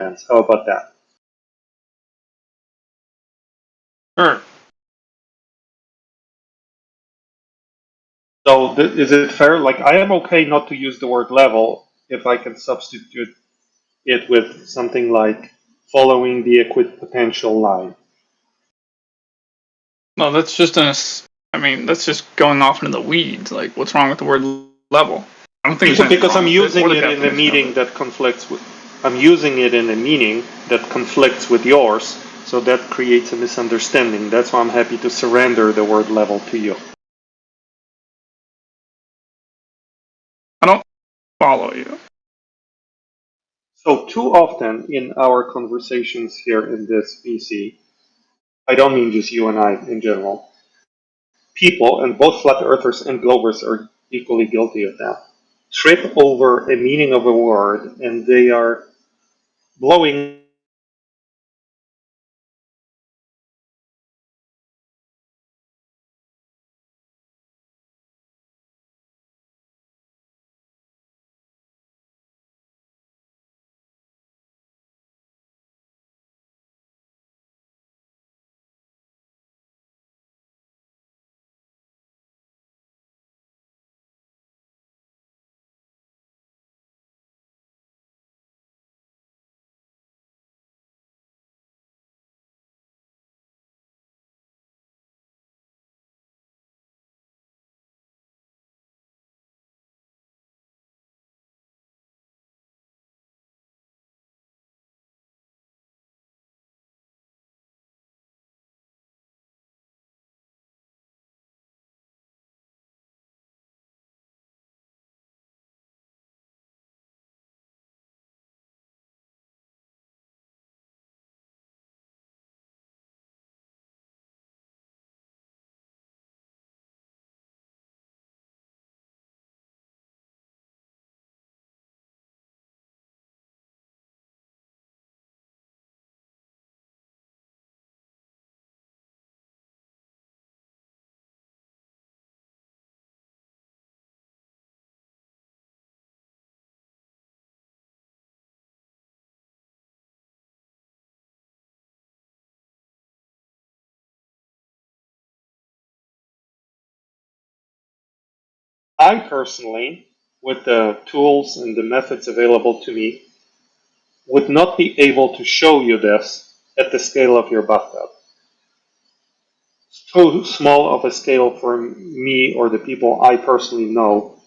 How about that? Sure. So is it fair? Like, I am okay not to use the word level if I can substitute it with something like following the equipotential line. Well, that's just that's just going off into the weeds. Like, what's wrong with the word level? I don't think there's anything Because wrong I'm with using or the it in a definition of meaning it. that conflicts with. I'm using it in a meaning that conflicts with yours, so that creates a misunderstanding. That's why I'm happy to surrender the word level to you. I don't follow you. So too often in our conversations here in this VC, I don't mean just you and I in general, people, and both flat earthers and globers are equally guilty of that, trip over a meaning of a word and they are blowing I personally, with the tools and the methods available to me, would not be able to show you this at the scale of your bathtub. It's too small of a scale for me or the people I personally know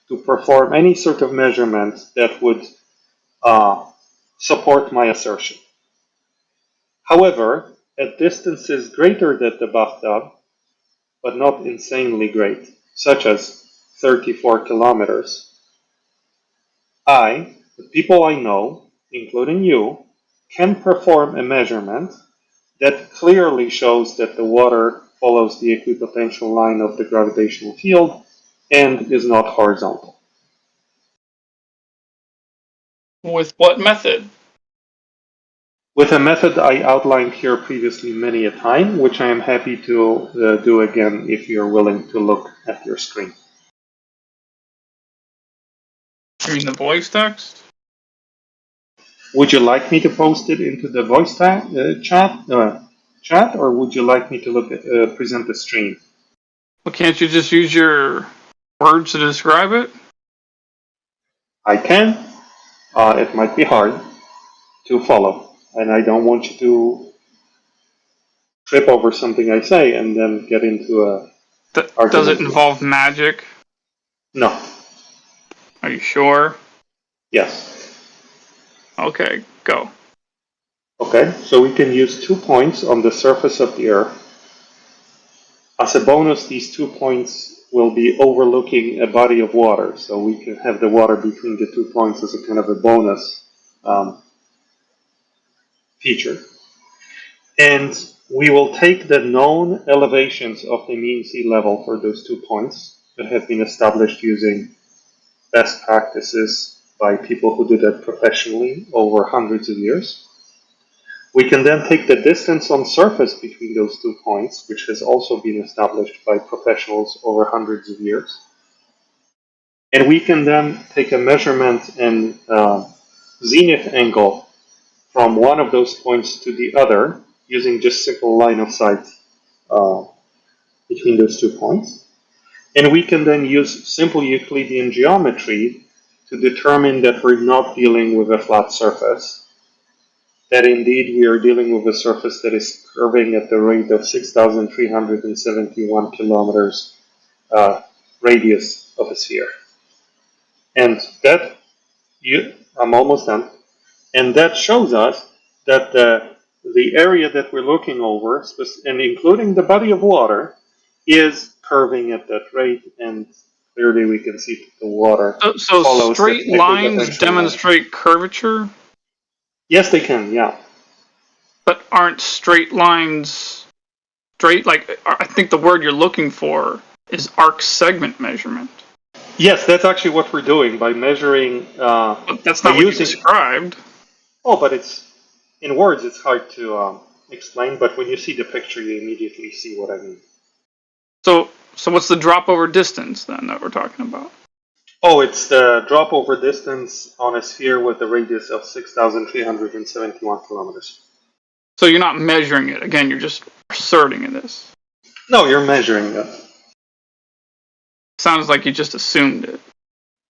to perform any sort of measurement that would support my assertion. However, at distances greater than the bathtub, but not insanely great, such as 34 kilometers, the people I know, including you, can perform a measurement that clearly shows that the water follows the equipotential line of the gravitational field and is not horizontal. With what method? With a method I outlined here previously many a time, which I am happy to do again if you're willing to look at your screen. You mean the voice text? Would you like me to post it into the voice chat, or would you like me to present the stream? Well, can't you just use your words to describe it? I can. It might be hard to follow, and I don't want you to trip over something I say and then get into a Does it argument. involve magic? No. Are you sure? Yes. Okay, go. Okay, so we can use 2 points on the surface of the Earth. As a bonus, these 2 points will be overlooking a body of water, so we can have the water between the 2 points as a kind of a bonus feature. And we will take the known elevations of the mean sea level for those 2 points that have been established using best practices by people who do that professionally over hundreds of years. We can then take the distance on surface between those 2 points, which has also been established by professionals over hundreds of years. And we can then take a measurement in zenith angle from one of those points to the other using just simple line of sight between those 2 points. And we can then use simple Euclidean geometry to determine that we're not dealing with a flat surface, that indeed we are dealing with a surface that is curving at the rate of 6,371 kilometers radius of a sphere. And that, I'm almost done, and that shows us that the area that we're looking over, and including the body of water, is curving at that rate, and clearly we can see that the water So follows straight that lines equipotential demonstrate curvature, Yes, they can, yeah. but aren't straight lines straight? Like, I think the word you're looking for is arc segment measurement. Yes, that's actually what we're doing by measuring. But that's not what you described. Oh, but it's in words. It's hard to explain. But when you see the picture, you immediately see what I mean. So what's the drop over distance then that we're talking about? Oh, it's the drop over distance on a sphere with a radius of 6,371 kilometers. So you're not measuring it. Again, you're just asserting it is. No, you're measuring it. Sounds like you just assumed it.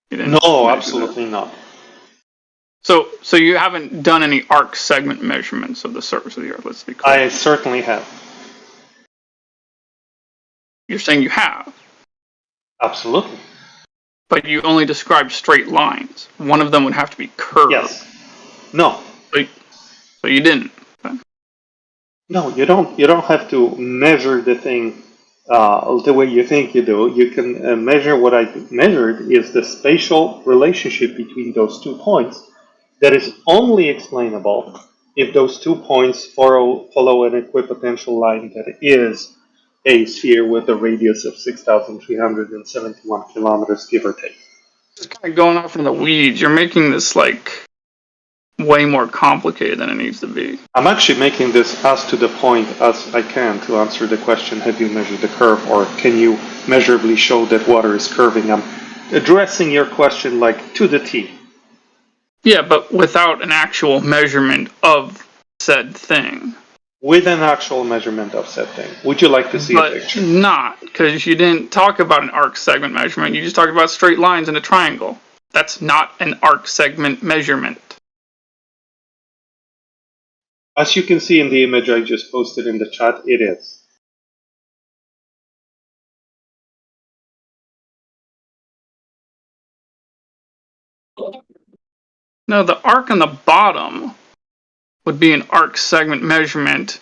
You didn't No, measure absolutely that. not. So you haven't done any arc segment measurements of the surface of the Earth, let's be clear. I certainly have. You're saying you have. Absolutely. But you only described straight lines. One of them would have to be curved. Yes. No. So you didn't. Then. No, you don't. You don't have to measure the thing the way you think you do. You can measure what I measured is the spatial relationship between those 2 points that is only explainable if those 2 points follow an equipotential line that is a sphere with a radius of 6,371 kilometers, give or take. Just kind of going off in the weeds. You're making this like way more complicated than it needs to be. I'm actually making this as to the point as I can to answer the question, have you measured the curve, or can you measurably show that water is curving? I'm addressing your question like to the T. Yeah, but without an actual measurement of said thing. With an actual measurement of said thing. Would you like to see a picture? But not, because you didn't talk about an arc segment measurement. You just talked about straight lines in a triangle. That's not an arc segment measurement. As you can see in the image I just posted in the chat, it is. No, the arc on the bottom would be an arc segment measurement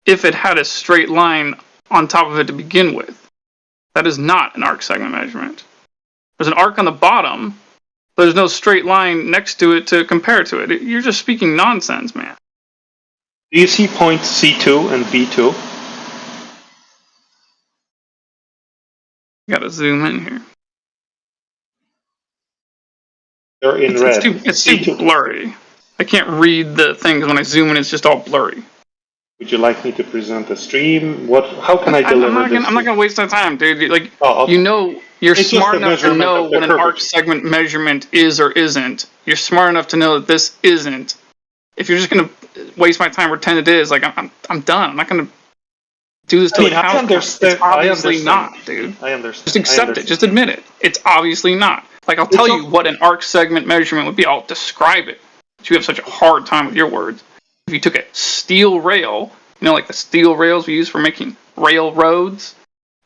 if it had a straight line on top of it to begin with. That is not an arc segment measurement. There's an arc on the bottom, but there's no straight line next to it to compare to it. You're just speaking nonsense, man. Do you see points C2 and B2? Gotta zoom in here. They're in red. It's too blurry. I can't read the things when I zoom in. It's just all blurry. Would you like me to present a stream? How can I deliver this? I'm not gonna waste my time, dude. Like, okay. You know, you're it's smart enough to know what an arc curvature. segment measurement is or isn't. You're smart enough to know that this isn't. If you're just gonna waste my time, pretend it is, like I'm done. I'm not gonna do this till it counts. It's obviously not, dude. I understand. Just accept it. Just admit it. It's obviously not. Like, I'll tell you what an arc segment measurement would be. I'll describe it. But you have such a hard time with your words. If you took a steel rail, you know, like the steel rails we use for making railroads.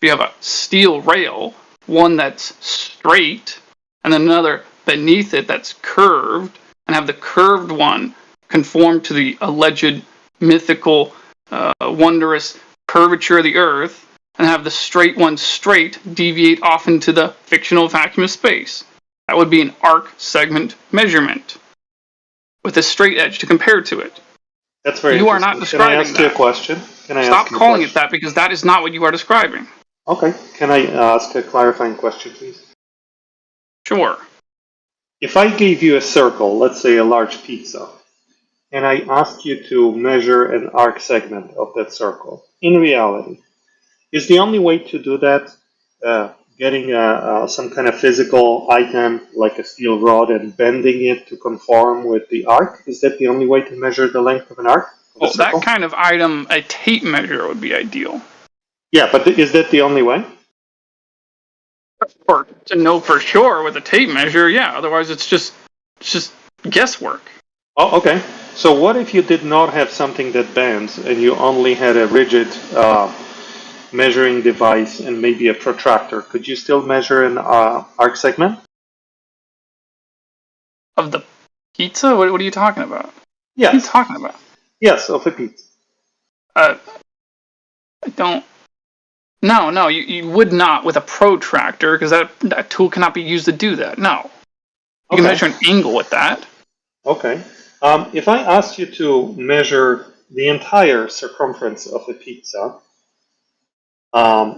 If you have a steel rail, one that's straight, and then another beneath it that's curved, and have the curved one conform to the alleged mythical, wondrous curvature of the Earth, and have the straight one straight deviate off into the fictional vacuum of space. That would be an arc segment measurement with a straight edge to compare to it. That's very You are not describing that. Can I ask you a question? Stop calling it that, because that is not what you are describing. Okay. Can I ask a clarifying question, please? Sure. If I gave you a circle, let's say a large pizza, and I asked you to measure an arc segment of that circle, in reality, is the only way to do that getting some kind of physical item like a steel rod and bending it to conform with the arc? Is that the only way to measure the length of an arc? Well, that kind of item, a tape measure would be ideal. Yeah, but is that the only way? Or to know for sure with a tape measure, yeah. Otherwise, it's just guesswork. Oh, okay. So what if you did not have something that bends and you only had a rigid measuring device and maybe a protractor? Could you still measure an arc segment? Of the pizza? What are you talking about? Yes. What are you talking about? Yes, of a pizza. I don't. No, you would not with a protractor because that tool cannot be used to do that. No. You can measure an angle with that. Okay. If I asked you to measure the entire circumference of a pizza,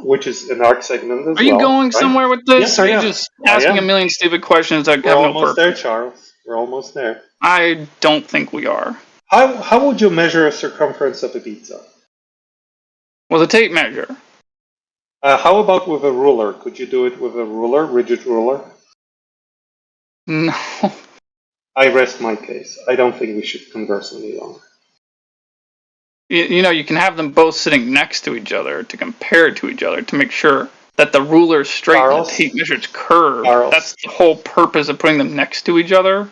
which is an arc segment as well. Are you going somewhere with this? Yes, I am. You're just asking a million stupid questions that have no purpose. We're almost there, Charles. We're almost there. I don't think we are. How would you measure a circumference of a pizza? With a tape measure. How about with a ruler? Could you do it with a ruler, rigid ruler? No. I rest my case. I don't think we should converse any longer. You can have them both sitting next to each other to compare to each other to make sure that the ruler is straight and the tape measure's curved. That's the whole purpose of putting them next to each other.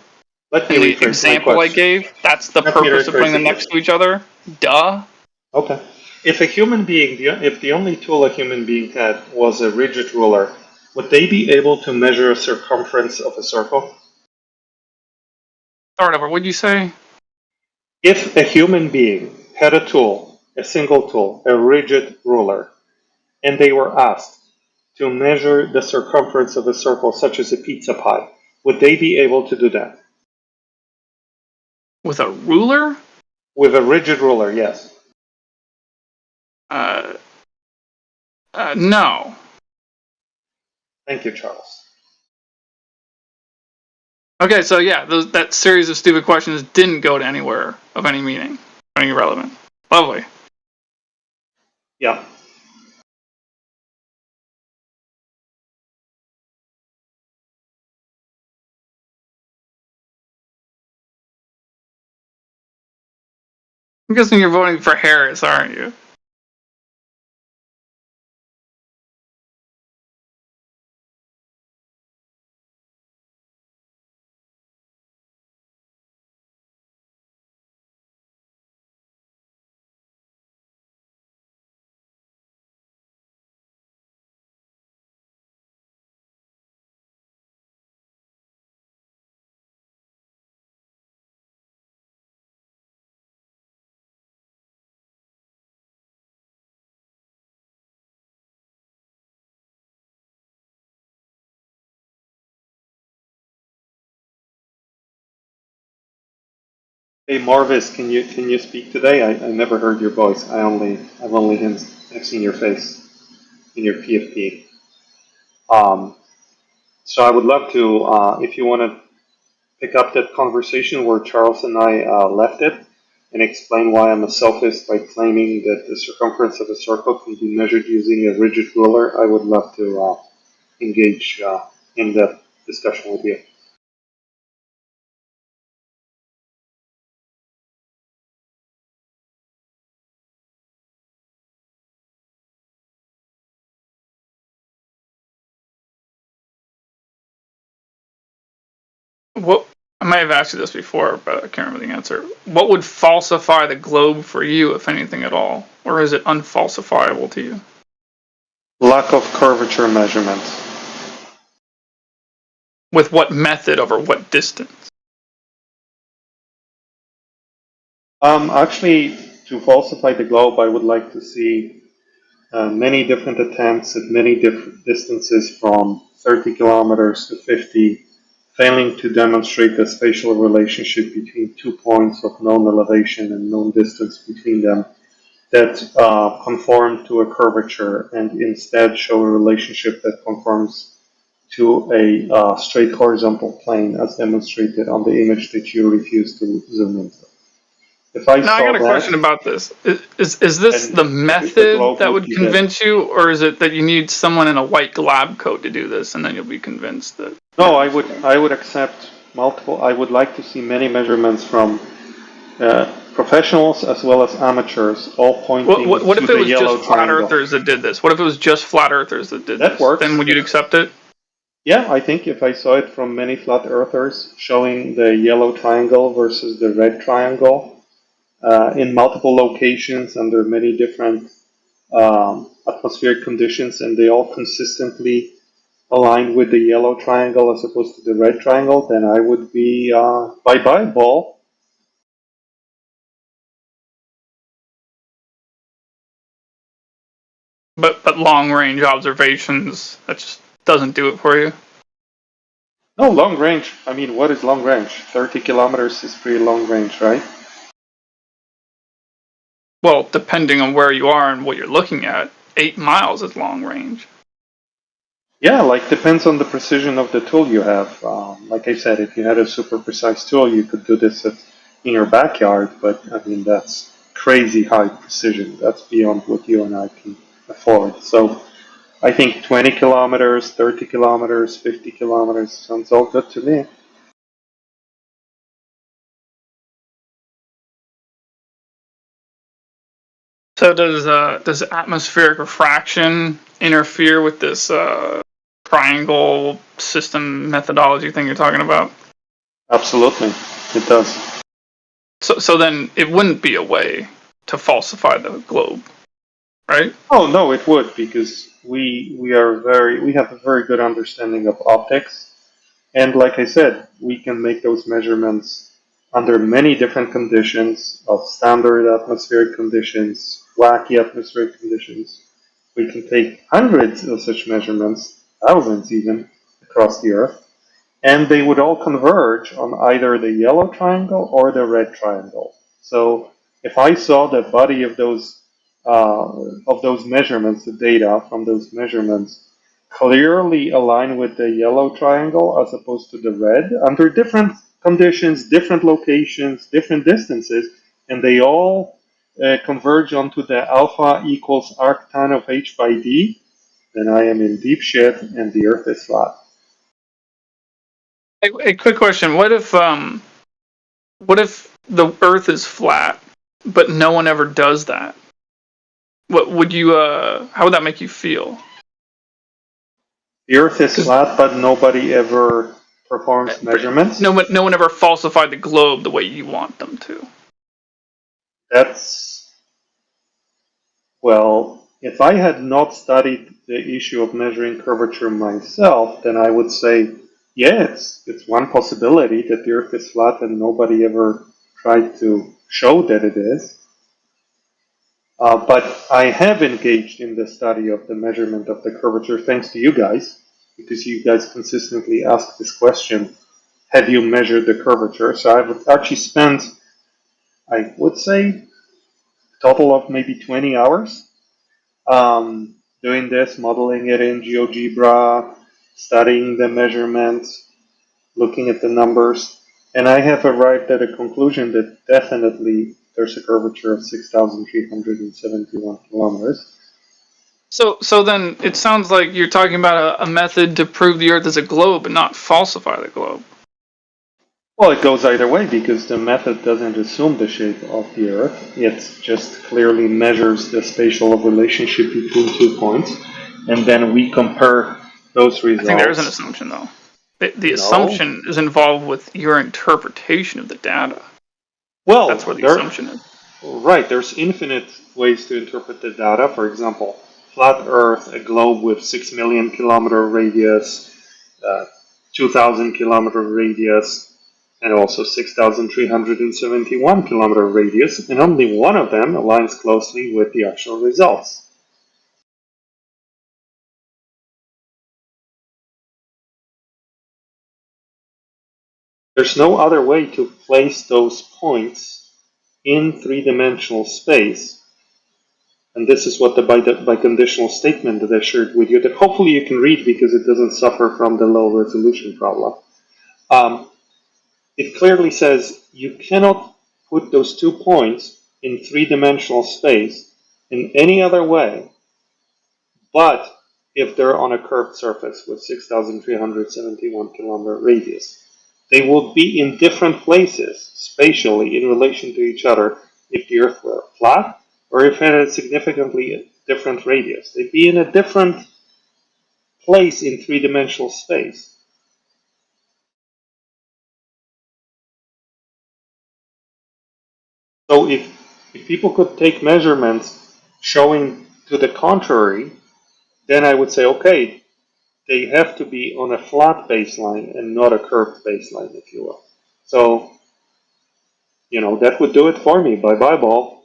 Let me in the example I gave, that's the purpose of putting them next to each other. Duh. Okay. If a human being, if the only tool a human being had was a rigid ruler, would they be able to measure a circumference of a circle? Start over. What'd you say? If a human being had a tool, a single tool, a rigid ruler, and they were asked to measure the circumference of a circle, such as a pizza pie, would they be able to do that? With a ruler? With a rigid ruler, yes. No. Thank you, Charles. Okay, so yeah, that series of stupid questions didn't go to anywhere of any meaning, any relevant. Lovely. Yeah. I'm guessing you're voting for Harris, aren't you? Hey Marvis, can you speak today? I never heard your voice. I've only seen your face in your PFP. So I would love to, if you want to pick up that conversation where Charles and I left it, and explain why I'm a sophist by claiming that the circumference of a circle can be measured using a rigid ruler. I would love to engage in that discussion with you. What I might have asked you this before, but I can't remember the answer. What would falsify the globe for you, if anything at all? Or is it unfalsifiable to you? Lack of curvature measurements. With what method over what distance? Actually, to falsify the globe, I would like to see many different attempts at many different distances from 30 kilometers to 50, failing to demonstrate the spatial relationship between 2 points of known elevation and known distance between them that conform to a curvature and instead show a relationship that conforms to a straight horizontal plane as demonstrated on the image that you refuse to zoom into. If I Now I saw got a that, question about this. Is this then the the method globe that would would be dead. convince you, or is it that you need someone in a white lab coat to do this, and then you'll be convinced that? No, I would accept multiple. I would like to see many measurements from professionals as well as amateurs, all pointing What to if it the was just yellow flat triangle. earthers that did this? What if it was just flat earthers that did That this? works. Then would you accept it? Yeah, I think if I saw it from many flat earthers showing the yellow triangle versus the red triangle in multiple locations under many different atmospheric conditions, and they all consistently aligned with the yellow triangle as opposed to the red triangle, then I would be bye-bye ball. But long range observations, that just doesn't do it for you. No, long range. I mean, what is long range? 30 kilometers is pretty long range, right? Well, depending on where you are and what you're looking at, 8 miles is long range. Yeah, like depends on the precision of the tool you have. Like I said, if you had a super precise tool, you could do this in your backyard, but I mean, that's crazy high precision. That's beyond what you and I can afford. So I think 20 kilometers, 30 kilometers, 50 kilometers sounds all good to me. So does atmospheric refraction interfere with this triangle system methodology thing you're talking about? Absolutely, it does. So then it wouldn't be a way to falsify the globe, right? Oh no, it would because we have a very good understanding of optics, and like I said, we can make those measurements under many different conditions of standard atmospheric conditions, wacky atmospheric conditions. We can take hundreds of such measurements, thousands even, across the Earth, and they would all converge on either the yellow triangle or the red triangle. So if I saw the body of those measurements, the data from those measurements, clearly align with the yellow triangle as opposed to the red under different conditions, different locations, different distances, and they all converge onto the alpha equals arctan of h by d, then I am in deep shit and the Earth is flat. A quick question: what if the Earth is flat, but no one ever does that? What would you how would that make you feel? The Earth is flat, but nobody ever performs measurements. No one ever falsified the globe the way you want them to. That's, well, if I had not studied the issue of measuring curvature myself, then I would say, yes, it's one possibility that the Earth is flat and nobody ever tried to show that it is. But I have engaged in the study of the measurement of the curvature thanks to you guys, because you guys consistently ask this question, have you measured the curvature? So I've actually spent, I would say, a total of maybe 20 hours doing this, modeling it in GeoGebra, studying the measurements, looking at the numbers, and I have arrived at a conclusion that definitely there's a curvature of 6,371 kilometers. So then it sounds like you're talking about a method to prove the Earth is a globe and not falsify the globe. Well, it goes either way because the method doesn't assume the shape of the Earth. It just clearly measures the spatial relationship between 2 points, and then we compare those results. I think there is an assumption, though. The assumption is involved with your interpretation of the data. Well, that's where the assumption is. Right, there's infinite ways to interpret the data. For example, flat Earth, a globe with 6 million kilometer radius, 2,000 kilometer radius, and also 6,371 kilometer radius, and only one of them aligns closely with the actual results. There's no other way to place those points in three-dimensional space. And this is what the biconditional statement that I shared with you, that hopefully you can read because it doesn't suffer from the low resolution problem. It clearly says you cannot put those 2 points in 3-dimensional space in any other way, but if they're on a curved surface with 6,371 kilometer radius. They would be in different places spatially in relation to each other if the Earth were flat or if it had a significantly different radius. They'd be in a different place in 3-dimensional space. So if people could take measurements showing to the contrary, then I would say, okay, they have to be on a flat baseline and not a curved baseline, if you will. So, that would do it for me. Bye-bye, ball.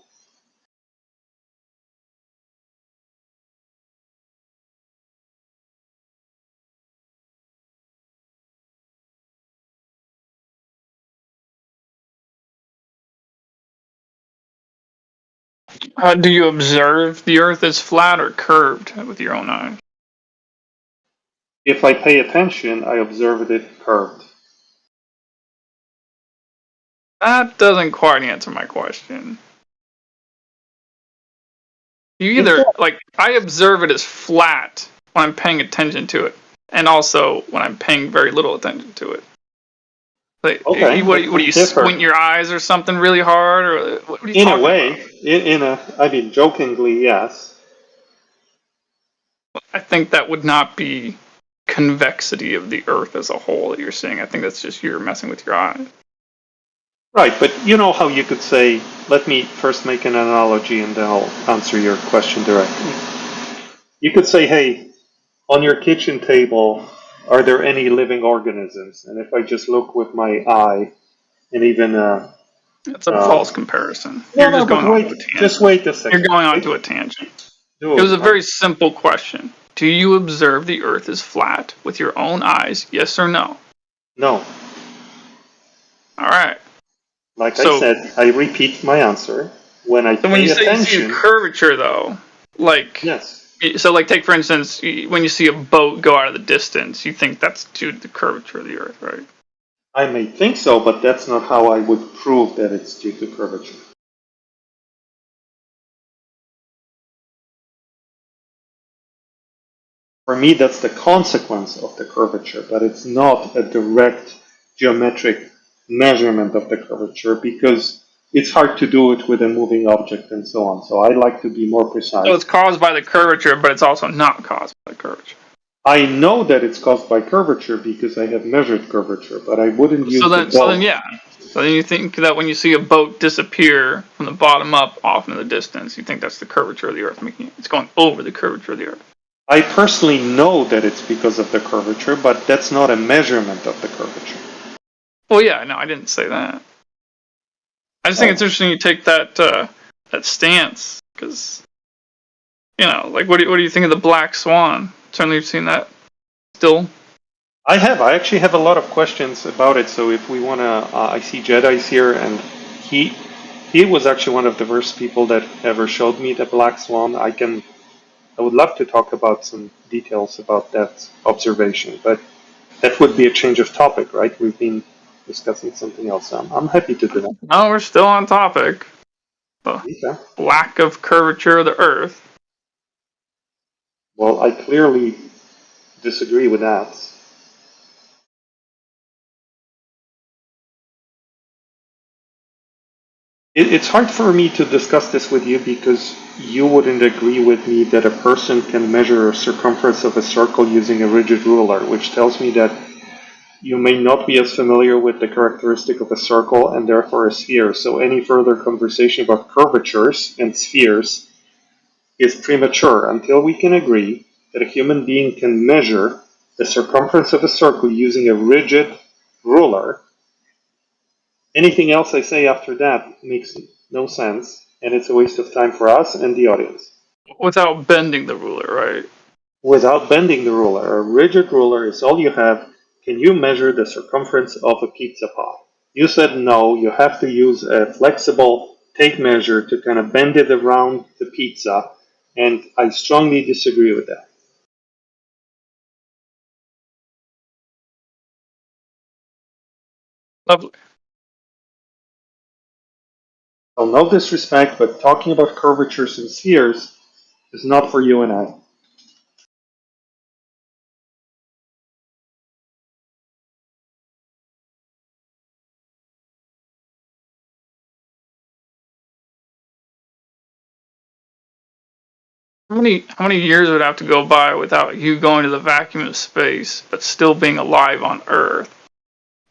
Do you observe the Earth as flat or curved with your own eyes? If I pay attention, I observe it curved. That doesn't quite answer my question. You either, like, I observe it as flat when I'm paying attention to it, and also when I'm paying very little attention to it. Like, Okay, what do you squint your eyes or something really hard, or what are you in a talking way, about? I mean, jokingly, yes. I think that would not be convexity of the Earth as a whole that you're seeing. I think that's just you're messing with your eyes. Right, but you know how you could say, let me first make an analogy and then I'll answer your question directly. You could say, hey, on your kitchen table, are there any living organisms? And if I just look with my eye and even That's a false comparison. no, You're no, just but going on to a wait, tangent. just wait a second. You're going on to a tangent. Dude, It was a very simple question. Do you observe the Earth as flat with your own eyes? Yes or no? no. All right. Like I said, I repeat my answer. When I So when pay you say you see a attention, curvature, though, like, yes, so like take for instance, when you see a boat go out of the distance, you think that's due to the curvature of the Earth, right? I may think so, but that's not how I would prove that it's due to curvature. For me, that's the consequence of the curvature, but it's not a direct geometric measurement of the curvature because it's hard to do it with a moving object and so on. So I like to be more precise. So it's caused by the curvature, but it's also not caused by the curvature. I know that it's caused by curvature because I have measured curvature, but I wouldn't use So the then, boat. yeah. So then you think that when you see a boat disappear from the bottom up off in the distance, you think that's the curvature of the Earth, making it's going over the curvature of the Earth. I personally know that it's because of the curvature, but that's not a measurement of the curvature. Well, yeah, no, I didn't say that. I just think it's interesting you take that that stance because like what do you think of the Black Swan? Certainly, you've seen that still. I actually have a lot of questions about it. So if we want to, I see Jedi's here, and he was actually one of the first people that ever showed me the Black Swan. I would love to talk about some details about that observation, but that would be a change of topic, right? We've been discussing something else. I'm happy to do that. No, we're still on topic. The Okay. lack of curvature of the Earth. Well, I clearly disagree with that. It's hard for me to discuss this with you because you wouldn't agree with me that a person can measure a circumference of a circle using a rigid ruler, which tells me that you may not be as familiar with the characteristic of a circle and therefore a sphere. So any further conversation about curvatures and spheres is premature until we can agree that a human being can measure the circumference of a circle using a rigid ruler. Anything else I say after that makes no sense, and it's a waste of time for us and the audience. Without bending the ruler, right? Without bending the ruler, a rigid ruler is all you have. Can you measure the circumference of a pizza pot? You said no, you have to use a flexible tape measure to kind of bend it around the pizza, and I strongly disagree with that. Lovely. So no disrespect, but talking about curvatures and spheres is not for you and I. How many years would have to go by without you going to the vacuum of space, but still being alive on Earth,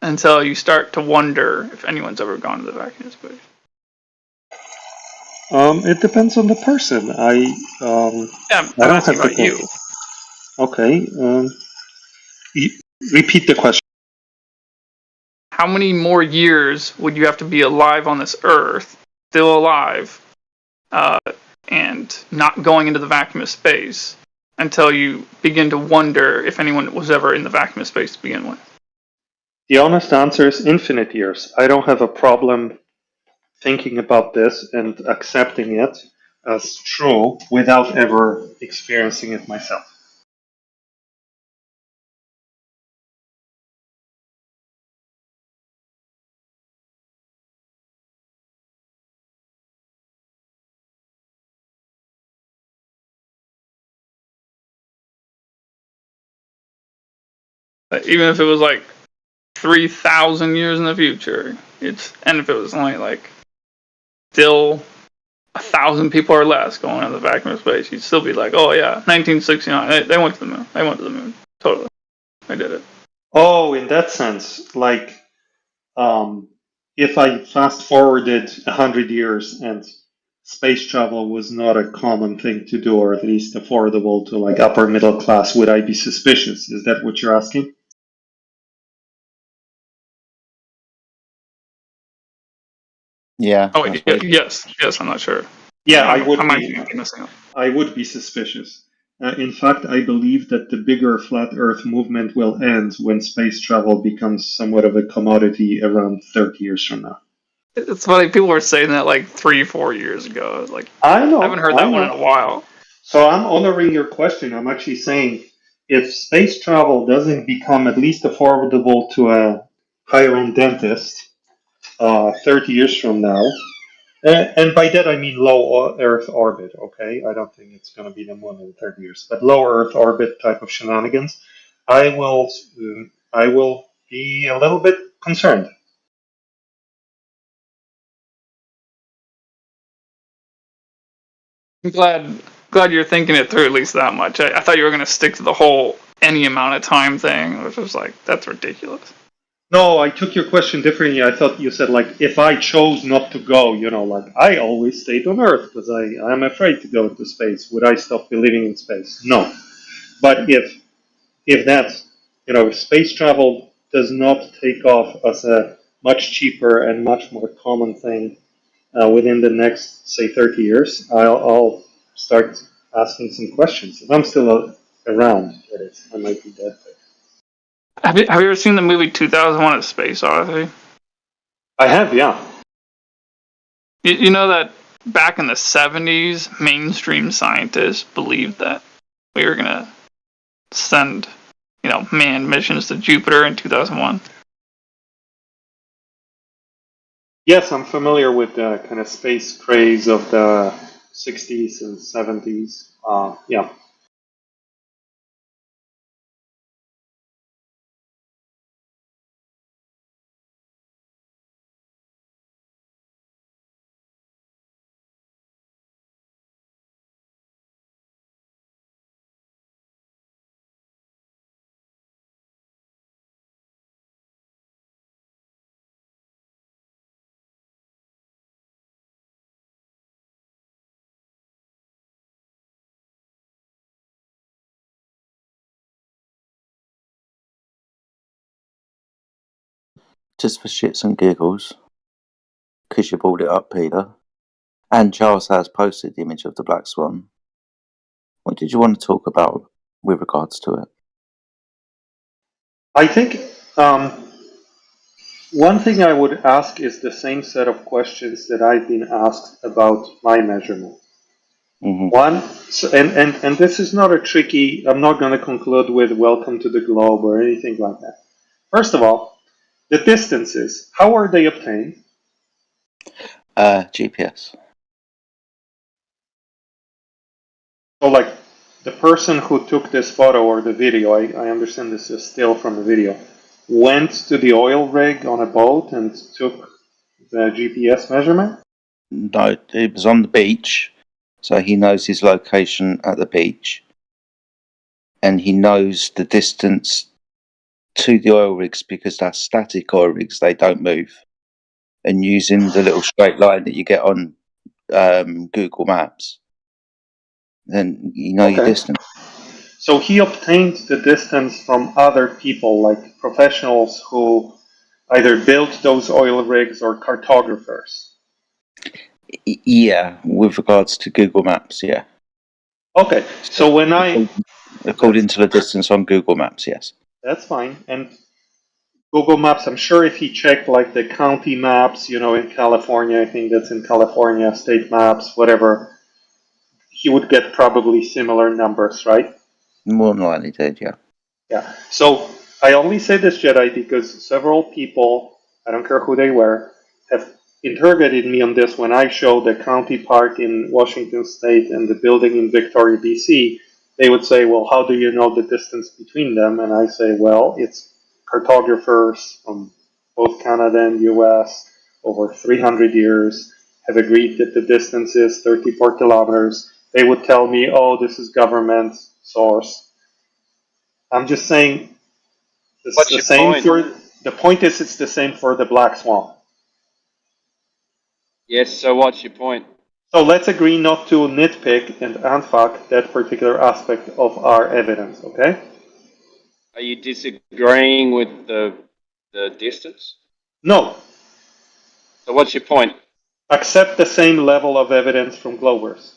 until you start to wonder if anyone's ever gone to the vacuum of space? It depends on the person. Yeah, I I'm don't asking have to about you. go. Okay. Repeat the question. How many more years would you have to be alive on this Earth, still alive, uh, and not going into the vacuum of space, until you begin to wonder if anyone was ever in the vacuum of space to begin with? The honest answer is infinite years. I don't have a problem thinking about this and accepting it as true without ever experiencing it myself. Even if it was like 3,000 years in the future, and if it was only like still 1,000 people or less going in the vacuum of space, you'd still be like, oh yeah, 1969, they went to the moon. They went to the moon. Totally, they did it. Oh, in that sense, like if I fast forwarded 100 years and space travel was not a common thing to do, or at least affordable to like upper middle class, would I be suspicious? Is that what you're asking? Yeah. Oh That's wait, what yes, I'm not sure. Yeah, I might be missing. I would be suspicious. In fact, I believe that the bigger flat Earth movement will end when space travel becomes somewhat of a commodity around 30 years from now. It's funny, people were saying that like 3-4 years ago. Like, I I haven't heard I that one in a know. while. So I'm honoring your question. I'm actually saying if space travel doesn't become at least affordable to a higher-end dentist 30 years from now, and by that I mean low Earth orbit, okay? I don't think it's going to be the moon in 30 years, but low Earth orbit type of shenanigans, I will, I will be a little bit concerned. I'm glad you're thinking it through at least that much. I thought you were gonna stick to the whole any amount of time thing, which was like, that's ridiculous. No, I took your question differently. I thought you said like if I chose not to go, like I always stayed on Earth because I'm afraid to go into space. Would I stop believing in space? No. But if that if space travel does not take off as a much cheaper and much more common thing within the next say 30 years, I'll start asking some questions. If I'm still around, that is, I might be dead. Have you ever seen the movie 2001: A Space Odyssey? I have, yeah. You know that back in the 70s, mainstream scientists believed that we were gonna send, manned missions to Jupiter in 2001. Yes, I'm familiar with the kind of space craze of the 60s and 70s. Yeah. just for shits and giggles, because you brought it up, Peter, and Charles has posted the image of the Black Swan. What did you want to talk about with regards to it? I think one thing I would ask is the same set of questions that I've been asked about my measurement. Mm-hmm. One, so, and this is not a tricky, I'm not going to conclude with welcome to the globe or anything like that. First of all, the distances, how are they obtained? GPS. So, like, the person who took this photo or the video, I understand this is still from the video, went to the oil rig on a boat and took the GPS measurement? No, it was on the beach, so he knows his location at the beach, and he knows the distance to the oil rigs because they're static oil rigs; they don't move. And using the little straight line that you get on Google Maps, then you know your Okay. distance. So he obtained the distance from other people, like professionals who either built those oil rigs or cartographers. Yeah, with regards to Google Maps, yeah. Okay, so when according to the distance on Google Maps, yes. that's fine. And Google Maps, I'm sure if he checked like the county maps, in California, I think that's in California, state maps, whatever, he would get probably similar numbers, right? More than likely did, yeah. Yeah. So I only say this, Jedi, because several people, I don't care who they were, have interrogated me on this when I showed the county park in Washington State and the building in Victoria, BC. They would say, well, how do you know the distance between them? And I say, well, it's cartographers from both Canada and US over 300 years have agreed that the distance is 34 kilometers. They would tell me, oh, this is government source. I'm just saying it's What's the your same point? for the point is it's the same for the black swan. Yes, so what's your point? So let's agree not to nitpick and unfuck that particular aspect of our evidence, okay? Are you disagreeing with the distance? No. So what's your point? Accept the same level of evidence from Globers.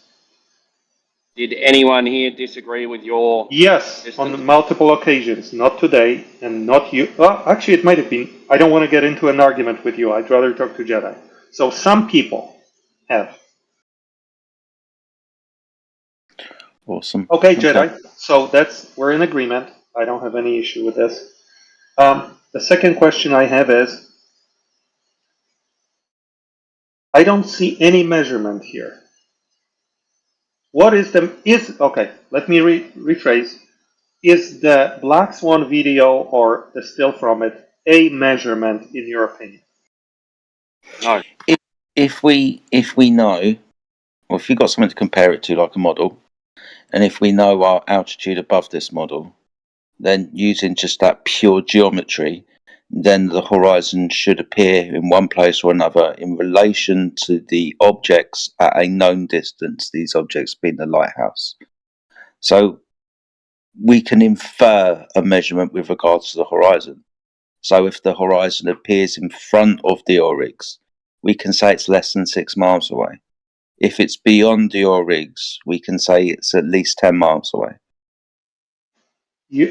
Did anyone here disagree with your Yes, distance? on multiple occasions, not today, and not you. Well, actually, it might have been. I don't want to get into an argument with you. I'd rather talk to Jedi. So some people have. Awesome. Okay, Jedi. So we're in agreement. I don't have any issue with this. The second question I have is, I don't see any measurement here. What is okay, let me rephrase. Is the Black Swan video or the still from it a measurement in your opinion? No. If we know, or if you've got something to compare it to, like a model, and if we know our altitude above this model, then using just that pure geometry, then the horizon should appear in one place or another in relation to the objects at a known distance, these objects being the lighthouse. So we can infer a measurement with regards to the horizon. So if the horizon appears in front of the oil rigs, we can say it's less than 6 miles away. If it's beyond the oil rigs, we can say it's at least 10 miles away.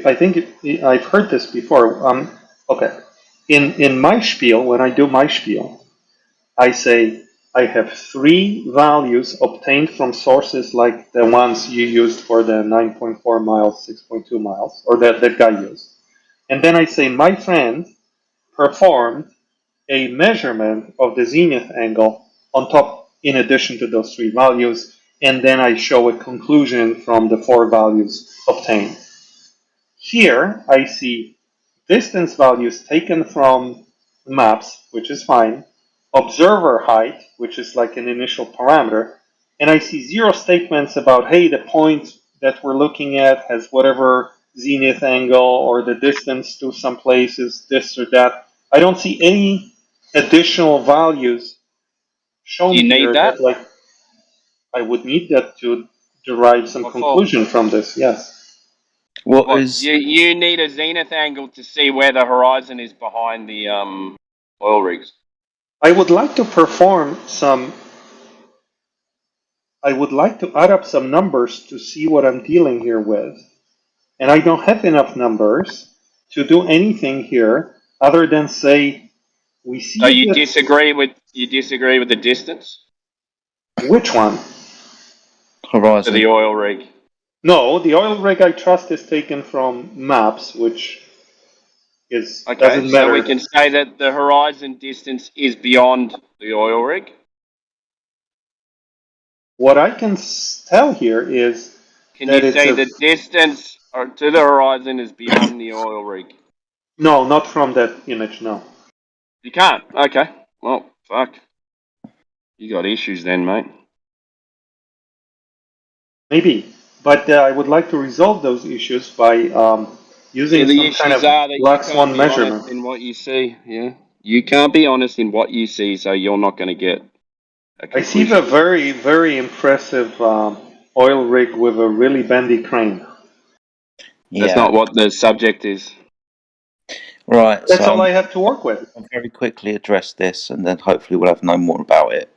I think I've heard this before. Okay. In my spiel, when I do my spiel, I say I have 3 values obtained from sources like the ones you used for the 9.4 miles, 6.2 miles, or that guy used. And then I say my friend performed a measurement of the zenith angle on top in addition to those 3 values, and then I show a conclusion from the 4 values obtained. Here I see distance values taken from maps, which is fine, observer height, which is like an initial parameter, and I see 0 statements about, hey, the point that we're looking at has whatever zenith angle or the distance to some place is this or that. I don't see any additional values shown Do you need here that? like I would need that to derive some What for? conclusion from this, yes. What What? is You need a zenith angle to see where the horizon is behind the oil rigs. I would like to perform some. I would like to add up some numbers to see what I'm dealing here with. And I don't have enough numbers to do anything here other than say we see So you this. disagree with the distance Which one? to horizon? the oil rig? No, the oil rig I trust is taken from maps, which Okay, doesn't so we matter. can say that the horizon distance is beyond the oil rig. What I can tell here is Can that you it's say a the distance to the horizon is beyond the oil rig? no, not from that image. No, You can't. Okay. Well, fuck. You got issues then, mate. maybe, but I would like to resolve those issues by using The some kind issues of are that you black can't swan be honest measurement. in what you see. Yeah. You can't be honest in what you see, so you're not going to get a I see the conclusion. very, very impressive oil rig with a really bendy crane. That's Yeah. not what the subject is. Right. That's So all I have to work with. I'll very quickly address this, and then hopefully we'll have no more about it.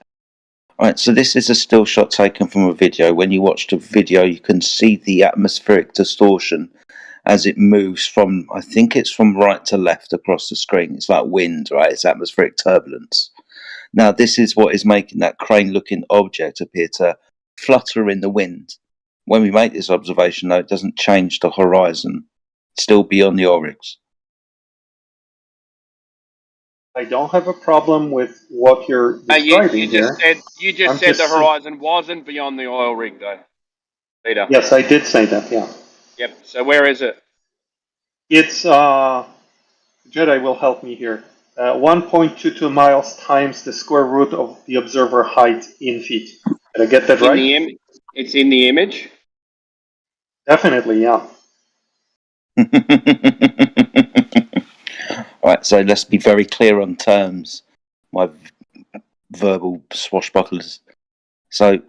Alright, so this is a still shot taken from a video. When you watch the video, you can see the atmospheric distortion as it moves from, I think it's from right to left across the screen. It's like wind, right? It's atmospheric turbulence. Now, this is what is making that crane-looking object appear to flutter in the wind. When we make this observation, though, it doesn't change the horizon. It's still beyond the oryx. I don't have a problem with what you're describing You just here. said I'm the just horizon wasn't beyond the oil rig, though, Peter. yes, I did say that. Yeah, Yep. So where is it? it's Jedi will help me here. 1.22 miles times the square root of the observer height in feet. Did I get that In right? the It's in the image. Definitely, yeah. Right, so let's be very clear on terms, my verbal swashbucklers. So,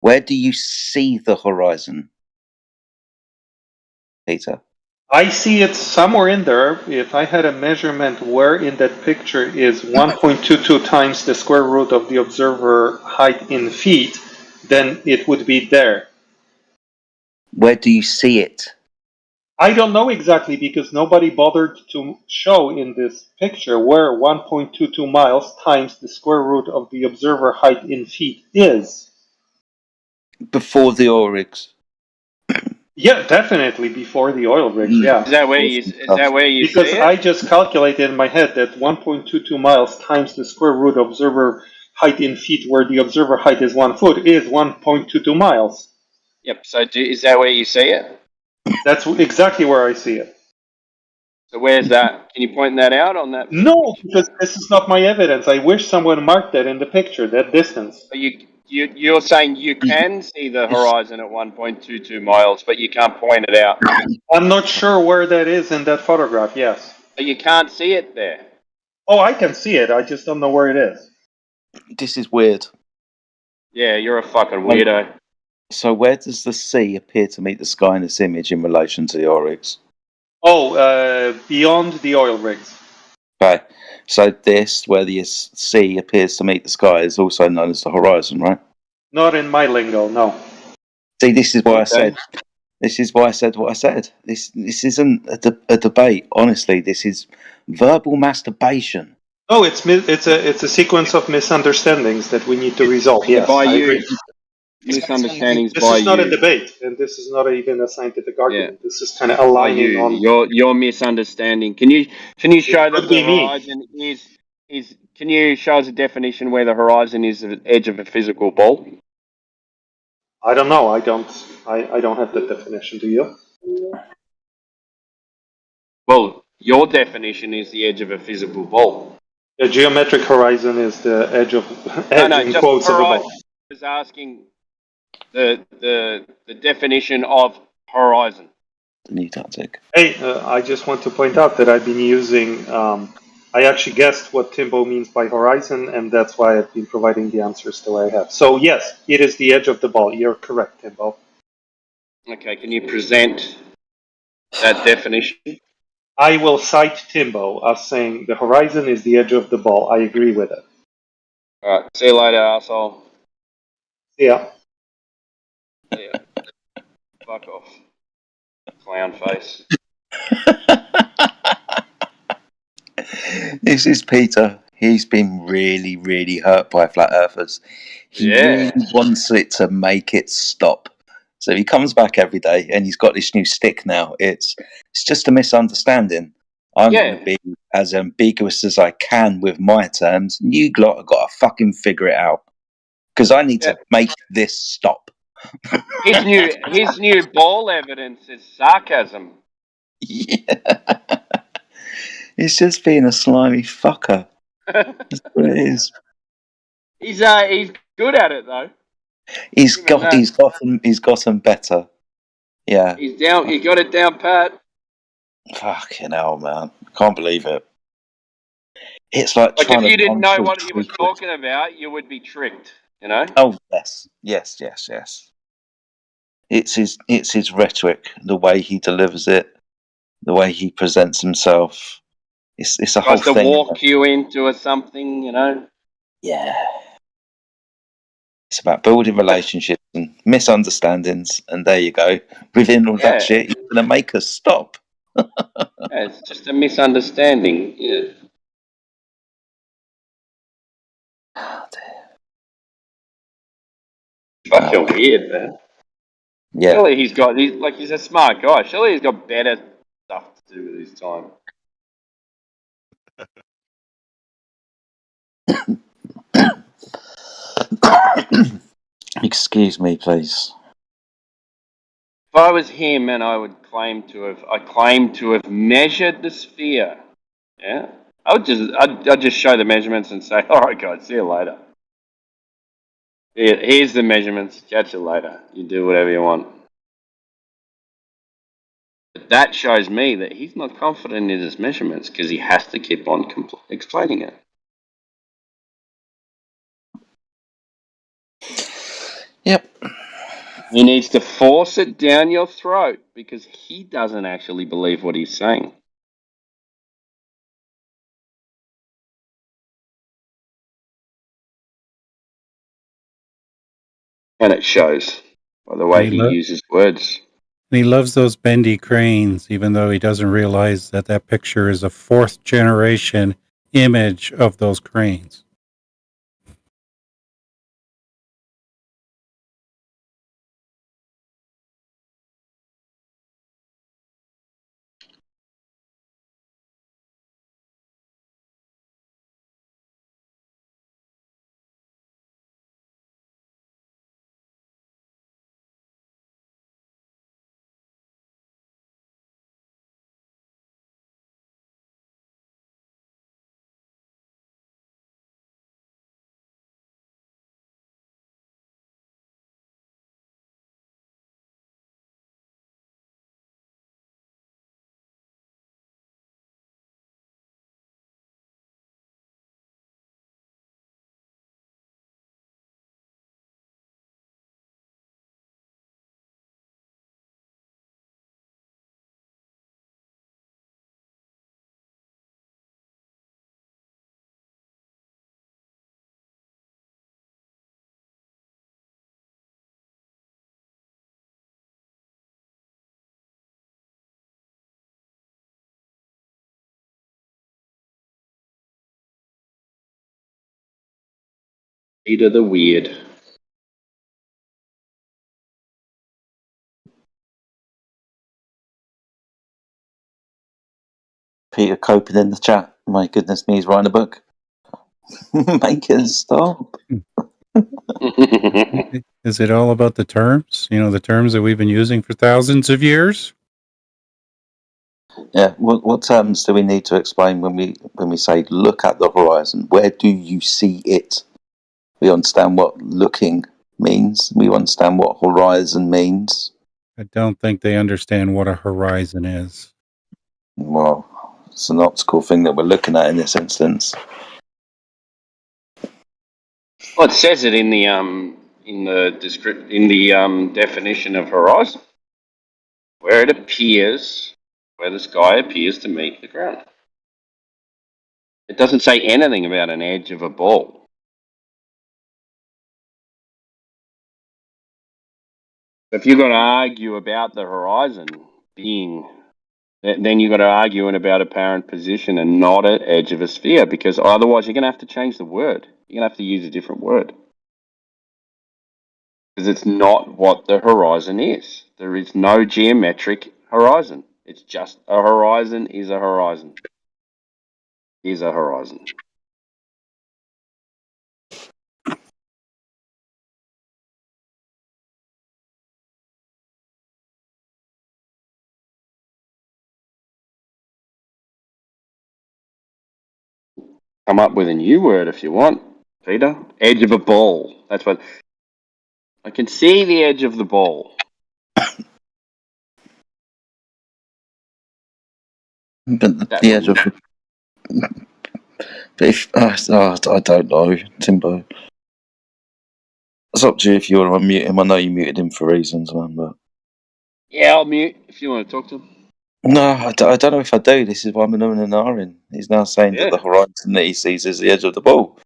where do you see the horizon, Peter? I see it somewhere in there. If I had a measurement where in that picture is 1.22 times the square root of the observer height in feet, then it would be there. Where do you see it? I don't know exactly because nobody bothered to show in this picture where 1.22 miles times the square root of the observer height in feet is. Before the oryx. Yeah, definitely before the oil rigs, yeah. Is that where you Because see I it? just calculated in my head that 1.22 miles times the square root of observer height in feet, where the observer height is 1 foot, is 1.22 miles. Yep. So is that where you see it? That's exactly where I see it. So where's that? Can you point that out on that? No, because this is not my evidence. I wish someone marked that in the picture, that distance. So you're saying you can see the horizon at 1.22 miles, but you can't point it out. I'm not sure where that is in that photograph, yes. But you can't see it there. Oh, I can see it. I just don't know where it is. This is weird. Yeah, you're a fucking weirdo. So, where does the sea appear to meet the sky in this image in relation to the oryx? Oh, beyond the oil rigs. Okay, so this, where the sea appears to meet the sky, is also known as the horizon, right? Not in my lingo, no. See, this is why I Okay. said. This is why I said what I said. This isn't a debate. Honestly, this is verbal masturbation. No, it's a sequence of misunderstandings that we need to resolve. Yes, By I you. agree. Misunderstandings This by is not a you. debate, and this is not even a scientific argument. This is kind of By aligning you. on. You're misunderstanding. Can you show It that could the be me. horizon is can you show us a definition where the horizon is the edge of a physical ball? I don't know. I don't have that definition. Do you? Well, your definition is the edge of a physical ball. The geometric horizon is the edge No, in just quotes of the horizon. ball. I was asking the definition of horizon. The new tactic. Hey, I just want to point out that I've been using. I actually guessed what Timbo means by horizon, and that's why I've been providing the answers the way I have. So yes, it is the edge of the ball. You're correct, Timbo. Okay, can you present that definition? I will cite Timbo as saying the horizon is the edge of the ball. I agree with it. Alright, see you later, asshole. Yeah. See ya. Fuck off. Clown face. This is Peter. He's been really, really hurt by flat earthers. He really wants it to make it stop. So he comes back every day, and he's got this new stick now. It's just a misunderstanding. I'm going to be as ambiguous as I can with my terms. You lot have got to fucking figure it out. because I need Yeah. to make this stop. His new ball evidence is sarcasm. Yeah. He's just being a slimy fucker. That's what it is. He's good at it though. He's Give him that. gotten better. Yeah. He's down. He got it down pat. Fucking hell, man. Can't believe it. It's like Like trying if you to didn't know launch what a he was tweet. talking about, you would be tricked. You know. Oh yes. It's his rhetoric, the way he delivers it, the way he presents himself. It's a whole Tries to thing. walk you into something. You know. Yeah. It's about building relationships and misunderstandings, and there you go. Within all Yeah. that shit, he's gonna make us stop. Yeah, it's just a misunderstanding. Yeah. Fucking weird, man. Yeah. Surely he's a smart guy. Surely he's got better stuff to do with his time. Excuse me, please. If I was him, and I claim to have measured the sphere. Yeah, I'd just show the measurements and say, all right, guys, see you later. Here's the measurements. Catch you later. You do whatever you want. But that shows me that he's not confident in his measurements because he has to keep on explaining it. Yep. He needs to force it down your throat because he doesn't actually believe what he's saying. And it shows by the way he uses words. And he loves those bendy cranes, even though he doesn't realize that that picture is a fourth generation image of those cranes. Peter the Weird. Peter Copen in the chat. My goodness me, he's writing a book. Make it stop. Is it all about the terms? You know, the terms that we've been using for thousands of years? Yeah. What terms do we need to explain when we say look at the horizon? Where do you see it? We understand what looking means. We understand what horizon means. I don't think they understand what a horizon is. Well, it's an optical thing that we're looking at in this instance. Well, it says it in the definition of horizon, where it appears, where the sky appears to meet the ground. It doesn't say anything about an edge of a ball. If you've got to argue about the horizon being, then you've got to argue about apparent position and not at edge of a sphere, because otherwise you're going to have to change the word. You're going to have to use a different word. Because it's not what the horizon is. There is no geometric horizon. It's just a horizon is a horizon. Is a horizon. come up with a new word if you want, Peter. Edge of a ball. That's what I can see. The edge of the ball. But That the edge of would- but if I don't know, Timbo. It's up to you if you want to unmute him. I know you muted him for reasons, man. But Yeah, I'll mute if you want to talk to him. no, I don't know if I do. This is why I'm an Arin. He's now saying that the horizon that he sees is the edge of the ball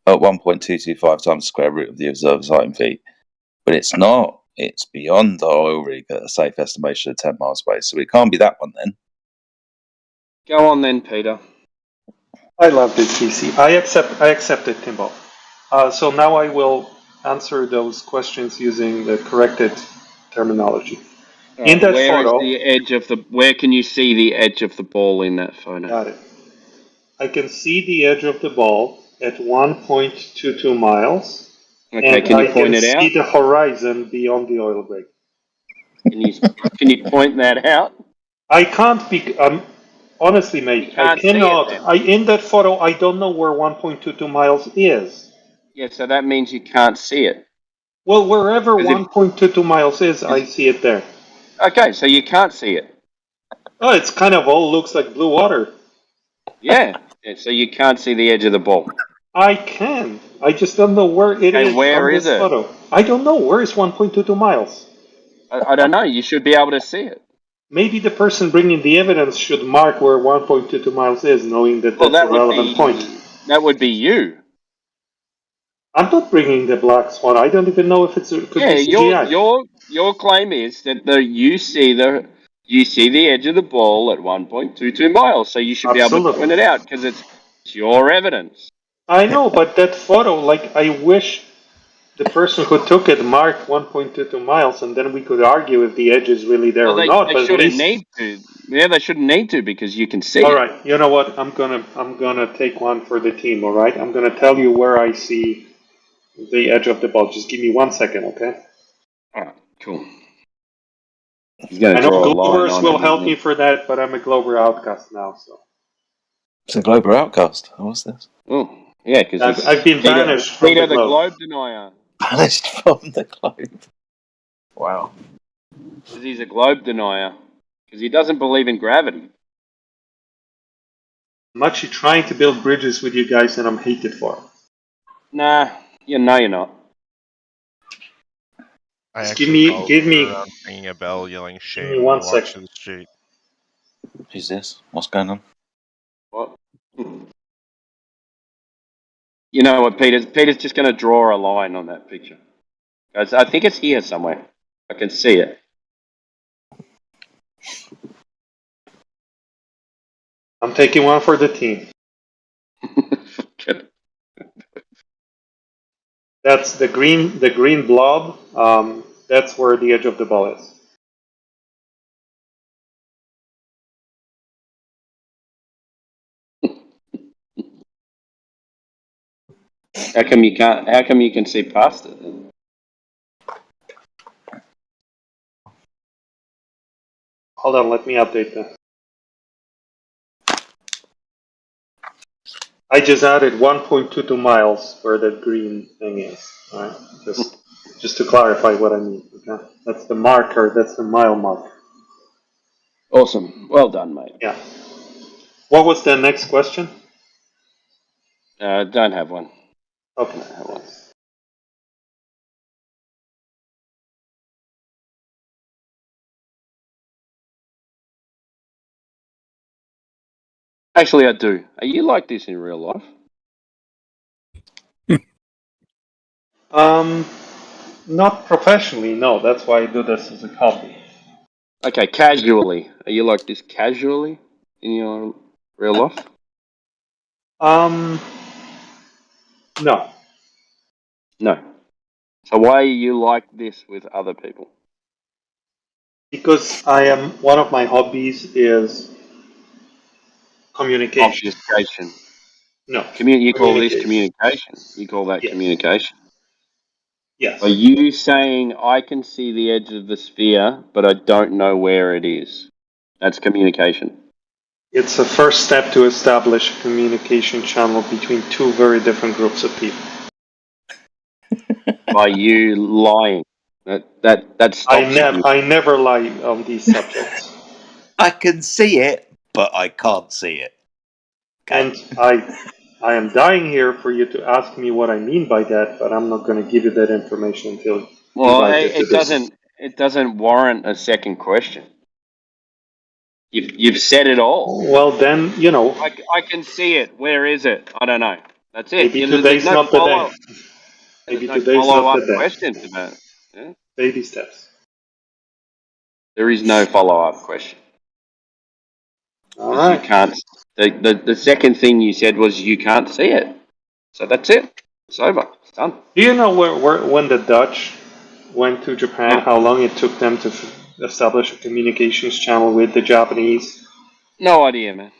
at 1.225 times the square root of the observer's height in feet. But it's not. It's beyond the oil rig at a safe estimation of 10 miles away. So it can't be that one then. Go on then, Peter. I love this PC. I accept it, Timbo. So now I will answer those questions using the corrected terminology. In that Where photo, is the edge of the? Where can you see the edge of the ball in that photo? got it. I can see the edge of the ball at 1.22 miles. Okay, and can you I point can it out? see the horizon beyond the oil rig. Can you point that out? I can't be. Honestly, mate, You can't I cannot. see it then. In that photo, I don't know where 1.22 miles is. Yeah, so that means you can't see it. Well, wherever 'Cause if- 1.22 miles is, I see it there. Okay, so you can't see it. Oh, it's kind of all looks like blue water. Yeah, so you can't see the edge of the ball. I can. I just don't know where it Okay, is where from is this it? photo. I don't know. Where is 1.22 miles? I don't know. You should be able to see it. Maybe the person bringing the evidence should mark where 1.22 miles is, knowing that Well, that's a that would relevant point. That would be you. I'm not bringing the black swan. I don't even know if it could Yeah, be CGI. your claim is that you see the edge of the ball at 1.22 miles, so you should be able to Absolutely. point it out because it's your evidence. I know, but that photo, like, I wish the person who took it marked 1.22 miles, and then we could argue if the edge is really there Well, or not. they But at shouldn't least, need to. Yeah, they shouldn't need to because you can see all it. right. You know what? I'm gonna take one for the team. All right. I'm gonna tell you where I see the edge of the ball. Just give me 1 second, okay? All right, cool. He's going I to know draw a line Globers on will it. help isn't me he? for that, but I'm a Glober outcast now, so It's a global outcast. What's this? Oh, yeah, because I've been banished from Peter the the globe. Globe Denier. Banished from the globe. Wow. Because he's a globe denier. Because he doesn't believe in gravity. I'm actually trying to build bridges with you guys, and I'm hated for it. Nah, you know you're not. I Just actually give me around ringing a bell, yelling shame, me and 1 walks second. through the street. Who's this? What's going on? What? You know what, Peter's just going to draw a line on that picture. Guys, I think it's here somewhere. I can see it. I'm taking one for the team. That's the green blob. That's where the edge of the ball is. How come you can't? How come you can see past it? Then? Hold on, let me update that. I just added 1.22 miles where that green thing is. All right, just to clarify what I mean. Okay, that's the marker. That's the mile marker. Awesome. Well done, mate. Yeah. What was the next question? Don't have one. Okay. Don't have one. Actually, I do. Are you like this in real life? Not professionally. No, that's why I do this as a hobby. Okay, casually. Are you like this casually in your real life? No. No. So why are you like this with other people? Because one of my hobbies is communication. Obfuscation. No. You call this communication. You call that Yes. communication. Yes. Are you saying I can see the edge of the sphere, but I don't know where it is? That's communication. It's a first step to establish a communication channel between two very different groups of people. By you lying. That stops you. I never lie on these subjects. I can see it, but I can't see it. And I am dying here for you to ask me what I mean by that, but I'm not going to give you that information until Well, you get to this. it doesn't warrant a second question. You've said it all. Well, then, you know, I can see it. Where is it? I don't know. That's it. maybe You know, today's there's no not the follow. day. There's Maybe no today's follow not up the day. question to that. Yeah? Baby steps. There is no follow up question. All 'Cause right. you can't. The second thing you said was you can't see it. So that's it. It's over. It's done. Do you know when the Dutch went to Japan, how long it took them to establish a communications channel with the Japanese? No idea, man.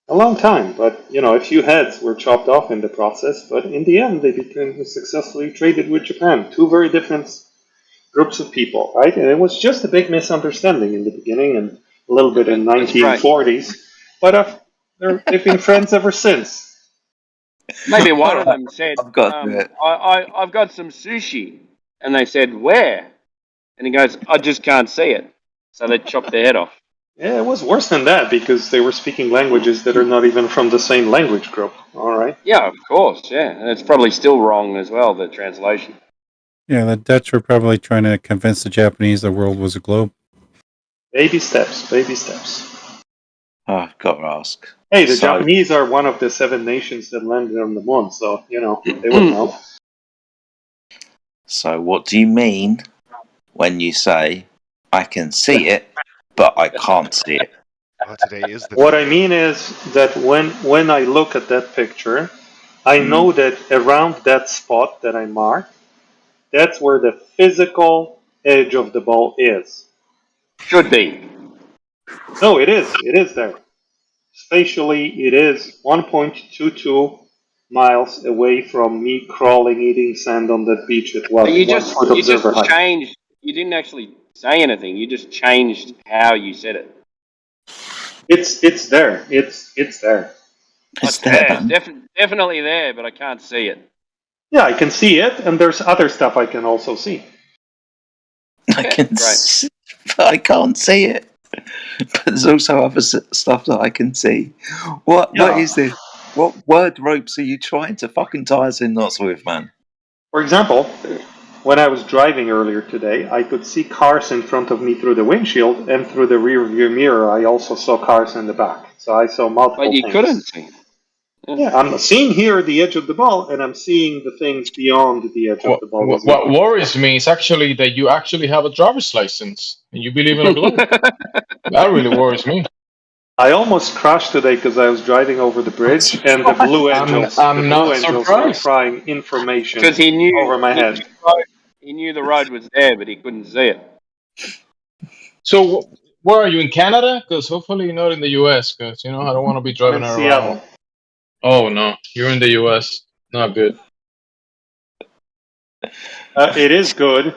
A long time, but you know, a few heads were chopped off in the process. But in the end, they became successfully traded with Japan. Two very different groups of people, right? And it was just a big misunderstanding in the beginning and a little bit in That's right. 1940s. But they've been friends ever since. Maybe one of them said, I've got it. I've got some sushi. And they said, where? And he goes, I just can't see it. So they chopped their head off. Yeah, it was worse than that because they were speaking languages that are not even from the same language group. All right. Yeah, of course, yeah. And it's probably still wrong as well, the translation. Yeah, the Dutch were probably trying to convince the Japanese the world was a globe. Baby steps, baby steps. Oh, I've got to ask. Hey, the So- Japanese are one of the 7 nations that landed on the moon, so, you know, they would know. So, what do you mean when you say, I can see it, but I can't see it? Well, today is the What I mean is that when I look at that picture, I know that around that spot that I marked, that's where the physical edge of the ball is. Should be. No, it is. It is there. Spatially, it is 1.22 miles away from me crawling, eating sand on that beach at what? But you 1 just foot observer height. changed. You didn't actually say anything. You just changed how you said it. It's there. It's there. It's there. there. It's definitely there, but I can't see it. Yeah, I can see it, and there's other stuff I can also see. I can see, but I can't see it. But there's also other stuff that I can see. What is this? What word ropes are you trying to fucking tie us in knots with, man? For example, when I was driving earlier today, I could see cars in front of me through the windshield, and through the rear view mirror, I also saw cars in the back. So I saw multiple But you things. couldn't see. Yeah, I'm seeing here the edge of the ball, and I'm seeing the things beyond the edge of the ball. What worries me is actually that you actually have a driver's license and you believe in a globe. That really worries me. I almost crashed today because I was driving over the bridge, and the Blue Angels, I'm the not Blue Angels were surprised. crying information Because he knew over my head. He knew the road was there, but he couldn't see it. So, where are you, in Canada? Because hopefully you're not in the US, because, you know, I don't want to be I'm driving in around. Seattle. Oh, no. You're in the US. Not good. It is good.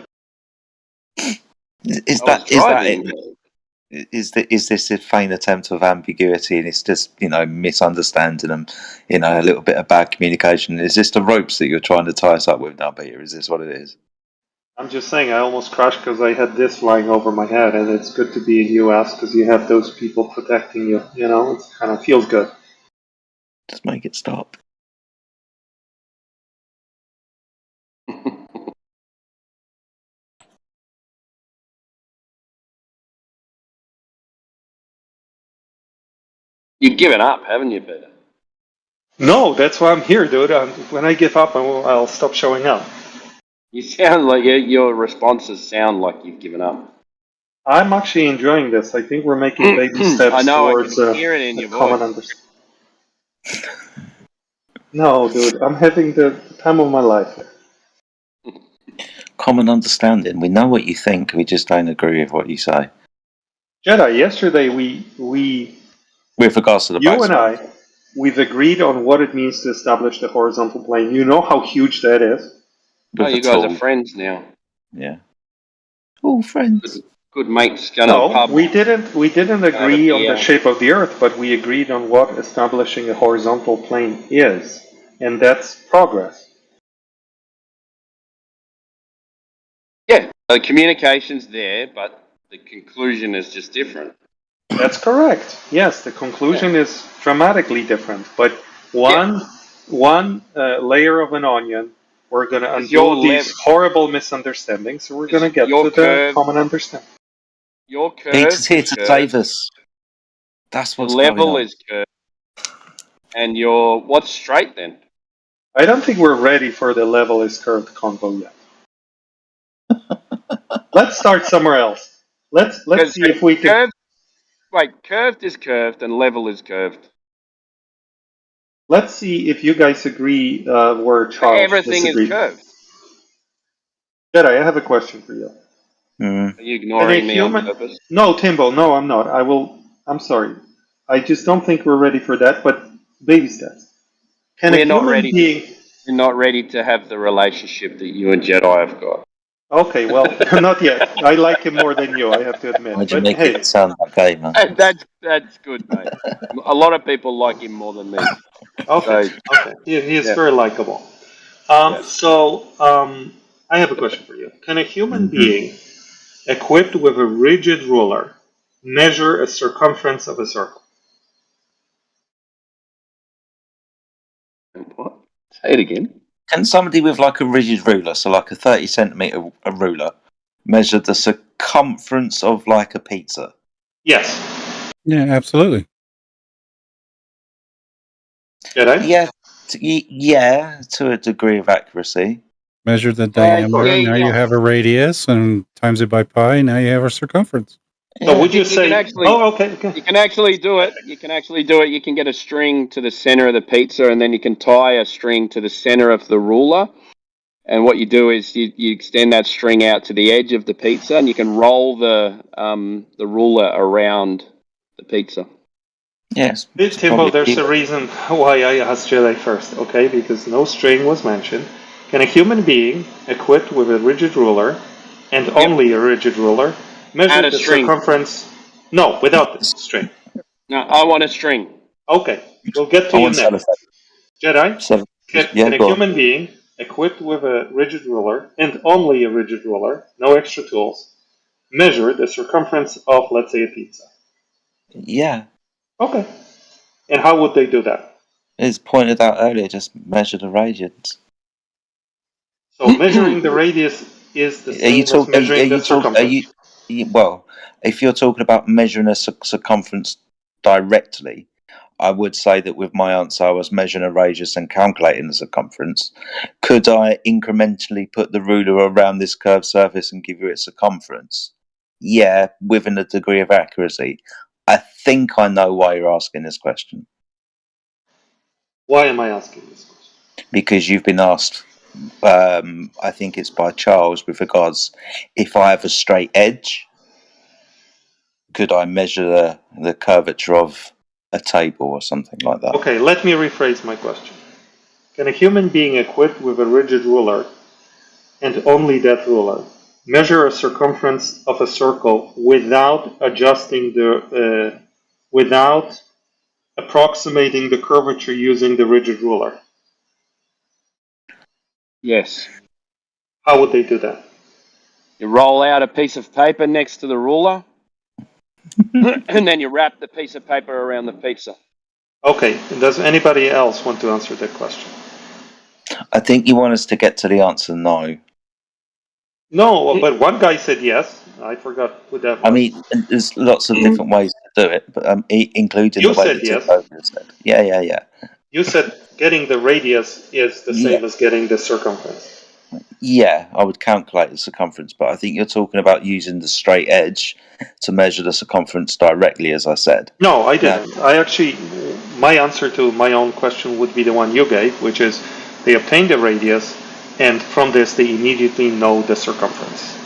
Is I was that driving. it? Is this a faint attempt of ambiguity, and it's just, you know, misunderstanding and, you know, a little bit of bad communication? Is this the ropes that you're trying to tie us up with now, Peter? Is this what it is? I'm just saying, I almost crashed because I had this flying over my head, and it's good to be in US because you have those people protecting you. You know, it kind of feels good. Just make it stop. You've given up, haven't you, Peter? No, that's why I'm here, dude. When I give up, I'll stop showing up. You sound like your responses sound like you've given up. I'm actually enjoying this. I think we're making baby steps I know. towards I can hear it in your common voice. understanding. No, dude, I'm having the time of my life. Common understanding. We know what you think. We just don't agree with what you say. Jedi, yesterday we With regards to the you back and I, we've agreed on what it means to establish the horizontal plane. You know how huge that is? with Oh, the you guys tool. are friends now. Yeah. Oh, friends. good mate's gonna No, pub. we didn't agree on the beer. shape of the Earth, but we agreed on what establishing a horizontal plane is, and that's progress. Yeah, the communication's there, but the conclusion is just different. That's correct. Yes, the conclusion is dramatically different, but one layer of an onion, we're going to Because your undo these horrible misunderstandings, so we're going to get your to the curve- common understanding. Your curve Peter's here is to curved, save us. That's your what's going level on. is curved, and your what's straight then? I don't think we're ready for the level is curved convo yet. Let's start somewhere else. Let's Because see if we can. curved is curved and level is curved. Let's see if you guys agree where Charles Everything disagreed. is curved. Jedi, I have a question for you. Mm. Are you ignoring me human- on purpose? No, Timbo, no, I'm not. I'm sorry. I just don't think we're ready for that, but baby steps. Can We're a not human ready. being... We're not ready to have the relationship that you and Jedi have got. Okay, well, not yet. I like him more than you, I have to admit. Why'd you But make hey, it sound like gay, man? And that's good, mate. A lot of people like him more than me. okay, So, okay. He is Yeah. very likable. Yes. So, I have a question for you. Can a human Mhm. being equipped with a rigid ruler measure a circumference of a circle? What? Say it again. Can somebody with like a rigid ruler, so like a 30 centimeter ruler, measure the circumference of like a pizza? Yes. Yeah, absolutely. Did I? Yeah, yeah, to a degree of accuracy. Measure the of diameter. course. Now you have a radius, and times it by pi. Now you have a circumference. So would you You say... can actually- Oh, okay. You can actually do it. You can actually do it. You can get a string to the center of the pizza, and then you can tie a string to the center of the ruler. And what you do is you extend that string out to the edge of the pizza, and you can roll the ruler around the pizza. Yes. Timbo, there's a reason why I asked Jedi first, okay? Because no string was mentioned. Can a human being equipped with a rigid ruler, and only a rigid ruler, measure Add a the string. circumference? No, without the string. No, I want a string. Okay, we'll get to I you want next. Jedi, can a go on. human being equipped with a rigid ruler, and only a rigid ruler, no extra tools, measure the circumference of, let's say, a pizza? Yeah, Okay. And how would they do that? it's pointed out earlier. Just measure the radius. So measuring the radius is the Are same you as talking? measuring the circumference. Well, if you're talking about measuring a circumference directly, I would say that with my answer, I was measuring a radius and calculating the circumference. Could I incrementally put the ruler around this curved surface and give you its circumference? Yeah, within a degree of accuracy. I think I know why you're asking this question. Why am I asking this question? Because you've been asked, I think it's by Charles, with regards, if I have a straight edge, could I measure the curvature of a table or something like that? Okay, let me rephrase my question. Can a human being equipped with a rigid ruler, and only that ruler, measure a circumference of a circle without adjusting without approximating the curvature using the rigid ruler? Yes. How would they do that? You roll out a piece of paper next to the ruler, and then you wrap the piece of paper around the pizza. Okay, does anybody else want to answer that question? I think you want us to get to the answer no. No, but one guy said yes. I forgot who that was. I mean, there's lots of different ways to do it, but including You the way said that yes. Titonia said. Yeah. You said getting the radius is the same as getting the circumference. Yeah, I would calculate the circumference, but I think you're talking about using the straight edge to measure the circumference directly, as I said. No, I didn't. My answer to my own question would be the one you gave, which is they obtain the radius, and from this they immediately know the circumference.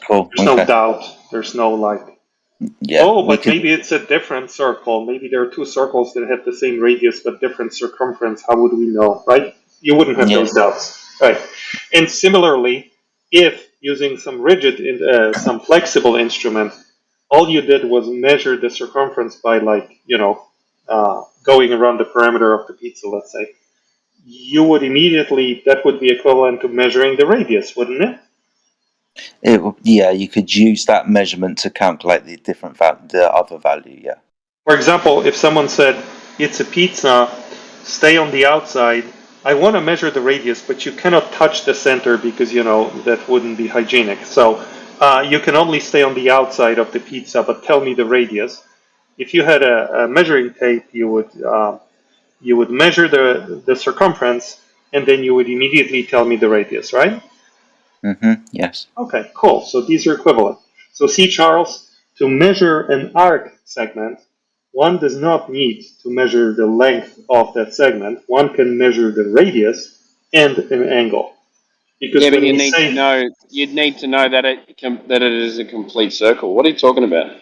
Cool. There's no doubt. There's no Yeah. but maybe it's a different circle. Maybe there are two circles that have the same radius but different circumference. How would we know, right? You wouldn't have those doubts. Right. And similarly, if using some rigid, some flexible instrument, all you did was measure the circumference by, like, going around the perimeter of the pizza, let's say, you would immediately, that would be equivalent to measuring the radius, wouldn't it? Yeah, you could use that measurement to calculate the other value. Yeah. For example, if someone said, it's a pizza, stay on the outside, I want to measure the radius, but you cannot touch the center because, that wouldn't be hygienic. So you can only stay on the outside of the pizza, but tell me the radius. If you had a measuring tape, you would measure the circumference, and then you would immediately tell me the radius, right? Yes. Okay, cool. So these are equivalent. So see, Charles, to measure an arc segment, one does not need to measure the length of that segment. One can measure the radius and an angle. Because Yeah, but when you we need say, to know. You'd need to know that that it is a complete circle. What are you talking about?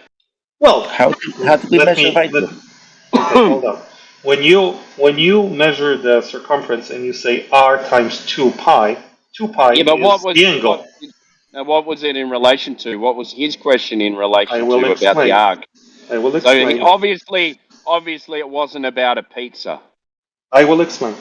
well, How do we measure radius? okay, hold on. When you measure the circumference and you say r times 2 pi, 2 pi Yeah, but is the angle. what was it in relation to? What was his question in I relation will to about the explain. arc? I will So explain. obviously, it wasn't about a pizza. I will explain.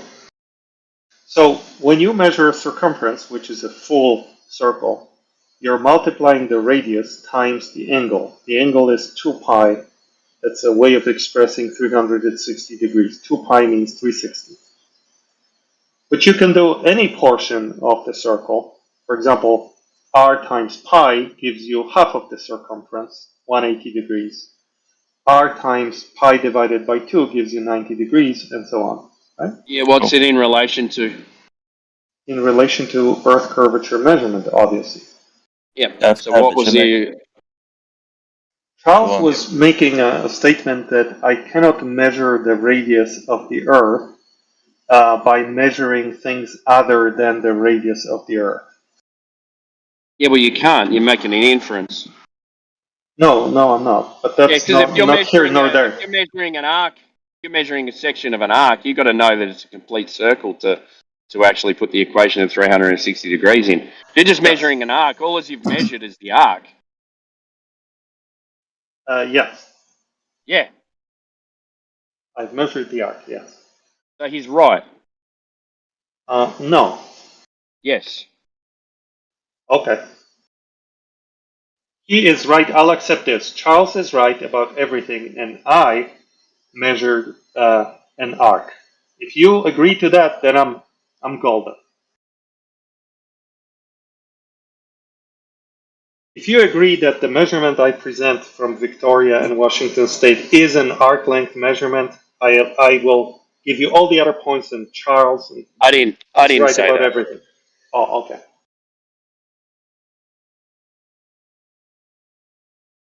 So when you measure a circumference, which is a full circle, you're multiplying the radius times the angle. The angle is 2 pi. That's a way of expressing 360 degrees. 2 pi means 360. But you can do any portion of the circle. For example, r times pi gives you half of the circumference, 180 degrees. R times pi divided by 2 gives you 90 degrees, and so on. Right? Yeah, what's it in relation to? In relation to Earth curvature measurement, obviously. Yeah. So what was the? Charles was making a statement that I cannot measure the radius of the Earth by measuring things other than the radius of the Earth. Yeah, well, you can't. You're making an inference. No, I'm not. But Yeah, that's because if you're not here nor there. if you're measuring an arc, you're measuring a section of an arc. You've got to know that it's a complete circle to actually put the equation of 360 degrees in. If you're just measuring an arc, all as you've measured is the arc. Yes, Yeah. I've measured the arc, yes. So he's right. No. Yes. Okay. He is right. I'll accept this. Charles is right about everything, and I measured an arc. If you agree to that, then I'm golden. If you agree that the measurement I present from Victoria and Washington State is an arc length measurement, I will give you all the other points, and Charles is I didn't right say about that. everything. Oh, okay.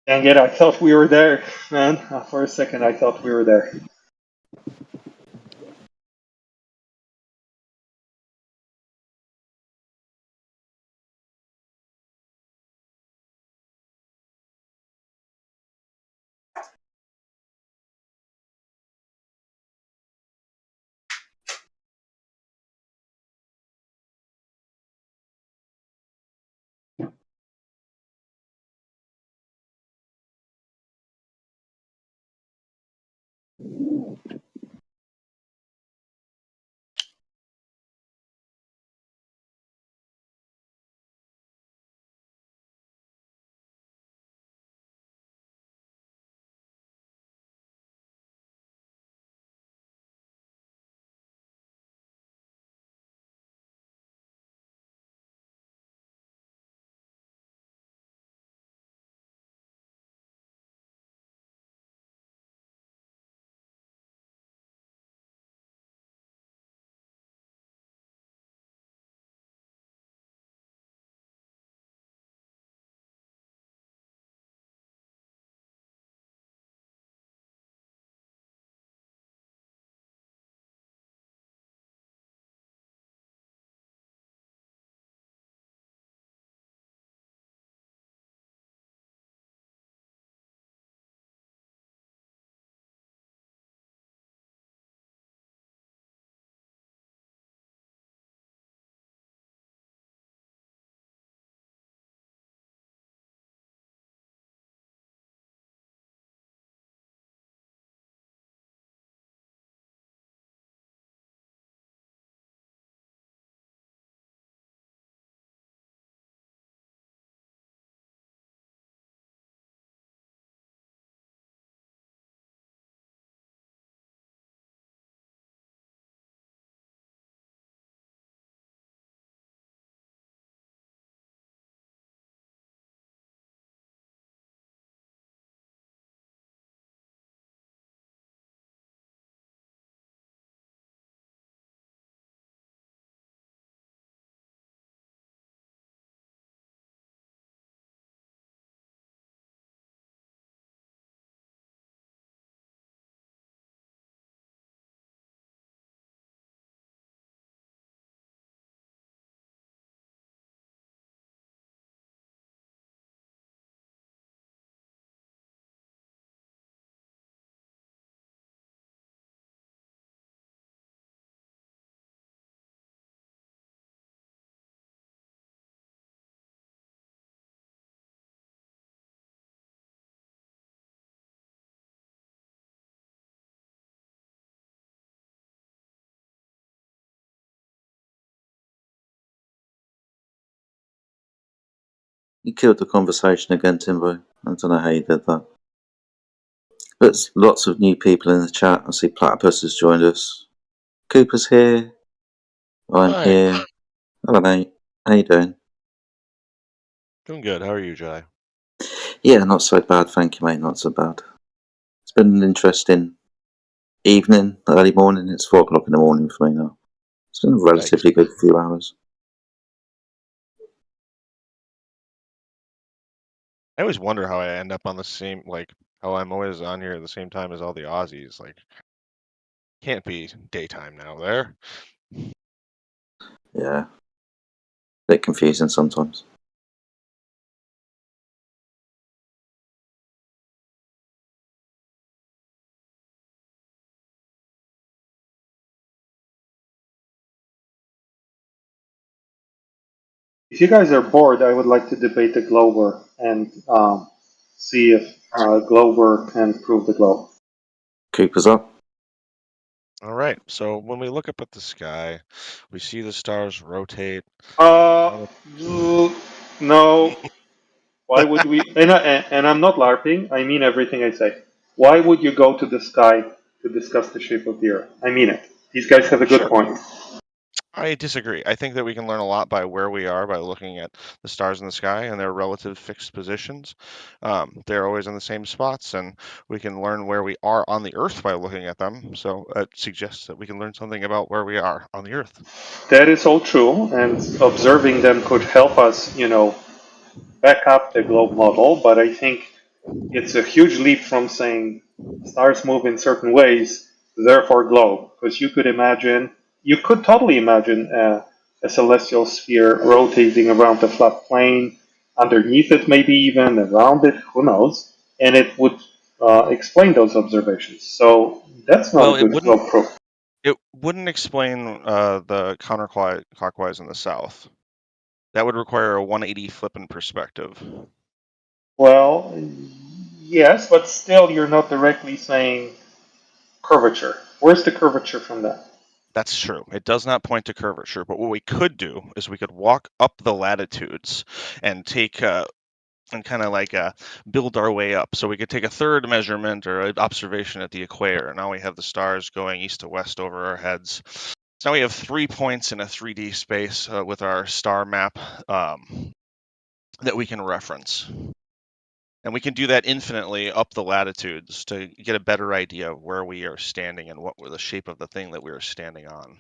Dang it, I thought we were there, man. For a second, I thought we were there. You killed the conversation again, Timbo. I don't know how you did that. But there's lots of new people in the chat. I see Platypus has joined us. Cooper's here. I'm Hi. here. Hello, mate. How you doing? Doing good. How are you, Jai? Yeah, not so bad, thank you, mate. Not so bad. It's been an interesting evening, early morning. It's 4 o'clock in the morning for me now. It's been a relatively good few hours. I always wonder how I end up on the same, like, how I'm always on here at the same time as all the Aussies. Like, can't be daytime now there. Yeah. Bit confusing sometimes. If you guys are bored, I would like to debate the Glober and see if Glober can prove the globe. Cooper's up. All right. So when we look up at the sky, we see the stars rotate. No. Why would we? And I'm not LARPing. I mean everything I say. Why would you go to the sky to discuss the shape of the Earth? I mean it. These guys have a good Sure. point. I disagree. I think that we can learn a lot by where we are by looking at the stars in the sky and their relative fixed positions. They're always in the same spots, and we can learn where we are on the Earth by looking at them. So it suggests that we can learn something about where we are on the Earth. That is all true, and observing them could help us, back up the globe model. But I think it's a huge leap from saying stars move in certain ways, therefore globe. Because you could totally imagine a celestial sphere rotating around the flat plane, underneath it, maybe even around it, who knows? And it would explain those observations. So that's not a good globe proof. It wouldn't explain the counterclockwise in the south. That would require a 180 flip in perspective. Well, yes, but still you're not directly saying curvature. Where's the curvature from that? That's true. It does not point to curvature, but what we could do is we could walk up the latitudes and take and kind of like build our way up. So we could take a third measurement or an observation at the equator. Now we have the stars going east to west over our heads. So now we have 3 points in a 3D space with our star map that we can reference. And we can do that infinitely up the latitudes to get a better idea of where we are standing and what the shape of the thing that we are standing on.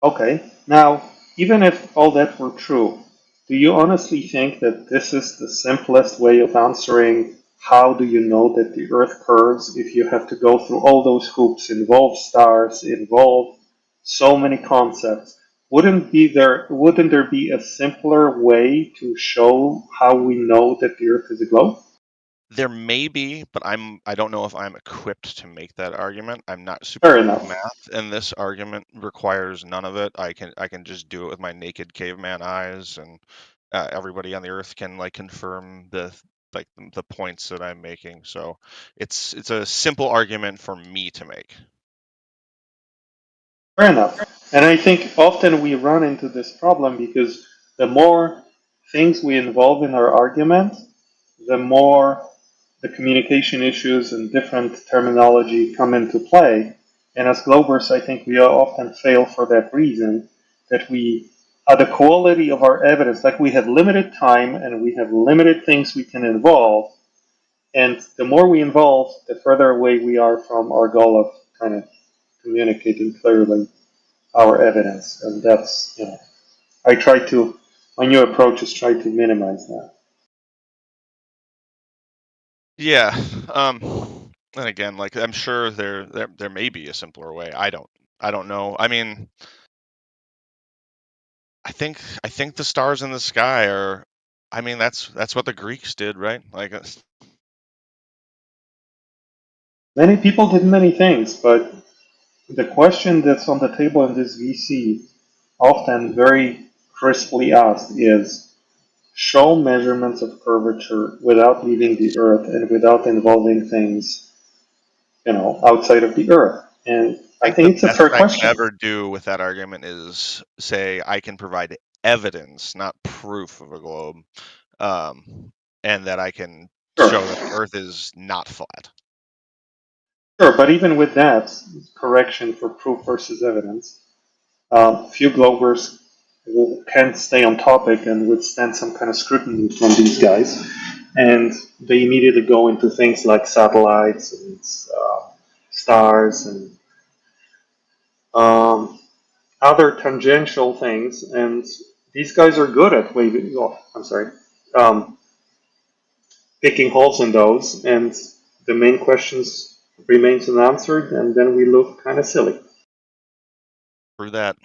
Okay, now, even if all that were true, do you honestly think that this is the simplest way of answering how do you know that the Earth curves if you have to go through all those hoops, involve stars, involve so many concepts? Wouldn't there be a simpler way to show how we know that the Earth is a globe? There may be, but I don't know if I'm equipped to make that argument. I'm not Fair super good enough. at math, and this argument requires none of it. I can just do it with my naked caveman eyes, and everybody on the Earth can like confirm the points that I'm making. So it's a simple argument for me to make. Fair enough. And I think often we run into this problem because the more things we involve in our argument, the more the communication issues and different terminology come into play. And as Globers, I think we often fail for that reason, that we, the quality of our evidence, like we have limited time and we have limited things we can involve. And the more we involve, the further away we are from our goal of kind of communicating clearly our evidence. And that's, my new approach is try to minimize that. Yeah. And again, like I'm sure there may be a simpler way. I don't know. I mean, I think the stars in the sky are. I mean, that's what the Greeks did, right? Like. Many people did many things, but the question that's on the table in this VC, often very crisply asked, is show measurements of curvature without leaving the Earth and without involving things, outside of the Earth. And I think it's a fair question. I can ever do with that argument is say I can provide evidence, not proof of a globe. and that I can Sure. show that the Earth is not flat. Sure, but even with that correction for proof versus evidence, few Globers can't stay on topic and withstand some kind of scrutiny from these guys, and they immediately go into things like satellites and stars and other tangential things, and these guys are good at picking holes in those, and the main questions remains unanswered, and then we look kind of silly. Through that.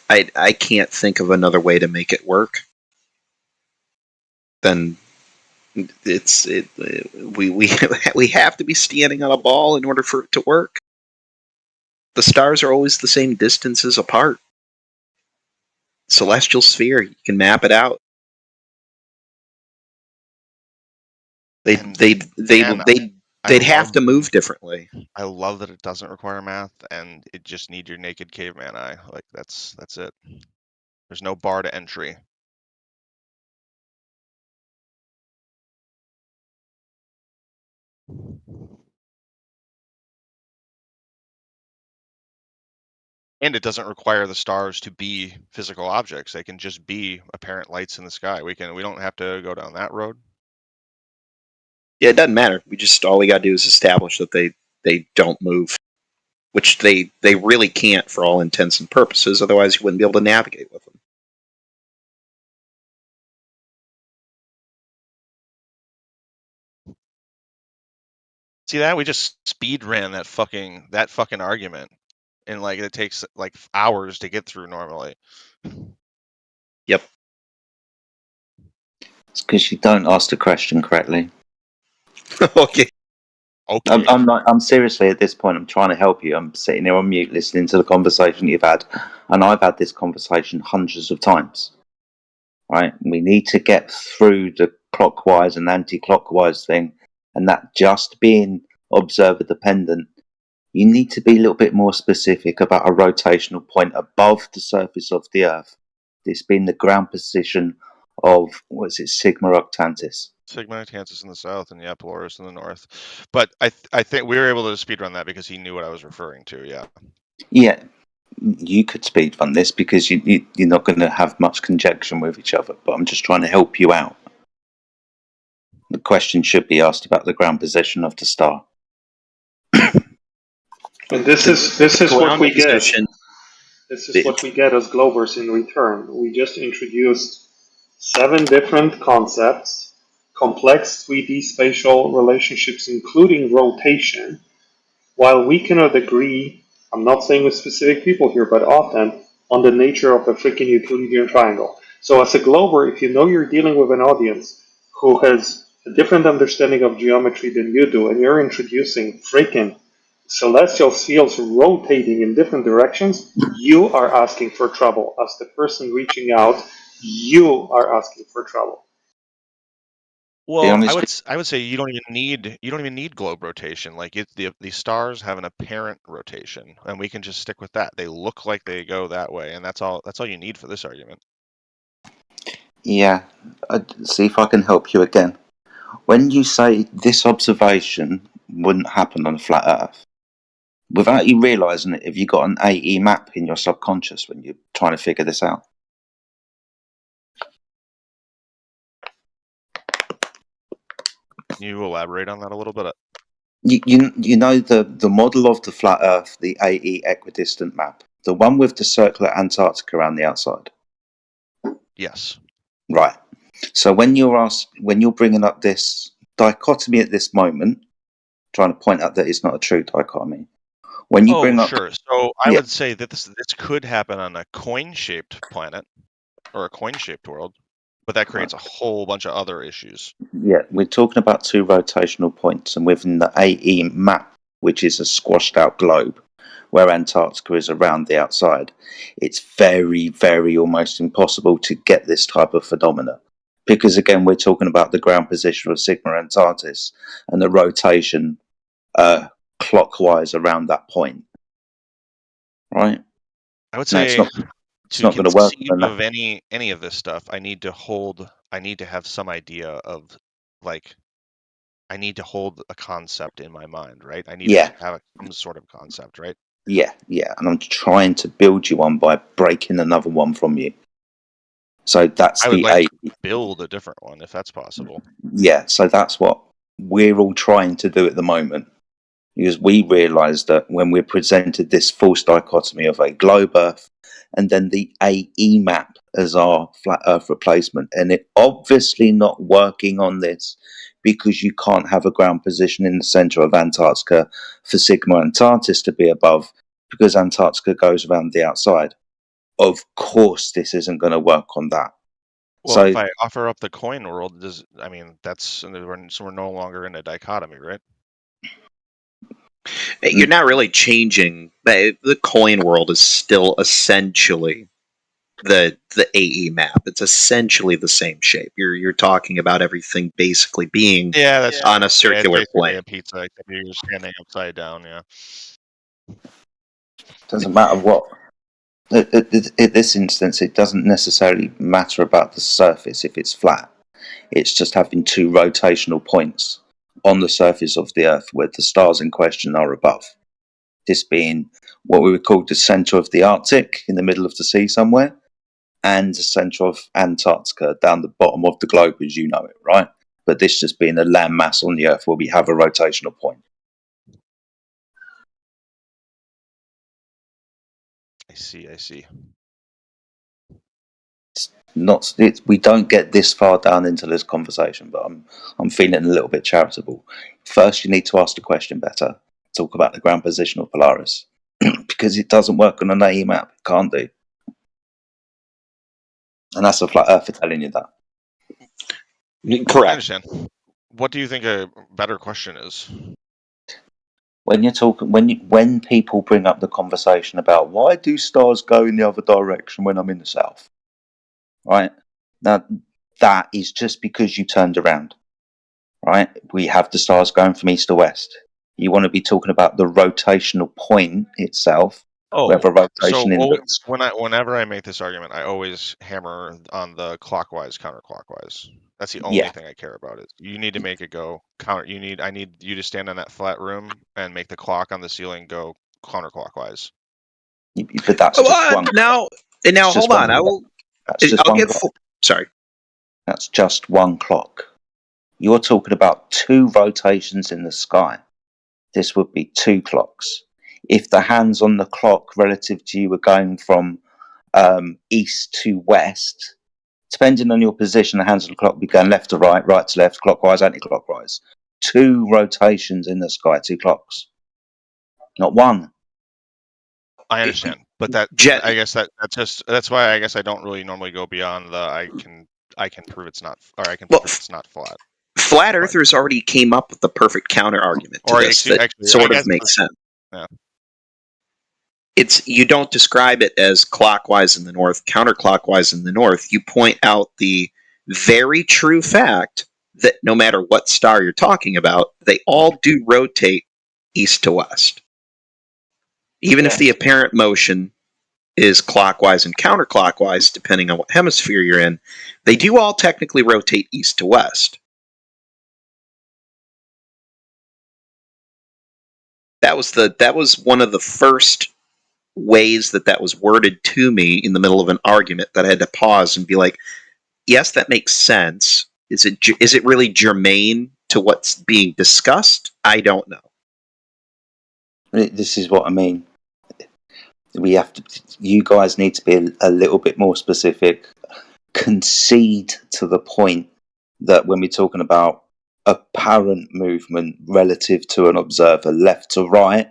I can't think of another way to make it work. Then we have to be standing on a ball in order for it to work. The stars are always the same distances apart. Celestial sphere, you can map it out. They'd have to move differently. I love that it doesn't require math, and it just need your naked caveman eye. Like that's it. There's no bar to entry. And it doesn't require the stars to be physical objects. They can just be apparent lights in the sky. We don't have to go down that road. Yeah, it doesn't matter. All we gotta do is establish that they don't move. Which they really can't for all intents and purposes, otherwise you wouldn't be able to navigate with them. See that? We just speed ran that fucking argument. And like it takes like hours to get through normally. Yep. It's because you don't ask the question correctly. Okay. Okay. I'm seriously at this point. I'm trying to help you. I'm sitting here on mute, listening to the conversation you've had, and I've had this conversation hundreds of times. Right? We need to get through the clockwise and anti-clockwise thing, and that just being observer dependent. You need to be a little bit more specific about a rotational point above the surface of the Earth. This being the ground position of Sigma Octantis. Sigma Octantis in the south and Polaris in the north. But I think we were able to speedrun that because he knew what I was referring to. Yeah. Yeah, you could speedrun this because you're not going to have much conjunction with each other. But I'm just trying to help you out. The question should be asked about the ground position of the star. And this is what we get. Position. This is what we get as Globers in return. We just introduced 7 different concepts, complex 3D spatial relationships, including rotation. While we cannot agree, I'm not saying with specific people here, but often, on the nature of a freaking Euclidean triangle. So as a Glober, if you know you're dealing with an audience who has a different understanding of geometry than you do, and you're introducing freaking celestial fields rotating in different directions, you are asking for trouble. As the person reaching out, you are asking for trouble. Well, I would say you don't even need globe rotation. Like the stars have an apparent rotation, and we can just stick with that. They look like they go that way, and that's all you need for this argument. Yeah, see if I can help you again. When you say this observation wouldn't happen on a flat Earth, without you realising it, have you got an AE map in your subconscious when you're trying to figure this out? Can you elaborate on that a little bit? You know the model of the flat Earth, the AE equidistant map, the one with the circular Antarctica around the outside. Yes. Right. So when you're bringing up this dichotomy at this moment, trying to point out that it's not a true dichotomy. When you bring up, sure. So I would say that this could happen on a coin-shaped planet or a coin-shaped world, but that creates a whole bunch of other issues. Yeah, we're talking about 2 rotational points, and within the AE map, which is a squashed out globe, where Antarctica is around the outside, it's very, very almost impossible to get this type of phenomena. Because again, we're talking about the ground position of Sigma Octantis and the rotation clockwise around that point, right? I would No, it's say not. It's not going to work. conceive of any of this stuff, I need to have some idea of, like, I need to hold a concept in my mind, right? I need Yeah. to have some sort of concept, right? Yeah, and I'm trying to build you one by breaking another one from you. So that's I would the like eight. to build a different one if that's possible. Yeah, so that's what we're all trying to do at the moment. Because we realise that when we're presented this false dichotomy of a globe Earth and then the AE map as our flat Earth replacement, and it obviously not working on this because you can't have a ground position in the centre of Antarctica for Sigma Antarctis to be above, because Antarctica goes around the outside. Of course, this isn't going to work on that. Well, So if I offer up the coin world, we're no longer in a dichotomy, right? You're not really changing. The coin world is still essentially the AE map. It's essentially the same shape. You're talking about everything basically being that's on a it's circular basically plane. a pizza, except you're standing upside down. Yeah. doesn't matter what. In this instance, it doesn't necessarily matter about the surface if it's flat. It's just having two rotational points on the surface of the Earth where the stars in question are above. This being what we would call the centre of the Arctic in the middle of the sea somewhere, and the centre of Antarctica down the bottom of the globe as you know it, right? But this just being a landmass on the Earth where we have a rotational point. I see. We don't get this far down into this conversation, but I'm feeling a little bit charitable. First, you need to ask the question better. Talk about the ground position of Polaris because it doesn't work on an AE map. It can't do, and that's a flat Earth for telling you that. I Correct. understand. What do you think a better question is? When you're talking, when people bring up the conversation about why do stars go in the other direction when I'm in the south, right? Now that is just because you turned around, right? We have the stars going from east to west. You want to be talking about the rotational point itself. Oh, we have a rotation in the... whenever I make this argument, I always hammer on the clockwise, counterclockwise. That's the only thing I care about. Is you need to make it go counter. I need you to stand in that flat room and make the clock on the ceiling go counterclockwise. But that's just one. Now hold on. Sorry. That's just one clock. You're talking about two rotations in the sky. This would be two clocks. If the hands on the clock relative to you were going from east to west, depending on your position, the hands on the clock would be going left to right, right to left, clockwise, anti-clockwise. Two rotations in the sky, two clocks. Not one. I understand, but that's why I guess I don't really normally go beyond the I can prove it's not, or I can prove it's not flat. Flat Earthers already came up with the perfect counter argument to this that sort of makes sense. Yeah. It's you don't describe it as clockwise in the north, counterclockwise in the north. You point out the very true fact that no matter what star you're talking about, they all do rotate east to west. Even if the apparent motion is clockwise and counterclockwise, depending on what hemisphere you're in, they do all technically rotate east to west. That was one of the first ways that was worded to me in the middle of an argument that I had to pause and be like, yes, that makes sense. Is it really germane to what's being discussed? I don't know. This is what I mean. You guys need to be a little bit more specific. Concede to the point that when we're talking about apparent movement relative to an observer left to right,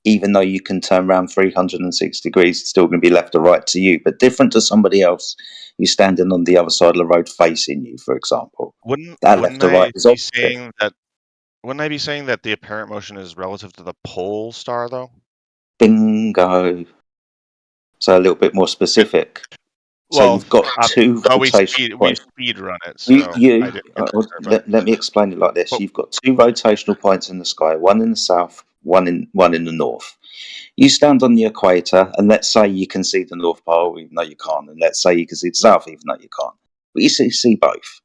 even though you can turn around 360 degrees, it's still going to be left or right to you, but different to somebody else who's standing on the other side of the road facing you, for example. Wouldn't right I be saying that the apparent motion is relative to the pole star, though? Bingo. So a little bit more specific. So you've got uh, two but we rotational points. speed run it, so I didn't get there. But, Let me explain it like this. but You've got two rotational points in the sky, one in the south, one in the north. You stand on the equator, and let's say you can see the North Pole, even though you can't, and let's say you can see the South, even though you can't. But you see both.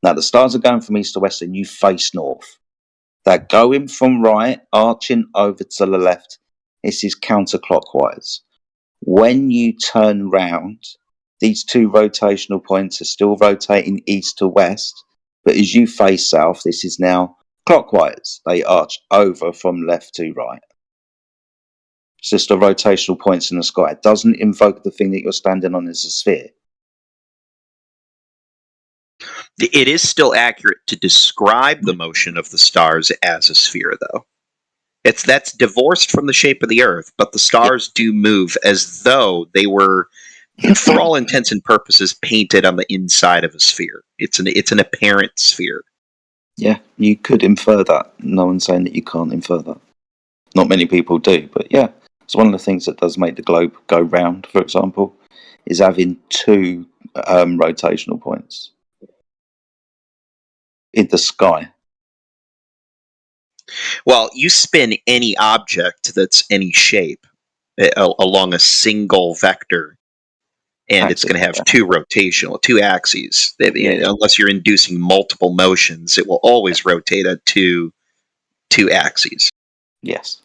Now, the stars are going from east to west, and you face north. They're going from right, arching over to the left. This is counterclockwise. When you turn round, these two rotational points are still rotating east to west, but as you face south, this is now clockwise. They arch over from left to right. It's just the rotational points in the sky. It doesn't invoke the thing that you're standing on as a sphere. It is still accurate to describe the motion of the stars as a sphere, though. That's divorced from the shape of the Earth, but the stars do move as though they were, for all intents and purposes, painted on the inside of a sphere. It's an apparent sphere. Yeah, you could infer that. No one's saying that you can't infer that. Not many people do, but yeah, it's one of the things that does make the globe go round, for example, is having two rotational points in the sky. Well, you spin any object that's any shape along a single vector, and it's going to have two axes. Unless you're inducing multiple motions, it will always rotate at two axes. Yes.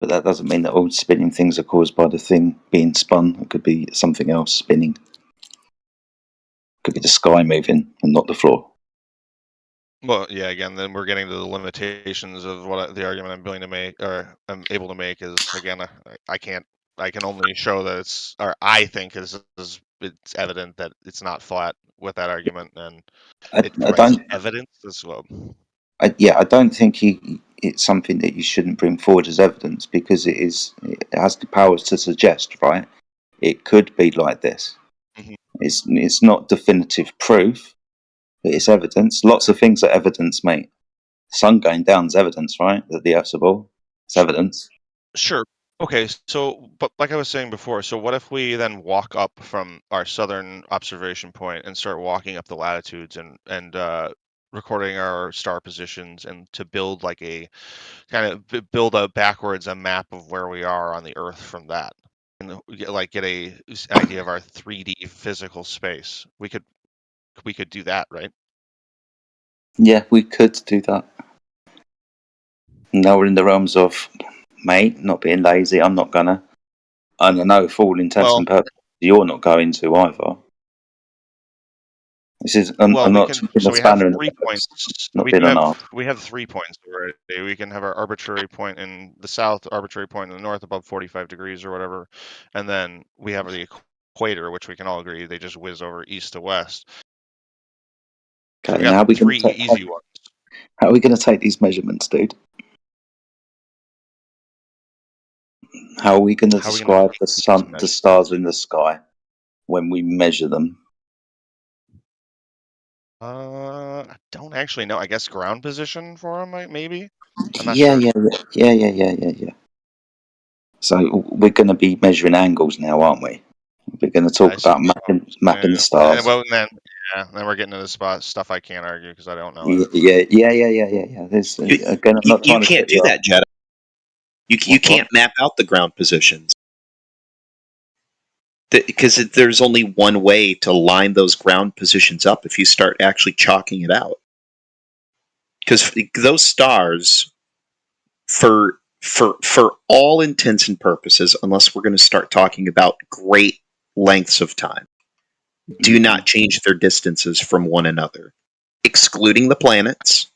But that doesn't mean that all spinning things are caused by the thing being spun. It could be something else spinning. It could be the sky moving and not the floor. well, yeah. Again, then we're getting to the limitations of what the argument I'm willing to make, or I'm able to make, is again, I can't. I can only show that it's, or I think it's evident that it's not flat with that argument, and it provides evidence as well. I don't think it's something that you shouldn't bring forward as evidence, because it has the powers to suggest, right? It could be like this. Mm-hmm. It's not definitive proof, but it's evidence. Lots of things are evidence, mate. The sun going down is evidence, right? That the Earth's a ball. It's evidence. Sure. Okay, so, but like I was saying before, so what if we then walk up from our southern observation point and start walking up the latitudes and recording our star positions, and to build like a kind of build a backwards a map of where we are on the Earth from that, and get a idea of our 3D physical space. We could do that, right? Yeah, we could do that. Now we're in the realms of, mate, not being lazy. I'm not gonna. And I know, for all intents and purposes, you're not going to either. This is. I'm not. So we have 3 points. We have 3 points already. We can have our arbitrary point in the south, arbitrary point in the north, above 45 degrees or whatever, and then we have the equator, which we can all agree they just whiz over east to west. Okay, so we got three easy ones. How are we going to take these measurements, dude? How are we going to describe the sun, the stars in the sky, when we measure them? I don't actually know. I guess ground position for them, maybe. I'm not Yeah. So we're going to be measuring angles now, aren't we? We're going to talk about mapping the stars. Well, then we're getting into the stuff I can't argue because I don't know. Yeah. You can't do that, Jedi. You can't map out the ground positions. Because there's only one way to line those ground positions up if you start actually chalking it out. Because those stars, for all intents and purposes, unless we're going to start talking about great lengths of time, do not change their distances from one another, excluding the planets,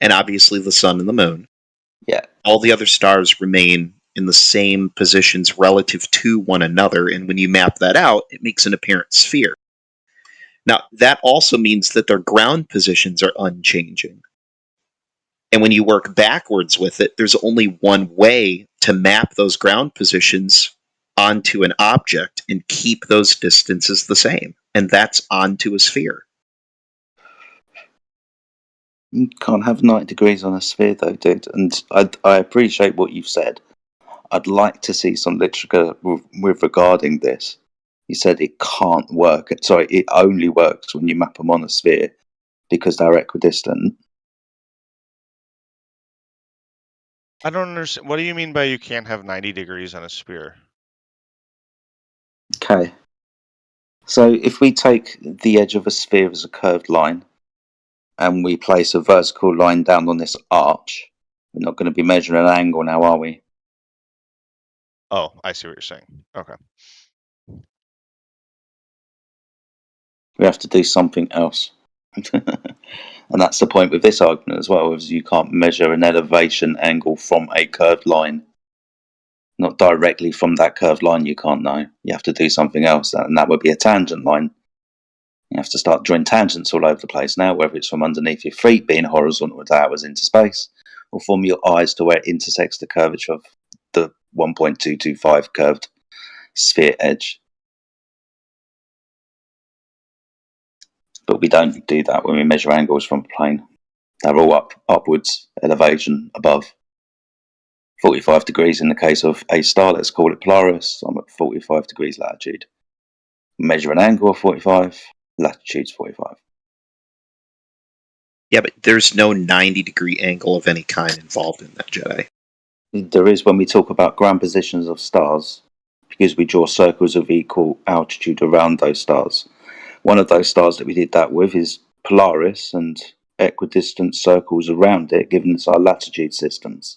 and obviously the sun and the moon. Yeah. All the other stars remain in the same positions relative to one another, and when you map that out, it makes an apparent sphere. Now, that also means that their ground positions are unchanging. And when you work backwards with it, there's only one way to map those ground positions onto an object and keep those distances the same, and that's onto a sphere. You can't have 90 degrees on a sphere, though, dude. And I appreciate what you've said. I'd like to see some literature with regarding this. You said it can't work. Sorry, it only works when you map them on a sphere because they're equidistant. I don't understand. What do you mean by you can't have 90 degrees on a sphere? Okay. So if we take the edge of a sphere as a curved line and we place a vertical line down on this arch, we're not going to be measuring an angle now, are we? Oh, I see what you're saying. Okay. We have to do something else. And that's the point with this argument as well, is you can't measure an elevation angle from a curved line. Not directly from that curved line, you can't know. You have to do something else, and that would be a tangent line. You have to start drawing tangents all over the place now, whether it's from underneath your feet, being horizontal towers into space, or from your eyes to where it intersects the curvature of the 1.225 curved sphere edge. But we don't do that when we measure angles from a plane. They're all upwards, elevation above. 45 degrees in the case of a star, let's call it Polaris. I'm at 45 degrees latitude. Measure an angle of 45, latitude's 45. Yeah, but there's no 90-degree angle of any kind involved in that, Jedi. There is when we talk about ground positions of stars, because we draw circles of equal altitude around those stars. One of those stars that we did that with is Polaris, and equidistant circles around it, giving us our latitude systems.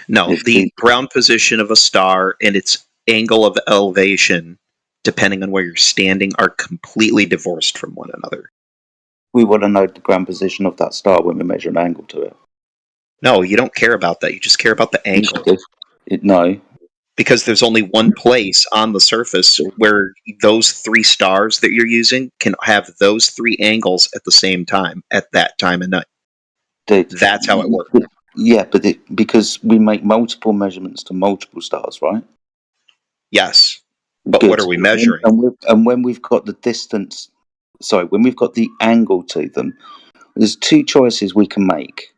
No, the ground position of a star and its angle of elevation, depending on where you're standing, are completely divorced from one another. We want to know the ground position of that star when we measure an angle to it. No, you don't care about that. You just care about the angle. No. Because there's only one place on the surface where those three stars that you're using can have those three angles at the same time, at that time of night. Dude, that's how it works. Yeah, but because we make multiple measurements to multiple stars, right? Yes. But what are we measuring? And when we've got the distance, when we've got the angle to them, there's two choices we can make.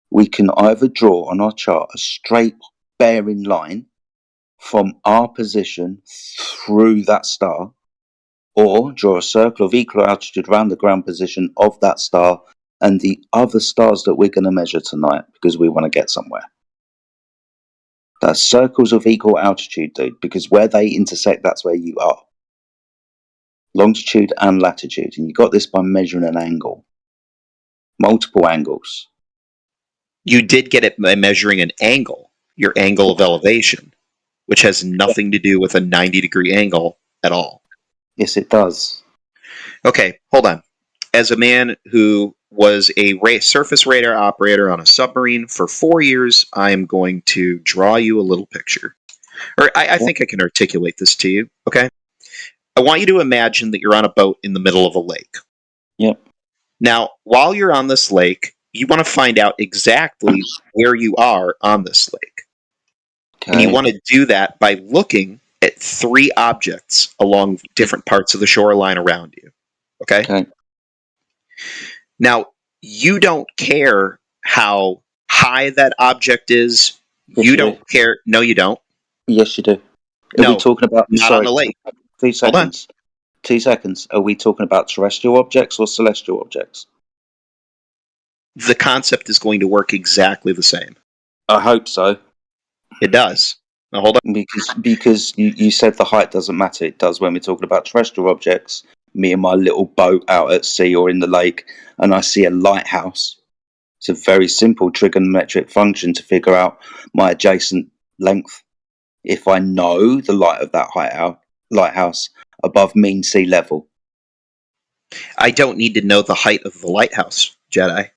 We can either draw on our chart a straight bearing line from our position through that star, or draw a circle of equal altitude around the ground position of that star and the other stars that we're going to measure tonight, because we want to get somewhere. They're circles of equal altitude, dude, because where they intersect, that's where you are. Longitude and latitude, and you got this by measuring an angle. Multiple angles. You did get it by measuring an angle, your angle of elevation, which has nothing to do with a 90-degree angle at all. Yes, it does. Okay, hold on. As a man who was a surface radar operator on a submarine for 4 years, I am going to draw you a little picture. Or I think I can articulate this to you, okay? I want you to imagine that you're on a boat in the middle of a lake. Yep. Now, while you're on this lake, you want to find out exactly where you are on this lake. Okay. And you want to do that by looking at 3 objects along different parts of the shoreline around you. Okay? Now, you don't care how high that object is. Yes, you don't care. No, you don't. Yes, you do. Are we talking about not on the lake? 2 seconds. 2 seconds. Are we talking about terrestrial objects or celestial objects? The concept is going to work exactly the same. I hope so. It does. Now hold on. Because you said the height doesn't matter. It does when we're talking about terrestrial objects. Me and my little boat out at sea or in the lake, and I see a lighthouse. It's a very simple trigonometric function to figure out my adjacent length. If I know the light of that lighthouse above mean sea level. I don't need to know the height of the lighthouse, Jedi.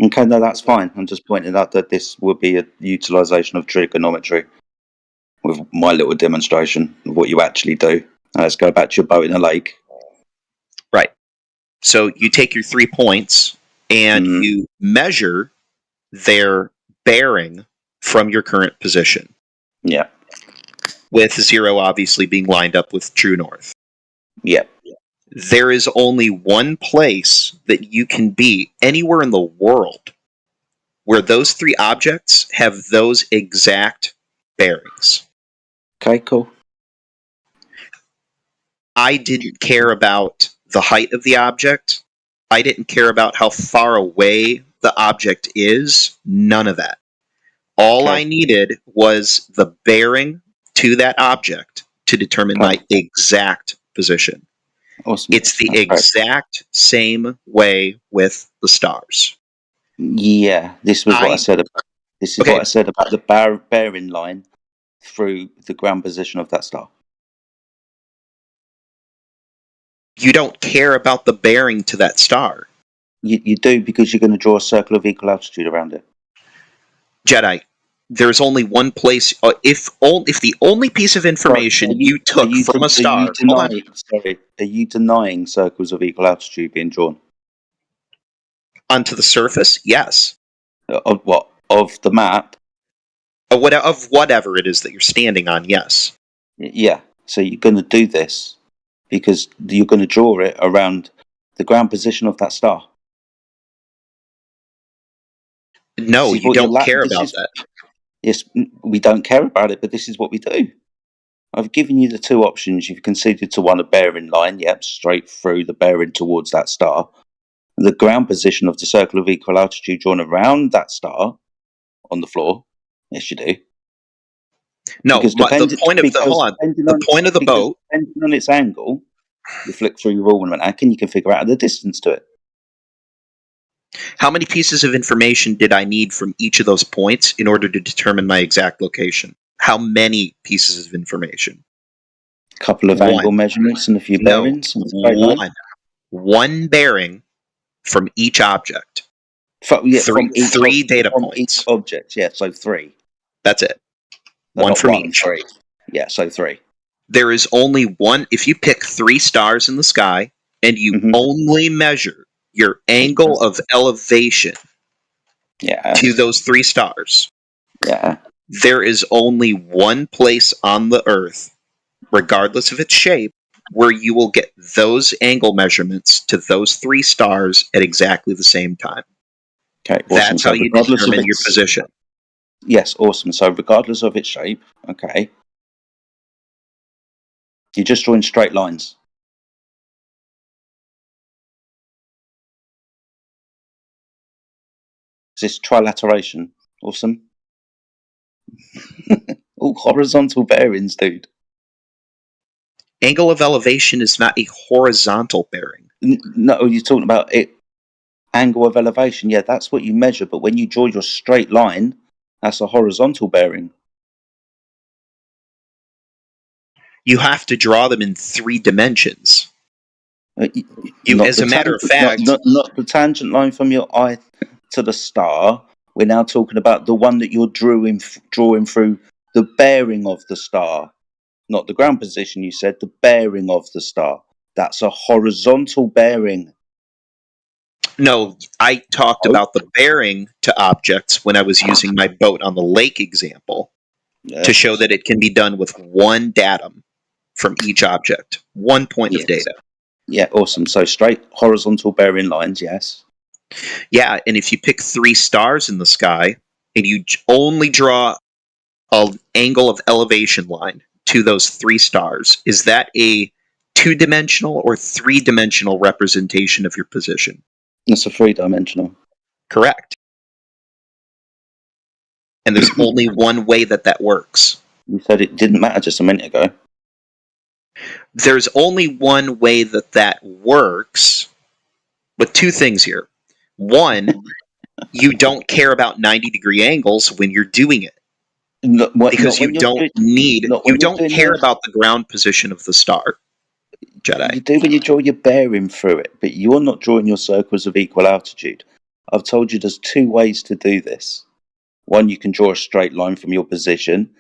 Okay, no, that's fine. I'm just pointing out that this would be a utilization of trigonometry with my little demonstration of what you actually do. Now let's go back to your boat in a lake. Right. So you take your 3 points and you measure their bearing from your current position. Yeah. With 0 obviously being lined up with true north. Yeah. There is only one place that you can be anywhere in the world where those three objects have those exact bearings. Okay, cool. I didn't care about the height of the object. I didn't care about how far away the object is. None of that. All Okay. I needed was the bearing to that object to determine my exact position. Awesome. It's the That's great. exact same way with the stars. Yeah, this was what I- I said about. This is Okay. what I said about the bearing line through the ground position of that star. You don't care about the bearing to that star. You do, because you're going to draw a circle of equal altitude around it. Jedi, there's only one place. If the only piece of information you took from a star. Are you denying circles of equal altitude being drawn? Onto the surface? Yes. Of what? Of the map? Of whatever it is that you're standing on, yes. Yeah. So you're going to do this because you're going to draw it around the ground position of that star. No, This is you what don't your care this about is- that. Yes, we don't care about it, but this is what we do. I've given you the two options. You've conceded to one, a bearing line, yep, straight through the bearing towards that star. The ground position of the circle of equal altitude drawn around that star on the floor. Yes, you do. No, Because the point of the boat. Depending on its angle, you flick through your almanac and you can figure out the distance to it. How many pieces of information did I need from each of those points in order to determine my exact location? How many pieces of information? A couple of One. angle measurements and a few No, bearings. And a straight line. one bearing from each object. From Three data from points. each object, yeah, so three. That's it. No, One not from each. Three. Yeah, so three. There is only one. If you pick 3 stars in the sky and you only measure your angle of elevation to those 3 stars, there is only one place on the Earth, regardless of its shape, where you will get those angle measurements to those 3 stars at exactly the same time. Okay, awesome. That's how you determine your position. Yes, awesome. So regardless of its shape, okay, you're just drawing straight lines. This trilateration, awesome. All horizontal bearings, dude. Angle of elevation is not a horizontal bearing. No, you're talking about it. Angle of elevation, yeah, that's what you measure. But when you draw your straight line, that's a horizontal bearing. You have to draw them in 3 dimensions. As a matter of fact, not the tangent line from your eye to the star. We're now talking about the one that you're drawing through the bearing of the star, not the ground position. You said the bearing of the star. That's a horizontal bearing. No, I talked about the bearing to objects when I was using my boat on the lake example to show that it can be done with one datum from each object, 1 point of data. Yeah, awesome. So straight horizontal bearing lines, yes. Yeah, and if you pick 3 stars in the sky and you only draw an angle of elevation line to those 3 stars, is that a 2-dimensional or 3-dimensional representation of your position? It's a 3-dimensional. Correct. And there's only one way that works. You said it didn't matter just a minute ago. There's only one way that works, with 2 things here. One, you don't care about 90-degree angles when you're doing it. Because you don't care about the ground position of the star, Jedi. You do when you draw your bearing through it, but you're not drawing your circles of equal altitude. I've told you there's 2 ways to do this. One, you can draw a straight line from your position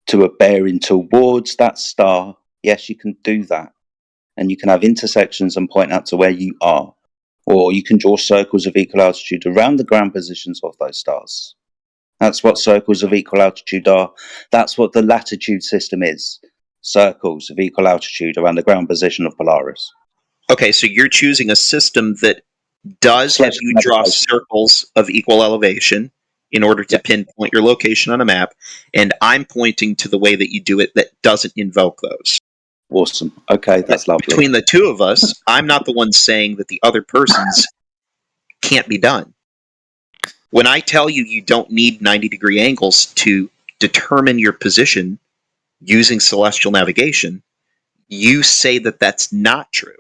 to a bearing towards that star. Yes, you can do that. And you can have intersections and point out to where you are. Or you can draw circles of equal altitude around the ground positions of those stars. That's what circles of equal altitude are. That's what the latitude system is. Circles of equal altitude around the ground position of Polaris. Okay, so you're choosing a system that does have Slash you draw navigation. circles of equal elevation in order to Yeah. pinpoint your location on a map, and I'm pointing to the way that you do it that doesn't invoke those. Awesome. Okay, that's lovely. Between the two of us, I'm not the one saying that the other person's can't be done. When I tell you you don't need 90-degree angles to determine your position using celestial navigation, you say that that's not true.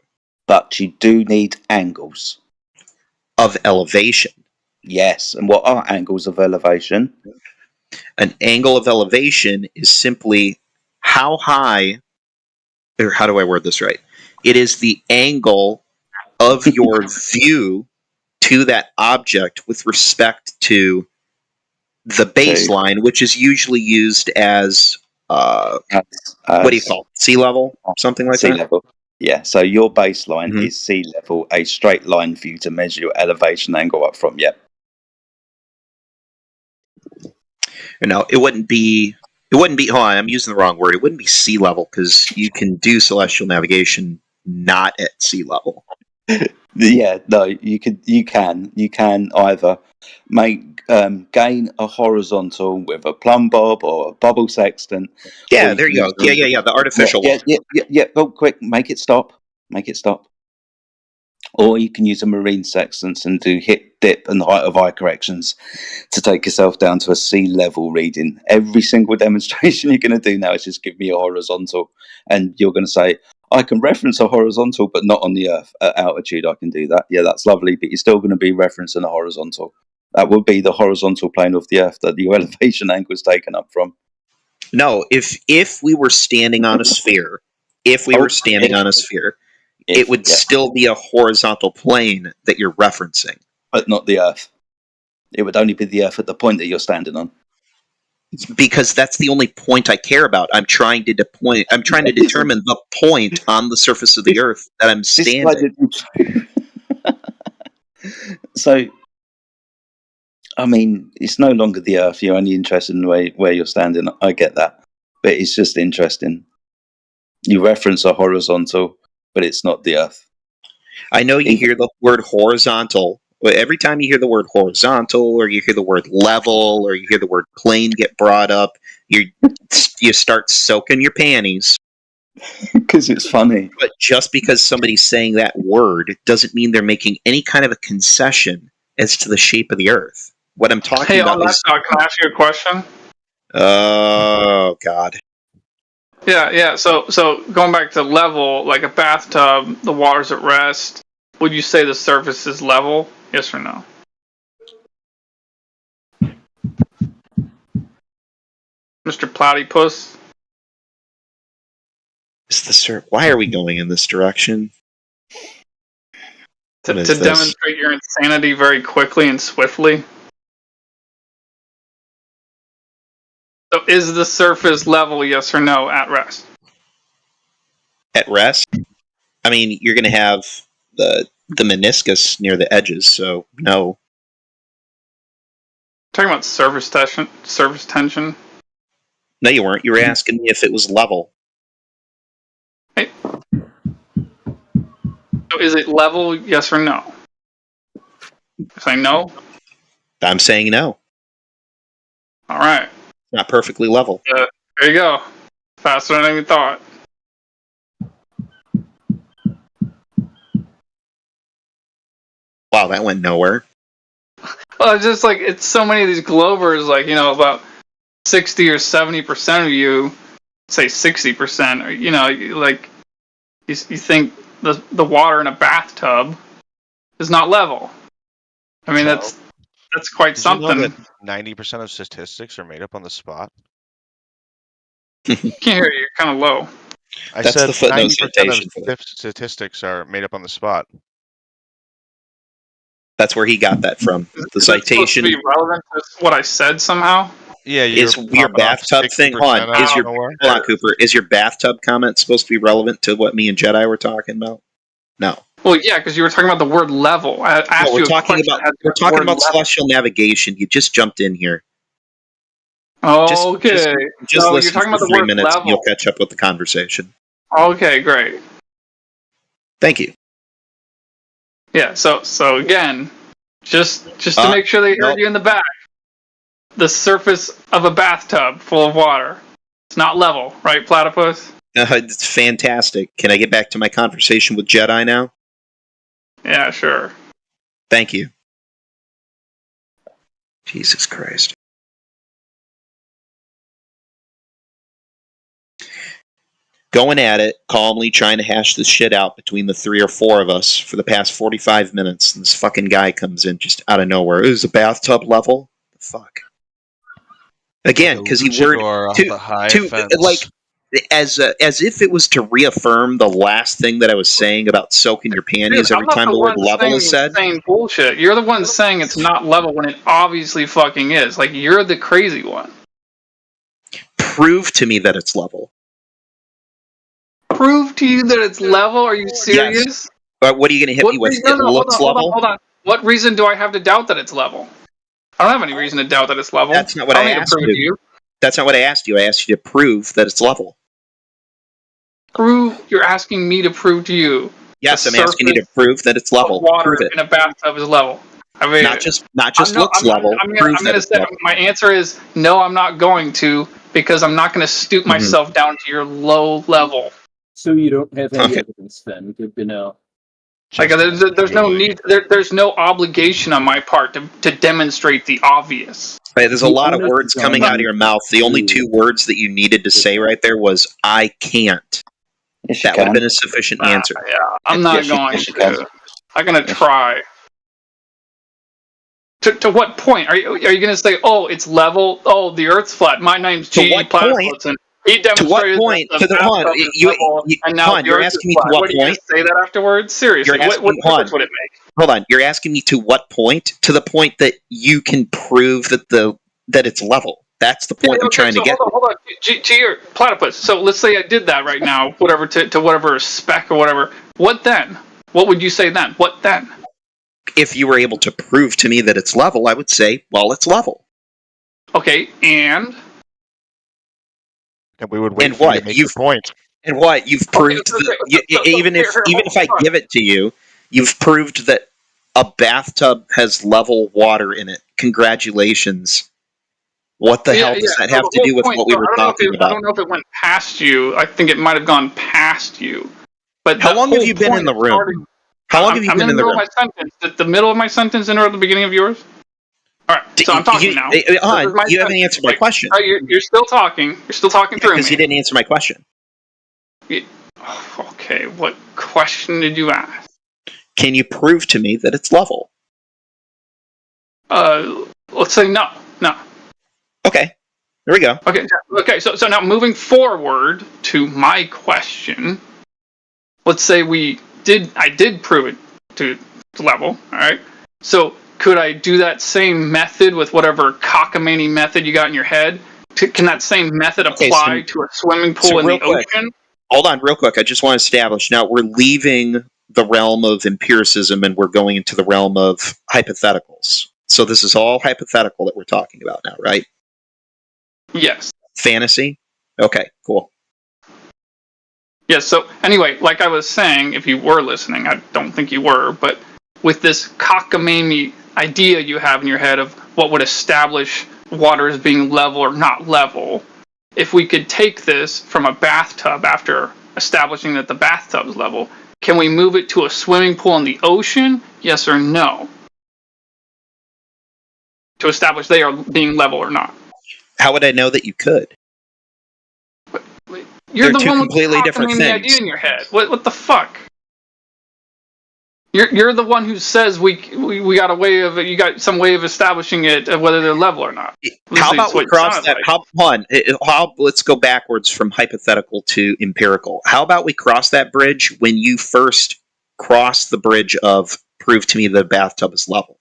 But you do need angles. Of elevation. Yes. And what are angles of elevation? An angle of elevation is simply how high, or how do I word this right? It is the angle of your view to that object with respect to the baseline, which is usually used as what do you call it? Sea level? Something like sea that? level. Yeah, so your baseline Mhm. is sea level, a straight line for you to measure your elevation angle up from. Yep. No, it wouldn't be. Hold on, I'm using the wrong word. It wouldn't be sea level because you can do celestial navigation not at sea level. Yeah, no, you can either make gain a horizontal with a plumb bob or a bubble sextant. Yeah, or there you go. can use Yeah, the artificial one. Yeah. Go quick, make it stop. Or you can use a marine sextant and do hip, dip, and height of eye corrections to take yourself down to a sea level reading. Every single demonstration you're going to do now is just give me a horizontal, and you're going to say, I can reference a horizontal, but not on the Earth. At altitude, I can do that. Yeah, that's lovely, but you're still going to be referencing a horizontal. That would be the horizontal plane of the Earth that your elevation angle is taken up from. No, if we were standing on a sphere, it would still be a horizontal plane that you're referencing. But not the Earth. It would only be the Earth at the point that you're standing on. Because that's the only point I care about. I'm trying to determine the point on the surface of the Earth that I'm standing. So, I mean, it's no longer the Earth. You're only interested in the where you're standing. I get that. But it's just interesting. You reference a horizontal, but it's not the Earth. I know you hear the word horizontal. Every time you hear the word horizontal, or you hear the word level, or you hear the word plane get brought up, you start soaking your panties. Because it's funny. But just because somebody's saying that word doesn't mean they're making any kind of a concession as to the shape of the Earth. What I'm talking about is... Can I ask you a question? Oh, God. Yeah. So going back to level, like a bathtub, the water's at rest. Would you say the surface is level? Yes or no? Mr. Platypus? Why are we going in this direction? To demonstrate your insanity very quickly and swiftly? So is the surface level, yes or no, at rest? At rest? I mean, you're going to have the meniscus near the edges, so no. Talking about surface tension? No, you weren't. You were asking me if it was level. Hey. So is it level, yes or no? Say no? I'm saying no. All right. Not perfectly level. There you go. Faster than I even thought. Wow, that went nowhere. Well, it's just like, it's so many of these Glovers, like, about 60 or 70% of you, say 60%, or, you think the water in a bathtub is not level. I mean, that's quite something. You know that 90% of statistics are made up on the spot? Can't hear you. You're kind of low. I said 90% of statistics are made up on the spot. That's where he got that from. The is citation. That supposed to be relevant to what I said somehow? Yeah, is your bathtub thing? Hold on, Cooper. Is your bathtub comment supposed to be relevant to what me and Jedi were talking about? No. Well, yeah, because you were talking about the word level. We're talking about celestial navigation. You just jumped in here. Okay. Just listen you're talking about for the 3 word minutes level. and you'll catch up with the conversation. Okay, great. Thank you. Yeah. So again, just to make sure they heard nope. you in the back, the surface of a bathtub full of water, it's not level, right, Platypus? It's fantastic. Can I get back to my conversation with Jedi now? Yeah, sure. Thank you. Jesus Christ. Going at it, calmly trying to hash this shit out between the 3 or 4 of us for the past 45 minutes, and this fucking guy comes in just out of nowhere. It was a bathtub level? The fuck? Again, because he word like as if it was to reaffirm the last thing that I was saying about soaking your panties every time the word level is said. Saying bullshit. You're the one saying it's not level when it obviously fucking is. Like, you're the crazy one. Prove to me that it's level. Prove to you that it's level? Are you serious? Yes. But what are you going to hit me with? It looks level? Hold on. What reason do I have to doubt that it's level? I don't have any reason to doubt that it's level. That's not what I asked you. That's not what I asked you. I asked you to prove that it's level. You're asking me to prove to you. Yes, I'm asking you to prove that it's level. Water prove it. In a bathtub is level. I mean, not just looks level. Prove that it's level. My answer is no. I'm not going to, because I'm not going to stoop myself down to your low level. So you don't have any evidence then? Good to know. Like, there's no need. There's no obligation on my part to demonstrate the obvious. Right, there's a lot of words coming out of your mouth. The only 2 words that you needed to say right there was "I can't." Yes, that would have been a sufficient answer. Yeah, I'm not going to. I'm going to try. To what point are you going to say, "Oh, it's level. Oh, the Earth's flat. My name's G. To what point? He to what point? To the you're asking me to what point? Are you say that afterwards? Seriously, what difference would it make? Hold on, you're asking me to what point? To the point that you can prove that it's level. That's the point I'm trying to get. Hold on. To your Platypus. So let's say I did that right now, whatever to whatever spec or whatever. What then? What would you say then? What then? If you were able to prove to me that it's level, I would say, well, it's level. Okay, and we would wait for you to make your point. And what? You've proved even if I give it to you, you've proved that a bathtub has level water in it. Congratulations. What the hell does that have to do with what we were talking about? I don't know if it went past you. I think it might have gone past you. But how long have you been in the room? How long have you been in the room? I'm in the middle of my sentence. At the middle of my sentence and or at the beginning of yours? All right, so I'm talking now. You haven't answered my question. You're still talking. You're still talking through me. Because you didn't answer my question. Okay, what question did you ask? Can you prove to me that it's level? Let's say no. Okay, there we go. Okay. So now moving forward to my question. Let's say I did prove it to level. All right. So could I do that same method with whatever cockamamie method you got in your head? Can that same method apply to a swimming pool in the ocean? Hold on, real quick. I just want to establish. Now we're leaving the realm of empiricism and we're going into the realm of hypotheticals. So this is all hypothetical that we're talking about now, right? Yes. Fantasy? Okay, cool. Yes, so anyway, like I was saying, if you were listening, I don't think you were, but with this cockamamie idea you have in your head of what would establish water as being level or not level, if we could take this from a bathtub after establishing that the bathtub is level, can we move it to a swimming pool in the ocean? Yes or no? To establish they are being level or not. How would I know that you could? You're the one with completely different things. Idea in your head. What the fuck? You're the one who says we got a way of you got some way of establishing it whether they're level or not. How about we cross that? Let's go backwards from hypothetical to empirical. How about we cross that bridge when you first cross the bridge of prove to me the bathtub is level?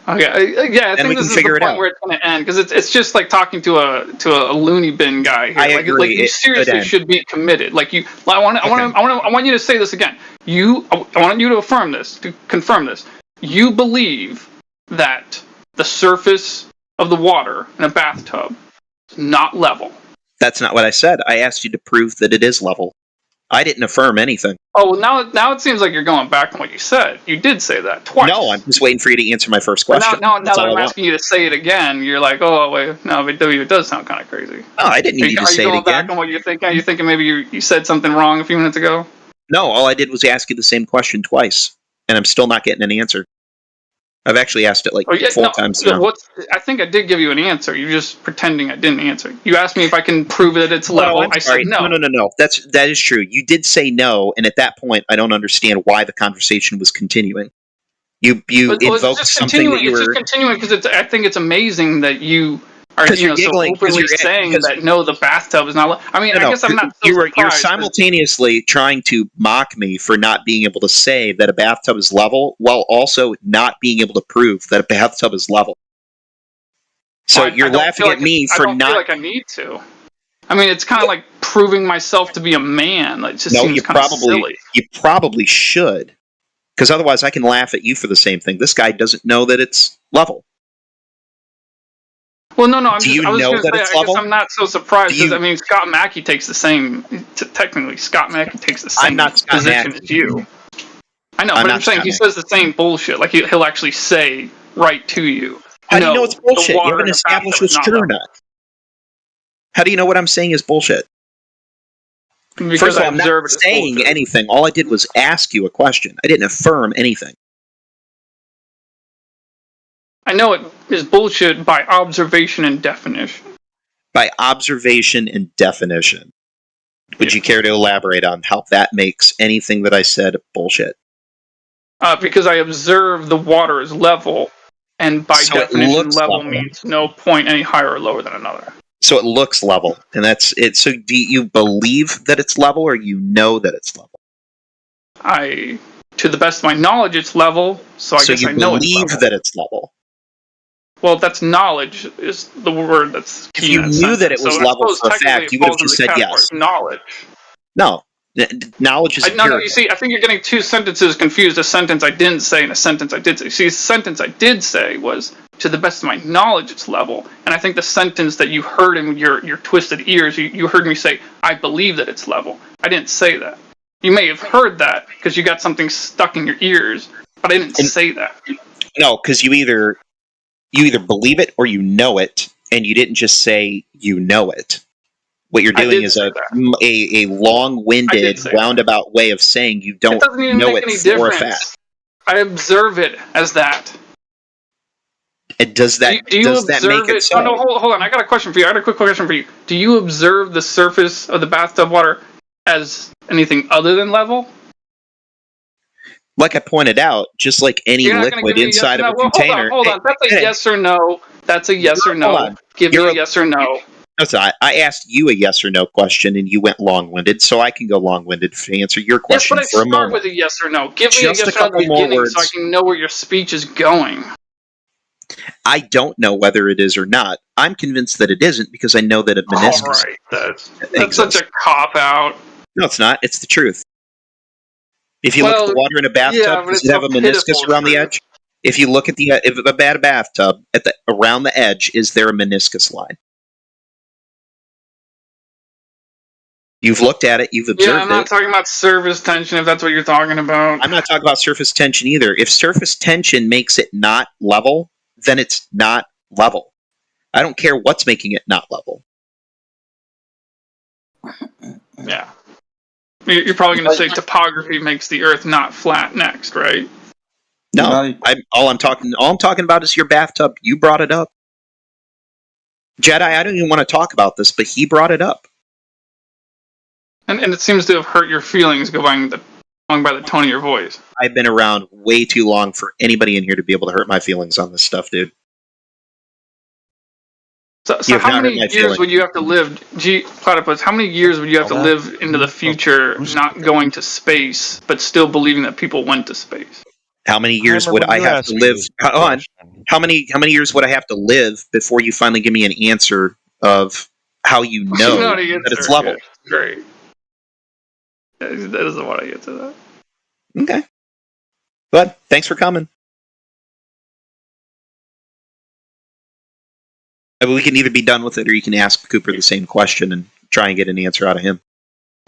Okay, yeah, I think this is the point where it's going to end because it's just like talking to a loony bin guy here. I agree. Like you seriously should be committed. Like you, I want you to say this again. I want you to affirm this, to confirm this. You believe that the surface of the water in a bathtub is not level. That's not what I said. I asked you to prove that it is level. I didn't affirm anything. Oh, now it seems like you're going back on what you said. You did say that twice. No, I'm just waiting for you to answer my first But question. now That's that all I I'm want. asking you to say it again, you're like, oh wait, no, but it does sound kind of crazy. No, I didn't need you to say it Are you going again. back on what you're thinking? Are you thinking maybe you said something wrong a few minutes ago? No, all I did was ask you the same question twice, and I'm still not getting an answer. I've actually asked it like Oh, yeah, 4 no, times now. I think I did give you an answer. You're just pretending I didn't answer. You asked me if I can prove that it's level. I'm I sorry. said no. No. That is true. You did say no, and at that point, I don't understand why the conversation was continuing. You invoked something that you were. It's just continuing because I think it's amazing that you are so openly saying that no, the bathtub is not. I mean, I guess I'm not. You're simultaneously trying to mock me for not being able to say that a bathtub is level, while also not being able to prove that a bathtub is level. So you're laughing at me for not. I don't feel like I need to. I mean, it's kind of like proving myself to be a man. It just seems kind of silly. You probably should, because otherwise I can laugh at you for the same thing. This guy doesn't know that it's level. Well, no. I was level? going to say, I guess I'm not so surprised because I mean, Scott Mackey takes the same. Technically, Scott Mackey takes the same position as you. I know, but I'm saying he says the same bullshit. Like he'll actually say right to you. How do you know it's bullshit? You haven't established what's true or not. How do you know what I'm saying is bullshit? Because First of all, I'm not saying anything. All I did was ask you a question. I didn't affirm anything. I know it is bullshit by observation and definition. By observation and definition. Would you care to elaborate on how that makes anything that I said bullshit? Because I observe the water is level, and by definition, level means no point any higher or lower than another. So it looks level, and that's it. So do you believe that it's level, or you know that it's level? To the best of my knowledge, it's level. So I guess I know it's level. So you believe that it's level. Well, that's knowledge is the word that's key. If you knew that it was level for a fact, you would have just said yes. Knowledge. No. Knowledge is no, you see, I think you're getting two sentences confused. A sentence I didn't say and a sentence I did say. See, the sentence I did say was, to the best of my knowledge, it's level. And I think the sentence that you heard in your twisted ears, you heard me say, I believe that it's level. I didn't say that. You may have heard that because you got something stuck in your ears, but I didn't say that. No, because you either believe it or you know it, and you didn't just say you know it. What you're doing is a long-winded, roundabout way of saying you don't know it for a fact. I observe it as that. Does that make it so? No, hold on. I got a question for you. I got a quick question for you. Do you observe the surface of the bathtub water as anything other than level? Like I pointed out, just like any liquid inside of a container. Hold on. That's a yes or no. That's a yes or no. Give me a yes or no. No, I asked you a yes or no question, and you went long-winded, so I can go long-winded to answer your question for a moment. Yes, but I start with a yes or no. Give me a yes or no at the beginning so I can know where your speech is going. I don't know whether it is or not. I'm convinced that it isn't because I know that a meniscus. All right, that's such a cop-out. No, it's not. It's the truth. If you look at the water in a bathtub, does it have a meniscus around the edge? If you look at a bathtub, around the edge, is there a meniscus line? You've looked at it. You've observed it. Yeah, I'm not talking about surface tension, if that's what you're talking about. I'm not talking about surface tension either. If surface tension makes it not level, then it's not level. I don't care what's making it not level. Yeah. You're probably going to say topography makes the Earth not flat next, right? No, all I'm talking about is your bathtub. You brought it up. Jedi, I don't even want to talk about this, but he brought it up. And it seems to have hurt your feelings going by the tone of your voice. I've been around way too long for anybody in here to be able to hurt my feelings on this stuff, dude. So how many years would you have to live, Platypus, how many years would you have to live into the future not going to space, but still believing that people went to space? How many years would I have to live? How many years would I have to live before you finally give me an answer of how you know that it's level? Great. That doesn't want to get to that. Okay. But thanks for coming. I mean, we can either be done with it or you can ask Cooper the same question and try and get an answer out of him.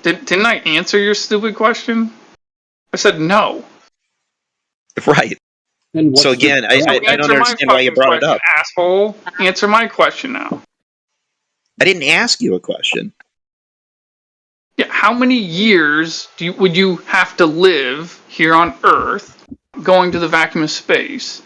Didn't I answer your stupid question? I said no. Right. Then what's So the again, I point? don't Answer my understand why you fucking brought it question, up. asshole. Answer my question now. I didn't ask you a question. Yeah, how many years would you have to live here on Earth, going to the vacuum of space,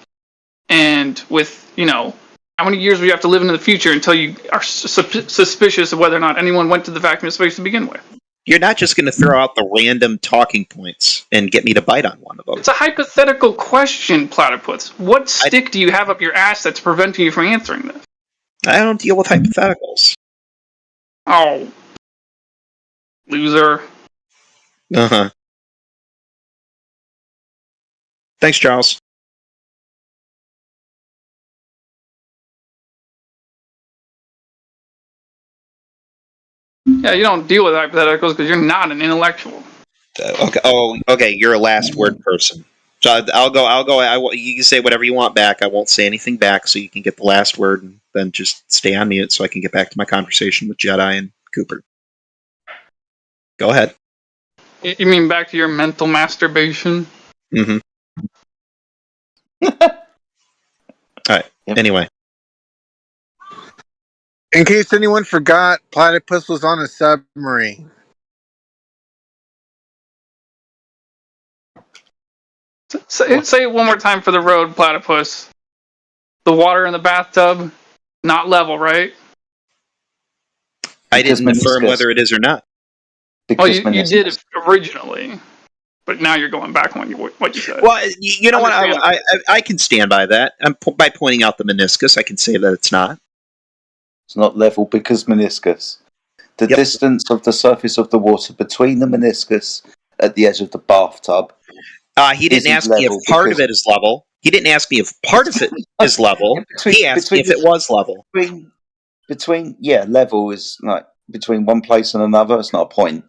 and with how many years would you have to live into the future until you are suspicious of whether or not anyone went to the vacuum of space to begin with? You're not just going to throw out the random talking points and get me to bite on one of them. It's a hypothetical question, Platypus. What stick do you have up your ass that's preventing you from answering this? I don't deal with hypotheticals. Oh, loser. Uh-huh. Thanks, Charles. Yeah, you don't deal with hypotheticals because you're not an intellectual. Okay. Oh, okay. You're a last word person. So I'll go. You can say whatever you want back. I won't say anything back, so you can get the last word, and then just stay on mute so I can get back to my conversation with Jedi and Cooper. Go ahead. You mean back to your mental masturbation? Mm-hmm. All right. Yep. Anyway. In case anyone forgot, Platypus was on a submarine. Say it one more time for the road, Platypus. The water in the bathtub, not level, right? I Because didn't affirm meniscus. whether it is or not. Well, Because you did meniscus. it originally, but now you're going back on what you said. Well, you know what? Understandable. I can stand by that. By pointing out the meniscus, I can say that it's not. It's not level because meniscus. The Yep. distance of the surface of the water between the meniscus at the edge of the bathtub. He didn't Isn't ask me if level part of because- it is level. He didn't ask me if part of it is level. He asked me if it was level. Between level is like between one place and another. It's not a point.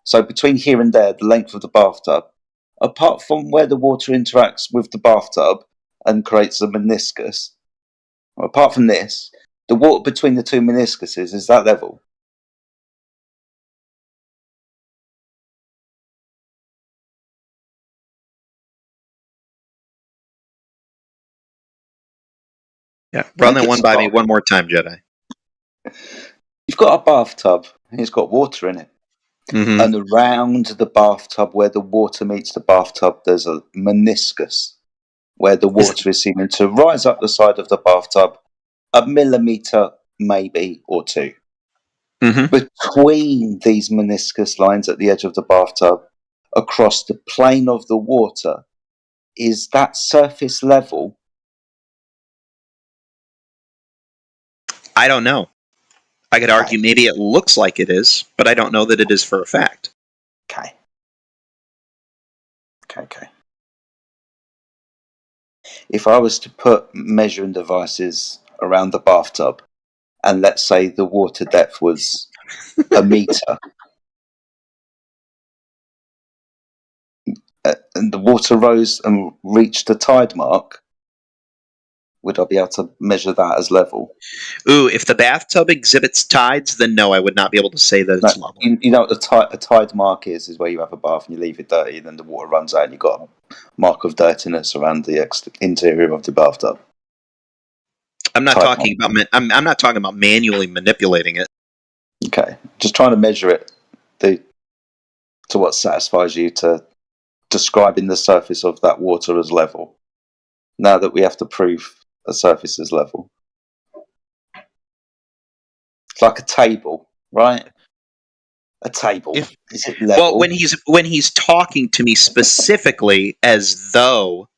So between here and there, the length of the bathtub, apart from where the water interacts with the bathtub and creates a meniscus, apart from this, the water between the two meniscuses is that level. Yeah, run Make that it one by me stop. one more time, Jedi. You've got a bathtub, and it's got water in it. Mm-hmm. And around the bathtub, where the water meets the bathtub, there's a meniscus where the water is seeming to rise up the side of the bathtub a millimeter, maybe, or two. Mm-hmm. Between these meniscus lines at the edge of the bathtub, across the plane of the water, is that surface level? I don't know. I could argue maybe it looks like it is, but I don't know that it is for a fact. Okay. If I was to put measuring devices around the bathtub, and let's say the water depth was a meter, and the water rose and reached the tide mark, would I be able to measure that as level? Ooh, if the bathtub exhibits tides, then no, I would not be able to say that it's level. You know what a tide mark is where you have a bath and you leave it dirty, and then the water runs out and you've got a mark of dirtiness around the interior of the bathtub. I'm not talking about. I'm not talking about manually manipulating it. Okay, just trying to measure it to what satisfies you to describing the surface of that water as level. Now that we have to prove a surface is level, it's like a table, right? A table. Is it level? Well, when he's talking to me specifically as though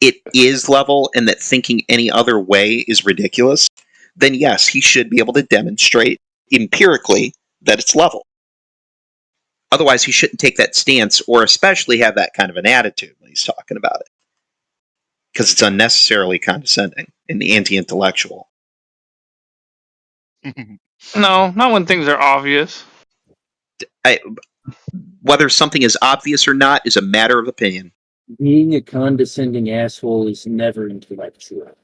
it is level and that thinking any other way is ridiculous, then yes, he should be able to demonstrate empirically that it's level. Otherwise, he shouldn't take that stance or especially have that kind of an attitude when he's talking about it. Because it's unnecessarily condescending and anti-intellectual. No, not when things are obvious. Whether something is obvious or not is a matter of opinion. Being a condescending asshole is never intellectual.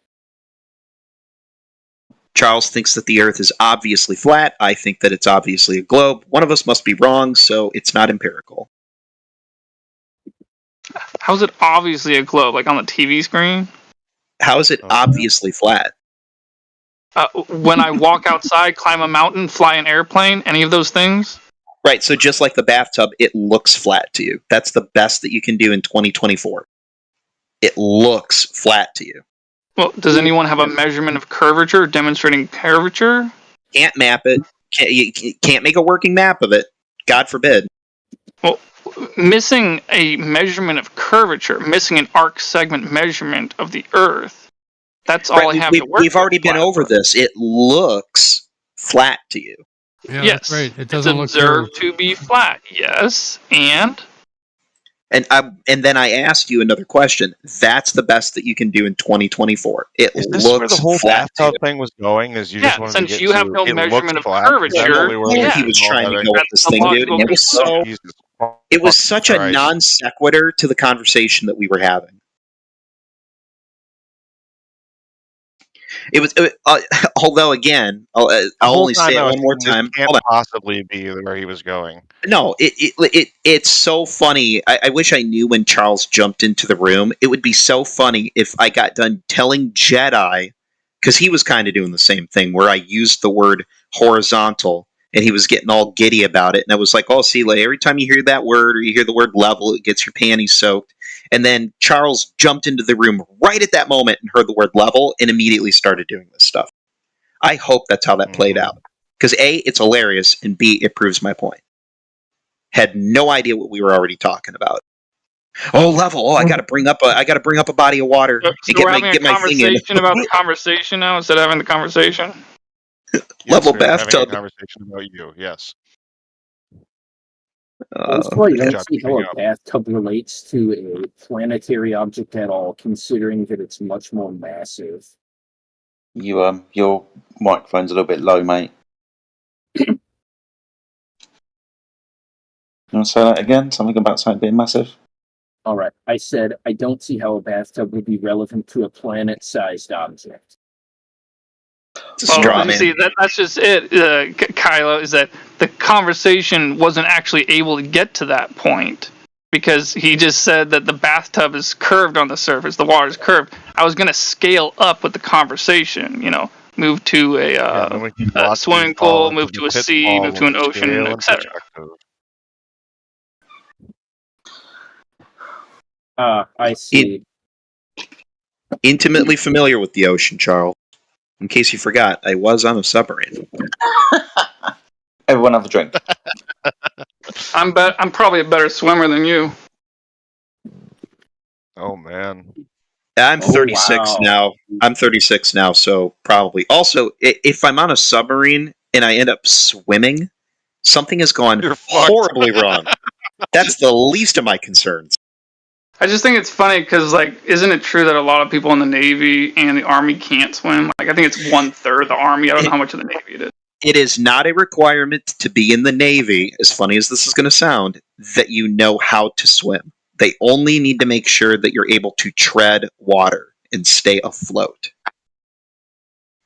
Charles thinks that the Earth is obviously flat. I think that it's obviously a globe. One of us must be wrong, so it's not empirical. How's it obviously a globe, like on the TV screen? How is it obviously flat? When I walk outside, climb a mountain, fly an airplane, any of those things? Right, so just like the bathtub, it looks flat to you. That's the best that you can do in 2024. It looks flat to you. Well, does anyone have a measurement of curvature demonstrating curvature? Can't map it. You can't make a working map of it. God forbid. Well, missing a measurement of curvature, missing an arc segment measurement of the Earth, that's all I have to work with. We've already been over this. It looks flat to you. Yeah, yes, that's right. It doesn't look it's observed to be flat. Yes, and then I asked you another question. That's the best that you can do in 2024. It Is this looks where the whole flat to bathtub you. thing was going? Is you yeah, just wanted since to get you have to, no it measurement looks of flat? Is that curvature, what we were Yeah, looking he was at? trying to Okay. go with That's this thing, dude. And it was so Jesus it was such a Christ. non sequitur to the conversation that we were having. It was, although again, I'll The only whole say it I was one more thinking, time. This can't Hold on. possibly be where he was going. No, it's so funny. I wish I knew when Charles jumped into the room. It would be so funny if I got done telling Jedi, because he was kind of doing the same thing, where I used the word horizontal, and he was getting all giddy about it. And I was like, oh, see, like, every time you hear that word or you hear the word level, it gets your panties soaked. And then Charles jumped into the room right at that moment and heard the word level and immediately started doing this stuff. I hope that's how that played out. Because A, it's hilarious, and B, it proves my point. Had no idea what we were already talking about. Oh, level! Oh, I got to bring up a body of water so and we're having a my thing in. conversation about the conversation now instead of having the conversation. Level we're having bathtub. a conversation about you. Yes. That's why you Good don't job see how keeping a up. bathtub relates to a planetary object at all, considering that it's much more massive. Your microphone's a little bit low, mate. You want to say that again? Something about something being massive? All right, I said I don't see how a bathtub would be relevant to a planet-sized object. It's a straw Well, you man. see, that's just it, Kylo, is that the conversation wasn't actually able to get to that point because he just said that the bathtub is curved on the surface, the water is curved. I was going to scale up with the conversation, move to a swimming pool, move to a sea, move to an ocean, etc. I see. Intimately familiar with the ocean, Charles. In case you forgot, I was on a submarine. Everyone have a drink. I'm probably a better swimmer than you. Oh man. I'm Oh, 36 wow. now. I'm 36 now, so probably. Also, if I'm on a submarine and I end up swimming, something has gone You're fucked. horribly wrong. That's the least of my concerns. I just think it's funny because, isn't it true that a lot of people in the Navy and the Army can't swim? I think it's 1/3 of the Army. I don't know how much of the Navy it is. It is not a requirement to be in the Navy, as funny as this is going to sound, that you know how to swim. They only need to make sure that you're able to tread water and stay afloat.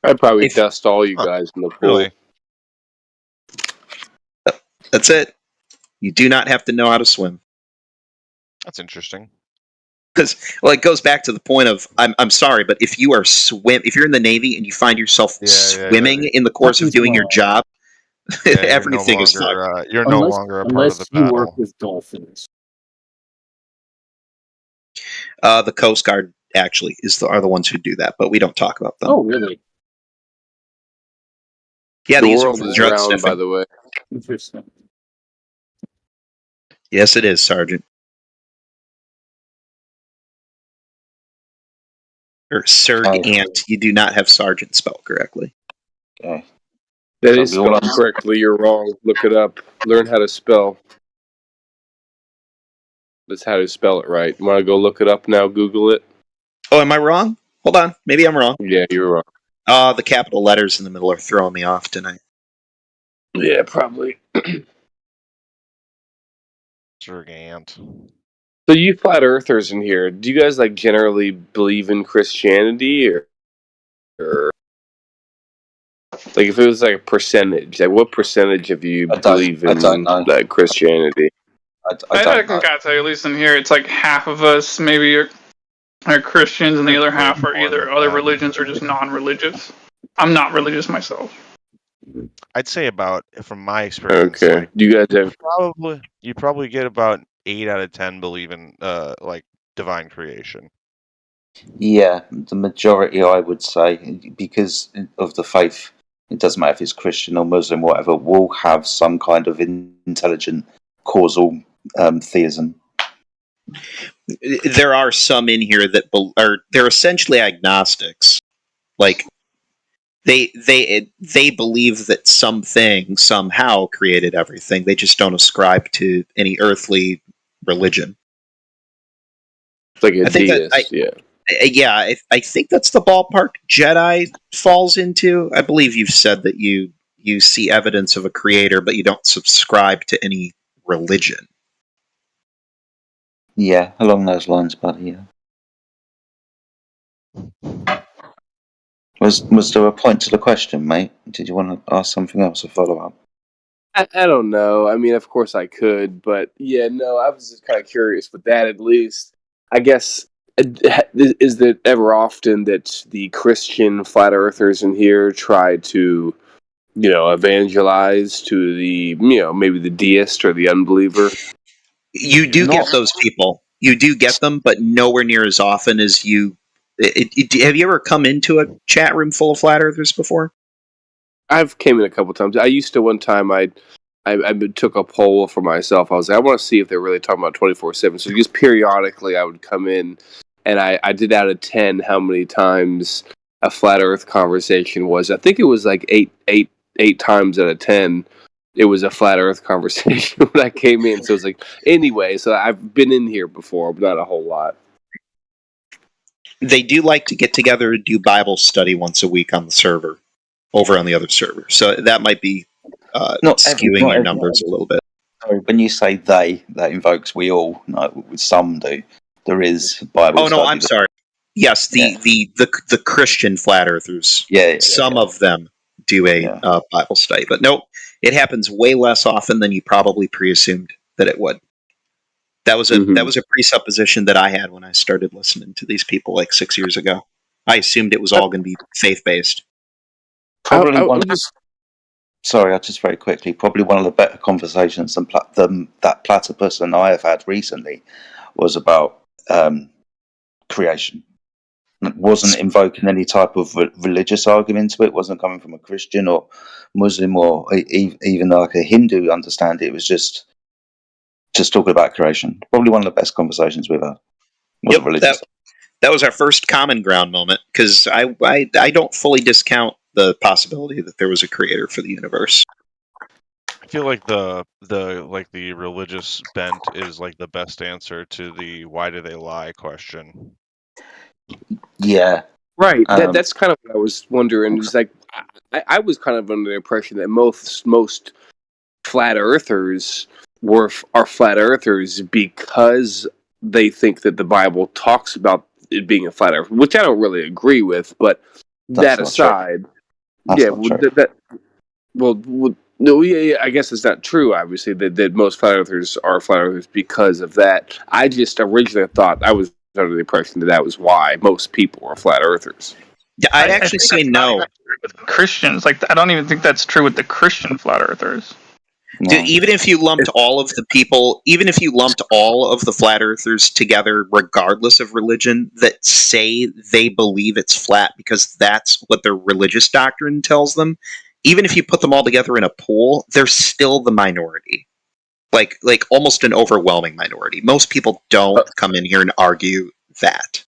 I'd probably dust all you guys in the pool. Really? That's it. You do not have to know how to swim. That's interesting. Because, it goes back to the point of, I'm sorry, but if you are if you're in the Navy and you find yourself swimming in the course of doing your job, everything is fucked. You're no longer a part of the Unless you work battle. with dolphins. The Coast Guard actually are the ones who do that, but we don't talk about them. Oh, really? Yeah, The they use them world for is drug round, sniffing. by the way. Interesting. Yes, it is, Sergeant. Or Sergeant. You do not have Sergeant spelled correctly. Okay. That is spelled correctly. You're wrong. Look it up. Learn how to spell. That's how to spell it right. You want to go look it up now? Google it. Oh, am I wrong? Hold on. Maybe I'm wrong. Yeah, you're wrong. The capital letters in the middle are throwing me off tonight. Yeah, probably. Sergeant. So you flat earthers in here, do you guys generally believe in Christianity or Like if it was like a percentage, like what percentage of you believe in Christianity? I can kind of tell you, at least in here, it's like half of us maybe are Christians, and the other half are either other religions or just non-religious. I'm not religious myself. I'd say about, from my experience, Okay. like, Do you guys have? you probably get about 8 out of 10 believe in like divine creation. Yeah, the majority, I would say, because of the faith, it doesn't matter if it's Christian or Muslim, whatever, will have some kind of intelligent causal theism. There are some in here that they're essentially agnostics. Like they believe that something somehow created everything. They just don't ascribe to any earthly religion. Like a deist, yeah. I think that's the ballpark Jedi falls into. I believe you've said that you see evidence of a creator, but you don't subscribe to any religion. Yeah, along those lines, buddy. Yeah. Was there a point to the question, mate? Did you want to ask something else or follow up? I don't know. I mean, of course I could, but yeah, no. I was just kind of curious with that. At least, I guess, is it ever often that the Christian flat earthers in here try to, evangelize to the, maybe the deist or the unbeliever? You do get those people. You do get them, but nowhere near as often as you. Have you ever come into a chat room full of flat earthers before? I've came in a couple times. I used to one time. I took a poll for myself. I was like, I want to see if they're really talking about 24/7. So just periodically, I would come in, and I did out of 10 how many times a flat Earth conversation was. I think it was like eight times out of 10. It was a flat Earth conversation when I came in. So it's like, anyway. So I've been in here before, but not a whole lot. They do like to get together and do Bible study once a week on the server, over on the other server. So that might be skewing your numbers a little bit. Sorry, when you say they, that invokes we all. No, some do. There is Bible. Oh no, I'm sorry. Yes, the Christian flat earthers. Some of them do a Bible study, but nope, it happens way less often than you probably pre-assumed that it would. That was a presupposition that I had when I started listening to these people like 6 years ago. I assumed it was all going to be faith-based. Probably Sorry, I'll just very quickly. Probably one of the better conversations that Platypus and I have had recently was about creation. It wasn't invoking any type of religious argument to it. It wasn't coming from a Christian or Muslim or even like a Hindu understanding. It was just talking about creation. Probably one of the best conversations we've had. That was our first common ground moment, because I don't fully discount the possibility that there was a creator for the universe. I feel like the religious bent is like the best answer to the why do they lie question. Yeah. Right. That's kind of what I was wondering. Is like I was kind of under the impression that most flat earthers are flat earthers because they think that the Bible talks about it being a flat earth, which I don't really agree with. But that aside, I guess it's not true. Obviously, that most flat earthers are flat earthers because of that. I just originally thought I was under the impression that was why most people are flat earthers. I'd actually say no. With Christians, like I don't even think that's true with the Christian flat earthers. No. Even if you lumped all of the people, even if you lumped all of the flat earthers together, regardless of religion, that say they believe it's flat because that's what their religious doctrine tells them, even if you put them all together in a pool, they're still the minority. Like almost an overwhelming minority. Most people don't come in here and argue that.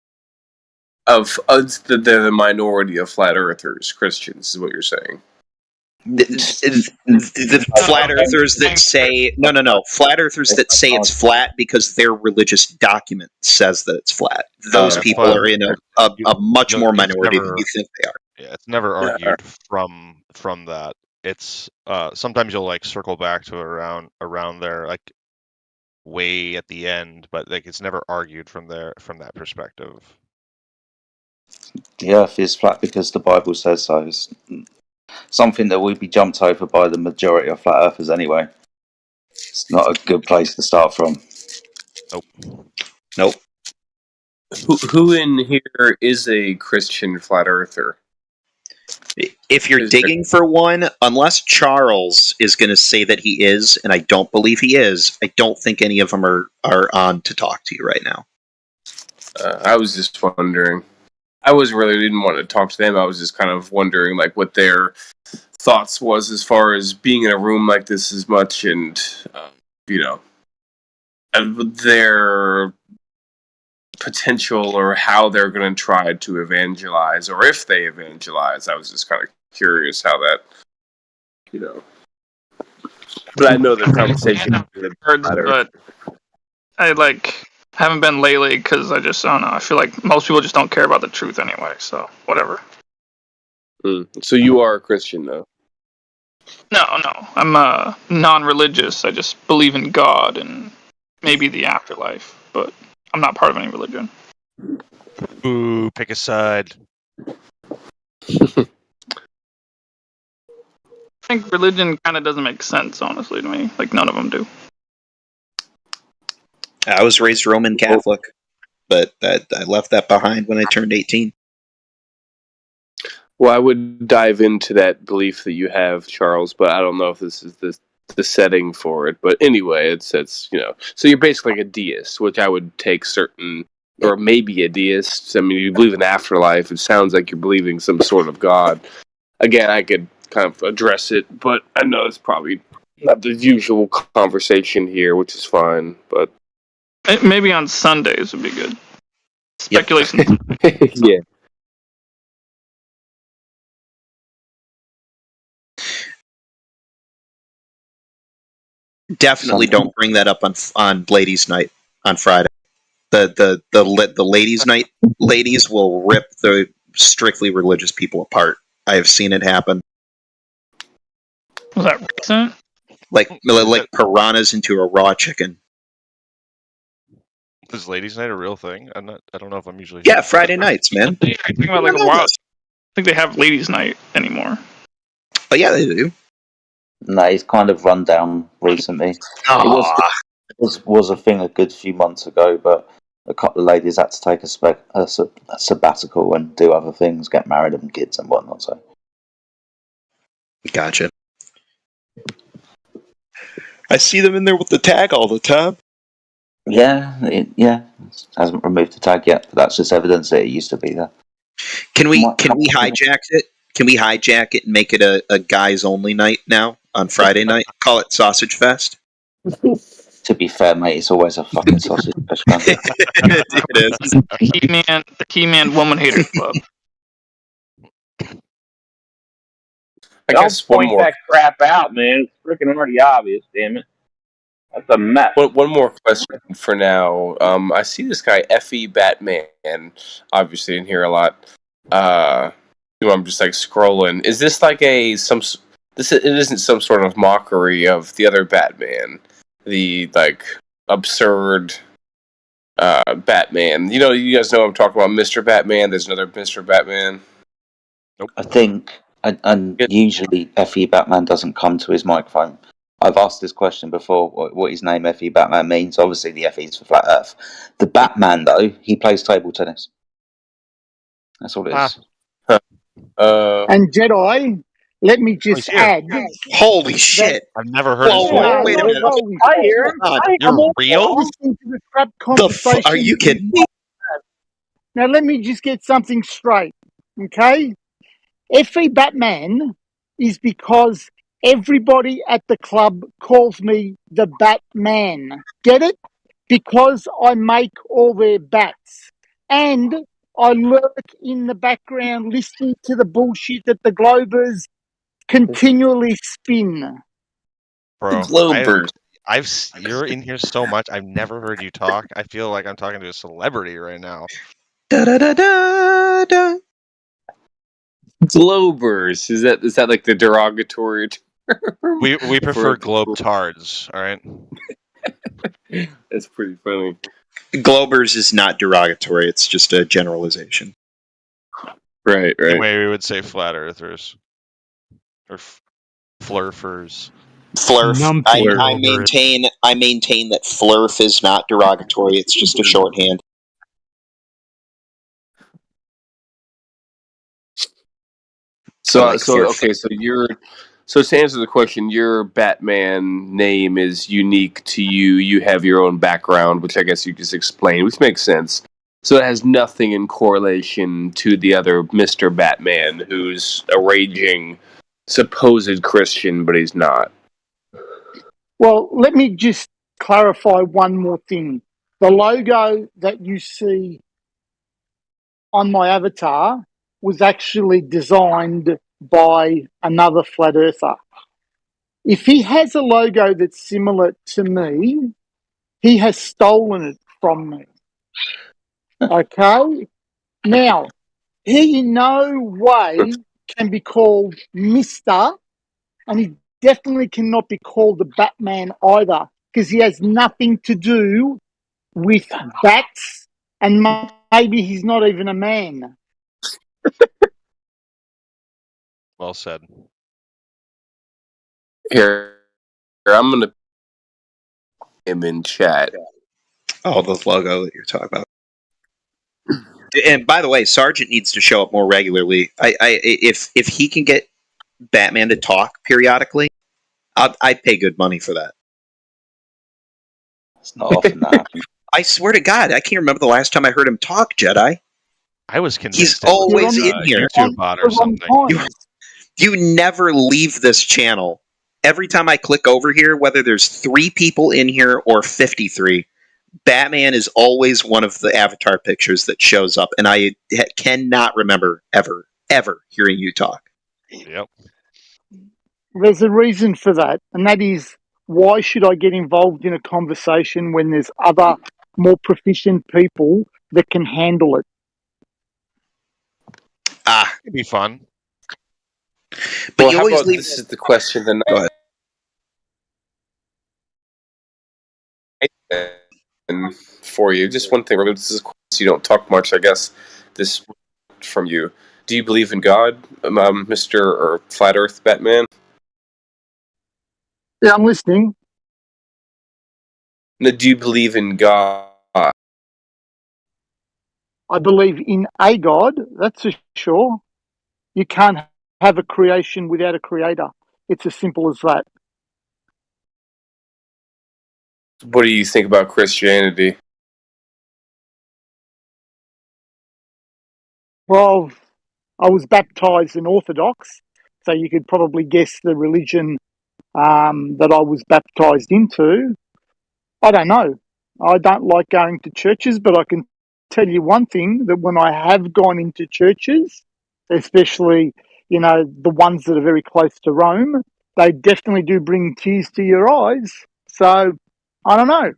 They're the minority of flat earthers, Christians, is what you're saying. The flat earthers that say flat earthers that say it's flat because their religious document says that it's flat. Those people are in a much more minority than you think they are. Yeah, it's never argued from that. It's sometimes you'll like circle back to around there, like way at the end, but like it's never argued from that perspective. The Earth is flat because the Bible says so. something that would be jumped over by the majority of flat earthers anyway. It's not a good place to start from. Nope. Who in here is a Christian flat earther? If you're digging for one, unless Charles is going to say that he is, and I don't believe he is, I don't think any of them are on to talk to you right now. I was just wondering. I didn't want to talk to them. I was just kind of wondering, like, what their thoughts was as far as being in a room like this as much, and their potential or how they're going to try to evangelize, or if they evangelize. I was just kind of curious how that, But I know the conversation. But I haven't been lately because I don't know. I feel like most people just don't care about the truth anyway. So whatever. So you are a Christian, though? No. I'm non-religious. I just believe in God and maybe the afterlife, but I'm not part of any religion. Ooh, pick a side. I think religion kind of doesn't make sense, honestly, to me. Like, none of them do. I was raised Roman Catholic, but I left that behind when I turned 18. Well, I would dive into that belief that you have, Charles, but I don't know if this is the setting for it. But anyway, it's so you're basically like a deist, which I would take certain, or maybe a deist. I mean, you believe in afterlife. It sounds like you're believing some sort of God. Again, I could kind of address it, but I know it's probably not the usual conversation here, which is fine. But maybe on Sundays would be good. Speculation. Yeah. Definitely don't bring that up on ladies' night on Friday. The ladies' night ladies will rip the strictly religious people apart. I have seen it happen. Was that recent? Like piranhas into a raw chicken. Is ladies' night a real thing? I don't know if I'm usually. Yeah, Friday nights, man. I think about like a while. I think they have ladies' night anymore. Oh yeah, they do. No, he's kind of run down recently. It was a thing a good few months ago, but a couple of ladies had to take a sabbatical and do other things, get married and kids and whatnot. So, gotcha. I see them in there with the tag all the time. Yeah, hasn't removed the tag yet, but that's just evidence that it used to be there. Can we hijack it? Can we hijack it and make it a guys only night now on Friday night? Call it Sausage Fest. To be fair, mate, it's always a fucking sausage fest. It is. The He-Man Woman Hater Club. I guess Don't point that crap out, man. It's freaking already obvious, damn it. That's a mess. One more question for now. I see this guy Effie Batman, obviously in here a lot. I'm just like scrolling. Is this like it isn't some sort of mockery of the other Batman, the like absurd Batman. You guys know what I'm talking about, Mr. Batman. There's another Mr. Batman. Nope. I think, and usually Effie Batman doesn't come to his microphone. I've asked this question before, what his name Effie Batman means. Obviously the Effie's for Flat Earth. The Batman, though, he plays table tennis. That's all it is. And Jedi, let me just add. Holy shit! I've never heard of this. Wait a minute. I hear him. You're real? Listening to the crap conversation. Are you kidding me? Now let me just get something straight, okay? Effie Batman is because everybody at the club calls me the Batman. Get it? Because I make all their bats. And I lurk in the background listening to the bullshit that the Globers continually spin. Bro, Globers. You're in here so much. I've never heard you talk. I feel like I'm talking to a celebrity right now. Da da da da da. Globers. Is that like the derogatory term? We prefer globetards, all right? That's pretty funny. Globers is not derogatory. It's just a generalization. Right. The way we would say flat earthers. or flurfers. Flurf. Numpty I over maintain that flurf is not derogatory. It's just a shorthand. So, like Flurf. okay, so to answer the question, your Batman name is unique to you. You have your own background, which I guess you just explained, which makes sense. So it has nothing in correlation to the other Mr. Batman, who's a raging, supposed Christian, but he's not. Well, let me just clarify one more thing. The logo that you see on my avatar was actually designed by another flat earther. If he has a logo that's similar to me, he has stolen it from me. Okay? Now, he in no way can be called Mr., and he definitely cannot be called the Batman either, because he has nothing to do with bats, and maybe he's not even a man. Well said. Here, I'm going to him in chat. Oh, the logo that you're talking about. And by the way, Sergeant needs to show up more regularly. If he can get Batman to talk periodically, I'd pay good money for that. It's not often that happens. I swear to God, I can't remember the last time I heard him talk, Jedi. I was convinced He's it was always a in here. YouTube bot or something. You never leave this channel. Every time I click over here, whether there's 3 people in here or 53, Batman is always one of the avatar pictures that shows up, and I cannot remember ever hearing you talk. Yep. There's a reason for that, and that is, why should I get involved in a conversation when there's other more proficient people that can handle it? It'd be fun. But Well, you how always about leave. this is the question tonight. Go ahead. And for you, just one thing. This is a question you don't talk much, I guess. This from you. Do you believe in God, Mr. or Flat Earth Batman? Yeah, I'm listening. No, do you believe in God? I believe in a God, that's for sure. You can't have a creation without a creator. It's as simple as that. What do you think about Christianity? Well, I was baptized in Orthodox, so you could probably guess the religion that I was baptized into. I don't know. I don't like going to churches, but I can tell you one thing, that when I have gone into churches, especially, the ones that are very close to Rome, they definitely do bring tears to your eyes. So, I don't know.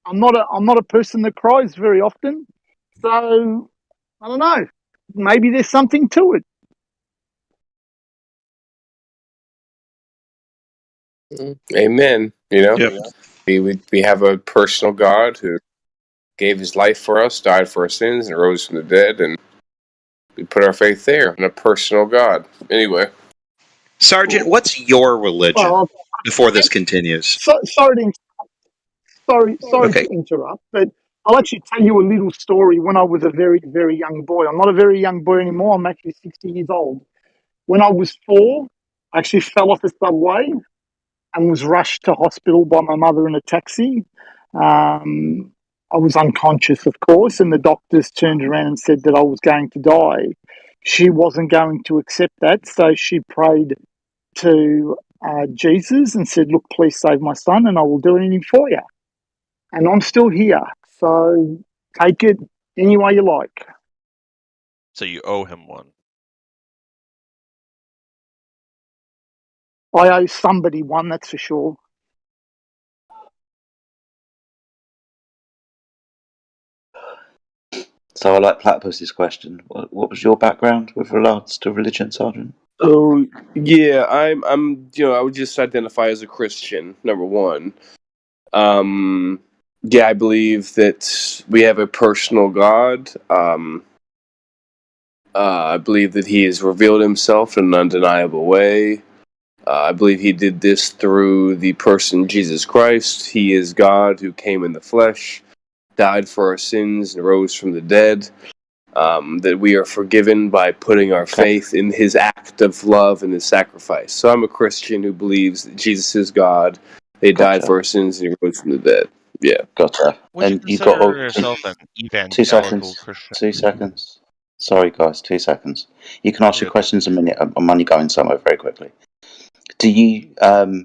I'm not a person that cries very often. So, I don't know. Maybe there's something to it. Amen. Yep. We have a personal God who gave his life for us, died for our sins, and rose from the dead, and we put our faith there in a personal God. Anyway, Sergeant, what's your religion? Well, before this continues. Sorry to interrupt, but I'll actually tell you a little story when I was a very, very young boy. I'm not a very young boy anymore. I'm actually 60 years old. When I was 4, I actually fell off a subway and was rushed to hospital by my mother in a taxi. I was unconscious, of course, and the doctors turned around and said that I was going to die. She wasn't going to accept that, so she prayed to Jesus and said, "Look, please save my son, and I will do anything for you." And I'm still here, so take it any way you like. So you owe him one. I owe somebody one, that's for sure. So I like Platypus's question. What was your background with regards to religion, Sergeant? Oh yeah, I'm I would just identify as a Christian, number one. Yeah, I believe that we have a personal God. I believe that he has revealed himself in an undeniable way. I believe he did this through the person Jesus Christ. He is God who came in the flesh, died for our sins, and rose from the dead. That we are forgiven by putting our faith in his act of love and his sacrifice. So I'm a Christian who believes that Jesus is God. They died for our sins and he rose from the dead. Yeah. Gotcha. Would you And you got consider all yourself an 2 evangelical seconds. Christian? 2 seconds. Sorry, guys. 2 seconds. You can ask You're your good. questions in a minute. I'm only going somewhere very quickly. Do you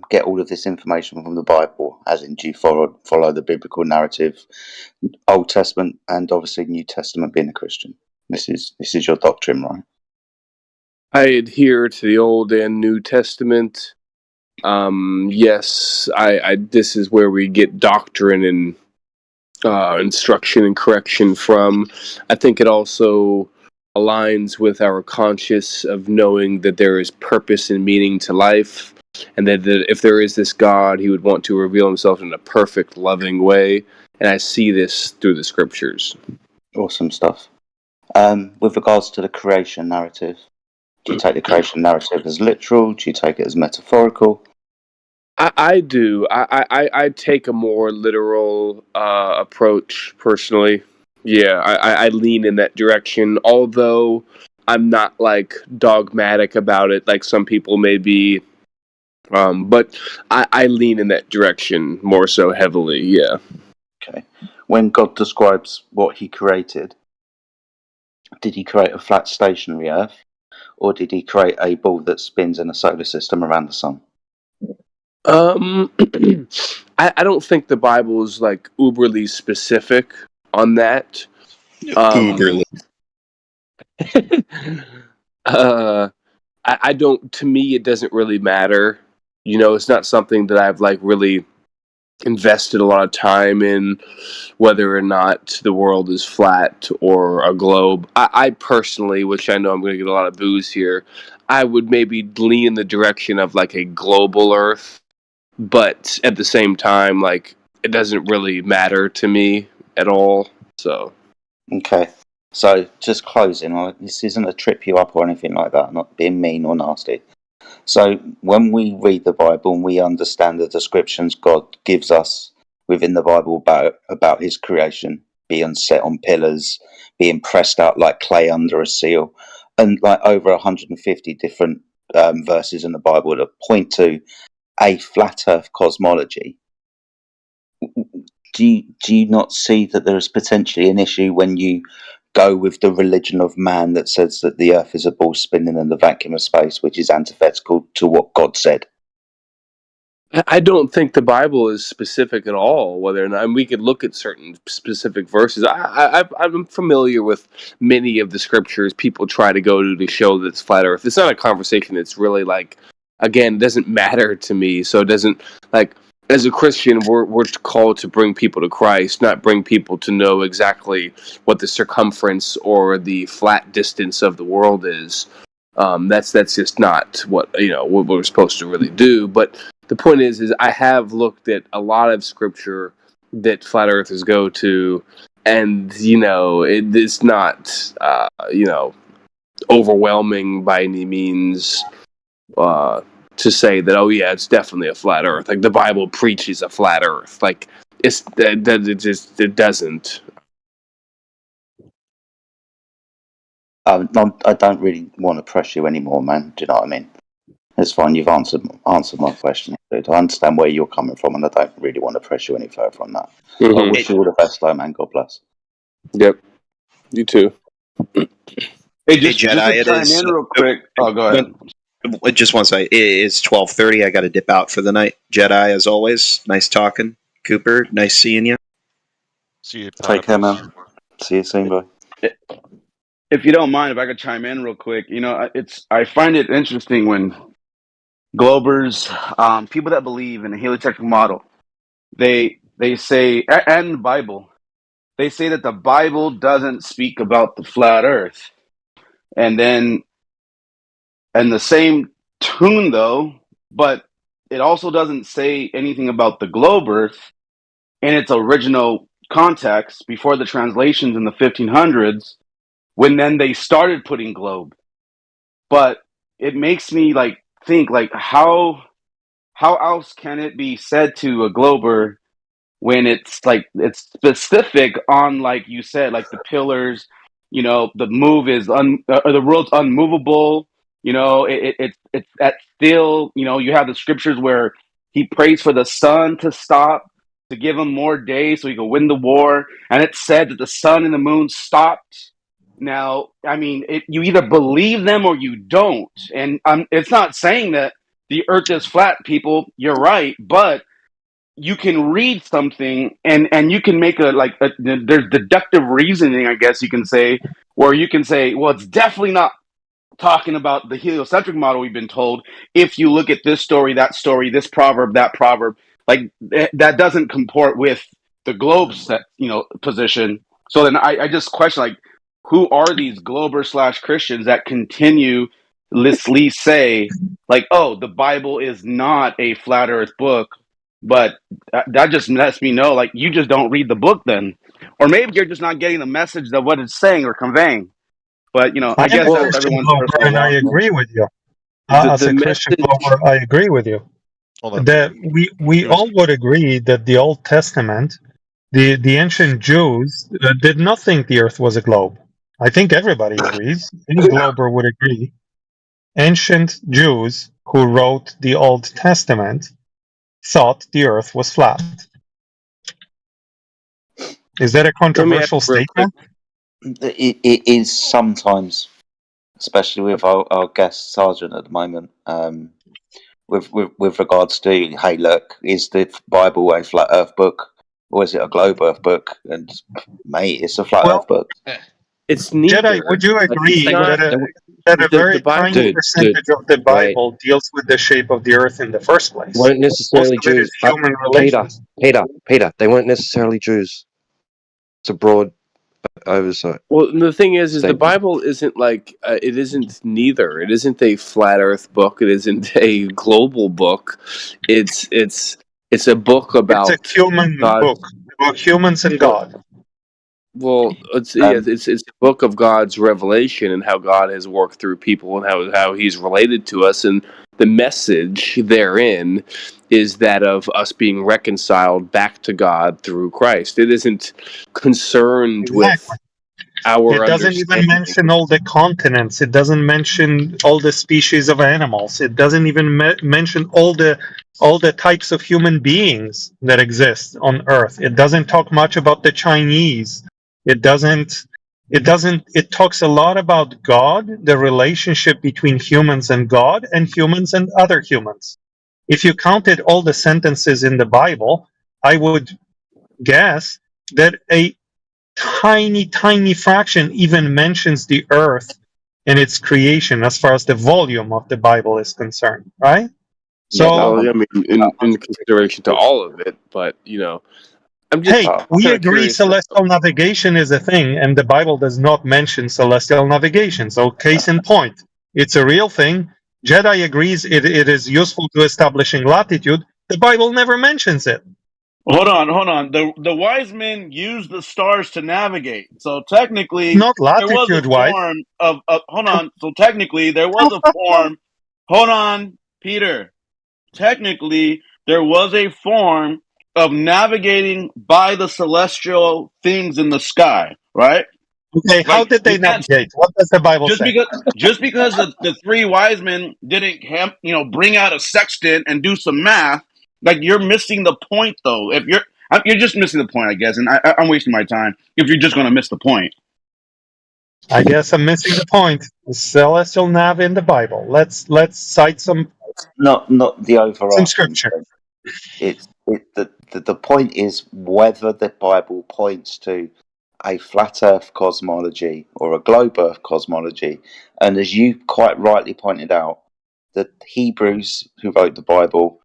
get all of this information from the Bible? As in, do you follow the biblical narrative, Old Testament, and obviously New Testament? Being a Christian, this is your doctrine, right? I adhere to the Old and New Testament. Yes, I this is where we get doctrine and instruction and correction from. I think it also aligns with our conscience of knowing that there is purpose and meaning to life, and that if there is this God, he would want to reveal himself in a perfect, loving way. And I see this through the scriptures. Awesome stuff. With regards to the creation narrative, do you take the creation narrative as literal? Do you take it as metaphorical? I do. I take a more literal approach personally. Yeah, I lean in that direction, although I'm not like dogmatic about it like some people may be. But I lean in that direction more so heavily, yeah. Okay. When God describes what he created, did he create a flat stationary Earth, or did he create a ball that spins in a solar system around the sun? I don't think the Bible is like uberly specific on that. Uberly. I don't. To me, it doesn't really matter. You know, it's not something that I've like really invested a lot of time in, whether or not the world is flat or a globe. I personally, which I know I'm going to get a lot of boos here, I would maybe lean in the direction of like a global Earth, but at the same time, like it doesn't really matter to me at all. So, Okay. So, just closing, this isn't a trip you up or anything like that, not being mean or nasty. So, when we read the Bible and we understand the descriptions God gives us within the Bible about his creation, being set on pillars, being pressed out like clay under a seal, and like over 150 different verses in the Bible that point to a flat earth cosmology, do you not see that there is potentially an issue when you go with the religion of man that says that the earth is a ball spinning in the vacuum of space, which is antithetical to what God said? I don't think the Bible is specific at all. Whether or not, and we could look at certain specific verses. I'm familiar with many of the scriptures people try to go to show that it's flat Earth. It's not a conversation that's really like, again, it doesn't matter to me. So it doesn't like. As a Christian, we're called to bring people to Christ, not bring people to know exactly what the circumference or the flat distance of the world is. That's just not what what we're supposed to really do. But the point is I have looked at a lot of scripture that flat earthers go to, and it's not overwhelming by any means to say that it's definitely a flat earth. Like the Bible preaches a flat earth. Like it doesn't. I don't really want to press you anymore, man. Do you know what I mean? It's fine. You've answered my question, dude. I understand where you're coming from, and I don't really want to press you any further on that. Mm-hmm. I wish you all the best, though, man. God bless. Yep. You too. Hey, just Jedi, to chime in real quick. Oh, go ahead. Just one second. It's 12:30. I got to dip out for the night. Jedi, as always, nice talking. Cooper, nice seeing you. See you. Take care, man. See you soon, bye. If you don't mind, if I could chime in real quick, I find it interesting when Globers, people that believe in the heliocentric model, they say, and the Bible, they say that the Bible doesn't speak about the flat Earth, and then, and the same tune though, but it also doesn't say anything about the globe Earth in its original context before the translations in the 1500s, when then they started putting globe. But it makes me like think like how else can it be said to a glober when it's specific on, like you said, like the pillars, the move is or the world's unmovable. It's at still. You have the scriptures where he prays for the sun to stop, to give him more days so he could win the war, and it said that the sun and the moon stopped. Now, I mean, you either believe them or you don't, and it's not saying that the earth is flat, people. You're right, but you can read something and you can make there's deductive reasoning, I guess you can say, where you can say, well, it's definitely not talking about the heliocentric model we've been told. If you look at this story, this proverb, that proverb, like that doesn't comport with the globe set, position. So then I just question, like, who are these Glober / Christians that continuously say, like, oh, the Bible is not a flat Earth book, but that just lets me know, like, you just don't read the book then, or maybe you're just not getting the message of what it's saying or conveying. But I I'm guess a that's Christian everyone's Glober, personal and I walk. agree with you. The, As the a Christian message. Glober, I agree with you. Hold on. That we all would agree that the Old Testament, the ancient Jews did not think the Earth was a globe. I think everybody agrees. Any Glober would agree. Ancient Jews who wrote the Old Testament thought the Earth was flat. Is that a Let me ask controversial you real quick. statement? It is sometimes, especially with our guest sergeant at the moment, with regards to, hey, look, is the Bible a flat Earth book or is it a globe Earth book? And mate, it's a flat Well, Earth book. It's neither. Jedi, would you but agree it's not. that a The very Bible. tiny percentage of the Bible deals with the shape of the Earth in the first place? weren't Most necessarily of it is Jews. human Peter, relations. Peter, they weren't necessarily Jews. It's a broad oversight. Well, the thing is the statement. Bible isn't like it isn't neither. It isn't a flat Earth book. It isn't a global book. It's a book about It's a human God. book about humans and God. Well, it's a book of God's revelation and how God has worked through people and how He's related to us, and the message therein is that of us being reconciled back to God through Christ. It isn't concerned with our It doesn't even understanding. mention all the continents. It doesn't mention all the species of animals. It doesn't even mention all the types of human beings that exist on Earth. It doesn't talk much about the Chinese. It talks a lot about God, the relationship between humans and God, and humans and other humans. If you counted all the sentences in the Bible, I would guess that a tiny fraction even mentions the earth and its creation as far as the volume of the Bible is concerned, right? So, Well, I mean, in consideration to all of it, but I'm just hey, we kinda agree curious. celestial navigation is a thing, and the Bible does not mention celestial navigation. So, case in point, it's a real thing. Jedi agrees it is useful to establishing latitude. The Bible never mentions it. Hold on. The wise men used the stars to navigate. So technically, Not there was a latitude-wise. form of hold on. So technically, there was a form. Hold on, Peter. Technically, there was a form of navigating by the celestial things in the sky, right? Okay, how did they navigate? What does the Bible Just say? because the three wise men didn't have, bring out a sextant and do some math, like, you're missing the point, though. If you're just missing the point, I guess, and I'm wasting my time if you're just going to miss the point. I guess I'm missing the point. The celestial nav in the Bible. Let's cite some Not the overarching scripture. thing. The point is whether the Bible points to a flat Earth cosmology or a globe Earth cosmology. And as you quite rightly pointed out, the Hebrews who wrote the Bible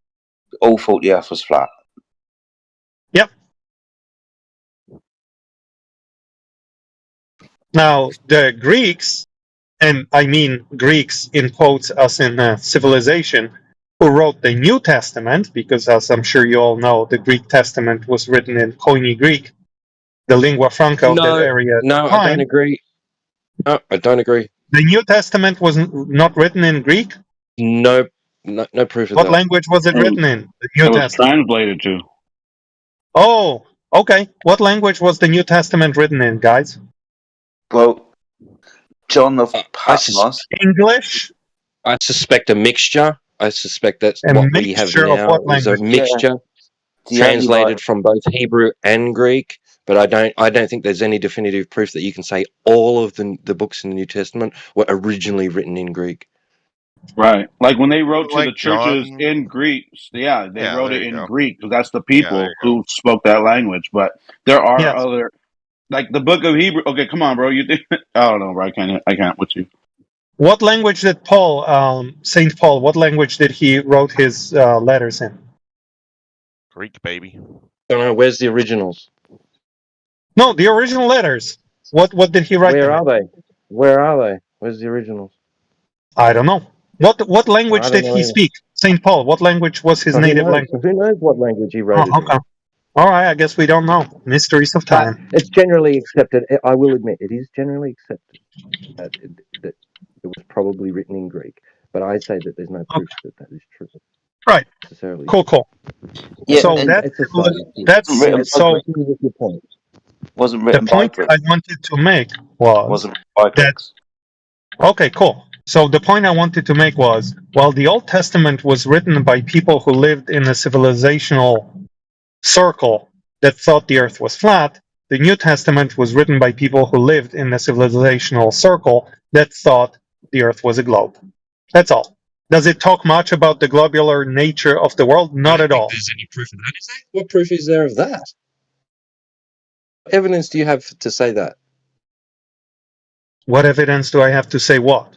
all thought the Earth was flat. Yep. Now, the Greeks, and I mean Greeks in quotes as in civilization, who wrote the New Testament, because as I'm sure you all know, the Greek Testament was written in Koine Greek, the lingua franca of that area at the No, time. I don't agree. No, I don't agree. The New Testament was not written in Greek? Nope. No proof of What that. language was it written in? The New It was Testament. translated to. Oh, okay. What language was the New Testament written in, guys? Well, John of I sus- Patmos. English? I suspect a mixture. I suspect that's A what we have mixture of now what is a language? mixture The only translated from both Hebrew and Greek. But I don't think there's any definitive proof that you can say all of the books in the New Testament were originally written in Greek. Right. Like when they wrote to Like the churches John. in Greek, yeah, they Yeah, wrote there it you in go. Greek because that's the Yeah, there people you go. who spoke that language. But there are Yes. other, like the book of Hebrew. Okay, come on, bro. You think? I don't know, bro. I can't with you. What language did Paul, Saint Paul, what language did he wrote his letters in? Greek, baby. Don't know, where's the originals? No, the original letters. What did he write Where them in? are they? Where are they? Where's the originals? I don't know. What language I don't did know he either. speak? Saint Paul, what language was his So who native knows? language? Who knows what language he wrote it Oh, in? okay. All right, I guess we don't know. Mysteries of But time. it's generally accepted. I will admit, it is generally accepted that that it was probably written in Greek. But I say that there's no proof that that is true Right. necessarily. Cool, cool. Yeah, So and It's a side issue. wasn't written. I so agree with your point. Wasn't the written by point Greeks. I wanted to make was Wasn't written by that Greeks. okay, cool. So the point I wanted to make was, while the Old Testament was written by people who lived in a civilizational circle that thought the earth was flat, the New Testament was written by people who lived in a civilizational circle that thought the earth was a globe. That's all. Does it talk much about the globular nature of the world? Not at all. There's any proof of that? Is there? What proof is there of that? What evidence do you have to say that? What evidence do I have to say what?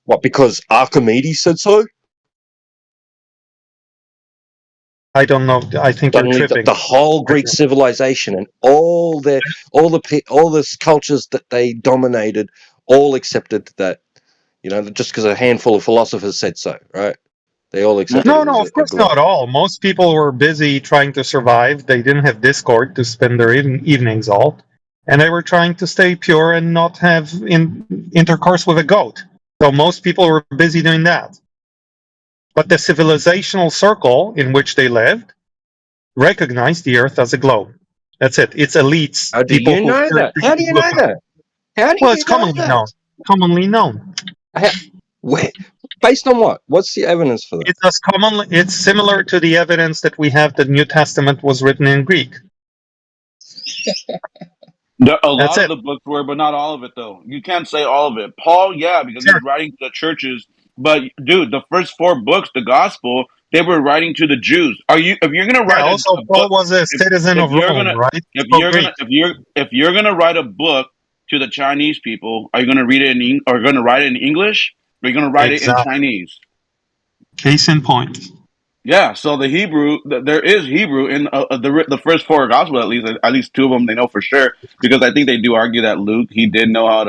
What, because Archimedes said so? I don't know. I think you're Suddenly, tripping. the whole Greek civilization and all the cultures that they dominated all accepted that, just because a handful of philosophers said so, right? They all accepted No, it was no, of a course globe. not all. Most people were busy trying to survive. They didn't have Discord to spend their evenings all, and they were trying to stay pure and not have intercourse with a goat. So most people were busy doing that. But the civilizational circle in which they lived recognized the Earth as a globe. That's it. It's elites. How do People you who know that? How do you know that? How do Well, you it's know commonly that? known. Commonly known. Where? Based on what? What's the evidence for that? It's as commonly. It's similar to the evidence that we have that New Testament was written in Greek. A That's lot of it. the books were, but not all of it, though. You can't say all of it. Paul, yeah, because he Sure. was writing to the churches. But dude, the first 4 books, the gospel, they were writing to the Jews. If you're gonna Yeah. write Also, a Paul book, was a citizen if of you're Rome, gonna right? He if spoke you're Greek. gonna if you're gonna write a book to the Chinese people, are you gonna read it or gonna write it in English? Or are you gonna write it in Exactly. Chinese? Case in point. Yeah, so the Hebrew, there is Hebrew in the first 4 gospel, at least 2 of them they know for sure, because I think they do argue that Luke, he did know how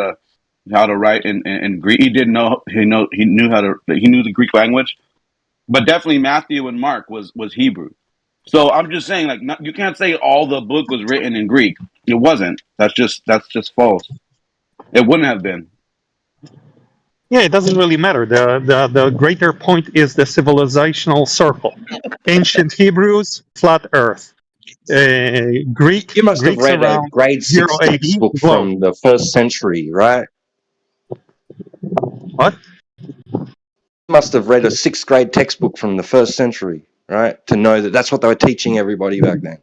to write in Greek. He knew he knew the Greek language, but definitely Matthew and Mark was Hebrew. So I'm just saying, like, you can't say all the book was written in Greek. It wasn't. That's just false. It wouldn't have been. Yeah, it doesn't really matter. The greater point is the civilizational circle. Ancient Hebrews, flat Earth. Greek, You must have Greeks read a around grade 0 6 AD, textbook globe. from the 1st century, right? What? You must have read a 6th grade textbook from the 1st century, right? To know that that's what they were teaching everybody back then.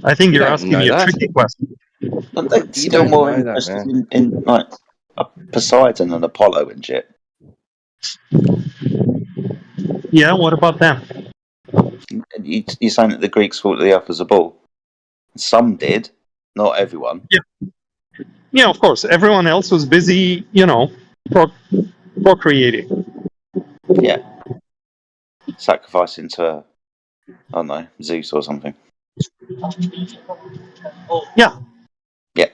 I think You you're don't asking know me a that. tricky question. But they're You still don't more know that, interested man. in like Poseidon and Apollo and shit. Yeah, what about them? You're saying that the Greeks thought the Earth was a ball. Some did, not everyone. Yeah, of course. Everyone else was busy, procreating. Yeah, sacrificing to, I don't know, Zeus or something. Yeah. Yeah.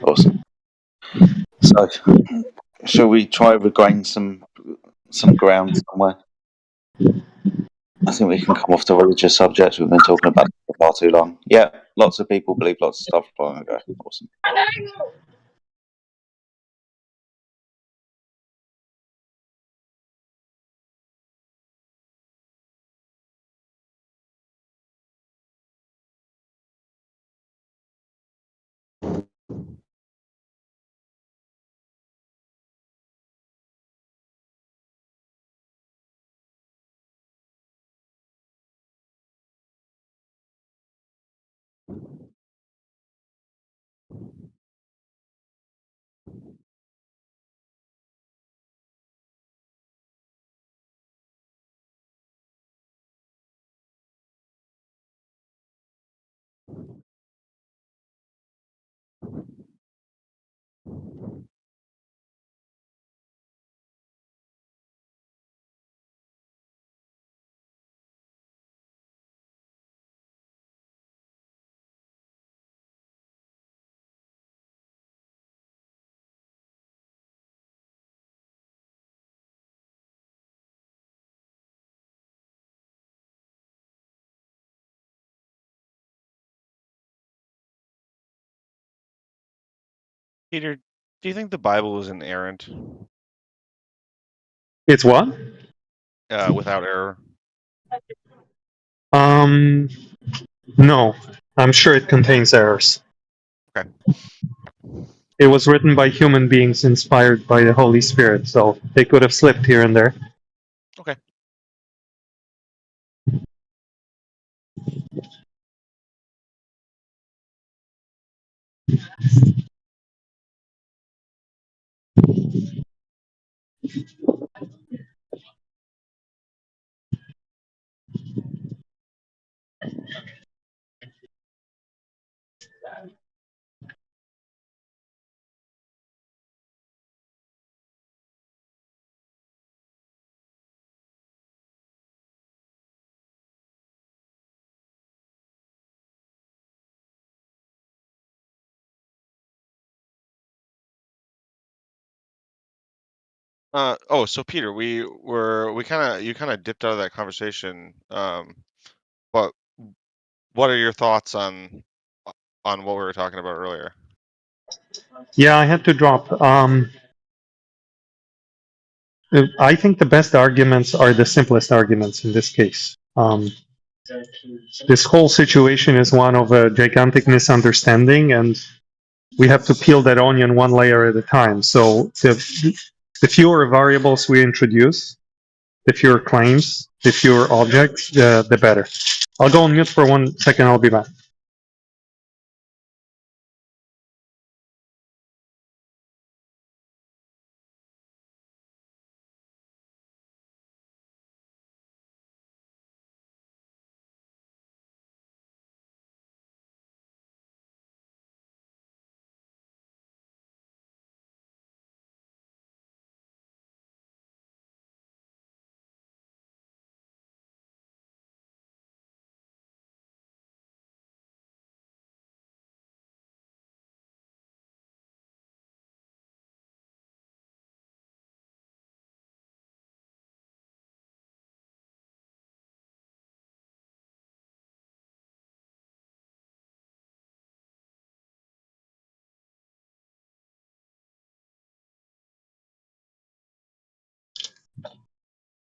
Awesome. So, shall we try regain some ground somewhere? I think we can come off the religious subjects. We've been talking about it for far too long. Yeah, lots of people believe lots of stuff long ago. Awesome. Peter, do you think the Bible is inerrant, It's what? without error? No. I'm sure it contains errors. Okay. It was written by human beings inspired by the Holy Spirit, so they could have slipped here and there. Okay. So Peter, you kind of dipped out of that conversation. But what are your thoughts on what we were talking about earlier? Yeah, I had to drop. I think the best arguments are the simplest arguments in this case. This whole situation is one of a gigantic misunderstanding, and we have to peel that onion one layer at a time. So the fewer variables we introduce, the fewer claims, the fewer objects, the better. I'll go on mute for 1 second. I'll be back.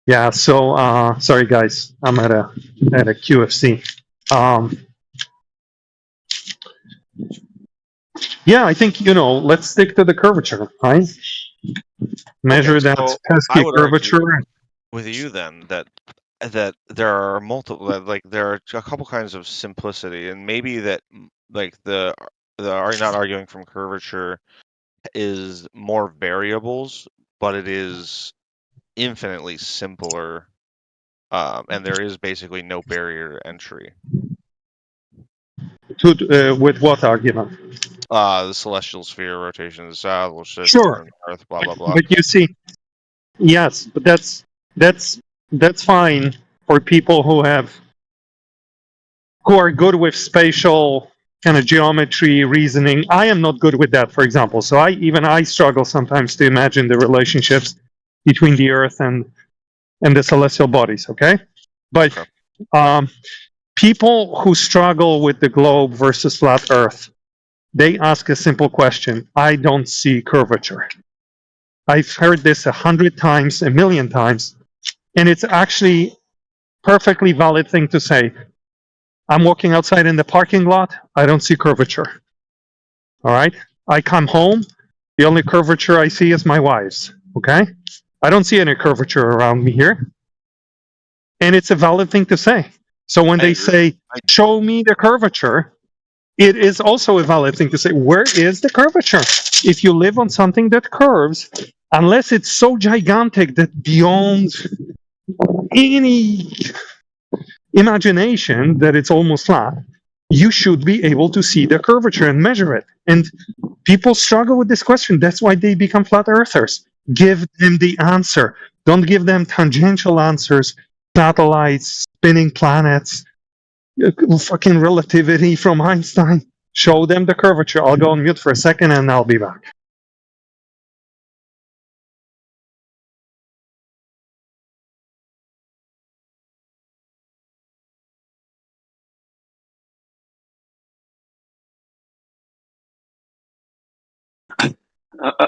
Yeah, so sorry guys, I'm at a QFC. Yeah, I think let's stick to the curvature, right? Measure Okay, that so I pesky would curvature. argue with you then that there are multiple there are a couple kinds of simplicity, and maybe that like the are not arguing from curvature is more variables, but it is infinitely simpler, and there is basically no barrier to entry. With what argument? The celestial sphere rotation of the south, Sure, system, Earth, blah blah blah. but you see, yes, but that's fine for people who are good with spatial kind of geometry reasoning. I am not good with that, for example. So I struggle sometimes to imagine the relationships between the Earth and the celestial bodies. Okay, but Okay. People who struggle with the globe versus flat Earth, they ask a simple question. I don't see curvature. I've heard this 100 times, 1,000,000 times, and it's actually perfectly valid thing to say. I'm walking outside in the parking lot. I don't see curvature. All right. I come home. The only curvature I see is my wife's. Okay. I don't see any curvature around me here. And it's a valid thing to say. So when I they agree. say, show me the curvature, it is also a valid thing to say, where is the curvature? If you live on something that curves, unless it's so gigantic that beyond any imagination that it's almost flat, you should be able to see the curvature and measure it. And people struggle with this question. That's why they become flat earthers. Give them the answer. Don't give them tangential answers, satellites, spinning planets, fucking relativity from Einstein. Show them the curvature. I'll go on mute for a second and I'll be back.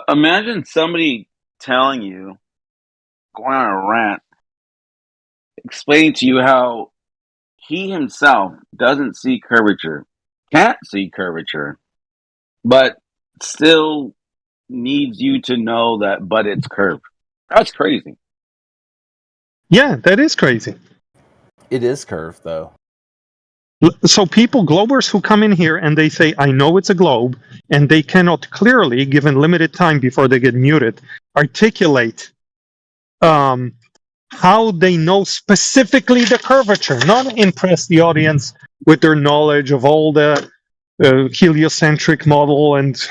Imagine somebody telling you, going on a rant, explaining to you how he himself doesn't see curvature, can't see curvature, but still needs you to know that, but it's curved. That's crazy. Yeah, that is crazy. It is curved, though. So globers who come in here and they say, I know it's a globe, and they cannot clearly, given limited time before they get muted, articulate how they know specifically the curvature, not impress the audience with their knowledge of all the heliocentric model and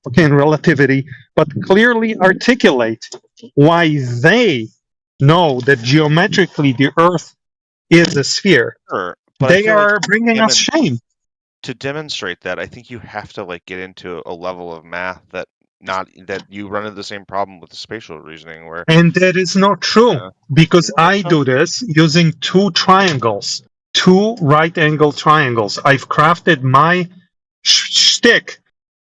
fucking relativity, but clearly articulate why they know that geometrically the Earth is a sphere. Sure, but I They feel like are bringing us shame. to demonstrate that, I think you have to like get into a level of math that you run into the same problem with the spatial reasoning where And that is not true because I do this using two triangles, two right angle triangles. I've crafted my shtick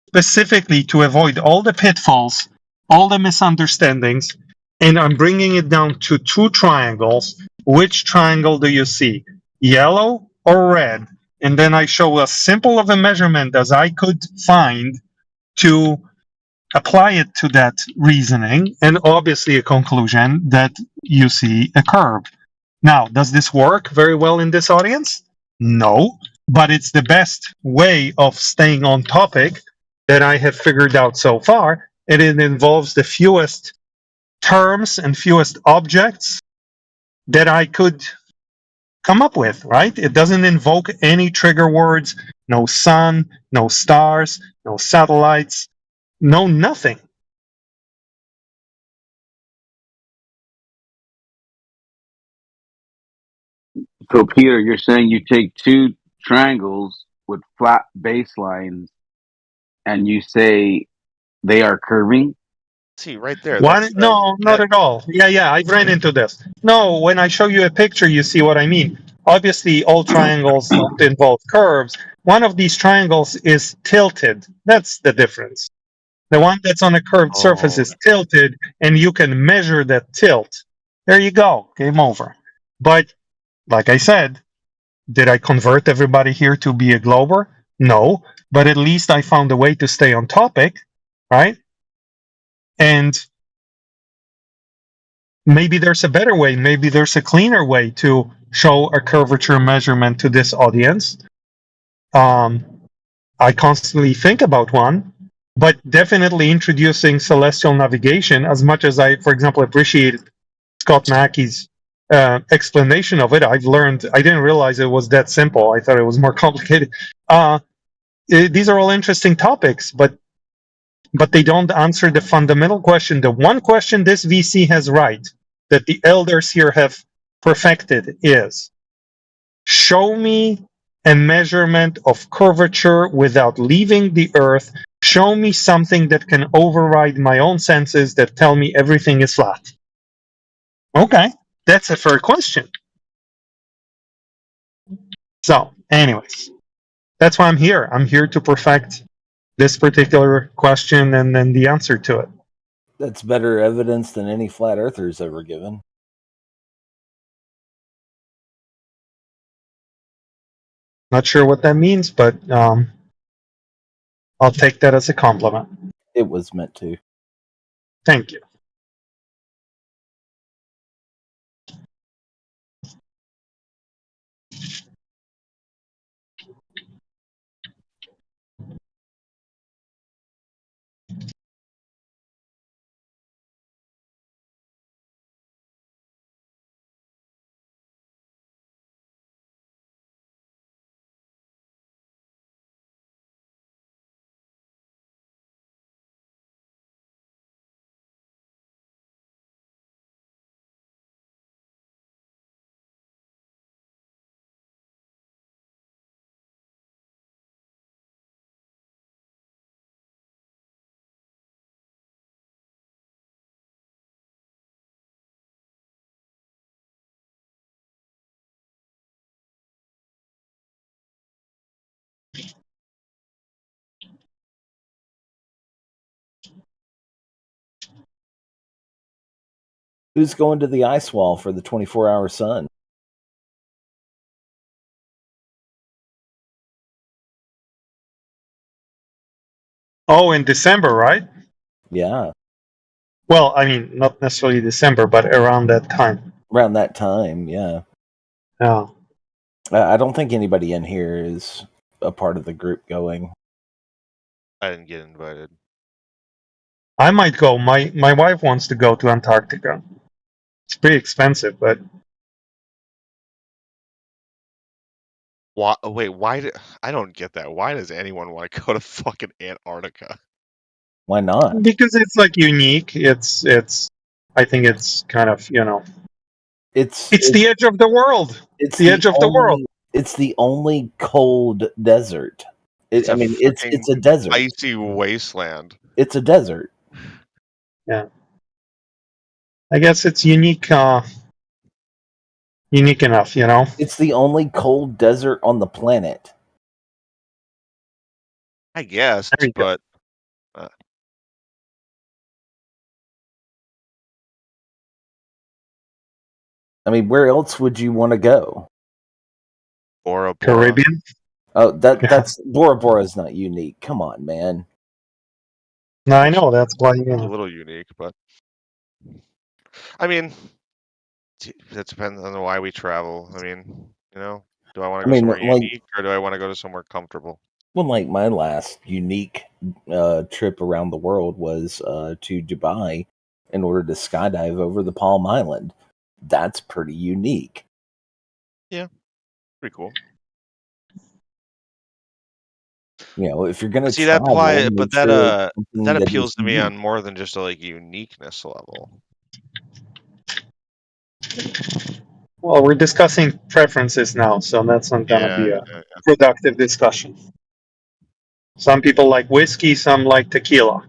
specifically to avoid all the pitfalls, all the misunderstandings, and I'm bringing it down to two triangles. Which triangle do you see? Yellow or red? And then I show as simple of a measurement as I could find to apply it to that reasoning, and obviously a conclusion that you see a curve. Now, does this work very well in this audience? No, but it's the best way of staying on topic that I have figured out so far, and it involves the fewest terms and fewest objects that I could come up with, right? It doesn't invoke any trigger words, no sun, no stars, no satellites, no nothing. So, Peter, you're saying you take two triangles with flat baselines and you say they are curving? See, right there. What? No, not at all. Yeah, I've ran into this. No, when I show you a picture, you see what I mean. Obviously, all triangles don't involve curves. One of these triangles is tilted. That's the difference. The one that's on a curved surface is tilted, and you can measure that tilt. There you go. Game over. But, like I said, did I convert everybody here to be a glober? No, but at least I found a way to stay on topic, right? And maybe there's a better way, maybe there's a cleaner way to show a curvature measurement to this audience. I constantly think about one, but definitely introducing celestial navigation, as much as I, for example, appreciate Scott Mackey's explanation of it, I've learned, I didn't realize it was that simple. I thought it was more complicated. These are all interesting topics, but they don't answer the fundamental question. The one question this VC has right, that the elders here have perfected, is show me a measurement of curvature without leaving the earth. Show me something that can override my own senses that tell me everything is flat. Okay, that's a fair question. So, anyways, that's why I'm here. I'm here to perfect this particular question and then the answer to it. That's better evidence than any flat earther's ever given. Not sure what that means, but I'll take that as a compliment. It was meant to. Thank you. Who's going to the ice wall for the 24-hour sun? Oh, in December, right? Yeah. Well, I mean, not necessarily December, but around that time. Around that time, yeah. Yeah. I don't think anybody in here is a part of the group going. I didn't get invited. I might go. My wife wants to go to Antarctica. It's pretty expensive, but Why? Wait, why? I don't get that. Why does anyone want to go to fucking Antarctica? Why not? because it's like unique. It's. I think it's kind of It's the edge of the world. It's the edge of the world. It's the only cold desert. It's I a mean, it's a freaking desert. icy wasteland. It's a desert. Yeah. I guess it's unique. Unique enough, It's the only cold desert on the planet. I guess, There you go. but I mean, where else would you want to go? Bora Bora. Caribbean. Oh, that's Bora Bora is not unique. Come on, man. No, I know that's why. A little unique, but I mean, that depends on why we travel. I mean, do I want to go somewhere unique or do I want to go to somewhere comfortable? Well, like my last unique trip around the world was to Dubai in order to skydive over the Palm Island. That's pretty unique. Yeah, pretty cool. If you're gonna see that apply, but that that appeals to me on more than just a uniqueness level. Well, we're discussing preferences now, so that's not gonna be a productive discussion. Some people like whiskey, some like tequila.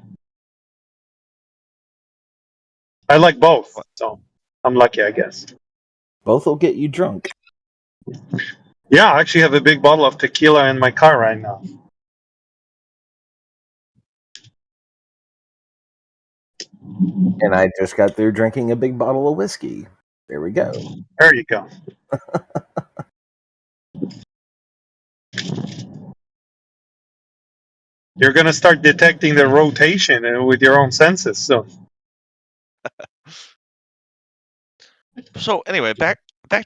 I like both, so I'm lucky, I guess. Both will get you drunk. Yeah, I actually have a big bottle of tequila in my car right now. And I just got through drinking a big bottle of whiskey. There we go. There you go. You're going to start detecting the rotation with your own senses. So anyway, back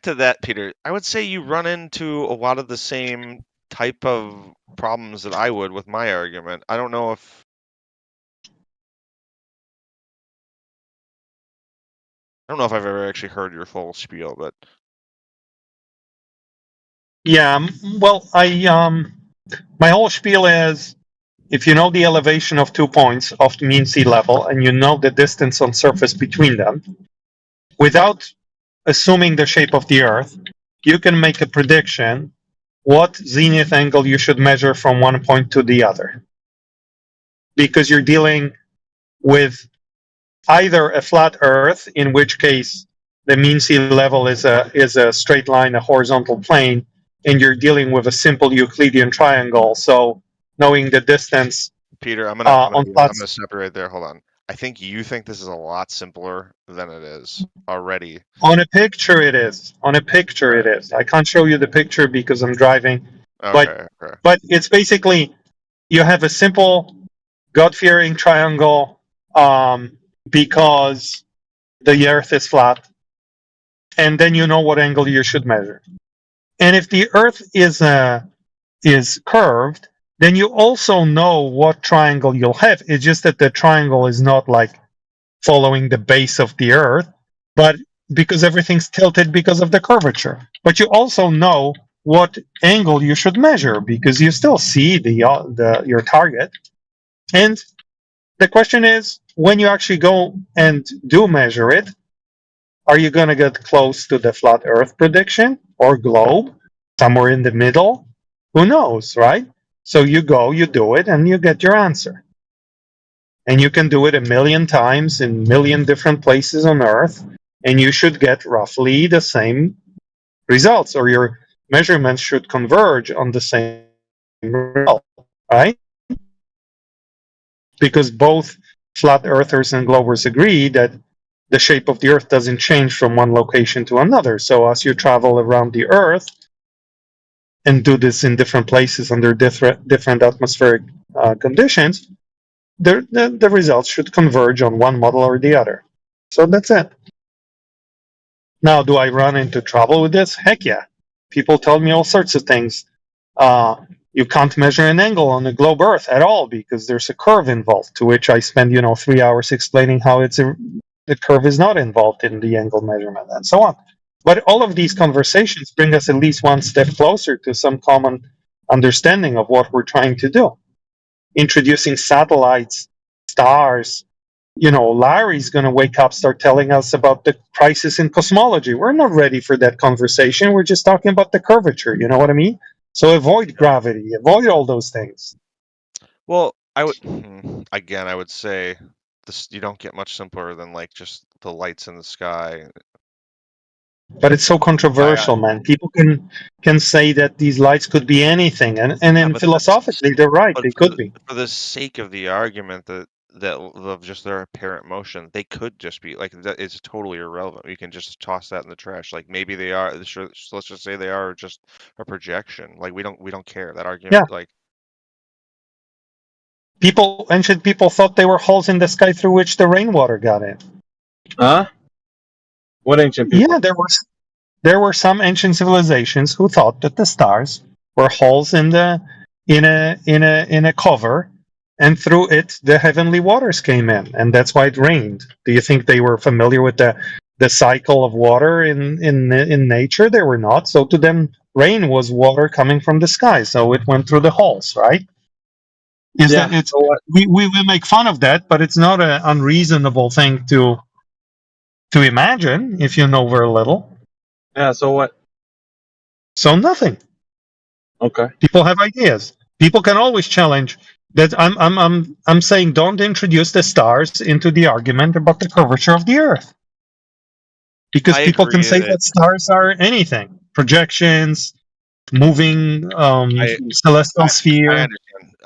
to that, Peter. I would say you run into a lot of the same type of problems that I would with my argument. I don't know if I've ever actually heard your full spiel, but yeah, well, my whole spiel is, if you know the elevation of 2 points of mean sea level and you know the distance on surface between them, without assuming the shape of the Earth, you can make a prediction what zenith angle you should measure from one point to the other. Because you're dealing with either a flat Earth, in which case the mean sea level is a straight line, a horizontal plane, and you're dealing with a simple Euclidean triangle. So knowing the distance, Peter, I'm gonna separate there. Hold on. I think you think this is a lot simpler than it is already. On a picture, it is. On a picture, it is. I can't show you the picture because I'm driving. Okay. But it's basically, you have a simple God-fearing triangle because the Earth is flat, and then you know what angle you should measure. And if the Earth is curved, then you also know what triangle you'll have. It's just that the triangle is not like following the base of the Earth, but because everything's tilted because of the curvature. But you also know what angle you should measure because you still see your target. And the question is, when you actually go and do measure it, are you going to get close to the flat Earth prediction or globe, somewhere in the middle? Who knows, right? So you go, you do it, and you get your answer. And you can do it 1,000,000 times in 1,000,000 different places on Earth, and you should get roughly the same results, or your measurements should converge on the same result, right? Because both flat earthers and globers agree that the shape of the Earth doesn't change from one location to another. So as you travel around the Earth and do this in different places under different atmospheric conditions, the results should converge on one model or the other. So that's it. Now, do I run into trouble with this? Heck yeah. People tell me all sorts of things. You can't measure an angle on the globe Earth at all because there's a curve involved, to which I spend 3 hours explaining how the curve is not involved in the angle measurement and so on. But all of these conversations bring us at least one step closer to some common understanding of what we're trying to do. Introducing satellites, stars, Larry's going to wake up, start telling us about the crisis in cosmology. We're not ready for that conversation. We're just talking about the curvature. You know what I mean? So avoid gravity, avoid all those things. Well, I would say this. You don't get much simpler than like just the lights in the sky. But it's so controversial, man. People can say that these lights could be anything, and then philosophically they're right. They could be. For the sake of the argument that of just their apparent motion, they could just be like that. Is totally irrelevant. We can just toss that in the trash. Like maybe they are. Sure, let's just say they are just a projection. Like we don't care that argument. Yeah. Like ancient people thought they were holes in the sky through which the rainwater got in. Huh? What ancient people? Yeah, there were some ancient civilizations who thought that the stars were holes in a cover, and through it the heavenly waters came in, and that's why it rained. Do you think they were familiar with the cycle of water in nature? They were not. So to them, rain was water coming from the sky, so it went through the holes, right? We make fun of that, but it's not an unreasonable thing to imagine if you know very little. Yeah, so what? So nothing. Okay. People have ideas. People can always challenge that. I'm saying don't introduce the stars into the argument about the curvature of the Earth. Because people can say that stars are anything. Projections, moving celestial sphere. I understand.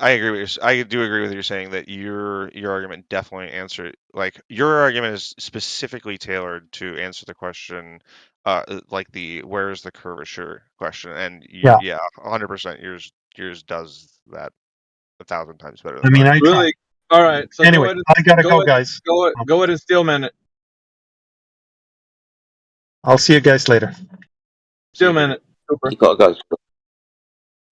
I agree with you. I do agree with you saying that your argument definitely answered. Like your argument is specifically tailored to answer the question, like the where's the curvature question, and 100% yours does that 1,000 times better. Than I really. All right. So anyway, I gotta go, guys. Go ahead and Steelman it. I'll see you guys later. Steelman it, Cooper. You gotta go.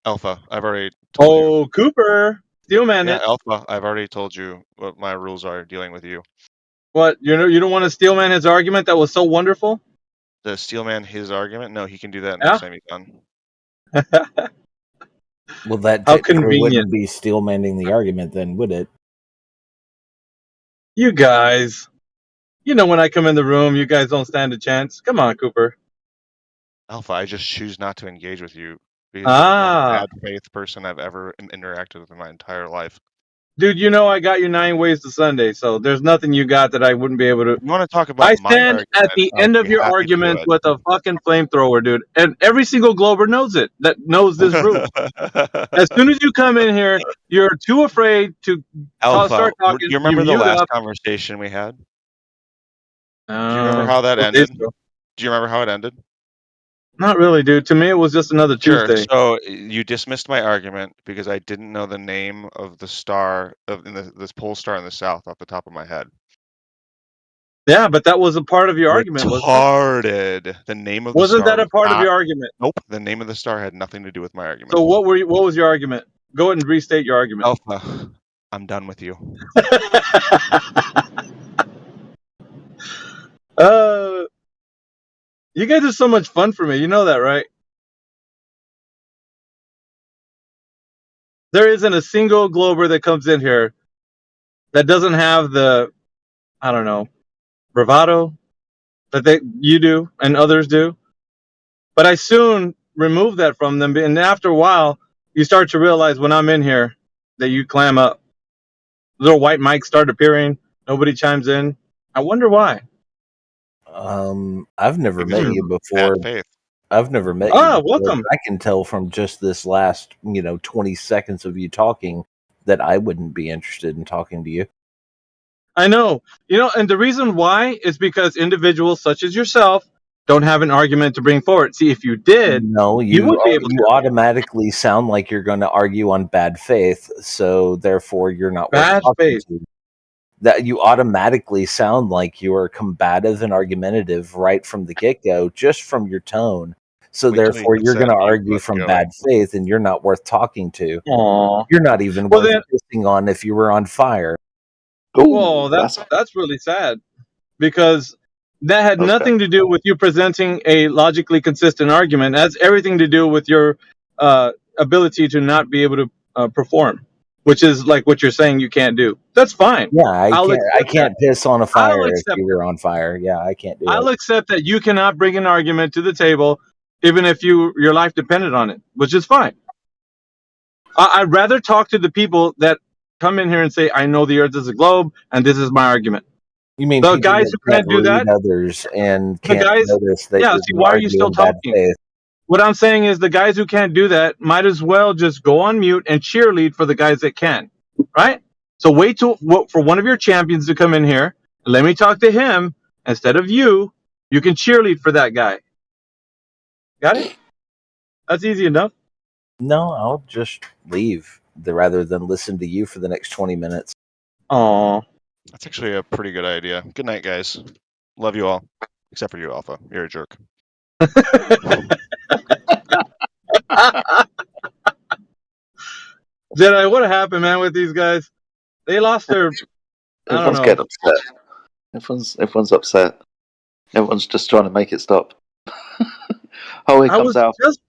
Alpha, I've already told you. Cooper, Steelman it. Alpha, I've already told you what my rules are dealing with you. What, you don't want to Steelman his argument that was so wonderful? The Steelman his argument? No, he can do that next time he's done. Well, that How technically convenient. wouldn't be Steelmanning the argument then, would it? You guys, when I come in the room, you guys don't stand a chance. Come on, Cooper. Alpha, I just choose not to engage with you because you're the most bad faith person I've ever interacted with in my entire life. Dude, I got you 9 ways to Sunday, so there's nothing you got that I wouldn't be able to. You want to talk about I my stand argument, at the end of your argument with a fucking flamethrower, dude. And every single Glober knows it, that knows this rule. As soon as you come in here, you're too afraid to start talking. Do you remember the last conversation we had? Do you remember how that ended? Do you remember how it ended? Not really, dude. To me, it was just another Tuesday. So you dismissed my argument because I didn't know the name of the star this pole star in the south off the top of my head. Yeah, but that was a part of your argument. Retarded. The name of the wasn't star that a part of your argument? Nope. The name of the star had nothing to do with my argument. So what was your argument? Go ahead and restate your argument. Alpha, I'm done with you. You guys are so much fun for me. You know that, right? There isn't a single Glober that comes in here that doesn't have the, I don't know, bravado that you do and others do. But I soon remove that from them. And after a while, you start to realize when I'm in here that you clam up. Little white mics start appearing. Nobody chimes in. I wonder why. I've never met you before. I've never met you. Welcome. I can tell from just this last, 20 seconds of you talking that I wouldn't be interested in talking to you. I know. And the reason why is because individuals such as yourself don't have an argument to bring forward. See, if you did, No, you would be able you to. automatically sound like you're going to argue on bad faith, so therefore you're not worth Bad talking faith. to. That you automatically sound like you are combative and argumentative right from the get-go, just from your tone. So Wait till he therefore gets you're that going to mute argue button from going. bad faith, and you're not worth talking to. Aw. You're not even Well, worth then, pissing on if you were on fire. well, that's really sad because that had nothing to do with you presenting a logically consistent argument. It has everything to do with your ability to not be able to perform, which is like what you're saying you can't do. That's fine. Yeah, I I'll can't. I accept can't piss on a fire I'll if accept you were on fire. Yeah, I can't do I'll it. accept that you cannot bring an argument to the table, even if your life depended on it, which is fine. I'd rather talk to the people that come in here and say, "I know the Earth is a globe, and this is my argument." You mean The people guys that who can't do read that, others and the can't guys, notice that yeah. you're See, going to why are you argue still in bad talking? faith? What I'm saying is, the guys who can't do that might as well just go on mute and cheerlead for the guys that can, right? So wait for one of your champions to come in here. Let me talk to him instead of you. You can cheerlead for that guy. Got it? That's easy enough. No, I'll just leave rather than listen to you for the next 20 minutes. Oh, That's actually a pretty good idea. Good night, guys. Love you all, except for you, Alpha. You're a jerk. Jedi, what happened, man, with these guys? They lost their. I don't Everyone's know. getting upset. Everyone's upset. Everyone's just trying to make it stop. Oh, here I comes was Alpha. just.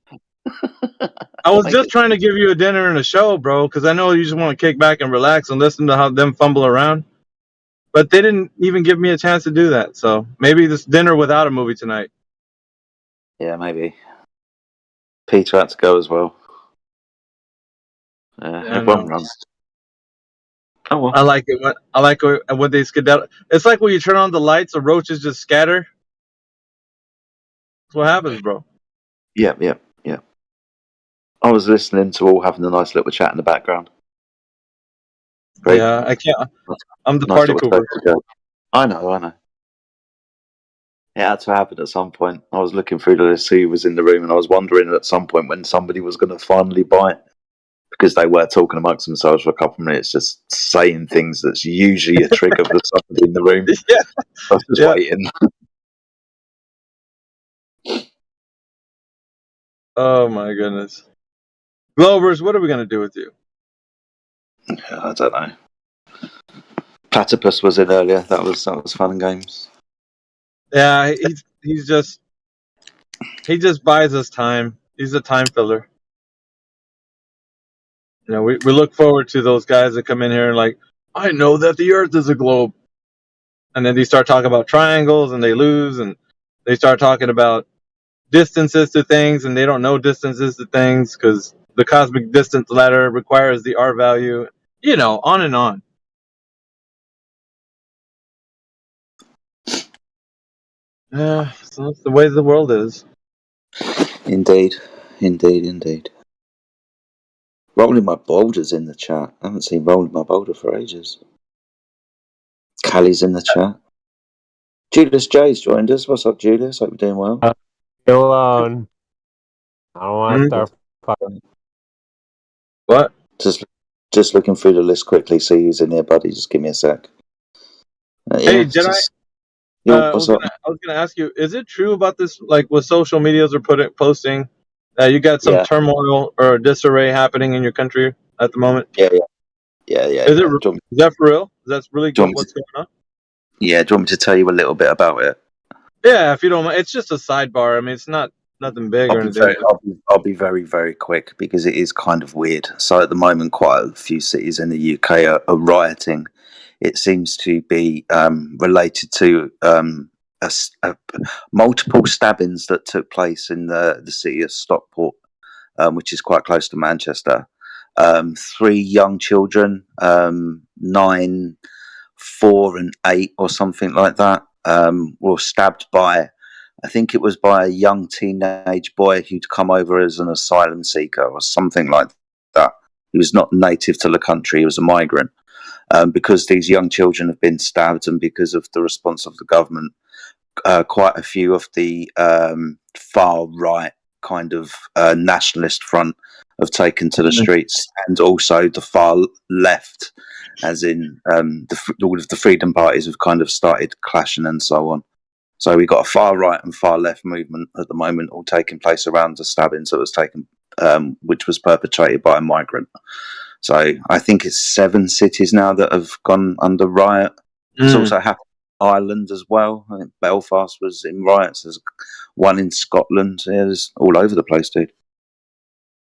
I was just trying to give you a dinner and a show, bro, because I know you just want to kick back and relax and listen to how them fumble around. But they didn't even give me a chance to do that. So maybe this dinner without a movie tonight. Yeah, maybe. Peter had to go as well. Everyone runs. Oh well. I like it. I like when they skedaddle. It's like when you turn on the lights, the roaches just scatter. That's what happens, bro. Yeah. I was listening to all having a nice little chat in the background. Great. Yeah, I can't. I'm the Nice party little pooper. circle. I know. It had to happen at some point. I was looking through the list, who was in the room, and I was wondering at some point when somebody was going to finally bite, because they were talking amongst themselves for a couple of minutes, just saying things that's usually a trigger for somebody in the room. Yeah. I was just waiting. Oh my goodness. Glovers, what are we gonna do with you? I don't know. Platypus was in earlier. That was fun and games. Yeah, he just buys us time. He's a time filler. You know, we look forward to those guys that come in here and like, I know that the Earth is a globe, and then they start talking about triangles and they lose, and they start talking about distances to things and they don't know distances to things because the cosmic distance ladder requires the R value. You know, on and on. Yeah, so that's the way the world is. Indeed. Rolling My Boulder's in the chat. I haven't seen Rolling My Boulder for ages. Callie's in the chat. Julius J's joined us. What's up, Julius? Hope you're doing well. Go alone. I don't want to start fucking. What? Just looking through the list quickly, see who's in here, buddy. Just give me a sec. Hey, Jedi. I what's was up? gonna ask you: is it true about this? Like, what social medias are posting that you got some turmoil or disarray happening in your country at the moment? Yeah. Is that for real? Is that really what's going on? Yeah. Do you want me to tell you a little bit about it? Yeah, if you don't mind. It's just a sidebar. I mean, it's nothing big or anything. I'll be very, very quick because it is kind of weird. So at the moment, quite a few cities in the UK are rioting. It seems to be related to multiple stabbings that took place in the city of Stockport, which is quite close to Manchester. 3 young children, 9, 4 and 8 or something like that, were stabbed by, I think it was by a young teenage boy who'd come over as an asylum seeker or something like that. He was not native to the country, he was a migrant. because these young children have been stabbed, and because of the response of the government, quite a few of the far right kind of nationalist front have taken to the streets, and also the far left, as in all of the freedom parties have kind of started clashing and so on. So we've got a far right and far left movement at the moment, all taking place around the stabbings that was taken, which was perpetrated by a migrant. So I think it's 7 cities now that have gone under riot. It's also happened in Ireland as well. I think Belfast was in riots. There's one in Scotland. Yeah, there's all over the place, dude.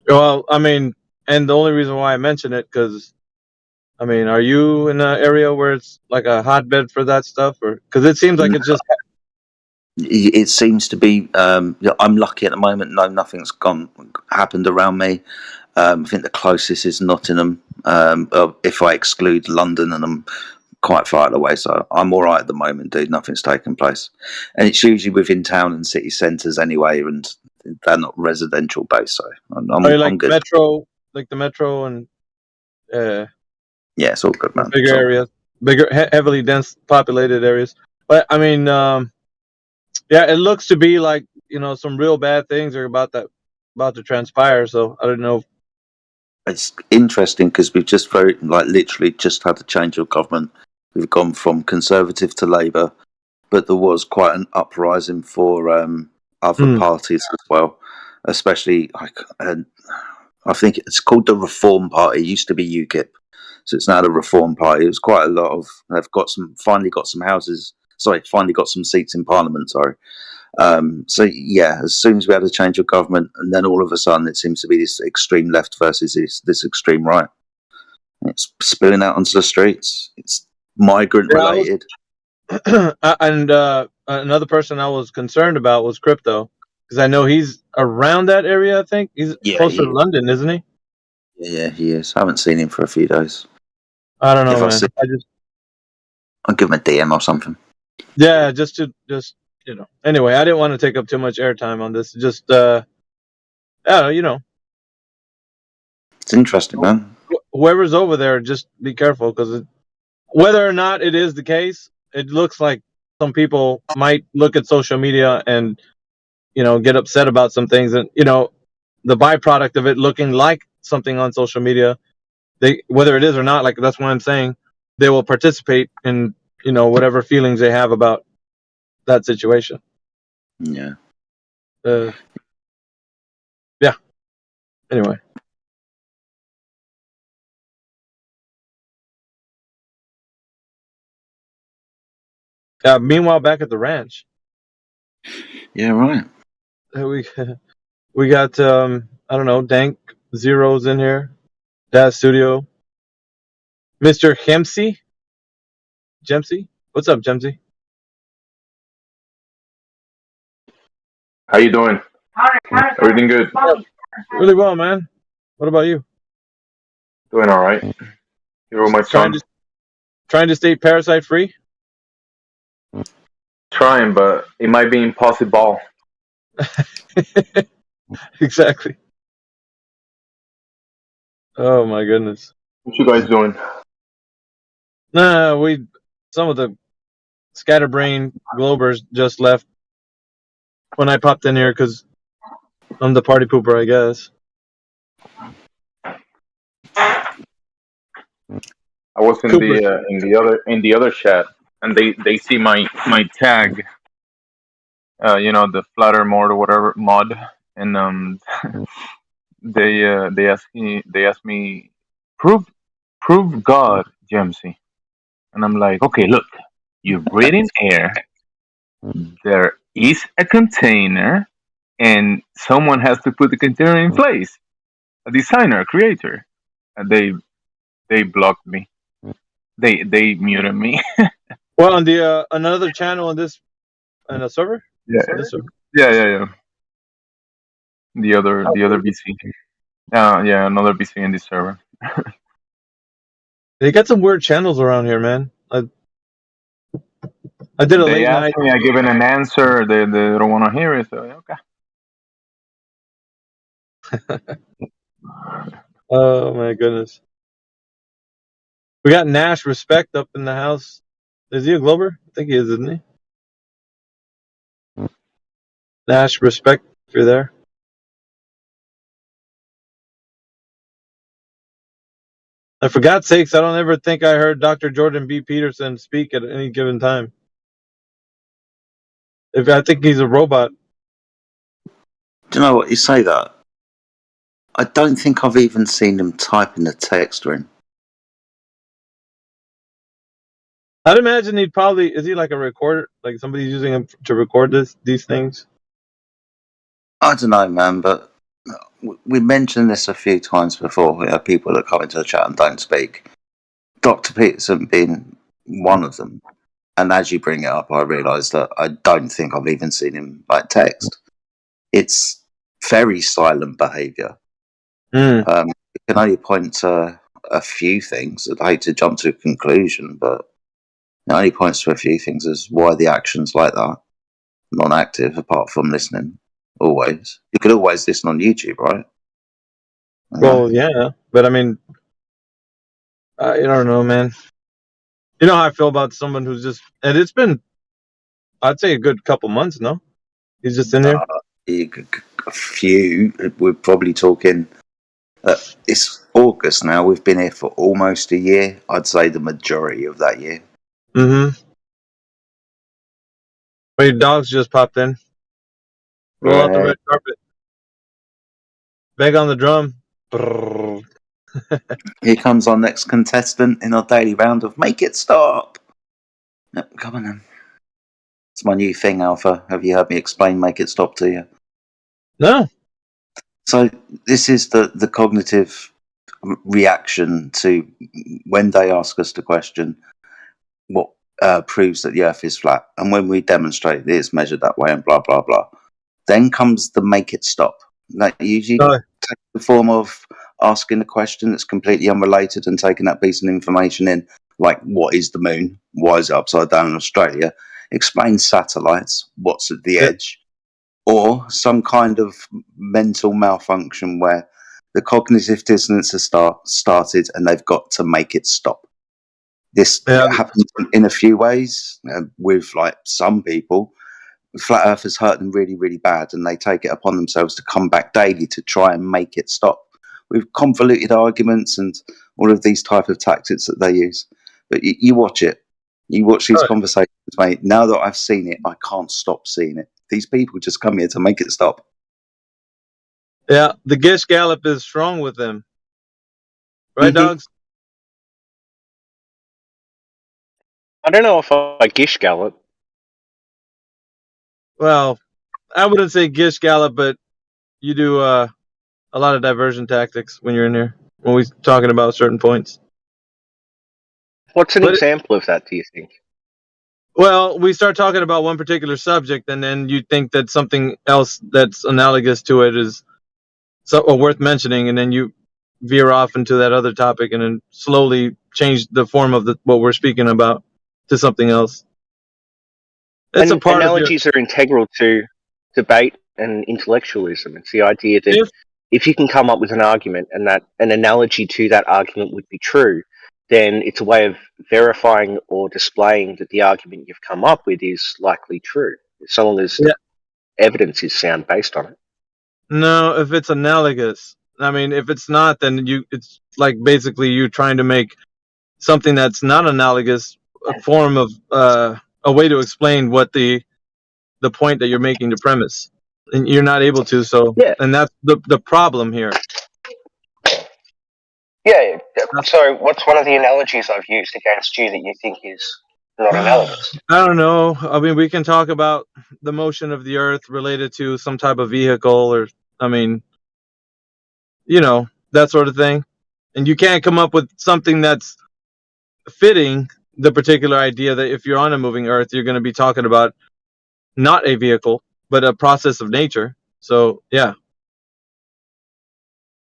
Well, I mean, and the only reason why I mention it, because, I mean, are you in an area where it's like a hotbed for that stuff? Or because it seems like it's just... It seems to be. I'm lucky at the moment. No, nothing's happened around me. I think the closest is Nottingham. If I exclude London, and I'm quite far away, so I'm all right at the moment, dude. Nothing's taken place, and it's usually within town and city centres anyway, and they're not residential based. So Are you like I'm good. metro, like the metro, and Yeah, it's all good, man. bigger areas, heavily dense populated areas? But I mean, yeah, it looks to be like, some real bad things are about to transpire. So I don't know. It's interesting because we've just literally just had a change of government. We've gone from Conservative to Labour, but there was quite an uprising for other parties as well, especially I think it's called the Reform Party. It used to be UKIP, so it's now the Reform Party. It was quite a lot of. They've finally got some seats in Parliament. Sorry. So yeah, as soon as we had a change of government, and then all of a sudden it seems to be this extreme left versus this extreme right. It's spilling out onto the streets. It's migrant related. And another person I was concerned about was Crypto, because I know he's around that area. I think he's closer to London, isn't he? Yeah, he is. I haven't seen him for a few days. I don't know, man. I'll give him a DM or something. Yeah, just Anyway, I didn't want to take up too much airtime on this. Just It's interesting, man. Whoever's over there, just be careful, because whether or not it is the case, it looks like some people might look at social media and get upset about some things, and the byproduct of it looking like something on social media, whether it is or not, like, that's what I'm saying, they will participate in whatever feelings they have about that situation. Yeah. Yeah. Anyway. Meanwhile, back at the ranch. Yeah, right. We got I don't know, Dank Zeros in here, Dad Studio, Mr. Jemsy. What's up, Jemsy? How you doing? Everything good? Really well, man. What about you? Doing all right. Here with my son. Trying to stay parasite free? Trying, but it might be impossible. Exactly. Oh my goodness. What you guys doing? Some of the scatterbrain Globers just left when I popped in here because I'm the party pooper, I guess. I was in the other chat, and they see my tag. The Flutter mod or whatever mod, and they ask me prove God, Jemsy, and I'm like, okay, look, you breathe in air. There is a container, and someone has to put the container in place. A designer, a creator. And they blocked me. They muted me. Well, on the another channel on a server. Yeah. Yeah. The other VC. Yeah, another VC in this server. They got some weird channels around here, man. I did a late night. I given an answer. They don't want to hear it. So okay. Oh my goodness. We got Nash Respect up in the house. Is he a Glober? I think he is, isn't he? Nash Respect, if you're there. And for God's sakes, I don't ever think I heard Dr. Jordan B. Peterson speak at any given time. I think he's a robot. Do you know what? You say that. I don't think I've even seen him type in the text or in. I'd imagine he'd probably, is he like a recorder? Like somebody's using him to record these things? I don't know, man, but we mentioned this a few times before. You know, people that come into the chat and don't speak. Dr. Peterson being one of them. And as you bring it up, I realise that I don't think I've even seen him by text. It's very silent behaviour. You can only point to a few things. I'd hate to jump to a conclusion, but it only points to a few things as why the action's like that. Non-active, apart from listening. Always. You could always listen on YouTube, right? Well, yeah. But I mean, I don't know, man. You know how I feel about someone who's just, and it's been, I'd say a good couple months, no? He's just in here? A few. We're probably talking, it's August now. We've been here for almost a year. I'd say the majority of that year. Mm-hmm. Well, your dogs just popped in. Roll out the red carpet. Bang on the drum. Brrr. Here comes our next contestant in our daily round of Make It Stop. Yep, come on then. It's my new thing, Alpha. Have you heard me explain Make It Stop to you? No. So this is the cognitive reaction to when they ask us the question, what proves that the Earth is flat? And when we demonstrate it is measured that way and blah, blah, blah. Then comes the Make It Stop. That usually takes the form of asking a question that's completely unrelated and taking that piece of information in, like what is the moon? Why is it upside down in Australia? Explain satellites. What's at the edge? Or some kind of mental malfunction where the cognitive dissonance has started and they've got to make it stop. This happens in a few ways with like some people. Flat Earthers hurt them really, really bad, and they take it upon themselves to come back daily to try and make it stop with convoluted arguments and all of these type of tactics that they use. But you watch it. You watch these conversations, mate. Now that I've seen it, I can't stop seeing it. These people just come here to make it stop. Yeah, the Gish Gallop is strong with them. Right, dogs? I don't know if I Gish Gallop. Well, I wouldn't say Gish Gallop, but you do a lot of diversion tactics when you're in here, when we're talking about certain points. What's an example of that, do you think? Well, we start talking about one particular subject, and then you think that something else that's analogous to it is worth mentioning, and then you veer off into that other topic, and then slowly change the form of what we're speaking about to something else. It's a part analogies are integral to debate and intellectualism. It's the idea that if you can come up with an argument and that an analogy to that argument would be true, then it's a way of verifying or displaying that the argument you've come up with is likely true, so long as evidence is sound based on it. No, if it's analogous. I mean, if it's not, then it's like basically you trying to make something that's not analogous a form of a way to explain what the point that you're making, the premise, and you're not able to. So, and that's the problem here. Yeah. So, what's one of the analogies I've used against you that you think is not analogous? I don't know. I mean, we can talk about the motion of the Earth related to some type of vehicle, or I mean, you know, that sort of thing. And you can't come up with something that's fitting the particular idea that if you're on a moving Earth, you're going to be talking about not a vehicle, but a process of nature. So, yeah.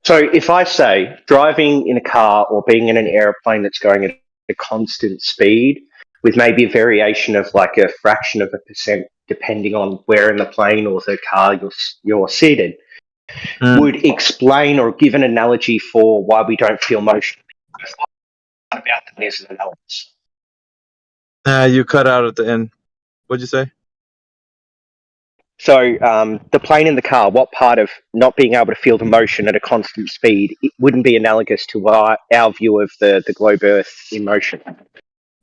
So if I say driving in a car or being in an airplane that's going at a constant speed with maybe a variation of like a fraction of a percent depending on where in the plane or the car you're seated, would explain or give an analogy for why we don't feel motion. About that is analogous. You cut out at the end. What'd you say? So the plane in the car, what part of not being able to feel the motion at a constant speed it wouldn't be analogous to our view of the globe Earth in motion?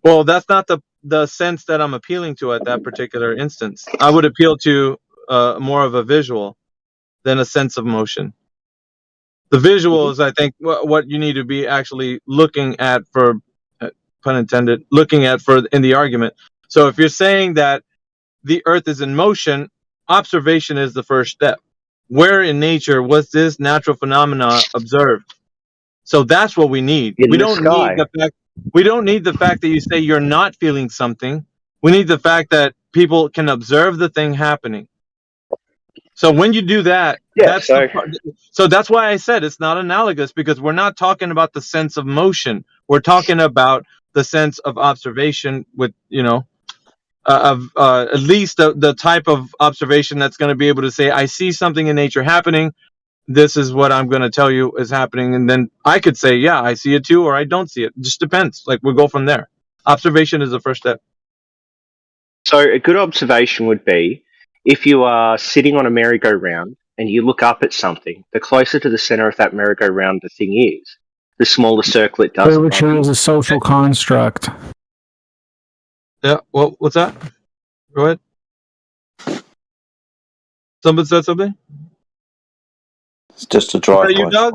Well, that's not the sense that I'm appealing to at that particular instance. I would appeal to more of a visual than a sense of motion. The visual is, I think, what you need to be actually looking at for, pun intended, looking at for in the argument. So if you're saying that the Earth is in motion, observation is the first step. Where in nature was this natural phenomena observed? So that's what we need. In We the don't sky. need the fact. We don't need the fact that you say you're not feeling something. We need the fact that people can observe the thing happening. So when you do that, Yeah, so that's why I said it's not analogous, because we're not talking about the sense of motion. We're talking about the sense of observation with, at least the type of observation that's going to be able to say, I see something in nature happening. This is what I'm going to tell you is happening. And then I could say, yeah, I see it too, or I don't see it. It just depends. Like, we'll go from there. Observation is the first step. So a good observation would be if you are sitting on a merry-go-round and you look up at something, the closer to the center of that merry-go-round the thing is, the smaller circle it does. Curvature is a social construct. Yeah, well, what's that? Go ahead. Somebody said something? It's just a Is drive that you, by. Doug?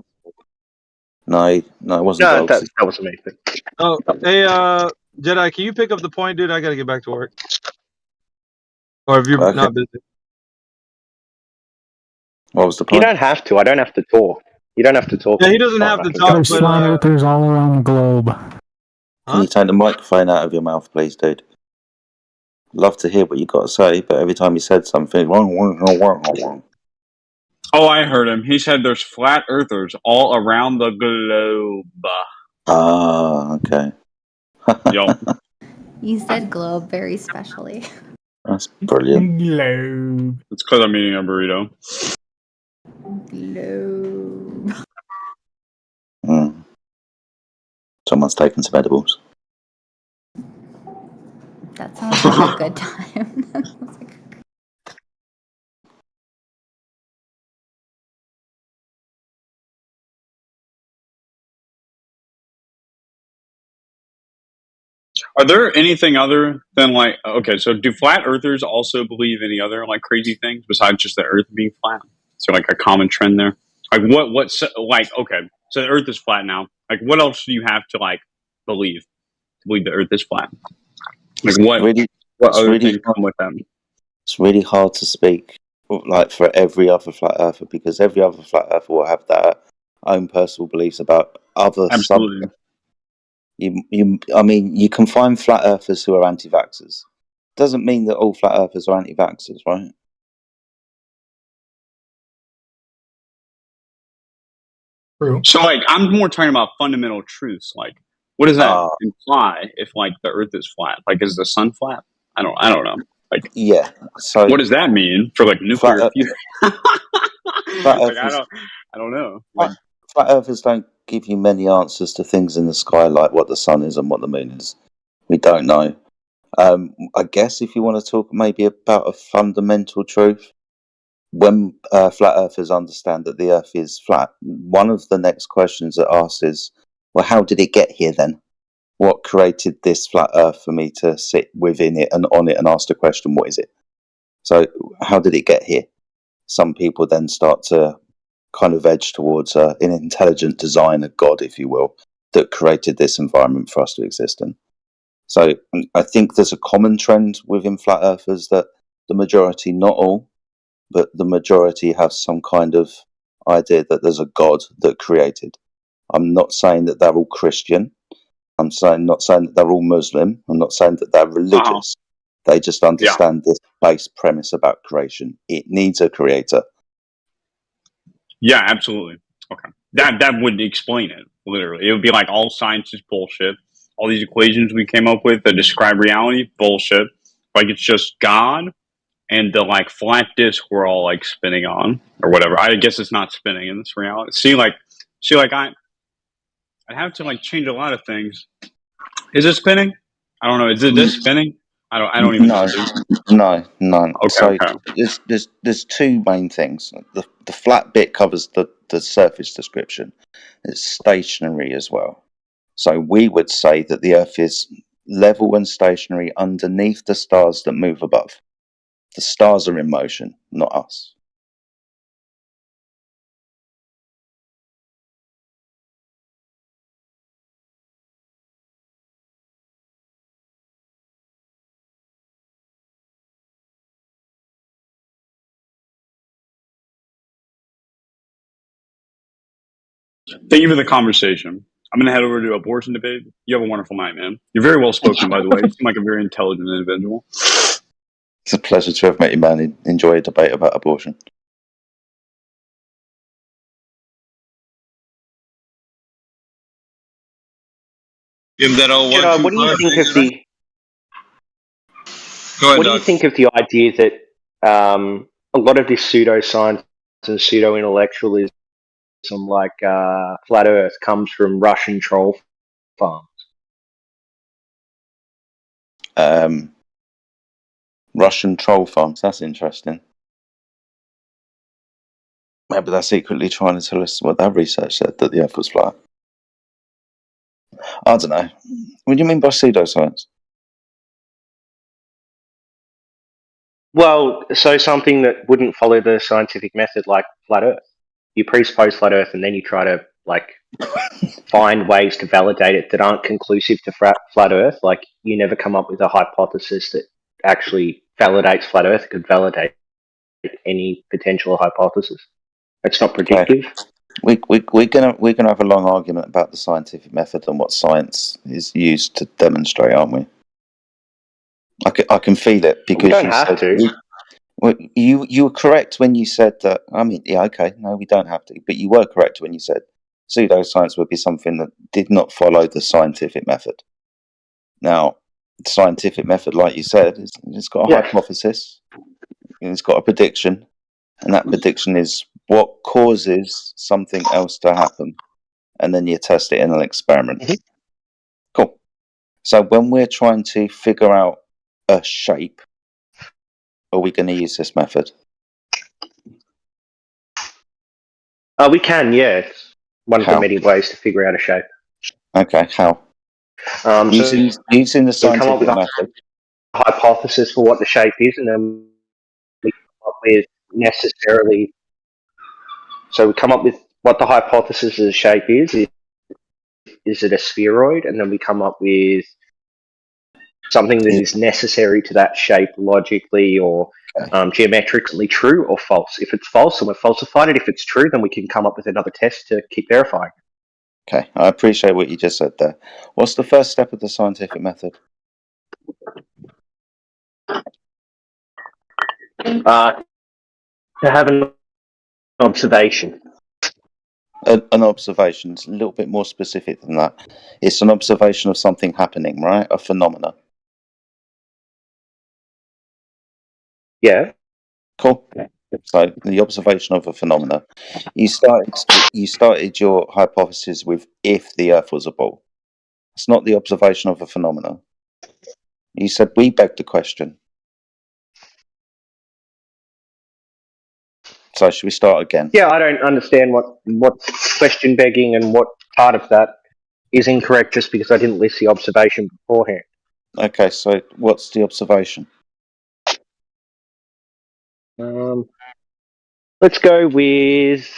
No, it wasn't No, Dogs. that wasn't me. Oh, hey, Jedi, can you pick up the point, dude? I gotta get back to work. Or if you're Okay. not busy. What was the You point? don't have to. I don't have to talk. You don't have to talk. Yeah, he doesn't have to talk, There's but flat earthers all around the globe. Can you take the microphone out of your mouth, please, dude? Love to hear what you got to say, but every time you said something, wrong. Oh, I heard him. He said there's flat earthers all around the globe. Ah, okay. Yup. You said globe very specially. That's brilliant. Globe. It's because I'm eating a burrito. Globe. Mm. Someone's taken some edibles. That sounds like a good time. Are there anything other than like, okay, so do flat earthers also believe any other like crazy things besides just the earth being flat? So like a common trend there? Like what's like, okay, so the earth is flat now. Like what else do you have to like believe the earth is flat? Like what other things come with that? It's really hard to speak like for every other flat earther, because every other flat earther will have their own personal beliefs about other Absolutely. subjects. I mean, you can find flat earthers who are anti-vaxxers. Doesn't mean that all flat earthers are anti-vaxxers, right? True. So like I'm more talking about fundamental truths. Like what does that imply if like the earth is flat? Like is the sun flat? I don't know. Like yeah. So what does that mean for like nuclear fusion? Flat Like, earthers, I don't know. Like, flat earthers don't give you many answers to things in the sky, like what the sun is and what the moon is. We don't know. I guess if you want to talk maybe about a fundamental truth, when flat earthers understand that the earth is flat, one of the next questions that asked is, well, how did it get here then? What created this flat earth for me to sit within it and on it and ask the question, what is it? So how did it get here? Some people then start to kind of edge towards an intelligent design, a god, if you will, that created this environment for us to exist in. So I think there's a common trend within flat earthers that the majority, not all, but the majority have some kind of idea that there's a god that created. I'm not saying that they're all Christian. I'm not saying that they're all Muslim. I'm not saying that they're religious. They just understand this base premise about creation. It needs a creator. yeah, absolutely. Okay. That would explain it, literally. It would be like all science is bullshit. All these equations we came up with that describe reality, bullshit. Like it's just God and the like flat disk we're all like spinning on or whatever. I guess it's not spinning in this reality. See, like I I'd have to like change a lot of things. Is it spinning? I don't know. Is it this spinning? I don't even know. No. Okay, So okay. there's two main things. The flat bit covers the surface description. It's stationary as well. So we would say that the Earth is level and stationary underneath the stars that move above. The stars are in motion, not us. Thank you for the conversation. I'm going to head over to abortion debate. You have a wonderful night, man. You're very well spoken, by the way. You seem like a very intelligent individual. It's a pleasure to have met you, man. Enjoy a debate about abortion. Give that old Jedi, what do you think of the? Go ahead, What do you think of the idea that a lot of this pseudoscience and pseudo intellectualism, like flat Earth, comes from Russian troll farms? Russian troll farms. That's interesting. Maybe they're secretly trying to tell us what their research said, that the Earth was flat. I don't know. What do you mean by pseudoscience? Well, so something that wouldn't follow the scientific method, like flat Earth. You presuppose flat Earth, and then you try to find ways to validate it that aren't conclusive to flat Earth. Like you never come up with a hypothesis that actually validates flat Earth. It could validate any potential hypothesis. It's not predictive. We're gonna have a long argument about the scientific method and what science is used to demonstrate, aren't we? I can feel it because we don't have to. You were correct when you said that. I mean, yeah, okay, no, we don't have to, but you were correct when you said pseudoscience would be something that did not follow the scientific method. Now, the scientific method, like you said, it's got a hypothesis, and it's got a prediction, and that prediction is what causes something else to happen, and then you test it in an experiment. Cool. So when we're trying to figure out a shape, are we going to use this method? We can, yeah. It's one of the many ways to figure out a shape. Okay, how? Using the scientific method. Hypothesis for what the shape is, and then we come up with necessarily. So we come up with what the hypothesis of the shape is. Is it a spheroid? And then we come up with something that is necessary to that shape logically or geometrically true or false. If it's false, then we've falsified it. If it's true, then we can come up with another test to keep verifying. Okay, I appreciate what you just said there. What's the first step of the scientific method? To have an observation. An observation. It's a little bit more specific than that. It's an observation of something happening, right? A phenomena. Yeah. Cool. So the observation of a phenomena. You started your hypothesis with if the Earth was a ball. It's not the observation of a phenomena. You said we begged the question. So should we start again? Yeah, I don't understand what question begging and what part of that is incorrect just because I didn't list the observation beforehand. Okay, so what's the observation? Let's go with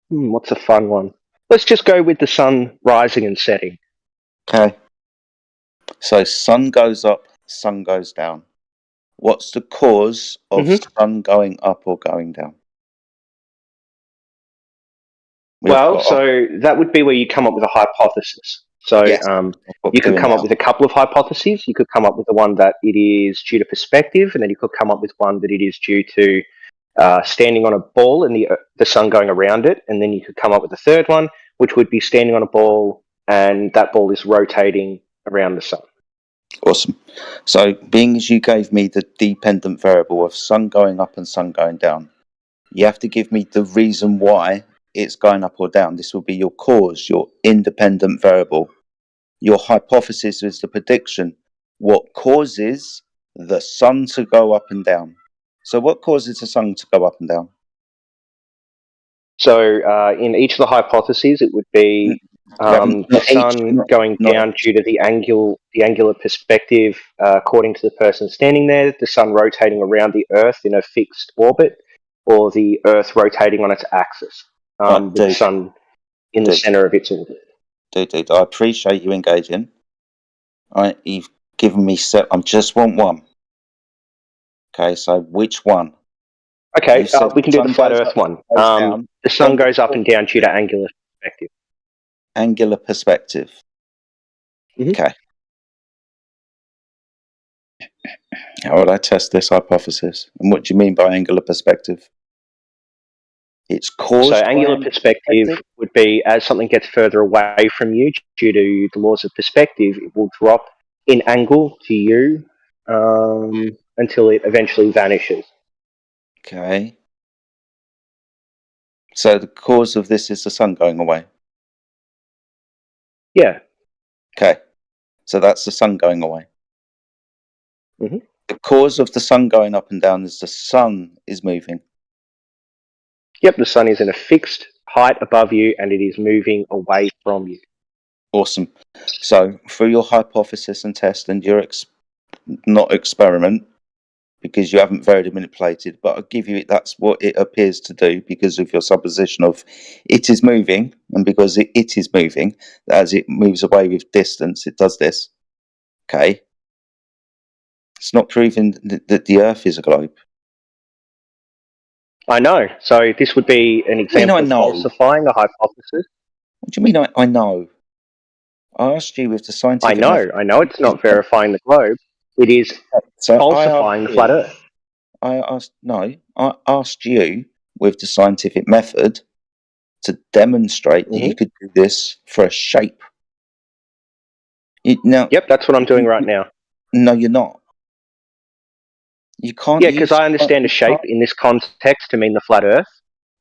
what's a fun one? Let's just go with the sun rising and setting. Okay. So sun goes up, sun goes down. What's the cause of sun going up or going down? So that would be where you come up with a hypothesis. So you could come up with a couple of hypotheses. You could come up with the one that it is due to perspective, and then you could come up with one that it is due to standing on a ball and the sun going around it, and then you could come up with a third one, which would be standing on a ball and that ball is rotating around the sun. Awesome. So being as you gave me the dependent variable of sun going up and sun going down, you have to give me the reason why it's going up or down. This will be your cause, your independent variable. Your hypothesis is the prediction. What causes the sun to go up and down? So what causes the sun to go up and down? So in each of the hypotheses, it would be the sun going down due to the angular perspective, according to the person standing there, the sun rotating around the Earth in a fixed orbit, or the Earth rotating on its axis, with the sun in the center of its orbit. Dude, I appreciate you engaging. You've given me I just want one. Okay, so which one? Okay, we can do the flat Earth one. The sun goes up and down due to angular perspective. Angular perspective. Okay. How would I test this hypothesis? And what do you mean by angular perspective? It's caused. So angular perspective would be as something gets further away from you due to the laws of perspective, it will drop in angle to you until it eventually vanishes. Okay. So the cause of this is the sun going away? Yeah. Okay. So that's the sun going away. Mm-hmm. The cause of the sun going up and down is the sun is moving. Yep, the sun is in a fixed height above you and it is moving away from you. Awesome. So through your hypothesis and test and your not experiment, because you haven't varied and manipulated, but I'll give you that's what it appears to do because of your supposition of it is moving, and because it is moving, as it moves away with distance, it does this. Okay. It's not proving that the Earth is a globe. I know. So this would be an example of falsifying a hypothesis. What do you mean I know? I asked you with the scientific method. I know it's not verifying the globe. It is falsifying the flat Earth. I asked you with the scientific method to demonstrate that you could do this for a shape. Yep, that's what I'm doing right now. No, you're not. You can't. Yeah, because I understand a shape in this context to mean the flat Earth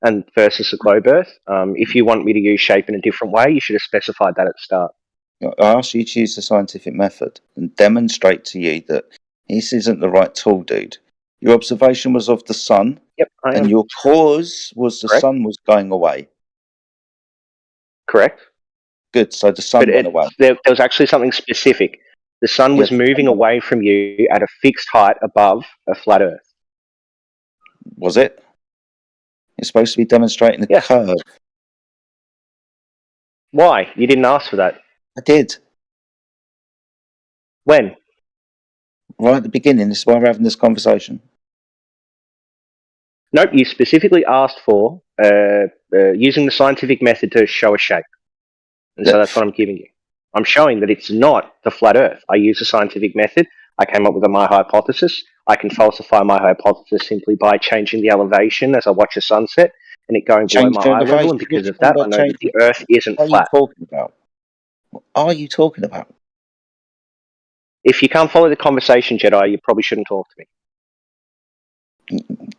and versus the globe Earth. If you want me to use shape in a different way, you should have specified that at the start. I asked you to use the scientific method and demonstrate to you that this isn't the right tool, dude. Your observation was of the sun, and your cause was the sun was going away. Correct. Good, so the sun went away. There was actually something specific. The sun was moving away from you at a fixed height above a flat Earth. Was it? It's supposed to be demonstrating the curve. Why? You didn't ask for that. I did. When? Right at the beginning. This is why we're having this conversation. Nope, you specifically asked for using the scientific method to show a shape. And so that's what I'm giving you. I'm showing that it's not the flat Earth. I use the scientific method. I came up with my hypothesis. I can falsify my hypothesis simply by changing the elevation as I watch a sunset and it going below my eye level. And because of that, I know that the Earth isn't flat. What are you talking about? What are you talking about? If you can't follow the conversation, Jedi, you probably shouldn't talk to me.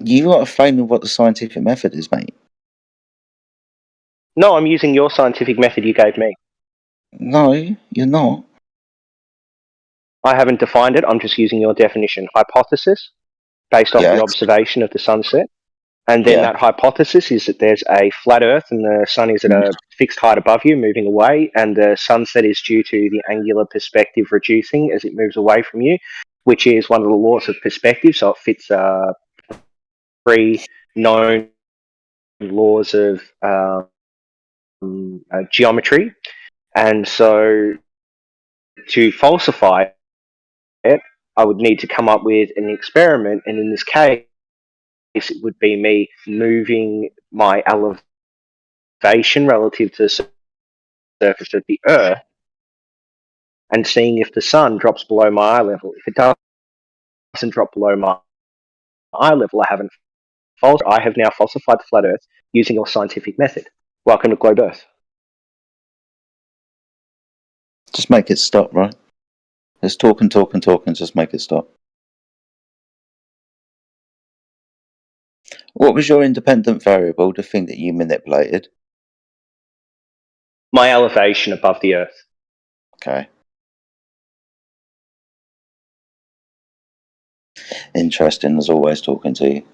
You got to frame me what the scientific method is, mate. No, I'm using your scientific method you gave me. No, you're not. I haven't defined it. I'm just using your definition. Hypothesis, based off the observation of the sunset. And then that hypothesis is that there's a flat Earth and the sun is at a fixed height above you, moving away, and the sunset is due to the angular perspective reducing as it moves away from you, which is one of the laws of perspective. So it fits three known laws of geometry. And so to falsify it, I would need to come up with an experiment, and in this case, it would be me moving my elevation relative to the surface of the Earth and seeing if the sun drops below my eye level. If it doesn't drop below my eye level, I have now falsified the flat Earth using your scientific method. Welcome to Globe Earth. Just make it stop, right? Let's talk and just make it stop. What was your independent variable, the thing that you manipulated? My elevation above the Earth. Okay. Interesting as always talking to you.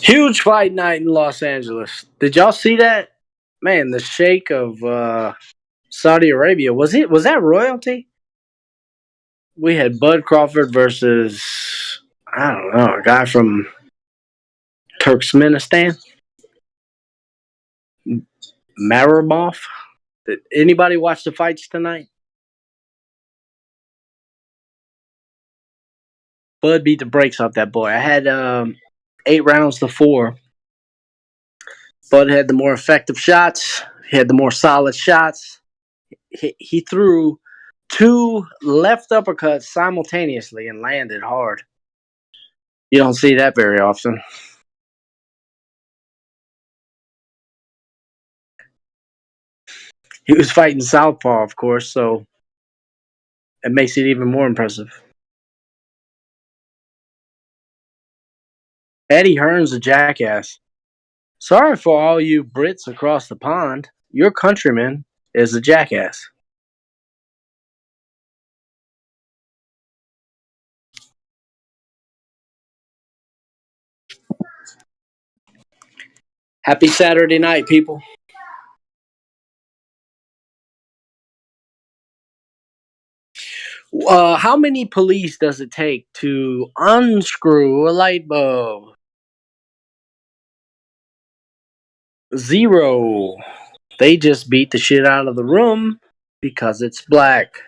Huge fight night in Los Angeles. Did y'all see that? Man, the Sheikh of Saudi Arabia. Was that royalty? We had Bud Crawford versus, I don't know, a guy from Turkmenistan. Marabov. Did anybody watch the fights tonight? Bud beat the brakes off that boy. I had 8 rounds to 4. Bud had the more effective shots. He had the more solid shots. He threw 2 left uppercuts simultaneously and landed hard. You don't see that very often. He was fighting southpaw, of course, so it makes it even more impressive. Eddie Hearn's a jackass. Sorry for all you Brits across the pond. Your countryman is a jackass. Happy Saturday night, people. How many police does it take to unscrew a light bulb? 0. They just beat the shit out of the room because it's black.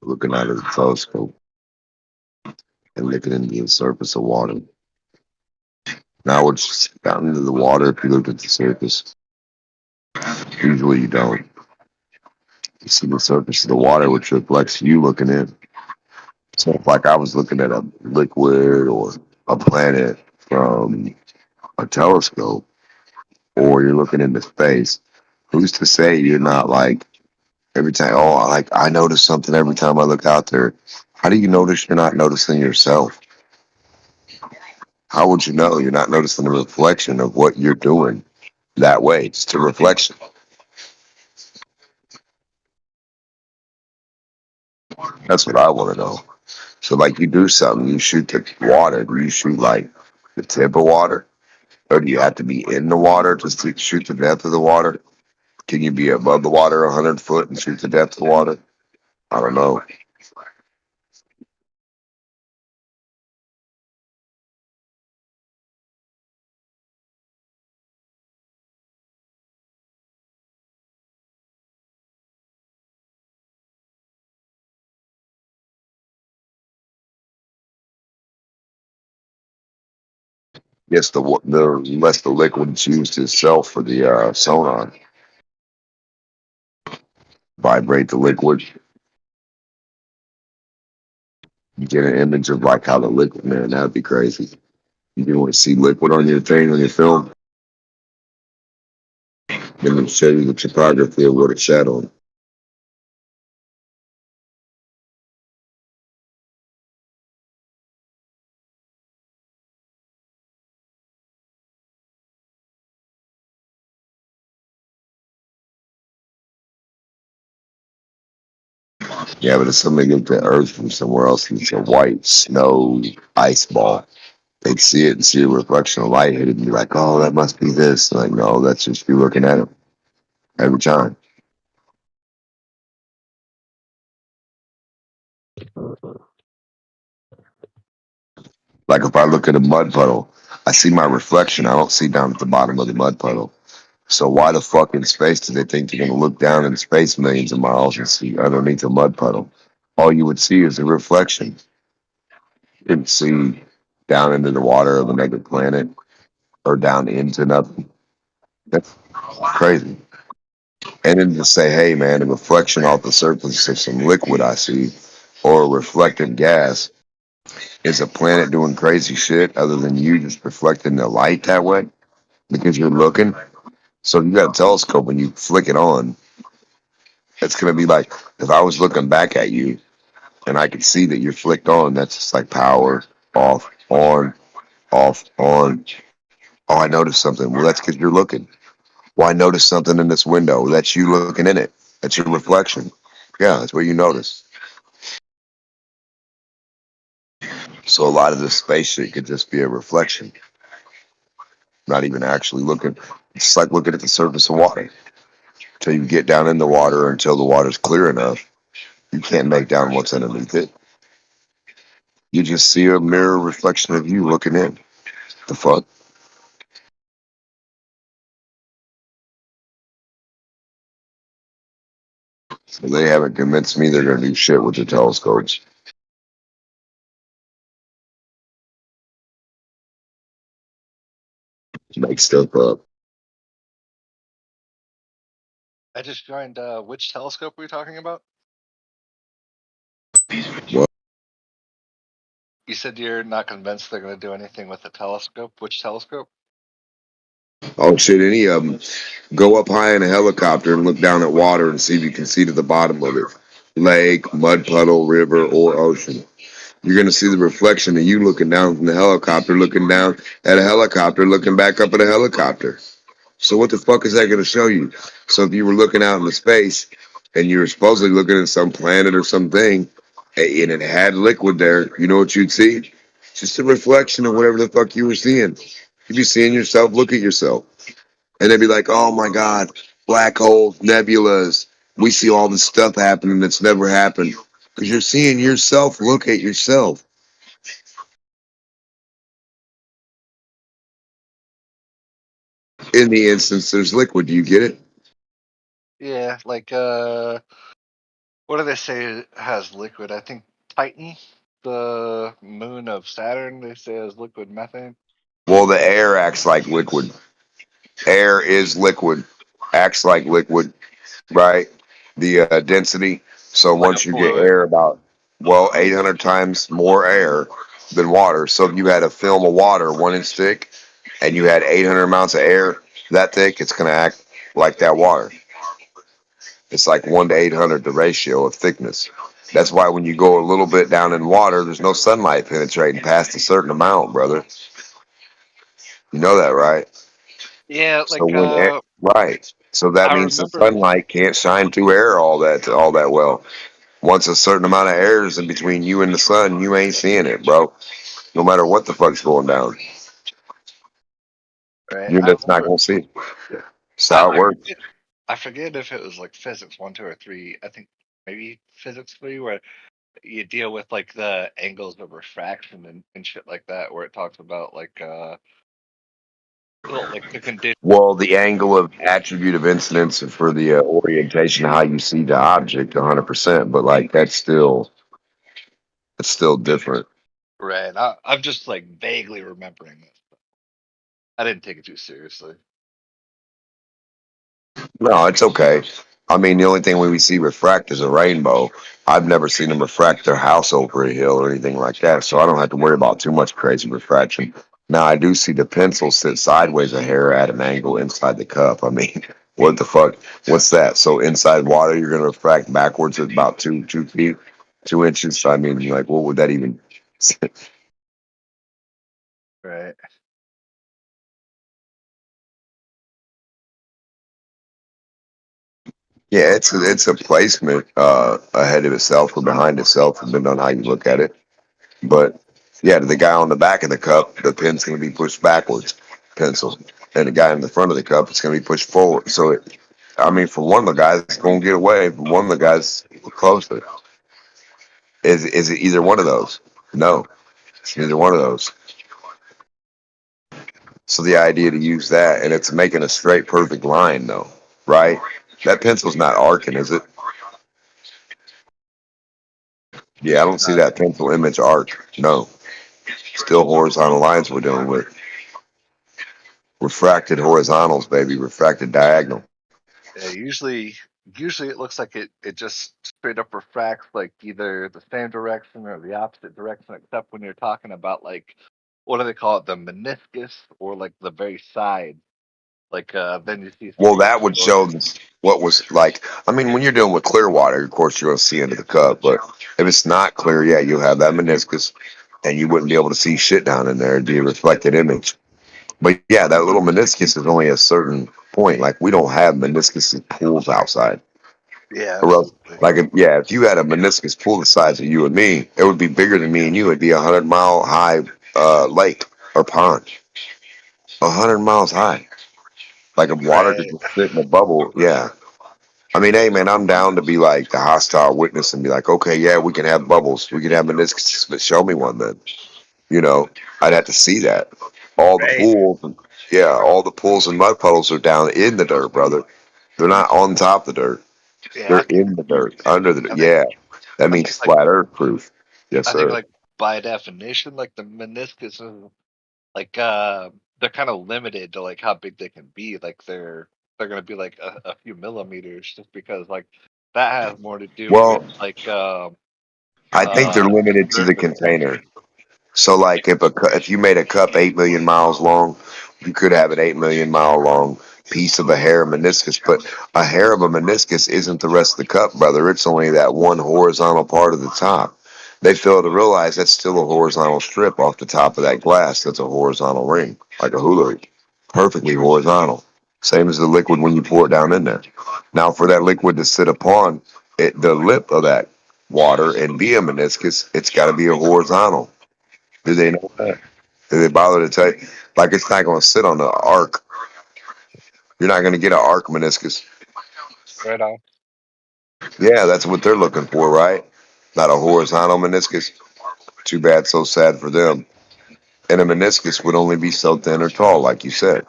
looking out of the telescope and looking into the surface of water. Now it's down into the water. If you look at the surface, usually you don't. You see the surface of the water, which reflects you looking in. So if like I was looking at a liquid or a planet from a telescope, or you're looking into space, who's to say you're not like every time? Oh, I notice something every time I look out there. How do you notice you're not noticing yourself? How would you know you're not noticing the reflection of what you're doing that way? Just a reflection. That's what I want to know. So, like, you do something, you shoot the water. Do you shoot like the tip of water, or do you have to be in the water just to shoot the depth of the water? Can you be above the water 100 foot and shoot the depth of the water? I don't know. Yes, the less the liquid is used itself for the sonar. Vibrate the liquid. You get an image of like how the liquid, man, that'd be crazy. You want to see liquid on your thing, on your film, then it'll show you the topography of what it's sat on. Yeah, but if somebody looked at Earth from somewhere else and it's a white snow ice ball, they'd see it and see a reflection of light hit it and be like, oh, that must be this. Like, no, that's just you looking at it every time. Like if I look at a mud puddle, I see my reflection. I don't see down at the bottom of the mud puddle. So why the fuck in space do they think they're gonna look down in space millions of miles and see underneath a mud puddle? All you would see is a reflection. You didn't see down into the water of another planet or down into nothing. That's crazy. And then to say, hey man, a reflection off the surface of some liquid I see or a reflected gas, is a planet doing crazy shit other than you just reflecting the light that way because you're looking? So you got a telescope when you flick it on, it's gonna be like if I was looking back at you and I could see that you're flicked on, that's just like power, off, on, off, on. Oh, I noticed something. Well, that's because you're looking. Well, I noticed something in this window. That's you looking in it. That's your reflection. Yeah, that's what you notice. So a lot of this space shit could just be a reflection. Not even actually looking. It's like looking at the surface of water. Until you get down in the water or until the water's clear enough, you can't make down what's underneath it. You just see a mirror reflection of you looking in. The fuck? So they haven't convinced me they're gonna do shit with the telescopes. Make stuff up. I just joined. Which telescope were we talking about? What? You said you're not convinced they're going to do anything with the telescope. Which telescope? Oh shit, any of them. Go up high in a helicopter and look down at water and see if you can see to the bottom of it. Lake, mud puddle, river, or ocean. You're going to see the reflection of you looking down from the helicopter, looking down at a helicopter, looking back up at a helicopter. So what the fuck is that going to show you? So if you were looking out into space and you were supposedly looking at some planet or something and it had liquid there, you know what you'd see? Just a reflection of whatever the fuck you were seeing. You'd be seeing yourself, look at yourself. And they'd be like, oh my God, black holes, nebulas. We see all this stuff happening that's never happened. Because you're seeing yourself look at yourself. In the instance, there's liquid. Do you get it? Yeah, like What do they say has liquid? I think Titan, the moon of Saturn, they say has liquid methane. Well, the air acts like liquid. Air is liquid, acts like liquid, right? The density. So Like a once you get fluid. air about, 800 times more air than water. So if you had a film of water 1 inch thick and you had 800 amounts of air that thick, it's going to act like that water. It's like 1 to 800, the ratio of thickness. That's why when you go a little bit down in water, there's no sunlight penetrating past a certain amount, brother. You know that, right? Yeah, So like right. So that I means the remember. sunlight can't shine through air all that well. Once a certain amount of air is in between you and the sun, you ain't seeing it, bro. No matter what the fuck's going down, Right. you're I just not remember. gonna see it. That's how it works. I forget if it was like physics 1, 2, or 3. I think maybe physics 3, where you deal with like the angles of refraction and shit like that, where it talks about like the condition. Well, the angle of attribute of incidence for the orientation, how you see the object, 100%. But like it's still different. Right. I'm just like vaguely remembering this. I didn't take it too seriously. No, it's okay. I mean, the only thing we see refract is a rainbow. I've never seen them refract their house over a hill or anything like that, so I don't have to worry about too much crazy refraction. Now, I do see the pencil sit sideways a hair at an angle inside the cup. I mean, what the fuck? What's that? So inside water, you're going to refract backwards at about 2 feet, 2 inches. I mean, like, what would that even? Right. Yeah, it's a placement ahead of itself or behind itself, depending on how you look at it. But yeah, the guy on the back of the cup, the pin's going to be pushed backwards, pencil, and the guy in the front of the cup, it's going to be pushed forward. So I mean, for one of the guys, it's going to get away. For one of the guys, closer. Is it either one of those? No, it's neither one of those. So the idea to use that, and it's making a straight, perfect line, though, right? That pencil's not arcing, is it? Yeah, I don't see that pencil image arc. No, still horizontal lines we're dealing with. Refracted horizontals, baby. Refracted diagonal. Yeah, usually it looks like it just straight up refracts like either the same direction or the opposite direction, except when you're talking about like what do they call it, the meniscus or like the very side. Like then you see Well, some that would show what was like. I mean, when you're dealing with clear water, of course, you're going to see into the cup. But if it's not clear, yeah, you'll have that meniscus, and you wouldn't be able to see shit down in there. It'd be a reflected image. But yeah, that little meniscus is only a certain point. Like we don't have meniscus pools outside. Yeah, Or else, absolutely. like if you had a meniscus pool the size of you and me, it would be bigger than me and you. It'd be 100-mile high lake or pond, 100 miles high. Like if water could just sit in a bubble, yeah. I mean, hey man, I'm down to be like the hostile witness and be like, okay, yeah, we can have bubbles, we can have meniscus, but show me one then. You know, I'd have to see that. All the pools, all the pools and mud puddles are down in the dirt, brother. They're not on top of the dirt. Yeah, They're in the dirt, under the dirt. Yeah, that means think, like, flat Earth proof. Yes, I think sir. like by definition, like the meniscus is like they're kind of limited to like how big they can be. Like they're gonna be like a few millimeters, just because like that has more to do with Well, like I think they're limited to the container. So, like, if you made a cup 8 million miles long, you could have an 8 million mile long piece of a hair meniscus. But a hair of a meniscus isn't the rest of the cup, brother. It's only that one horizontal part of the top. They fail to realize that's still a horizontal strip off the top of that glass. That's a horizontal ring, like a hula hoop, perfectly horizontal. Same as the liquid when you pour it down in there. Now, for that liquid to sit upon it, the lip of that water and be a meniscus, it's got to be a horizontal. Do they know that? Do they bother to tell you? Like, it's not going to sit on the arc. You're not going to get an arc meniscus. right on. Yeah, that's what they're looking for, right? Not a horizontal meniscus. Too bad, so sad for them. And a meniscus would only be so thin or tall, like you said.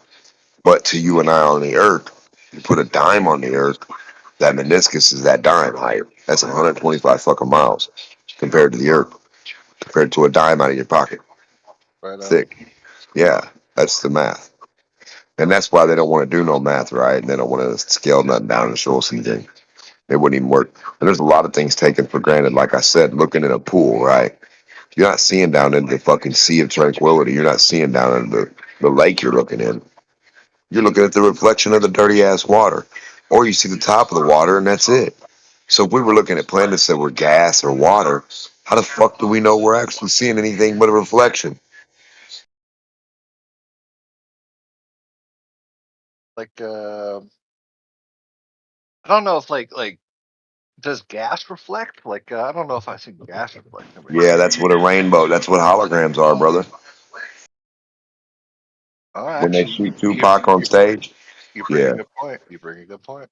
But to you and I on the earth, you put a dime on the earth, That meniscus is that dime height. That's 125 fucking miles compared to the Earth, compared to a dime out of your pocket. Right on. Thick. Yeah, that's the math. And that's why they don't want to do no math, right? And they don't want to scale nothing down and show us anything. It wouldn't even work. And there's a lot of things taken for granted. Like I said, looking at a pool, right? You're not seeing down into the fucking sea of tranquility. You're not seeing down into the lake you're looking in. You're looking at the reflection of the dirty ass water. Or you see the top of the water and that's it. So if we were looking at planets that were gas or water, how the fuck do we know we're actually seeing anything but a reflection? Like, I don't know if like does gas reflect? Like, I don't know if I've seen gas reflect. Yeah, that's what a rainbow, that's what holograms are, brother. Oh, When they actually, shoot Tupac on stage, you bring yeah. a good point. You bring a good point.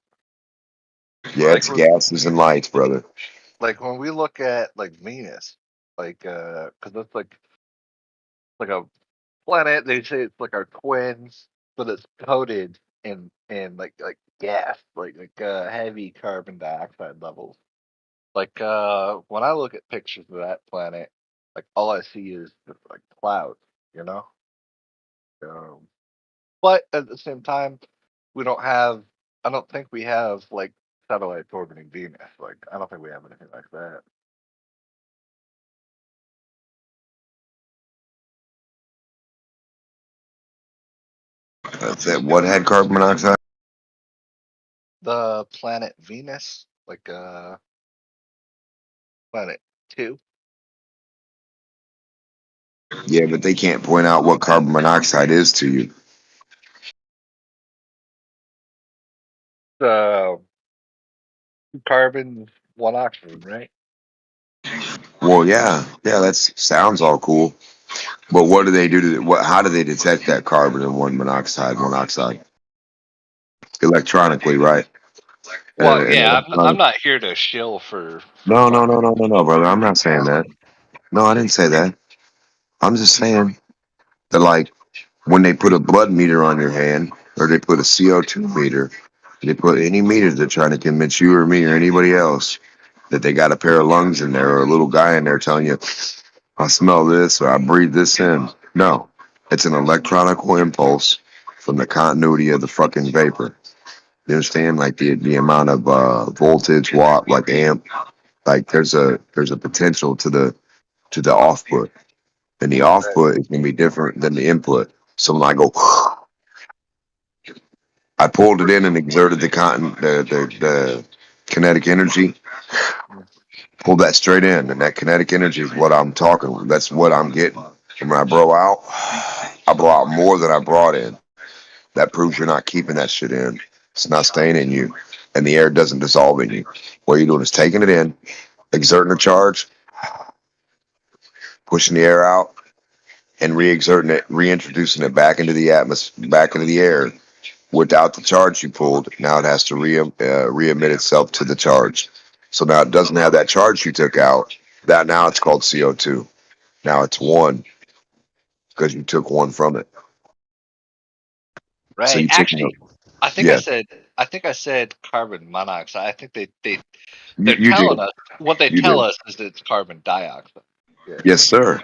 Yeah, Like it's when, gases and lights, brother. like when we look at like Venus, like because it's like a planet. They say it's like our twins, but it's coated in like gas, like heavy carbon dioxide levels. Like when I look at pictures of that planet, like all I see is just like clouds, you know. But at the same time, we don't have. I don't think we have like satellites orbiting Venus. Like I don't think we have anything like that. That what had carbon monoxide? The planet Venus, like planet 2. Yeah, but they can't point out what carbon monoxide is to you. Two carbons, 1 oxygen, right? Well, yeah, that sounds all cool. But what do they do to what? How do they detect that carbon and one monoxide? Electronically, right? Well, And yeah, I'm electronic. not here to shill for No, like brother. I'm not saying that. No, I didn't say that. I'm just saying that, like, when they put a blood meter on your hand, or they put a CO2 meter, they put any meter they're trying to convince you or me or anybody else that they got a pair of lungs in there or a little guy in there telling you, I smell this or I breathe this in. No, it's an electronical impulse from the continuity of the fucking vapor. You understand? Like the amount of voltage, watt, like amp. Like there's a potential to the output, and the output is gonna be different than the input. So when I go, I pulled it in and exerted the kinetic energy. Pulled that straight in, and that kinetic energy is what I'm talking. That's what I'm getting. And when I blow out, I blow out more than I brought in. That proves you're not keeping that shit in. It's not staying in you, and the air doesn't dissolve in you. What you're doing is taking it in, exerting a charge, pushing the air out, and re-exerting it, reintroducing it back into the atmosphere, back into the air. Without the charge you pulled, now it has to re-emit itself to the charge. So now it doesn't have that charge you took out. That now it's called CO2. Now it's one because you took one from it. So right. you took Actually, I think yeah. I said carbon monoxide. I think they're You telling did. us what they You tell did. us is it's carbon dioxide. Yeah. Yes, sir.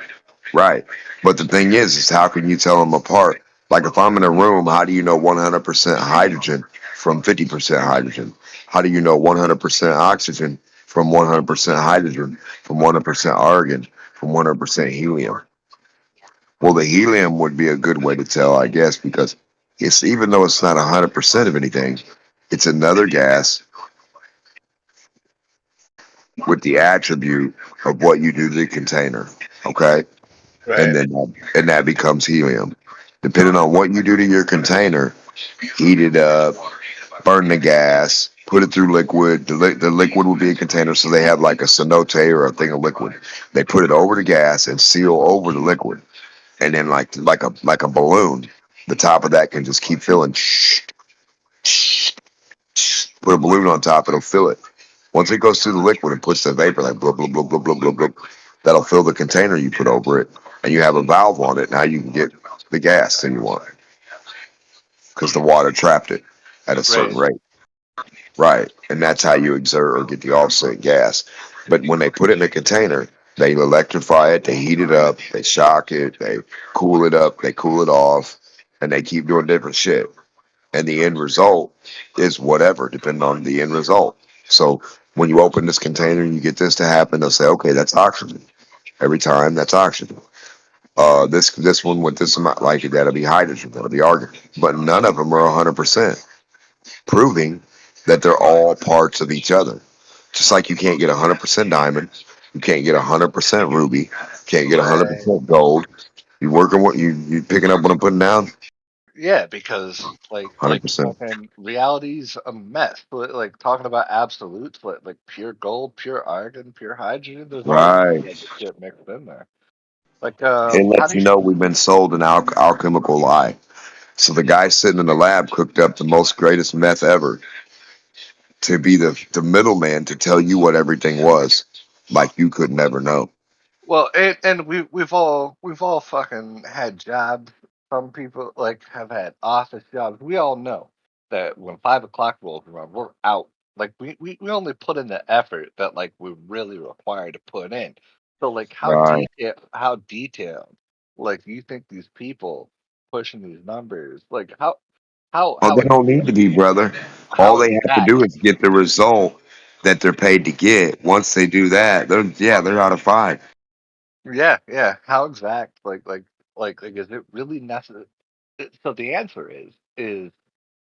Right. But the thing is how can you tell them apart? Like if I'm in a room, how do you know 100% hydrogen from 50% hydrogen? How do you know 100% oxygen from 100% hydrogen, from 100% argon, from 100% helium? Well, the helium would be a good way to tell, I guess, because it's even though it's not 100% of anything, it's another gas with the attribute of what you do to the container. Okay. And Right. then that becomes helium. Depending on what you do to your container, heat it up, burn the gas, put it through liquid. The liquid will be a container, so they have like a cenote or a thing of liquid. They put it over the gas and seal over the liquid, and then like a balloon, the top of that can just keep filling. Put a balloon on top, it'll fill it. Once it goes through the liquid and puts the vapor like blah blah blah blah blah blah blah, that'll fill the container you put over it, and you have a valve on it. Now you can get the gas that you want because the water trapped it at a certain rate. Right. And that's how you exert or get the offset gas. But when they put it in a container, they electrify it, they heat it up, they shock it, they cool it up, they cool it off, and they keep doing different shit. And the end result is whatever, depending on the end result. So when you open this container and you get this to happen, they'll say, okay, that's oxygen. Every time, that's oxygen. This one with this amount, like that'll be hydrogen, that'll be argon. But none of them are 100%, proving that they're all parts of each other. Just like you can't get 100% diamond, you can't get 100% ruby, can't get 100% gold. You working what you picking up what I'm putting down? Yeah, because like 100%. fucking reality's a mess. Like talking about absolutes, like pure gold, pure argon, pure hydrogen. There's all Right. kinds of shit mixed in there. Like It how lets do you you? know we've been sold an alchemical lie. So the guy sitting in the lab cooked up the most greatest meth ever to be the middleman to tell you what everything was, like you could never know. Well, and we've all fucking had jobs. Some people like have had office jobs. We all know that when 5 o'clock rolls around, we're out. Like we only put in the effort that like we're really required to put in. So like Right. how detailed like you think these people pushing these numbers like how Oh, they don't need to be, brother. All how they have to do exact. is get the result that they're paid to get. Once they do that, they're out of 5. Yeah. How exact? Like is it really necessary? So the answer is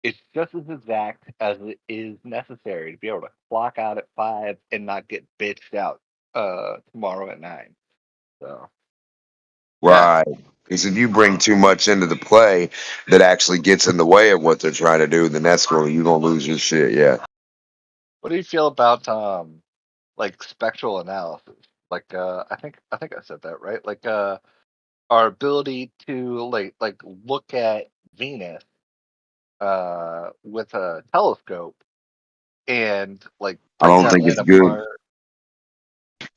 it's just as exact as it is necessary to be able to clock out at 5 and not get bitched out tomorrow at 9. So yeah. Right. Because if you bring too much into the play that actually gets in the way of what they're trying to do, then that's where you're gonna lose your shit. Yeah. What do you feel about like spectral analysis? Like I think I said that right. Like our ability to like look at Venus with a telescope and like I break don't that think light it's good. apart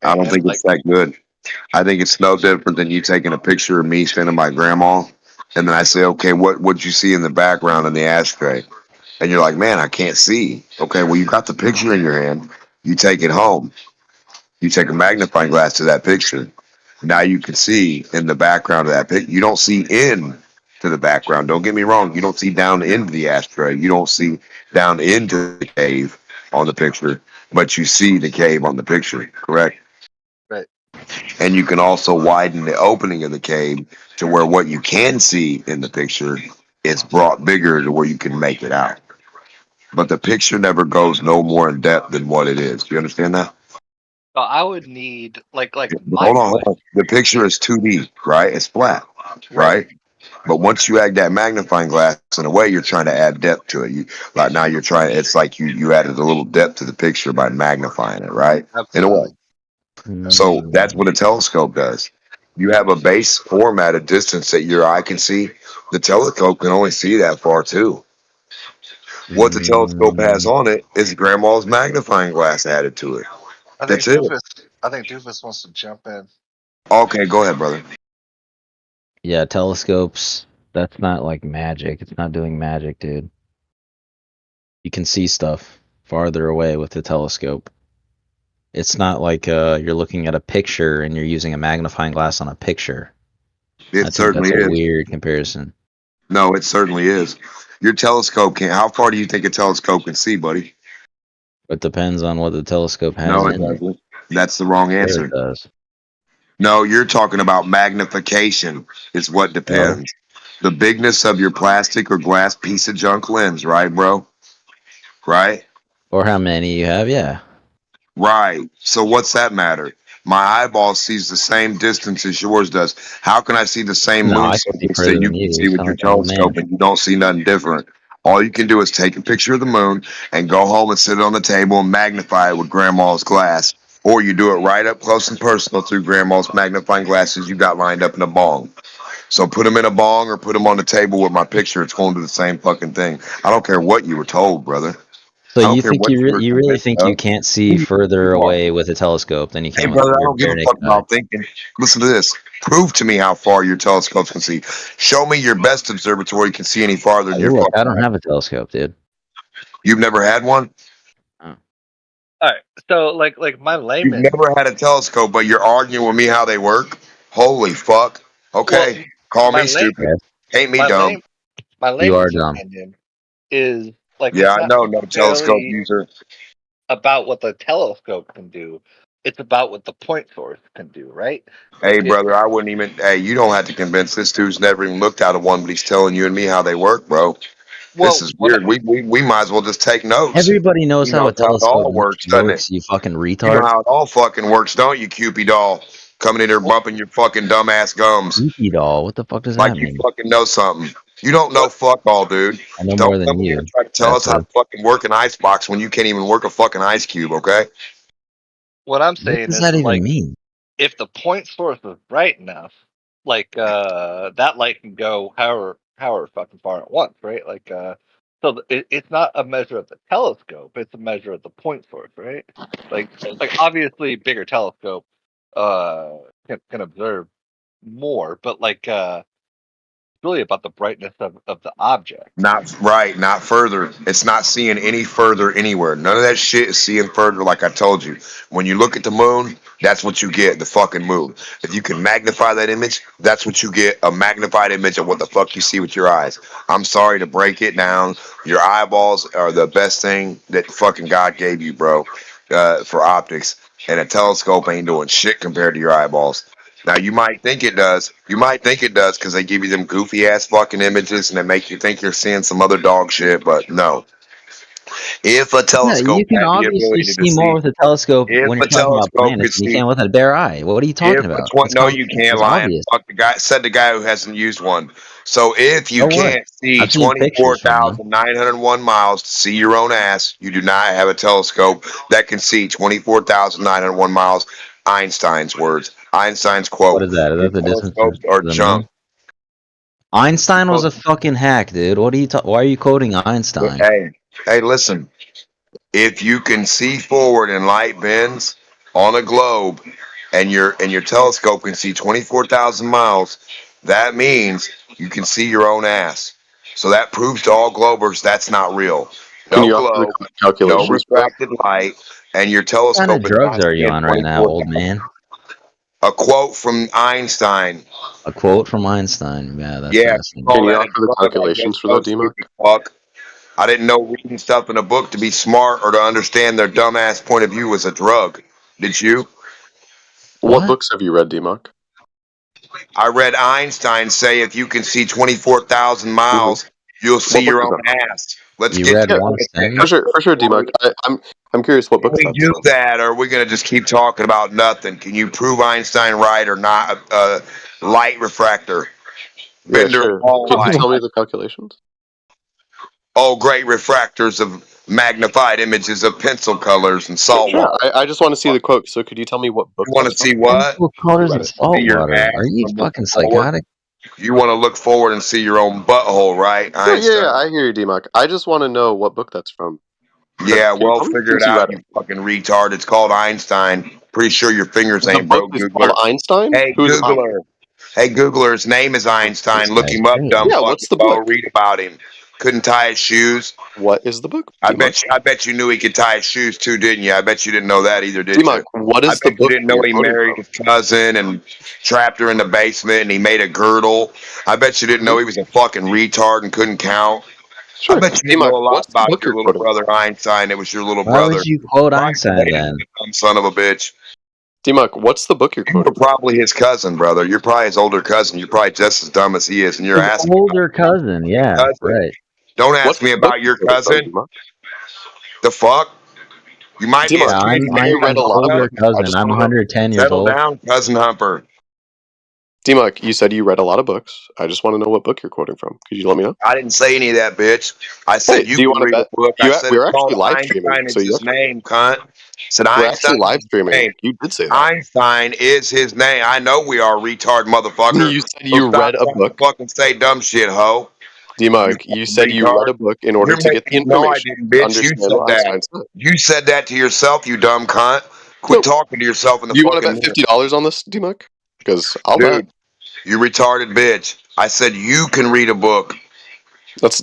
I don't and think like it's that good. I think it's no different than you taking a picture of me standing by grandma, and then I say, okay, what'd you see in the background in the ashtray? And you're like, man, I can't see. Okay, well, you got the picture in your hand. You take it home. You take a magnifying glass to that picture. Now you can see in the background of that picture. You don't see in to the background. Don't get me wrong. You don't see down into the ashtray. You don't see down into the cave on the picture, but you see the cave on the picture, correct? right. And you can also widen the opening of the cave to where what you can see in the picture is brought bigger to where you can make it out. But the picture never goes no more in depth than what it is. Do you understand that? So I would need like my Hold on, hold on. question The picture is 2D, right? It's flat, right. right? But once you add that magnifying glass, in a way, you're trying to add depth to it. Like now you're trying. It's like you added a little depth to the picture by magnifying it, right? In a way. Absolutely. So that's what a telescope does. You have a base formatted distance that your eye can see. The telescope can only see that far too. What the telescope has on it is grandma's magnifying glass added to it. I That's think it. Doofus wants to jump in. Okay, go ahead, brother. Yeah, telescopes. That's not like magic. It's not doing magic, dude. You can see stuff farther away with the telescope. It's not like you're looking at a picture and you're using a magnifying glass on a picture. I It think certainly that's a is. weird comparison. No, it certainly is. Your telescope can. How far do you think a telescope can see, buddy? It depends on what the telescope has No, it in it. doesn't. That's the wrong Sure answer. it does. No, you're talking about magnification. Is what Oh, depends. The bigness of your plastic or glass piece of junk lens, right, bro? Right? or how many you have? Yeah. Right. So what's that matter? My eyeball sees the same distance as yours does. How can I see the same No, moon I can see surface further that you than can you. see You with sound your like an old telescope man. and you don't see nothing different? All you can do is take a picture of the moon and go home and sit it on the table and magnify it with grandma's glass. Or you do it right up close and personal through grandma's magnifying glasses you got lined up in a bong. So put them in a bong or put them on the table with my picture. It's going to do the same fucking thing. I don't care what you were told, brother. So I don't you care think what you were you really convinced think you of. can't Who see you further think you are. away with a telescope than you Hey, can with brother, I your don't give bare a fuck naked eye? about thinking. Listen to this. Prove to me how far your telescopes can see. Show me your best observatory can see any farther than Hey, your look, I fucking don't eye. have a telescope, dude. You've never had one? All right. So like my You've layman. never had a telescope, but you're arguing with me how they work? Holy fuck. Okay. Well, Call my me stupid. Ain't me my dumb. lame my You are layman's dumb. opinion is like Yeah, it's I not know, no telescope necessarily user. about what the telescope can do. It's about what the point source can do, right? Hey, Like it. brother, I wouldn't even. Hey, you don't have to convince this dude's never even looked at one, but he's telling you and me how they work, bro. This Well, is weird. We might as well just take notes. Everybody knows He how knows a how it telescope all works, doesn't it? works, you fucking You know retard. how it all fucking works, don't you, Cupid doll? Coming in here bumping your fucking dumbass gums. Cupid doll, what the fuck does Like that you mean? fucking know something. You don't know fuck all, dude. I know Don't more than come in here you. and try to tell us how to Bastard. fucking work an icebox when you can't even work a fucking ice cube, okay? What I'm What saying does is that even like mean? if the point source is bright enough, like that light can go however fucking far it wants, right? Like so it's not a measure of the telescope; it's a measure of the point source, right? Like obviously bigger telescope can observe more, but like it's really about the brightness of the object. Not right, not further. It's not seeing any further anywhere. None of that shit is seeing further, like I told you. When you look at the moon, that's what you get, the fucking moon. If you can magnify that image, that's what you get, a magnified image of what the fuck you see with your eyes. I'm sorry to break it down. Your eyeballs are the best thing that fucking God gave you, bro, for optics. And a telescope ain't doing shit compared to your eyeballs. Now you might think it does. You might think it does because they give you them goofy ass fucking images and they make you think you're seeing some other dog shit. But no, if a Yeah, you telescope can had the obviously ability to see more see, with a telescope if when a you're talking about telescope could planets than you see, can with a bare eye. What are you talking if about? That's no, common you sense. can't It's lie and obvious. fuck the guy. Said the guy who hasn't used one. So if you So what? can't see I've seen pictures from them. 24,901 miles to see your own ass, you do not have a telescope that can see 24,901 miles. Einstein's words. Einstein's What quote. is that? Is Your that the distance telescopes to are the junk. moon? Einstein was a fucking hack, dude. What are you? Why are you quoting Einstein? Hey, listen. If you can see forward in light bends on a globe, and your telescope can see 24,000 miles, that means you can see your own ass. So that proves to all globers that's not real. Can No you offer the globe, no calculations for that? refracted light, and your What kind of telescope is drugs not are you seeing on right now, 24,000. old man? A quote from Einstein. A quote from Einstein. Yeah, that's Yeah, fascinating. call Can you that a offer the drug, I guess calculations for so, that, D-Mark? stupid fuck. I didn't know reading stuff in a book to be smart or to understand their dumbass point of view was a drug. Did you? What books have you read, D-Mark? I read Einstein say if you can see 24,000 Mm-hmm. miles, you'll see What book your is own that? ass. Let's You get read to one For sentence? sure, D-Mark. I'm curious what Can book we that's do from. that, or are we going to just keep talking about nothing? Can you prove Einstein right or not? Light refractor. Yeah, Bender of sure. all Can you light. tell me the calculations? Oh, great refractors of magnified images of pencil colors and salt Sure. water. I just want to see the quote. So could you tell me what book You want that's to from? see what? Pencil colors Read and it. salt See your water. ass Are you and look fucking forward. psychotic? You want to look forward and see your own butthole, right, Sure, Einstein? yeah, I hear you, D-Mark. I just want to know what book that's from. Yeah, Can you well, tell me figure it since you out, read you it? fucking retard. It's called Einstein. Pretty sure your fingers The ain't book broke, is called Googler. Einstein? Hey, Who's I? Googler. Hey, Googler, his name is This Einstein. Look guy's him up, dumb Yeah, fucking what's the Bo. book? Read about him. Couldn't tie his shoes. What is the book, I D-Mark? bet you knew he could tie his shoes too, didn't you? I bet you didn't know that either, did you? D-Mark, what I is the bet you book didn't that know you're he quoting married from? his cousin and trapped her in the basement and he made a girdle. I bet you didn't know he was a fucking retard and couldn't count. I Sure. bet you didn't D-Mark, know a lot what's the about book your you're little quoting brother from? Einstein. It was your little Why would brother. you quote Probably Einstein hated then? him, the dumb son of a bitch. D-Mark, what's the book you're You were quoting from? probably his cousin, brother. You're probably his older cousin. You're probably just as dumb as he is, and you're His asking older cousin. your Yeah, cousin. right. Don't ask What's me the book about you're your quoting from, cousin. D-Mark? The fuck? You might be his D-Mark, Yeah, kid. I'm you said you read Einstein's a lot of older books. I cousin. just I'm want to know. 110 years Settle old. down, cousin Humper. D-Mark, you said you read a lot of books. I just want to know what book you're quoting from. Could you let me know? I didn't say any of that, bitch. I Hey, said you do you can want to read a bet? book. I said We're it's called actually live streaming, Einstein. so It's you his name, cunt. I said we're actually Einstein live is his streaming. name. You did say that. Einstein is his name. I know we are, retard motherfucker. You said So you stop read a trying to book. fucking say dumb shit, ho. You D-Mark, you fucking said you read retard. a book in order You're to get the making no, I information didn't, to bitch. You understand said what that. Einstein said. You said that to yourself, you dumb cunt. Quit Nope. talking to yourself in the Do you want to fucking bet mirror. $50 on this, D-Mark? Because I'll bet. Dude, you retarded bitch. I said you can read a book. That's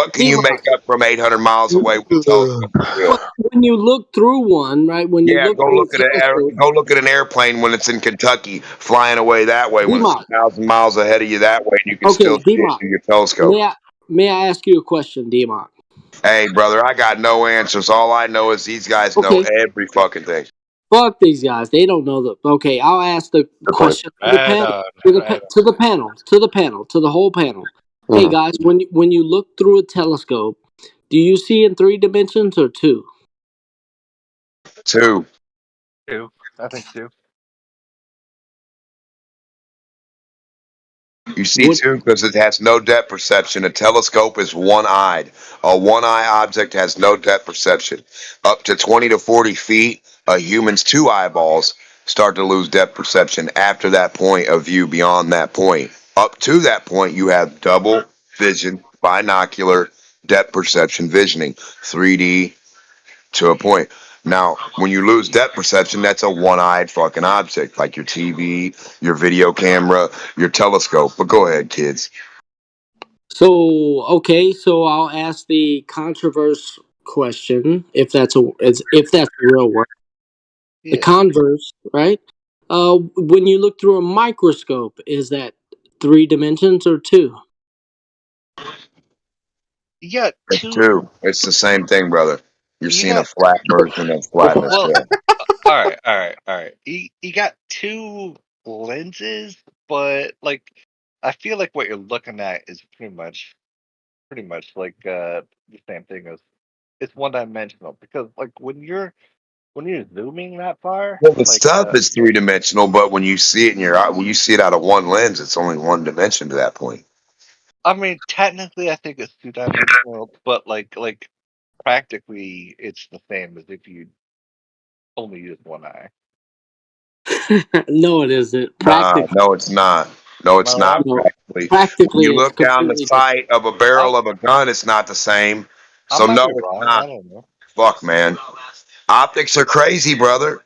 What can you make up from 800 miles away with a telescope? Well, when you look through one, right? When you Yeah, look go through look at go look at an airplane when it's in Kentucky flying away that way when it's D-Mock. 1,000 miles ahead of you that way, and you can Okay, still see it D-Mock. through your telescope. May I ask you a question, D-Mock? Hey, brother, I got no answers. All I know is these guys know Okay. every fucking thing. Fuck these guys. They don't know the. Okay, I'll ask the Good point. question to the Right panel, on, to the right to the panel, to the panel, to the whole panel. Hey Mhm. guys, when you look through a telescope, do you see in 3 dimensions or 2? 2. 2. I think 2. You see, too, because it has no depth perception. A telescope is one-eyed. A one-eye object has no depth perception. Up to 20 to 40 feet, a human's 2 eyeballs start to lose depth perception after that point of view. Beyond that point, up to that point, you have double vision, binocular, depth perception visioning, 3D to a point. Now, when you lose depth perception, that's a one-eyed fucking object, like your TV, your video camera, your telescope. But go ahead, kids. So okay, so I'll ask the controversial question, if that's a real word. The Yeah. converse, right? When you look through a microscope, is that 3 dimensions or 2? You got It's 2. 2. It's the same thing, brother. You're You seeing a got flat version of flatness. well. Yeah. All right. You got 2 lenses, but like I feel like what you're looking at is pretty much like the same thing as it's one dimensional because like when you're zooming that far, Well, the like stuff is 3-dimensional, but when you see it in your eye, when you see it out of one lens, it's only one dimension to that point. I mean technically I think it's 2-dimensional, but like practically it's the same as if you only use one eye. No, it isn't. Nah, Practically. no, it's not. No, it's No, not No, practically. When practically you it's look down the completely different. sight of a barrel of a gun, it's not the same. I So might no, be it's wrong. not. I don't know. Fuck, man. Optics are crazy, brother.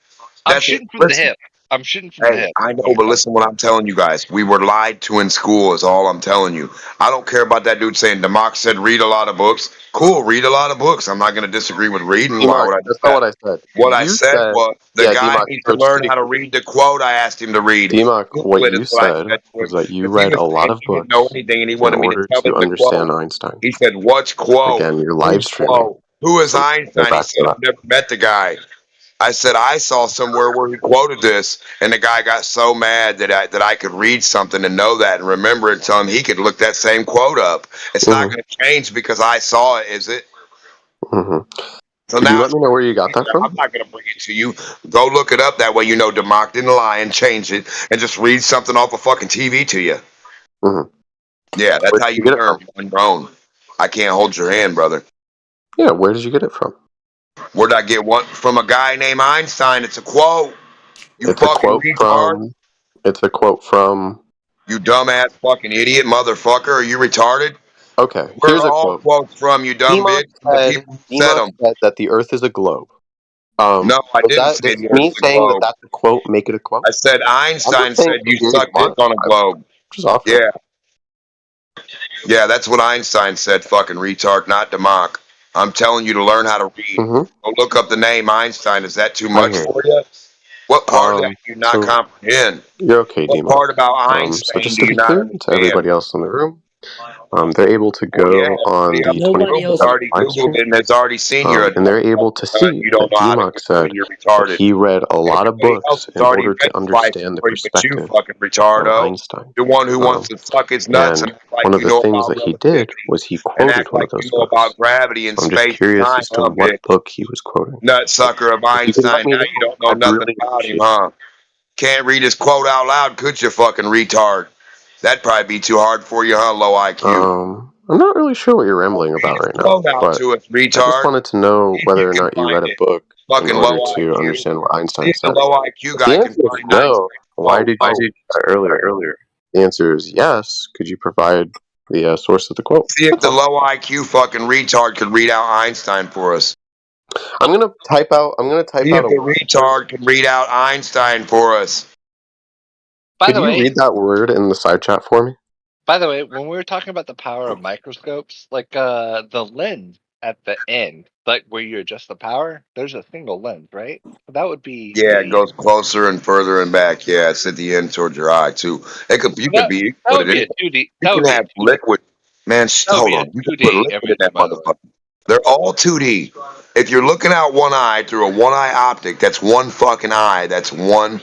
I'm That's it. shooting from the Listen. hip. I'm shooting from the Hey, hip. I know, What are you but talking listen what I'm telling you guys. We were lied to in school is all I'm telling you. I don't care about that dude saying Democ said read a lot of books. Cool, read a lot of books. I'm not going to disagree with reading. Why D-Mark, would I do that's not that? what I said. What I You said said, was the yeah, guy D-Mark, needs to so just to learn be how to clear, read the quote I asked him to read. D-Mark, what Google it you is what I said said to was him. that you Because he read was a lot saying of he didn't know books anything and he in wanted me to order tell to him the understand quote. Einstein. He said, "What's quote? Again, you're live Who's streaming, quote? Who is so go Einstein?" He back to said, that. "I've never met the guy." I said, "I saw somewhere where he quoted this," and the guy got so mad that I could read something and know that and remember it, tell him he could look that same quote up. It's not going to change because I saw it, is it? Mm-hmm. So Could you now let me know where you got that from? I'm not going to bring it to you. Go look it up. That way you know Democ didn't lie and change it and just read something off a fucking TV to you. Mm-hmm. Yeah, that's Where how did you you get it learn from? on your own. I can't hold your hand, brother. Yeah, where did you get it from? Where'd I get one? From a guy named Einstein. It's a quote. You It's a fucking quote retard. from. It's a quote from. You dumbass fucking idiot motherfucker. Are you retarded? Okay, Where here's are a all quote. quotes from, you dumb D-Mark bitch? The said. people who said D-Mark them. said that the Earth is a globe. No, I didn't say Does the me Earth's a saying that globe. that's a quote make it a quote? I said I'm Einstein just saying said you you didn't suck get dick on a monetized. globe. Just offering. Yeah. Yeah, that's what Einstein said, fucking retard, not Democ. I'm telling you to learn how to read. Mm-hmm. Go look up the name Einstein. Is that too I much hear for you? What part of that do you not So comprehend? you're okay, What D-Mark. part about So Einstein just do to you be not clear to understand? everybody else in the room, they're able to Well, yeah, go on everybody else the in the 24/7 Nobody room has else. already live Googled stream, it and has already seen you're a and they're dumb able to fucking nut. see You don't that know how to D-Mark Google said and you're that retarded. he read a lot of Everybody else books has in already order read to twice understand the before you, but you perspective fucking of retardo. Einstein. The one who wants to suck his nuts and And act like one of you the know things about that he did relativity was he and quoted act one like of you those know about books. gravity and So I'm just space and curious time, as to huh, what bitch? book he was quoting. Nutsucker of If you could let Einstein. me Now know, you don't know I'd nothing really about him, appreciate it. huh? Can't read his quote out loud, could you, fucking retard? That'd probably be too hard for you, huh? Low IQ. I'm not really sure what you're rambling about right now, Quote out but to us, I just retard. wanted to know See if whether you or can not you find read a it. book in Fucking order low to IQ. understand what See Einstein if the said. low IQ If guy the can answer is find no, Einstein's why quote. did you do that earlier? The answer is yes. Could you provide the source of the quote? See if That's the all. low IQ fucking retard could read out Einstein for us. I'm gonna type out See a if the word. retard can read out Einstein for us. By Could the you way, read that word in the side chat for me? when we were talking about the power of microscopes, like the lens at the end, like where you adjust the power, there's a single lens, right? So that would be Yeah, it the goes closer and further and back. Yeah, it's at the end towards your eye too. It could you could be you could that put would it be in. a 2D. You That would can be a have 2D. liquid. Man, That would hold be a on. You can put 2D liquid in image, that by the way. motherfucker. They're all 2D. if you're looking out one eye through a one-eye optic, that's one fucking eye. That's one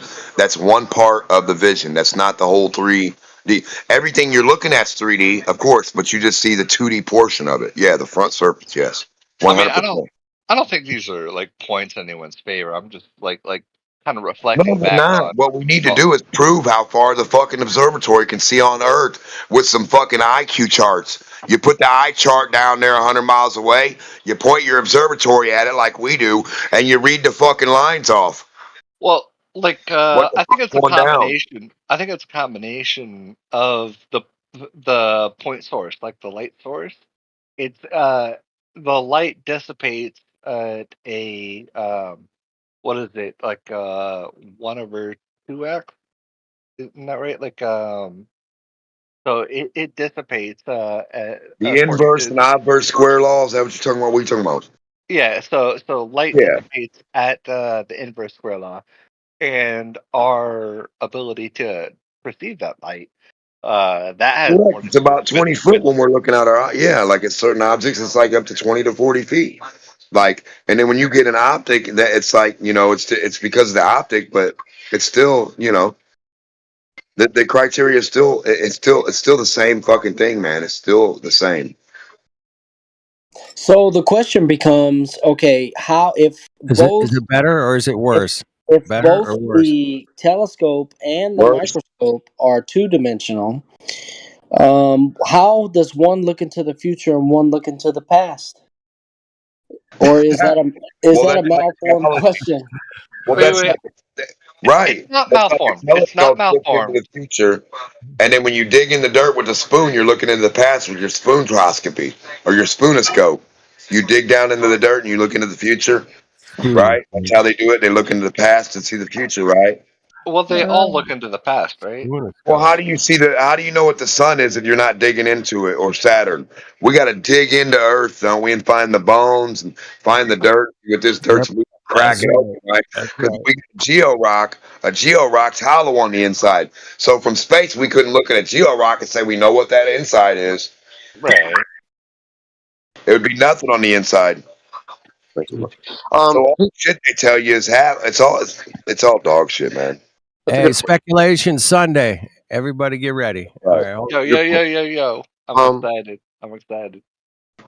part of the vision. That's not the whole 3D. Everything you're looking at's 3D, of course, but you just see the 2D portion of it. Yeah, the front surface, yes. I mean, 100%. I don't think these are like points in anyone's favor. I'm just like kind of No, reflecting they're back not. on. What we need to do is prove how far the fucking observatory can see on Earth with some fucking IQ charts. You put the eye chart down there 100 miles away, you point your observatory at it like we do, and you read the fucking lines off. Well, like What the I think it's a fuck's going down? combination. I think it's a combination of the point source, like the light source. It's the light dissipates at a what is it, like 1/2x? Isn't that right? Like so it dissipates The according inverse to and obverse square law, is that what you're talking about? What are you talking about? yeah. So light Yeah. dissipates at the inverse square law, and our ability to perceive that light that has more Correct. to It's do about 20 foot when we're looking at our eye. Yeah, like at certain objects, it's like up to 20 to 40 feet. Like, and then when you get an optic, that it's like, it's because of the optic, but it's still, the criteria is still, it's still the same fucking thing, man. It's still the same. So the question becomes, okay, how if Is both it better or is it worse? if Better both or worse? the telescope and the Worse. microscope are two-dimensional, how does one look into the future and one look into the past? Or is that a Well, that a that's like malformed reality. question? Well, Wait, that's wait. right. It's not That's like a malformed. It's not telescope looking into malformed. the future, and then when you dig in the dirt with a spoon, you're looking into the past with your spoonoscopy or your spoonoscope. You dig down into the dirt and you look into the future, right? That's how they do it. They look into the past to see the future, right? Well, they all look into the past, right? Well, how do you know what the sun is if you're not digging into it, or Saturn? We got to dig into Earth, don't we, and find the bones and find the dirt. With this dirt, we crack That's it right. open, right? That's Because right. we got a georock's hollow on the inside. So from space, we couldn't look at a georock and say we know what that inside is. Right. It would be nothing on the inside. So all the shit they tell you is it's all dog shit, man. Hey, Speculation Sunday. Everybody get ready. All right. hold on. Yo. I'm excited. I'm excited.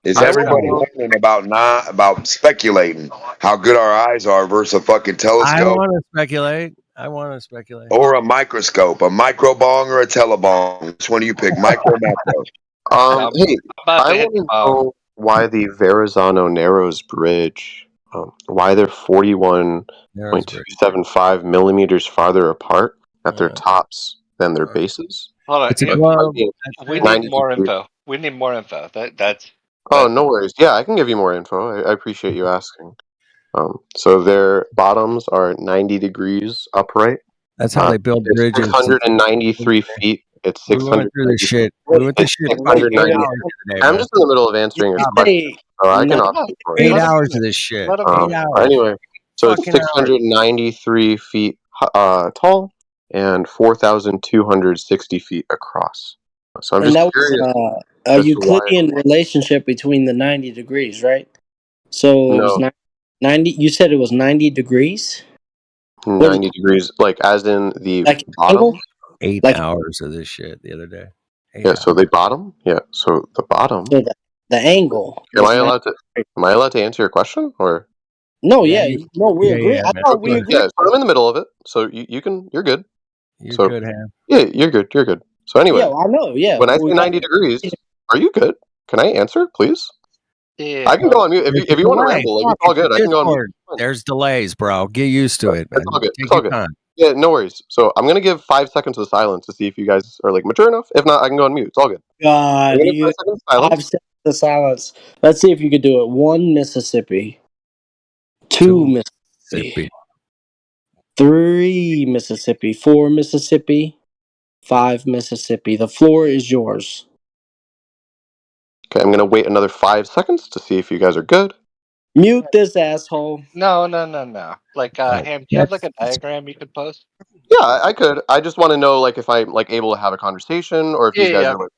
Is everybody learning about speculating how good our eyes are versus a fucking I telescope want to speculate. or a microscope, a microbong or a telebong? Which one do you pick, micro or macro? Hey, about I to hit want to know why the Verrazano Narrows Bridge, why they're 41.275 millimeters farther apart at their tops than their bases. Hold on. It's a Here, glove. we 90 need more degrees. info. We need more info. That's Oh, no worries. Yeah, I can give you more info. I appreciate you asking. So their bottoms are 90 degrees upright. That's how they build It's bridges. 693 feet. It's We went through this 693 shit. We went through shit for like 8 690. hours today, I'm bro. just in the middle of answering your question, so I can option for it. 8 hours of this shit. 8 hours. Anyway, so it's Fucking hours. 693 feet tall and 4,260 feet across. So I'm And just that was curious a as to why. Euclidean relationship between the 90 degrees, right? So it was No, 90. You said it was 90 degrees? 90 degrees, like as in the Like bottom. angle? 8 Like hours of this shit the other day. 8 Yeah, so the bottom. Yeah, so the bottom. so the angle. Am was I 90 allowed to? Am I allowed to answer your question, or? No, Yeah, yeah, no, we agree. I man. thought we agreed. Yeah, so I'm in the middle of it, so you can. You're good. You're So good, Ham. yeah, you're good. You're good. So anyway, Yeah, I know. Yeah, when I we say got 90 degrees, are you good? Can I answer, please? Yeah. I can go on mute if There's you want to delay. ramble. Like, Fuck, it's all it's a good. I can go on mute. Discord. There's delays, bro. Get used to it, man. It's all good. Take It's all your good. time. Yeah, no worries. So I'm gonna give 5 seconds of silence to see if you guys are like mature enough. If not, I can go on mute. It's all good. I'm God, gonna give you 5 seconds of silence. 5 seconds of silence. Let's see if you could do it. 1 Mississippi, 2 Mississippi, 3 Mississippi, 4 Mississippi, 5 Mississippi. The floor is yours. Okay, I'm gonna wait another 5 seconds to see if you guys are good. Mute this asshole. No. Like Ham, do you have like a diagram you could post? Yeah, I could. I just want to know, like, if I'm like able to have a conversation, or if you guys Yeah. are like,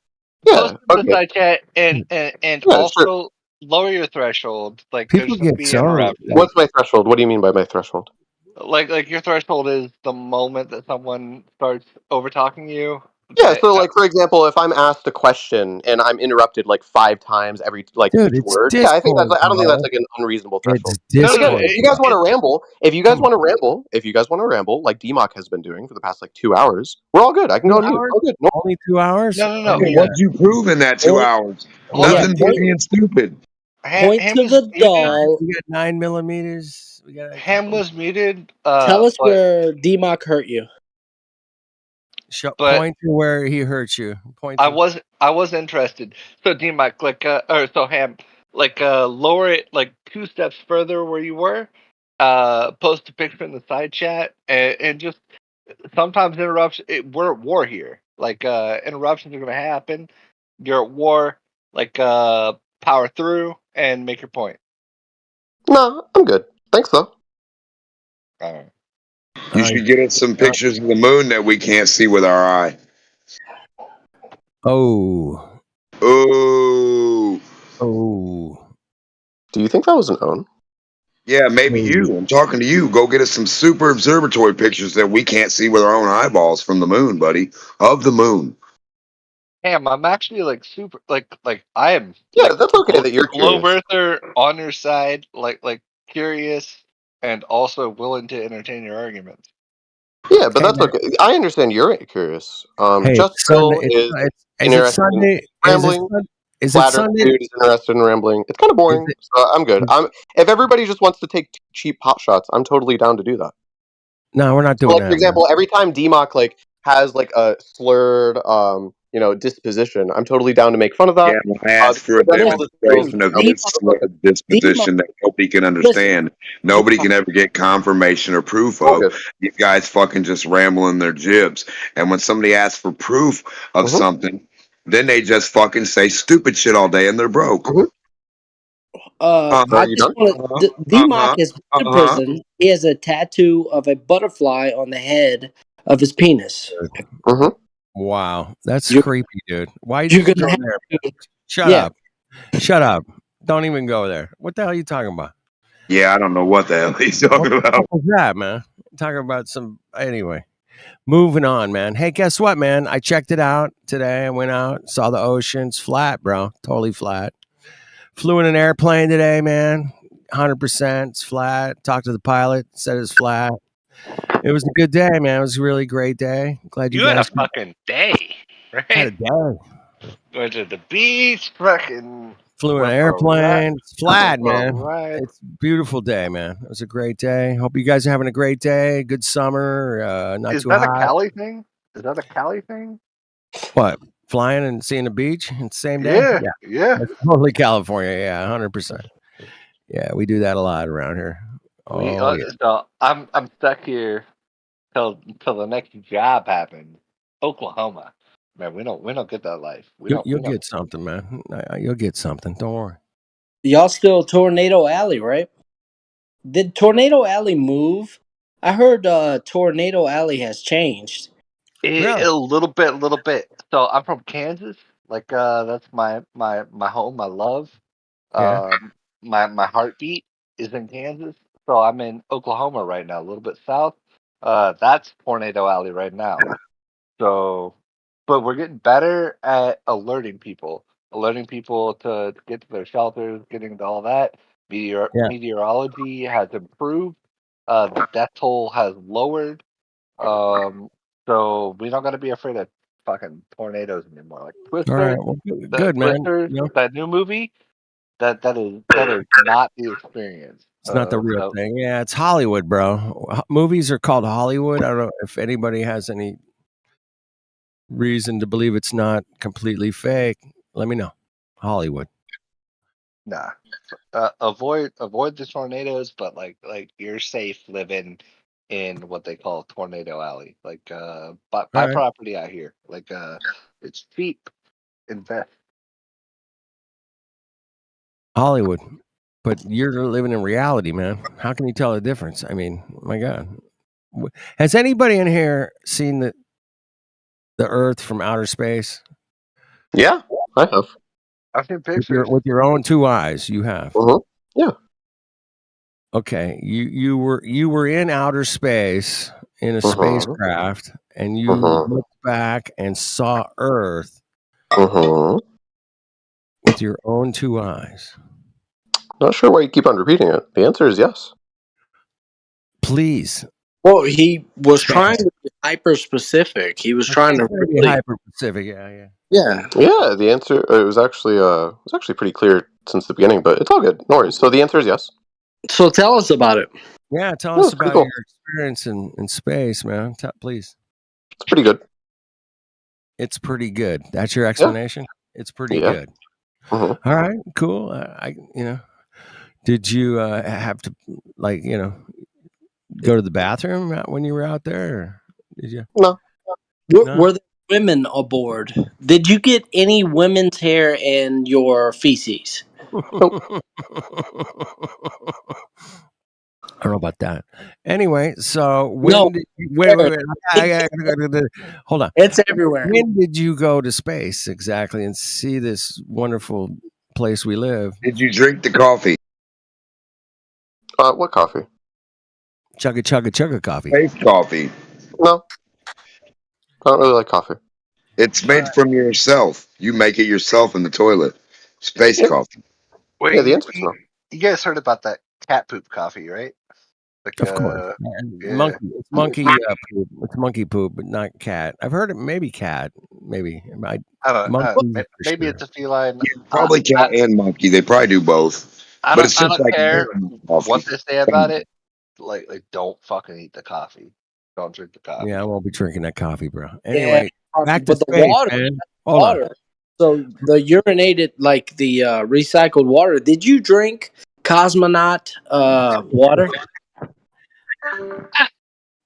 yeah, Post in the okay, side chat and yeah, also sure. lower your threshold. Like People there's gonna get be so interruptions. like, What's my threshold? What do you mean by my threshold? Like your threshold is the moment that someone starts over talking you. Yeah, so like for example, if I'm asked a question and I'm interrupted like 5 times every like dude, each it's word, yeah, I think that's Discord, I don't think that's bro. like an unreasonable It's threshold. No, But again, Discord, if you guys bro. want to ramble, if you guys want to ramble, like DMOC has been doing for the past like 2 hours, we're all good. I can 2 go on mute. hours? All good. No. Only 2 hours? No. Okay, what'd you prove in that 2 hours? Hold on. Nothing but being stupid. Ham was muted. We got 9mm. We got Ham was muted. Tell us But where DMOC hurt you. but point to where he hurt you. Point I to. was interested. So DMAC, like or so Ham, like lower it like 2 steps further where you were. Post a picture in the side chat and just sometimes interruptions. We're at war here. Like interruptions are gonna happen. You're at war. Like power through and make your point. No, I'm good. Thanks though. Alright. You should get us some pictures of the moon that we can't see with our eye. Oh. Oh. Oh. Do you think that was an own? Yeah, maybe you. I'm talking to you. Go get us some super observatory pictures that we can't see with our own eyeballs from the moon, buddy. Of the moon. Ham, I'm actually like super like I am. Yeah, that's okay that you're Globe curious. Earther on your side, like curious and also willing to entertain your arguments. Yeah, but that's okay. I understand you're curious. Hey, Just it's Sunday. Bill is Is it interested Sunday? in Is it rambling. Sun- Is it Flat Earth Sunday? dude is interested in rambling. It's kind of boring, so I'm good. If everybody just wants to take cheap pot shots, I'm totally down to do that. No, we're not So, doing like that. for example, every time DMOC like has like a slurred, disposition, I'm totally down to make fun of that. Yeah, when I asked for a demonstration of this slurred disposition that nobody can understand, nobody can ever get confirmation or proof of. These guys fucking just rambling their jibs. And when somebody asks for proof of something, then they just fucking say stupid shit all day and they're broke. I just want to. DMOC is in prison. He has a tattoo of a butterfly on the head of his penis. Wow, that's You're- creepy, dude. Why you're did you gonna go there? have Shut Yeah. up. Shut up. Don't even go there. What the hell are you talking about? Yeah, I don't know what the hell he's talking What the about. fuck was that, man? Talking about some. Anyway, moving on, man. Hey, guess what, man? I checked it out today. I went out, saw the oceans. Flat, bro. Totally flat. Flew in an airplane today, man. 100%. It's flat. Talked to the pilot. Said it's flat. It was a good day, man. It was a really great day. Glad you You had a guys fucking day, right? had a day. Went to the beach, fucking Flew in an went for a airplane. ride- It's flat, went for a man. ride. It's a beautiful day, man. It was a great day. Hope you guys are having a great day. Good summer. Not Is too that a hot. Cali thing? Is that a Cali thing? What? Flying and seeing the beach in the same day? Yeah. That's totally California. Yeah, 100%. Yeah, we do that a lot around here. Oh, yeah. So I'm stuck here till the next job happens. Oklahoma, man. We don't get that life. You'll get something, man. You'll get something. Don't worry. Y'all still Tornado Alley, right? Did Tornado Alley move? I heard Tornado Alley has changed. A little bit. So I'm from Kansas. Like that's my home, my love. Yeah. My heartbeat is in Kansas. So I'm in Oklahoma right now, a little bit south. That's Tornado Alley right now. So, but we're getting better at alerting people to get to their shelters, getting to all that. Yeah. Meteorology has improved. The death toll has lowered. So we're not gonna be afraid of fucking tornadoes anymore. Like Twister, All right. Well, good, man. Twister, You know, that new movie, that is not the experience. it's not the real thing. Yeah, it's Hollywood, bro. Movies are called Hollywood. I don't know if anybody has any reason to believe it's not completely fake. Let me know. Hollywood. Nah. Avoid the tornadoes, but like you're safe living in what they call Tornado Alley. Like buy Right. property out here. Like it's cheap. Invest. Hollywood. But you're living in reality, man. How can you tell the difference? I mean, my God. Has anybody in here seen the Earth from outer space? Yeah, I have. I've seen with pictures. your own two eyes. You have. Yeah. Okay, you were in outer space in a spacecraft, and you looked back and saw Earth with your own two eyes. Not sure why you keep on repeating it. The answer is yes. Please. Well, he was trying to be hyper specific. He was trying to be really. hyper specific. Yeah. Yeah, the answer it was actually pretty clear since the beginning, but it's all good. No worries. So the answer is yes. So tell us about it. Yeah, tell Yeah, us it's pretty about cool. your experience in space, man. Please. It's pretty good. It's pretty good. That's your explanation? It's pretty Yeah. good. All right, cool. Did you have to go to the bathroom when you were out there? Or did you? No. Were there women aboard? Did you get any women's hair in your feces? I don't know about that. Anyway, so when did you, wait, hold on. It's everywhere. When did you go to space exactly and see this wonderful place we live? Did you drink the coffee? What coffee? Chugga coffee. Space coffee. No. I don't really like coffee. It's made from yourself. You make it yourself in the toilet. Space coffee. Wait, Yeah, the answer is no. you guys heard about that cat poop coffee, right? Like, Of course. Monkey. It's monkey poop. It's monkey poop, but not cat. I've heard it. Maybe cat. Maybe. I don't know. Monkey for Maybe sure. it's a feline. Probably cat and monkey. They probably do both. I But it's don't just like care coffee. what they say about it. Like, don't fucking eat the coffee. Don't drink the coffee. Yeah, I won't be drinking that coffee, bro. Anyway, back to but the space, water, man. Hold on. water. So the urinated, like the recycled water. Did you drink cosmonaut water?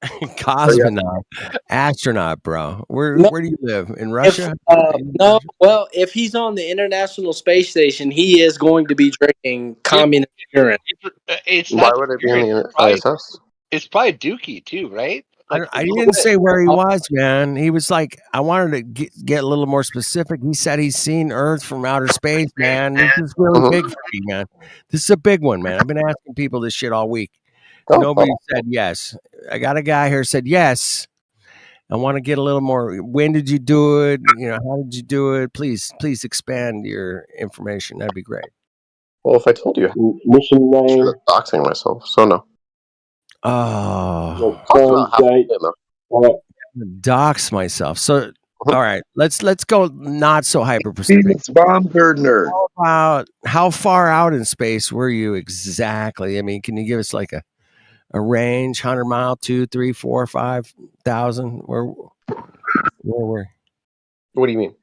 Cosmonaut, astronaut, bro. Where do you live? In Russia? No. Well, if he's on the International Space Station, he is going to be drinking communist urine. It's Why not would it be in urine, the it's probably- ISS? It's probably Dookie too, right? Like, I didn't say where he was, man. He was like, I wanted to get a little more specific. He said he's seen Earth from outer space, man. This is really big for me, man. This is a big one, man. I've been asking people this shit all week. Nobody said yes. I got a guy here said yes. I want to get a little more. When did you do it? How did you do it? Please expand your information. That'd be great. Well, if I told you, mission name, doxing myself, so no. Oh, dox myself. So, all right, let's go not so hyper specific. Felix Baumgartner. How far out in space were you exactly? I mean, can you give us like a range? 100 mile, 2, 3, 4, 5,000? Where were? What do you mean?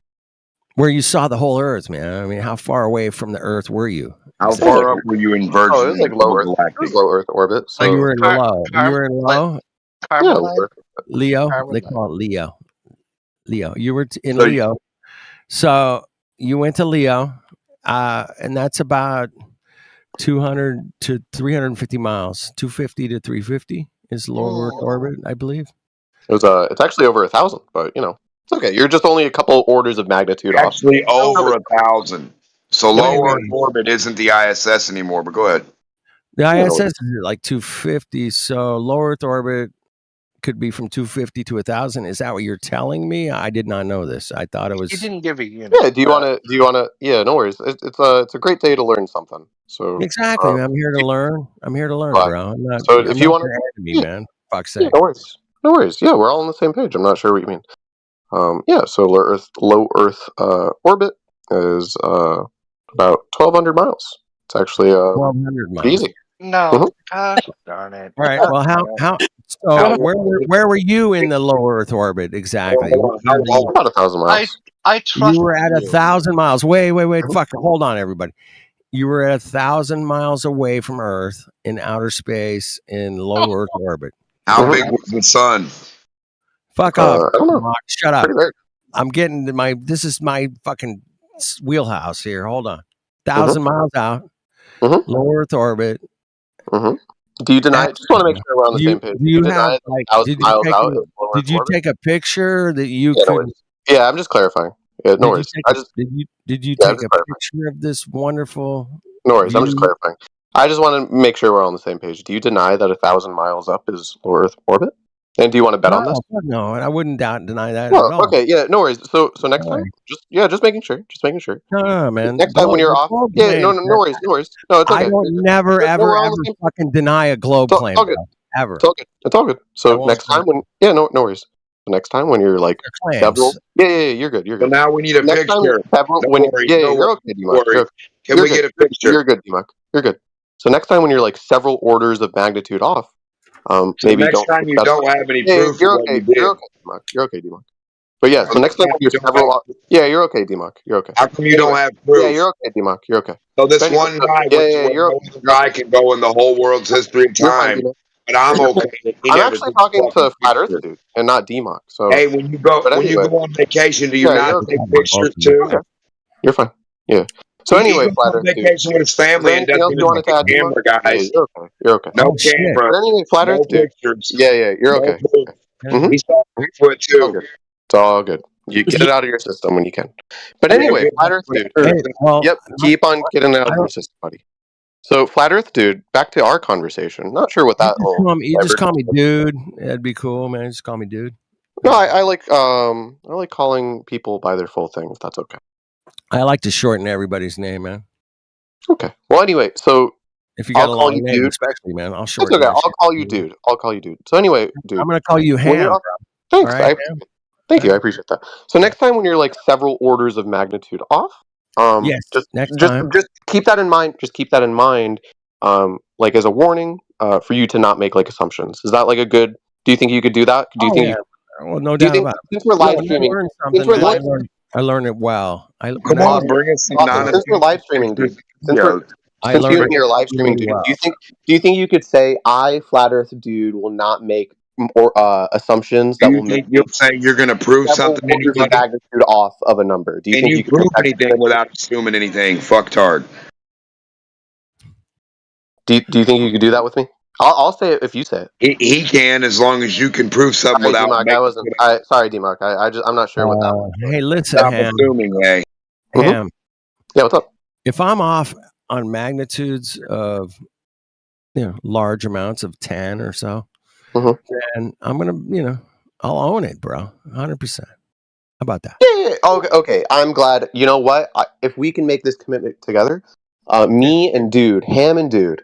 Where you saw the whole Earth, man. I mean, how far away from the Earth were you? How far up were you in Virgin? Oh, it was like low Earth. It was low Earth orbit. So you were in low. You were in low. Yeah, Leo. They call it Leo. Leo. You were in Leo. So you went to Leo, and that's about 200 to 350 miles. 250 to 350 is low Earth orbit, I believe. It was it's actually over 1,000, but it's okay. You're just only a couple orders of magnitude off. Actually, over 1,000. So low Earth orbit isn't the ISS anymore. But go ahead. The ISS is like 250. So low Earth orbit could be from 250 to 1,000. Is that what you're telling me? I did not know this. I thought it was. He didn't give a unit. Yeah. Do you want to? Yeah. No worries. It's a great day to learn something. So exactly. I'm here to learn. I'm here to learn, bro. I'm not. So if you want to, man, fuck's sake. Yeah, no worries. No worries. Yeah, we're all on the same page. I'm not sure what you mean. Yeah. So low Earth orbit is about 1,200 miles. It's actually 1,200 miles. Easy. No, gosh darn it. All right. Well, how? So where were you in the low Earth orbit exactly? About 1,000 miles. I trust you were at 1,000 miles. Wait. Fuck. Hold on, everybody. You were at 1,000 miles away from Earth in outer space in low Earth orbit. How big was the sun? Fuck off. I don't know. Mark, shut up. Pretty big. I'm getting to this is my fucking wheelhouse here. Hold on. 1,000 miles out, low Earth orbit. Do you deny it? Just want to make sure we're on the same page. Do you deny have it? 1,000 miles out. Did you take a picture that you could? Yeah, I'm just clarifying. Yeah, no Did you worries. take I a, just did you yeah, I'm take just a clarifying. picture of this wonderful No worries. I'm just view? clarifying. I just want to make sure we're on the same page. Do you deny that 1,000 miles up is low Earth orbit? And do you want to bet on this? No, fuck no, and I wouldn't deny that Oh, at all. okay. Yeah, no worries. So next No time, way. just making sure. Just making sure. No, man. Next time when you're The off, globe yeah, plane, no man. worries, no worries. No, it's I okay. don't never, No, ever, we're all on ever the same. fucking deny a globe It's plane, all good. bro. Ever. It's all good. It's all good. I So won't next do time it. when no worries. The next time when you're like They're several, claims. yeah, you're good. You're So good. now we need a Next time picture. several No when worries. yeah, No you're worries. okay, No D-Mark. worries. Can You're we good. get a picture? You're good, D-Mark. You're good. So next time when you're like several orders of magnitude off, So maybe next don't. time you don't have any Yeah, proof of you're what you okay. You're did. okay, D-Mark. You're okay, D-Mark. But yeah, So so next next time time when you you're don't several, have. yeah, you're okay, D-Mark. You're okay. How come you Anyway, don't have yeah, proof? you're okay, D-Mark. You're okay. So this But anyway, one so, guy yeah, went to yeah, where you're no okay. other guy can go in the whole world's history and You're fine, time, D-Mark. but I'm You're okay. fine. He I'm never actually took a talking to fucking Flat Earth picture. Dude and not D-Mark. So, Hey, when you go but anyway, on vacation, do you yeah, not you're take okay. pictures too? Okay. You're fine. Yeah. So He anyway, goes Flat on Earth Dude, vacation with his is there family and anything else doesn't you even wanted to take add, D-Mark? camera, Yeah, guys. you're okay. You're okay. No Oh shit. camera. But anyway, Flat No Earth Dude. pictures. Yeah, you're No okay. proof. Mm-hmm. He's on foot It's all too. good. It's all good. You get it out of your system when you can. But Yeah, anyway, good. Flat Earth Dude. Hey, well, Yep, keep on getting it out I of your don't. system, buddy. So, Flat Earth Dude, back to our conversation. Not sure what that whole You just call me dude. That'd be cool, man. Just call me dude. No, I like calling people by their full thing, if that's okay. I like to shorten everybody's name, man. Okay. Well, anyway, so If you got I'll a call long you name, dude. especially, man, I'll It's shorten okay. that I'll shit. call you dude. I'll call you dude. So anyway, dude, I'm gonna call you when Ham, you're bro. thanks. All right, Ham? Thank you. I appreciate that. So next time when you're like several orders of magnitude off, Yes. just Next just time. just keep that in mind. Just keep that in mind, like as a warning, for you to not make like assumptions. Is that like a good? Do you think you could do that? Do you Oh think yeah. you? Well, no Do you doubt think about it. since we're Yeah, live when I streaming? learn Since something, we're man, live, I learn it well. Come on, bring us some awesome. Since we're live streaming, dude. Since we're I since you learn and you're live streaming, really dude. well. Do you think you could say I, Flat Earth Dude, will not make or assumptions Do that you will make think you'll say you're going to prove several something to orders of anybody? magnitude off of a number? Do you Can think you you could prove protect? anything without assuming anything? Fucktard. Do you think you could do that with me? I'll say it if you say it. He can, as long as you can prove something Sorry, without D-Mark, I making wasn't. it. Sorry, D-Mark. I'm not sure what that was. Hey, listen, Stop Ham. assuming, eh? Ham. Yeah, what's up? If I'm off on magnitudes of large amounts of 10 or so, then I'm gonna I'll own it, bro. 100%. How about that? Yeah. Okay. I'm glad. You know what? If we can make this commitment together, me and Dude, Ham and Dude,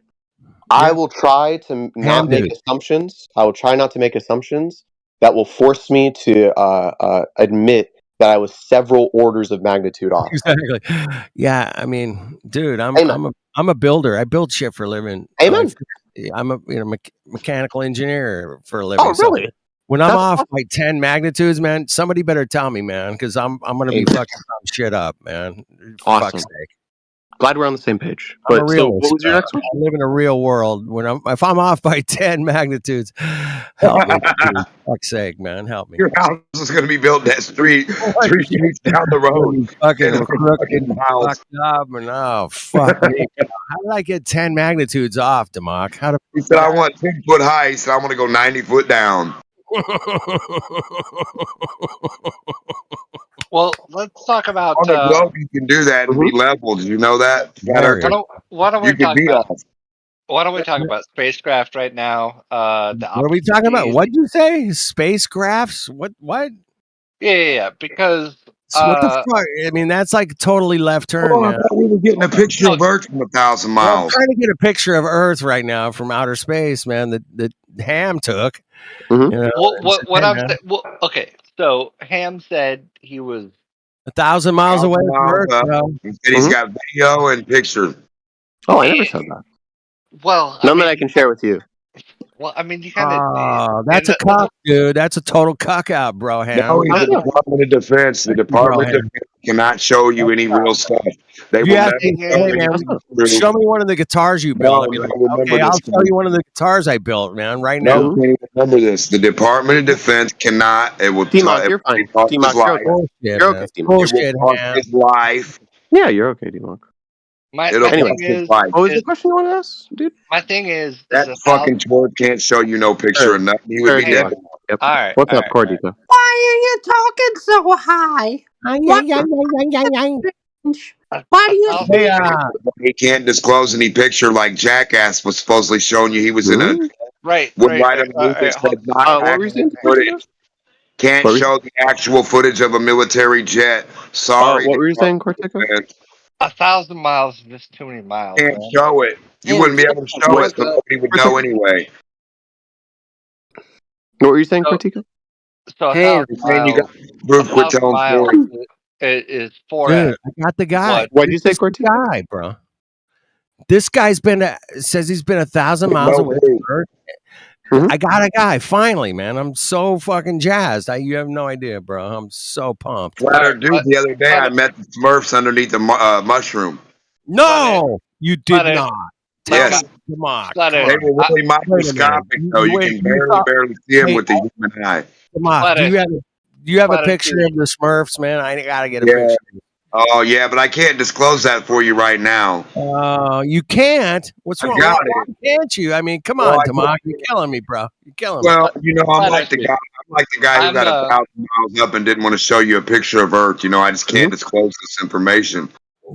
I will try to not make assumptions. I will try not to make assumptions that will force me to admit that I was several orders of magnitude off. Exactly. Yeah, I mean, dude, I'm a builder. I build shit for a living. Amen. I'm a mechanical engineer for a living. Oh, really? So when I'm off by 10 magnitudes, man, somebody better tell me, man, because I'm gonna be fucking some shit up, man. For Awesome. fuck's sake. Glad we're on the same page. I'm a But so, realist. what was your next one? I live in a real world. If I'm off by 10 magnitudes, help me. For fuck's sake, man, help me. Your house is going to be built that three streets down the road. Fucking fucking house. fucked up, and oh fuck me. How did I get 10 magnitudes off, Democ? How He said, I want 10 foot high. He said, I want to go 90 foot down. Well, let's talk about On the globe, you can do that and be level. Did you know that? why don't we You can talk be about off. why don't we talk about spacecraft right now? The What are we talking about? opportunities- What'd you say? Spacecrafts? What? Yeah. Because What the fuck? I mean, that's like totally left turn, Oh, I man. thought we were getting a picture of Earth from 1,000 Well, I'm miles. trying to get a picture of Earth right now from outer space, man. That Ham took. what I'm saying. Well, okay. So Ham said he was 1,000 miles away from Earth, bro. He said he's got video and picture. Oh, I never said that. well. None that I can share with you. Well, I mean, you kind of. Oh, that's a cuck, dude. That's a total cuck out, bro. Ham. No, he's the Department of Defense. The Department of Defense cannot show you any real stuff. They will never show hey, man, you. show me one of the guitars you built. No, I'll be like, remember okay, I'll this. show you one of the guitars I built, man, right No, now. can't even remember this. The Department of Defense cannot. It will. D-Mock, you're fine. D-Mock, you're okay. Bullshit, You're man. okay, D-Mock. Bullshit, It will cost man. his life. Yeah, you're okay, D-Mock. My It'll thing cost his is, life. What was the question you want to ask, dude? my thing is That a fucking thousand. twerp can't show you no picture of nothing. He would be Hey, dead. Yep. all right, What's all up, right, Cordika? Why are you talking so high? What? Why do you Hey, He can't disclose any picture like Jackass was supposedly showing you. He was in a right, would right, write right. a movie that Hold, said not What were you saying, actual footage. Can't What were you- show the actual footage of a military jet. Sorry. what were you saying, Cortico? man. 1,000 miles is just too many miles, Can't man. show it. You wouldn't be able to show it, so nobody would know anyway. What were you saying, Cortico? So a Hey, 1,000 Saying you miles, got proof, quit 1,000 telling miles stories. is 4x. dude, I got the guy. What? What'd you say, This is the Cortico? guy, bro. This guy's says he's been 1,000 You miles know away who? from Earth. Mhm. I got a guy finally, man. I'm so fucking jazzed. You have no idea, bro. I'm so pumped. Flatter dude, the other day I met the Smurfs underneath the mushroom. No, you did Flathead. not. Yes. Come on. Flathead. They were really Wait a minute. microscopic, though. You Wait, can you saw- barely see them Hey, with the human eye. Come on. Flathead. Do you have a Flathead, picture dude. of the Smurfs, man? I gotta get a Yeah. picture. Oh, yeah, but I can't disclose that for you right now. You can't. What's I wrong? got Why can't you? I mean, come Well, on, I Tamak. You're killing me, bro. You're killing me. Well, you know, I'm Flathead, like the dude. guy. I'm like the guy who I'm, got 1,000 miles up and didn't want to show you a picture of Earth. You know, I just can't disclose this information.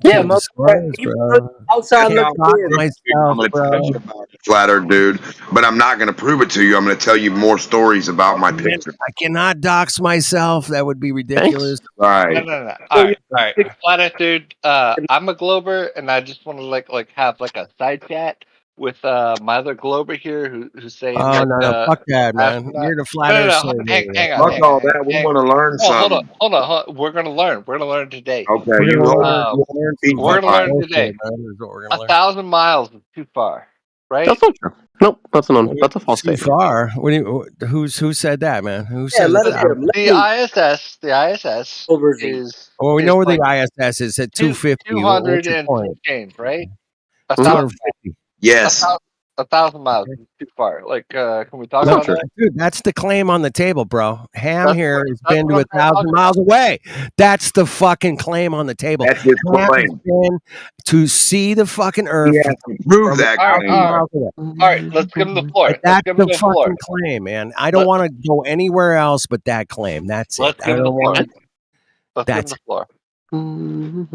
Yeah, Can't motherfucker. disclose, You bro. outside That's how looking I'm in. Myself, going to bro. tell you about it, flat Earth dude, but I'm not going to prove it to you. I'm going to tell you more stories about my picture. I cannot dox myself. That would be ridiculous. Right. No. All right. Flathead, dude. I'm a Glober, and I just want to like have like a side chat with my other Glober here, who's saying. Oh like, no, fuck that, man. astronaut- You're the flat No, Earth no, survey, hang man. on. Fuck all that. We want to learn something. Hold on. We're gonna learn. We're gonna learn today. Okay, We're you gonna hold learn- on. we'll learn Be some We're gonna fucking learn bullshit, today. man, is what we're gonna learn. 1,000 miles is too far, right? That's not true. Nope, that's a false Too statement. far. What do you, who said that, man? Who said let that? him hit him. The ISS is. Well, we is know where like the ISS is at 250. 200 What's your and point? some change, right? Mm-hmm. 250. Yes. 1,000 miles is too far. Like, can we talk No, about that? dude, that's the claim on the table, bro. Ham That's here what- has that's been to what I'm 1,000 miles away. That's the fucking claim on the table. That's his Ham has claim. been to see the fucking Earth. He has to prove from that 1,000 claim. miles away. All right, let's give him the floor. Let's That's give him the the floor. fucking claim, man. I don't want to go anywhere else but that claim. That's Let's it. give I him the don't floor. want. Let's give him That's the floor.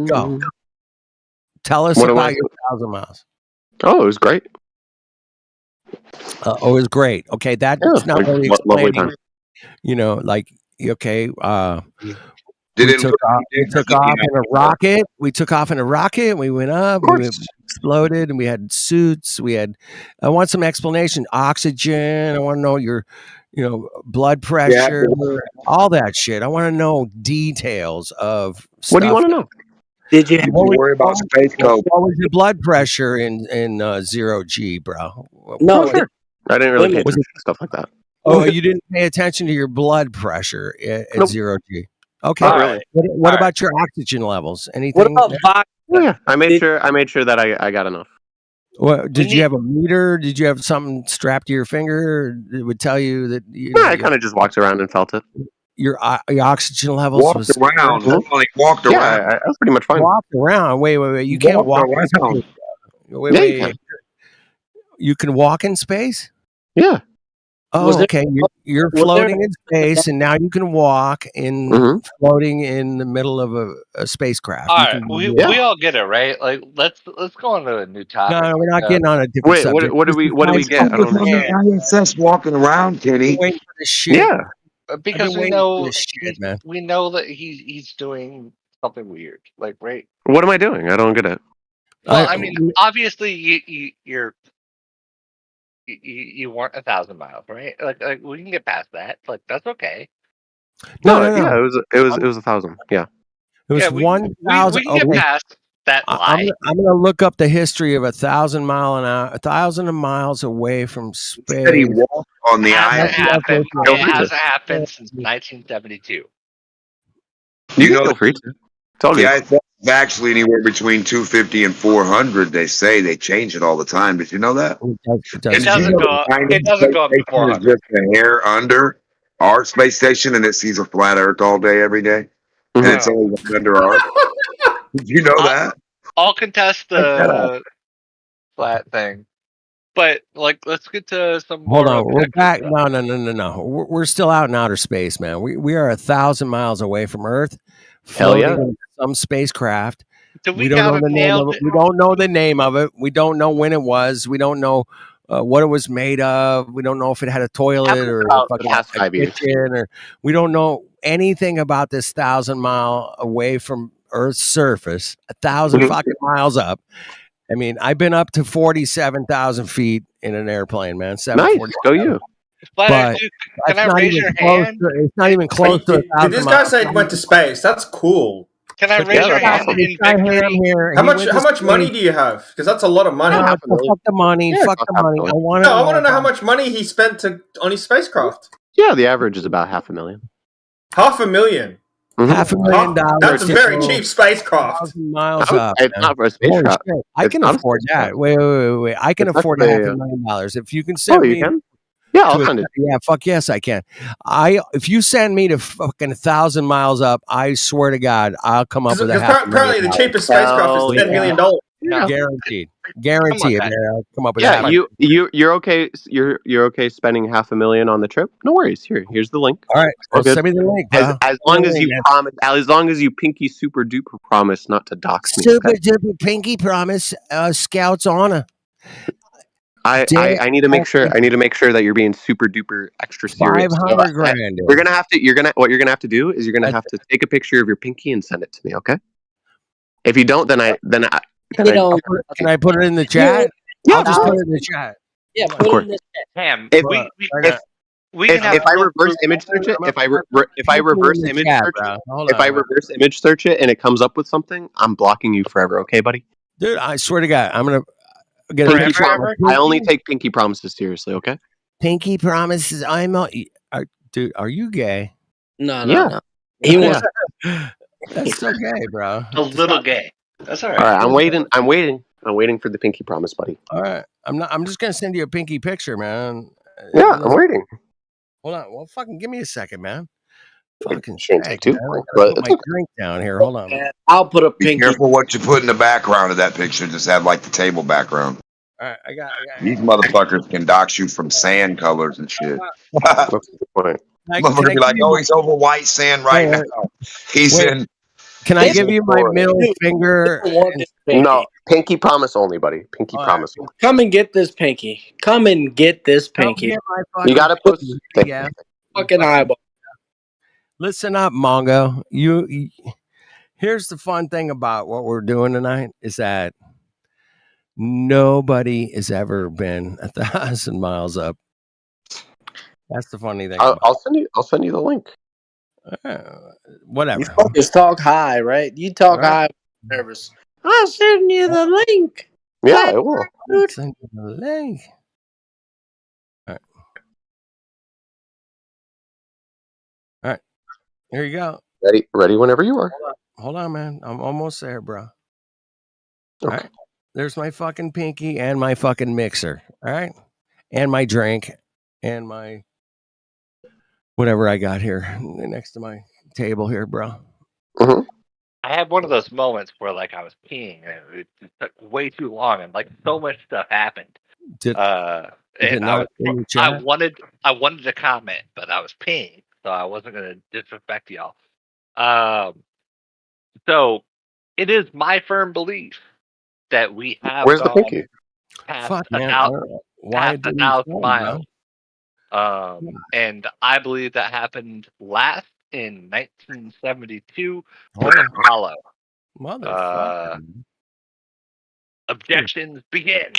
go. Tell us What do about I- your 1,000 miles. Oh, it was great. It was great. Okay, that's Yeah, not like, really lovely explaining. time. You know, like okay, Did we it took look off. We took off in a rocket. We took off in a rocket. We went up. We exploded, and we had suits. We had. I want some explanation. Oxygen. I want to know your, blood pressure. All that shit. I want to know details of. What do you stuff. want to know? Did you? Don't worry about space coke. What was your blood pressure in 0G, bro? No, Oh, sure. I didn't really pay Was attention to stuff like that. Oh, you didn't pay attention to your blood pressure at Nope. 0G. Okay. Not really. What about your oxygen levels? Anything? What about vodka? Oh, yeah, I made sure that I got enough. Did you have a meter? Did you have something strapped to your finger that would tell you that No, I kind of just walked around and felt it. your oxygen levels Walked was around. Only walked Yeah, around. I was pretty much fine. walked around. Wait. You can't walk Walked in around. space. Wait. Yeah, you can. You can walk in space? Yeah. Oh, Was there- okay. You're was there- floating in space, and now you can walk in Mhm. floating in the middle of a spacecraft. All You right, can- we all get it, right? Like, let's go on to a new topic. No, we're not getting on a different Wait, subject. what do we get? I don't understand. ISS walking around, Kenny. Waiting for this shit. Yeah. Because been we waiting for know this shit, man. we know that he's doing something weird, like right. What am I doing? I don't get it. Well, I mean, obviously you weren't 1,000 miles, right? Like we can get past that. Like that's okay. No. Yeah, it was 1,000. Yeah. It was Yeah, we 1,000. can get past that lie. I'm gonna look up the history of 1,000 miles away from space. Said he walked on the It hasn't ISS. happened. Feel It free to. hasn't happened since 1972. You know, feel free to. It's all the good. ISS is actually anywhere between 250 and 400. They say they change it all the time. Did you know that? It doesn't go up. It doesn't go up to Space station is 400. just a hair under our space station, and it sees a flat Earth all day, every day, and Mhm. it's only one under ours. Did you know that? I'll contest Check that out. the flat thing, but like, let's get to some Hold more on, we're objective back. stuff. No. We're still out in outer space, man. We are 1,000 miles away from Earth, Hell yeah. floating in some spacecraft. Do We don't know the name of it. We don't know the name of it. We don't know when it was. We don't know what it was made of. We don't know if it had a toilet or about the fucking past a 5 years. kitchen, or we don't know anything about this 1,000-mile away from Earth's surface, 1,000 Mhm. fucking miles up. I mean, I've been up to 47,000 feet in an airplane, man. Nice, 747. go you. Flat But Earth, can that's I not raise even your close. hand? It's not even close to Did 1,000 this miles. guy say he went to space? That's cool. Can I But raise this your guy, hand in this guy victory? Ham here, How he much? went How to much money space. do you have? Because that's a lot of money. No, half a million. fuck the money. Yeah, Fuck about the half a money. I million. want to No, I know want to know how about much money he spent on his spacecraft. Yeah, the average is about $500,000. $500,000. Mhm. $500,000 That's a to very go cheap spacecraft. 1,000 miles I would up. say it's Man. not for a Holy spacecraft. shit! I It's can not a afford that. spacecraft. Wait. I can It's afford actually $500,000. If you can send Oh, you me can? Yeah, I'll to send it. yeah, fuck yes, I can. If you send me to fucking 1,000 miles up, I swear to God, I'll come up with a Because apparently the $500,000. cheapest spacecraft is $10 million. No. Guaranteed. Come on, Guaranteed, guys. man. I'll come up with Yeah, a you're okay. You're okay spending $500,000 on the trip. No worries. Here's the link. All right, All good. send me the link, bro. As Send me long the as link, you man. promise, as long as you pinky super duper promise not to dox me. Super Okay? duper pinky promise, Scout's honor. I need to make sure. I need to make sure that you're being super duper extra serious. So, 500 grand. You're gonna have to. What you're gonna have to do is you're gonna have to take a picture of your pinky and send it to me. Okay? If you don't, then I. Can I put it in the chat? Yeah, I'll just of put course. it in the chat. Yeah, Of put it course. in the chat. Ham, If we can have if I full reverse proof. image search it, if I Put it in reverse the image chat, search bro. it, Hold if I on, man. reverse image search it and it comes up with something, I'm blocking you forever. Okay, buddy? Dude, I swear to God, I'm gonna get a Pinky picture. promise. I only take pinky promises seriously. Okay? Pinky promises. Dude, are you gay? No. Yeah. He Yeah. wants. That's so gay, bro. A little gay. That's all All right. right. I'm waiting. I'm waiting for the pinky promise, buddy. All right, I'm just gonna send you a pinky picture, man. Yeah, I'm waiting. Hold on. Well, fucking give me a second, man. Fucking Shouldn't shag, take too man. I long, gotta but put it's my okay. drink down here. Hold on. I'll put a Be pinky. careful what you put in the background of that picture. Just have like the table background. All right, I got. These motherfuckers can dox you from sand colors and shit. That's a good point. Motherfucker be like, oh, he's over white sand right now. He's Wait. in. Can I He's give in you my Florida. middle finger? No, pinky promise only, buddy. Pinky promise only. Come and get this pinky. Come and get this pinky. Get my You fucking gotta post. pinky, yeah. Fucking eyeball. Listen up, Mongo. Here's the fun thing about what we're doing tonight is that nobody has ever been 1,000 miles up. That's the funny thing. I'll send you the link. Whatever. Just talk high, right? You talk high. Nervous. I'll send you the link. Yeah, it will. I'll send you the link. All right. Here you go. Ready whenever you are. Hold on, man. I'm almost there, bro. All right. There's my fucking pinky and my fucking mixer. All right. And my drink and my whatever I got here next to my table here, bro. Mm-hmm. I had one of those moments where like I was peeing and it took way too long and like so much stuff happened. Did it And not in the chat? I wanted to comment, but I was peeing, so I wasn't gonna disrespect y'all. So it is my firm belief that we have Where's the gone pinky? past Fuck, man. 1,000 miles. And I believe that happened last in 1972 with Apollo. Motherfucker. Objections begin.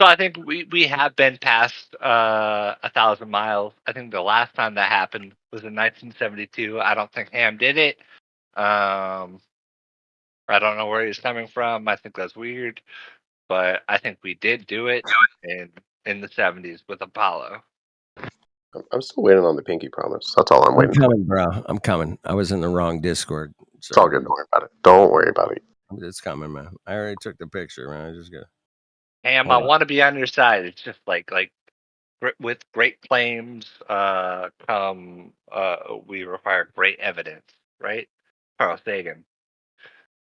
So I think we have been past 1,000 miles. I think the last time that happened was in 1972. I don't think Ham did it. I don't know where he's coming from. I think that's weird, but I think we did do it in the 70s with Apollo. I'm still waiting on the pinky promise. That's all I'm I'm waiting for. coming, bro. I'm coming. I was in the wrong Discord. It's all good. Don't worry about it. Don't worry about it. It's coming, man. I already took the picture, man. I just got. Ham, I want to be on your side. It's just like with great claims come we require great evidence, right? Carl Sagan.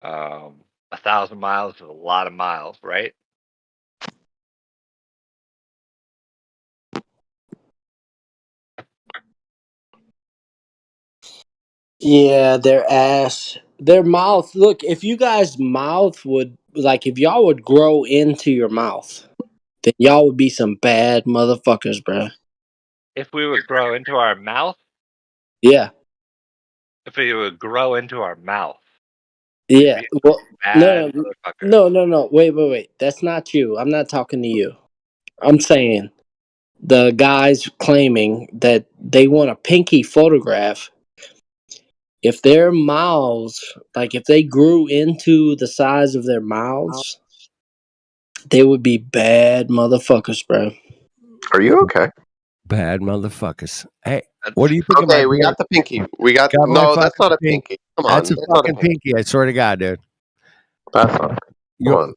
1,000 miles is a lot of miles, right? Yeah, their ass, their mouth. Look, if you guys' mouth would like, if y'all would grow into your mouth, then y'all would be some bad motherfuckers, bro. If we would grow into our mouth, Yeah, if we would grow into our mouth, yeah. Well, bad no, motherfucker. no. Wait. That's not you. I'm not talking to you. I'm saying the guys claiming that they want a pinky photograph. If their mouths, like if they grew into the size of their mouths, they would be bad motherfuckers, bro. Are you okay? Bad motherfuckers. Hey, what do you think Okay, about we got the pinky. We got my no. That's fucking not a pink? pinky. Come on, That's a that's not a fucking pinky. pinky. I swear to God, dude. That's not. Come on.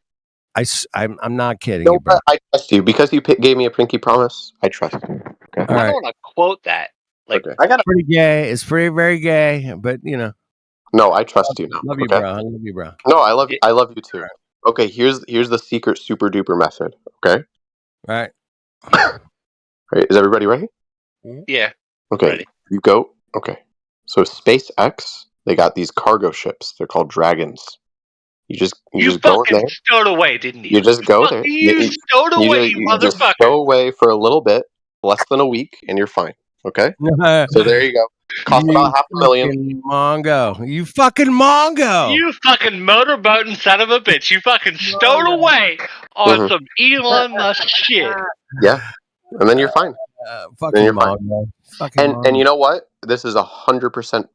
I'm not kidding No, you, bro. but I trust you because you gave me a pinky promise. I trust you. Okay. All I right. don't want to quote that. Like, Okay. I got Pretty gay. It's very gay, but you know. No, I trust you now. Love you, Okay. bro. I love you, bro. No, I love you too. Okay, here's the secret super duper method. Okay. Right. Right. Is everybody ready? Yeah. Okay. Ready. You go. Okay. So SpaceX, they got these cargo ships. They're called Dragons. You just go in fucking there. stowed away, didn't you? You just go there. You stowed away, you you just motherfucker. stow away for a little bit, less than a week, and you're fine. Okay. So there you go. Cost about $500,000. Fucking Mongo. You fucking Mongo. You fucking motorboating son of a bitch. You fucking stowed away on Mhm. some Elon Musk shit. Yeah. And then you're fine. Fucking Then you're fine. Mongo. Fucking And you know what? This is 100%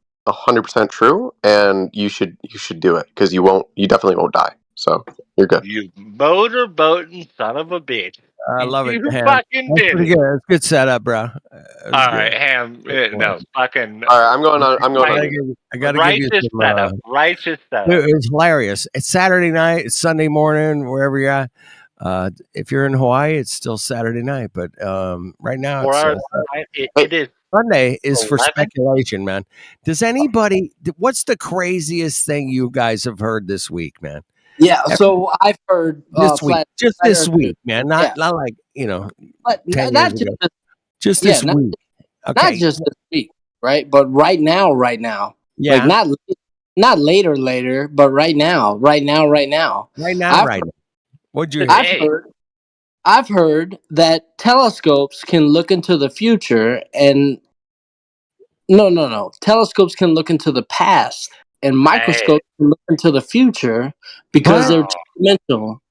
true, and you should do it because you definitely won't die. So you're good. You motorboating son of a bitch. I love it. You Ham. fucking That's did pretty it. good. That's good setup, bro. All right, Ham. No, fucking. All right, I'm going on. I gotta give you righteous some. setup. Righteous setup. Dude, it's hilarious. It's Saturday night. It's Sunday morning, wherever you're at. If you're in Hawaii, it's still Saturday night. But right now, 4 it's hours. It is. Sunday is for 11? speculation, man. Does anybody? What's the craziest thing you guys have heard this week, man? Yeah, so I've heard This week, just Flat this Earth- week, man. Not yeah. not like 10 not years just ago. this, Just yeah, this not, week. not Okay. just this week, right? But right now, Yeah. like not later, but right now. Right now. What'd you hear? I've heard that telescopes can look into the future and no. Telescopes can look into the past and microscopes can look into the future because they're two-dimensional.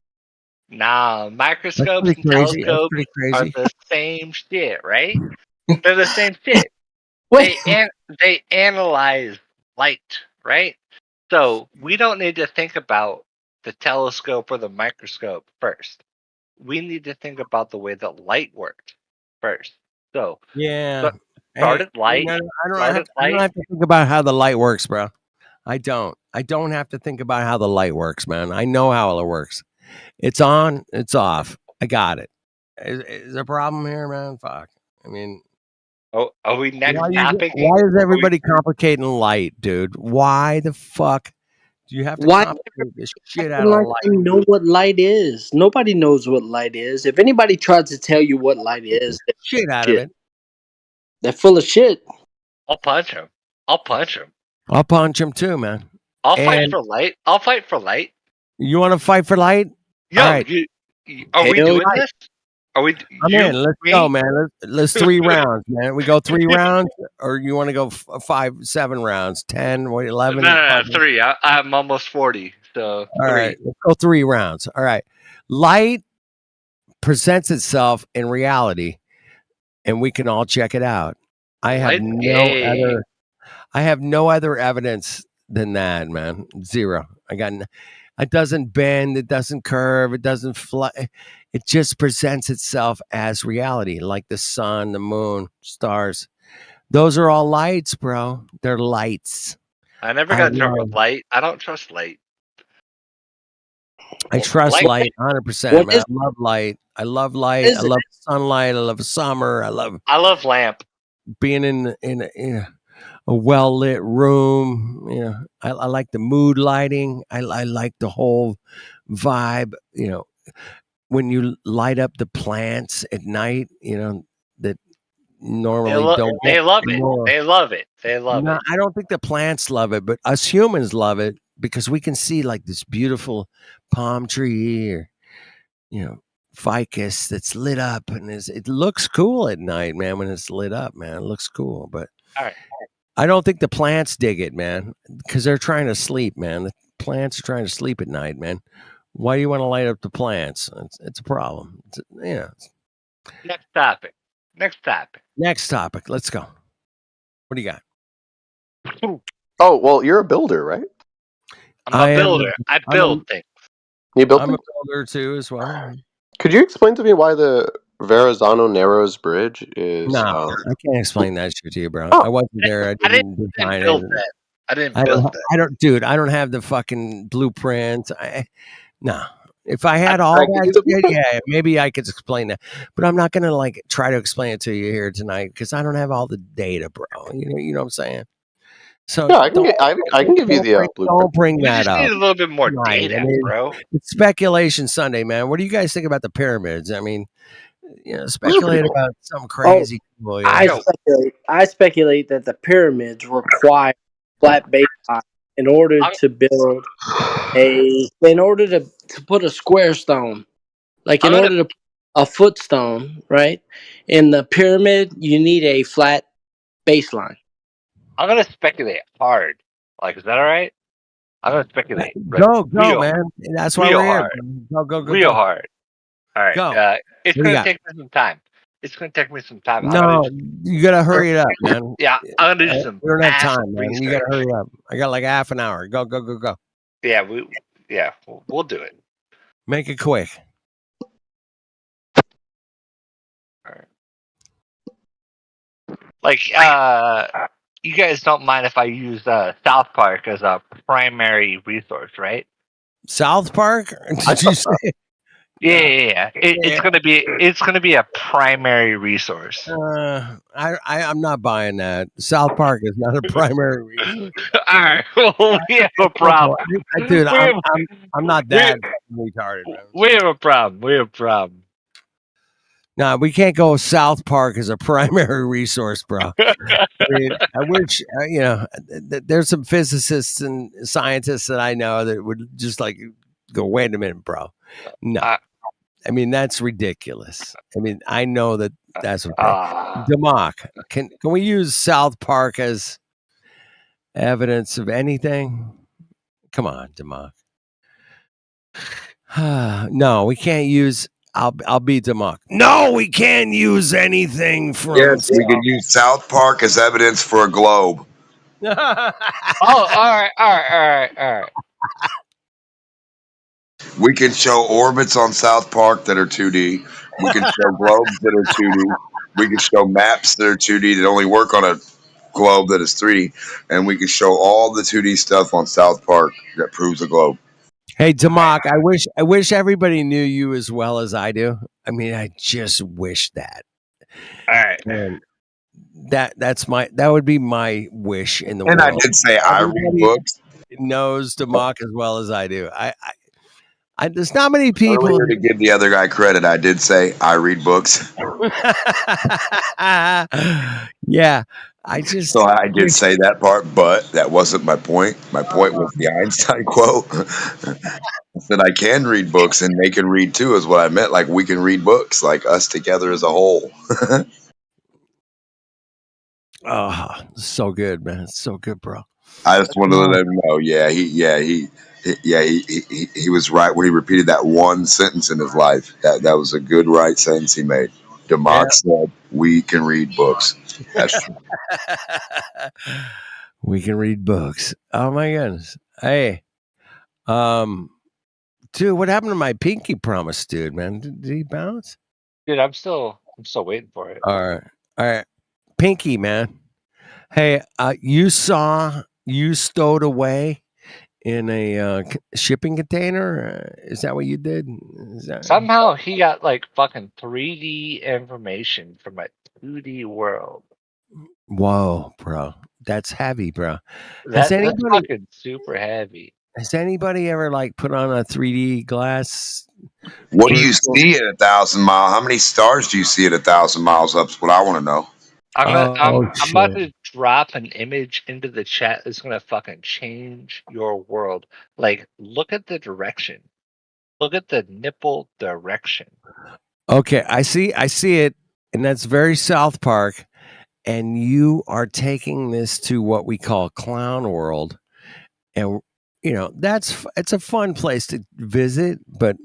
Nah, microscopes pretty and crazy. That's telescopes pretty are crazy. the same shit, right? They're the same shit. Wait. They analyze light, right? So we don't need to think about the telescope or the microscope first. We need to think about the way that light works first. So Yeah. started Hey, light. I don't started have to think about how the light works, bro. I don't have to think about how the light works, man. I know how it works. It's on, it's off. I got it. Is there a problem here, man? Fuck. I mean, Oh, are we next why topic? is everybody complicating light, dude? Why the fuck do you have to Why complicate this shit out of like light? I know what light is. Nobody knows what light is. If anybody tries to tell you what light is, they're Shit out of it. They're full of shit. I'll punch him. I'll punch him too, man. I'll fight And for light. I'll fight for light. you want to fight for light? Yo, All right. are we Hell doing yeah. this? Are we? I'm in. Let's go, man. Let's 3 rounds, man. We go 3 rounds, or you want to go 5, 7 rounds, 10, what, 11? No, 3. I'm almost 40, so All 3. right, let's go 3 rounds. All right. Light presents itself in reality, and we can all check it out. I have no other evidence than that, man. Zero. It doesn't bend, it doesn't curve, it doesn't fly. It just presents itself as reality, like the sun, the moon, stars. Those are all lights, bro. They're lights. I never got drunk with light. I don't trust light. I trust light 100%, man. I love light. I love light. I love sunlight. I love summer. I love lamp. being in a well lit room. You know, I like the mood lighting. I like the whole vibe. You know, when you light up the plants at night, you know, that normally don't They get love it. more. They love it. They love No, it. I don't think the plants love it, but us humans love it because we can see like this beautiful palm tree or, you know, ficus that's lit up and it looks cool at night, man. When it's lit up, man, it looks cool. But All right. I don't think the plants dig it, man, because they're trying to sleep, man. The plants are trying to sleep at night, man. Why do you want to light up the plants? It's a problem. Next topic. Next topic. Next topic. Let's go. What do you got? Oh, well, you're a builder, right? I'm a builder. I build things. You built I'm a things? builder too, as well. Could you explain to me why the Verrazano Narrows Bridge is... No, I can't explain that shit to you, bro. Oh. I wasn't there. I didn't design build it. that. I didn't build that. I don't, dude. I don't have the fucking blueprint. No. If I had all I that, shit, yeah, maybe I could explain that. But I'm not gonna like try to explain it to you here tonight because I don't have all the data, bro. You know what I'm saying? So Yeah, I can give you the blueprint. Don't bring We that just up. need a little bit more Right, data, I mean, bro. It's speculation Sunday, man. What do you guys think about the pyramids? I mean, you know, speculate about some crazy. Oh, I speculate that the pyramids require flat baseline in order to build in order to put a square stone, like in order to put a footstone, right? In the pyramid, you need a flat baseline. I'm gonna speculate hard. Like, is that all right? I'm gonna speculate. Go, real, man. That's why real we're here. hard. Go. Real hard. All right. Go. It's What do you gonna got? take me some time. It's gonna take me some time. No, you gotta hurry it up, man. Yeah, I'm gonna do some. We don't have massive time, man. You research. gotta hurry up. I got like half an hour. Go. Yeah, we'll do it. Make it quick. Like, you guys don't mind if I use South Park as a primary resource, right? South Park? Did you say? Yeah. It's gonna be a primary resource. I'm not buying that. South Park is not a primary reason. All right, well, we have a problem, dude. I'm not that retarded, man. We have a problem. No, we can't go South Park as a primary resource, bro. I mean, I wish, you know, there's some physicists and scientists that I know that would just like go, wait a minute, bro. No, I mean, that's ridiculous. I mean, I know that's what Democ, can we use South Park as evidence of anything? Come on, Democ. No, we can't use. I'll be Democ. No, we can't use anything from. Yes, we can use South Park as evidence for a globe. Oh, all right. We can show orbits on South Park that are 2D. We can show globes that are 2D. We can show maps that are 2D that only work on a globe that is 3D. And we can show all the 2D stuff on South Park that proves a globe. Hey, Democ, I wish everybody knew you as well as I do. I mean, I just wish that. All right. And that would be my wish in the and world. I did say I read books. Knows Democ as well as I do. I there's not many people. Earlier, to give the other guy credit, I did say I read books. Yeah, I just. So I did say that part, but that wasn't my point. My point was the Einstein quote. I said I can read books and they can read too, is what I meant. Like we can read books, like us together as a whole. Oh, so good, man. It's so good, bro. I just wanted to let him know. He was right when he repeated that one sentence in his life. That was a good right sentence he made. Democ said, "We can read books." That's true. We can read books. Oh my goodness. Hey, dude, what happened to my pinky promise, dude? Man, did he bounce? Dude, I'm still waiting for it. All right, pinky, man. Hey, you stowed away in a shipping container. Is that what you did? Somehow he got like fucking 3D information from a 2D world. Whoa, bro. That's heavy, bro. That's fucking super heavy. Has anybody ever like put on a 3D glass? What do you see at 1,000 miles? How many stars do you see at 1,000 miles up? Is what I want to know. I'm about to drop an image into the chat that's gonna fucking change your world. Like, look at the direction. Look at the nipple direction. Okay, I see it, and that's very South Park. And you are taking this to what we call Clown World, and you know it's a fun place to visit, but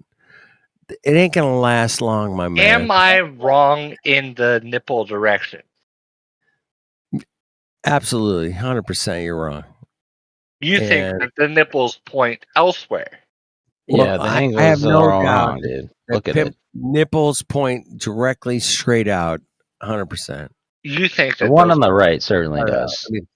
it ain't gonna last long, my man. Am I wrong in the nipple direction? Absolutely, 100%. You're wrong. You think that the nipples point elsewhere? Yeah, the angles I have no are all doubt wrong, dude. that Look at it. nipples point directly straight out, 100%. You think The that one those on the right certainly does. do you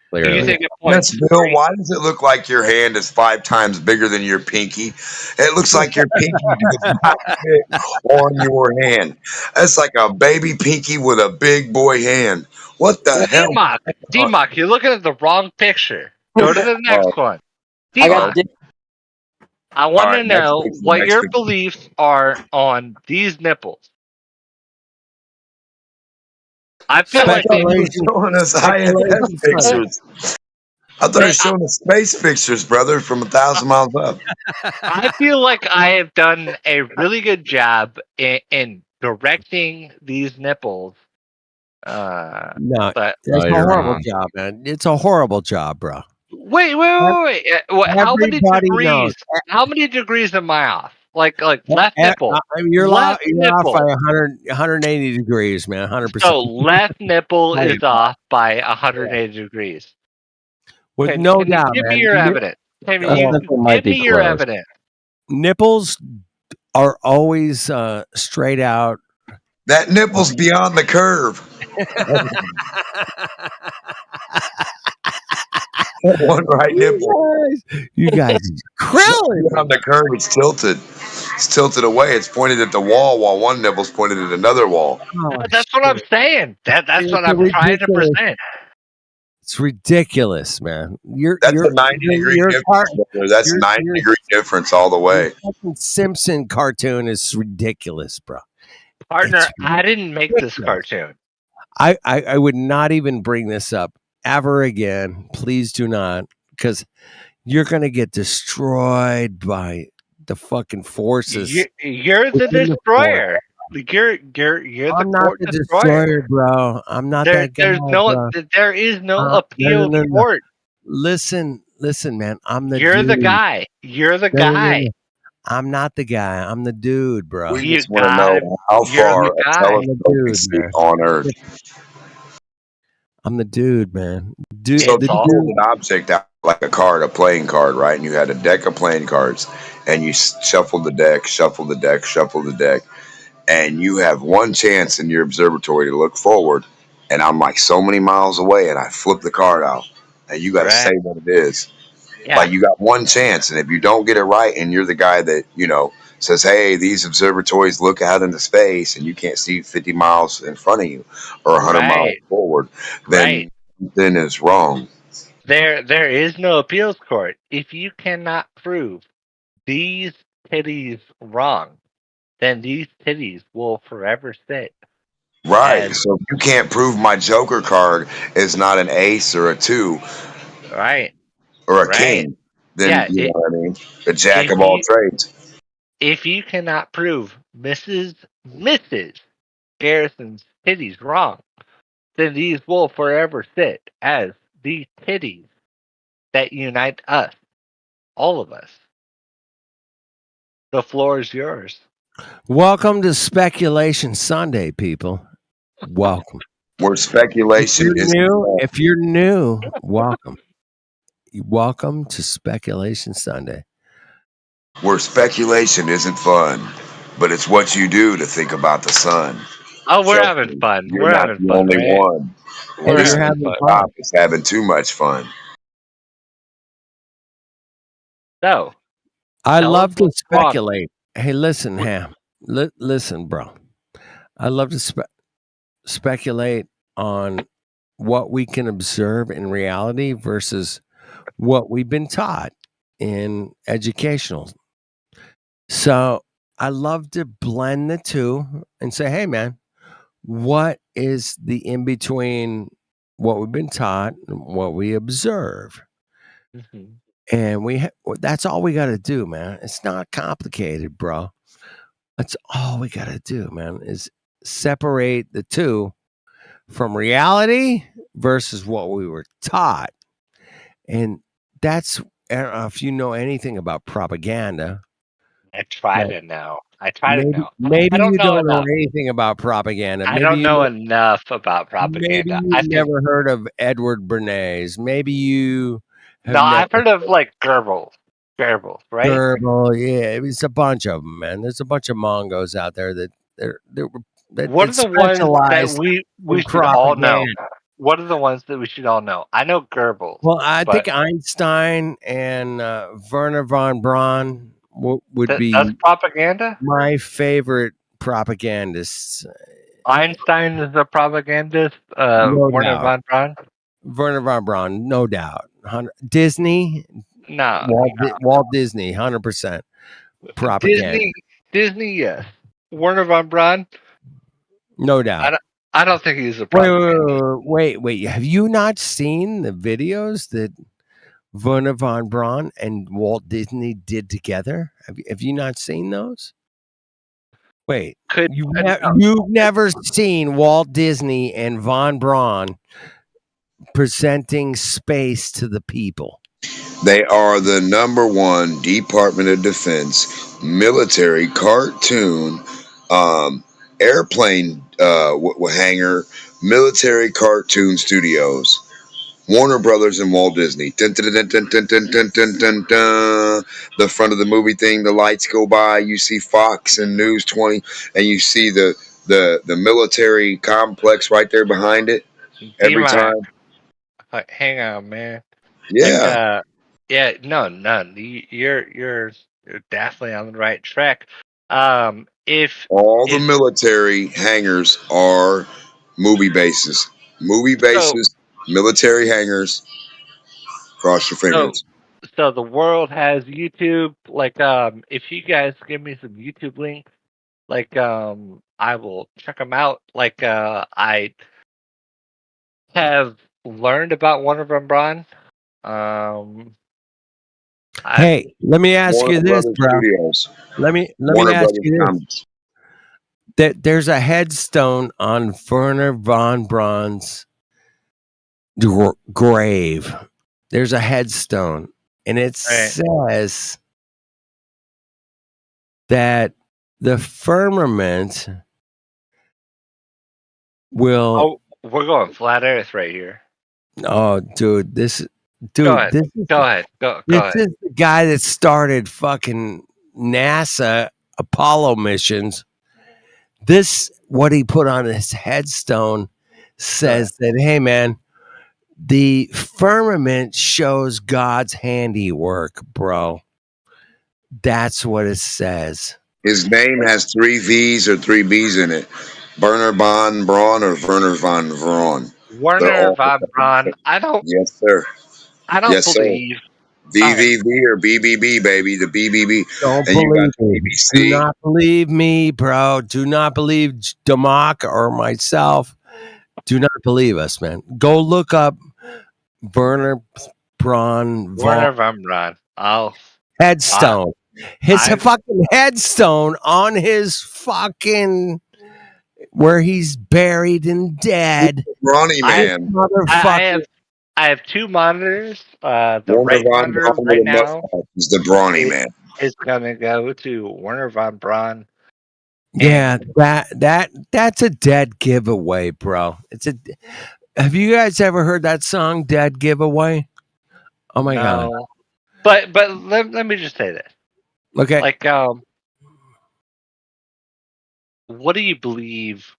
Clearly. think it Yes, points Bill. Why does it look like your hand is 5 times bigger than your pinky? It looks like your pinky does not fit on your hand. That's like a baby pinky with a big boy hand. What the hell? D-Mock, you're looking at the wrong picture. Go to the next one. D-Mock, I want to know what your beliefs are on these nipples. I feel like they were showing us ISS pictures. I thought you were showing us space pictures, brother, from 1,000 miles up. I feel like I have done a really good job in directing these nipples. No, but it's a horrible job, man. It's a horrible job, bro. Wait. How many Everybody degrees? knows. How many degrees am I off? Like left nipple. You're off nipple. by 180 degrees, man. 100%. So left nipple is off by 180 degrees. With Can no you doubt, give man. me your evidence. Give me your evidence. Nipples are always straight out. That nipple's beyond the curve. One right nipple. You guys Krillin. On the curve, it's tilted. It's tilted away. It's pointed at the wall while one nipple's pointed at another wall. That's what I'm saying. That's what I'm trying to present. It's ridiculous, man. That's a 90-degree difference. That's 90-degree difference all the way. Fucking Simpson cartoon is ridiculous, bro. Partner, I didn't make this cartoon. I would not even bring this up ever again. Please do not, because you're gonna get destroyed by the fucking forces. You're the destroyer. You're I'm not the destroyer, bro. I'm not that guy. There is no appeal court. Listen, man. I'm the. You're dude. the guy. You're the guy. No. I'm not the guy. I'm the dude, bro. We just want to know how far a telescope can see on Earth. I'm the dude, man. Dude, so you hold an object out like a card, a playing card, right? And you had a deck of playing cards, and you shuffle the deck, shuffle the deck, shuffle the deck, and you have one chance in your observatory to look forward. And I'm like so many miles away, and I flip the card out, and you got to say what it is. Yeah. Like you got one chance, and if you don't get it right, and you're the guy that says, "Hey, these observatories look out into space, and you can't see 50 miles in front of you or 100 miles forward," then something is wrong. There is no appeals court. If you cannot prove these titties wrong, then these titties will forever sit. Right. So if you can't prove my Joker card is not an ace or a 2, right, or a king, then you know what I mean? A jack of all trades. If you cannot prove Mrs. Garrison's titties wrong, then these will forever sit as the titties that unite us, all of us. The floor is yours. Welcome to Speculation Sunday, people. Welcome. Where speculation is new. If you're new, welcome. Welcome to Speculation Sunday. Where speculation isn't fun, but it's what you do to think about the sun. Oh, we're having fun. We're not the only one. We're having fun. Is having too much fun. So, I love to speculate. Hey, listen, Ham. Listen, bro. I love to speculate on what we can observe in reality versus what we've been taught in educational. So I love to blend the two and say, hey, man, what is the in between what we've been taught and what we observe? Mhm. And that's all we got to do, man. It's not complicated, bro. That's all we got to do, man, is separate the two from reality versus what we were taught. And that's, I don't know if you know anything about propaganda. I try but to know. I try to know. maybe I don't you know don't know enough. anything about propaganda. I Maybe don't you know know, enough about maybe propaganda. you've I think never heard of Edward Bernays. Maybe you have no. never I've heard of like Goebbels. Goebbels, right? Gerbil. Yeah, it's a bunch of them, man. There's a bunch of Mongos out there that What are that the ones that specialize we in should all know? propaganda. What are the ones that we should all know? I know Goebbels, Well, I but think Einstein and Werner von Braun would that's be propaganda. my favorite propagandists. Einstein is a propagandist. No Werner doubt. von Braun. Werner von Braun, no doubt. Disney, No, Walt Disney, 100% propaganda. Disney, yes. Werner von Braun. No doubt. I don't think he's a propagandist. Wait. Have you not seen the videos that Werner von Braun and Walt Disney did together? Have you not seen those? Wait, you've never seen Walt Disney and von Braun presenting space to the people? They are the #1 Department of Defense military cartoon airplane hangar military cartoon studios. Warner Brothers and Walt Disney. Dun, dun, dun, dun, dun, dun, dun, dun, dun, dun. The front of the movie thing, the lights go by. You see Fox and News 20, and you see the military complex right there behind it. Every D-Mac. time. Hang on, man. Yeah. Like, no. You're definitely on the right track. If all the military hangars are movie bases. Movie bases, military hangars. Cross your fingers. So the world has YouTube. Like, if you guys give me some YouTube links, like, I will check them out. Like, I have learned about Warner von Braun. Hey, let me ask you this, bro. Studios. Let me ask you this. There's a headstone on Werner von Braun's grave. There's a headstone, and it says that the firmament will. Oh, we're going flat Earth right here. Oh, dude, Go ahead. Go ahead. This is the guy that started fucking NASA Apollo missions. This, what he put on his headstone, says that, hey, man, the firmament shows God's handiwork, bro. That's what it says. His name has 3 V's or 3 B's in it. Werner von Braun or Werner von Braun. Werner von Braun. Yes, sir. I don't believe. VVV or BBB, baby. The BBB. Don't and you believe got me. Do not believe me, bro. Do not believe Damak or myself. Do not believe us, man. Go look up Werner von Braun. Headstone. His fucking headstone on his fucking where he's buried and dead. Brawny man. I have 2 monitors. The Werner right von monitor Braun right with a now mustache is the Brawny man. is gonna go to Werner von Braun. Yeah, that's a dead giveaway, bro. Have you guys ever heard that song, Dead Giveaway? Oh my god. But let me just say this. Okay. Like, what do you believe?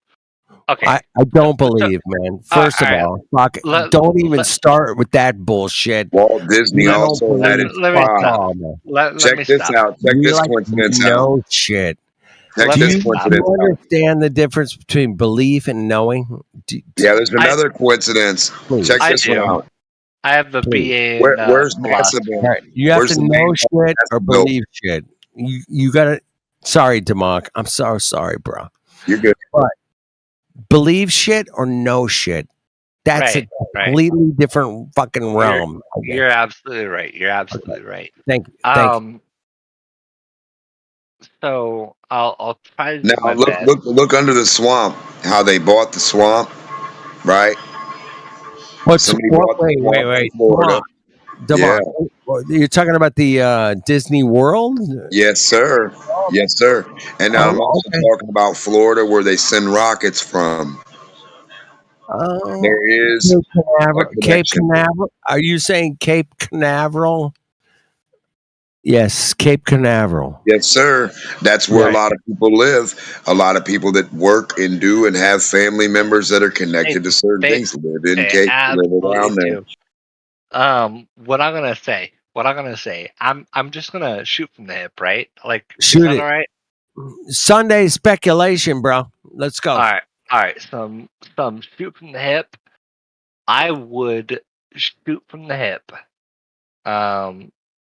Okay. I don't believe, man. First of all, fuck, don't even start with that bullshit. Walt Disney also had it. Let me stop. Check this out. Check this coincidence out. No shit. Check let this me Do stop. you coincidence out. understand the difference between belief and knowing? Yeah, there's I another coincidence. Please, Check I this one do. out. I have a please. BA in Where's NASA philosophy. All been? right, you have Where's to the know main shit or NASA built? believe shit. You gotta. Sorry, Demok. I'm so sorry, bro. You're good. But believe shit or know shit. That's Right, a right. completely different fucking realm. Okay. You're absolutely right. You're Okay. absolutely right. Thank you. So I'll try to do Now my best. look under the swamp. How they bought the swamp, right? Somebody bought the swamp in Florida. Demok. You're talking about the Disney World? Yes, sir. Yes, sir. And I'm also okay. talking about Florida, where they send rockets from. Oh, There is Cape a Canaveral. Cape connection. Canaveral. Are you saying Cape Canaveral? Yes, Cape Canaveral. Yes, sir. That's where a Right. lot of people live. A lot of people that work and do and have family members that are connected to certain They things live in they Cape, live absolutely around there. do. What I'm gonna say. I'm just gonna shoot from the hip, right? Like, Shoot is that it. all right? Sunday speculation, bro. Let's go. All right. Some shoot from the hip. I would shoot from the hip.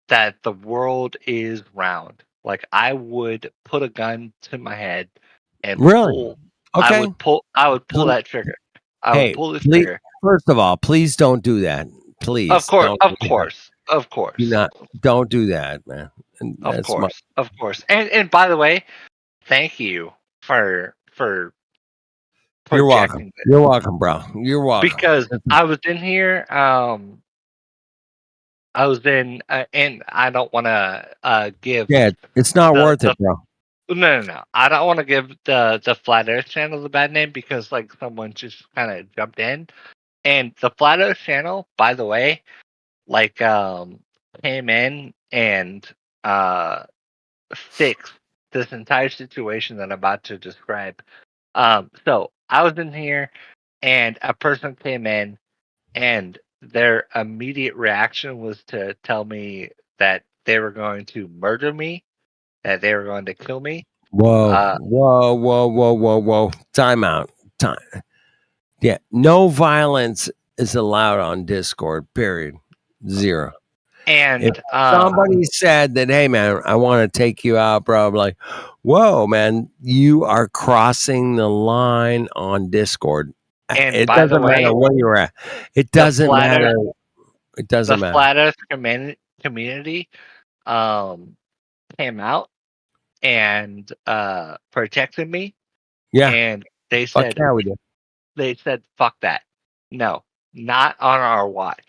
That the world is round. Like, I would put a gun to my head and Really? pull. Okay. I would pull that trigger. I would Hey, pull the please, trigger. first of all, please don't do that. Please, Of course, don't of do that. course, of course, Do not, don't do that, man. And of that's my. course. And by the way, thank you for You're welcome. projecting this, You're welcome, bro. You're welcome. because I was in here. I was in, and I don't want to give Yeah, it's not the worth it, bro. No. I don't want to give the Flat Earth channel the bad name, because like someone just kind of jumped in, and the Flat Earth channel, by the way, like came in and fixed this entire situation that I'm about to describe. So I was in here, and a person came in, and their immediate reaction was to tell me that they were going to murder me, that they were going to kill me. Whoa. Time out. Time. Yeah. No violence is allowed on Discord, period. Zero. And If somebody said that, hey, man, I want to take you out, bro, I'm like, whoa, man, you are crossing the line on Discord. And It by the doesn't matter way, where you're at. It doesn't Flat Earth- matter. It doesn't the matter. Flat Earth community came out and protected me. Yeah. And they Fuck said, yeah, we did. they said, fuck that. No, not on our watch.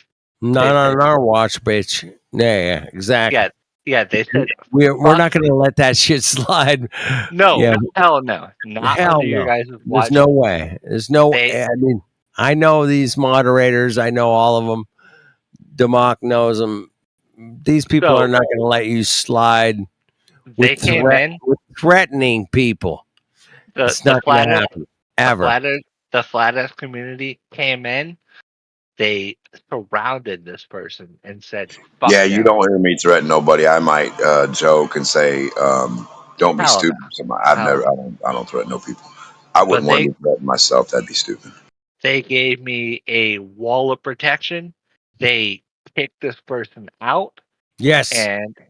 Not on our watch, bitch. Yeah, exactly. Yeah, they said, We're not going to let that shit slide. no, Yeah. hell no. Not Hell under your no. guys' watch. There's no way. There's no. I mean, I know these moderators. I know all of them. Demok knows them. These people So- are not going to let you slide. They with came in. with threatening people. It's not going to happen ever. The Flat Earth community came in. They surrounded this person and said, fuck Yeah, them. you don't hear me threaten nobody. I might joke and say, "Don't be Hell stupid." I don't threaten no people. I wouldn't want to be threatened myself. That'd be stupid. They gave me a wall of protection. They kicked this person out. Yes.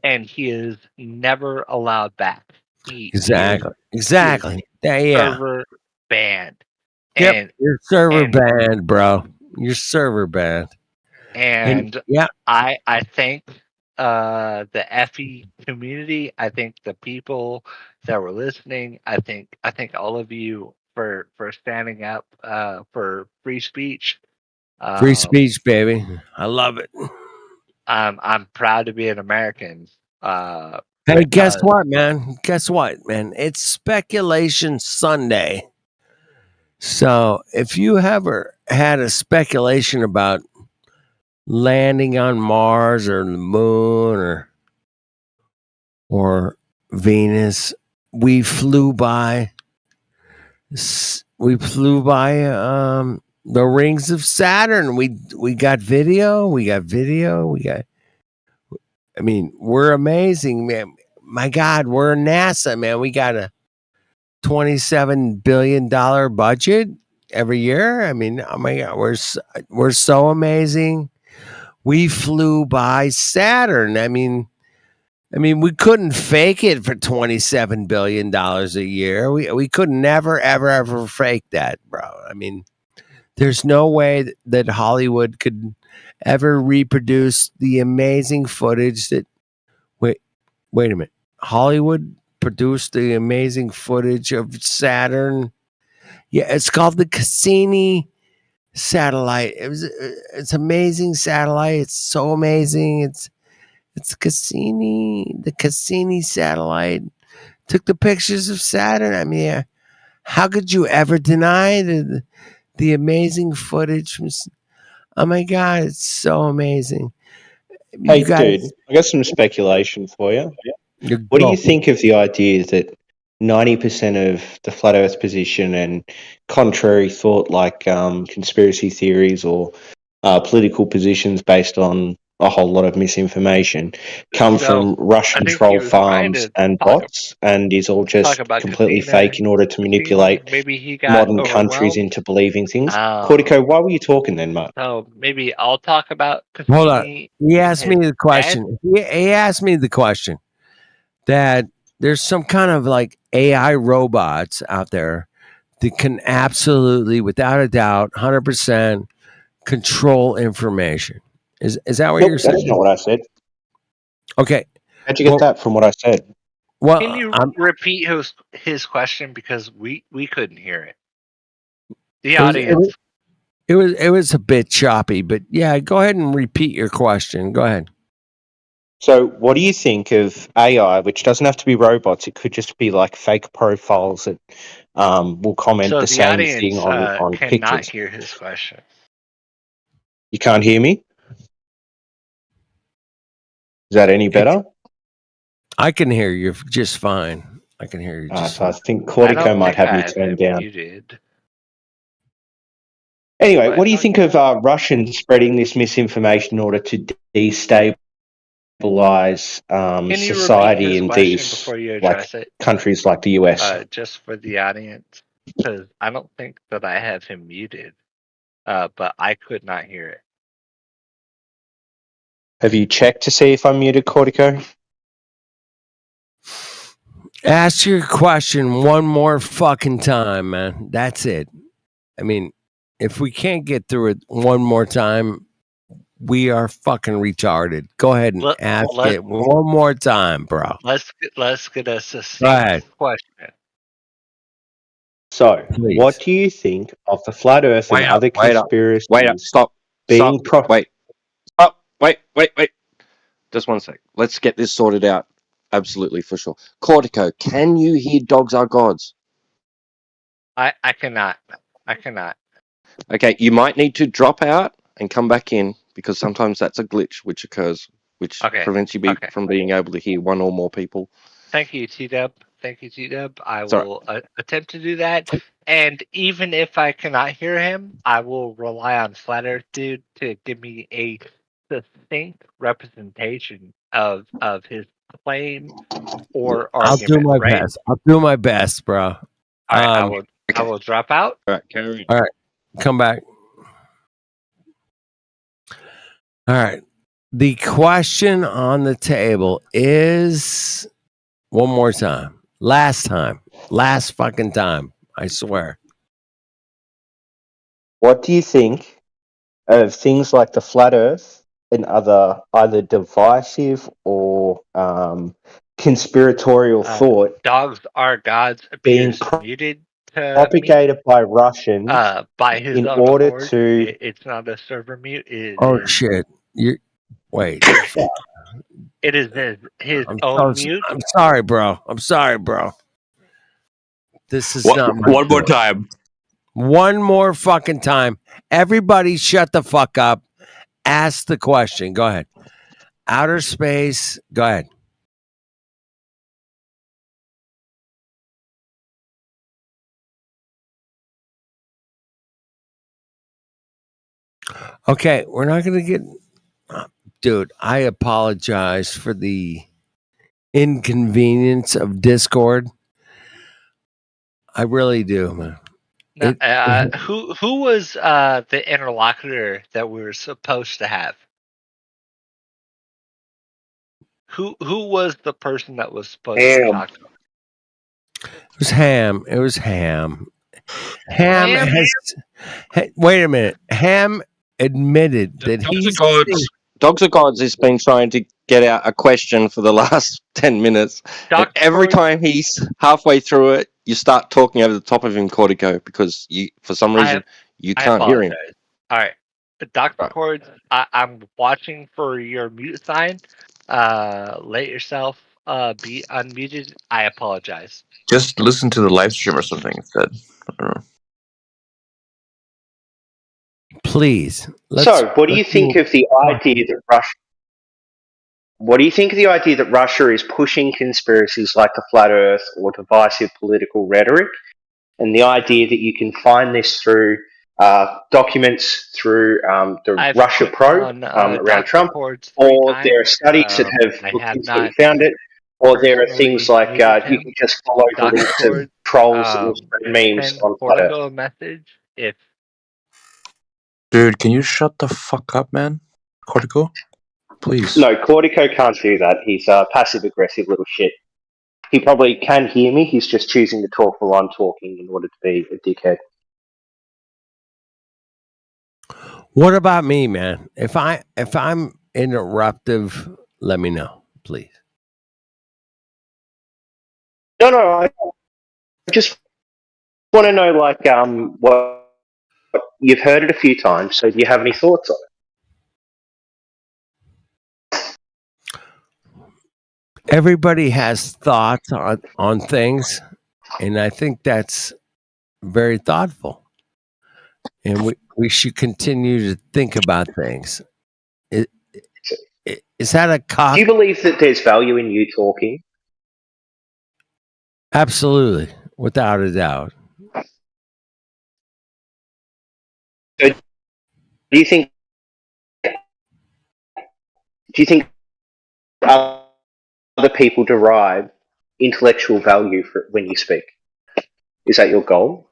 And he is never allowed back. Exactly. He is server banned. Yep. And, You're server banned, bro. You're server banned. and yeah, I think the FE community, I think the people that were listening, I think all of you for standing up for free speech. Free speech, baby. I love it. I'm proud to be an American. Hey, guess what, man? Guess what, man? It's Speculation Sunday. So if you ever had a speculation about landing on Mars or the moon or Venus, we flew by the rings of Saturn. We got video. I mean, we're amazing, man. My God, we're NASA, man. We got $27 billion budget every year. I mean, oh my God, we're so amazing. We flew by Saturn. I mean, we couldn't fake it for $27 billion a year. We could never, ever fake that, bro. I mean, there's no way that Hollywood could ever reproduce the amazing footage that. Wait a minute. Hollywood produced the amazing footage of Saturn. Yeah, it's called the Cassini satellite. It's amazing satellite. It's so amazing. It's Cassini, the Cassini satellite took the pictures of Saturn. I mean, how could you ever deny the amazing footage from? Oh my God, it's so amazing. Hey, You guys, dude, I got some speculation for you. you What do go. you think of the idea that 90% of the flat Earth position and contrary thought, like conspiracy theories or political positions based on a whole lot of misinformation, come So, from I think he Russian-controlled was trying farms to and talk bots, and is all talk just about completely Casino. fake in order to manipulate Maybe he got modern countries overwhelmed. into believing things? Oh, Cortico, why were you talking then, mate? so maybe I'll talk about Hold on. Cassini He and asked me his the dad. question. He asked me the question that there's some kind of like AI robots out there that can absolutely, without a doubt, 100% control information. Is that what Nope, you're that's saying? not what I said. Okay. How'd you get Well, that from what I said? Can well, you repeat his question because we couldn't hear it. The it was, audience. it was a bit choppy, but yeah, go ahead and repeat your question. Go ahead. So, what do you think of AI, which doesn't have to be robots? It could just be like fake profiles that will comment So the the same thing audience on cannot pictures. hear his question. You can't hear me? Is that any better? I can hear you just fine. I can hear you just So I fine. think I Cortico don't might think have I me have turned him down. muted. Anyway, But what do you think of Russians spreading this misinformation in order to destabilize can you repeat society his in question these before you like address it? countries like the US? Just for the audience, because I don't think that I have him muted. But I could not hear it. Have you checked to see if I'm muted, Cortico? Ask your question one more fucking time, man. That's it. I mean, if we can't get through it one more time, we are fucking retarded. Go ahead and ask it one more time, bro. Let's get a Go ahead. succinct question. So, Please. what do you think of the flat Earth and Wait up, other wait up, conspiracies wait up, stop, being stop, wait, stop, wait. Just one sec. Let's get this sorted out. Absolutely, for sure. Cortico, can you hear dogs are gods? I cannot. I cannot. Okay, you might need to drop out and come back in because sometimes that's a glitch which occurs, which prevents you from being able to hear one or more people. Thank you, T-Dub. Thank you, T-Dub. I Sorry. will attempt to do that. And even if I cannot hear him, I will rely on Flat Earth Dude to give me a succinct representation of his claim or I'll do argument. my Right? best. I'll do my best, bro. All right, I will drop out. All right, carry. All right, come back. All right. The question on the table is one more time. Last fucking time. I swear. What do you think of things like the flat Earth and other either divisive or conspiratorial thought Dogs are gods being appears muted to me propagated by Russians by his in own order accord. to? It's not a server mute. It Oh is shit. You wait. it is his own mute. I'm sorry, bro. I'm sorry, bro. This is What- not my one more fault. time. One more fucking time. Everybody shut the fuck up. Ask the question. Go ahead. Outer space. Go ahead. Okay, we're not going to get... Dude, I apologize for the inconvenience of Discord. I really do, man. Now, who was the interlocutor that we were supposed to have? Who was the person that was supposed to talk to him? It was Ham. It was Ham. Ham has. Wait a minute. Ham admitted that he's. Dogs of Gods has been trying to get out a question for the last 10 minutes. And every time he's halfway through it, you start talking over the top of him, Cortico, because you, for some reason, you can't hear him. All right. Dr. Cords, I'm watching for your mute sign. Let yourself be unmuted. I apologize. Just listen to the live stream or something instead. I don't know. Please. So, what do you think of the idea that Russia? What do you think of the idea that Russia is pushing conspiracies like the flat Earth or divisive political rhetoric, and the idea that you can find this through documents through the Russia probe around Trump, or there are studies that have looked into it and found it, or there are things like you can just follow the links of trolls that will spread memes on flat Earth. A message if. Dude, can you shut the fuck up, man? Cortico? Please. No, Cortico can't do that. He's a passive-aggressive little shit. He probably can hear me. He's just choosing to talk while I'm talking in order to be a dickhead. What about me, man? If I'm interruptive, let me know, please. No, I just want to know, like, what you've heard it a few times. So, do you have any thoughts on it? Everybody has thoughts on things, and I think that's very thoughtful. And we should continue to think about things. Is that a Do you believe that there's value in you talking? Absolutely, without a doubt. So, do you think other people derive intellectual value when you speak? Is that your goal?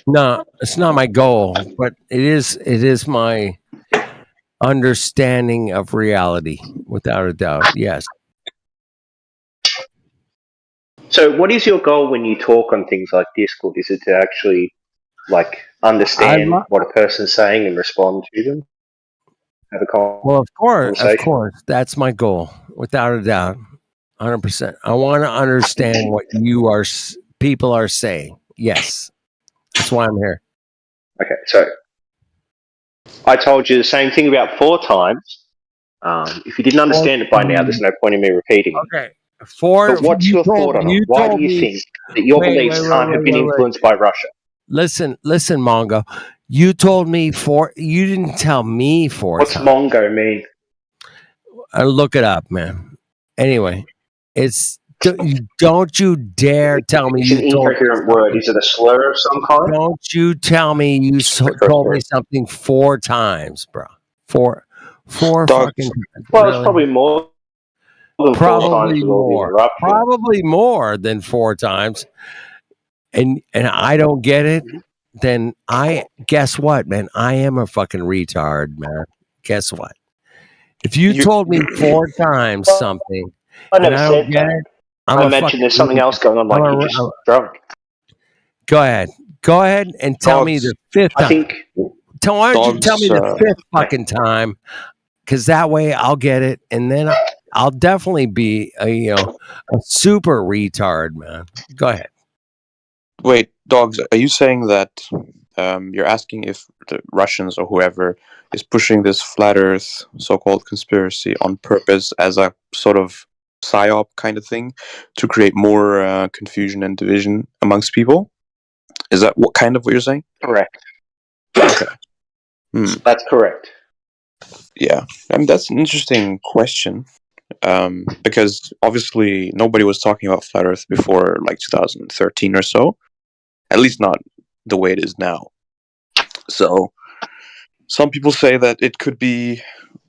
No, it's not my goal, but it is my understanding of reality, without a doubt. Yes. So, what is your goal when you talk on things like Discord? Is it to actually, like, understand what a person's saying and respond to them? Have a Well, of course, that's my goal, without a doubt, 100%. I want to understand what people are saying. Yes, that's why I'm here. Okay, so I told you the same thing about 4 times. If you didn't understand it by now, there's no point in me repeating. Okay. But what's your thought on it? Why do you think that your beliefs can't have been influenced by Russia? Listen, Mongo. You told me you didn't tell me 4 What's times. Mongo mean? Look it up, man. Anyway, don't you dare tell me It's an incoherent word. Is it a slur of some kind? Don't you tell me you told me something 4 times, bro. Four fucking times. Well, it's probably more than 4 times. Probably more than 4 times. And I don't get it. Then guess what, man? I am a fucking retard, man. Guess what? If you told me 4 times something, I never and I said don't get that. it, I mentioned there's something else going on, like you're just drunk. Go ahead and tell me the 5th time. Why don't you tell me the 5th fucking time? Because that way I'll get it, and then I'll definitely be a super retard, man. Go ahead. Wait, Dogs, are you saying that you're asking if the Russians or whoever is pushing this flat Earth so-called conspiracy on purpose as a sort of psyop kind of thing to create more confusion and division amongst people? Is that what you're saying? Correct. Okay. That's correct. Yeah, that's an interesting question. Because obviously nobody was talking about flat Earth before like 2013 or so. At least not the way it is now. So some people say that it could be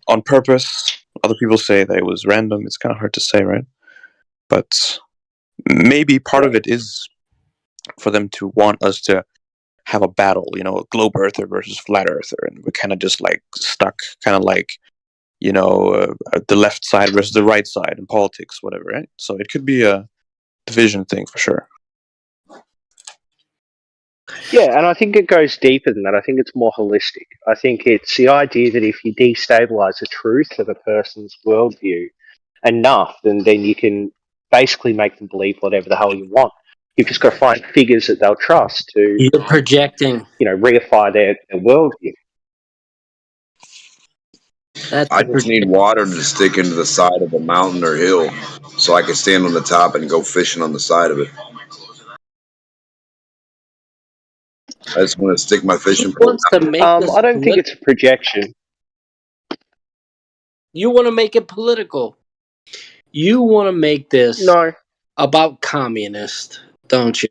on purpose. Other people say that it was random. It's kind of hard to say, right? But maybe part of it is for them to want us to have a battle, you know, a globe earther versus flat earther, and we're kind of just like stuck, kind of like, you know, the left side versus the right side in politics, whatever, right? So it could be a division thing for sure. Yeah, and I think it goes deeper than that. I think it's more holistic. I think it's the idea that if you destabilize the truth of a person's worldview enough, then you can basically make them believe whatever the hell you want. You've just got to find figures that they'll trust to, You're projecting. you know, reify their worldview. I just need water to stick into the side of a mountain or hill so I can stand on the top and go fishing on the side of it. I just want to stick my fishing pole Wants to make this I don't think it's a projection. You want to make it political. You want to make this about communist, don't you?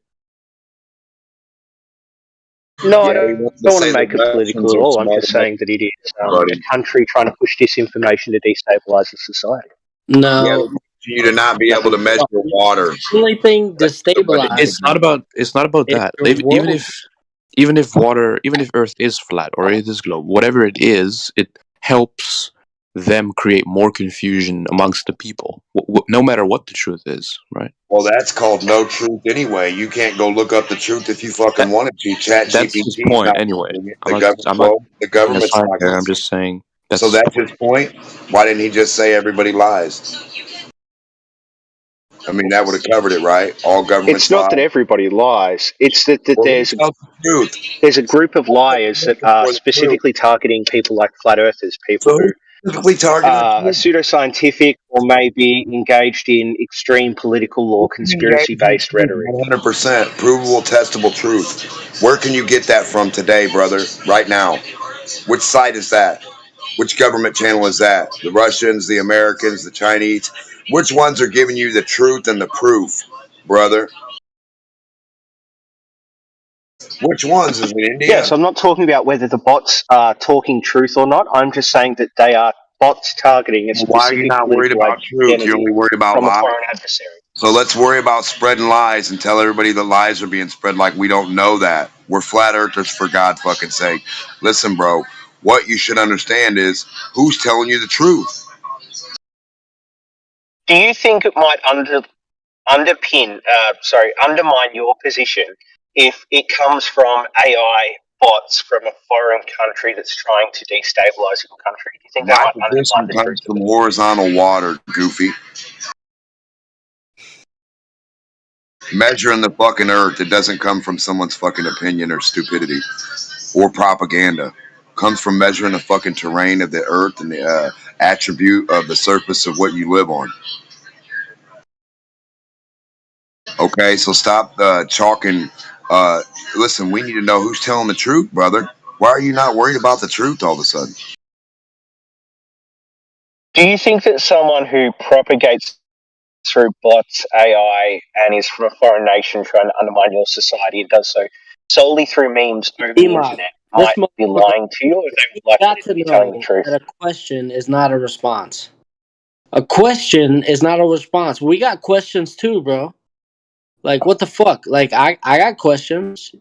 No, I don't want to make it political at all. I'm just saying that it is a country trying to push disinformation to destabilize the society. No. For you to not be able to measure water. The only thing destabilized. It's not about that. Even if Earth is flat or it is globe, whatever it is, it helps them create more confusion amongst the people, no matter what the truth is, right? Well, that's called no truth anyway. You can't go look up the truth if you fucking wanted to. That's his point anyway. The government's not. I'm just saying. So that's his point. Why didn't he just say everybody lies? I mean, that would have covered it, right? All governments. It's not that everybody lies. It's that there's a group of liars that are specifically targeting people like flat earthers, people who are pseudoscientific or maybe engaged in extreme political or conspiracy-based rhetoric. 100% provable, testable truth. Where can you get that from today, brother? Right now, which site is that? Which government channel is that? The Russians, the Americans, the Chinese? Which ones are giving you the truth and the proof, brother? Which ones? Is it India? Yes, I'm not talking about whether the bots are talking truth or not. I'm just saying that they are bots targeting a specific. Why are you not worried about truth? You're only worried about from lies. a foreign adversary. So let's worry about spreading lies and tell everybody the lies are being spread like we don't know that. We're flat earthers, for God's fucking sake. Listen, bro, what you should understand is who's telling you the truth. Do you think it might undermine your position if it comes from AI bots from a foreign country that's trying to destabilize your country? Do you think that might undermine the truth? Comes from horizontal water, goofy. Measuring the fucking earth, it doesn't come from someone's fucking opinion or stupidity or propaganda. It comes from measuring the fucking terrain of the earth and the attribute of the surface of what you live on. Okay, so stop chalking. Listen, we need to know who's telling the truth, brother. Why are you not worried about the truth all of a sudden? Do you think that someone who propagates through bots, AI, and is from a foreign nation trying to undermine your society and does so solely through memes over the internet might be lying to you, or they would likely to be telling the truth? That a question is not a response. A question is not a response. We got questions too, bro. Like, what the fuck? Like, I got questions.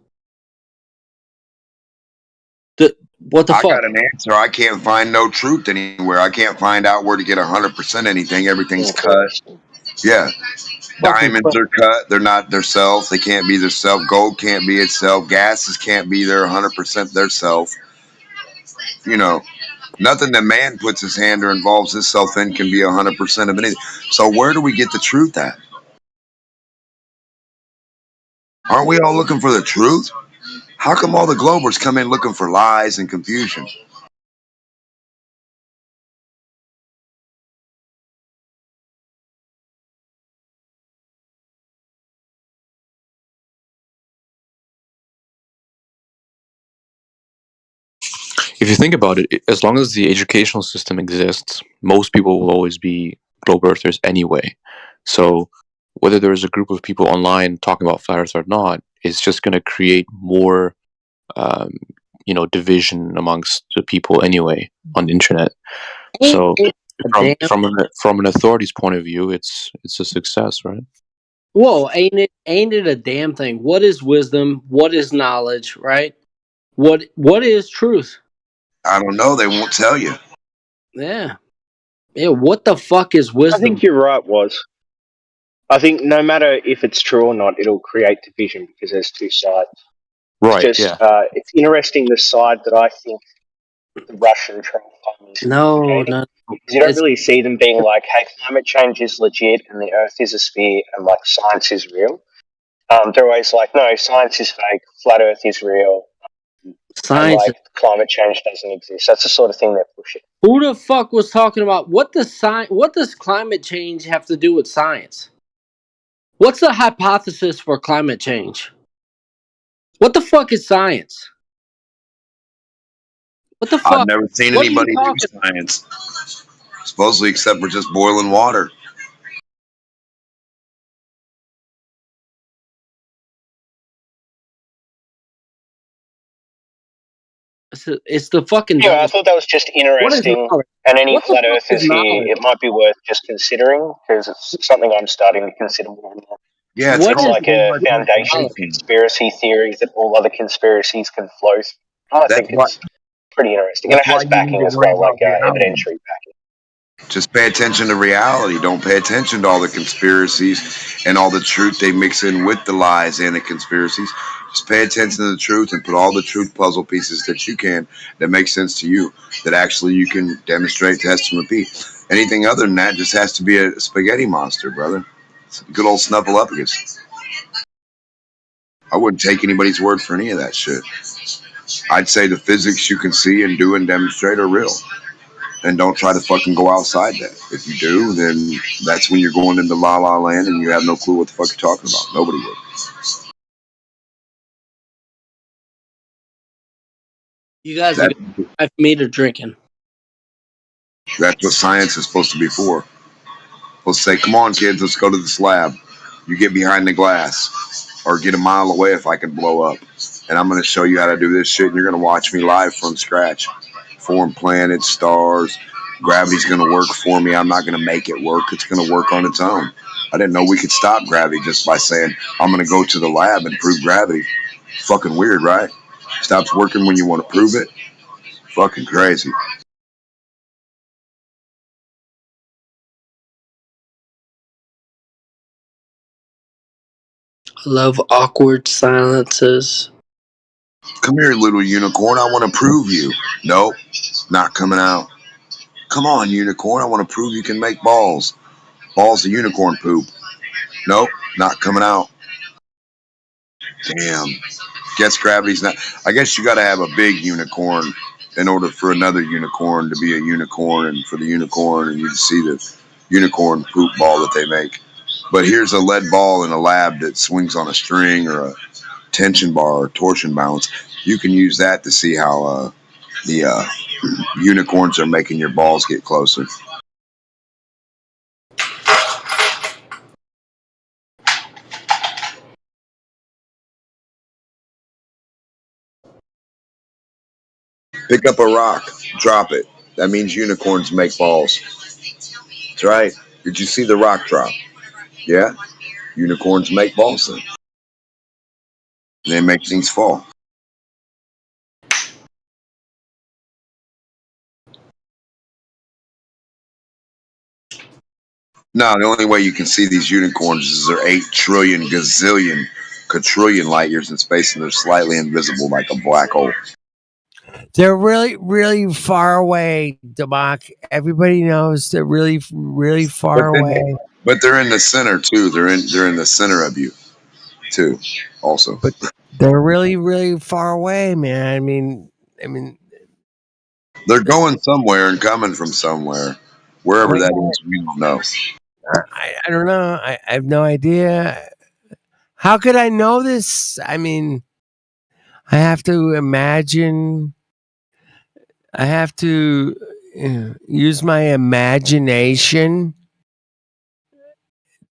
What the fuck? I got an answer. I can't find no truth anywhere. I can't find out where to get 100% anything. Everything's cut. Yeah. Diamonds are cut. They're not their self. They can't be their self. Gold can't be itself. Gases can't be their 100% their self. You know, nothing that man puts his hand or involves himself in can be 100% of anything. So where do we get the truth at? Aren't we all looking for the truth? How come all the globers come in looking for lies and confusion? If you think about it, as long as the educational system exists, most people will always be globe earthers anyway. So whether there's a group of people online talking about flat earth or not, it's just going to create more, division amongst the people anyway on the internet. So from an authority's point of view, it's a success, right? Whoa, ain't it a damn thing? What is wisdom? What is knowledge, right? What is truth? I don't know. They won't tell you. Yeah. Yeah, what the fuck is I wisdom? think you're right, Was. I think no matter if it's true or not, it'll create division because there's two sides. Right, It's just, it's interesting the side that I think the Russian Trump farmers No, advocating. no. Because you don't It's really see them being like, hey, climate change is legit and the earth is a sphere and like science is real. They're always like, no, science is fake, flat earth is real, and science. like climate change doesn't exist. That's the sort of thing they're pushing. Who the fuck was talking about what does climate change have to do with science? What's the hypothesis for climate change? What the fuck is science? What the fuck? I've never seen What are you anybody do talking? science, supposedly, except for just boiling water. It's the fucking Anyway, I dumbest. thought that was just What is interesting. knowledge? And any What the flat fuck earthers is here, knowledge? it might be worth just considering because it's something I'm starting to consider more and more. Yeah, it's What It's is like a called foundation knowledge? for conspiracy theories that all other conspiracies can flow through. I That's think it's pretty interesting. And That's it why has you need backing to as worry well, like about reality. evidentiary backing. Just pay attention to reality. Don't pay attention to all the conspiracies and all the truth they mix in with the lies and the conspiracies. Just pay attention to the truth and put all the truth puzzle pieces that you can that make sense to you, that actually you can demonstrate, test, and repeat. Anything other than that just has to be a spaghetti monster, brother. It's a good old snuffleupagus. I wouldn't take anybody's word for any of that shit. I'd say the physics you can see and do and demonstrate are real. And don't try to fucking go outside that. If you do, then that's when you're going into la la land and you have no clue what the fuck you're talking about. Nobody would. You guys are That, I've made a drinking. that's what science is supposed to be for. Supposed to say, come on, kids, let's go to this lab. You get behind the glass or get a mile away if I can blow up. And I'm going to show you how to do this shit. And you're going to watch me live from scratch. Form planets, stars. Gravity's going to work for me. I'm not going to make it work. It's going to work on its own. I didn't know we could stop gravity just by saying, I'm going to go to the lab and prove gravity. Fucking weird, right? Stops working when you want to prove it. Fucking crazy. I love awkward silences. Come here, little unicorn. I want to prove you. Nope, not coming out. Come on, unicorn. I want to prove you can make balls. Balls of unicorn poop. Nope, not coming out. Damn. Guess gravity's not. I guess you got to have a big unicorn in order for another unicorn to be a unicorn, and for the unicorn and you to see the unicorn poop ball that they make. But here's a lead ball in a lab that swings on a string or a tension bar or torsion balance. You can use that to see how the unicorns are making your balls get closer. Pick up a rock, drop it. That means unicorns make balls. That's right. Did you see the rock drop? Yeah? Unicorns make balls then. They make things fall. No, the only way you can see these unicorns is they're 8 trillion gazillion quadrillion light years in space and they're slightly invisible like a black hole. They're really, really far away, Democ. Everybody knows they're really, really far away. But they're in the center too. They're in the center of you too, also. But they're really, really far away, man. I mean, they're going somewhere and coming from somewhere. Wherever that is, we don't know. I don't know. I have no idea. How could I know this? I mean, I have to imagine. I have to use my imagination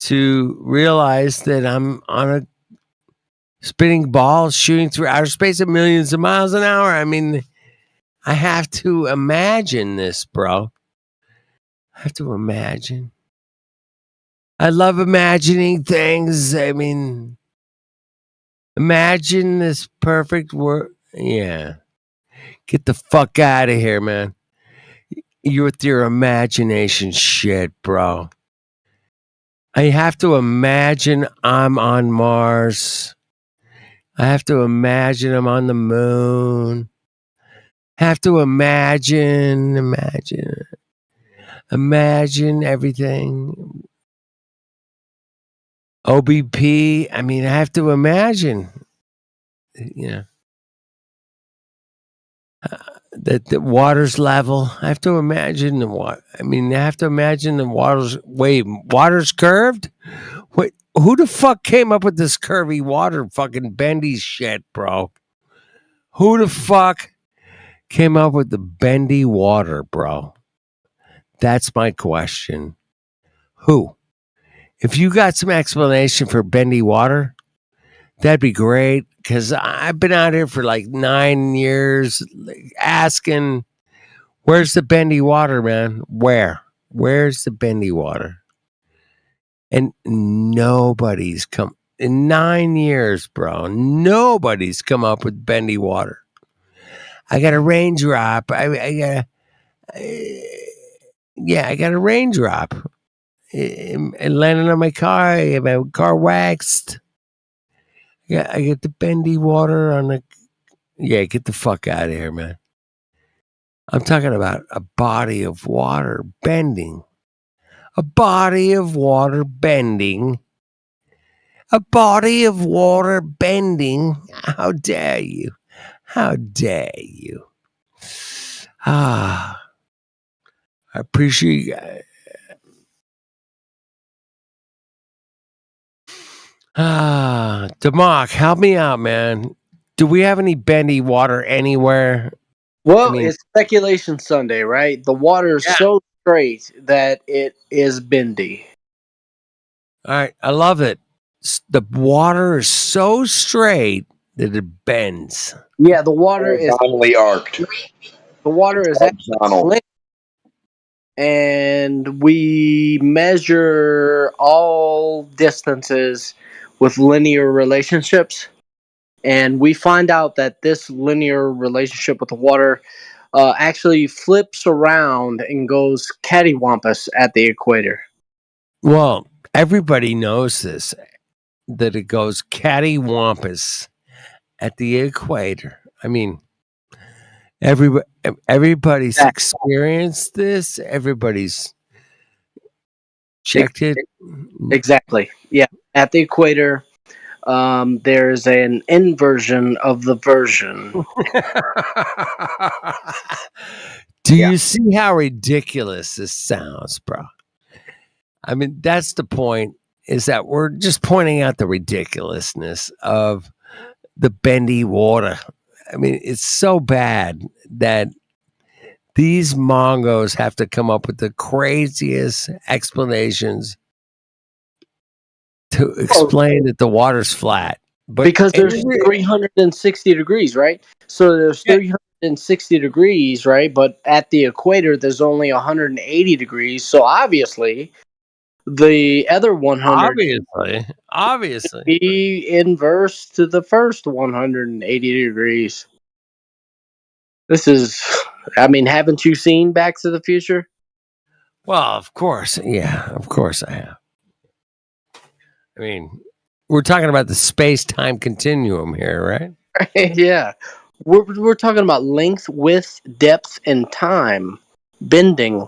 to realize that I'm on a spinning ball shooting through outer space at millions of miles an hour. I mean, I have to imagine this, bro. I have to imagine. I love imagining things. I mean, imagine this perfect world. Yeah. Get the fuck out of here, man. You're with your imagination shit, bro. I have to imagine I'm on Mars. I have to imagine I'm on the moon. Have to imagine everything. OBP. I mean, I have to imagine. Yeah. That the water's level. I have to imagine the water. I mean, I have to imagine the water's. Wait, water's curved? Wait, who the fuck came up with this curvy water fucking bendy shit, bro? Who the fuck came up with the bendy water, bro? That's my question. Who? If you got some explanation for bendy water, that'd be great. Because I've been out here for like 9 years asking, where's the bendy water, man? Where's the bendy water? And nobody's come in 9 years, bro. Nobody's come up with bendy water. I got a raindrop. I got a raindrop. It landed on my car. I had my car waxed. Yeah, I get the bendy water on the. Yeah, get the fuck out of here, man. I'm talking about a body of water bending. A body of water bending. A body of water bending. How dare you? How dare you? I appreciate you guys. Demark, help me out, man. Do we have any bendy water anywhere? Well, it's Speculation Sunday, right? The water is so straight that it is bendy. All right, I love it. The water is so straight that it bends. Yeah, the water is horizontally arced. The water is actually slick, and we measure all distances with linear relationships, and we find out that this linear relationship with the water actually flips around and goes cattywampus at the equator. Well, everybody knows this, that it goes cattywampus at the equator. I mean, everybody's experienced this. Everybody's checked it. Exactly. Yeah. At the equator, there's an inversion of the version. Do you see how ridiculous this sounds, bro? I mean, that's the point, is that we're just pointing out the ridiculousness of the bendy water. I mean, it's so bad that these Mongos have to come up with the craziest explanations to explain that the water's flat. But because there's 360 degrees, right? So there's 360 degrees, right? But at the equator, there's only 180 degrees. So obviously, the other 100 obviously be inverse to the first 180 degrees. This is, I mean, haven't you seen Back to the Future? Well, of course. Yeah, of course I have. I mean, we're talking about the space-time continuum here, right? Yeah. We're talking about length, width, depth, and time. Bending.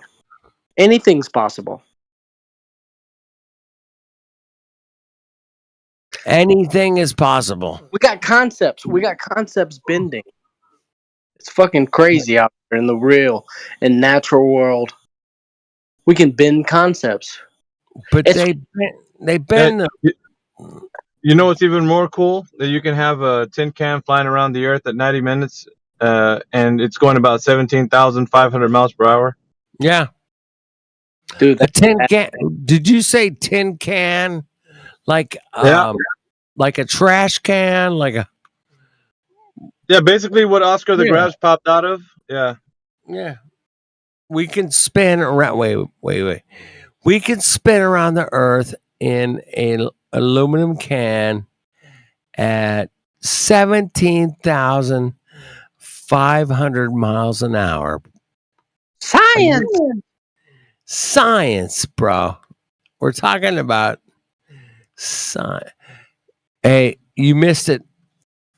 Anything's possible. Anything is possible. We got concepts. We got concepts bending. It's fucking crazy out there in the real and natural world. We can bend concepts. But they bend them. You know what's even more cool? That you can have a tin can flying around the Earth at 90 minutes, and it's going about 17,500 miles per hour. Yeah. Dude, a tin can. Did you say tin can? Like like a trash can? Like a. Yeah, basically what Oscar the Grouch popped out of. Yeah. Yeah. We can spin around. Wait. We can spin around the Earth in an aluminum can at 17,500 miles an hour. Science. Science, bro. We're talking about science. Hey, you missed it,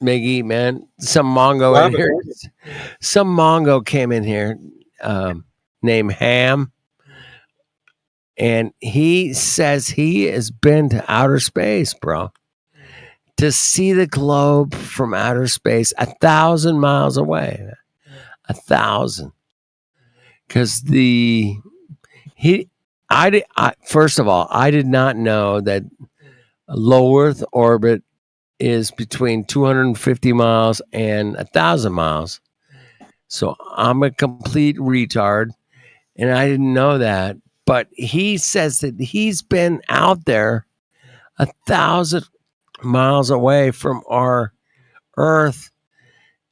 Miggy, man. Some Mongo in here. Some Mongo came in here named Ham. And he says he has been to outer space, bro. To see the globe from outer space 1,000 miles away. 1,000. Because first of all, I did not know that low Earth orbit is between 250 miles and 1,000 miles. So I'm a complete retard, and I didn't know that. But he says that he's been out there 1,000 miles away from our Earth,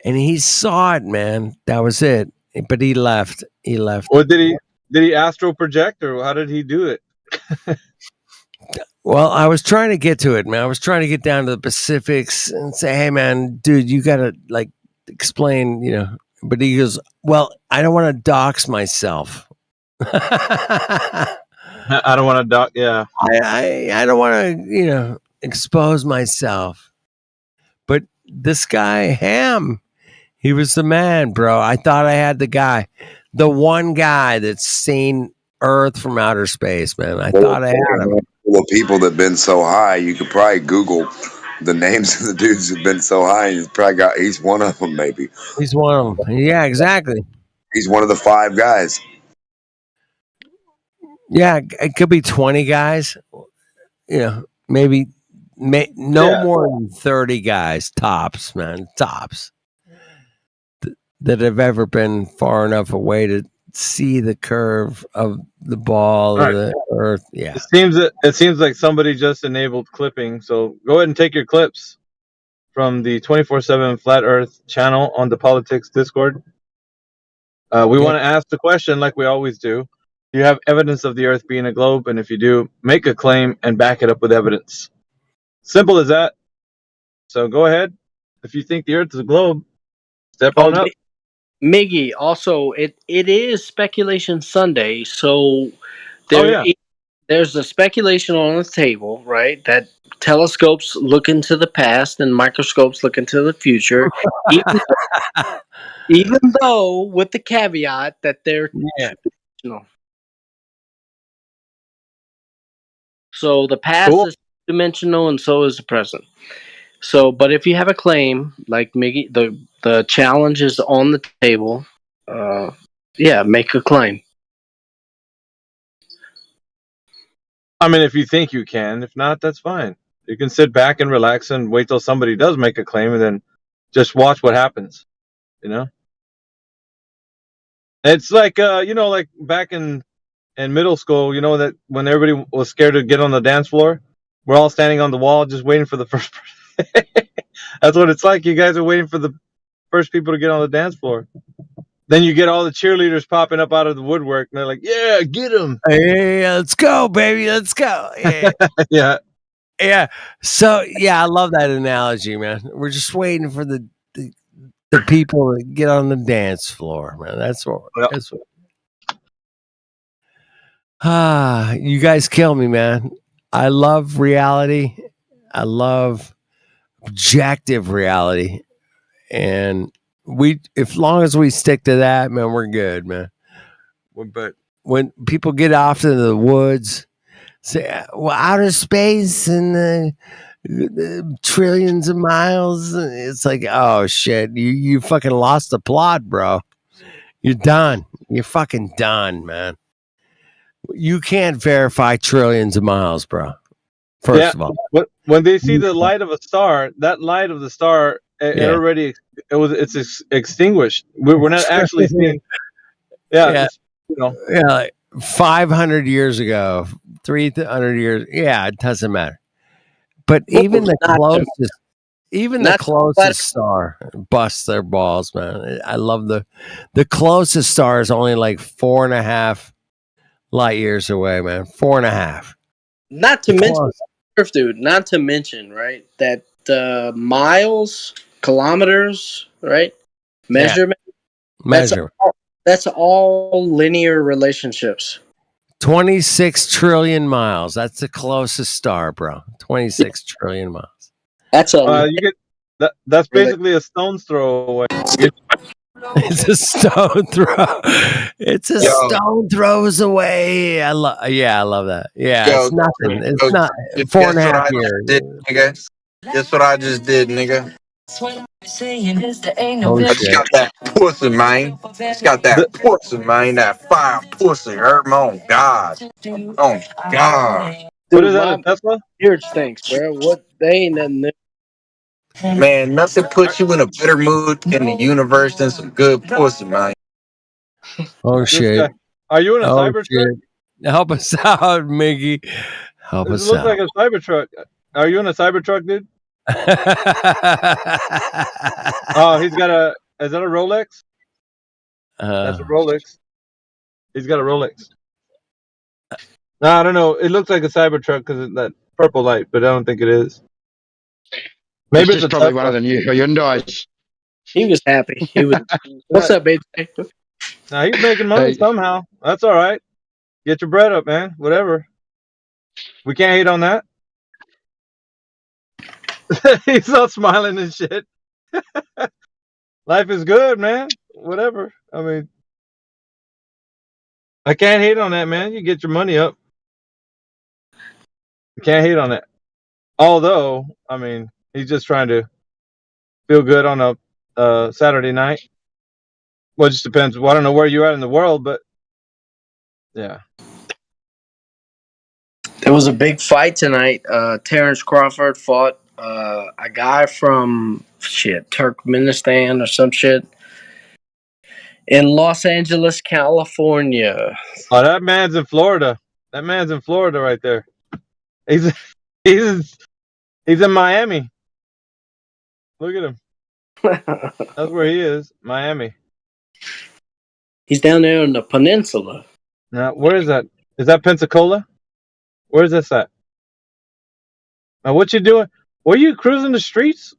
and he saw it, man. That was it. But he left. He left. Or did he astral project, or how did he do it? Well, I was trying to get to it, man. I was trying to get down to the Pacifics and say, hey, man, dude, you got to like explain, you know. But he goes, well, I don't want to dox myself. I don't want to dox. Yeah. I don't want to, you know, expose myself. But this guy, Ham, he was the man, bro. I thought I had the guy, the one guy that's seen Earth from outer space, man. I thought I had him. Well, people that been so high, you could probably Google the names of the dudes who've been so high, and he's one of them, maybe. He's one of them. Yeah, exactly. He's one of the 5 guys. Yeah, it could be 20 guys. You know, maybe more than 30 guys, tops, man, tops, that have ever been far enough away to see the curve of the ball of the Earth. Yeah. It seems like somebody just enabled clipping. So go ahead and take your clips from the 24/7 Flat Earth channel on the Politics Discord. We want to ask the question like we always do. Do you have evidence of the Earth being a globe? And if you do, make a claim and back it up with evidence. Simple as that. So go ahead. If you think the Earth is a globe, step on up. Miggy, also, it is Speculation Sunday, so there's a speculation on the table, right? That telescopes look into the past and microscopes look into the future, even though with the caveat that they're two-dimensional. So the past is two-dimensional, and so is the present. So, but if you have a claim, like Miggy, the challenge is on the table. Make a claim. I mean, if you think you can. If not, that's fine. You can sit back and relax and wait till somebody does make a claim, and then just watch what happens. You know, it's like like back in middle school. You know that when everybody was scared to get on the dance floor, we're all standing on the wall just waiting for the first person. That's what it's like. You guys are waiting for the first people to get on the dance floor. Then you get all the cheerleaders popping up out of the woodwork, and they're like, "Yeah, get them! Hey, let's go, baby, let's go!" Yeah, yeah. So I love that analogy, man. We're just waiting for the people to get on the dance floor, man. That's what. You guys kill me, man. I love reality. I love objective reality, and as long as we stick to that, man, we're good, man. But when people get off into the woods, say, well, outer space and the trillions of miles, it's like, oh shit, you fucking lost the plot, bro. You're done. You're fucking done, man. You can't verify trillions of miles, bro. First of all, when they see the light of a star, that light of the star it's extinguished. We're not actually seeing. Like 500 years ago, 300 years. Yeah, it doesn't matter. But even the closest star busts their balls, man. I love the closest star is only like 4.5 light years away, man. 4.5. Not to mention, Earth, dude. Not to mention, right? That miles, kilometers, right? Measurement. Measure. That's all linear relationships. 26 trillion miles. That's the closest star, bro. 26 trillion miles. That's a. You get that's basically a stone's throw away. It's a stone throw. It's a stone throws away. I love that. Yeah, it's nothing. It's not 4.5 years. Nigga. Guess what I just did, nigga? Oh, I just got that pussy, man. Just got that pussy, man. That fire pussy. Hurt me on God. Oh God. Dude, what is that, a Tesla? Beard stinks, bro. What? They ain't nothing new. Man, nothing puts you in a better mood in the universe than some good pussy, man. Oh shit. Are you in a Cybertruck? Shit. Help us out, Miggy. Help This us looks out. like a Cybertruck. Are you in a Cybertruck, dude? Oh, he's got a. Is that a Rolex? That's a Rolex. He's got a Rolex. No, I don't know. It looks like a Cybertruck because of that purple light, but I don't think it is. Maybe it's it's a probably Tesla. one of the new Hyundais. He was happy. He was. What's up, AJ? Now he's making money somehow. That's all right. Get your bread up, man. Whatever. We can't hate on that. He's not smiling and shit. Life is good, man. Whatever. I mean, I can't hate on that, man. You get your money up. You can't hate on that. Although, I mean, he's just trying to feel good on a Saturday night. Well, it just depends. Well, I don't know where you're at in the world, but yeah. There was a big fight tonight. Terrence Crawford fought a guy from Turkmenistan or some shit in Los Angeles, California. Oh, that man's in Florida. That man's in Florida right there. He's in Miami. Look at him. That's where he is, Miami. He's down there on the peninsula. Now, where is that? Is that Pensacola? Where is this at? Now, what you doing? Were you cruising the streets?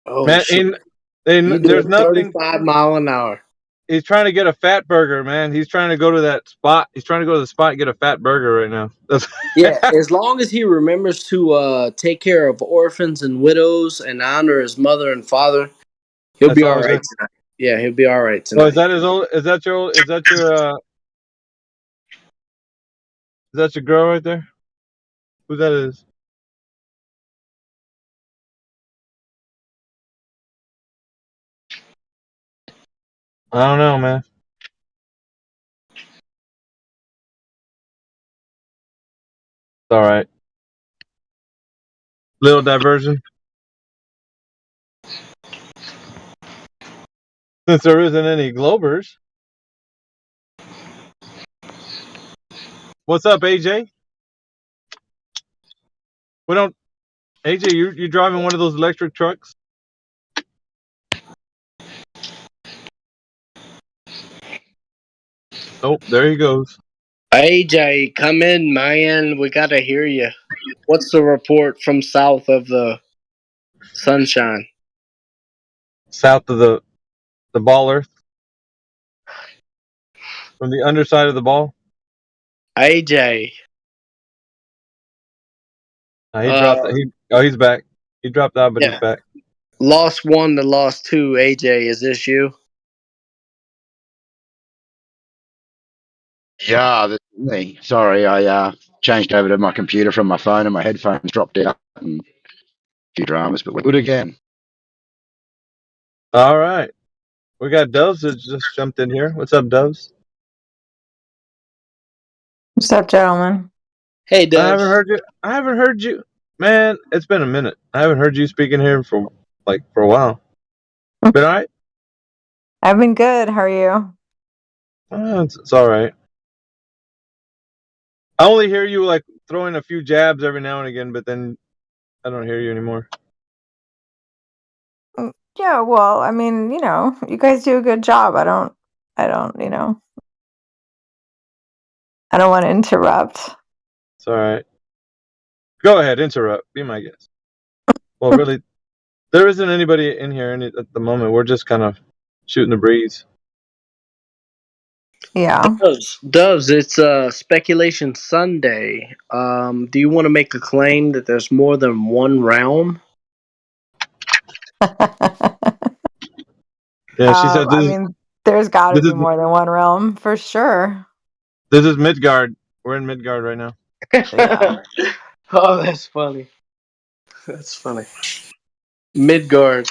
Oh, man, shit. there's nothing. 35 mile an hour. He's trying to get a fat burger, man. He's trying to go to that spot. He's trying to go to the spot and get a fat burger right now. Yeah, as long as he remembers to take care of orphans and widows and honor his mother and father, he'll That's be all all I'm right saying. tonight. Yeah, he'll be all right tonight. Oh, is that his old? Is that your? Is that your girl right there? Who that is? I don't know, man. It's all right. Little diversion. Since there isn't any Globers. What's up, AJ? We don't. AJ, you driving one of those electric trucks? Oh, there he goes. AJ, come in, man. We gotta hear you. What's the report from south of the sunshine? South of the ball earth. From the underside of the ball. AJ. He dropped. He's back. He dropped out, but yeah. he's back. Lost 1 to lost 2. AJ, is this you? Yeah, that's me. Sorry, I changed over to my computer from my phone and my headphones dropped out and a few dramas, but we're good again. All right. We got Doves that just jumped in here. What's up, Doves? What's up, gentlemen? Hey, Doves. I haven't heard you. Man, it's been a minute. I haven't heard you speaking here for a while. Been all right? I've been good. How are you? It's all right. I only hear you like throwing a few jabs every now and again, but then I don't hear you anymore. Yeah, well, I mean, you guys do a good job. I don't, I don't want to interrupt. It's all right. Go ahead, interrupt. Be my guest. Well, really, there isn't anybody in here at the moment. We're just kind of shooting the breeze. Yeah. Doves, it's Speculation Sunday. Do you want to make a claim that there's more than one realm? Yeah, she said I mean, there's got to be more than one realm for sure. This is Midgard. We're in Midgard right now. Yeah. Oh, that's funny. That's funny. Midgard.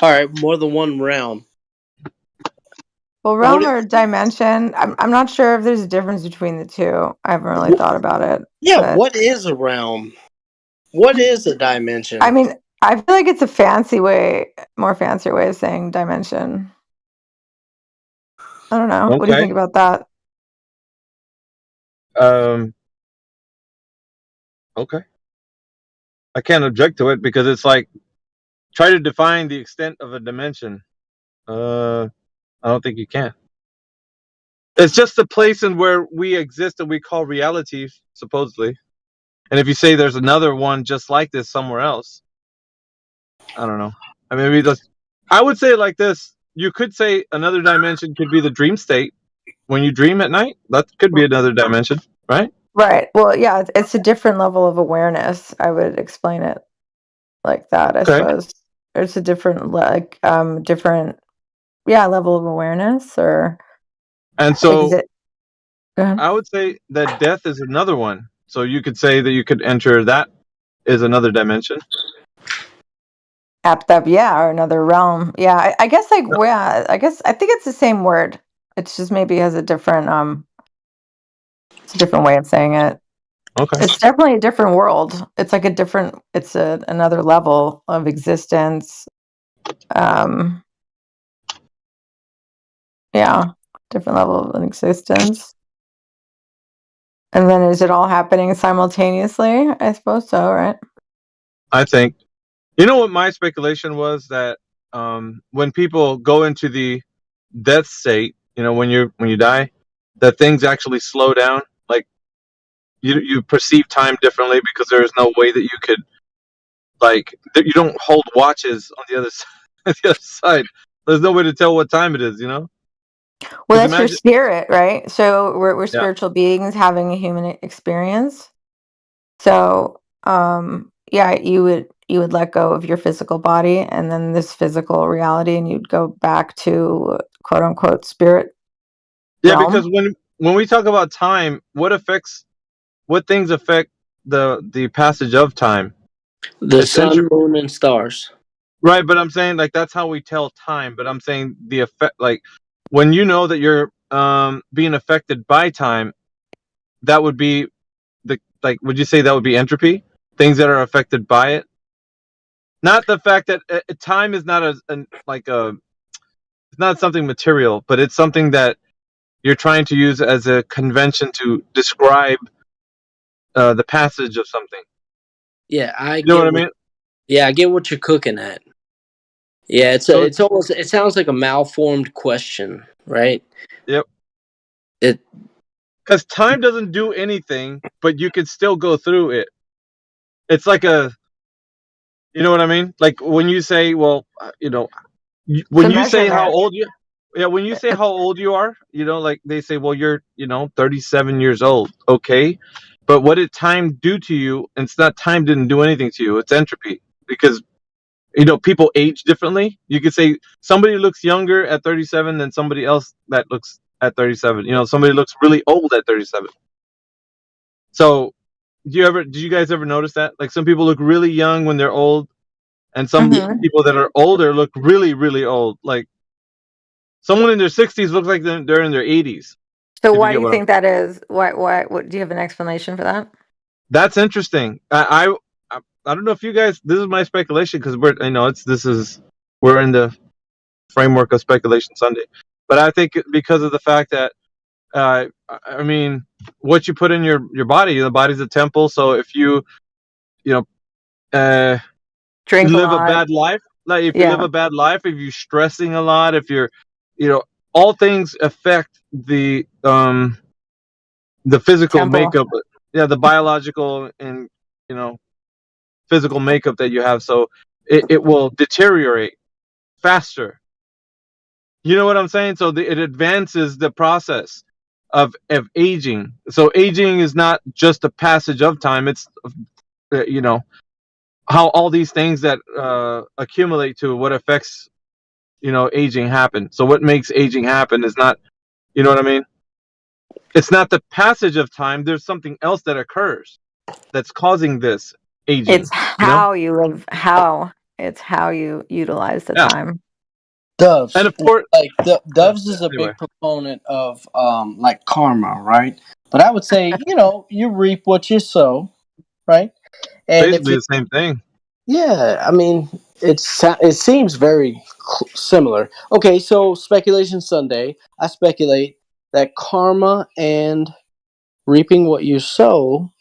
All right, more than one realm. Well, realm or dimension, I'm not sure if there's a difference between the two. I haven't really thought about it. Yeah, but- what is a realm? What is a dimension? I mean, I feel like it's a more fancier way of saying dimension. I don't know. What do you Okay. think about that? Okay. I can't object to it because it's like try to define the extent of a dimension. I don't think you can. It's just a place in where we exist and we call reality, supposedly. And if you say there's another one just like this somewhere else, I don't know. I mean, maybe I would say it like this. You could say another dimension could be the dream state. When you dream at night, that could be another dimension, right? Right. Well, yeah, it's a different level of awareness. I would explain it like that, I suppose. It's a different, different level of awareness or. And so Go ahead. I would say that death is another one. So you could say that you could enter that is another dimension. Or another realm. Yeah, I guess I think it's the same word. It's just maybe has a different it's a different way of saying it. Okay. It's definitely a different world. It's like another level of existence. Different level of existence. And then is it all happening simultaneously? I suppose so, right? I think. You know what my speculation was that when people go into the death state, when you die, that things actually slow down. Like you perceive time differently because there is no way that you could you don't hold watches on the other side. There's no way to tell what time it is, Well, that's your spirit, right? So we're spiritual beings having a human experience. So you would let go of your physical body and then this physical reality, and you'd go back to quote unquote spirit. Yeah, because when we talk about time, what things affect the passage of time? The sun, moon, and stars. Right, but I'm saying that's how we tell time. But I'm saying the effect, when you know that you're being affected by time, that would be would you say that would be entropy? Things that are affected by it, not the fact that time is not it's not something material, but it's something that you're trying to use as a convention to describe the passage of something. Yeah, you know what I mean. Yeah, I get what you're cooking at. Yeah, it sounds like a malformed question, right? Yep. Because time doesn't do anything, but you can still go through it. It's like you know what I mean? Like when you say, when you say how old when you say how old you are, they say, well, you're, 37 years old. Okay. But what did time do to you? And it's not time didn't do anything to you. It's entropy because, people age differently. You could say somebody looks younger at 37 than somebody else that looks at 37. Somebody looks really old at 37. So did you guys ever notice that? Like some people look really young when they're old, and some people that are older look really, really old. Like someone in their 60s looks like they're in their 80s. So why do you think that is? What do you have an explanation for that? That's interesting. I don't know if you guys. This is my speculation because we're in the framework of Speculation Sunday. But I think because of the fact that what you put in your body, the body's a temple. So if you drink live a bad life, like if you live a bad life, if you're stressing a lot, if you're all things affect the the physical Temple. makeup, the biological and physical makeup that you have, so it will deteriorate faster. You know what I'm saying? So it advances the process of aging. So aging is not just a passage of time. It's how all these things that accumulate to what affects aging happen. So what makes aging happen is not, you know what I mean? It's not the passage of time. There's something else that occurs that's causing this aging. It's how you live. It's how you utilize the Yeah. time. Doves. And of course, like Doves is a anyway. big proponent of like karma, right? But I would say, you reap what you sow, right? And if Basically the same thing. yeah, I mean, it seems very similar. Okay, so speculation Sunday. I speculate that karma and reaping what you sow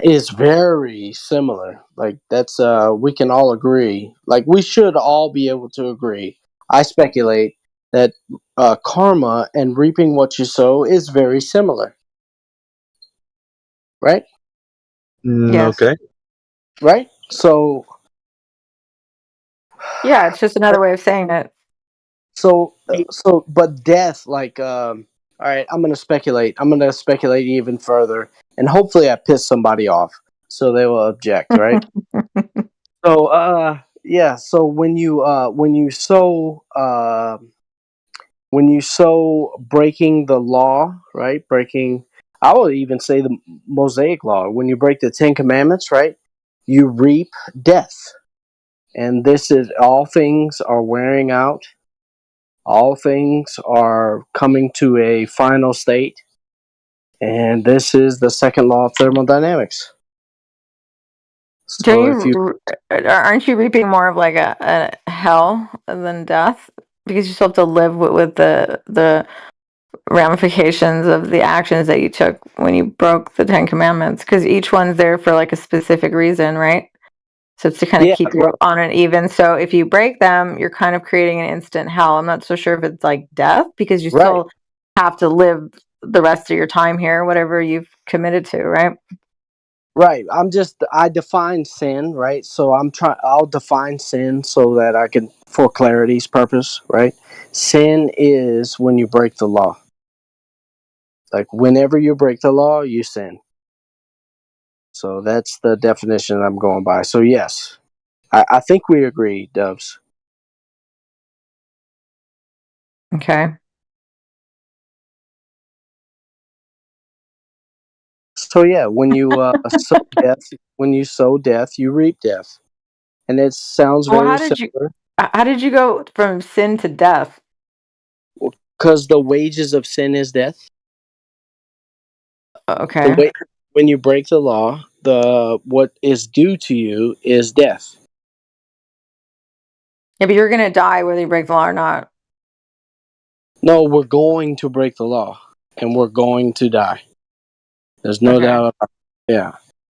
is very similar. Like that's we can all agree. Like we should all be able to agree. I speculate that karma and reaping what you sow is very similar. Right? Yes. Okay. Right? So Yeah, it's just another way of saying it. So, but death, like, all right, I'm gonna speculate. I'm gonna speculate even further, and hopefully, I piss somebody off, so they will object, right? So, yeah. So when you sow breaking the law, right? Breaking, I would even say the Mosaic law. When you break the Ten Commandments, right? You reap death, and this is all things are wearing out. All things are coming to a final state, and this is the second law of thermodynamics. So Aren't you reaping more of like a hell than death? Because you still have to live with the ramifications of the actions that you took when you broke the Ten Commandments. Because each one's there for like a specific reason, right? So it's to kind of keep you on an even. So if you break them, you're kind of creating an instant hell. I'm not so sure if it's like death, because you still have to live the rest of your time here, whatever you've committed to, right? Right. I define sin, right? So I'll define sin so that I can, for clarity's purpose, right? Sin is when you break the law. Like whenever you break the law, you sin. So that's the definition I'm going by. So yes, I think we agree, Dubs. Okay. So yeah, when you sow death, you reap death, and it sounds Well, very similar. how did you go from sin to death? Because the wages of sin is death. Okay. When you break the law, what is due to you is death. Yeah, but you're gonna die whether you break the law or not. No, we're going to break the law, and we're going to die. There's no doubt about it. Yeah.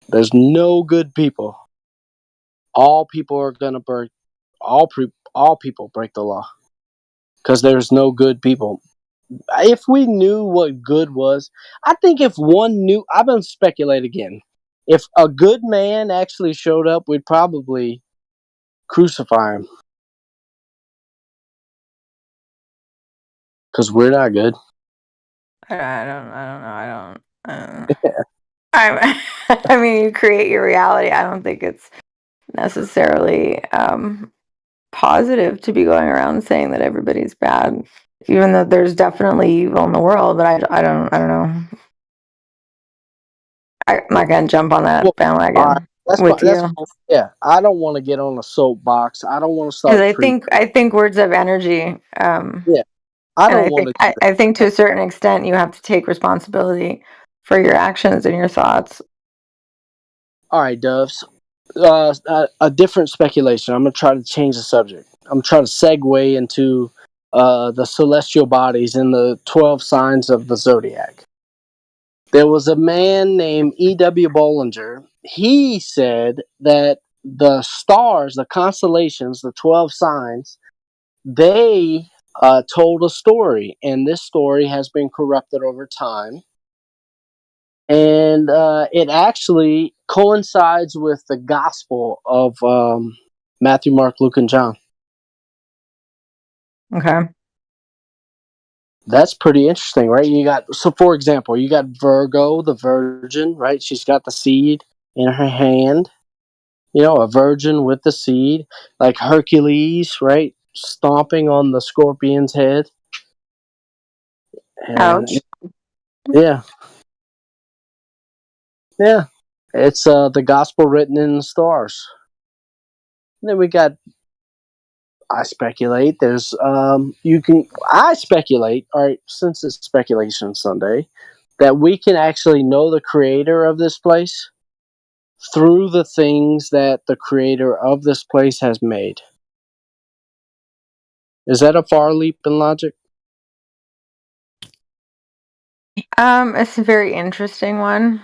There's no good people. All people are gonna break. All people break the law, because there's no good people. If we knew what good was, I think if one knew, I'm gonna speculate again. If a good man actually showed up, we'd probably crucify him, because we're not good. I don't know. I mean, you create your reality. I don't think it's necessarily positive to be going around saying that everybody's bad, even though there's definitely evil in the world. But I don't know. I'm not gonna jump on that bandwagon with you. Yeah, I don't want to get on a soapbox. I don't want to start. Because I think words have energy. Yeah, I don't want to. I think to a certain extent you have to take responsibility for your actions and your thoughts. All right, Doves. A different speculation. I'm gonna try to change the subject. I'm trying to segue into the celestial bodies and the 12 signs of the zodiac. There was a man named E.W. Bollinger. He said that the stars, the constellations, the 12 signs, they told a story, and this story has been corrupted over time. And it actually coincides with the gospel of Matthew, Mark, Luke, and John. Okay. That's pretty interesting, right? So for example, you got Virgo, the virgin, right? She's got the seed in her hand. A virgin with the seed, like Hercules, right? Stomping on the scorpion's head. And, Ouch. yeah. Yeah. It's the gospel written in the stars. And then we got, I speculate, I speculate, all right, since it's Speculation Sunday, that we can actually know the creator of this place through the things that the creator of this place has made. Is that a far leap in logic? It's a very interesting one.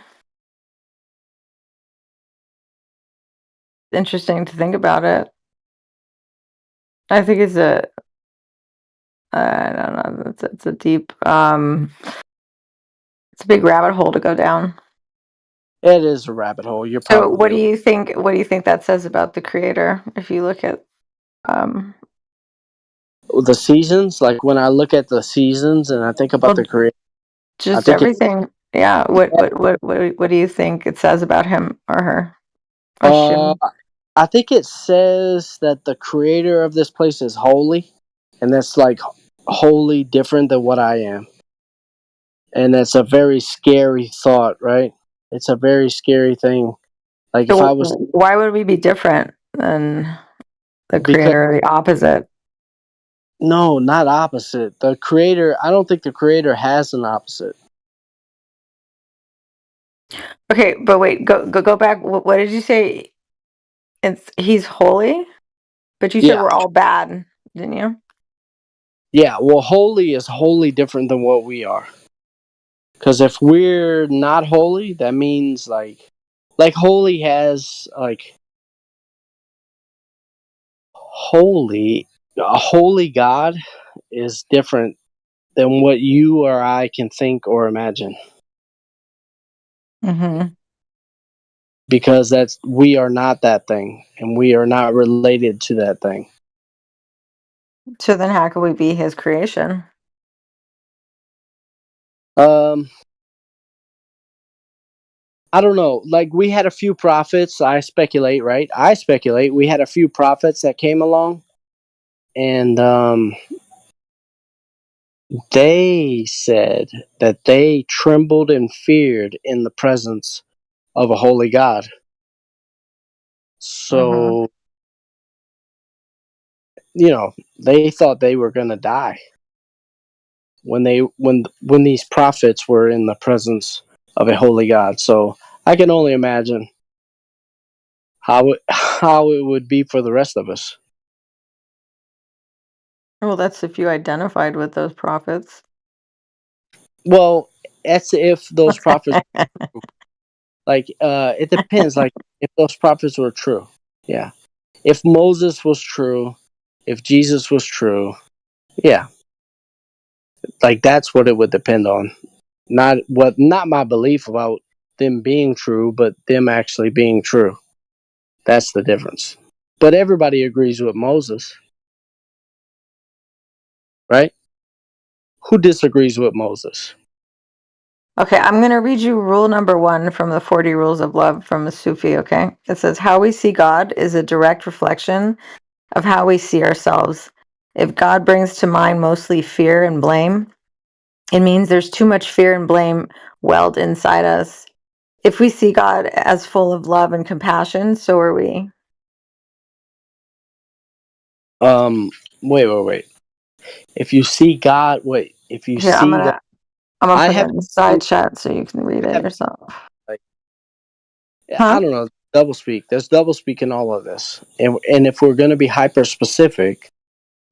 Interesting to think about it. I think it's I don't know. It's a deep. It's a big rabbit hole to go down. It is a rabbit hole. You're So, probably what do you think? What do you think that says about the creator? If you look at, the seasons. Like when I look at the seasons and I think about the creator, just everything. Yeah. What do you think it says about him or her? I think it says that the creator of this place is holy, and that's like wholly different than what I am. And that's a very scary thought, right? It's a very scary thing. Like if I was, why would we be different than the creator or the opposite? No, not opposite. The creator, I don't think the creator has an opposite. Okay, but wait, go back. What did you say? He's holy, but you said we're all bad, didn't you? Yeah, well, holy is wholly different than what we are. Because if we're not holy, that means like holy has like a holy God is different than what you or I can think or imagine. Mm-hmm. Because we are not that thing, and we are not related to that thing. So then, how can we be His creation? I don't know. Like we had a few prophets. I speculate, right? We had a few prophets that came along, and they said that they trembled and feared in the presence of a holy God. So, they thought they were going to die when these prophets were in the presence of a holy God. So I can only imagine how it would be for the rest of us. Well, that's if you identified with those prophets. Well, that's if those prophets like it depends, like if those prophets were true. Yeah. If Moses was true, if Jesus was true, yeah. Like that's what it would depend on. Not my belief about them being true, but them actually being true. That's the difference. But everybody agrees with Moses. Right? Who disagrees with Moses? Okay, I'm going to read you rule number 1 from the 40 Rules of Love from the Sufi, okay? It says, how we see God is a direct reflection of how we see ourselves. If God brings to mind mostly fear and blame, it means there's too much fear and blame welled inside us. If we see God as full of love and compassion, so are we. Wait. If you see God, if you Here, see God, I'm gonna put it in the side chat so you can read it yourself. I don't know, double speak. There's double speak in all of this, and if we're going to be hyper specific,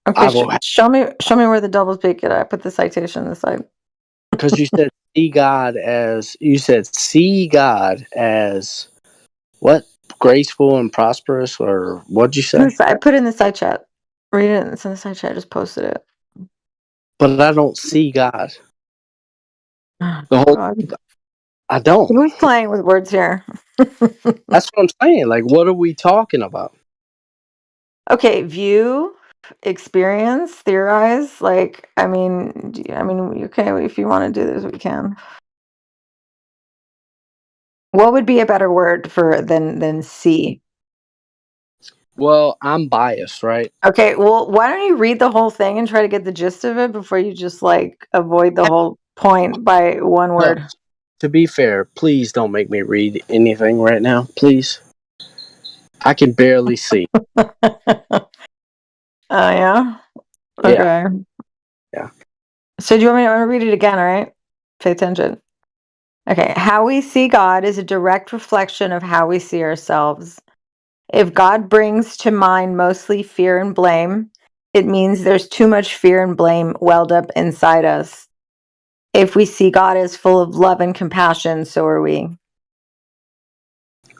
okay, show me where the double speak is. I put the citation on the side. Because you said see God as what, graceful and prosperous, or what'd you say? I put it in the side chat. Read it. It's in the side chat. I just posted it. But I don't see God. The whole I don't. Who's playing with words here? That's what I'm saying. Like, what are we talking about? Okay, view, experience, theorize. Like, I mean, okay, if you want to do this, we can. What would be a better word for than see? Well, I'm biased, right? Okay, well, why don't you read the whole thing and try to get the gist of it before you just like avoid the whole point by one No, word? to be fair, please don't make me read anything right now, please. I can barely see. Oh yeah. Yeah. Okay. Yeah. So do you want me to read it again? All right. Pay attention. Okay. How we see God is a direct reflection of how we see ourselves. If God brings to mind mostly fear and blame, it means there's too much fear and blame welled up inside us. If we see God as full of love and compassion, so are we.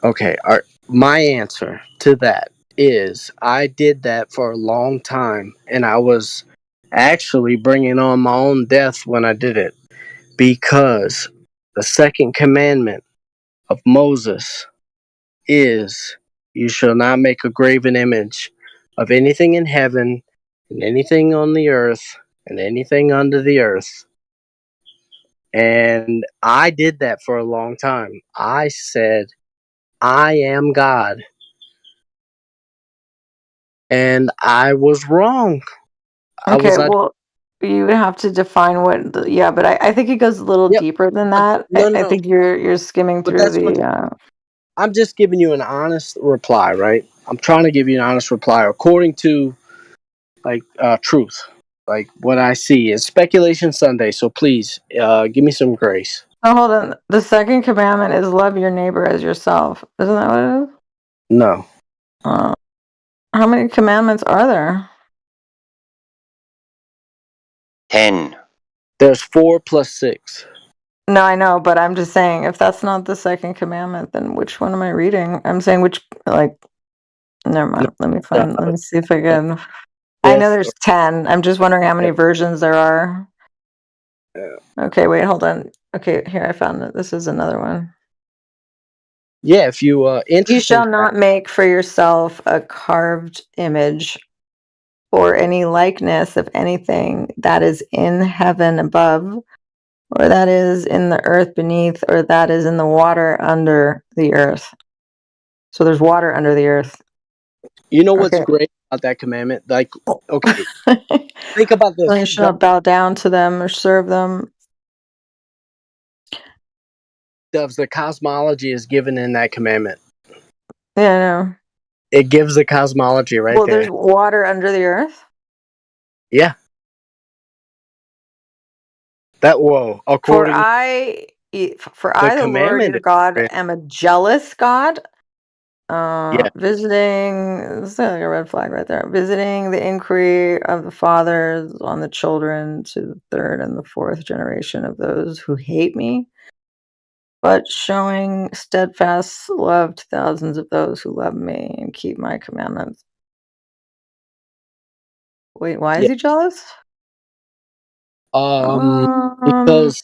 Okay. My answer to that is I did that for a long time, and I was actually bringing on my own death when I did it, because the second commandment of Moses is, you shall not make a graven image of anything in heaven and anything on the earth and anything under the earth. And I did that for a long time. I said, I am God. And I was wrong. Okay, well, you would have to define what. But I think it goes a little deeper than that. I think you're skimming But through that's what the. I'm just giving you an honest reply, right? I'm trying to give you an honest reply according to truth. Like what I see is speculation Sunday. So please, give me some grace. Oh, hold on. The second commandment is love your neighbor as yourself. Isn't that what it is? No. How many commandments are there? 10. There's 4 plus 6. No, I know, but I'm just saying, if that's not the second commandment, then which one am I reading? I'm saying never mind. Let me see if I can. I know there's 10. I'm just wondering how many versions there are. Okay, wait, hold on. Okay, here, I found it. This is another one. Yeah, if you You shall not make for yourself a carved image or any likeness of anything that is in heaven above, or that is in the earth beneath, or that is in the water under the earth. So there's water under the earth. You know what's great about that commandment? Like, okay, think about this. You shall not bow down to them or serve them. The cosmology is given in that commandment. Yeah, I know. It gives the cosmology right Well, there. there's water under the earth. Yeah. According For I, the Lord your God, am a jealous God. Visiting, this is like a red flag right there. Visiting the inquiry of the fathers on the children to the third and the fourth generation of those who hate me, but showing steadfast love to thousands of those who love me and keep my commandments. Wait, why is he jealous? Because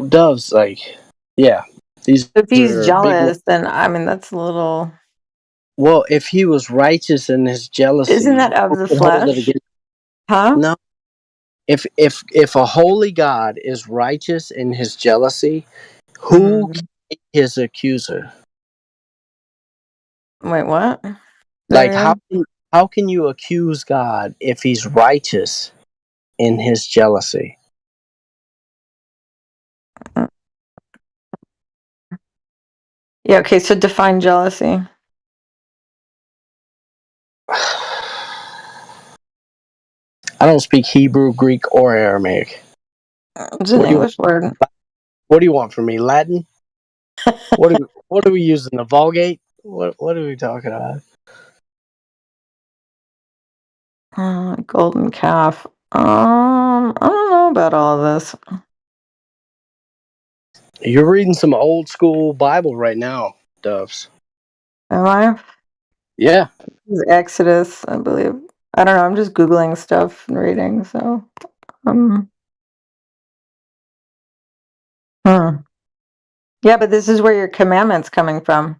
doves, these. If he's jealous, then I mean that's a little. Well, if he was righteous in his jealousy, isn't that of the flesh? Huh? No. If a holy God is righteous in his jealousy, who can be his accuser? Wait, what? Like how can you accuse God if he's righteous in his jealousy? Yeah, okay, so define jealousy. I don't speak Hebrew, Greek, or Aramaic. It's an English word. What do you want from me? Latin? what are we using? The Vulgate? What are we talking about? Golden calf. I don't know about all of this. You're reading some old school Bible right now, Doves. Am I? Yeah. This is Exodus, I believe. I don't know. I'm just Googling stuff and reading, so. Yeah, but this is where your commandment's coming from.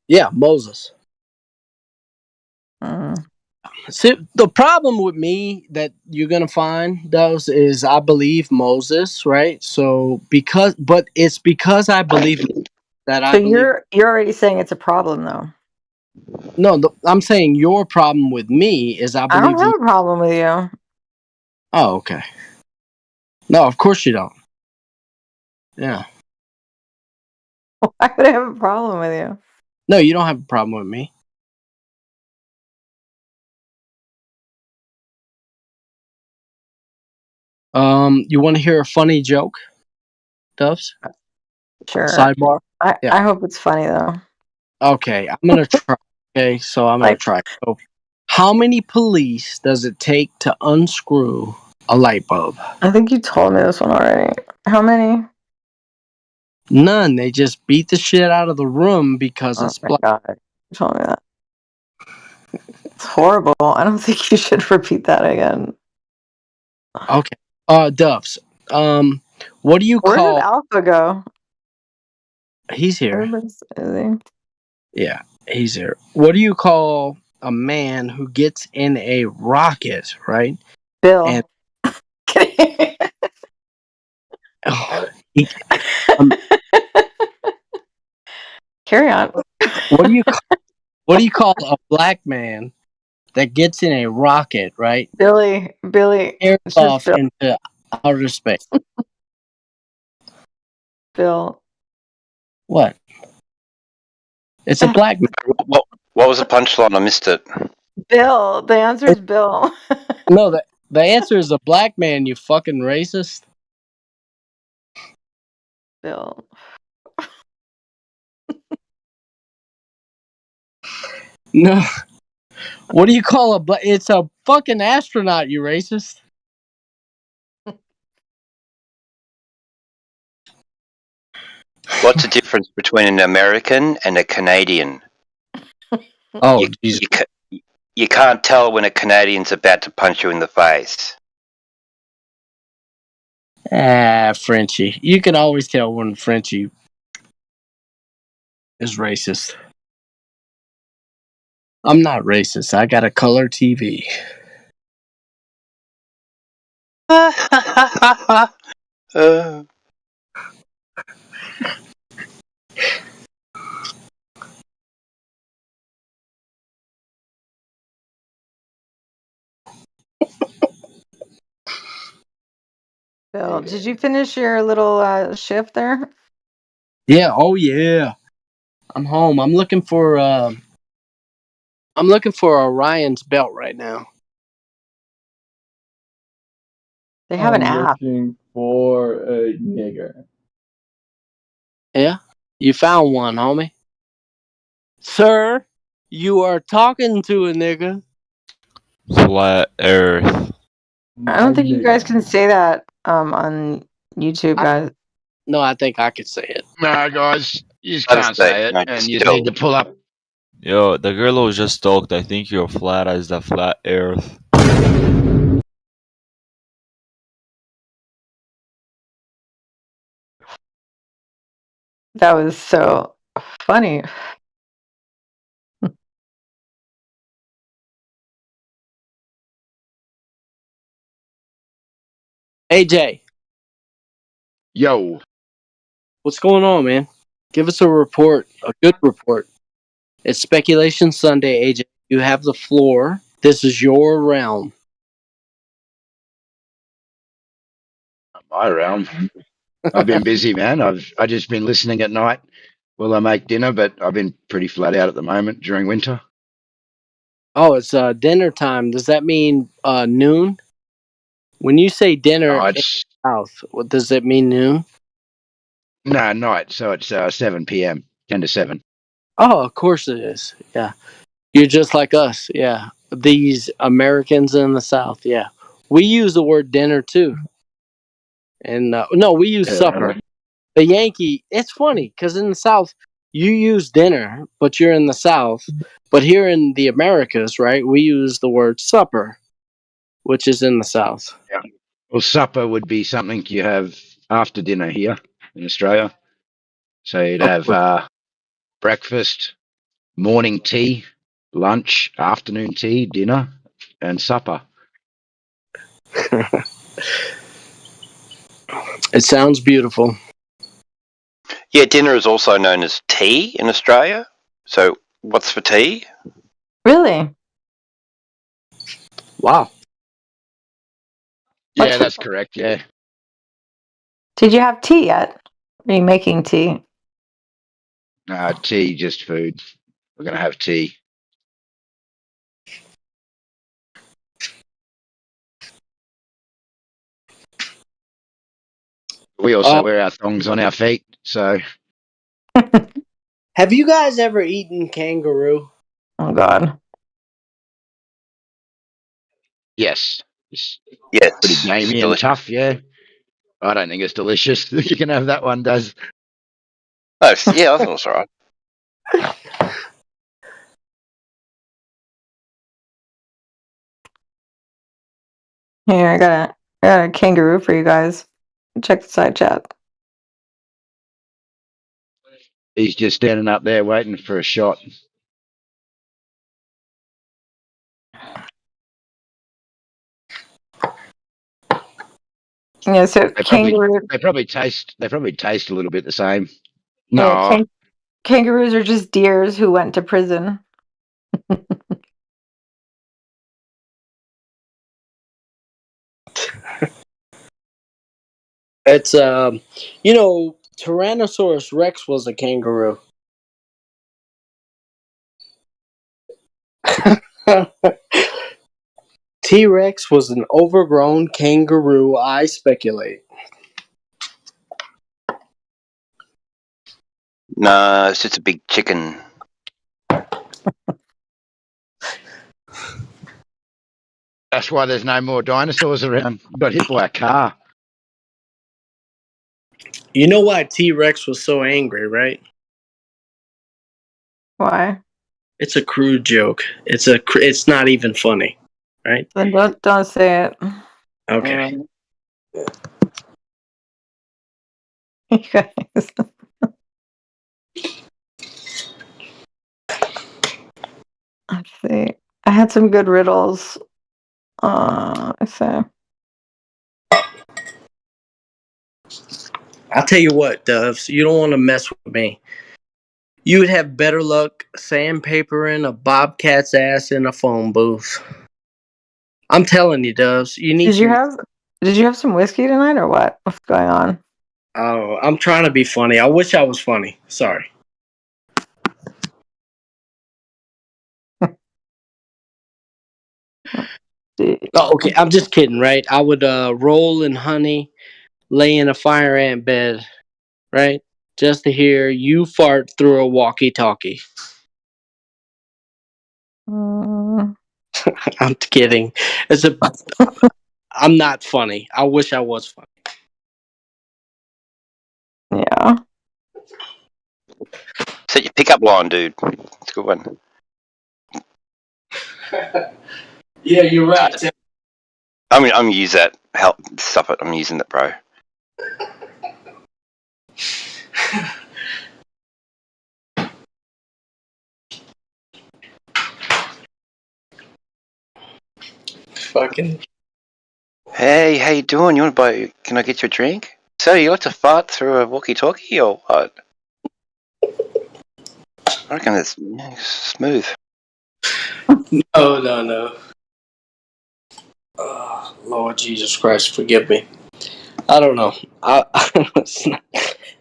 Yeah, Moses. Mm. See, the problem with me that you're gonna find those is I believe Moses, right? So but it's because I believe that I So believe. you're already saying it's a problem, though. No, I'm saying your problem with me is I I don't believe. have a problem with you. Oh, okay. No, of course you don't. Yeah. Why would I have a problem with you? No, you don't have a problem with me. You want to hear a funny joke, Doves? Sure. Sidebar. I hope it's funny though. Okay, I'm gonna try. Okay, so I'm gonna try. So, how many police does it take to unscrew a light bulb? I think you told me this one already. How many? None. They just beat the shit out of the room because it's black. God, you told me that. It's horrible. I don't think you should repeat that again. Okay. Doves. What do you Where call? did Alpha go? He's here. Is he? Yeah, he's here. What do you call a man who gets in a rocket, right? Bill. And Carry on. What do you call a black man that gets in a rocket, right? Billy. Airs It's just off Bill. into outer space. Bill. What? It's a black man. What was the punchline? I missed it. Bill. The answer is Bill. No, the answer is a black man, you fucking racist. Bill. No. What do you call a it's a fucking astronaut, you racist. What's the difference between an American and a Canadian? Oh, you can't tell when a Canadian's about to punch you in the face. Frenchie. You can always tell when Frenchie is racist. I'm not racist. I got a color TV. Bill, did you finish your little shift there? Yeah, oh yeah. I'm home. I'm looking for Orion's belt right now. They have an I'm app. looking for a nigger. Yeah? You found one, homie. Sir, you are talking to a nigga. Flat Earth. I don't think you guys can say that on YouTube, guys. No, I think I could say it. No, guys, you just can't say it, and you need to pull up. Yo, the girl who just talked, I think you're flat as the flat Earth. That was so funny. AJ. Yo. What's going on, man? Give us a report, a good report. It's Speculation Sunday, AJ. You have the floor. This is your realm. My realm. I've been busy, man. I just been listening at night while I make dinner, but I've been pretty flat out at the moment during winter. Oh, it's dinner time. Does that mean noon? When you say dinner in the South, what does it mean, noon? No, night. So it's 7 p.m., 10 to 7. Oh, of course it is. Yeah. You're just like us. Yeah. These Americans in the South. Yeah. We use the word dinner too. And no, we use supper. The Yankee, it's funny because in the South, you use dinner, but you're in the South. But here in the Americas, right, we use the word supper, which is in the South. Yeah. Well, supper would be something you have after dinner here in Australia. So you'd have breakfast, morning tea, lunch, afternoon tea, dinner, and supper. It sounds beautiful. Yeah, dinner is also known as tea in Australia. So, what's for tea? Really? Wow. Yeah, that's correct. Yeah. Did you have tea yet? Are you making tea? Tea, just food. We're going to have tea. We also wear our thongs on our feet, so. Have you guys ever eaten kangaroo? Oh God. Yes. It's Yes. pretty gamey and tough, yeah. I don't think it's delicious. You can have that one, Daz. Oh, yeah, I thought it was alright. Here, I got a kangaroo for you guys. Check the side chat. He's just standing up there waiting for a shot. Yeah, so They kangaroo. probably taste a little bit the same. Yeah, No. kangaroos are just deers who went to prison. It's Tyrannosaurus Rex was a kangaroo. T-Rex was an overgrown kangaroo, I speculate. No, it's just a big chicken. That's why there's no more dinosaurs around. Got hit by a car. You know why T-Rex was so angry, right? Why? It's a crude joke. It's not even funny, right? Then don't say it. Okay. You guys. Let's see. I had some good riddles. Let's see. I'll tell you what, Doves, you don't want to mess with me. You would have better luck sandpapering a bobcat's ass in a phone booth. I'm telling you, Doves, you need Did you have some whiskey tonight or what? What's going on? Oh, I'm trying to be funny. I wish I was funny. Sorry. Oh, okay, I'm just kidding, right? I would roll in honey, lay in a fire ant bed, right? Just to hear you fart through a walkie-talkie. I'm kidding. I'm not funny. I wish I was funny. Yeah. Set your pickup line, dude. It's a good one. Yeah, you're right. I'm gonna use that. Stop it. I'm using that, bro. Fucking. Hey, how you doing? You want to buy? Can I get you a drink? So you like to fart through a walkie-talkie or what? I reckon it's smooth. No. Oh, Lord Jesus Christ, forgive me. I don't know.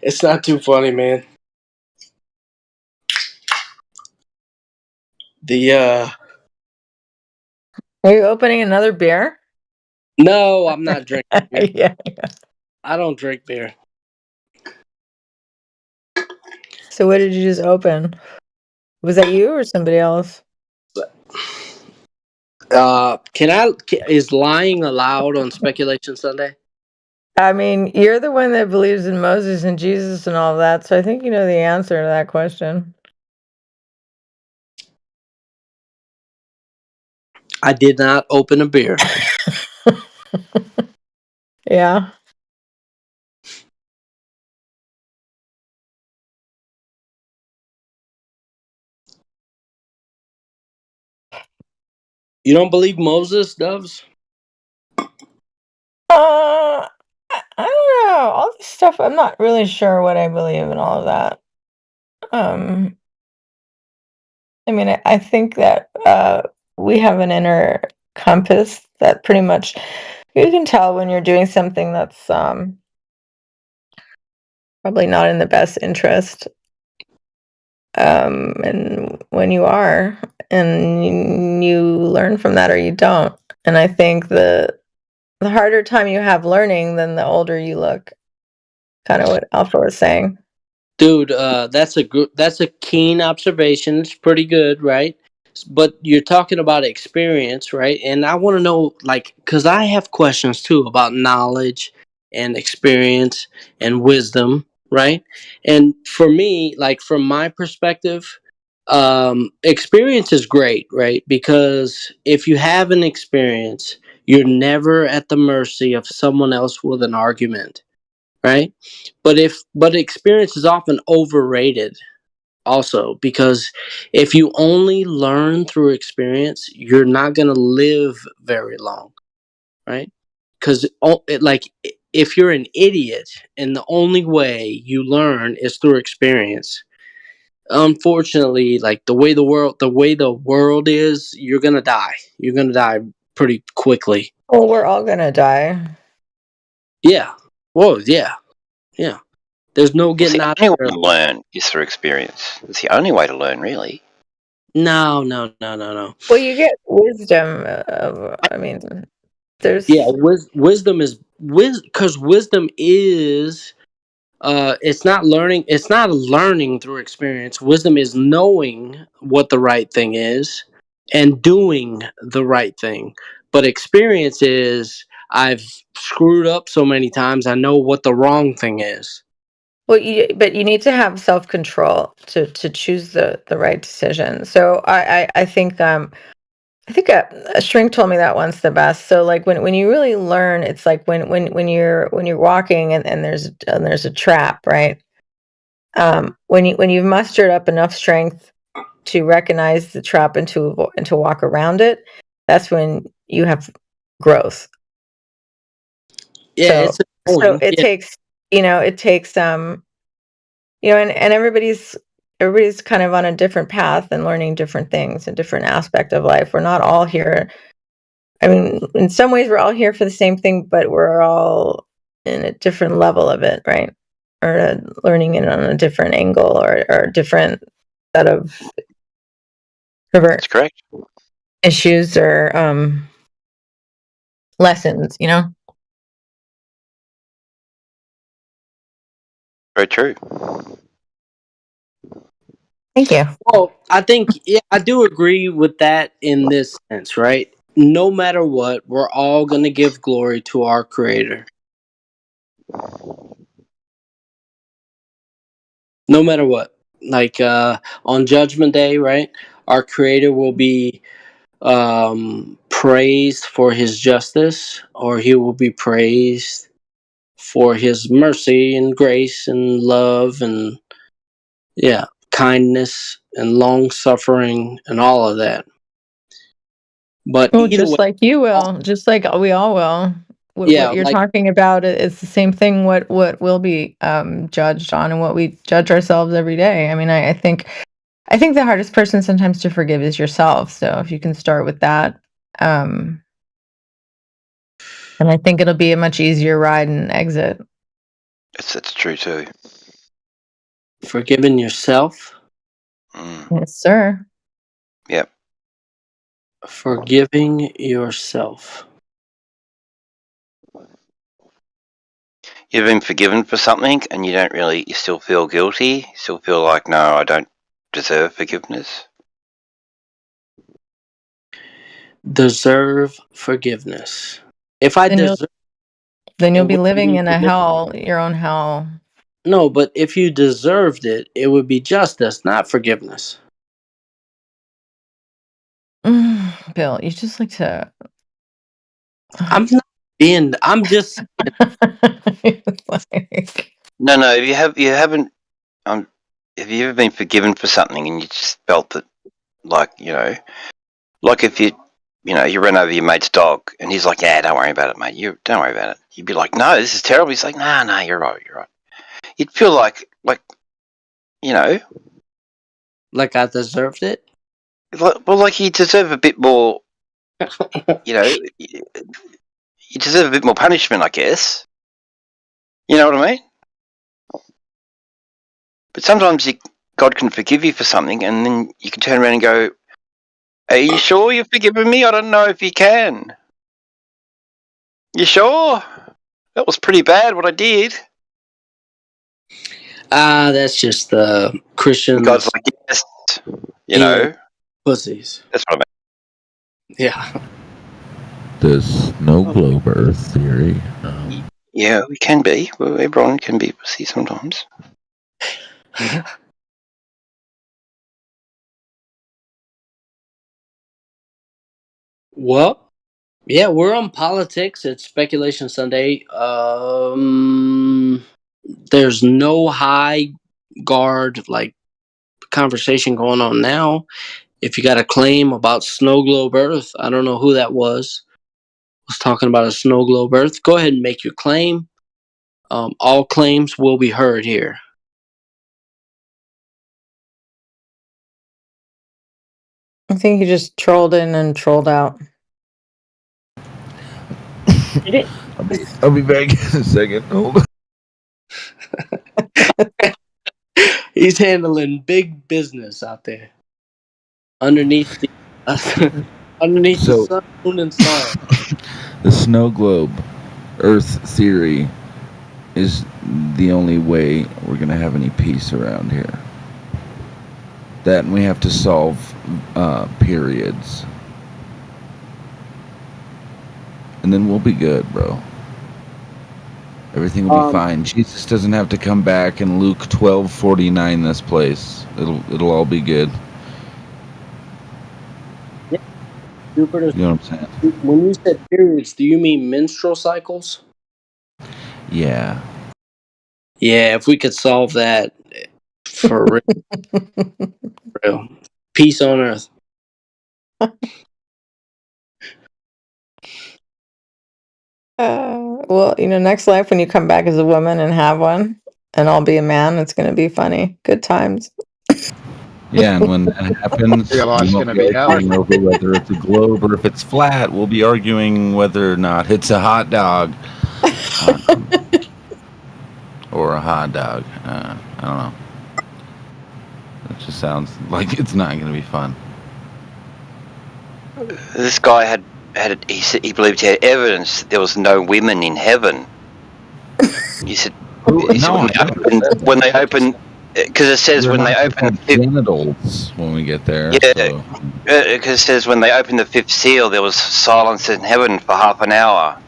It's not too funny, man. Are you opening another beer? No, I'm not drinking beer. Yeah. I don't drink beer. So what did you just open? Was that you or somebody else? Is lying allowed on Speculation Sunday? I mean, you're the one that believes in Moses and Jesus and all that, so I think you know the answer to that question. I did not open a beer. Yeah. You don't believe Moses, Doves? I don't know. All this stuff, I'm not really sure what I believe in all of that. I mean, I think that we have an inner compass that pretty much you can tell when you're doing something that's probably not in the best interest. And when you are, and you learn from that or you don't. And I think the harder time you have learning, then the older you look. Kind of what Alpha was saying. Dude, that's a keen observation. It's pretty good, right? But you're talking about experience, right? And I want to know, like, because I have questions too about knowledge and experience and wisdom, right? And for me, like, from my perspective, experience is great, right? Because if you have an experience, you're never at the mercy of someone else with an argument, right? But experience is often overrated also, because if you only learn through experience, you're not going to live very long, right? Because if you're an idiot and the only way you learn is through experience, unfortunately, like the way the world is, you're going to die pretty quickly. Well, we're all going to die. Yeah. Whoa, yeah. There's no getting out The only of way there. to learn is through experience. It's the only way to learn, really. No. Well, you get wisdom. I mean, there's wisdom is because wisdom is it's not learning. It's not learning through experience. Wisdom is knowing what the right thing is and doing the right thing. But experience is I've screwed up so many times. I know what the wrong thing is. Well, but you need to have self-control to choose the right decision. So I think a shrink told me that once the best. So like when you really learn, it's like when you're walking and there's a trap, right? When you've mustered up enough strength to recognize the trap and to walk around it, that's when you have growth. Yeah, so it takes and everybody's kind of on a different path and learning different things, a different aspect of life. We're not all here. I mean, in some ways we're all here for the same thing, but we're all in a different level of it, right? Or learning it on a different angle or a different set of That's correct. issues or lessons, Very true. Thank you. Well, I think I do agree with that in this sense, right? No matter what, we're all going to give glory to our Creator. No matter what. Like on Judgment Day, right? Our Creator will be praised for His justice, or He will be praised for His mercy and grace and love and kindness and long suffering and all of that. But just like you will, just like we all will. What you're talking about is the same thing. What will be judged on, and what we judge ourselves every day. I mean, I think the hardest person sometimes to forgive is yourself. So if you can start with that, and I think it'll be a much easier ride and exit. It's true too. Forgiving yourself. Yes, sir. Yep. Forgiving yourself. You've been forgiven for something and you still feel guilty, you still feel like, no, I don't deserve forgiveness. Deserve forgiveness. If I deserve, then you'll be living in a hell, your own hell. No, but if you deserved it, it would be justice, not forgiveness. Bill, you just like to. I'm just. No. If you ever been forgiven for something and you just felt that, like if you run over your mate's dog, and he's like, "Yeah, don't worry about it, mate. You don't worry about it." You'd be like, "No, this is terrible." He's like, "No, you're right, you're right." You'd feel like Like I deserved it. like you deserve a bit more. You deserve a bit more punishment, I guess. You know what I mean? But sometimes God can forgive you for something, and then you can turn around and go, "Are you sure you've forgiven me? I don't know if you can. You sure? That was pretty bad what I did." That's just the Christians. God's like, "Yes, pussies. That's what I meant. Yeah. The snow globe Earth theory. Yeah, we can be. Well, everyone can be pussy sometimes. Well, yeah, we're on politics. It's Speculation Sunday. There's no high guard conversation going on now. If you got a claim about snow globe Earth, I don't know who that was talking about a snow globe Earth. Go ahead and make your claim. All claims will be heard here. I think he just trolled in and trolled out. I'll be back in a second. Hold on. He's handling big business out there. Underneath the sun, moon, and stars. The snow globe Earth theory is the only way we're going to have any peace around here. That and we have to solve periods. And then we'll be good, bro. Everything will be fine. Jesus doesn't have to come back and Luke 12:49 this place. It'll all be good. Yeah. Jupiter. You know what I'm saying? When you said periods, do you mean menstrual cycles? Yeah. Yeah, if we could solve that for real. For real. Peace on earth. Well, next life when you come back as a woman and have one, and I'll be a man, it's going to be funny. Good times. Yeah, and when that happens, we won't be arguing over whether it's a globe or if it's flat. We'll be arguing whether or not it's a hot dog. Or a hot dog. I don't know. It just sounds like it's not going to be fun. This guy he believed he had evidence that there was no women in heaven. He said, when they open, because it says when they open genitals when we get there. Yeah, because it says when they opened the fifth seal, there was silence in heaven for half an hour.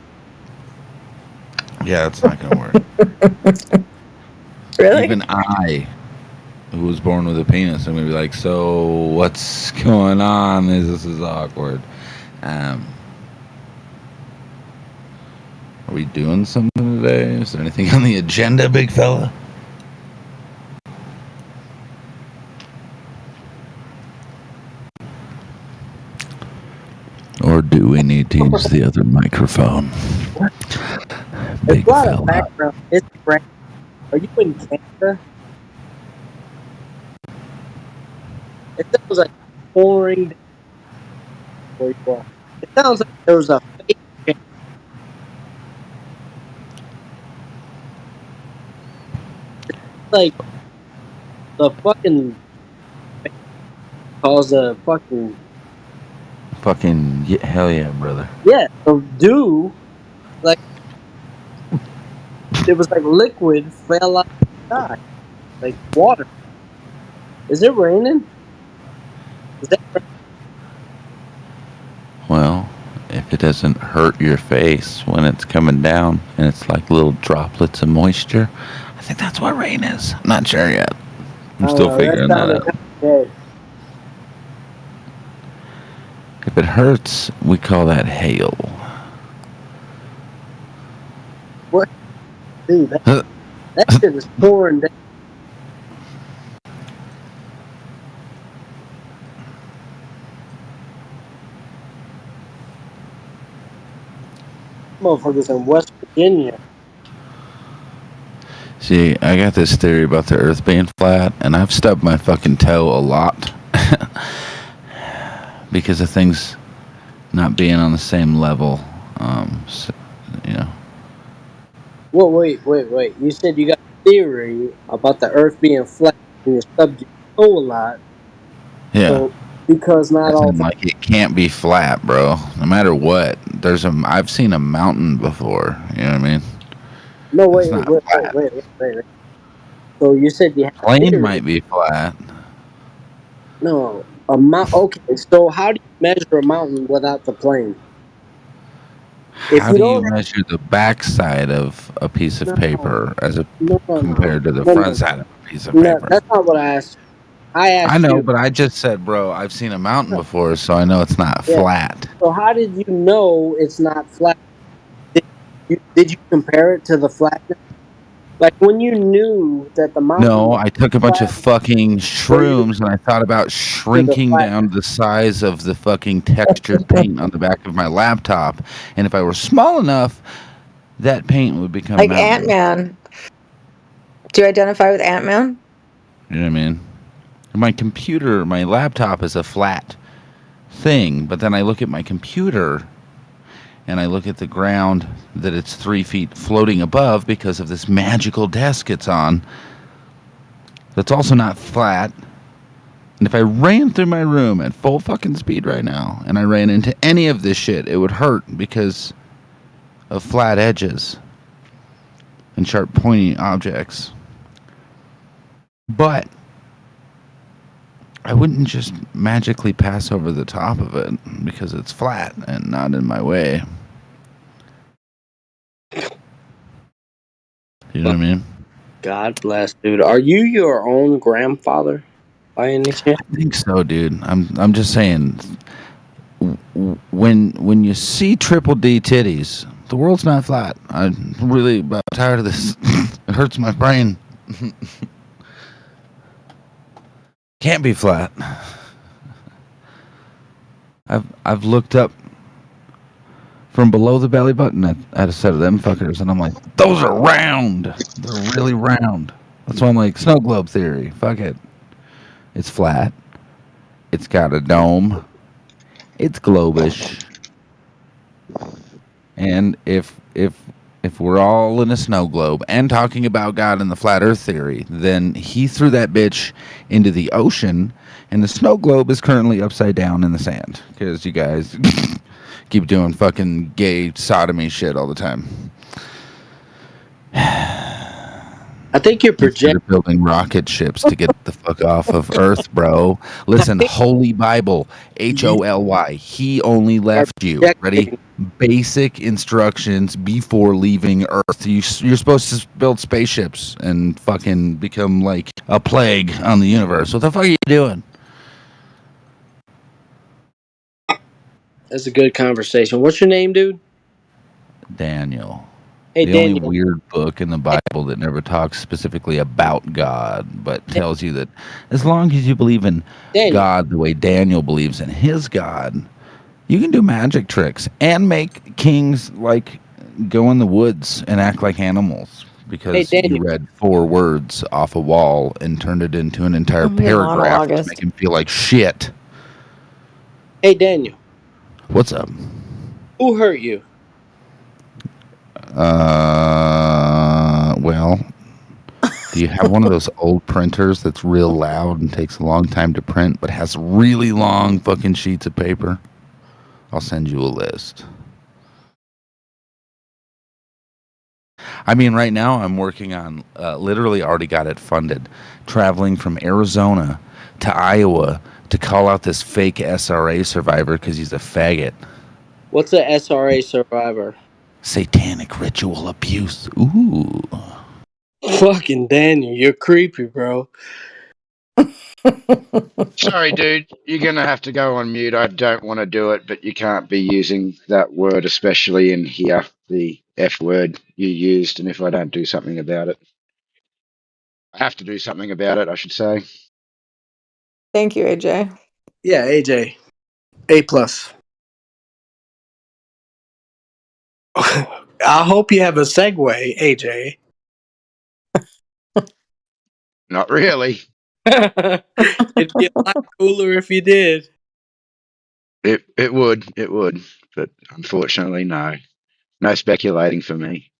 Yeah, it's not going to work. Really? Even I, who was born with a penis, I'm going to be like, so what's going on? This is awkward. Are we doing something today? Is there anything on the agenda, big fella? Or do we need to use the other microphone? Big There's a lot fella. of background. Are you in Canada? It sounds like pouring down where you are. It sounds like there was a fake change. Like the fucking calls a fucking Hell yeah, brother. yeah. So dew, like it was like liquid fell out of the sky, like water. Is it raining? Is that Well, if it doesn't hurt your face when it's coming down and it's like little droplets of moisture, I think that's what rain is. I'm not sure yet. I'm still figuring that out. Okay. If it hurts, we call that hail. What? Dude, that shit is pouring down. Motherfuckers in West Virginia. See, I got this theory about the Earth being flat, and I've stubbed my fucking toe a lot because of things not being on the same level. So, you know. Well, wait. You said you got a theory about the Earth being flat and you stubbed your toe a lot. Yeah. So, because not As all in, like, it can't be flat, bro. No matter what. I've seen a mountain before. You know what I mean? No, It's wait. not flat. So you said you had a Plane theory. might be flat. No, a mount. Okay, so how do you measure a mountain without the plane? If How you do you don't measure the backside of a piece of No. paper No, compared to the no, front no. side of a piece of No, paper? that's not what I asked. I asked I know, you. but I just said, bro, I've seen a mountain before, so I know it's not Yeah. flat. So how did you know it's not flat? Did you compare it to the flatness? Like when you knew that the mountain No, was I took a bunch of flat, fucking shrooms and I thought about shrinking down to the size of the fucking textured paint on the back of my laptop. And if I were small enough, that paint would become Like mountainous. Ant-Man. Do you identify with Ant-Man? You know what I mean? My laptop is a flat thing, but then I look at my computer and I look at the ground that it's 3 feet floating above because of this magical desk it's on. That's also not flat. And if I ran through my room at full fucking speed right now and I ran into any of this shit, it would hurt because of flat edges and sharp pointy objects. But I wouldn't just magically pass over the top of it because it's flat and not in my way. You know what I mean? God bless, dude. Are you your own grandfather by any chance? I think so, dude. I'm just saying. When you see triple D titties, the world's not flat. I'm really about tired of this. It hurts my brain. Can't be flat. I've looked up from below the belly button at a set of them fuckers, and I'm like, those are round. They're really round. That's why I'm like, snow globe theory. Fuck it. It's flat. It's got a dome. It's globish. And if we're all in a snow globe and talking about God and the flat earth theory, then he threw that bitch into the ocean, and the snow globe is currently upside down in the sand because you guys keep doing fucking gay sodomy shit all the time. I think you're Instead of building rocket ships to get the fuck off of Earth, bro. Listen, Holy Bible, HOLY. He only left you. Ready? Basic instructions before leaving Earth. You're supposed to build spaceships and fucking become like a plague on the universe. What the fuck are you doing? That's a good conversation. What's your name, dude? Daniel. Hey, the Daniel. only weird book in the Bible that never talks specifically about God, but tells you that as long as you believe in God the way Daniel believes in his God, you can do magic tricks and make kings like go in the woods and act like animals because you read 4 words off a wall and turned it into an entire paragraph to make him feel like shit. Hey, Daniel. What's up? Who hurt you? Well, do you have one of those old printers that's real loud and takes a long time to print, but has really long fucking sheets of paper? I'll send you a list. I mean, right now I'm working on, literally already got it funded, traveling from Arizona to Iowa to call out this fake SRA survivor because he's a faggot. What's a SRA survivor? Satanic ritual abuse. Ooh. Fucking Daniel, you're creepy, bro. Sorry, dude. You're going to have to go on mute. I don't want to do it, but you can't be using that word, especially in here, the F word you used, and if I don't do something about it. I have to do something about it, I should say. Thank you, AJ. Yeah, AJ. A+. I hope you have a segue, AJ. Not really. It'd be a lot cooler if you did. It would, but unfortunately, no. No speculating for me.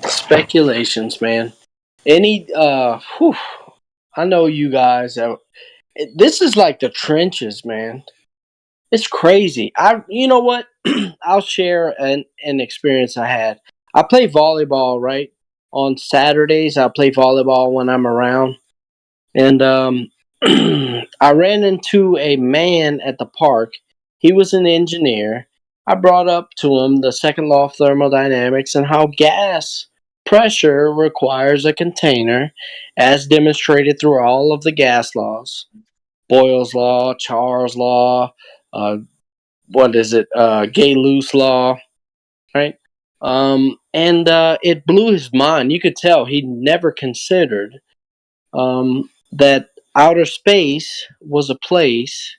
Speculations, man. I know you guys this is like the trenches, man. It's crazy. You know what? I'll share an experience I had. I play volleyball, right? On Saturdays, I play volleyball when I'm around. And I ran into a man at the park. He was an engineer. I brought up to him the second law of thermodynamics and how gas pressure requires a container, as demonstrated through all of the gas laws. Boyle's law, Charles' law, Gay-Luce law, right? And it blew his mind. You could tell he never considered that outer space was a place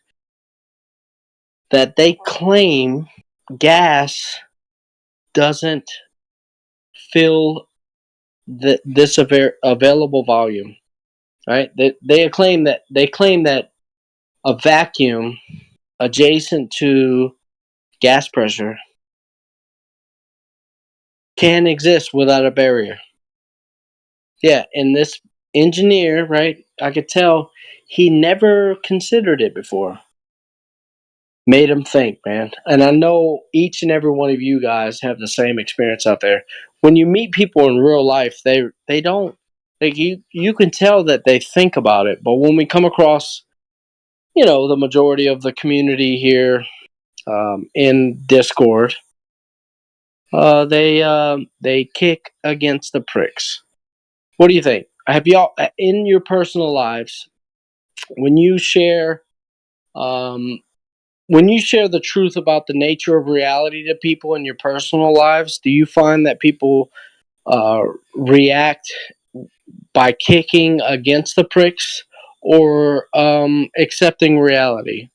that they claim gas doesn't fill this available volume, right? They claim that a vacuum adjacent to gas pressure can exist without a barrier. Yeah, and this engineer, right, I could tell he never considered it before. Made him think, man. And I know each and every one of you guys have the same experience out there. When you meet people in real life, they don't, like, you can tell that they think about it. But when we come across, the majority of the community here in Discord, they kick against the pricks. What do you think? Have y'all, in your personal lives, when you share the truth about the nature of reality to people in your personal lives, do you find that people react by kicking against the pricks or accepting reality?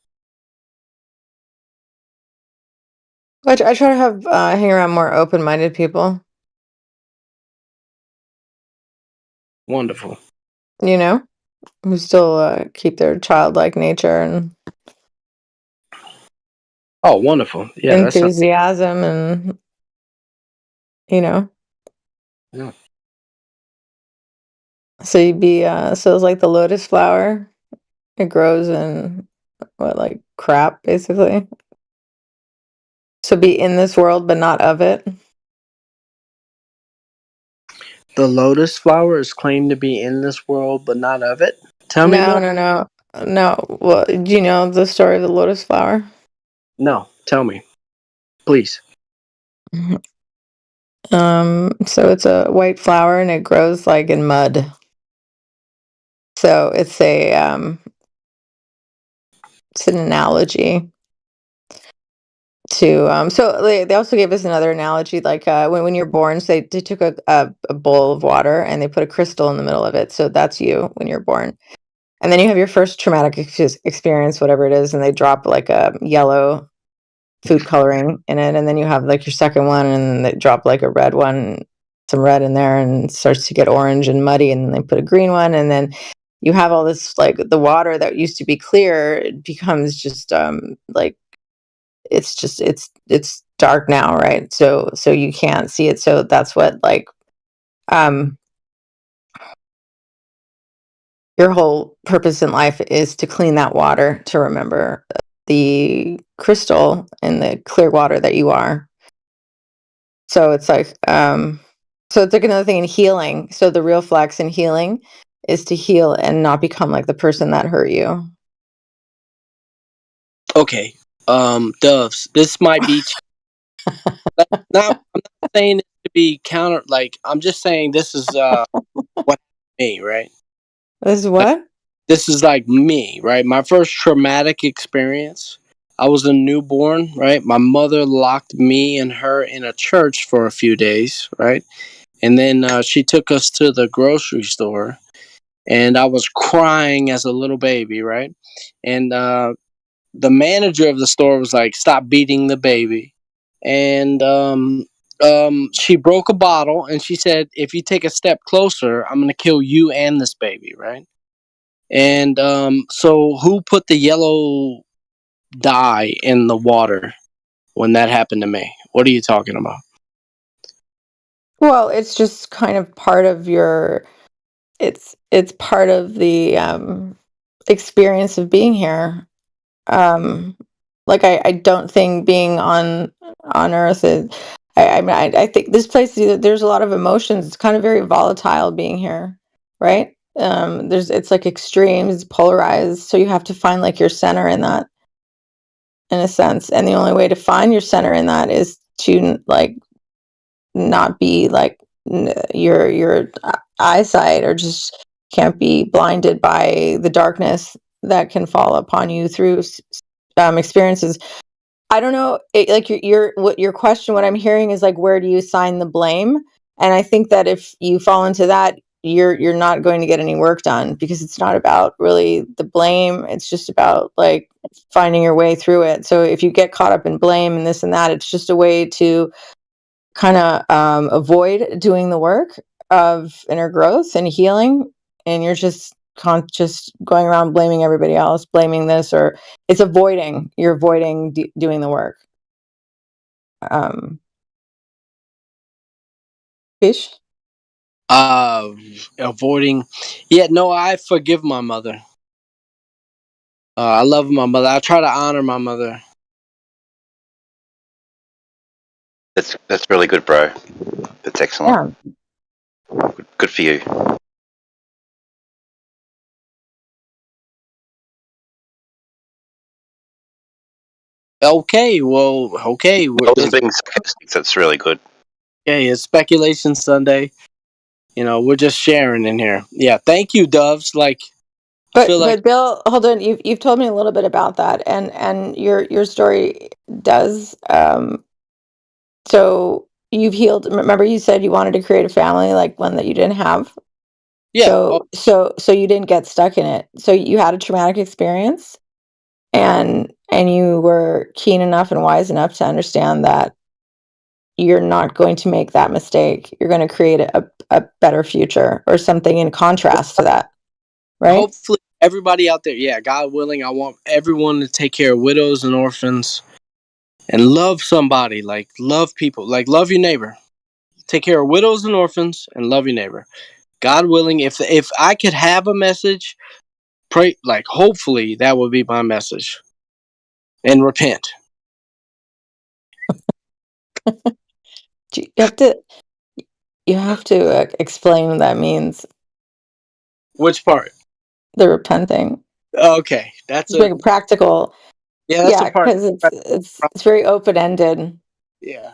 I try to have hang around more open-minded people. Wonderful. Who still keep their childlike nature and Oh, wonderful. Yeah, enthusiasm and Yeah. So you'd be so it's like the lotus flower. It grows in like crap, basically. So be in this world but not of it. The lotus flower is claimed to be in this world but not of it. Tell me more. No. Well, do you know the story of the lotus flower? No, tell me, please. So it's a white flower and it grows like in mud. So it's an analogy to so they also gave us another analogy, like when you're born, so they took a bowl of water and they put a crystal in the middle of it, so that's you when you're born. And then you have your first traumatic experience, whatever it is, and they drop like a yellow food coloring in it, and then you have like your second one and they drop like a red one, some red in there, and it starts to get orange and muddy, and then they put a green one, and then you have all this, like the water that used to be clear, it becomes just like it's dark now, right? So you can't see it. So that's what like your whole purpose in life is to clean that water, to remember the crystal and the clear water that you are. So it's like so it's like another thing in healing. So the real flex in healing is to heal and not become like the person that hurt you. Okay, Doves, this might be I'm not saying it to be counter, like I'm just saying this is what me, right? This is what? This is like me, right? My first traumatic experience. I was a newborn, right? My mother locked me and her in a church for a few days, right? And then she took us to the grocery store, and I was crying as a little baby, right? And the manager of the store was like, "Stop beating the baby," and she broke a bottle, and she said, "If you take a step closer, I'm gonna kill you and this baby." Right? And so who put the yellow dye in the water when that happened to me? What are you talking about? Well, it's just kind of part of your. It's part of the experience of being here. Like I don't think being on Earth is. I mean, I think this place, there's a lot of emotions. It's kind of very volatile being here, right? It's like extremes, polarized. So you have to find like your center in that, in a sense. And the only way to find your center in that is to like not be like your eyesight, or just can't be blinded by the darkness that can fall upon you through experiences. I don't know, like your question, what I'm hearing is like, where do you assign the blame? And I think that if you fall into that, you're not going to get any work done, because it's not about really the blame. It's just about like finding your way through it. So if you get caught up in blame and this and that, it's just a way to kind of avoid doing the work of inner growth and healing, and you're just going around blaming everybody else, blaming this, or you're avoiding doing the work. Fish? Avoiding. Yeah, no, I forgive my mother. I love my mother. I try to honor my mother. That's really good, bro. That's excellent. Yeah. Good for you. Okay, well, okay. I wasn't being sarcastic. That's really good. Okay, it's Speculation Sunday. We're just sharing in here. Yeah, thank you, Doves. Like, I feel like But Bill, hold on. You've told me a little bit about that, and your story does. So you've healed. Remember, you said you wanted to create a family, like one that you didn't have. Yeah. So you didn't get stuck in it. So you had a traumatic experience, and you were keen enough and wise enough to understand that you're not going to make that mistake. You're going to create a better future, or something in contrast to that, right? Hopefully, everybody out there, yeah, God willing, I want everyone to take care of widows and orphans and love somebody, like love people, like love your neighbor. Take care of widows and orphans and love your neighbor. God willing, if I could have a message, pray, like hopefully that would be my message. And repent. You have to explain what that means. Which part? The repenting. Okay, that's It's very practical. Yeah, that's the part. Because it's very open ended. Yeah.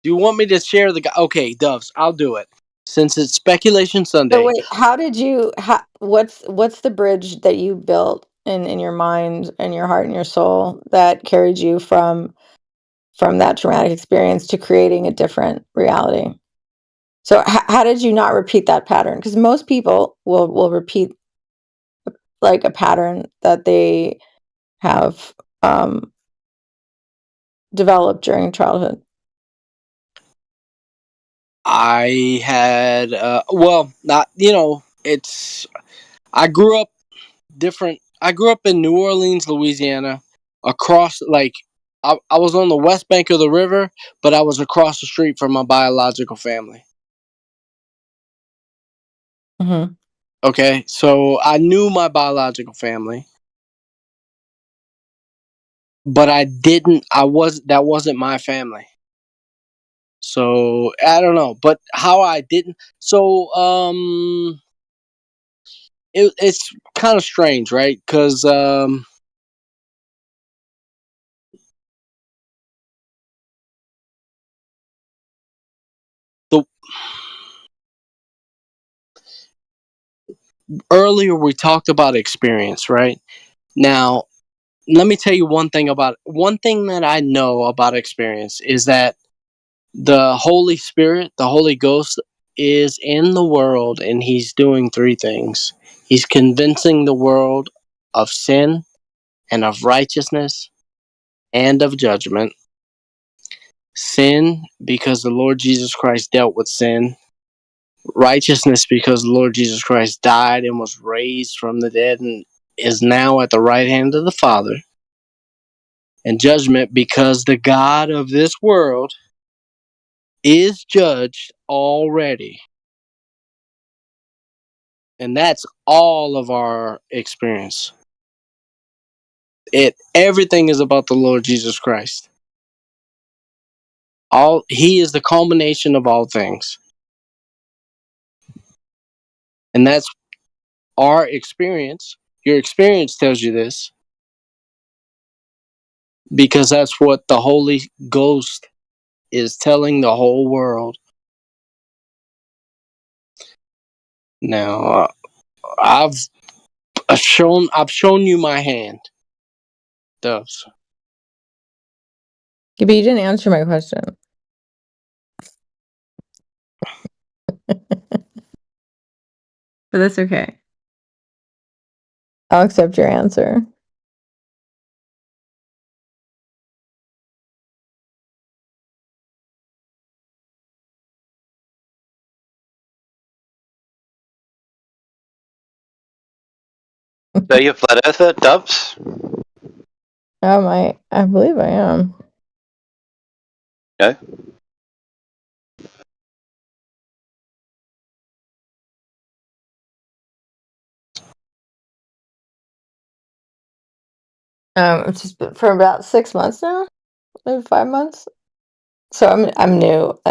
Do you want me to share the? Okay, Doves, I'll do it. Since it's Speculation Sunday. So wait, how did you? What's the bridge that you built in your mind and your heart and your soul that carried you from that traumatic experience to creating a different reality? So how did you not repeat that pattern? Because most people will repeat like a pattern that they have developed during childhood. I had not it's I grew up different. I grew up in New Orleans, Louisiana, across I was on the west bank of the river, but I was across the street from my biological family. Mm-hmm. Okay, so I knew my biological family, but that wasn't my family. So I don't know, but how I didn't. So it's kind of strange, right? Because the earlier we talked about experience, right? Now, let me tell you one thing that I know about experience is that the Holy Spirit, the Holy Ghost, is in the world, and he's doing three things. He's convincing the world of sin and of righteousness and of judgment. Sin, because the Lord Jesus Christ dealt with sin. Righteousness, because the Lord Jesus Christ died and was raised from the dead and is now at the right hand of the Father. And judgment, because the God of this world is judged already. And that's all of our experience. Everything is about the Lord Jesus Christ. He is the culmination of all things. And that's our experience. Your experience tells you this. Because that's what the Holy Ghost is telling the whole world. Now, I've shown you my hand, Doves. Yeah, but you didn't answer my question. But that's okay. I'll accept your answer. So you're a flat earther, Dubs? I believe I am. No. It's just been for about 6 months now, maybe 5 months. So I'm a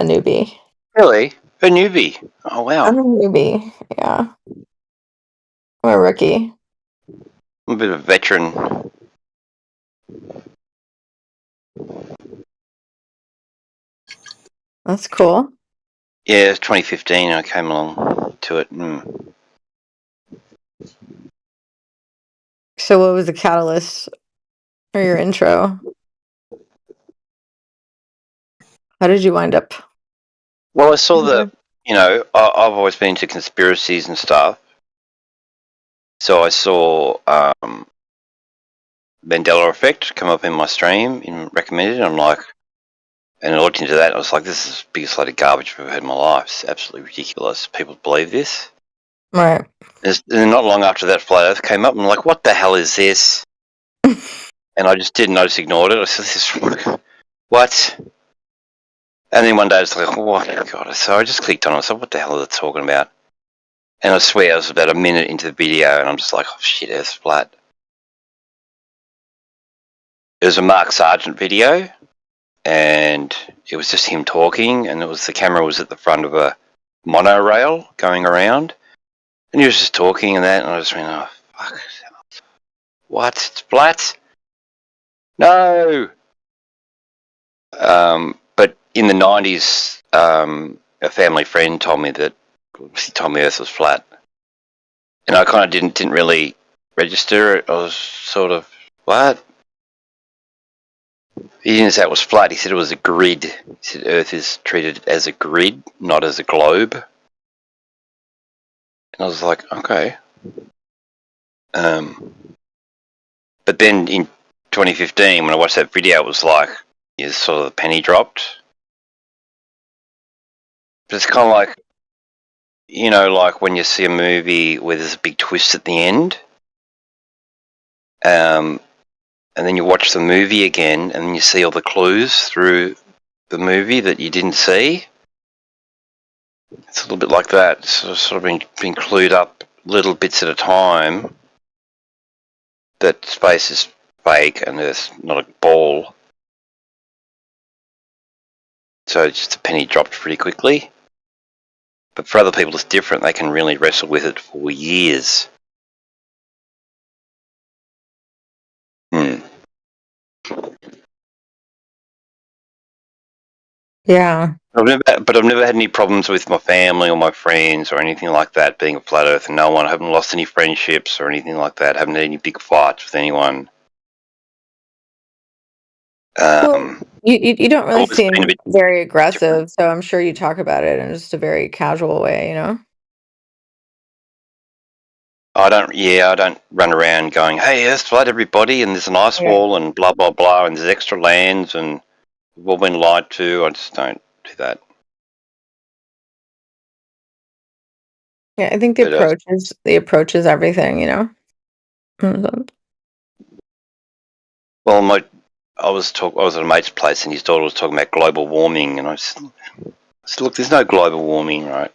newbie. Really? A newbie? Oh, wow. I'm a newbie. Yeah, I'm a rookie. I'm a bit of a veteran. That's cool. Yeah, it's 2015 I came along to it. So what was the catalyst for your intro? How did you wind up? Well, I saw I've always been into conspiracies and stuff. So I saw Mandela Effect come up in my stream and recommended it. I'm like, and I looked into that. And I was like, this is the biggest load of garbage I've ever heard in my life. It's absolutely ridiculous. People believe this. Right. And not long after that, Flat Earth came up, and I'm like, what the hell is this? And I just didn't. I just ignored it. I said, this is what? And then one day it's like, oh my God. So I just clicked on it. I said, what the hell are they talking about? And I swear it was about a minute into the video, and I'm just like, oh shit, Earth's flat. It was a Mark Sargent video, and it was just him talking, and the camera was at the front of a monorail going around, and he was just talking and that, and I just went, oh fuck, what? It's flat? No. But in the 90s, a family friend told me Earth was flat, and I kind of didn't really register it. I was sort of, what? He didn't say it was flat. He said it was a grid. He said Earth is treated as a grid, not as a globe. And I was like, okay. But then in 2015, when I watched that video, it was like, sort of the penny dropped. But it's kind of like, like when you see a movie where there's a big twist at the end, and then you watch the movie again, and then you see all the clues through the movie that you didn't see. It's a little bit like that. Sort of being clued up little bits at a time that space is fake and there's not a ball. So just a penny dropped pretty quickly. But for other people it's different. They can really wrestle with it for years. Yeah. I've never had any problems with my family or my friends or anything like that being a flat earther. No one. I haven't lost any friendships or anything like that. I haven't had any big fights with anyone. You don't really always seem been a bit very aggressive, so I'm sure you talk about it in just a very casual way, I don't run around going, "Hey, Earth's flat, everybody," and there's an ice wall and blah blah blah, and there's extra lands and we've all been lied to. I just don't do that. Yeah, I think the But, approach is everything, you know. well, I was at a mate's place and his daughter was talking about global warming, and I said, "Look, there's no global warming, right?"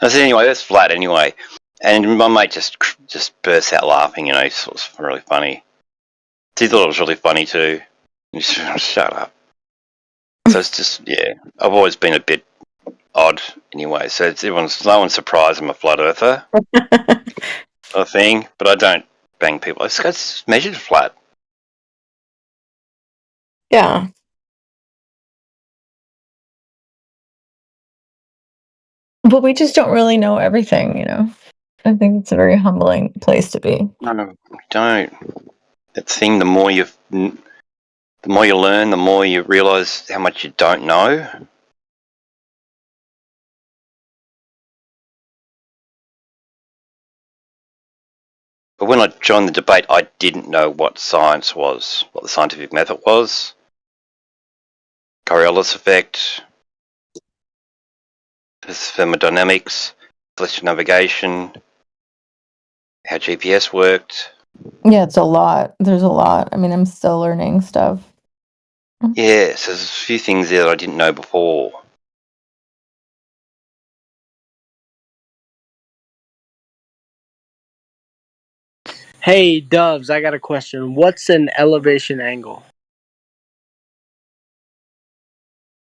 I said, "Anyway, Earth's flat anyway." And my mate just burst out laughing, you know. It was really funny. He thought it was really funny too. He said, "Shut up." So it's just, yeah, I've always been a bit odd anyway. So no one's surprised I'm a flat earther, I think. But I don't bang people. It's measured flat. Yeah. But we just don't really know everything, you know. I think it's a very humbling place to be. No, don't. That thing. The more you learn, the more you realise how much you don't know. But when I joined the debate, I didn't know what science was, what the scientific method was. Coriolis effect, thermodynamics, celestial navigation, how GPS worked. Yeah, it's a lot. There's a lot. I mean, I'm still learning stuff. Yeah, so there's a few things there that I didn't know before. Hey, Doves, I got a question. What's an elevation angle?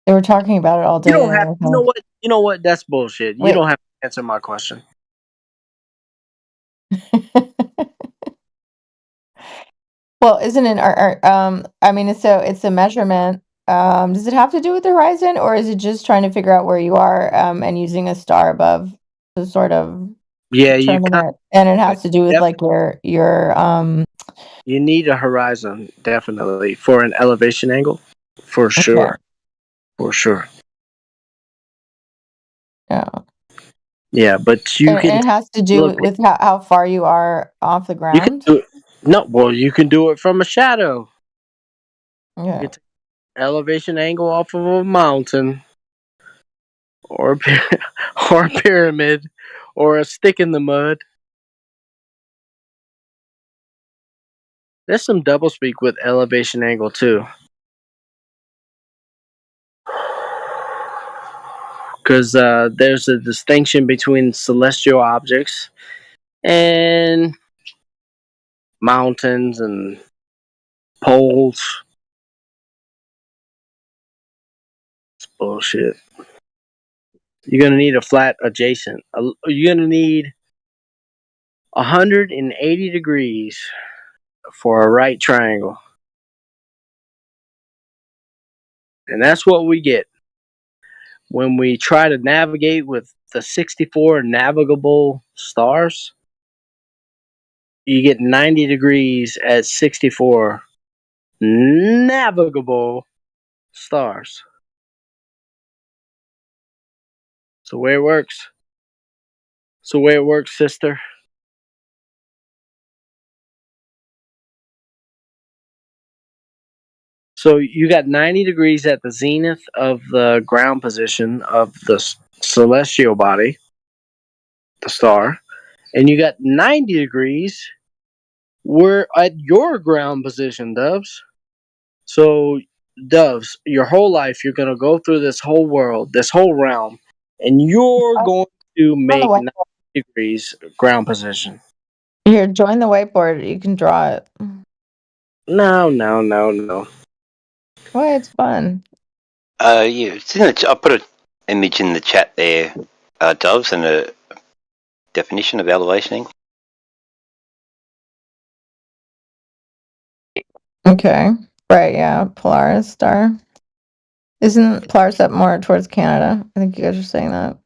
They were talking about it all day. You don't have. You know what? You know what? That's bullshit. You Wait. don't have to answer my question. Well, isn't it I mean, it's a measurement. Does it have to do with the horizon, or is it just trying to figure out where you are and using a star above to sort of Yeah, you determine it? And it has to do with like your You need a horizon, definitely, for an elevation angle, for sure, for sure. Yeah. Yeah, but you and can. it has to do look, with how far you are off the You can ground. do it. No, well, you can do it from a shadow. Yeah. You can take elevation angle off of a mountain, or or a pyramid, or a stick in the mud. There's some doublespeak with elevation angle too, because there's a distinction between celestial objects and mountains and poles. It's bullshit. You're gonna need a flat adjacent. You're gonna need 180 degrees for a right triangle. And that's what we get when we try to navigate with the 64 navigable stars. You get 90 degrees at 64 navigable stars. So way it works. So way it works, sister. So you got 90 degrees at the zenith of the ground position of the celestial body, the star, and you got 90 degrees we're at your ground position, Doves. So, Doves, your whole life you're gonna go through this whole world, this whole realm, and you're going to make 90 degrees ground position. Here, join the whiteboard. You can draw it. No. Why? It's fun. Yeah, it's I put an image in the chat there, Doves, and a definition of elevation angle. Okay. Right, yeah. Polaris star. Isn't Polaris up more towards Canada? I think you guys are saying that.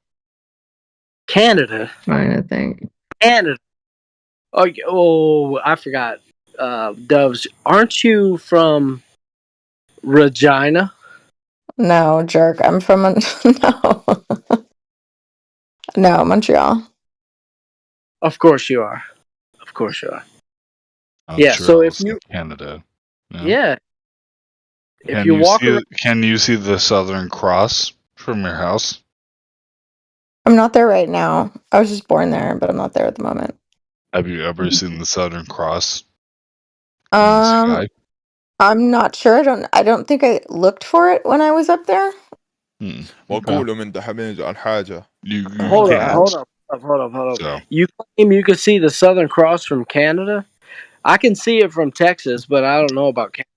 Canada. Fine, I think. Canada. Oh, I forgot. Doves, aren't you from Regina? No, jerk. I'm from no, Montreal. Of course you are. course you are. I'm Yeah. sure So I if was in you, Canada. yeah, if Can you you walk see? around, Can you see the Southern Cross from your house? I'm not there right now. I was just born there, but I'm not there at the moment. Have you ever seen the Southern Cross? Um, I'm not sure. I don't think I looked for it when I was up there. وقولوا من تحميز عن حاجة. hold up. So You claim you can see the Southern Cross from Canada? I can see it from Texas, but I don't know about Canada.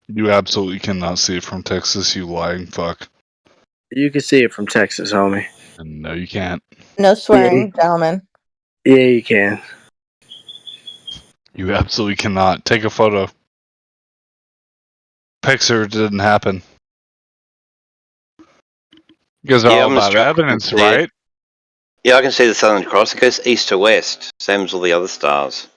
you absolutely cannot see it from Texas, you lying fuck. You can see it from Texas, homie. No, you can't. No swearing, gentlemen. Yeah, you can. You absolutely cannot. Take a photo. Pixar didn't happen. You guys are Yeah, all I'm about Australian. evidence, Yeah. right? Yeah, I can see the Southern Cross. It goes east to west, same as all the other stars.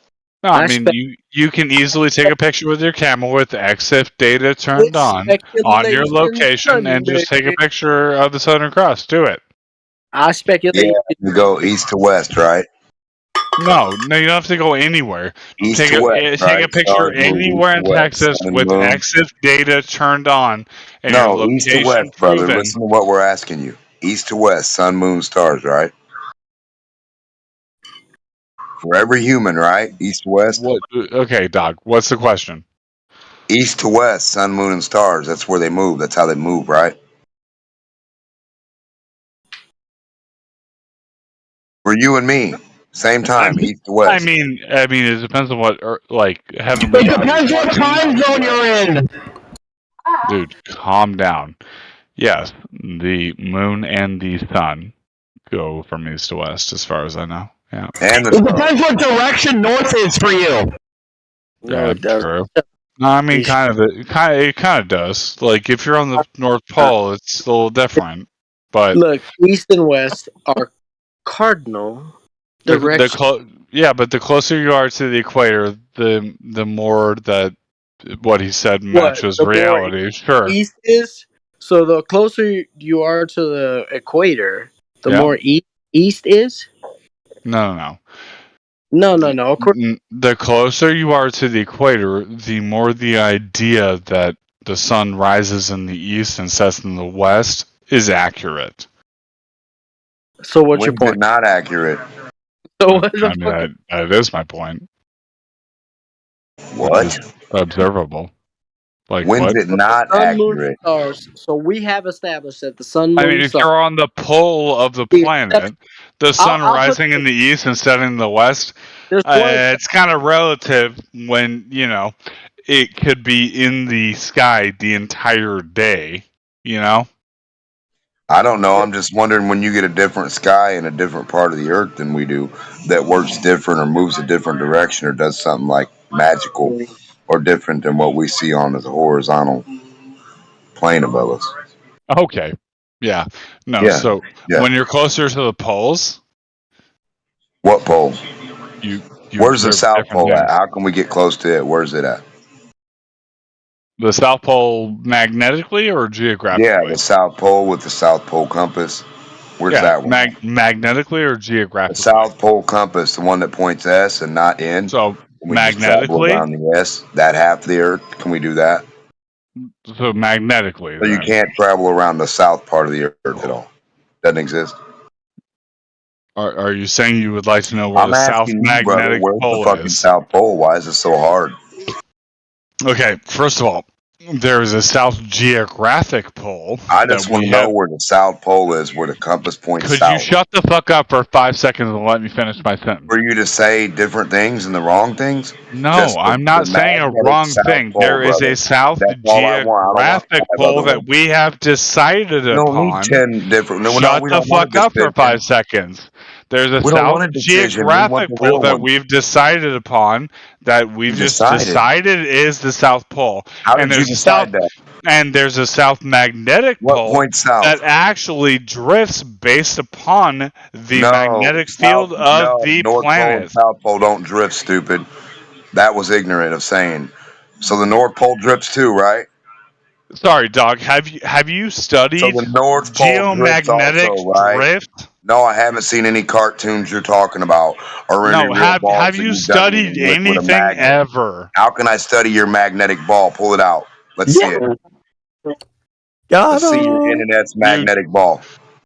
No, I mean you can easily take a picture with your camera with EXIF data turned on your location and just take a picture of the Southern Cross. Do it. I speculate. Yeah, you go east to west, right? No, you don't have to go anywhere. East Take to a west, take a right? picture Stars move anywhere in east to west, Texas sun and with moon. EXIF data turned on and your No, east to location west, brother. proven. Listen to what we're asking you. East to west, sun, moon, stars, right? For every human, right? East to west. What? Okay, Doc. What's the question? East to west, sun, moon, and stars. That's where they move. That's how they move, right? For you and me, same time, east to west. I mean, it depends on what heavenly It bodies depends what time zone you're in. Dude, calm down. Yes, the moon and the sun go from east to west, as far as I know. Yeah. And It depends what direction north is for you. No, it doesn't. True. No, I mean, it kind of does. Like, if you're on the North Pole, it's a little different. But Look, east and west are cardinal directions. yeah, but the closer you are to the equator, the more that what he said matches The more reality. Sure. East is, so the closer you are to the equator, the Yeah. more east is. No. No. The closer you are to the equator, the more the idea that the sun rises in the east and sets in the west is accurate. So what's your point? Not accurate. So that is my point. What? Observable. Like When's what? it not Sun, moon, accurate? stars. So we have established that the sun, moon, I mean, if stars. you're on the pole of the planet, the sun I'll rising in the east and setting in the west, it's kind of relative when, it could be in the sky the entire day, I don't know. I'm just wondering when you get a different sky in a different part of the earth than we do that works different or moves a different direction or does something like magical or different than what we see on the horizontal plane above us. Okay. Yeah. No, Yeah. so Yeah. when you're closer to the poles, What pole? you Where's the observe South different Pole at? things. How can we get close to it? Where's it at? The South Pole magnetically or geographically? Yeah, the South Pole with the South Pole compass. Where's that one? Magnetically or The geographically? South Pole compass, the one that points S and not in. So we just travel magnetically? around the S, that half of the earth. Can we do that? So magnetically. So you then. can't travel around the south part of the earth at all. Doesn't exist. Are you saying you would like to know where I'm the South asking you, brother, Magnetic where's the Pole fucking is? South Pole? Why is it so hard? Okay, first of all, there is a South Geographic Pole. I just that want we to know have- where the South Pole is, where the compass points Could south. you shut the fuck up for 5 seconds and let me finish my sentence? For you to say different things and the wrong things? No, Just the- I'm not the saying a magnetic wrong South thing. Pole, There is brother. a South That's all I want. I don't want Geographic 5 Pole other that ones. we have decided We don't need upon. 10 different. No, Shut we the don't want fuck a up for decision. 5 seconds. There's a We don't South want a decision. We want Geographic the Pole real that one. we've decided upon that we've You just decided. decided is the South Pole. How and did you there's a South decide that? and there's a South Magnetic What Pole point south? that actually drifts based upon the magnetic field of the North Pole planet. and South Pole don't drift, stupid. That was ignorant of saying. So the North Pole drifts too, right? Sorry, dog. Have you So studied the North Pole drifts geomagnetic also, right? drift? No, I haven't seen any cartoons you're talking about or any No, real have balls that you you've done studied anything with a anything magnet. ever? How can I study your magnetic ball? Pull it out. Let's see it. Got Let's see your him. internet's magnetic ball.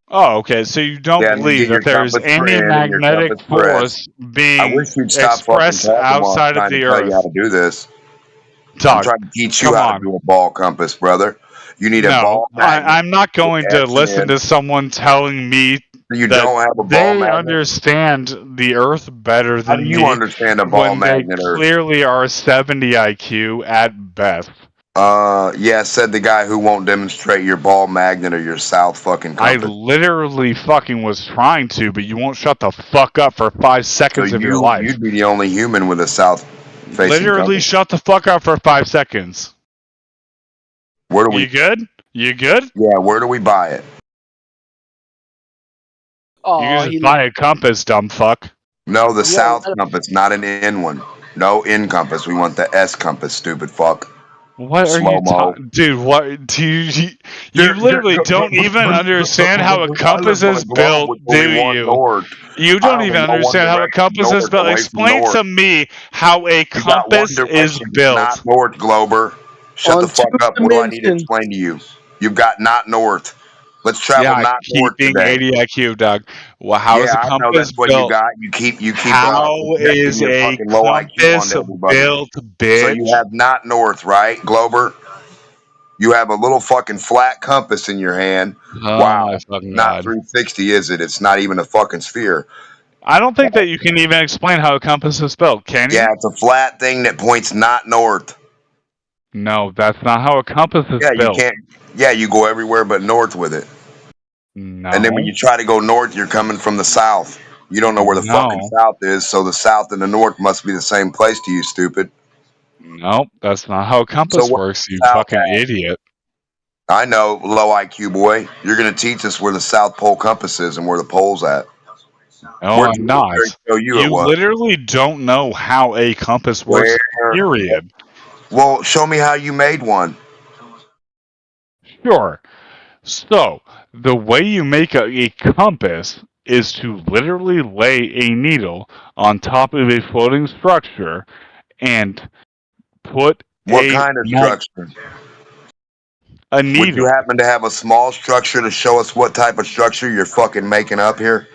Oh, okay. So you don't Yeah, and you believe get your that there's compass for any in and your magnetic compass for S. force I being wish you'd stop fucking expressed talking while I'm outside of trying to the tell you how Earth? to do this. I'm Dog, trying to teach you come how to on. do a ball compass, brother. You need a No, ball magnet. I'm not going to S and listen N. to someone telling me You that don't have a ball they magnet? understand the Earth better How than do you me understand a ball when they magnet, Earth? clearly are 70 IQ at best. Yeah, said the guy who won't demonstrate your ball magnet or your south fucking I compass. literally fucking was trying to, but you won't shut the fuck up for 5 So seconds of your life. you'd be the only human with a south facing Literally compass. shut the fuck up for 5 seconds. Where do You we? good? You good? Yeah, where do we buy it? You can just buy a compass, dumb fuck. No, the south compass, not an N one. No N compass. We want the S compass. Stupid fuck. What are you talking, dude? What do you literally don't even understand how a compass is built, do you? You don't even understand how a compass is built. Explain to me how a compass is built. Not north, Glober. Shut the fuck up. What do I need to explain to you? You've got not north. Let's travel Yeah, not north keeping today. 80 IQ, Doug. Well, how is a I know compass that's what you built? got. You keep How projecting is your a fucking low IQ compass onto everybody. built, So bitch? you have not north, right, Glober? You have a little fucking flat compass in your hand. Oh Wow. my fucking Not god. 360, is it? It's not even a fucking sphere. I don't think that you can even explain how a compass is spelled, can you? Yeah, it's a flat thing that points not north. No, that's not how a compass is Yeah, you built. can't. Yeah, you go everywhere but north with it. No. And then when you try to go north, you're coming from the south. You don't know where the fucking south is, so the south and the north must be the same place to you, stupid. Nope, that's not how a compass where's works, the you south fucking at? idiot. I know, low IQ boy. You're gonna teach us where the South Pole compass is and where the pole's at. No, Where'd I'm your not. military show you it You was? literally don't know how a compass works, period. Well, show me how you made one. Sure. So, the way you make a compass is to literally lay a needle on top of a floating structure and put What kind of structure? a Would you needle. happen to have a small structure to show us what type of structure you're fucking making up here?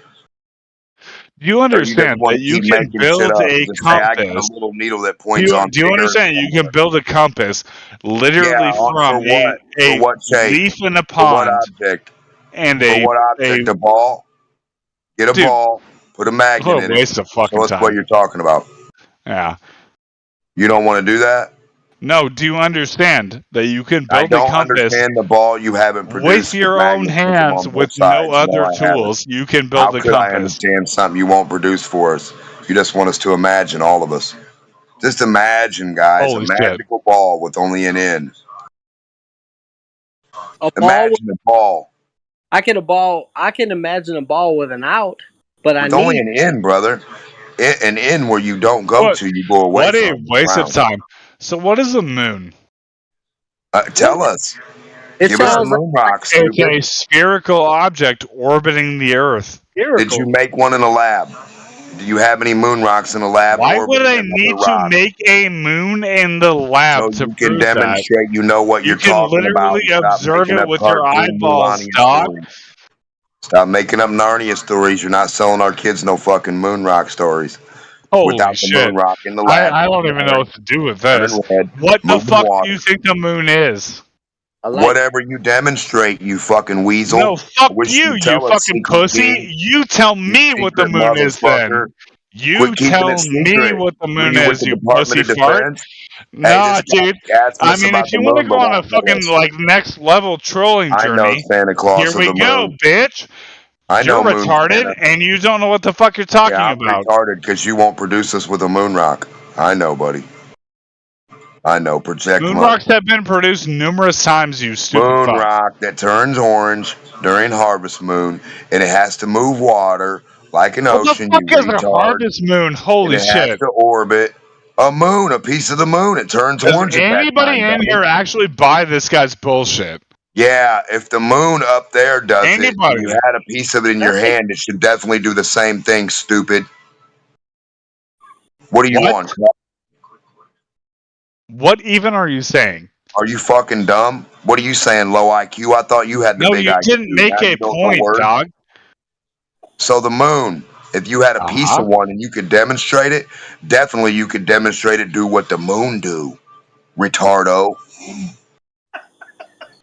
Do you understand that you can build a Just say, I got a compass? little needle that Do points on. you understand you can build a compass literally from for a what shape? leaf in a For what pond object? and For what object? A ball? Get a Dude, ball, put a magnet what a in waste it. of fucking Show us time. what you're talking about. Yeah. You don't want to do that? No, do you understand that you can I build don't a compass understand the ball you haven't produced with your own magnets on hands both with sides. no other I haven't. tools? You can How build a could I compass. understand something you won't produce for us? You just want us to imagine, all of us. Just imagine, guys, Holy a shit. magical ball with only an end. A ball. Imagine a ball I can imagine a ball with an out, but with only an end, brother. An end where you don't go to, you go away What a from. waste of Wow. time. So what is the moon? Tell us. It Give us a sounds moon rock, It's stupid. a spherical object orbiting the Earth. Did you make one in a lab? Do you have any moon rocks in a lab? Why would orbiting I another need to rock? make a moon in the lab So to you can prove that? demonstrate you know what You you're can talking about. literally Stop observe making it up with your cartoon eyeballs, Narnia dog. stories. Stop making up Narnia stories. You're not selling our kids no fucking moon rock stories. Holy Without the shit. moon rock in the lab. I don't even know what to do with this. Red, What the moving fuck water. do you think the moon is? Whatever you demonstrate, you fucking weasel. No, fuck I wish you, you'd you tell us, fucking secret pussy. king. You tell me what the Secret moon is then. motherfucker. You Quit keeping tell it me secret. what the Were moon you with is, the you Department pussy of fart. Defense? Nah, Hey, this dude. guy's asking I us mean, about if the you want to moon, go but on a won't tell fucking us. like next level trolling I know journey, Santa Claus here of we the go, moon. bitch. I know You're Moon retarded, Santa. and you don't know what the fuck you're talking Yeah, I'm about. retarded because you won't produce us with a moon rock. I know, buddy. I know. Project Moon money. rocks have been produced numerous times, you stupid Moon fuck. rock that turns orange during harvest moon, and it has to move water like an What the ocean. fuck You is a retard. harvest moon? And Holy it has shit. to orbit a moon, a piece of the moon. It turns Does orange at that anybody time. in Dummy. here actually buy this guy's bullshit? Yeah, if the moon up there does it, and Anybody. you had a piece of it in your hand, it should definitely do the same thing, stupid. What do you want? What even are you saying? Are you fucking dumb? What are you saying, low IQ? I thought you had the No, big you IQ. didn't make Now a you don't know point, words? dog. So the moon, if you had a piece of one and you could demonstrate it, definitely you could demonstrate it, do what the moon do, retardo.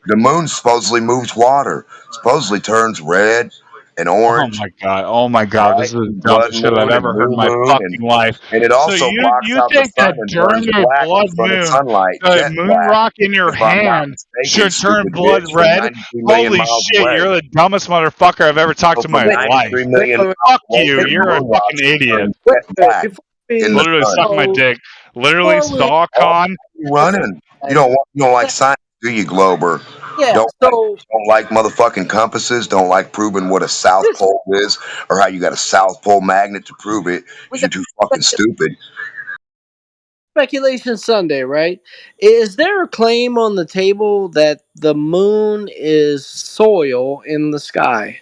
The moon supposedly moves water, supposedly turns red and orange. Oh my god, this is the dumbest shit I've ever heard in my fucking life. And it So also blocks you out the think that sun and during turns a black blood in front of moon, sunlight, the jet moon black. rock in your If I'm not hand mistaken, should turn stupid blood bitch, from red? 93 million Holy miles shit, away. you're the dumbest motherfucker I've ever talked to in my From life. 93 million Fuck miles you, away, you're a moon rocks fucking idiot. turn jet black in the Literally sun. suck my dick. Literally saw Oh, con. you running? You don't like science, do you, Glober? Yeah, Don't like motherfucking compasses. Don't like proving what a South Pole is or how you got a South Pole magnet to prove it. Because you're too fucking stupid. Speculation Sunday, right? Is there a claim on the table that the moon is soil in the sky?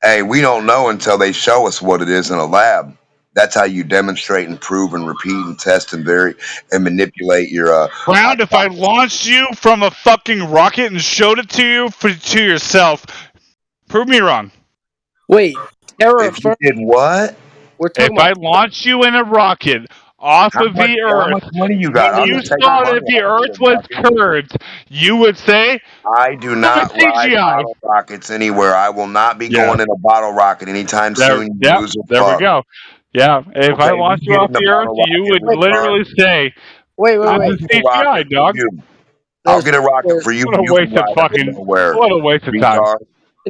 Hey, we don't know until they show us what it is in a lab. That's how you demonstrate and prove and repeat and test and vary and manipulate your Round, if I launched you from a fucking rocket and showed it to you to yourself, prove me wrong. Wait, terra If you did what? We're talking If I about launched you in a rocket off of the How much Earth, money you got? when I'll you just take saw your that money. the Earth was curved, you would say, I do not ride bottle rockets anywhere. I will not be going in a bottle rocket anytime soon. You There loser we fuck. go. Yeah, if I Okay, launched you you get off in the the Earth, bottle you rocket, would literally say, wait. "This is Get a rocket CGI, for dog." you. I'll get a rocket for you. What a You can waste of ride fucking. it nowhere. What a waste of time. Retard.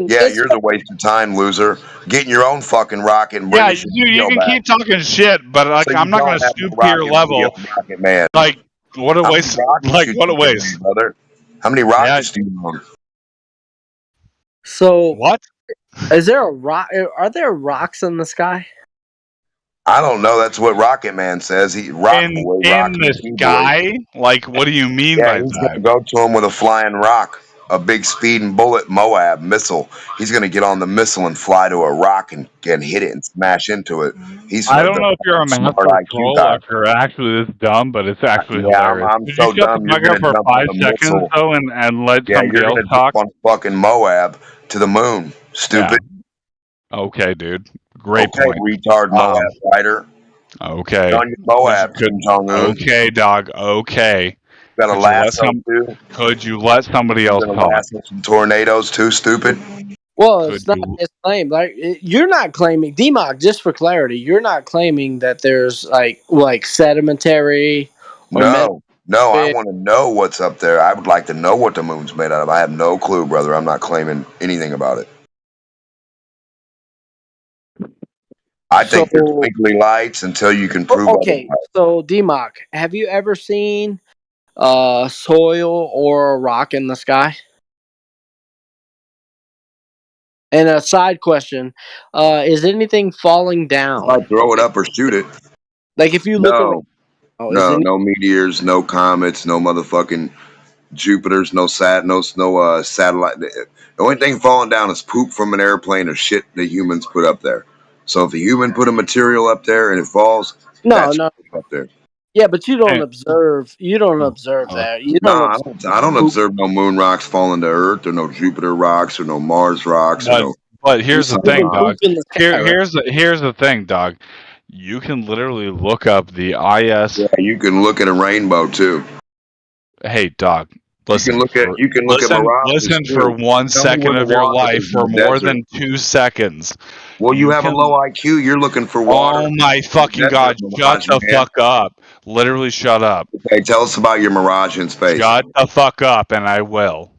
Yeah, you're the waste of time, loser. Getting your own fucking rocket and bring Yeah, us your you video can back. keep talking shit, but like So I'm you not don't gonna have stoop no to your rocket level. video, rocket man. Like what a How waste. many rockets Like you what a giving waste. me, brother? How many rockets do you own? So what? Is there a rock? Are there rocks in the sky? I don't know. That's what Rocket Man says. He rock boy, In rock the sky? Like what do you mean Yeah, by he's that? gonna go to him with a flying rock, a big speeding bullet Moab missile. He's gonna get on the missile and fly to a rock and hit it and smash into it. He's I don't know if you're a smart master IQ troll guy. or if you're actually this dumb, but it's actually Yeah, hilarious. I'm Did so you shut the dumb. You're fuck up gonna for jump 5 on a seconds missile. though and let Yeah, somebody you're else gonna talk? jump on fucking Moab to the moon. Stupid. Okay, dude. Great Okay, point. retard Moab fighter. Okay. Get on your Moab, Kim Jong-un. Okay, dog. Okay. Got a Could you let lasso too. Could you let somebody else Gonna talk? lasso some tornadoes too. Stupid. Well, it's not his claim. Like you're not claiming, DMOC. Just for clarity, you're not claiming that there's like sedimentary. Or No, I want to know what's up there. I would like to know what the moon's made out of. I have no clue, brother. I'm not claiming anything about it. I think there's twinkly lights until you can prove Okay, otherwise. so DMOC, have you ever seen soil or a rock in the sky? And a side question: is anything falling down? I throw it up or shoot it. Like if you look around, No meteors, no comets, no motherfucking Jupiters, no satellite. The only thing falling down is poop from an airplane or shit that humans put up there. So if a human put a material up there and it falls, that's up there. Yeah, but you don't observe. You don't observe that. You No, don't. I don't observe no moon rocks falling to Earth or no Jupiter rocks or no Mars rocks or no. But here's the thing, dog. Sky, Here's the thing, dog. You can literally look up the IS. Yeah, you can look at a rainbow too. Hey, dog. Listen. You can look at mirages Listen too. for 1 Tell me second where of the your water life is in for the more desert. than 2 seconds. Well, you have a low IQ. You're looking for water. Oh my fucking god! Shut the fuck up! Literally, shut up. Okay, tell us about your mirage in space. Shut the fuck up, and I will.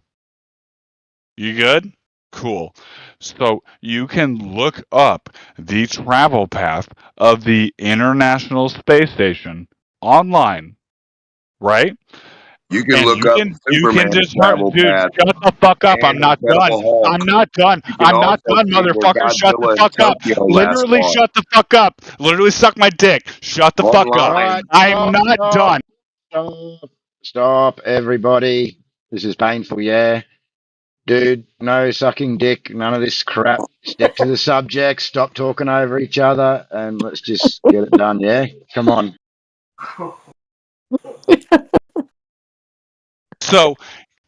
You good? Cool. So you can look up the travel path of the International Space Station online, right? You can look up Superman's travel dude, path. shut the fuck up. I'm and not done. Incredible Hulk. I'm not done. You can I'm not also done, see where motherfucker. Shut the Godzilla fuck and up. Tokyo last Literally fought. shut the fuck up. Literally suck my dick. Shut the fuck up. Online. I'm not done. Stop, everybody. This is painful, yeah. dude, no sucking dick, none of this crap. Stick to the subject, stop talking over each other, and let's just get it done, yeah? Come on. So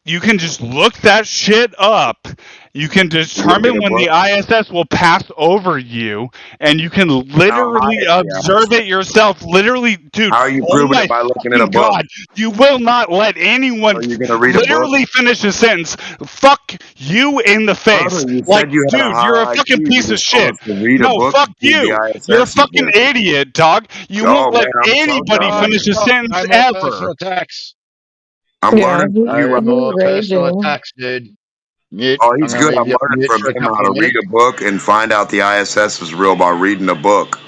you can just look that shit up. You can determine when the ISS will pass over you, and you can literally observe it yourself. Literally, dude. How are you Oh proving my it by looking at a fucking book? God. You will not let anyone Are you gonna read a book? literally finish a sentence. Fuck you in the face. Brother, you Like, said you had a dude, you're a high fucking IQ. piece You of told shit. us to read a No, book fuck to prove you. the You're a ISS, you fucking did. idiot, dog. You Oh, won't let man, I'm so anybody done. finish a Stop. sentence No more ever. personal attacks. I'm Yeah, learning from you. No more he's personal raging. attacks, dude. Mute. Oh, I'm he's going to good. leave I'm you learning mute from for a him how couple of to read minutes. a book and find out the ISS is real by reading a book.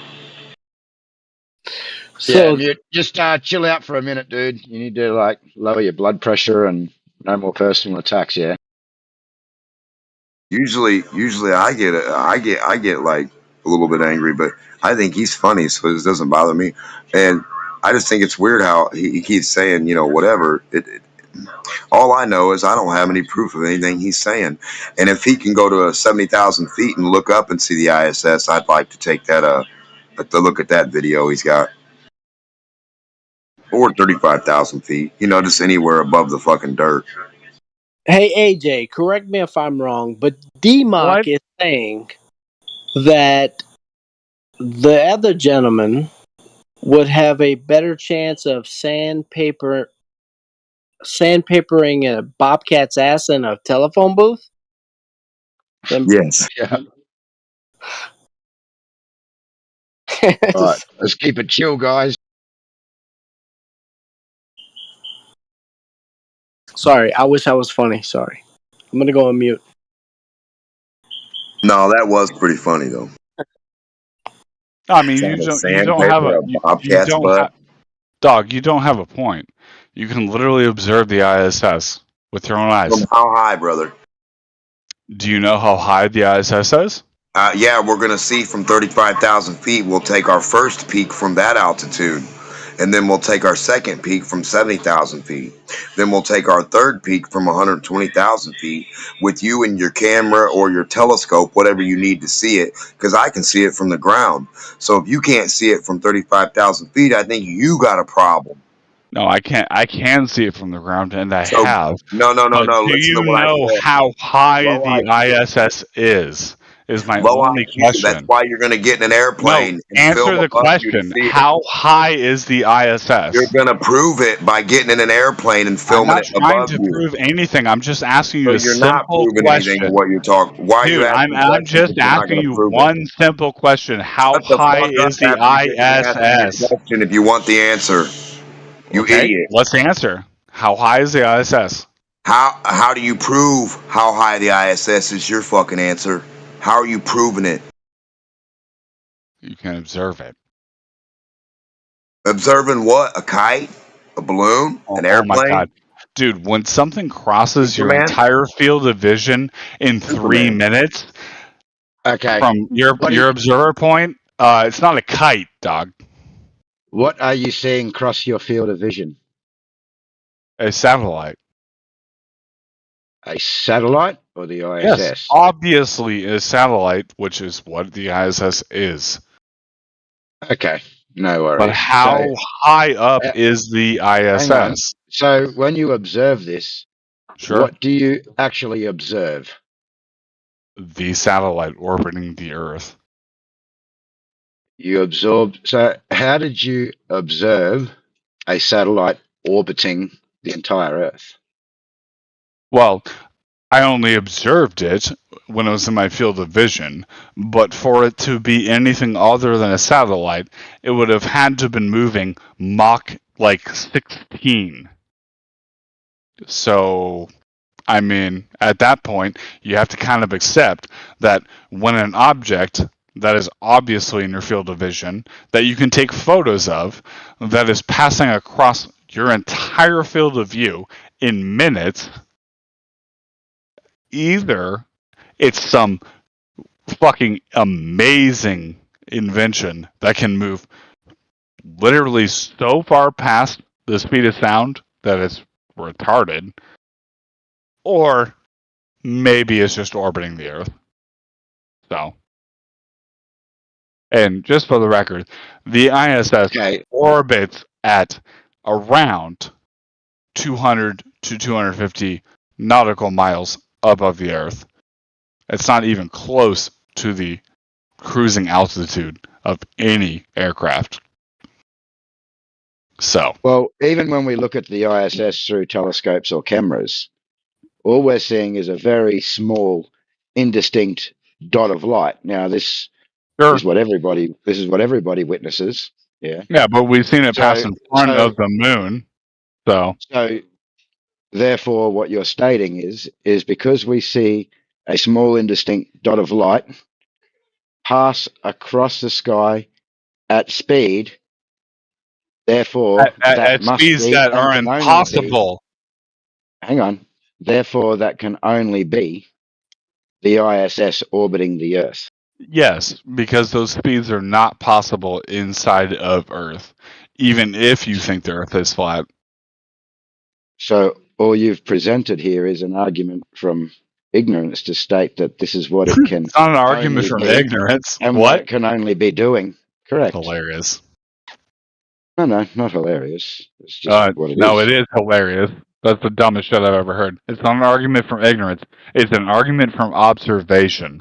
Yeah, So mute. Just chill out for a minute, dude. You need to like lower your blood pressure and no more personal attacks. Yeah. Usually I get like a little bit angry, but I think he's funny, so this doesn't bother me. And I just think it's weird how he keeps saying, whatever. All I know is I don't have any proof of anything he's saying. And if he can go to 70,000 feet and look up and see the ISS, I'd like to take that to look at that video he's got. Or 35,000 feet, just anywhere above the fucking dirt. hey AJ, correct me if I'm wrong, but DMOC is saying that the other gentleman would have a better chance of sandpapering a bobcat's ass in a telephone booth. Yes. Yeah. All right, let's keep it chill, guys. Sorry, I wish I was funny. Sorry. I'm gonna go on mute. No, that was pretty funny though. I mean, Sound of you don't have sandpaper, a a bobcat's don't butt. dog. You don't have a point. You can literally observe the ISS with your own eyes. From how high, brother? Do you know how high the ISS is? Yeah, we're going to see from 35,000 feet. We'll take our first peak from that altitude. And then we'll take our second peak from 70,000 feet. Then we'll take our third peak from 120,000 feet with you and your camera or your telescope, whatever you need to see it, because I can see it from the ground. So if you can't see it from 35,000 feet, I think you got a problem. No, I can't. I can see it from the ground, and I So, have. no. But do Listen to you what I know said. how high Low the IQ. ISS is? Is my Low only IQ. That's question. why you're going to get in an No, airplane and film answer the above you to question. see it. How high is the ISS? You're going to prove it by getting in an airplane and I'm filming not it trying above to you. prove anything. I'm just asking you So a you're not simple proving anything of question. what you're talking. Why are you Dude, asking I'm questions just if you're not asking going to you prove it? one simple question. How Shut the high fuck up is the after you get done asking your ISS? question if you want the answer. You Okay, idiot. let's answer. How high is the ISS? How do you prove how high the ISS is? Your fucking answer. How are you proving it? You can observe it. Observing what? A kite? A balloon? An Oh my airplane? god. Dude, when something crosses your Superman? entire field of vision in 3 Superman. minutes Okay. from your observer point, it's not a kite, dog. What are you seeing cross your field of vision? A satellite. A satellite or the Yes, ISS? obviously a satellite, which is what the ISS is. Okay, no worries. But how high up is the Hang on. ISS? So when you observe this, Sure. what do you actually observe? The satellite orbiting the Earth. You absorbed. So how did you observe a satellite orbiting the entire Earth? Well, I only observed it when it was in my field of vision, but for it to be anything other than a satellite, it would have had to have been moving Mach 16. So, I mean, at that point, you have to kind of accept that when an object that is obviously in your field of vision, that you can take photos of, that is passing across your entire field of view in minutes, either it's some fucking amazing invention that can move literally so far past the speed of sound that it's retarded, or maybe it's just orbiting the Earth. So, and just for the record, the ISS orbits at around 200 to 250 nautical miles above the Earth. It's not even close to the cruising altitude of any aircraft. So, well, even when we look at the ISS through telescopes or cameras, all we're seeing is a very small, indistinct dot of light. Now, this is what everybody witnesses. Yeah. Yeah, but we've seen it pass in front of the moon. So, therefore, what you're stating is because we see a small, indistinct dot of light pass across the sky at speed. Therefore, at speeds that are impossible. Hang on. Therefore, that can only be the ISS orbiting the Earth. Yes, because those speeds are not possible inside of Earth, even if you think the Earth is flat. So all you've presented here is an argument from ignorance to state that this is what it can. It's not an argument from ignorance. And what it can only be doing. Correct. Hilarious. No, not hilarious. It's just what it is. No, it is hilarious. That's the dumbest shit I've ever heard. It's not an argument from ignorance. It's an argument from observation.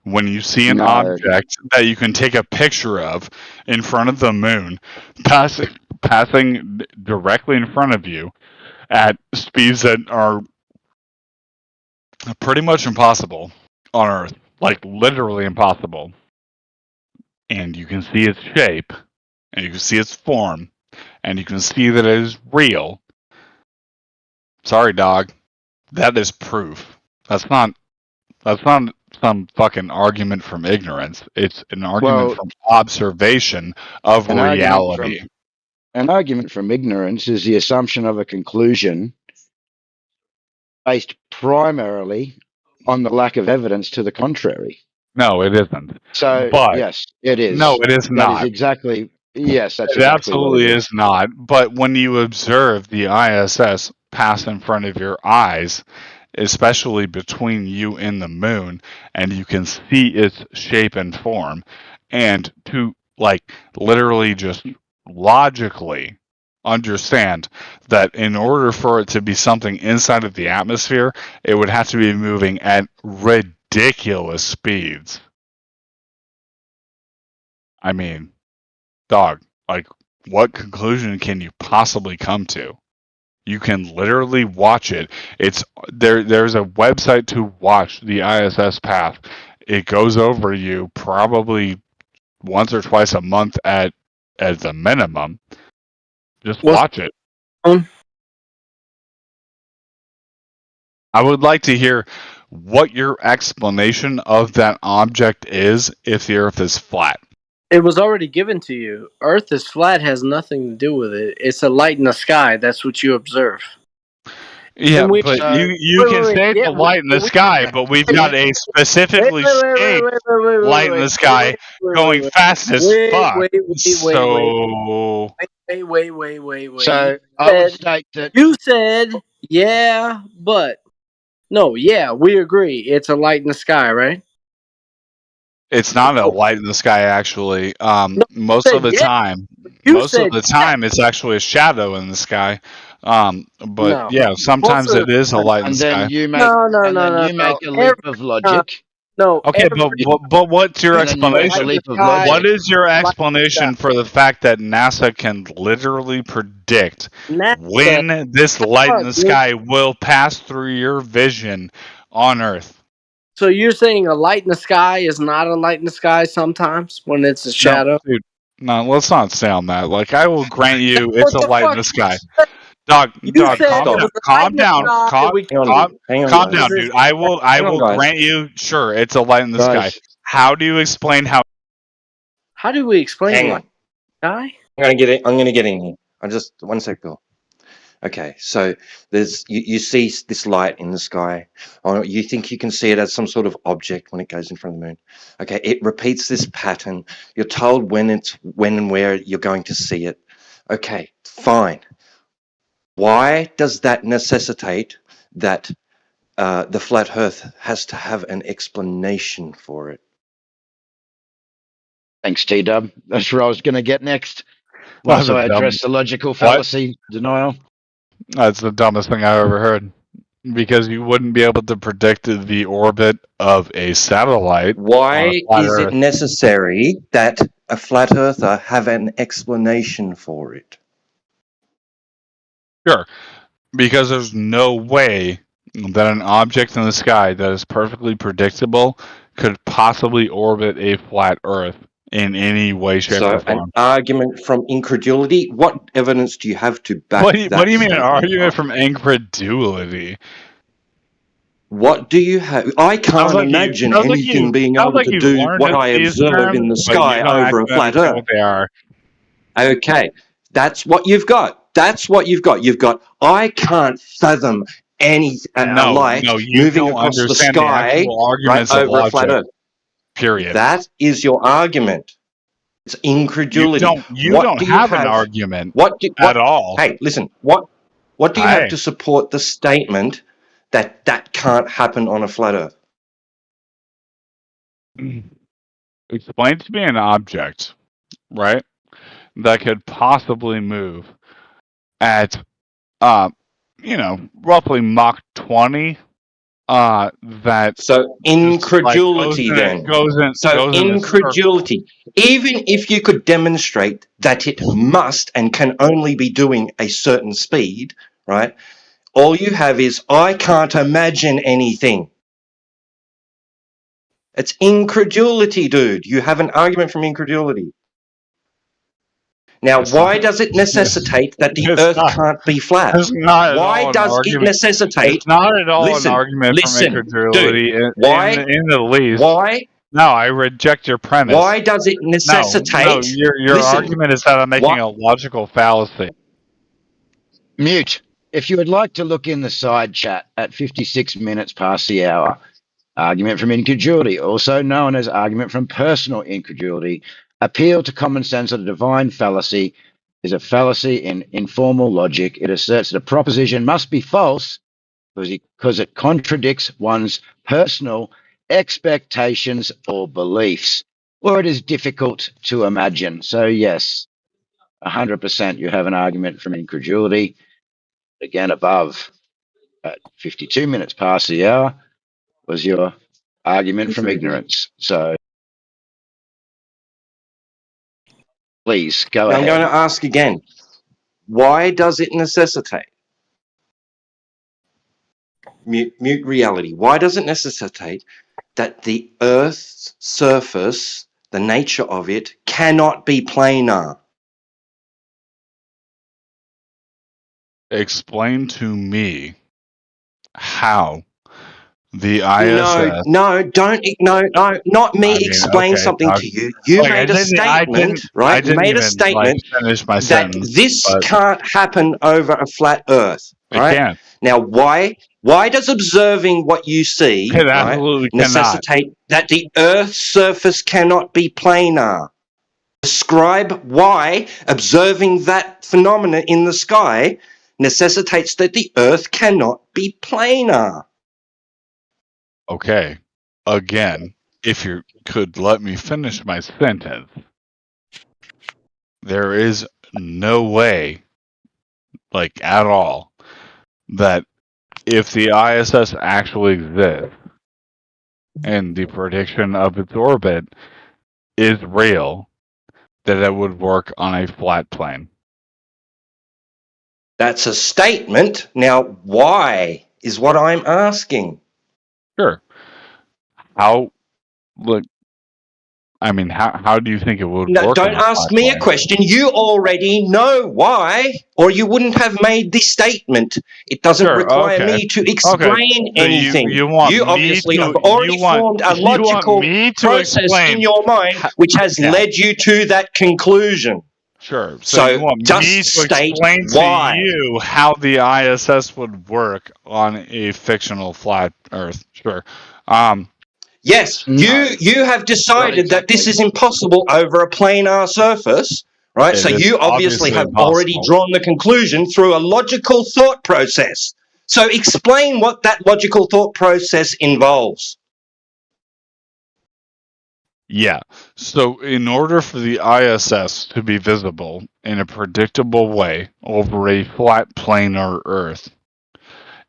When you see an object that you can take a picture of in front of the moon, passing directly in front of you at speeds that are pretty much impossible on Earth, like literally impossible, and you can see its shape, and you can see its form, and you can see that it is real. Sorry, dog. That is proof. That's not some fucking argument from ignorance. It's an argument from observation of reality. An argument from ignorance is the assumption of a conclusion based primarily on the lack of evidence to the contrary. No, it isn't. So, yes, it is. No, it is not. That is exactly. Yes, that's it exactly absolutely what it is not. But when you observe the ISS pass in front of your eyes, especially between you and the moon, and you can see its shape and form, and to literally just logically understand that in order for it to be something inside of the atmosphere, it would have to be moving at ridiculous speeds. I mean, dog, what conclusion can you possibly come to? You can literally watch it. There's a website to watch the ISS path. It goes over you probably once or twice a month at the minimum. Just watch it. I would like to hear what your explanation of that object is if the Earth is flat. It was already given to you. Earth is flat has nothing to do with it. It's a light in the sky. That's what you observe. Yeah, but you can say it's a light in the sky, but we've got a specifically shaped light in the sky going fast as fuck. Wait. So I would state that you said, yeah, but no, yeah, we agree. It's a light in the sky, right? It's not a light in the sky, actually. Most of the time, it's actually a shadow in the sky. But yeah, sometimes it is a light in the sky. You make, you make a leap of logic. No. Okay, but what's your explanation? What is your explanation for the fact that NASA can literally predict when this light in the sky will pass through your vision on Earth? So you're saying a light in the sky is not a light in the sky sometimes when it's a shadow? No, dude, no, let's not say on that. I will grant you it's a light in the sky. Dog, calm down, dude. I will grant you, sure, it's a light in the sky. How do you explain how? How do we explain Hang it? on. Sky? I'm gonna get in here. I just 1 sec, Bill. Okay, so you see this light in the sky. You think you can see it as some sort of object when it goes in front of the moon. Okay, it repeats this pattern. You're told when and where you're going to see it. Okay, fine. Why does that necessitate that the flat Earth has to have an explanation for it. Thanks, T-Dub. That's where I was going to get next. That's Once I a dumb- address the logical What? fallacy denial. That's the dumbest thing I've ever heard. Because you wouldn't be able to predict the orbit of a satellite. Why on a flat is Earth. it necessary that a flat earther have an explanation for it? Sure. Because there's no way that an object in the sky that is perfectly predictable could possibly orbit a flat Earth in any way, shape, So or an form. argument from incredulity. What evidence do you have to back What do you that mean an statement argument up? from incredulity? What do you have? I can't imagine anything being able to do what I observe in the sky over a flat Earth. What they are. Okay, that's what you've got. That's what you've got. You've got, I can't fathom any light you moving don't across the understand the sky actual arguments right of over a flat logic. Earth. Period. That is your argument. It's incredulity. You What don't do you have an argument at all. Hey, listen. What do you Hey. have to support the statement that that can't happen on a flat Earth? Explain to me an object, right, that could possibly move at, roughly Mach 20. That so incredulity then. So incredulity. Even if you could demonstrate that it must and can only be doing a certain speed, right? All you have is, I can't imagine anything. It's incredulity, dude. You have an argument from incredulity. Now, why does it necessitate that the Earth can't be flat? It's not at Why all an does it argument. necessitate? It's not at all Listen, an argument listen, from incredulity dude, in the least. Why? No, I reject your premise. Why does it necessitate? No, your Listen, argument is that I'm making a logical fallacy. Mute. If you would like to look in the side chat at 56 minutes past the hour, argument from incredulity, also known as argument from personal incredulity, appeal to common sense or the divine fallacy, is a fallacy in informal logic. It asserts that a proposition must be false because it contradicts one's personal expectations or beliefs, or it is difficult to imagine. So yes, 100% you have an argument from incredulity. Again, above at 52 minutes past the hour was your argument from ignorance. So please go I'm ahead. going to ask again. Why does it necessitate? Mute reality. Why does it necessitate that the Earth's surface, the nature of it, cannot be planar? Explain to me how the ISS. No, not me explain something to you. You made a statement, right? You made a statement finish my that sentence, this but can't happen over a flat Earth, it right? can. Now, why does observing what you see It absolutely cannot. necessitate that the Earth's surface cannot be planar? Describe why observing that phenomena in the sky necessitates that the Earth cannot be planar. Okay. Again, if you could let me finish my sentence. There is no way, like at all, that if the ISS actually exists and the prediction of its orbit is real, that it would work on a flat plane. That's a statement. Now, why is what I'm asking. Sure. How do you think it would No, work? don't ask me a question. You already know why, or you wouldn't have made this statement. It doesn't require me to explain anything. You obviously have already formed a logical process in your mind, which has led you to that conclusion. Sure. So you want just me to state explain why. to you how the ISS would work on a fictional flat Earth. Sure. Yes, you have decided that this is impossible over a planar surface, right? It So is you obviously have impossible. already drawn the conclusion through a logical thought process. So explain what that logical thought process involves. Yeah. So, in order for the ISS to be visible in a predictable way over a flat planar Earth,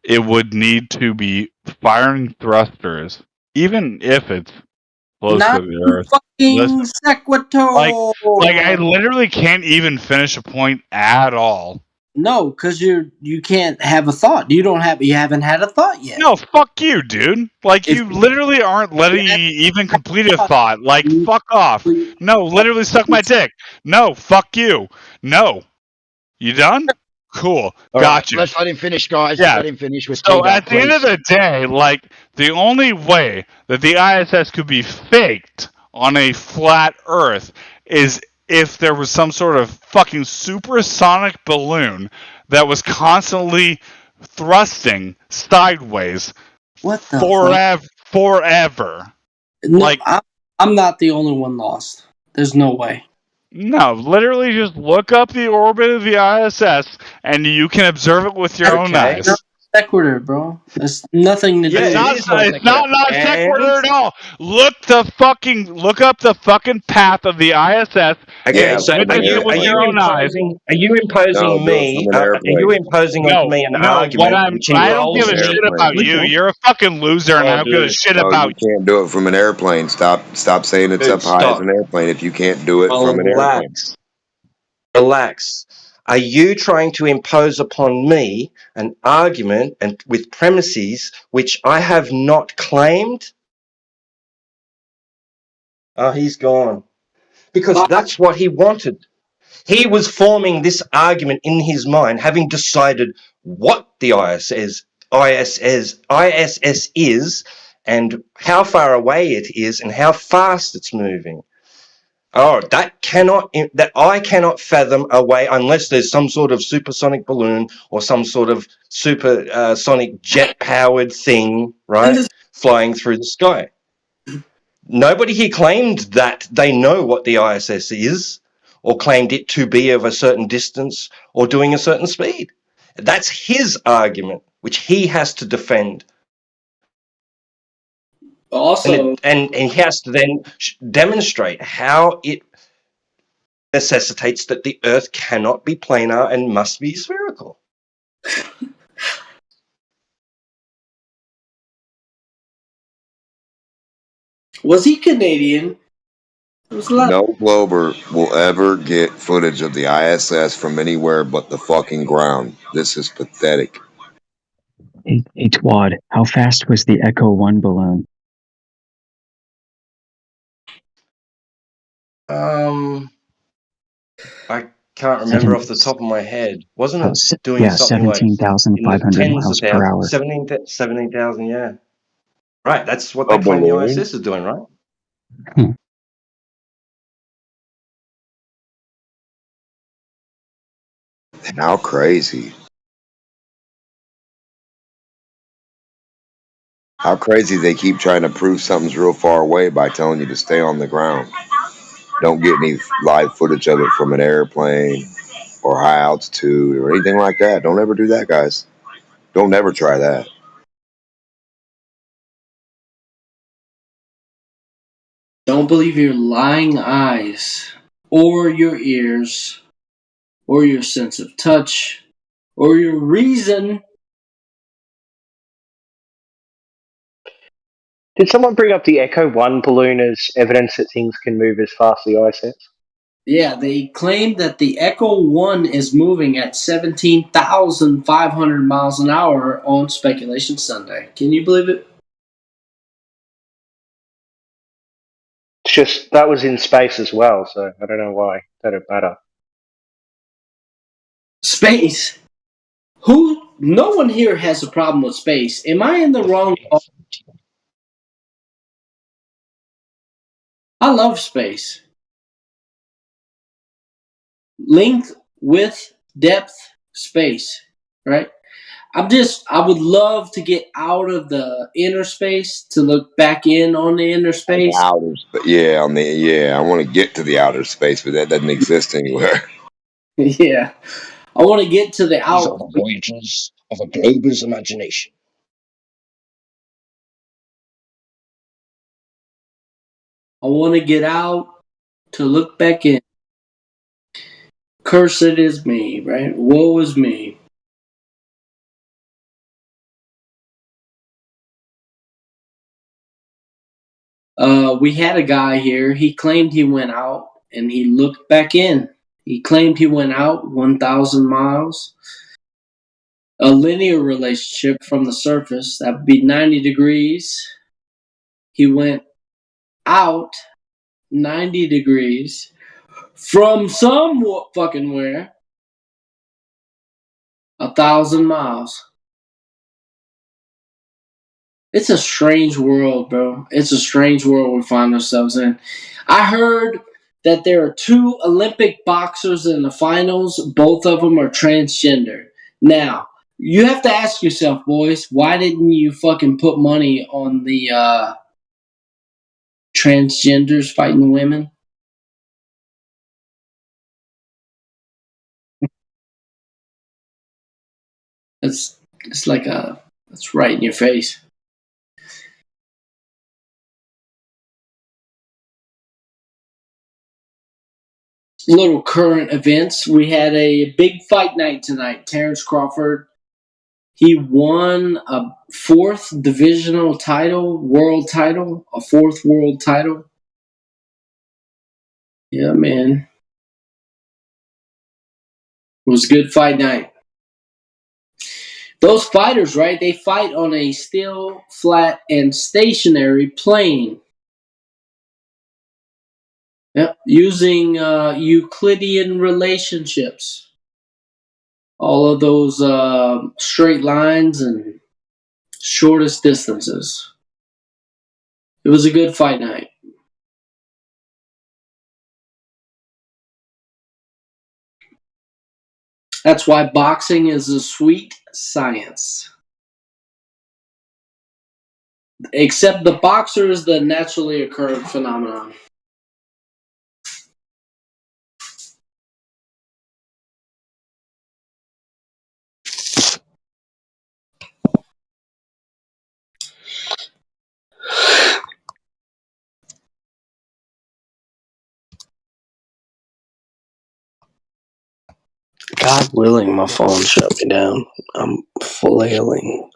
it would need to be firing thrusters, even if it's close Not to the Earth. fucking Listen, sequitur. like I literally can't even finish a point at all. No, because you can't have a thought. You haven't had a thought yet. No, fuck you, dude. Like, you literally aren't letting me even complete a thought. Like, fuck off. No, literally suck my dick. No, fuck you. No. You done? Cool. All Gotcha. right, let's let him finish, guys. Yeah. Let him finish with So T-Dog, at the end of the day, like, the only way that the ISS could be faked on a flat Earth is if there was some sort of fucking supersonic balloon that was constantly thrusting sideways What the forever. No, Like, I'm not the only one lost. There's no way. no, literally just look up the orbit of the ISS and you can observe it with your own eyes. Sequitur, bro. There's nothing to do. It's not sequitur at all. Look up the fucking path of the ISS. Okay, so with your own eyes. Are you imposing on me an argument which I don't involves give a shit about you. You're a fucking loser, and I don't give a shit about you. Can't do it from an airplane. Stop saying it's up high as an airplane if you can't do it from an airplane. Relax. Are you trying to impose upon me an argument and with premises which I have not claimed? Oh, he's gone. Because that's what he wanted. He was forming this argument in his mind, having decided what the ISS is and how far away it is and how fast it's moving. Oh, that I cannot fathom a way unless there's some sort of supersonic balloon or some sort of supersonic jet-powered thing, right, flying through the sky. Nobody here claimed that they know what the ISS is or claimed it to be of a certain distance or doing a certain speed. That's his argument, which he has to defend. Also, and he has to then demonstrate how it necessitates that the Earth cannot be planar and must be spherical. Was he Canadian? No glober will ever get footage of the ISS from anywhere but the fucking ground. This is pathetic. Hey, Twad, how fast was the Echo 1 balloon? I can't remember off the top of my head. Wasn't it doing something like 17,500 miles per hour? 17,000, yeah. Right, that's what they claim the ISS is doing, right? How crazy. How crazy they keep trying to prove something's real far away by telling you to stay on the ground. Don't get any live footage of it from an airplane or high altitude or anything like that. Don't ever do that, guys. Don't ever try that. Don't believe your lying eyes or your ears or your sense of touch or your reason. Did someone bring up the Echo 1 balloon as evidence that things can move as fast as the ISS? Yeah, they claim that the Echo 1 is moving at 17,500 miles an hour on Speculation Sunday. Can you believe it? It's just, that was in space as well, so I don't know why that would matter. Space? No one here has a problem with space. Am I in the wrong? I love space. Length, width, depth, space, right? I would love to get out of the inner space to look back in on the inner space. I want to get to the outer space, but that doesn't exist anywhere. Yeah. I want to get to the outer voyages. of a glober's imagination. I want to get out to look back in. Cursed is me, right? Woe is me. We had a guy here. He claimed he went out and he looked back in. He claimed he went out 1,000 miles. A linear relationship from the surface, that would be 90 degrees. He went out 90 degrees from some fucking where. 1,000 miles. It's a strange world, bro. It's a strange world we find ourselves in. I heard that there are 2 Olympic boxers in the finals. Both of them are transgender. Now, you have to ask yourself, boys, why didn't you fucking put money on the transgenders fighting women? It's like it's right in your face. Little current events. We had a big fight night tonight. Terrence Crawford, he won a 4th divisional title, world title, a 4th world title. Yeah, man. It was a good fight night. Those fighters, right, they fight on a still, flat, and stationary plane. Yep, using Euclidean relationships. All of those straight lines and shortest distances. It was a good fight night. That's why boxing is a sweet science. Except the boxer is the naturally occurring phenomenon. God willing, my phone shut me down. I'm flailing.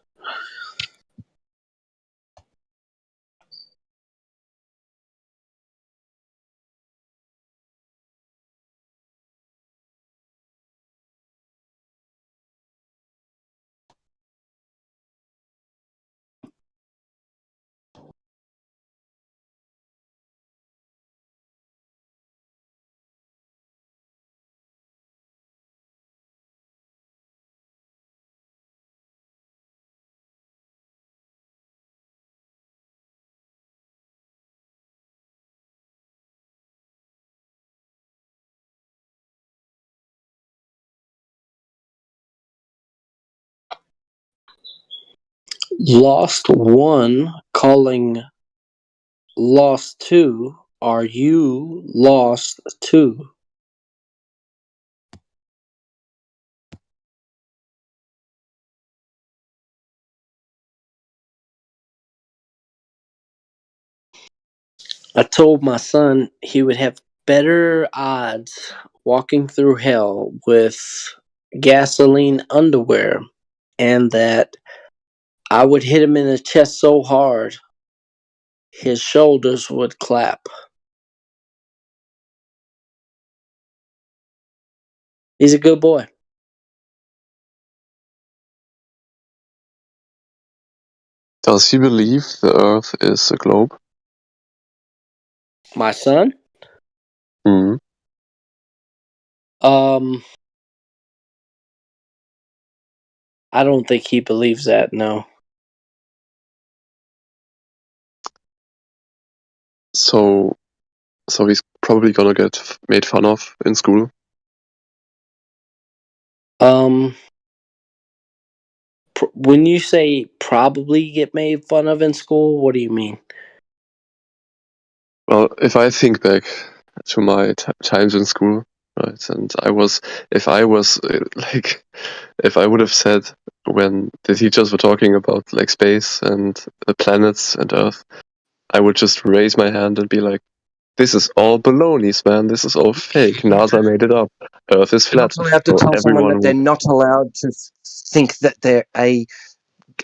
Lost 1, calling lost 2. Are you lost 2? I told my son he would have better odds walking through hell with gasoline underwear, and that I would hit him in the chest so hard his shoulders would clap. He's a good boy. Does he believe the Earth is a globe? My son? Hmm. I don't think he believes that, no. So he's probably gonna get made fun of in school. When you say probably get made fun of in school, what do you mean? Well, if I think back to my times in school, right, and if I would have said when the teachers were talking about like space and the planets and Earth, I would just raise my hand and be like, "This is all baloney, man. This is all fake. NASA made it up. Earth is You're flat." not allowed to So tell someone that everyone they're would. not allowed to think that they're a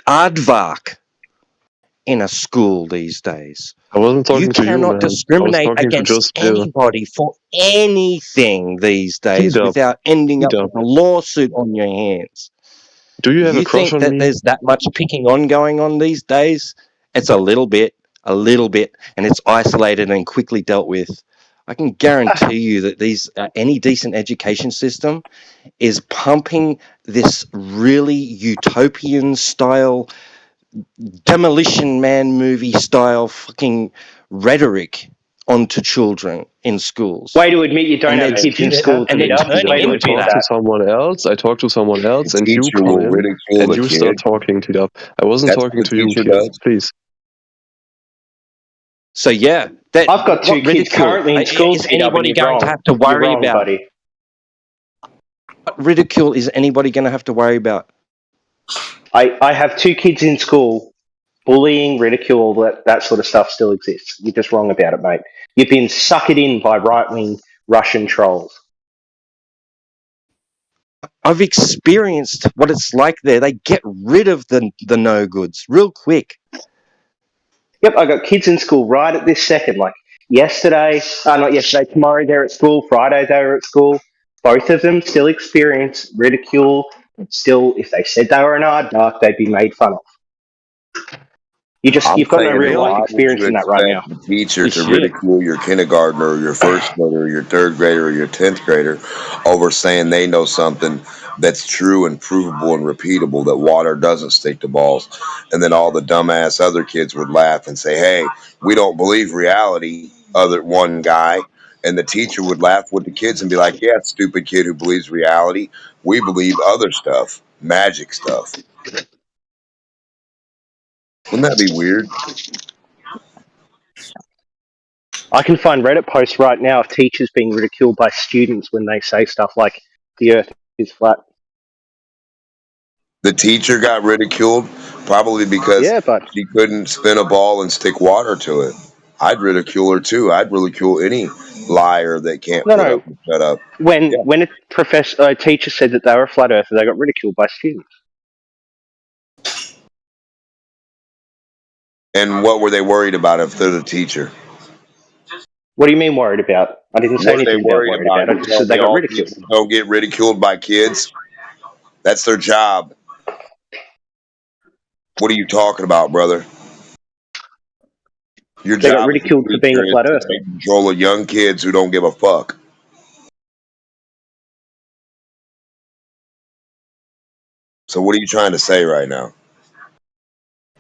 aardvark in a school these days. I wasn't You talking to you, cannot man. I was discriminate talking to against just Bill. anybody for anything these days T-Dub. without ending up T-Dub. with a lawsuit on your hands. Do you have a You crush think on that me? there's that much picking on going on these days? It's a little bit, and it's isolated and quickly dealt with. I can guarantee you that these any decent education system is pumping this really utopian style, Demolition Man movie style fucking rhetoric onto children in schools. Way to admit you don't And have they're kids in school, and they're Peter. turning Way to into admit I talk to that. someone else. I talk to someone else, The and you teacher come will in ridicule and the you start kid. talking to T-Dub. I wasn't That's what talking the to you, teacher T-Dub. does. Please. So yeah, I've got two what kids ridicule currently in school, is Peter, and anybody you're going to wrong. have to You're worry wrong, about? buddy. What ridicule is anybody going to have to worry about? I have two kids in school. Bullying, ridicule, that sort of stuff still exists. You're just wrong about it, mate. You've been suckered in by right-wing Russian trolls. I've experienced what it's like there. They get rid of the no goods real quick. Yep, I got kids in school right at this second. Like yesterday, not yesterday, tomorrow they're at school, Friday they were at school. Both of them still experience ridicule. Still, if they said they were an aardvark, they'd be made fun of. I'm You've got no saying, real life why would experience you in that right expect now. the teacher You to should. ridicule your kindergartner or your first grader or your third grader or your 10th grader over saying they know something that's true and provable and repeatable, that water doesn't stick to balls? And then all the dumbass other kids would laugh and say, hey, we don't believe reality, other one guy. And the teacher would laugh with the kids and be like, yeah, stupid kid who believes reality. We believe other stuff, magic stuff. Wouldn't that be weird? I can find Reddit posts right now of teachers being ridiculed by students when they say stuff like the earth is flat. The teacher got ridiculed probably because Yeah, but she couldn't spin a ball and stick water to it. I'd ridicule her too. I'd ridicule any liar that can't put no. up and shut up. Yeah. When a teacher said that they were a flat earther, they got ridiculed by students. And what were they worried about if they're the teacher? What do you mean worried about? I didn't say What are they anything about worried worried about? about. I You just telling said me they got all ridiculed. teachers don't get ridiculed by kids? That's their job. What are you talking about, brother? Your They got job as a ridiculed for being teacher a is flat to earther. take control of young kids who don't give a fuck. So what are you trying to say right now?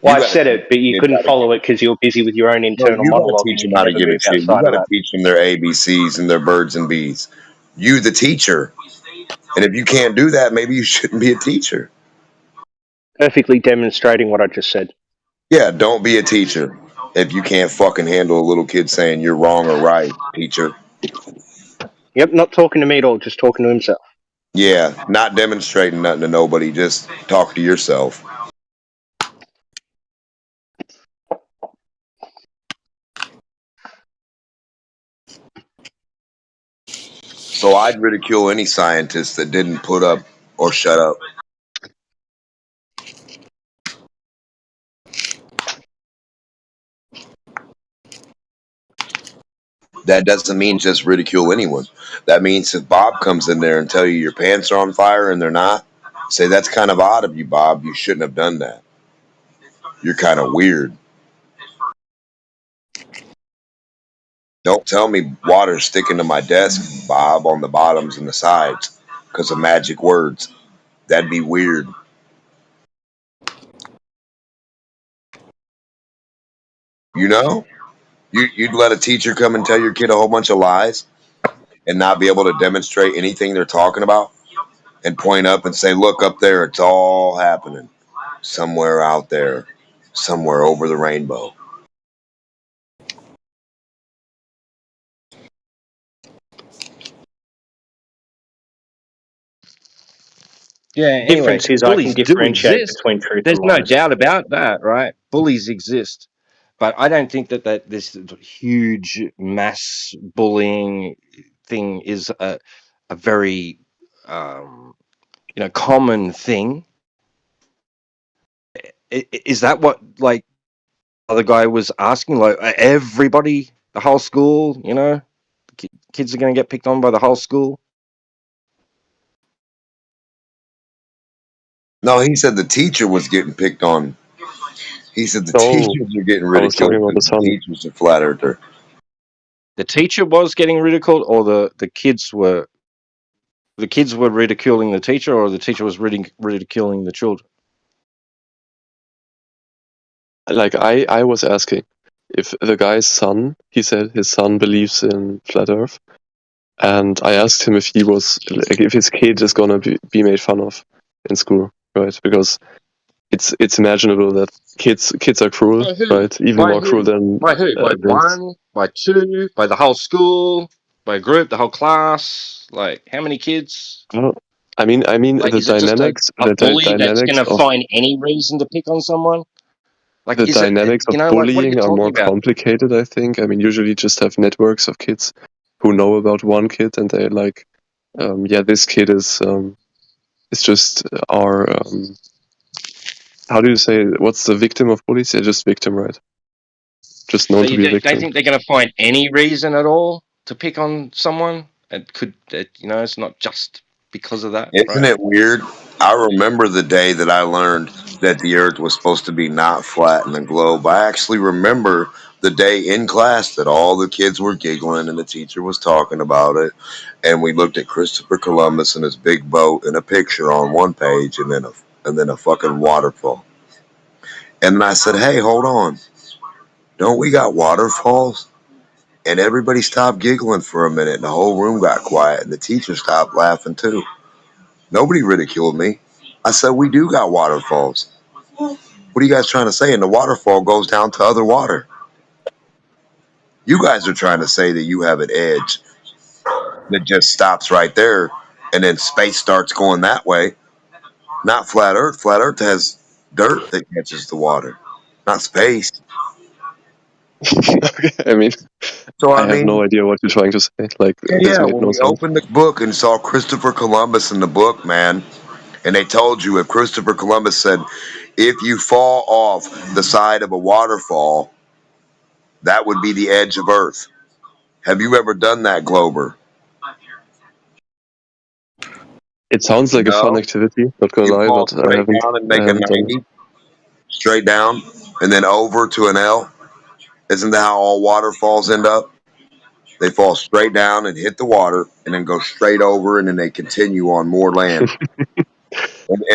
Well, I said it, but you couldn't follow it because you were busy with your own No, internal you got to monologue and teach you them can how to never give a move shit. You outside got of to that. teach them their ABCs and their birds and bees. You, the teacher. And if you can't do that, maybe you shouldn't be a teacher. Perfectly demonstrating what I just said. Yeah, don't be a teacher if you can't fucking handle a little kid saying you're wrong or right, teacher. Yep, not talking to me at all, just talking to himself. Yeah, not demonstrating nothing to nobody. Just talk to yourself. So I'd ridicule any scientist that didn't put up or shut up. That doesn't mean just ridicule anyone. That means if Bob comes in there and tell you your pants are on fire and they're not, say that's kind of odd of you, Bob. You shouldn't have done that. You're kind of weird. Don't tell me water's sticking to my desk, Bob, on the bottoms and the sides because of magic words. That'd be weird. You know? You'd let a teacher come and tell your kid a whole bunch of lies and not be able to demonstrate anything they're talking about and point up and say, look up there, it's all happening somewhere out there, somewhere over the rainbow. Yeah. Anyway, Difference is I can bullies do differentiate exist. between truth There's and no lies. doubt about that, right? Bullies exist, but I don't think that this huge mass bullying thing is a very common thing. Is that what like the other guy was asking? Like everybody, the whole school, kids are going to get picked on by the whole school. No, he said the teacher was getting picked on. He said the No, teachers were getting I was talking ridiculed about the because the son. teachers are flat earther. The teacher was getting ridiculed, or the kids were ridiculing the teacher, or the teacher was ridiculing the children. Like I was asking if the guy's son, he said his son believes in flat Earth, and I asked him if he was like if his kid is gonna be made fun of in school, right? Because it's imaginable that kids are cruel, By who? right? Even By more cruel who? than By who? By adults. one? By two? By the whole school? By a group? The whole class? Like how many kids? I mean Like the is it just a bully that's dynamics going to of find any reason to pick on someone? Like the is it? dynamics of Like what are you bullying are talking more about? complicated, I think. I mean, usually you just have networks of kids who know about one kid, and they're like, yeah, this kid is just our how do you say, what's the victim of bullies? Yeah, just victim, right? Just known So to you be a don't victim. think they're going to find any reason at all to pick on someone? It's not just because of that, Isn't right? it weird? I remember the day that I learned that the earth was supposed to be not flat in the globe. I actually remember the day in class that all the kids were giggling and the teacher was talking about it. And we looked at Christopher Columbus and his big boat and a picture on one page and then a fucking waterfall. And then I said, hey, hold on. Don't we got waterfalls? And everybody stopped giggling for a minute and the whole room got quiet and the teacher stopped laughing too. Nobody ridiculed me. I said, we do got waterfalls. What are you guys trying to say? And the waterfall goes down to other water. You guys are trying to say that you have an edge that just stops right there and then space starts going that way. Not flat Earth. Flat Earth has dirt that catches the water, not space. I mean, So, I have no idea what you're trying to say. Like, this yeah, made when no we sense. opened the book and saw Christopher Columbus in the book, man, and they told you if Christopher Columbus said, if you fall off the side of a waterfall, that would be the edge of Earth. Have you ever done that, Glober? It sounds like a fun No. activity, not gonna You lie, fall but straight down and I make a haven't done it. 90, straight down, and then over to an L. Isn't that how all waterfalls end up? They fall straight down and hit the water, and then go straight over, and then they continue on more land.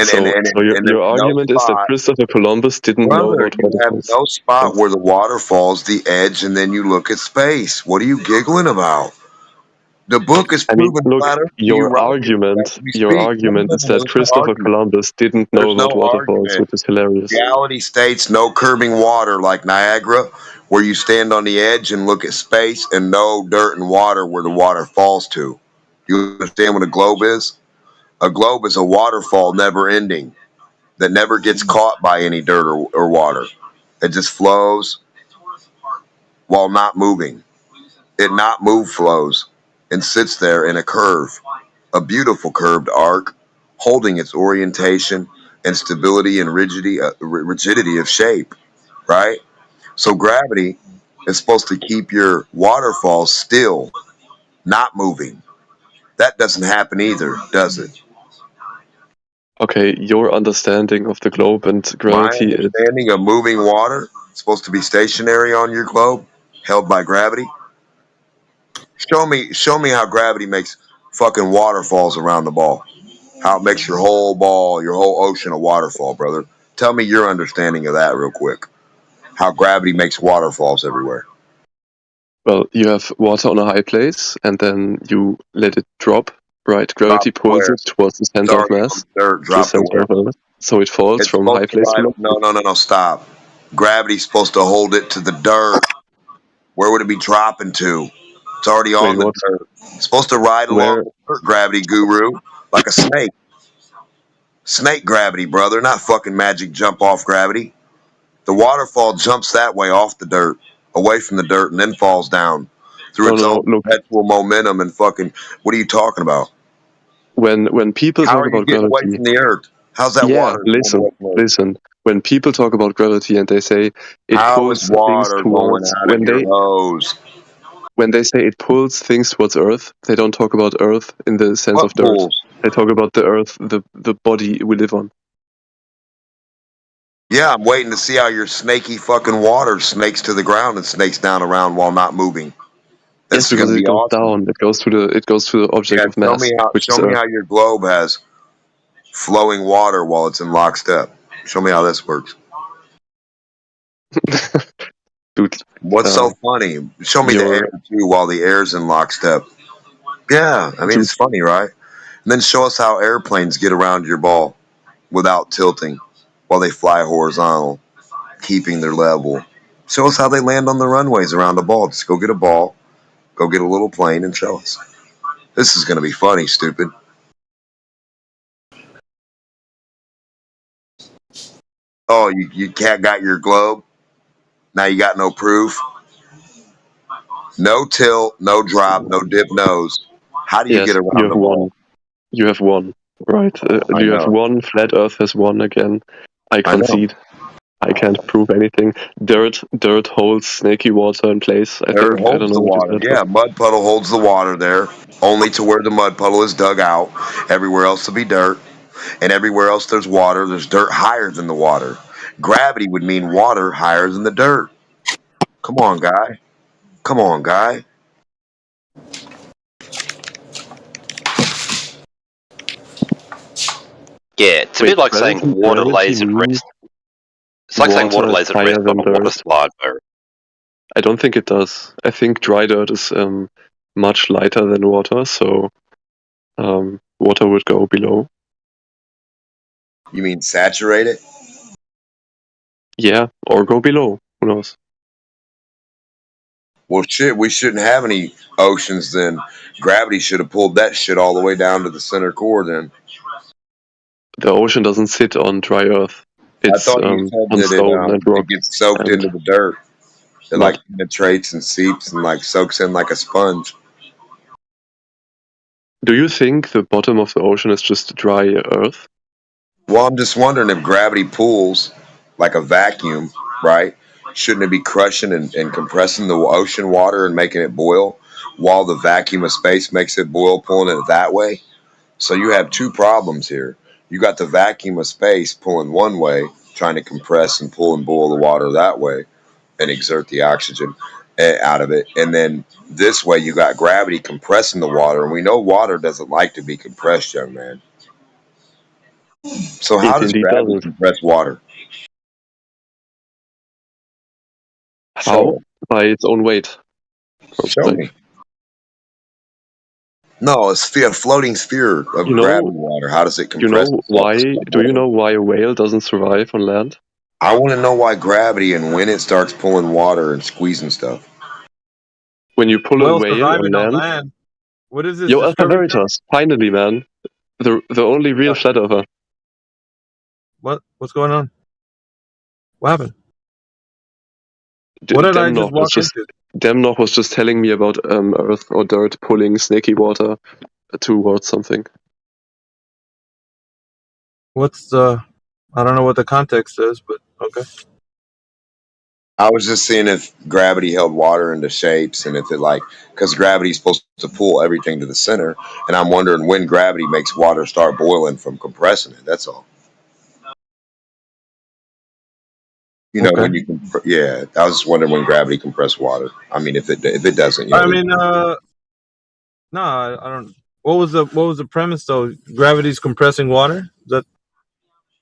So And your there's no argument is that spot. Christopher Columbus didn't know Brother, about you have waterfalls. no spot where the waterfall's the edge, and then you look at space. What are you giggling about? The book is I mean, proven look, flat Earth to you your right here as argument we speak. No, is that there's no Christopher argument. Columbus didn't know There's about no waterfalls, argument. which is hilarious. Reality states no curbing water like Niagara, where you stand on the edge and look at space, and no dirt and water where the water falls to. You understand what a globe is? A globe is a waterfall never ending that never gets caught by any dirt or water. It just flows while not moving. It not move flows and sits there in a curve, a beautiful curved arc, holding its orientation and stability and rigidity of shape, right? So gravity is supposed to keep your waterfall still, not moving. That doesn't happen either, does it? Okay, your understanding of the globe and My gravity is understanding of moving water is supposed to be stationary on your globe, held by gravity. Show me how gravity makes fucking waterfalls around the ball. How it makes your whole ball, your whole ocean a waterfall, brother. Tell me your understanding of that real quick. How gravity makes waterfalls everywhere. well, you have water on a high place, and then you let it drop, right? Gravity Drop to pulls where? it towards the It's center of already on mass, the dirt. to the Drop to center where? of Earth. So it falls It's from supposed high to place to ride. low place. No. Stop. Gravity's supposed to hold it to the dirt. Where would it be dropping to? It's already Wait, on the what? dirt. It's supposed to ride along Where? the dirt, gravity guru, like a snake. Snake gravity, brother, not fucking magic jump off gravity. The waterfall jumps that way off the dirt, away from the dirt, and then falls down through its own Look, perpetual momentum and fucking. What are you talking about? when people How talk are you about getting away gravity, from the earth? How's that yeah, water going away from the earth? listen. When people talk about gravity and they say it How is pulls things water going towards out of your hose? when they say it pulls things towards Earth, they don't talk about Earth in the sense What of dirt. pulls? They talk about the Earth, the body we live on. Yeah, I'm waiting to see how your snaky fucking water snakes to the ground and snakes down around while not moving. This Yes, is going because to it be goes awesome. down. It goes to the object Yeah, of mass, which show is me Earth. how your globe has flowing water while it's in lockstep. Show me how this works. Dude, What's so funny? Show me the you're- air too while the air's in lockstep. Yeah, I mean Dude. it's funny, right? And then show us how airplanes get around your ball without tilting while they fly horizontal, keeping their level. Show us how they land on the runways around a ball. Just go get a ball, go get a little plane, and show us. This is going to be funny, stupid. Oh, you can't got your globe? Now you got no proof? No tilt, no drop, no dip nose. How do you get Yes, you around have the ball? won. You have won, right? I You have know. won. Flat Earth has won again. I I know. concede. I can't prove anything. Dirt holds snaky water in place. I Dirt think. I don't holds know the what you water. said. Yeah, mud puddle holds the water there, only to where the mud puddle is dug out. Everywhere else will be dirt, and everywhere else there's water. There's dirt higher than the water. Gravity would mean water higher than the dirt. Come on, guy. Come on, guy. Yeah, it's a Wait, bit like saying water lays at rest. It's like saying water lays at rest higher on than a water dirt. slide, bro. I don't think it does. I think dry dirt is much lighter than water, so water would go below. You mean saturated? Yeah, or go below. Who knows? Well, shit, we shouldn't have any oceans then. Gravity should have pulled that shit all the way down to the center core then. The ocean doesn't sit on dry earth. I It's thought you on said that stone and rock. it gets soaked And into the dirt. It what? like penetrates and seeps and like soaks in like a sponge. Do you think the bottom of the ocean is just dry earth? Well, I'm just wondering if gravity pulls like a vacuum, right? Shouldn't it be crushing and compressing the ocean water and making it boil while the vacuum of space makes it boil, pulling it that way? So you have two problems here. You got the vacuum of space pulling one way, trying to compress and pull and boil the water that way and exert the oxygen out of it. And then this way you got gravity compressing the water. And we know water doesn't like to be compressed, young man. So how It does indeed gravity doesn't. compress water? How? By its own weight. Show me. No, a floating sphere of You know, gravity water. How does it you compress? know why? Do you know why a whale doesn't survive on land? I want to know why gravity and when it starts pulling water and squeezing stuff. When you pull a Well, whale surviving on on land. land. What is this? Yo, Alpha Discovery Channel? Veritas, finally, man. The only real flat earther. What's going on? What happened? What did I just walk into? Demnoch was just telling me about earth or dirt pulling snaky water towards something. What's I don't know what the context is, but okay. I was just seeing if gravity held water into shapes and if it because gravity's supposed to pull everything to the center, and I'm wondering when gravity makes water start boiling from compressing it. That's all. You know, when you I was just wondering when gravity compress water. I mean, if it doesn't, you know. I mean, no, I don't. What was the premise though? Gravity's compressing water.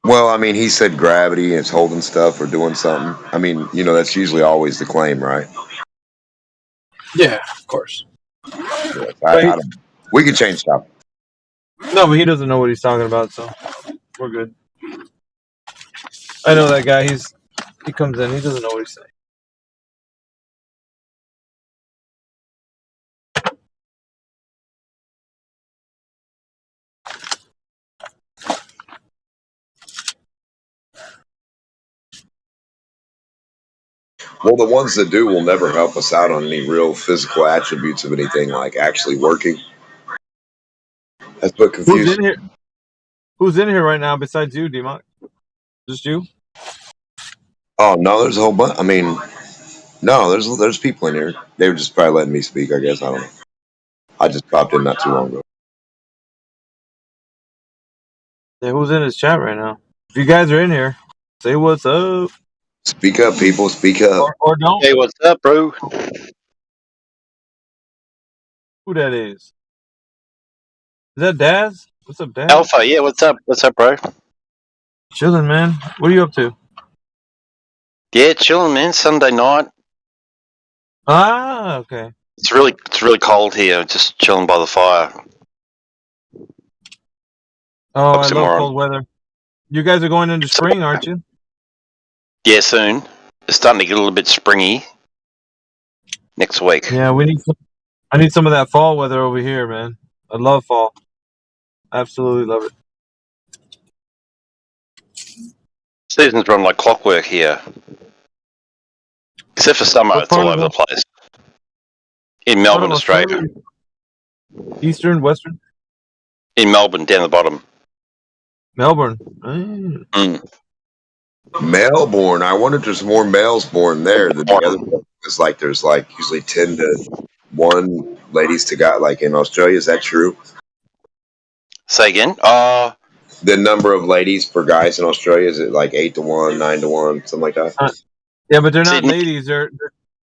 Well, I mean, he said gravity is holding stuff or doing something. I mean, you know, that's usually always the claim, right? Yeah, of course. Yeah, I don't. We can change topic. No, but he doesn't know what he's talking about, so we're good. I know that guy. He comes in. He doesn't know what he's saying. Well, the ones that do will never help us out on any real physical attributes of anything like actually working. That's what Who's confuses. in here? Who's in here right now besides you, D-Mock? Just you? Oh no, there's a whole bunch. I mean, no, there's people in here. They were just probably letting me speak. I guess I don't know. I just popped in not too long ago. Yeah, who's in his chat right now? If you guys are in here, say what's up. Speak up, people. Speak up. Or don't. Hey, what's up, bro? Who that is? Is that Daz? What's up, Daz? Alpha, yeah, what's up? What's up, bro? Chilling, man. What are you up to? Yeah, chilling, man. Sunday night. Ah, okay. It's really cold here. Just chilling by the fire. Oh, I love Oxymoron. cold weather. You guys are going into spring, aren't you? Yeah, soon. It's starting to get a little bit springy. Next week. Yeah, we need some. I need some of that fall weather over here, man. I love fall. Absolutely love it. Seasons run like clockwork here. Except for summer, What it's all part over of the place. In Part Melbourne, of Australia. Eastern, Western, In Melbourne, down the bottom. Melbourne. Melbourne. I wonder if there's more males born there than the other. It's like there's like usually 10 to 1 ladies to guy. Like in Australia, is that true? Say again? The number of ladies per guys in Australia, is it like 8 to 1, 9 to 1, something like that? Yeah, but they're not ladies. They're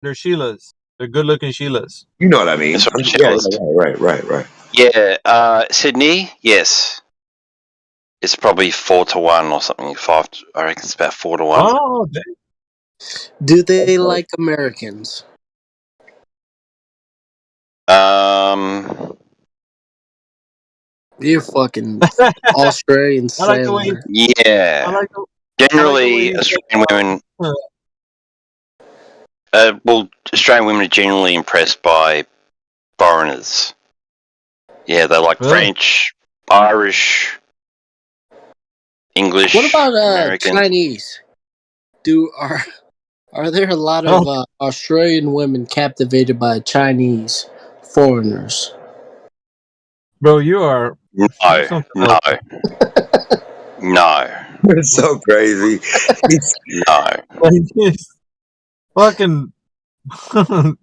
Sheilas. They're good-looking Sheilas. You know what I mean? That's what Yeah, Sheilas. right. Yeah, Sydney, yes. It's probably 4 to 1 or something. I reckon it's about 4 to 1. Oh, Do they like Americans? You fucking Australian I like the way sailor. Yeah. I like the Generally, way you Australian women. Australian women are generally impressed by foreigners. Yeah, they like Really? French, Irish, English, What about American. Chinese? Are there a lot of Australian women captivated by Chinese foreigners? Bro, you are. No. It's so crazy. No. Fucking. I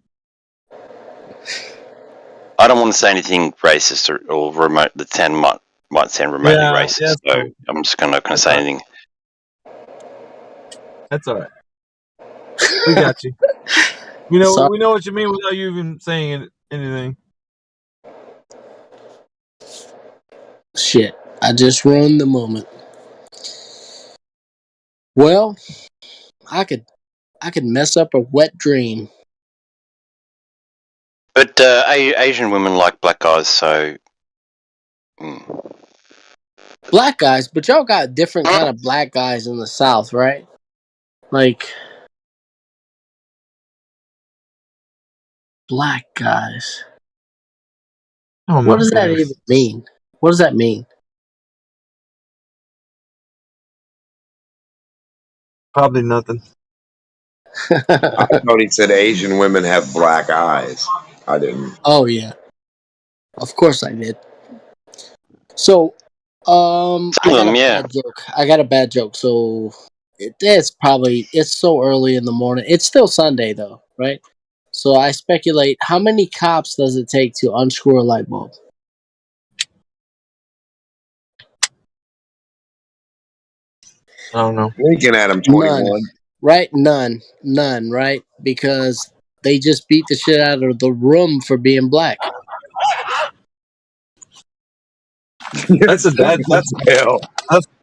don't want to say anything racist or remote. The 10 might sound remotely racist, so I'm just not going to say anything. That's all right. We got you. We know what you mean without you even saying anything. Shit, I just ruined the moment. Well, I could mess up a wet dream. But Asian women like black guys, so. Black guys, but y'all got different kind of black guys in the South, right? Like black guys. Oh my what does that goodness. even mean? What does that mean? Probably nothing. I thought he said Asian women have black eyes. I didn't. Oh yeah, of course I did. So, I got a bad joke. So it's so early in the morning. It's still Sunday though, right? So I speculate, how many cops does it take to unscrew a light bulb? I don't know. Lincoln Adam 21. None, right? None, right? Because they just beat the shit out of the room for being black. That's a dad.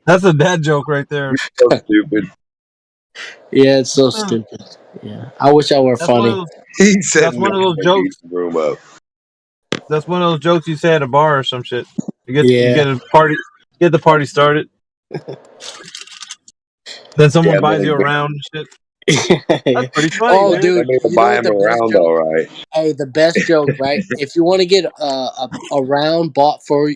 That's a dad joke right there. So stupid. Yeah, it's so stupid. Yeah, I wish I were funny. He said That's one of those jokes. Room up. That's one of those jokes you say at a bar or some shit. You get the party started. Then someone buys you around and shit. That's pretty funny. Oh, man. dude, you know buy what him the best around, joke- all right. Hey, the best joke, right? If you want to get a round bought for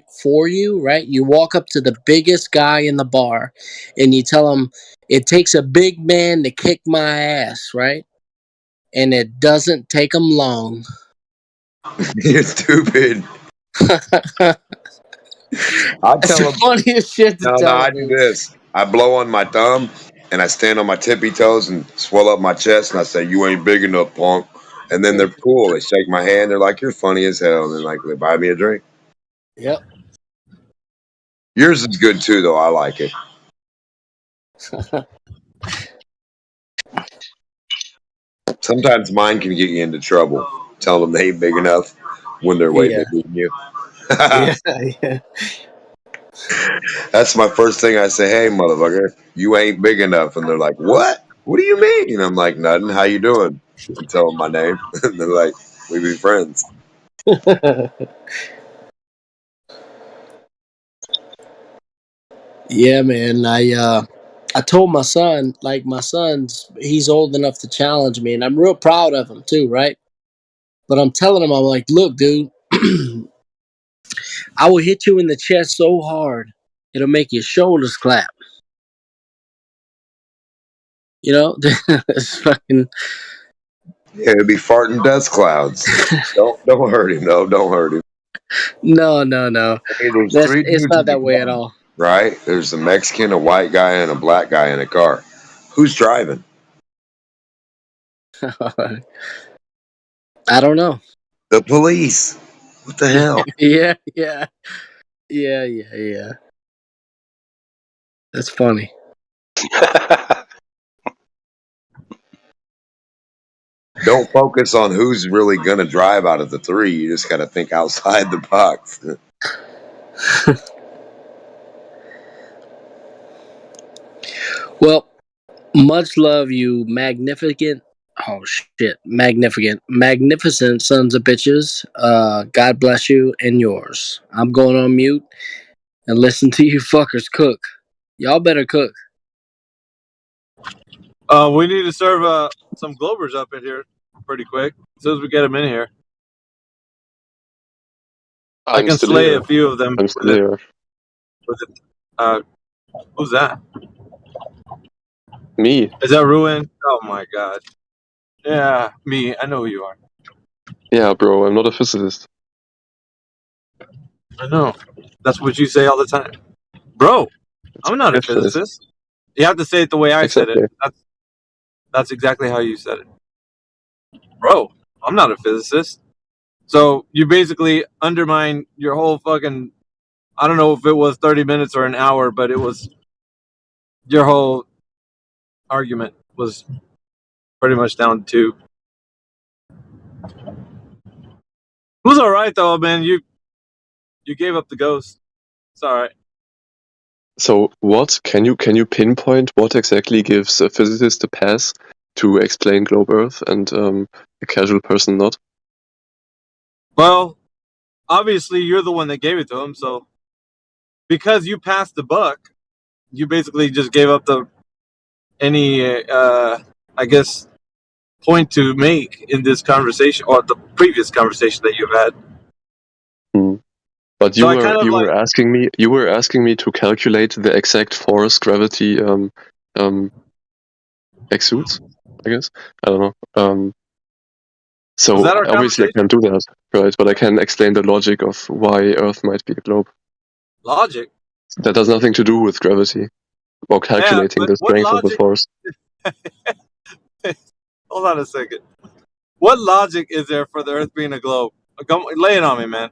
you, right? You walk up to the biggest guy in the bar, and you tell him, "It takes a big man to kick my ass," right? and it doesn't take them long. You're stupid. I That's tell the them. funniest shit to No, tell I them, do dude. this. I blow on my thumb, and I stand on my tippy toes and swell up my chest, and I say, "You ain't big enough, punk." And then they're cool. They shake my hand. They're like, "You're funny as hell," and then like they buy me a drink. Yep. Yours is good too, though. I like it. Sometimes mine can get you into trouble. Tell them they ain't big enough when they're way Yeah. bigger than you. Yeah. That's my first thing I say. Hey, motherfucker, you ain't big enough. And they're like, what? What do you mean? And I'm like, nothing. How you doing? And tell them my name. And they're like, we be friends. Yeah, man. I told my son, like my son's, he's old enough to challenge me, and I'm real proud of him too, right? But I'm telling him, I'm like, look, dude, I will hit you in the chest so hard, it'll make your shoulders clap. You know, it's fucking. Yeah, it'd be farting dust clouds. don't hurt him, though. Don't hurt him. No. Hey, there's That's three it's dudes not in the that way at car, all. right? There's a Mexican, a white guy, and a black guy in a car. Who's driving? I don't know. The police. What the hell? Yeah. That's funny. Don't focus on who's really going to drive out of the three. You just got to think outside the box. Well, much love, you magnificent. Oh shit, magnificent sons of bitches. God bless you and yours. I'm going on mute and listen to you fuckers cook. Y'all better cook. We need to serve some Globers up in here pretty quick. As soon as we get them in here, I I'm can still slay here. a few of them. I'm still here. Who's that? Me? Is that Ruin? Oh my god. Yeah, me. I know who you are. Yeah, bro. I'm not a physicist. I know. That's what you say all the time, bro. I'm not a Yes, it is. physicist. You have to say it the way I said Exactly. it. That's exactly how you said it, bro. I'm not a physicist. So you basically undermine your whole fucking. I don't know if it was 30 minutes or an hour, but it was your whole argument was pretty much down to. It was all right though, man. You gave up the ghost. It's all right. So what can you pinpoint what exactly gives a physicist a pass to explain globe Earth and a casual person not? Well, obviously you're the one that gave it to him, so because you passed the buck, you basically just gave up any I guess point to make in this conversation or the previous conversation that you've had. But So I kind of you were asking me to calculate the exact force gravity exudes, I guess. I don't know. So Was that our obviously I can't do that, right? But I can explain the logic of why Earth might be a globe. logic. That has nothing to do with gravity or calculating but the what strength of the logic? force. Hold on a second. What logic is there for the Earth being a globe? Come, lay it on me, man.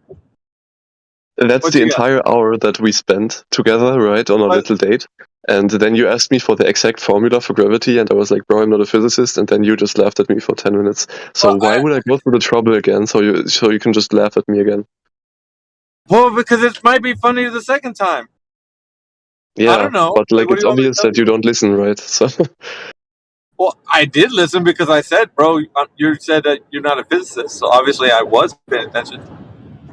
That's What the you got? entire hour that we spent together, right, on a little date. And then you asked me for the exact formula for gravity, and I was like, bro, I'm not a physicist. And then you just laughed at me for 10 minutes. So why would I go through the trouble again so you can just laugh at me again? Well, because it might be funnier the second time. Yeah, I don't know. but like What do it's you want me to obvious tell that you don't listen, right? So Well, I did listen because I said, bro, you said that you're not a physicist. So obviously I was paying attention.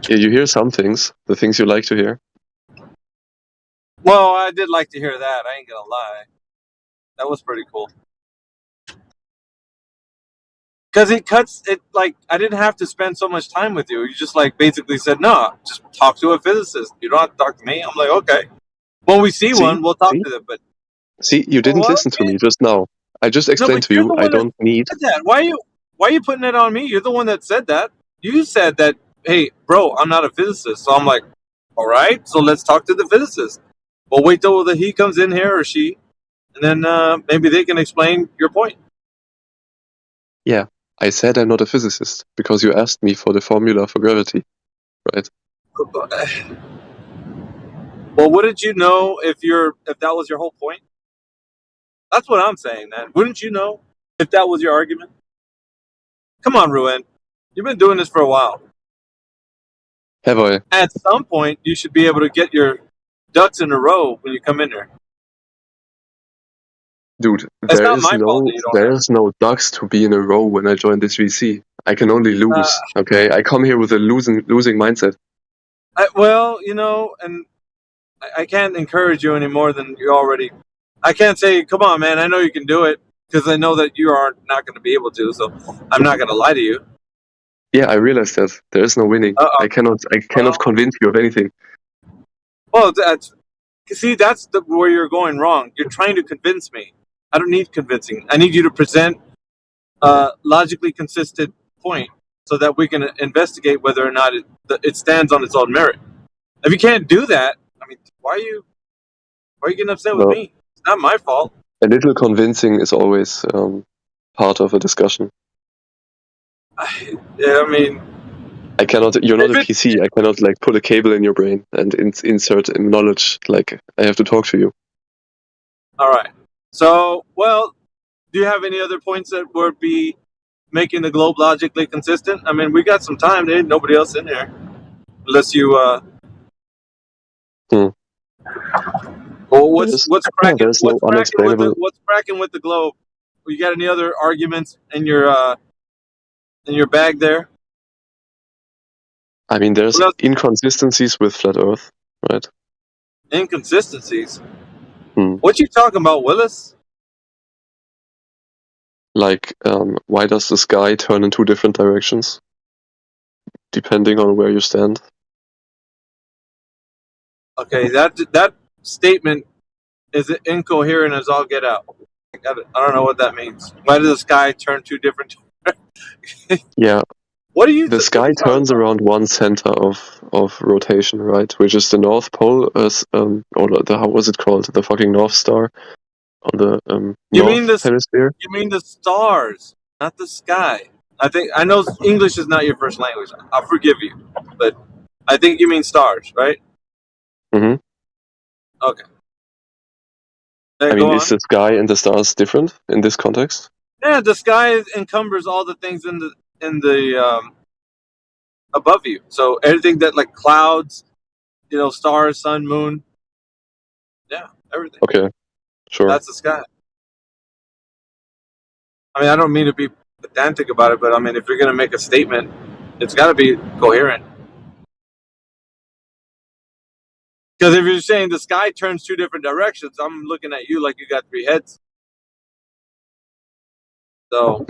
yeah, you hear some things, the things you like to hear. Well, I did like to hear that. I ain't going to lie. That was pretty cool. Because it cuts it, like, I didn't have to spend so much time with you. You just, like, basically said, no, just talk to a physicist. You don't have to talk to me. I'm like, okay. When we see one, we'll talk to them. But See, you didn't what? listen to me just now. I just No, explained but to you're you the I one that don't need. said that. Why Why are you putting it on me? You're the one that said that. You said that, hey, bro, I'm not a physicist. So I'm like, all right, so let's talk to the physicist. We'll wait till he comes in here or she, and then maybe they can explain your point. Yeah, I said I'm not a physicist because you asked me for the formula for gravity, right? Well, wouldn't you know if that was your whole point? That's what I'm saying, man. Wouldn't you know if that was your argument? Come on, Ruin. You've been doing this for a while. Have I? At some point, you should be able to get your ducks in a row when you come in there. Dude, It's not my fault that you don't. there's no ducks to be in a row when I join this VC. I can only lose. Okay, I come here with a losing mindset. Well, and I can't encourage you any more than you already. I can't say, come on, man, I know you can do it, because I know that you are not going to be able to, so I'm not going to lie to you. Yeah, I realize that. There is no winning. I cannot convince you of anything. Well, that's where you're going wrong. You're trying to convince me. I don't need convincing. I need you to present a logically consistent point so that we can investigate whether or not it stands on its own merit. If you can't do that, I mean, why are you getting upset with me? It's not my fault. A little convincing is always part of a discussion. Yeah, I mean, I cannot. You're not a PC. I cannot put a cable in your brain and insert knowledge. I have to talk to you. All right. So, well, do you have any other points that would be making the globe logically consistent? I mean, we got some time. There ain't nobody else in here, unless you. Well, what's cracking? What's cracking with the globe? You got any other arguments in your bag there? I mean, there's inconsistencies with flat Earth, right? Inconsistencies. What you talking about, Willis? Why does the sky turn in two different directions, depending on where you stand? Okay, that statement is incoherent as all get out. I don't know what that means. Why does the sky turn two different? Yeah. What do you? The sky turns around one center of rotation, right? Which is the North Pole, or how was it called? The fucking North Star on the North Hemisphere. You mean the stars, not the sky? I know English is not your first language. I'll forgive you, but I think you mean stars, right? Mm-hmm. Okay. I mean, is the sky and the stars different in this context? Yeah, the sky encumbers all the things in the above you. So everything that like clouds, stars, sun, moon. Yeah, everything. Okay, sure. That's the sky. I mean, I don't mean to be pedantic about it, but I mean, if you're going to make a statement, it's got to be coherent. Because if you're saying the sky turns two different directions, I'm looking at you like you got three heads. So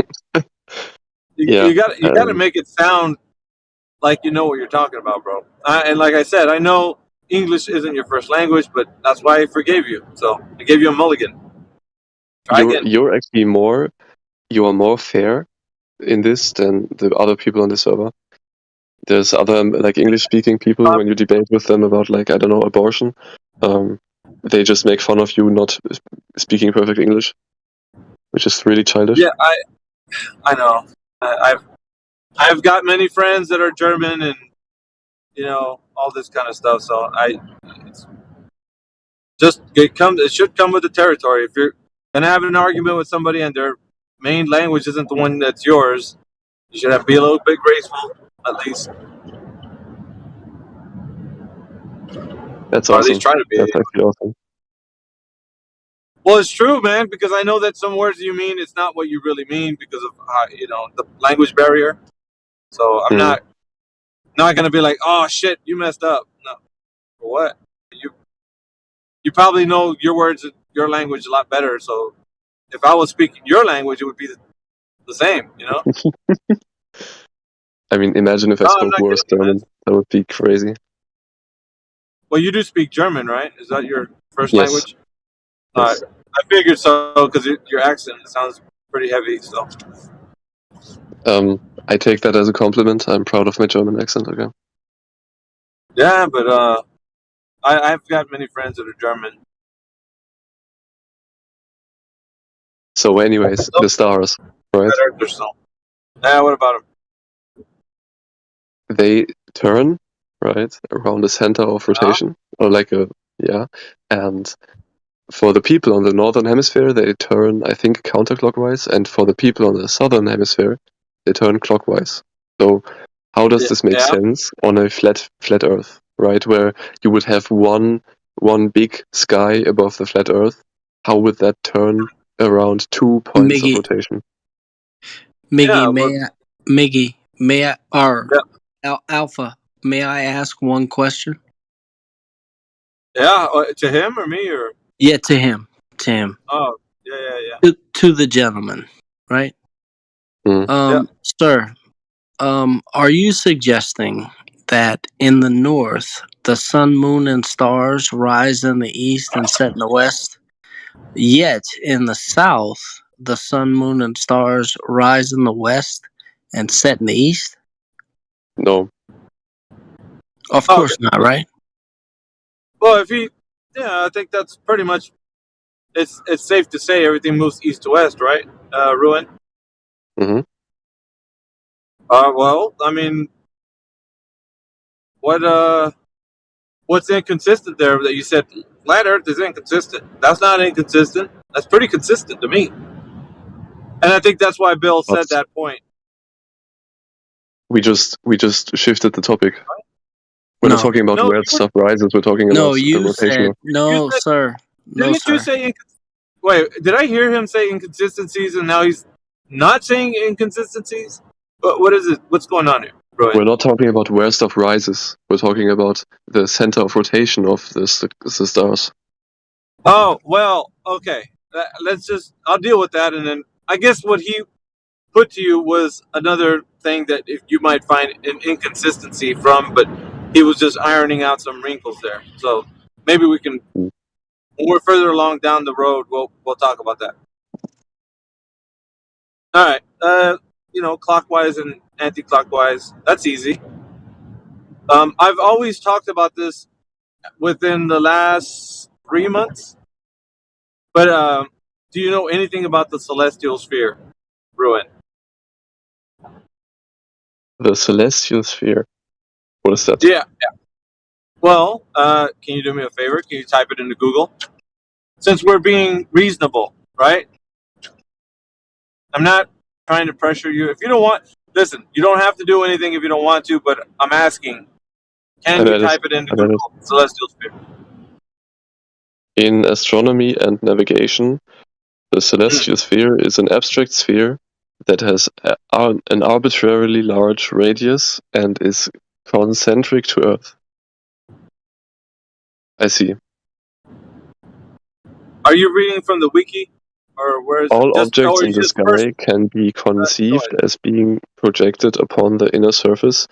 you got to make it sound like you know what you're talking about, bro. And like I said, I know English isn't your first language, but that's why I forgave you. So I gave you a mulligan. You're actually you are more fair in this than the other people on the server. There's other English-speaking people when you debate with them about I don't know, abortion. They just make fun of you not speaking perfect English, which is really childish. Yeah, I know. I've got many friends that are German and all this kind of stuff. So it should come with the territory. If you're gonna have an argument with somebody and their main language isn't the one that's yours, you should have to be a little bit graceful, at least. That's or awesome. At least try to be. That's actually awesome. Well, it's true, man, because I know that some words you mean, it's not what you really mean because of the language barrier. So I'm not gonna be like, oh shit, you messed up. No, for what? You probably know your words, your language a lot better. So if I was speaking your language, it would be the same, I mean, imagine if I spoke worse German. That would be crazy. Well, you do speak German, right? Is that your first Yes. language? All right. I figured so because your accent sounds pretty heavy. So I take that as a compliment. I'm proud of my German accent. Okay. Yeah, but I've got many friends that are German. So, anyways, the stars, right? Yeah, what about them? They turn right around the center of rotation, or like and for the people on the northern hemisphere, they turn, I think, counterclockwise, and for the people on the southern hemisphere, they turn clockwise. So, how does this make sense on a flat Earth, right? Where you would have one big sky above the flat Earth. How would that turn around 2 points of Miggy, rotation? Alpha, may I ask one question? Yeah, to him or me or? Yeah, to him. Oh, yeah. To the gentleman, right? Sir, are you suggesting that in the north, the sun, moon, and stars rise in the east and set in the west, yet in the south, the sun, moon, and stars rise in the west and set in the east? No. Of course not, right? Well, I think that's pretty much. It's safe to say everything moves east to west, right? Ruin. Mm-hmm. Well, I mean, what's inconsistent there that you said flat Earth is inconsistent? That's not inconsistent. That's pretty consistent to me. And I think that's why Bill said that point. We just shifted the topic. We're not talking about where stuff rises. We're talking about the rotation. Sir. Didn't you say? Wait, did I hear him say inconsistencies, and now he's not saying inconsistencies? What is it? What's going on here? We're not talking about where stuff rises. We're talking about the center of rotation of the stars. Oh, well, okay. I'll deal with that. And then I guess what he put to you was another thing that you might find an inconsistency from, but he was just ironing out some wrinkles there. So maybe we can, when we're further along down the road, we'll talk about that. All right. Clockwise and anti-clockwise. That's easy. I've always talked about this within the last 3 months. But do you know anything about the celestial sphere, Ruin? The celestial sphere. What is that? Yeah. Well, can you do me a favor? Can you type it into Google? Since we're being reasonable, right? I'm not trying to pressure you. If you don't want, listen, you don't have to do anything if you don't want to, but I'm asking, can you type it into Google, celestial sphere? In astronomy and navigation, the celestial sphere is an abstract sphere that has an arbitrarily large radius and is concentric to Earth. I see. Are you reading from the wiki? Or where is All objects in the sky can be conceived as being projected upon the inner surface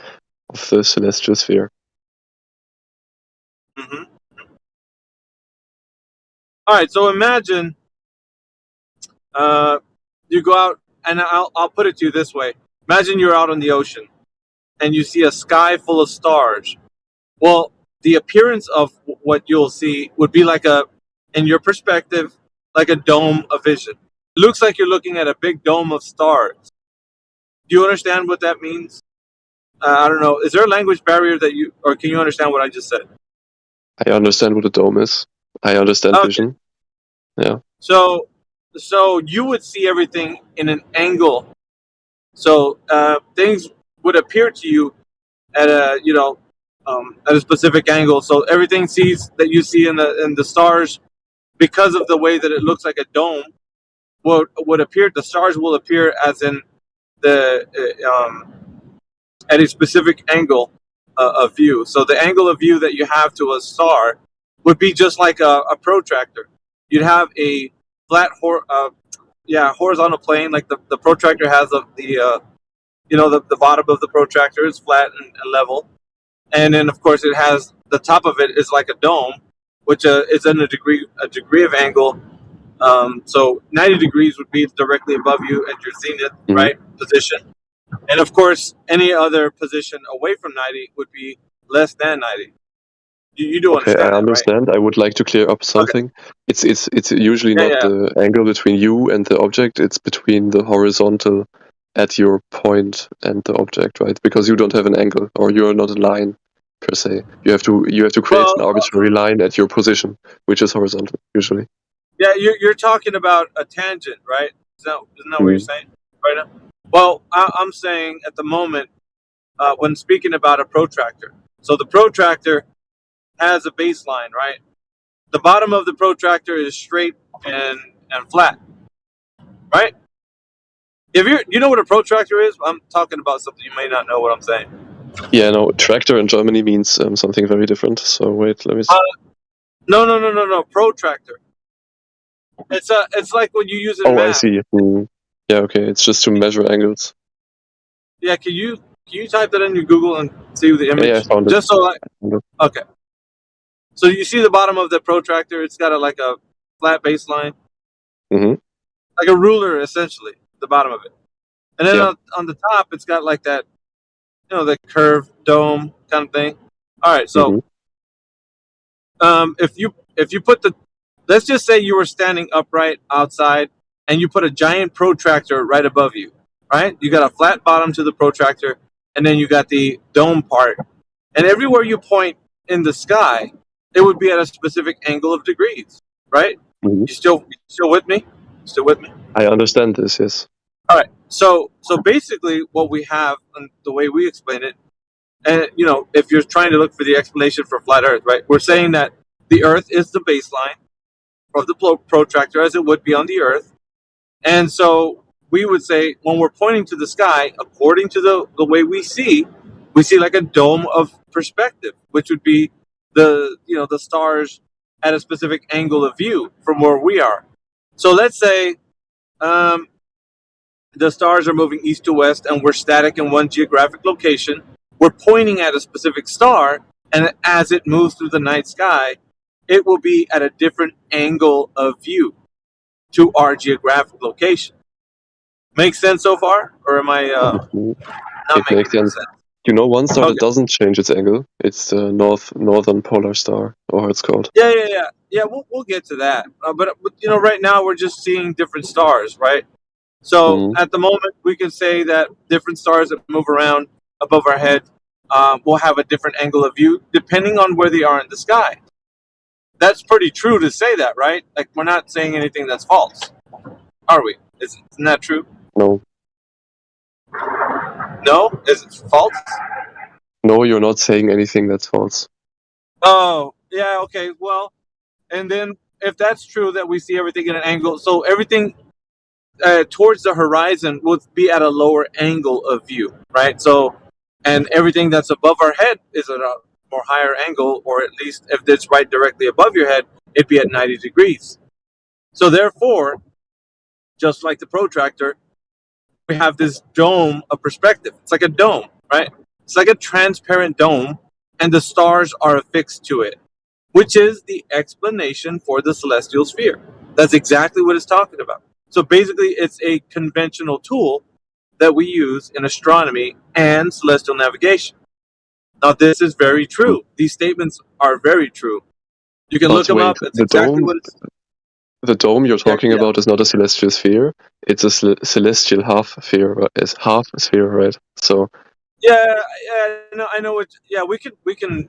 of the celestial sphere. Mm-hmm. All right, so imagine you go out, and I'll put it to you this way. Imagine you're out on the ocean, and you see a sky full of stars. Well, the appearance of what you'll see would be in your perspective, like a dome of vision. It looks like you're looking at a big dome of stars. Do you understand what that means? I don't know. Is there a language barrier or can you understand what I just said? I understand what a dome is. I understand vision. Yeah. So you would see everything in an angle. So things would appear to you at a specific angle. So everything that you see in the stars, because of the way that it looks like a dome, would appear. The stars will appear as in at a specific angle of view. So the angle of view that you have to a star would be just like a protractor. You'd have a flat horizontal plane, like the protractor has the bottom of the protractor is flat and level, and then of course it has the top of it is like a dome, which is in a degree of angle. So 90 degrees would be directly above you at your zenith, right, position. And of course, any other position away from 90 would be less than 90. You do Okay, I understand that, right? understand. I would like to clear up something. It's usually Yeah, not yeah. the angle between you and the object. It's between the horizontal at your point and the object, right? Because you don't have an angle, or you're not a line per se. You have to create an arbitrary line at your position, which is horizontal usually. Yeah, you're talking about a tangent, right? Isn't that what you're Mhm. saying right now? Well, I'm saying at the moment, when speaking about a protractor. So the protractor has a baseline, right? The bottom of the protractor is straight and flat, right? If you know what a protractor is, I'm talking about something you may not know what I'm saying. Yeah, no, tractor in Germany means something very different. So wait, let me see. No. Protractor. It's like when you use it in Oh, I math. see. Yeah, okay. It's just to measure angles. Yeah, can you type that in your Google and see the image? Yeah, I found it. Just so okay. So you see the bottom of the protractor, it's got like a flat baseline, Mm-hmm. like a ruler essentially, the bottom of it. And then Yeah. on the top it's got like that, the curved dome kind of thing. All right, so if you put let's just say you were standing upright outside and you put a giant protractor right above you, right? You got a flat bottom to the protractor, and then you got the dome part. And everywhere you point in the sky, it would be at a specific angle of degrees, right? Mhm. You still with me? Still with me? I understand this. Yes. All right. So basically, what we have, and the way we explain it, and if you're trying to look for the explanation for flat Earth, right? We're saying that the Earth is the baseline of the protractor, as it would be on the Earth, and so we would say when we're pointing to the sky, according to the way we see like a dome of perspective, which would be the stars at a specific angle of view from where we are. So let's say the stars are moving east to west and we're static in one geographic location. We're pointing at a specific star, and as it moves through the night sky, it will be at a different angle of view to our geographic location. Make sense so far? Or am I not It making makes sense. You know, one star that doesn't change its angle. It's the northern polar star, or how it's called. Yeah, we'll get to that. But right now we're just seeing different stars, right? So at the moment, we can say that different stars that move around above our head will have a different angle of view depending on where they are in the sky. That's pretty true to say that, right? Like, we're not saying anything that's false, are we? Isn't that true? No. No? Is it false? No, you're not saying anything that's false. Oh, yeah, okay. Well, and then if that's true that we see everything at an angle, so everything towards the horizon would be at a lower angle of view, right? So, and everything that's above our head is at a more higher angle, or at least if it's right directly above your head, it'd be at 90 degrees. So therefore, just like the protractor, we have this dome of perspective. It's like a dome, right? It's like a transparent dome, and the stars are affixed to it, which is the explanation for the celestial sphere. That's exactly what it's talking about. So basically, it's a conventional tool that we use in astronomy and celestial navigation. Now, this is very true. These statements are very true. You can But look them wait, up. It's exactly what it's. The dome you're talking about is not a celestial sphere. It's a celestial half sphere, right? So Yeah, no, I know what. Yeah, we can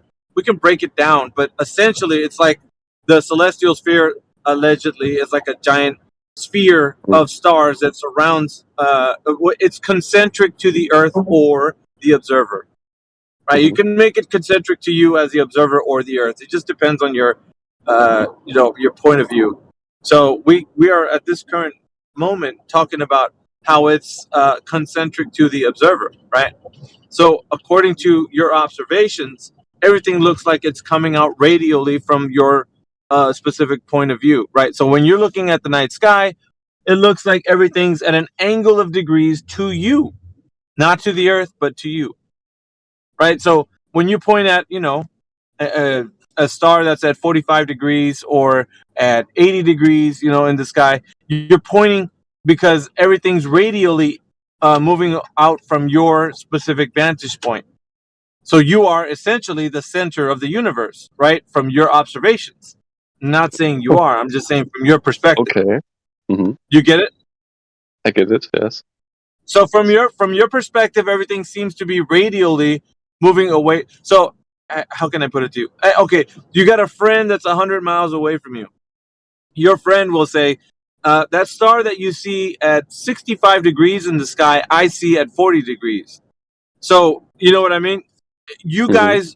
break it down, but essentially, it's like the celestial sphere allegedly is like a giant sphere of stars that surrounds. It's concentric to the Earth or the observer, right? You can make it concentric to you as the observer or the Earth. It just depends on your, your point of view. So we are at this current moment talking about how it's concentric to the observer, right? So according to your observations, everything looks like it's coming out radially from your specific point of view, right? So when you're looking at the night sky, it looks like everything's at an angle of degrees to you, not to the Earth, but to you, right? So when you point at, a star that's at 45 degrees or at 80 degrees, in the sky, you're pointing because everything's radially moving out from your specific vantage point. So you are essentially the center of the universe, right? From your observations. I'm not saying you are. I'm just saying from your perspective. Okay. Hmm. You get it? I get it. Yes. So from your perspective, everything seems to be radially moving away. So how can I put it to you? Okay, you got a friend that's 100 miles away from you. Your friend will say, that star that you see at 65 degrees in the sky, I see at 40 degrees. So you know what I mean? You guys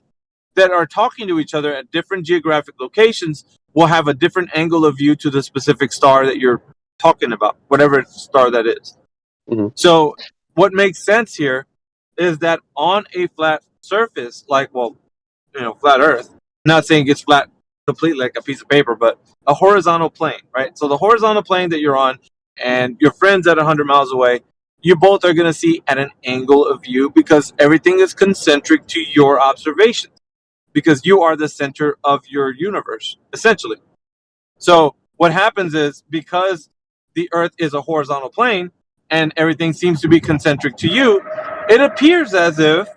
that are talking to each other at different geographic locations will have a different angle of view to the specific star that you're talking about, whatever star that is. So what makes sense here is that on a flat surface, like, well, flat Earth, not saying it's flat completely like a piece of paper, but a horizontal plane, right? So the horizontal plane that you're on and your friend's at 100 miles away, you both are going to see at an angle of view because everything is concentric to your observations because you are the center of your universe, essentially. So what happens is because the Earth is a horizontal plane and everything seems to be concentric to you, it appears as if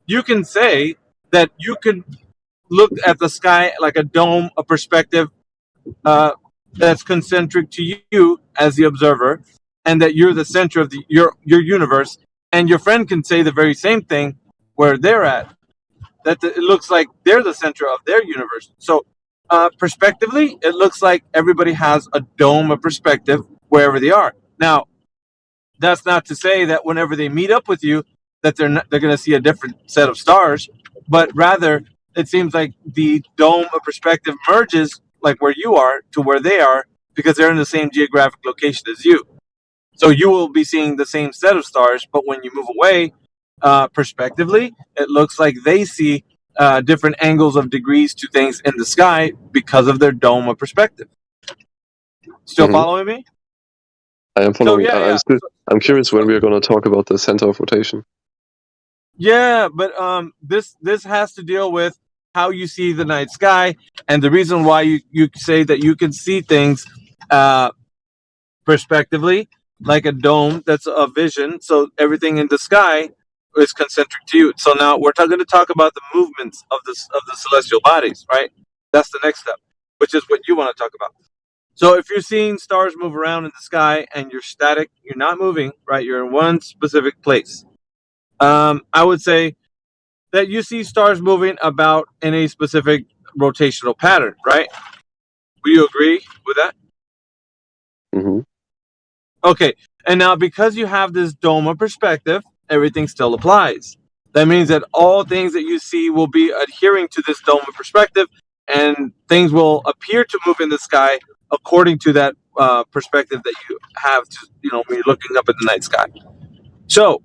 you can say that you could look at the sky like a dome, a perspective that's concentric to you as the observer, and that you're the center of your universe. And your friend can say the very same thing where they're at, that it looks like they're the center of their universe. So perspectively, it looks like everybody has a dome of perspective wherever they are. Now, that's not to say that whenever they meet up with you, that they're going to see a different set of stars, but rather it seems like the dome of perspective merges like where you are to where they are because they're in the same geographic location as you. So you will be seeing the same set of stars, but when you move away, perspectively, it looks like they see different angles of degrees to things in the sky because of their dome of perspective. Still following me? I am following. I'm curious when we are going to talk about the center of rotation. Yeah, but this has to deal with how you see the night sky, and the reason why you say that you can see things perspectively, like a dome that's a vision. So everything in the sky is concentric to you. So now we're going to talk about the movements of the celestial bodies, right? That's the next step, which is what you want to talk about. So if you're seeing stars move around in the sky and you're static, you're not moving, right? You're in one specific place. I would say that you see stars moving about in a specific rotational pattern, right? Will you agree with that? Okay, and now because you have this dome of perspective, everything still applies. That means that all things that you see will be adhering to this dome of perspective, and things will appear to move in the sky according to that perspective that you have to, when you're looking up at the night sky. So,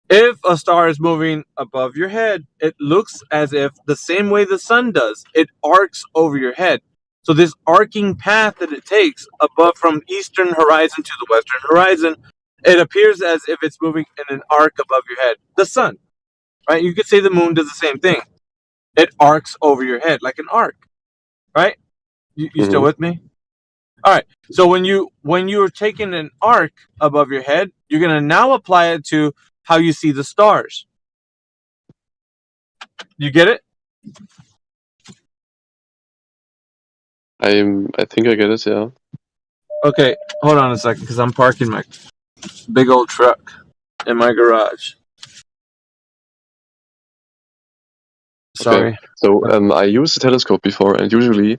if a star is moving above your head, it looks as if the same way the sun does, it arcs over your head. So this arcing path that it takes above from eastern horizon to the western horizon, it appears as if it's moving in an arc above your head. The sun, right? You could say the moon does the same thing. It arcs over your head like an arc, right? You still with me? All right. So when you're taking an arc above your head, you're going to now apply it to how you see the stars. You get it? I think I get it, yeah. Okay, hold on a second, because I'm parking my big old truck in my garage. Sorry. Okay. So I used a telescope before, and usually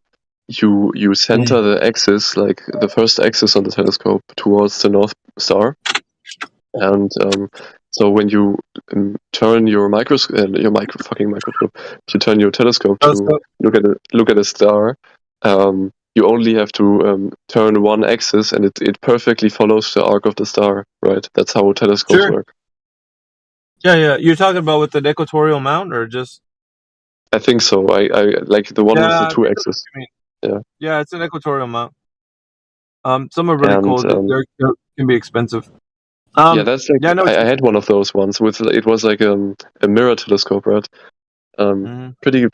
you center the axis, like the first axis on the telescope, towards the North Star, and so when you turn your microscope, if you turn your telescope to look at a star, you only have to turn one axis, and it perfectly follows the arc of the star, right? That's how telescopes work. Yeah. You're talking about with the equatorial mount, or just? I think so. I like the one with the two axes. Yeah, it's an equatorial mount. Some are really cool. They can be expensive. Yeah, that's like I had one of those ones with it was like a mirror telescope, right? Pretty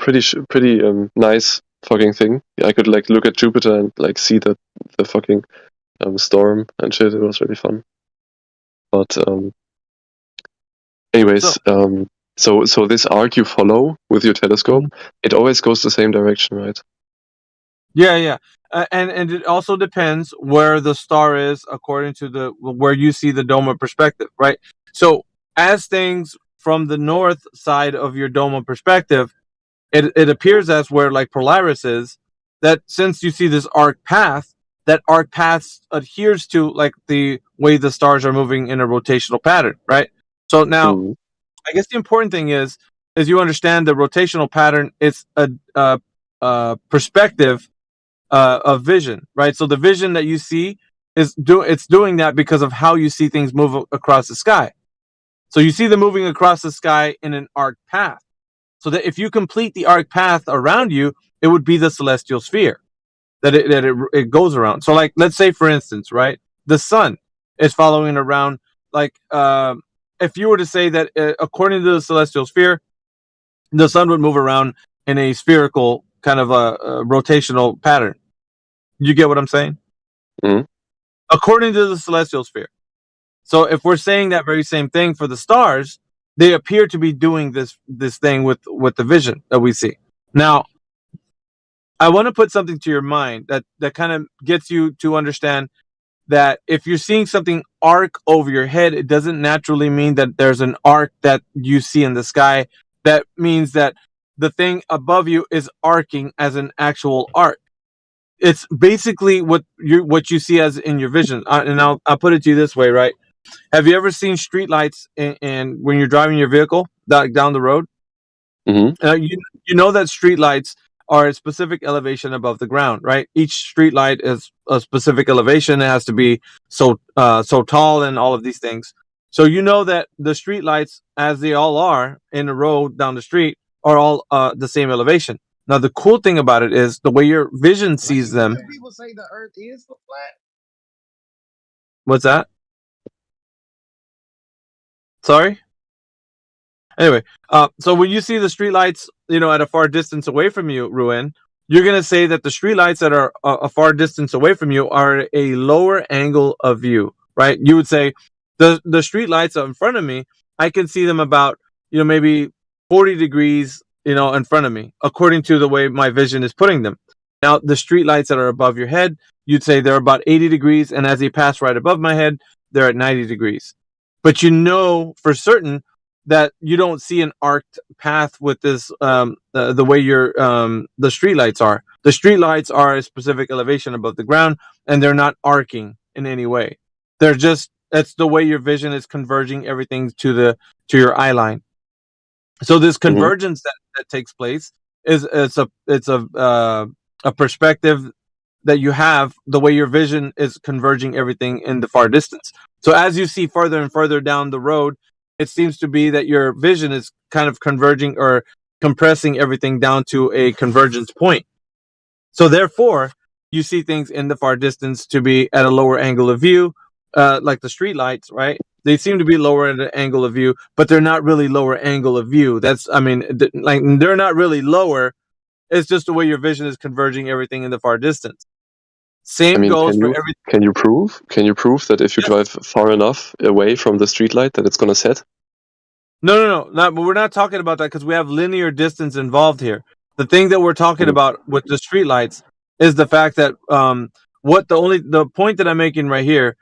nice fucking thing. I could like look at Jupiter and like see the fucking storm and shit. It was really fun. But Anyways, so this arc you follow with your telescope, it always goes the same direction, right? Yeah. And it also depends where the star is according to where you see the dome of perspective, right? So as things from the north side of your dome of perspective, it appears as where like Polaris is, that since you see this arc path, that arc path adheres to like the way the stars are moving in a rotational pattern, right? So now, I guess the important thing is you understand the rotational pattern is a perspective of vision, right? So the vision that you see it's doing that because of how you see things move across the sky. So you see them moving across the sky in an arc path. So that if you complete the arc path around you, it would be the celestial sphere that it goes around. So like, let's say for instance, right, the sun is following around like if you were to say that according to the celestial sphere, the sun would move around in a spherical kind of a rotational pattern. You get what I'm saying? Mm-hmm. According to the celestial sphere. So if we're saying that very same thing for the stars, they appear to be doing this thing with the vision that we see. Now, I want to put something to your mind that kind of gets you to understand that if you're seeing something arc over your head, it doesn't naturally mean that there's an arc that you see in the sky. That means that the thing above you is arcing as an actual arc. It's basically what you see as in your vision. And I'll put it to you this way, right? Have you ever seen streetlights and when you're driving your vehicle down the road? Mm-hmm. You know that streetlights are a specific elevation above the ground, right? Each streetlight is a specific elevation. It has to be so tall and all of these things. So you know that the streetlights, as they all are in a row down the street, are all the same elevation. Now the cool thing about it is the way your vision sees them. People say the Earth is flat. What's that? Sorry? Anyway, so when you see the streetlights, at a far distance away from you, Ruin, you're going to say that the streetlights that are a far distance away from you are a lower angle of view, right? You would say the streetlights in front of me, I can see them about, maybe 40 degrees, in front of me, according to the way my vision is putting them. Now, the streetlights that are above your head, you'd say they're about 80 degrees, and as they pass right above my head, they're at 90 degrees. But you know for certain that you don't see an arced path with this the way your the streetlights are. The streetlights are a specific elevation above the ground, and they're not arcing in any way. They're just that's the way your vision is converging everything to your eye line. So this convergence that takes place is it's a perspective that you have, the way your vision is converging everything in the far distance. So as you see further and further down the road, it seems to be that your vision is kind of converging or compressing everything down to a convergence point. So therefore, you see things in the far distance to be at a lower angle of view, like the streetlights, right? They seem to be lower at an angle of view, but they're not really lower angle of view. They're not really lower. It's just the way your vision is converging everything in the far distance. Same goes for everything. Can you prove that if you drive far enough away from the streetlight that it's going to set? No. But we're not talking about that because we have linear distance involved here. The thing that we're talking about with the streetlights is the fact that the point that I'm making right here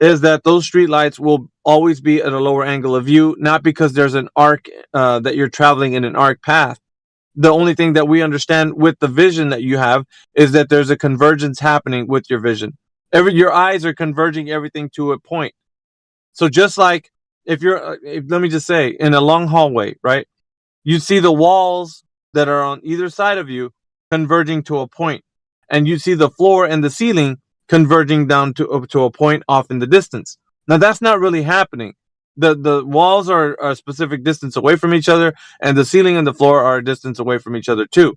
is that those streetlights will always be at a lower angle of view, not because there's an arc that you're traveling in an arc path. The only thing that we understand with the vision that you have is that there's a convergence happening with your vision. Your eyes are converging everything to a point. So just like let me just say, in a long hallway, right? You see the walls that are on either side of you converging to a point, and you see the floor and the ceiling converging down to a point off in the distance. Now that's not really happening. The walls are a specific distance away from each other, and the ceiling and the floor are a distance away from each other too.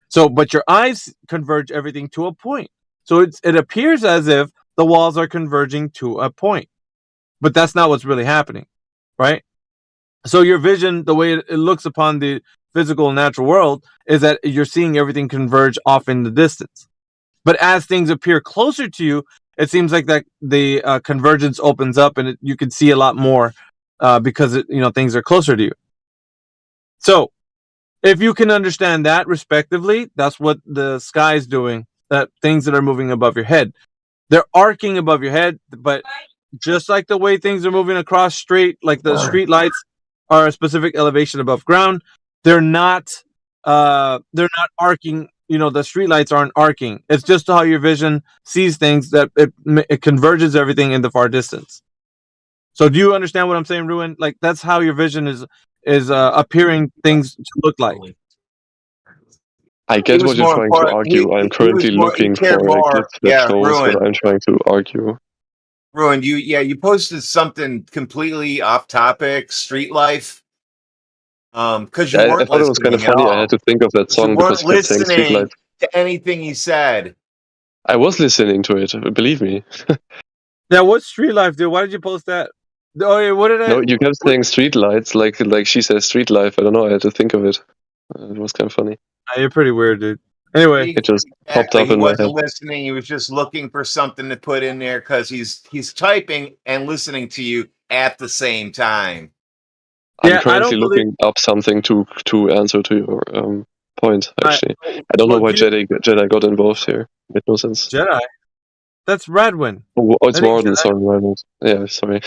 So, but your eyes converge everything to a point. So it appears as if the walls are converging to a point, but that's not what's really happening, right? So your vision, the way it looks upon the physical natural world, is that you're seeing everything converge off in the distance. But as things appear closer to you, it seems like that the convergence opens up, and you can see a lot more because things are closer to you. So if you can understand that respectively, that's what the sky is doing. That things that are moving above your head, they're arcing above your head, but just like the way things are moving across straight, like the street lights are a specific elevation above ground, they're not arcing. The street lights aren't arcing. It's just how your vision sees things, that it converges everything in the far distance. So do you understand what I'm saying, Ruin? Like, that's how your vision is appearing things to look like. I get what you're trying to argue. I'm currently looking for a glitch that shows what I'm trying to argue. Ruin, you posted something completely off topic, Street Life. Because you weren't I thought it was kind of funny. I had to think of that song because you weren't it kept saying Street listening Life. to anything he said. I was listening to it, believe me. Yeah, what's Street Life, dude? Why did you post that? Oh, yeah, what did I? No, you kept saying street lights, like she says street life. I don't know. I had to think of it. It was kind of funny. You're pretty weird, dude. Anyway, it just popped up He in my head. wasn't listening. He was just looking for something to put in there because he's typing and listening to you at the same time. I'm currently looking up something to answer to your point. Actually, I don't know why Jedi got involved here. It made no sense. Jedi. That's Radwin. Oh, it's Warden. Sorry, Radwin. Yeah, sorry.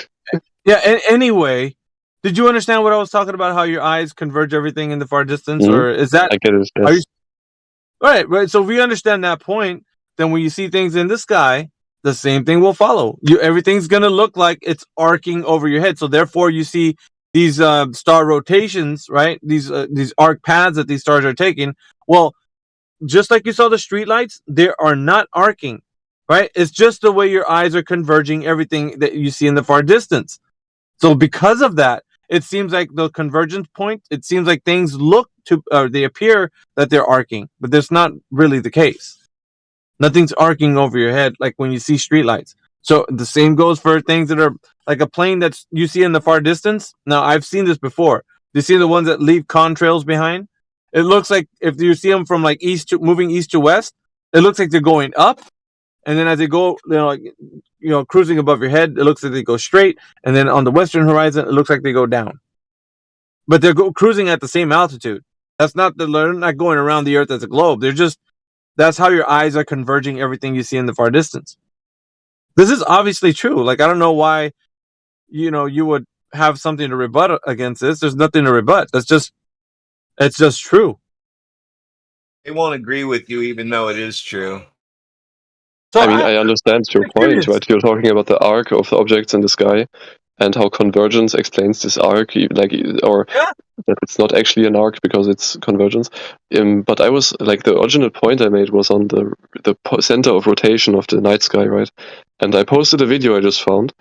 Yeah. Anyway, did you understand what I was talking about? How your eyes converge everything in the far distance, or is that? I get it. Yes. Are you, right. So if we understand that point, then when you see things in the sky, the same thing will follow. Everything's gonna look like it's arcing over your head. So therefore, you see these star rotations, right? These arc paths that these stars are taking. Well, just like you saw the street lights, they are not arcing, right? It's just the way your eyes are converging everything that you see in the far distance. So because of that, it seems like the convergence point, it seems like things they appear that they're arcing, but that's not really the case. Nothing's arcing over your head like when you see streetlights. So the same goes for things that are like a plane that you see in the far distance. Now, I've seen this before. You see the ones that leave contrails behind? It looks like if you see them from like moving east to west, it looks like they're going up. And then as they go, cruising above your head, it looks like they go straight. And then on the western horizon, it looks like they go down. But they're cruising at the same altitude. They're not going around the Earth as a globe. That's how your eyes are converging everything you see in the far distance. This is obviously true. Like, I don't know why, you would have something to rebut against this. There's nothing to rebut. It's just true. They won't agree with you, even though it is true. So I understand your point, right? You're talking about the arc of the objects in the sky and how convergence explains this arc, that it's not actually an arc because it's convergence. But I was like, the original point I made was on the center of rotation of the night sky, right? And I posted a video I just found,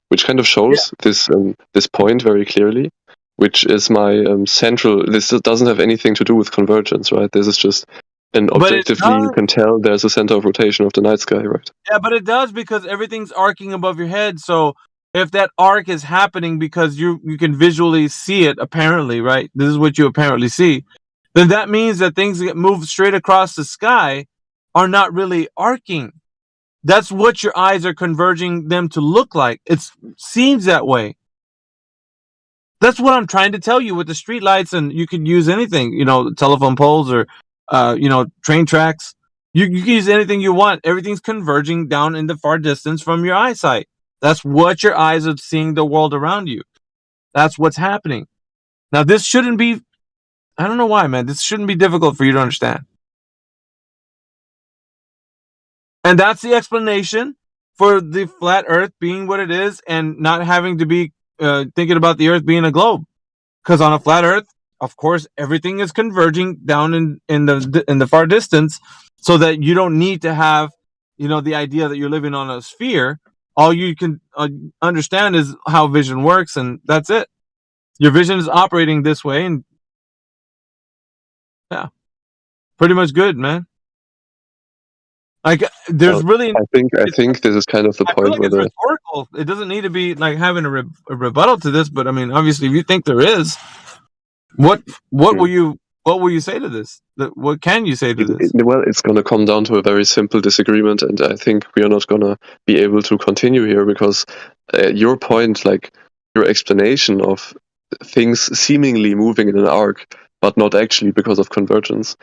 which kind of shows this point very clearly, which is my central. This doesn't have anything to do with convergence, right? This is just an objectively you can tell there's a center of rotation of the night sky, right? Yeah, but it does because everything's arcing above your head. So if that arc is happening because you can visually see it, apparently, right? This is what you apparently see. Then that means that things that move straight across the sky are not really arcing. That's what your eyes are converging them to look like. It seems that way. That's what I'm trying to tell you with the street lights, and you can use anything, telephone poles or, train tracks. You can use anything you want. Everything's converging down in the far distance from your eyesight. That's what your eyes are seeing the world around you. That's what's happening. Now, this shouldn't be, I don't know why, man. This shouldn't be difficult for you to understand. And that's the explanation for the flat Earth being what it is and not having to be thinking about the Earth being a globe. Because on a flat Earth, of course, everything is converging down in the far distance, so that you don't need to have, the idea that you're living on a sphere. All you can understand is how vision works, and that's it. Your vision is operating this way, and yeah, pretty much good, man. Like, there's really. I think this is kind of the point where it's rhetorical. It doesn't need to be like having a rebuttal to this, but I mean, obviously, if you think there is, what will you say to this? What can you say to this? Well, it's going to come down to a very simple disagreement, and I think we are not going to be able to continue here because your point, like, your explanation of things seemingly moving in an arc, but not actually because of convergence,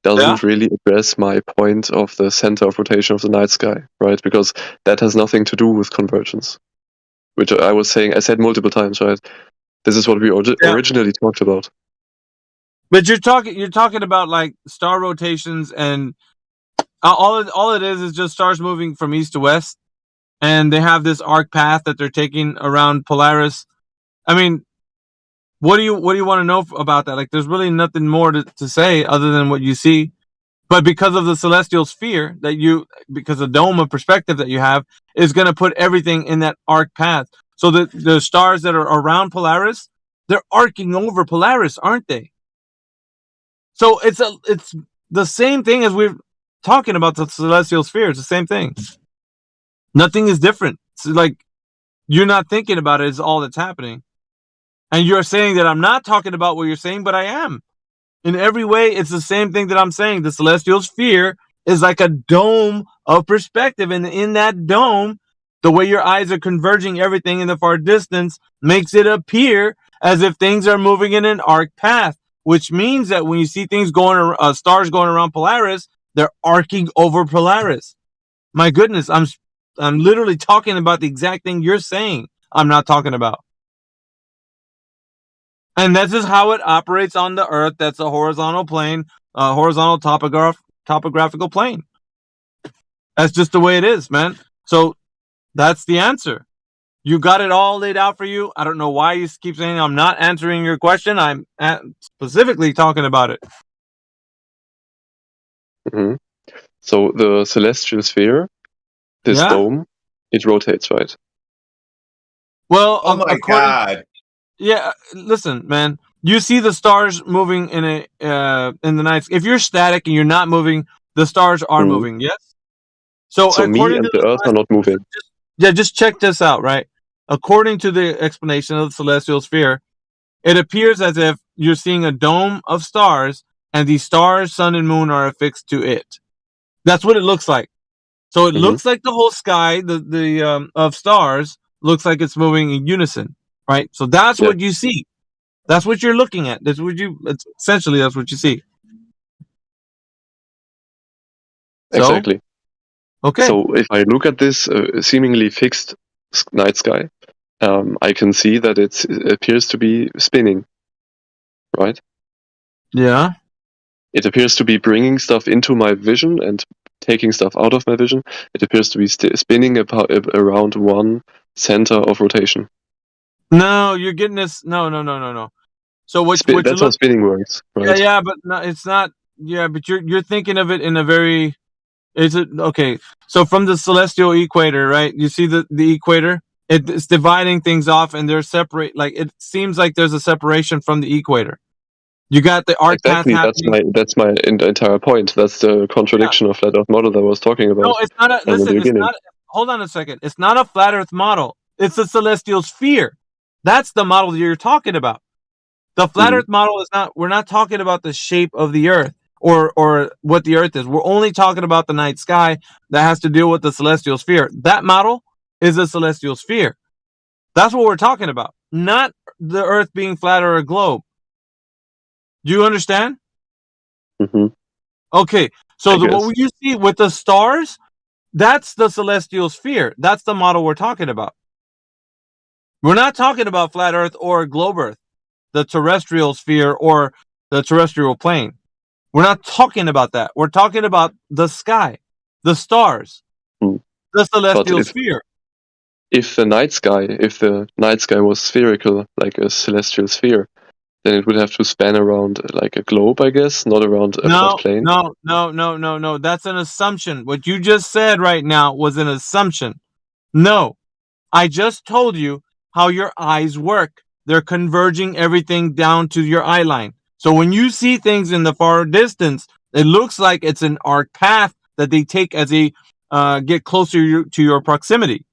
doesn't really address my point of the center of rotation of the night sky, right? Because that has nothing to do with convergence, which I said multiple times, right? This is what we originally talked about. But you're talking about like star rotations, and all it is just stars moving from east to west, and they have this arc path that they're taking around Polaris. I mean, what do you want to know about that? Like, there's really nothing more to say other than what you see. But because of the celestial sphere because the dome of perspective that you have is going to put everything in that arc path. So the stars that are around Polaris, they're arcing over Polaris, aren't they? So it's the same thing as we're talking about the celestial sphere. It's the same thing. Nothing is different. It's like you're not thinking about it is all that's happening. And you're saying that I'm not talking about what you're saying, but I am. In every way, it's the same thing that I'm saying. The celestial sphere is like a dome of perspective. And in that dome, the way your eyes are converging everything in the far distance makes it appear as if things are moving in an arc path, which means that when you see things stars going around Polaris, they're arcing over Polaris. My goodness, I'm literally talking about the exact thing you're saying I'm not talking about. And that's just how it operates on the Earth. That's a horizontal plane, horizontal topographical plane. That's just the way it is, man. So that's the answer. You got it all laid out for you. I don't know why you keep saying I'm not answering your question. I'm specifically talking about it. Mm-hmm. So the celestial sphere, this dome, it rotates, right? Well, oh my God. Yeah, listen, man. You see the stars moving in the night. If you're static and you're not moving, the stars are moving. Yes. So me and the Earth are not moving. Just check this out, right? According to the explanation of the celestial sphere, it appears as if you're seeing a dome of stars, and the stars, sun, and moon are affixed to it. That's what it looks like. So it looks like the whole sky, the of stars, looks like it's moving in unison. Right, so that's what you see. That's what you're looking at. That's what essentially that's what you see. Exactly. Okay. So if I look at this seemingly fixed night sky, I can see that it appears to be spinning. Right. Yeah. It appears to be bringing stuff into my vision and taking stuff out of my vision. It appears to be spinning around one center of rotation. No, you're getting this. No. So what that's how spinning works, right? Yeah, but no, it's not. Yeah, but you're thinking of it in a very. Is it okay? So from the celestial equator, right? You see the equator. It's dividing things off, and they're separate. Like it seems like there's a separation from the equator. You got the arc path happening. That's my entire point. That's the contradiction of flat Earth model that I was talking about. No, it's not. It's not. Hold on a second. It's not a flat Earth model. It's a celestial sphere. That's the model that you're talking about. The flat Earth model is not. We're not talking about the shape of the Earth or what the Earth is. We're only talking about the night sky that has to deal with the celestial sphere. That model is a celestial sphere. That's what we're talking about. Not the Earth being flat or a globe. Do you understand? Mm-hmm. Okay. So what you see with the stars, that's the celestial sphere. That's the model we're talking about. We're not talking about flat Earth or globe Earth, the terrestrial sphere or the terrestrial plane. We're not talking about that. We're talking about the sky, the stars, the celestial sphere. If the night sky was spherical, like a celestial sphere, then it would have to span around like a globe, I guess, not around a flat plane. No. That's an assumption. What you just said right now was an assumption. No, I just told you how your eyes work. They're converging everything down to your eye line. So when you see things in the far distance, it looks like it's an arc path that they take as they get closer to your proximity.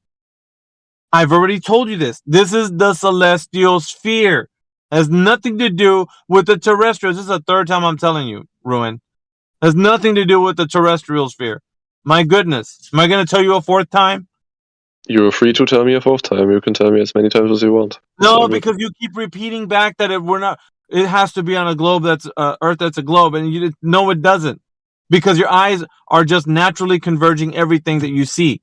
I've already told you this. This is the celestial sphere. It has nothing to do with the terrestrials. This is the third time I'm telling you, Ruin. It has nothing to do with the terrestrial sphere. My goodness. Am I going to tell you a fourth time? You're free to tell me a fourth time. You can tell me as many times as you want. No, because you keep repeating back that we're not. It has to be on a globe that's Earth that's a globe, and no, it doesn't, because your eyes are just naturally converging everything that you see.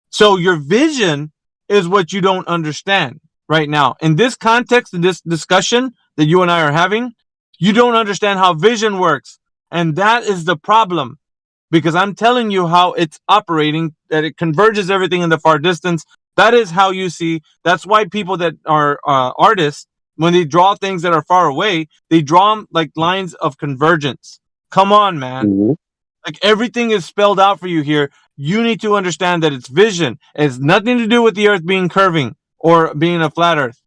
So your vision is what you don't understand right now. In this context, in this discussion that you and I are having, you don't understand how vision works, and that is the problem. Because I'm telling you how it's operating, that it converges everything in the far distance. That is how you see. That's why people that are artists, when they draw things that are far away, they draw them like lines of convergence. Come on, man. Mm-hmm. Like everything is spelled out for you here. You need to understand that it's vision. It has nothing to do with the earth being curving or being a flat earth.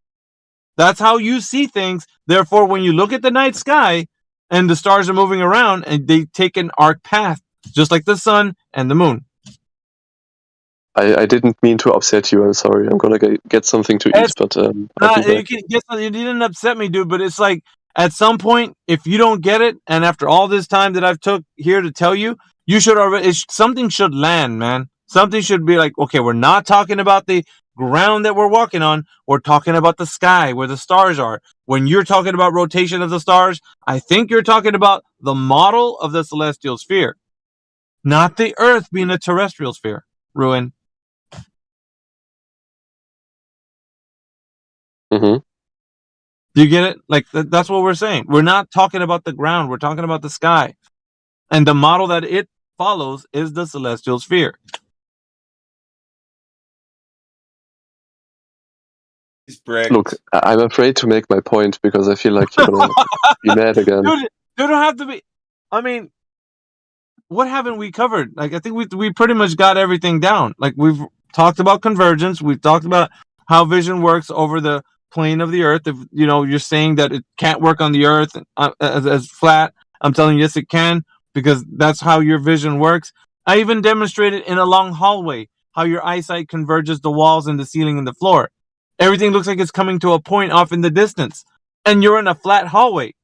That's how you see things. Therefore, when you look at the night sky and the stars are moving around and they take an arc path, just like the sun and the moon. I didn't mean to upset you. I'm sorry. I'm gonna get something to eat, but I'll be back. You didn't upset me, dude. But it's like at some point, if you don't get it, and after all this time that I've took here to tell you, you should already. Something should land, man. Something should be like, okay, we're not talking about the ground that we're walking on. We're talking about the sky where the stars are. When you're talking about rotation of the stars, I think you're talking about the model of the celestial sphere. Not the Earth being a terrestrial sphere. Ruin. Mm-hmm. Do you get it? Like that's what we're saying. We're not talking about the ground. We're talking about the sky, and the model that it follows is the celestial sphere. Look, I'm afraid to make my point because I feel like you're gonna be mad again. Dude, you don't have to be. I mean, what haven't we covered? Like, I think we pretty much got everything down. Like, we've talked about convergence. We've talked about how vision works over the plane of the Earth. If you're saying that it can't work on the Earth as flat, I'm telling you, yes, it can, because that's how your vision works. I even demonstrated in a long hallway how your eyesight converges the walls and the ceiling and the floor. Everything looks like it's coming to a point off in the distance, and you're in a flat hallway.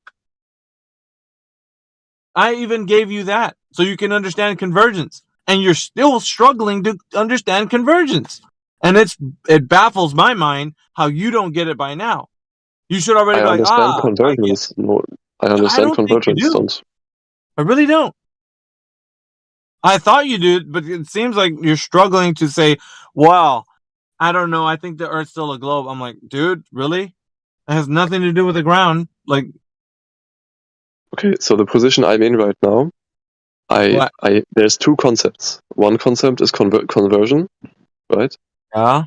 I even gave you that so you can understand convergence, and you're still struggling to understand convergence. And it baffles my mind how you don't get it by now. You should already be like, understand convergence. I understand convergence. I really don't. I thought you did, but it seems like you're struggling to say, well, I don't know, I think the Earth's still a globe. I'm like, dude, really? It has nothing to do with the ground. Like, okay, so the position I'm in right now, there's two concepts. One concept is conversion, right? Yeah.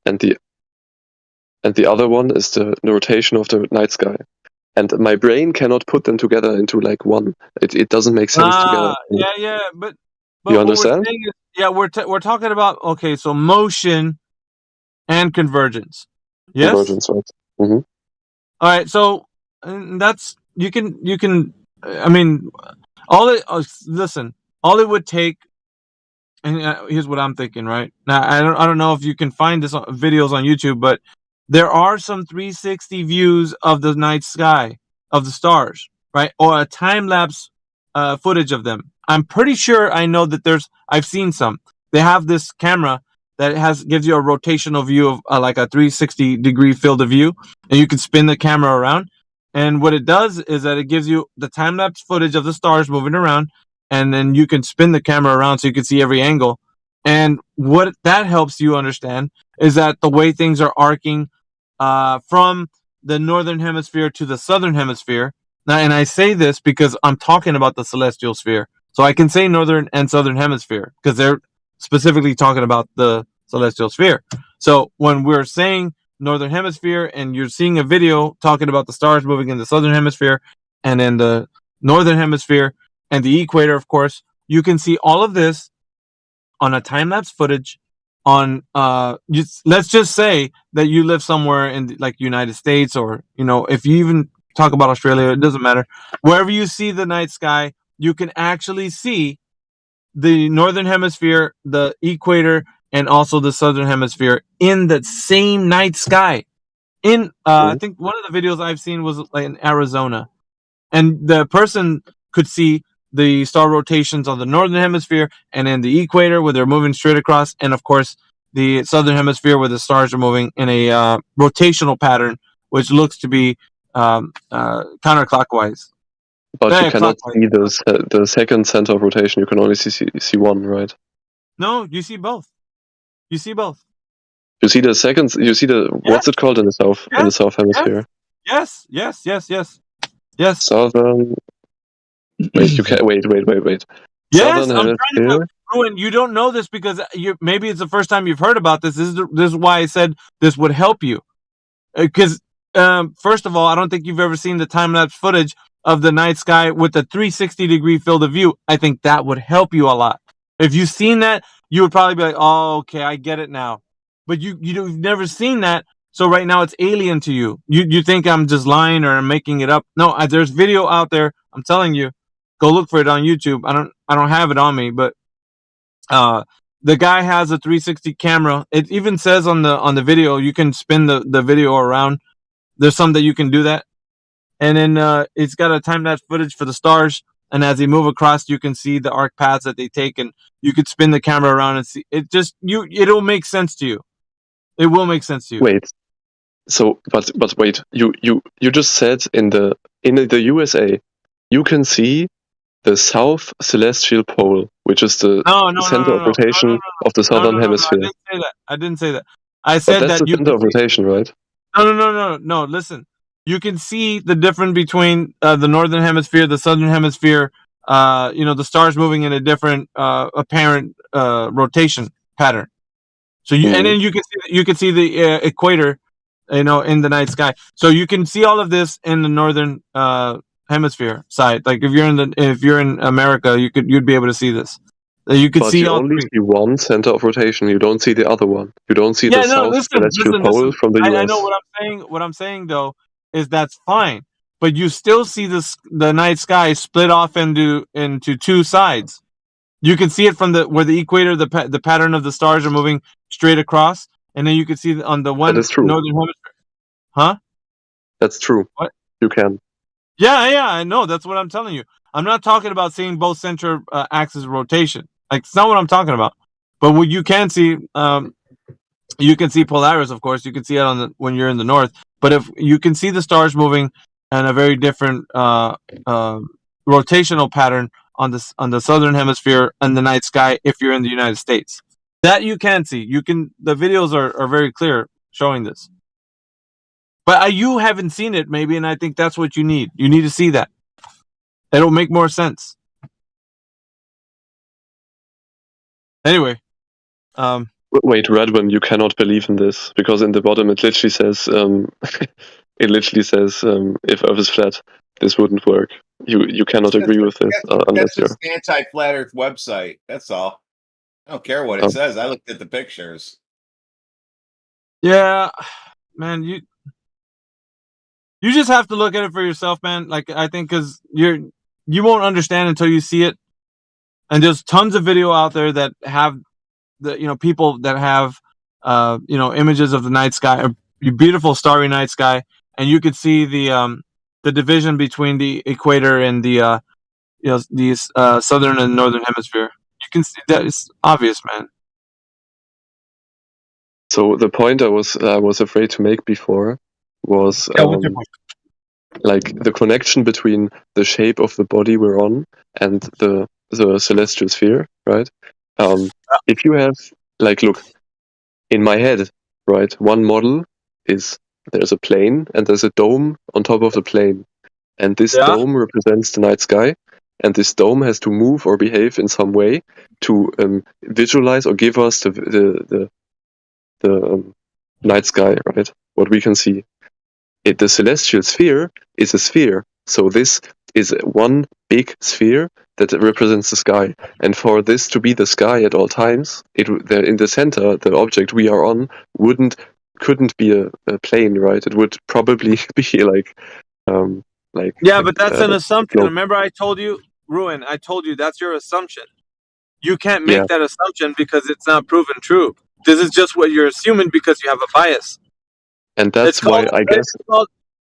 And the other one is the rotation of the night sky. And my brain cannot put them together into like one. It doesn't make sense together. Yeah, but you understand? We're talking about, okay, so motion and convergence. Yes. Convergence, right? Mm-hmm. All right, so that's you can. I mean, listen. All it would take, and here's what I'm thinking. Right now, I don't know if you can find this videos on YouTube, but there are some 360 views of the night sky of the stars, right, or a time lapse footage of them. I'm pretty sure I know that I've seen some. They have this camera that gives you a rotational view of like a 360 degree field of view, and you can spin the camera around. And what it does is that it gives you the time lapse footage of the stars moving around, and then you can spin the camera around so you can see every angle. And what that helps you understand is that the way things are arcing from the northern hemisphere to the southern hemisphere. Now, and I say this because I'm talking about the celestial sphere. So I can say northern and southern hemisphere because they're specifically talking about the celestial sphere. So when we're saying northern hemisphere and you're seeing a video talking about the stars moving in the southern hemisphere and in the northern hemisphere and the equator, of course, you can see all of this on a time-lapse footage on let's just say that you live somewhere in like United States, or if you even talk about Australia, it doesn't matter. Wherever you see the night sky, you can actually see the northern hemisphere, the equator, and also the southern hemisphere in the same night sky. I think one of the videos I've seen was like in Arizona, and the person could see the star rotations on the northern hemisphere and in the equator where they're moving straight across, and of course the southern hemisphere where the stars are moving in a rotational pattern, which looks to be counterclockwise. But you cannot clockwise. see the second center of rotation. You can only see one, right? No, you see both. You see both. You see the second. You see the what's it called in the south hemisphere? Yes. Southern. Wait, you can wait. Yes, Southern I'm trying to hemisphere. Ruin, you don't know this because maybe it's the first time you've heard about this. This is why I said this would help you. Because first of all, I don't think you've ever seen the time lapse footage of the night sky with a 360-degree field of view. I think that would help you a lot. If you've seen that, you would probably be like, "Oh, okay, I get it now." But you've never seen that, so right now it's alien to you. You think I'm just lying or I'm making it up? No, there's video out there. I'm telling you, go look for it on YouTube. I don't have it on me, but the guy has a 360 camera. It even says on the video you can spin the video around. There's some that you can do that, and then it's got a time lapse footage for the stars. And as they move across, you can see the arc paths that they take, and you could spin the camera around and see it. Just it'll make sense to you. It will make sense to you. Wait. So, but wait. You just said in the USA, you can see the south celestial pole, which is the center of rotation of the southern hemisphere. I didn't say that. I said that's that the center of rotation, right? No. Listen, you can see the difference between the northern hemisphere, the southern hemisphere. The stars moving in a different apparent rotation pattern. So and then you can see the equator, in the night sky. So you can see all of this in the northern hemisphere side. Like if you're in America, you'd be able to see this. You could see you all only three. see one center of rotation. You don't see the other one. You don't see the south celestial pole from the US. I know what I'm saying. What I'm saying though is that's fine, but you still see the night sky split off into two sides. You can see it from where the equator, the pattern of the stars are moving straight across, and then you can see on the one northern hemisphere. Huh? That's true. What? You can. Yeah, I know. That's what I'm telling you. I'm not talking about seeing both center axis rotation. Like, it's not what I'm talking about. But what you can see, you can see Polaris, of course. You can see it when you're in the north. But if you can see the stars moving in a very different rotational pattern on the southern hemisphere and the night sky, if you're in the United States, that you can see. The videos are very clear showing this. But you haven't seen it, maybe, and I think that's what you need. You need to see that. It'll make more sense. Anyway. Wait, Redwin, you cannot believe in this because in the bottom it literally says, if Earth is flat, this wouldn't work. You cannot agree with this unless That's you're. just anti-flat Earth website. That's all. I don't care what it says. I looked at the pictures. Yeah, man, you just have to look at it for yourself, man. Like, I think because you won't understand until you see it. And there's tons of video out there that have people that have images of the night sky, a beautiful starry night sky, and you could see the division between the equator and the southern and northern hemisphere. You can see that. It's obvious, man. So the point I was afraid to make before was like the connection between the shape of the body we're on and the celestial sphere, right? If you have, like, look, in my head, right, one model is there's a plane and there's a dome on top of the plane, and this dome represents the night sky, and this dome has to move or behave in some way to visualize or give us the night sky, right? What we can see. The celestial sphere is a sphere, so this is one big sphere that represents the sky. And for this to be the sky at all times, in the center, the object we are on couldn't be a plane, right? It would probably be like. Yeah, but that's an assumption. Remember, I told you, Ruin. I told you that's your assumption. You can't make that assumption because it's not proven true. This is just what you're assuming because you have a bias. And that's why I guess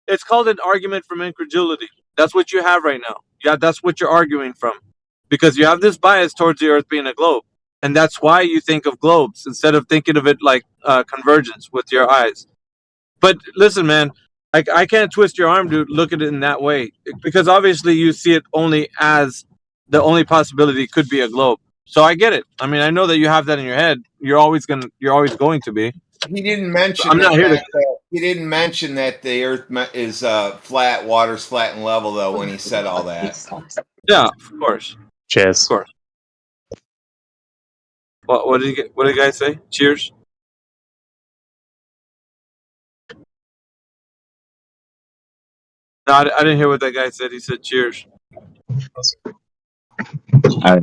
it's called an argument from incredulity. That's what you have right now. Yeah, that's what you're arguing from. because you have this bias towards the Earth being a globe, and that's why you think of globes instead of thinking of it like convergence with your eyes. But listen, man, I can't twist your arm to look at it in that way, because obviously you see it only as the only possibility could be a globe. So I get it. I mean, I know that you have that in your head. You're always going to be. He didn't mention I'm not the here to. fact that he didn't mention that the Earth is flat, water's flat and level though when he said all that. Yeah, of course. Cheers. Of course. What did the guy say? Cheers. No, I didn't hear what that guy said. He said cheers. I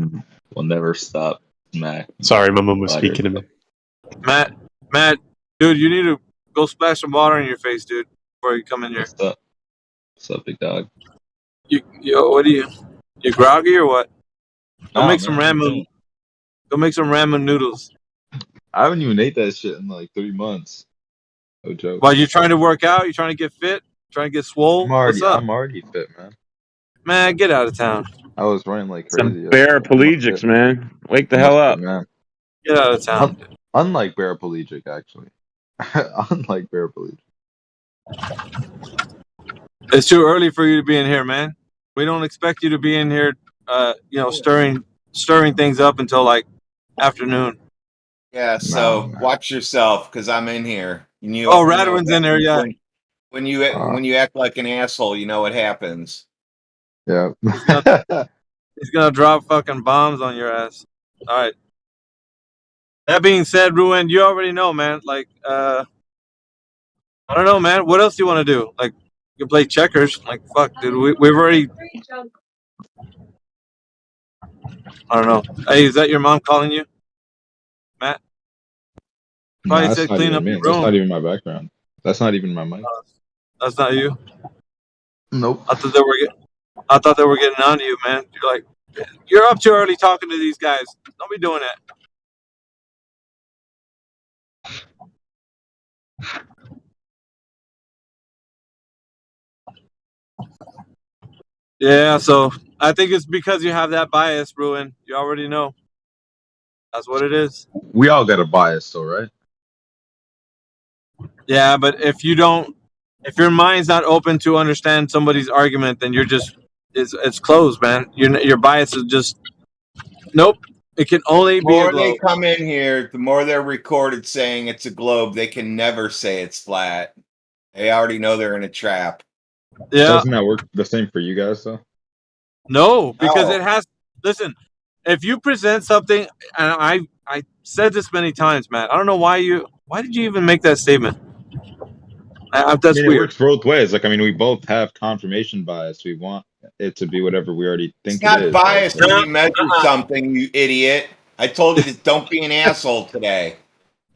will never stop Mac. Sorry, my mum was speaking to me. Matt, dude, you need to go splash some water in your face, dude, before you come in here. What's up, big dog? What are you? You groggy or what? Go Nah, make some man, ramen. Go make some ramen noodles. I haven't even ate that shit in like 3 months. No joke. While you trying to work out, you trying to get fit, trying to get swole. What's up? I'm already fit, man. Man, get out of town. I was running like Some crazy. paraplegics, man. Wake the hell up. Man. Get out of town. Unlike paraplegic, actually. Unlike paraplegic. It's too early for you to be in here, man. We don't expect you to be in here, stirring things up until like afternoon. Yeah, so watch yourself because I'm in here. Radwin's in there, yeah. When you act like an asshole, you know what happens. Yeah. He's gonna drop fucking bombs on your ass. All right. That being said, Ruin, you already know, man. Like, I don't know, man. What else do you want to do? Like, you can play checkers. Like, fuck, dude. We've already. I don't know. Hey, is that your mom calling you, Matt? Probably Nah, said that's not clean even up me. your That's room. not even my background. That's not even my mic. That's not you. Nope. I thought they were getting on to you, man. You're like, you're up too early talking to these guys. Don't be doing that. Yeah, so I think it's because you have that bias, Ruin. You already know. That's what it is. We all got a bias, though, right? Yeah, but if your mind's not open to understand somebody's argument, then you're just it's closed, man. Your bias is just nope. It can only The be a more they globe. come in here, the more they're recorded saying it's a globe. They can never say it's flat. They already know they're in a trap. Yeah. Doesn't that work the same for you guys, though? No, because it has. Listen, if you present something, and I said this many times, Matt. I don't know why did you even make that statement? That's It weird. works both ways. Like, I mean, we both have confirmation bias. We want it to be whatever we already think It's not it is. biased right? when you measure something, you idiot. I told you to don't be an asshole today.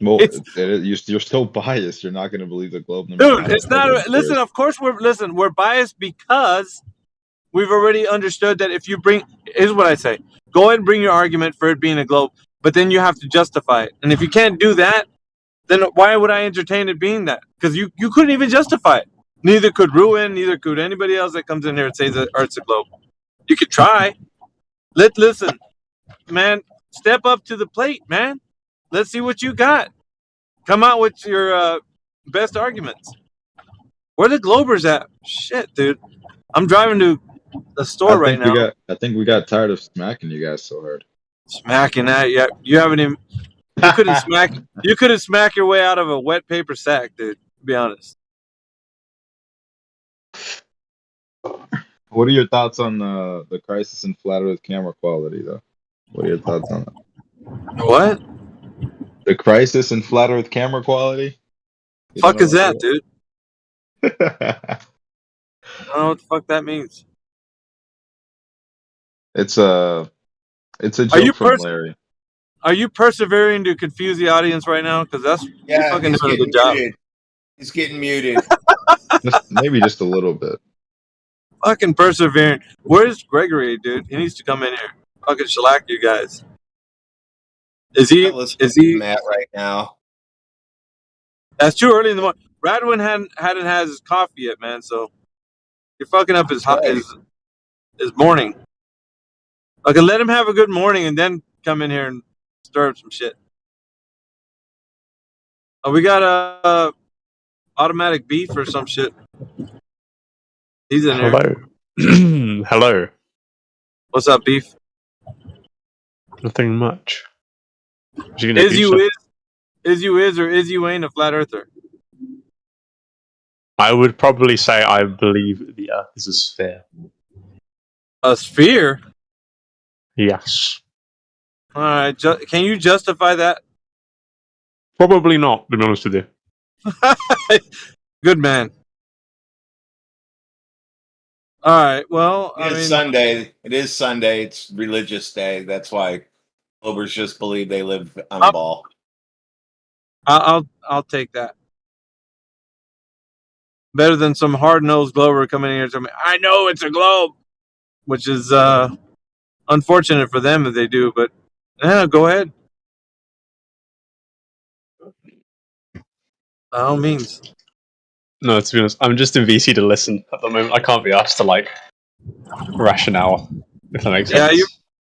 Well, you're still biased. You're not going to believe the globe. Dude, it's not. Listen, of course we're biased because we've already understood that if you bring, here's what I say: go ahead and bring your argument for it being a globe, but then you have to justify it. And if you can't do that, then why would I entertain it being that? Because you couldn't even justify it. Neither could Ruin. Neither could anybody else that comes in here and says that Earth's a globe. You could try. Listen, man. Step up to the plate, man. Let's see what you got. Come out with your best arguments. Where the Globers at? Shit, dude. I'm driving to the store right now. I think we got tired of smacking you guys so hard. Smacking that? Yeah, you haven't even. You couldn't smack. You couldn't smack your way out of a wet paper sack, dude. To be honest. What are your thoughts on the crisis in flat Earth camera quality, though? What are your thoughts on that? What? The crisis in flat Earth camera quality? Fuck is that, dude? I don't know what the fuck that means. It's a joke from Larry. Are you persevering to confuse the audience right now? Because you're fucking doing a good job. He's getting muted. Maybe just a little bit. Fucking persevering. Where's Gregory, dude? He needs to come in here. Fucking shellac you guys. Is he Matt right now? That's too early in the morning. Radwin hadn't had his coffee yet, man. So you're fucking up his morning. Okay, let him have a good morning and then come in here and stir up some shit. Oh, we got a automatic beef or some shit. He's in here. Hello. Hello. What's up, beef? Nothing much. Is you or is you ain't a flat earther? I would probably say I believe the Earth is a sphere. A sphere? Yes. All right. Can you justify that? Probably not, to be honest with you. Good man. All right. Well, I mean, Sunday. It is Sunday. It's religious day. That's why Globers just believe they live on a ball. I'll take that. Better than some hard-nosed Glover coming in here and telling me, I know it's a globe, which is unfortunate for them if they do, but yeah, go ahead. By all means. No, to be honest, I'm just in VC to listen at the moment. I can't be asked to, like, rationale, if that makes sense.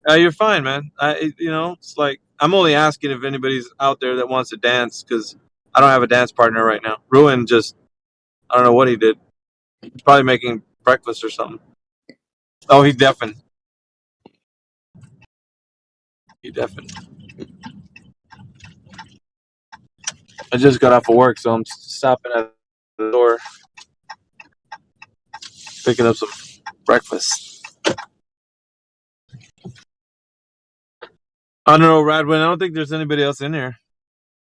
You're fine, man. It's like I'm only asking if anybody's out there that wants to dance because I don't have a dance partner right now. Ruin I don't know what he did. He's probably making breakfast or something. Oh, he's deafened. He deafened. I just got off of work, so I'm stopping at the door, picking up some breakfast. I don't know, Radwin. I don't think there's anybody else in here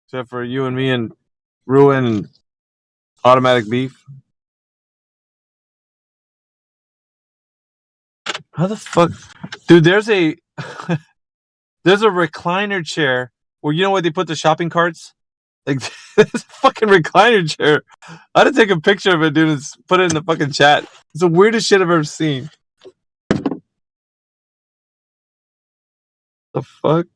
except for you and me and Ruin and Automatic Beef. How the fuck, dude? There's a there's a recliner chair where you know where they put the shopping carts. Like there's a fucking recliner chair. I had to take a picture of it, dude, and put it in the fucking chat. It's the weirdest shit I've ever seen. The fuck?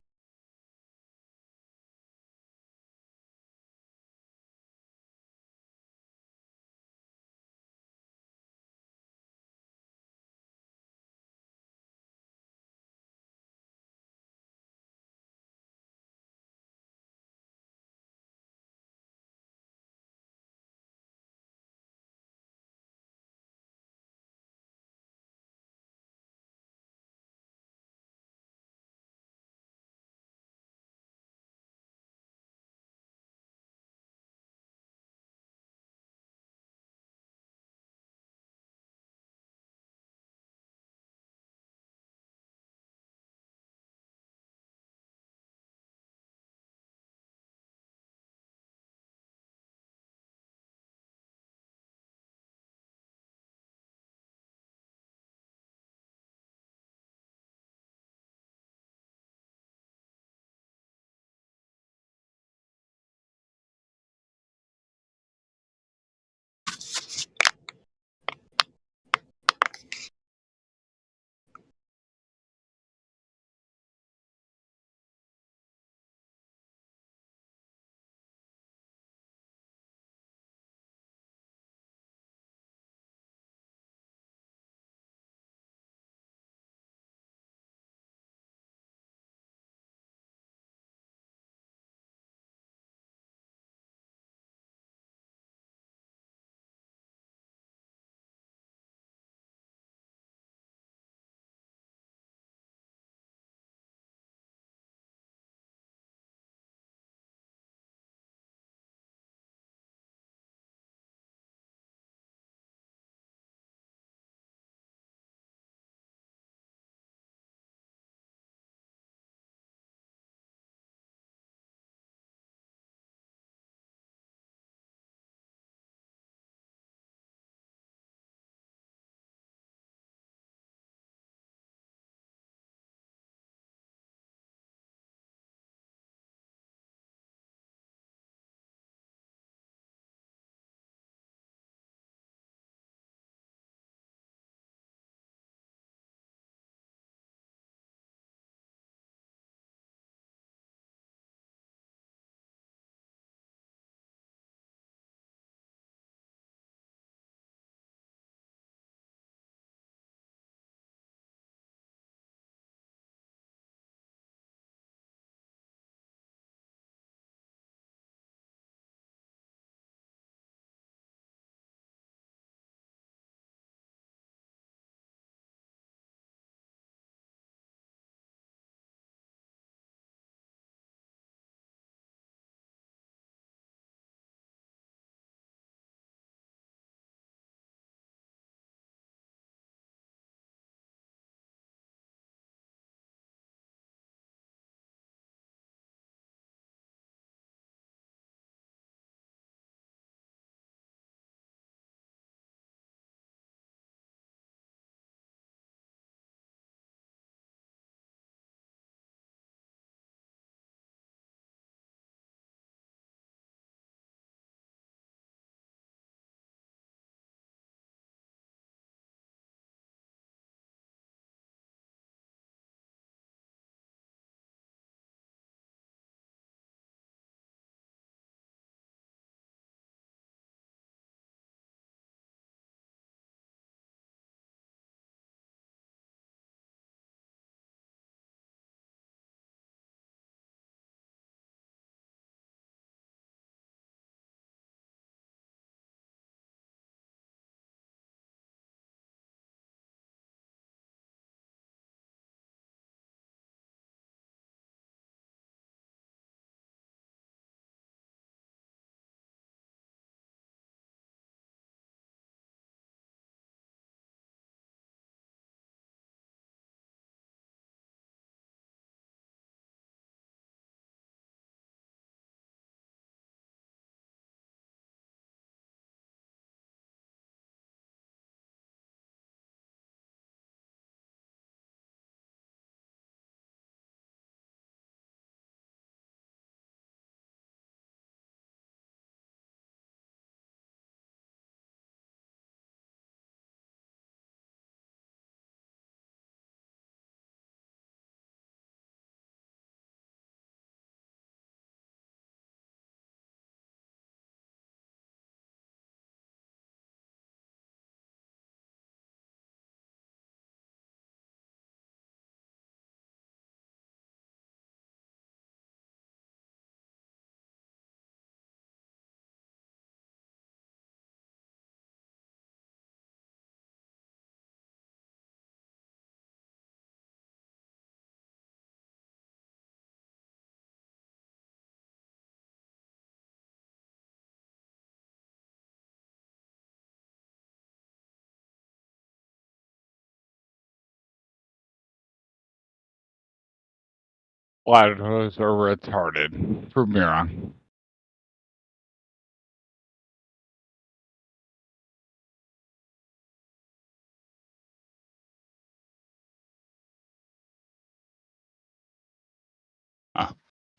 Flat earthers are retarded. Prove me wrong.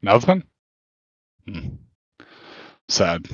Nothing? Sad.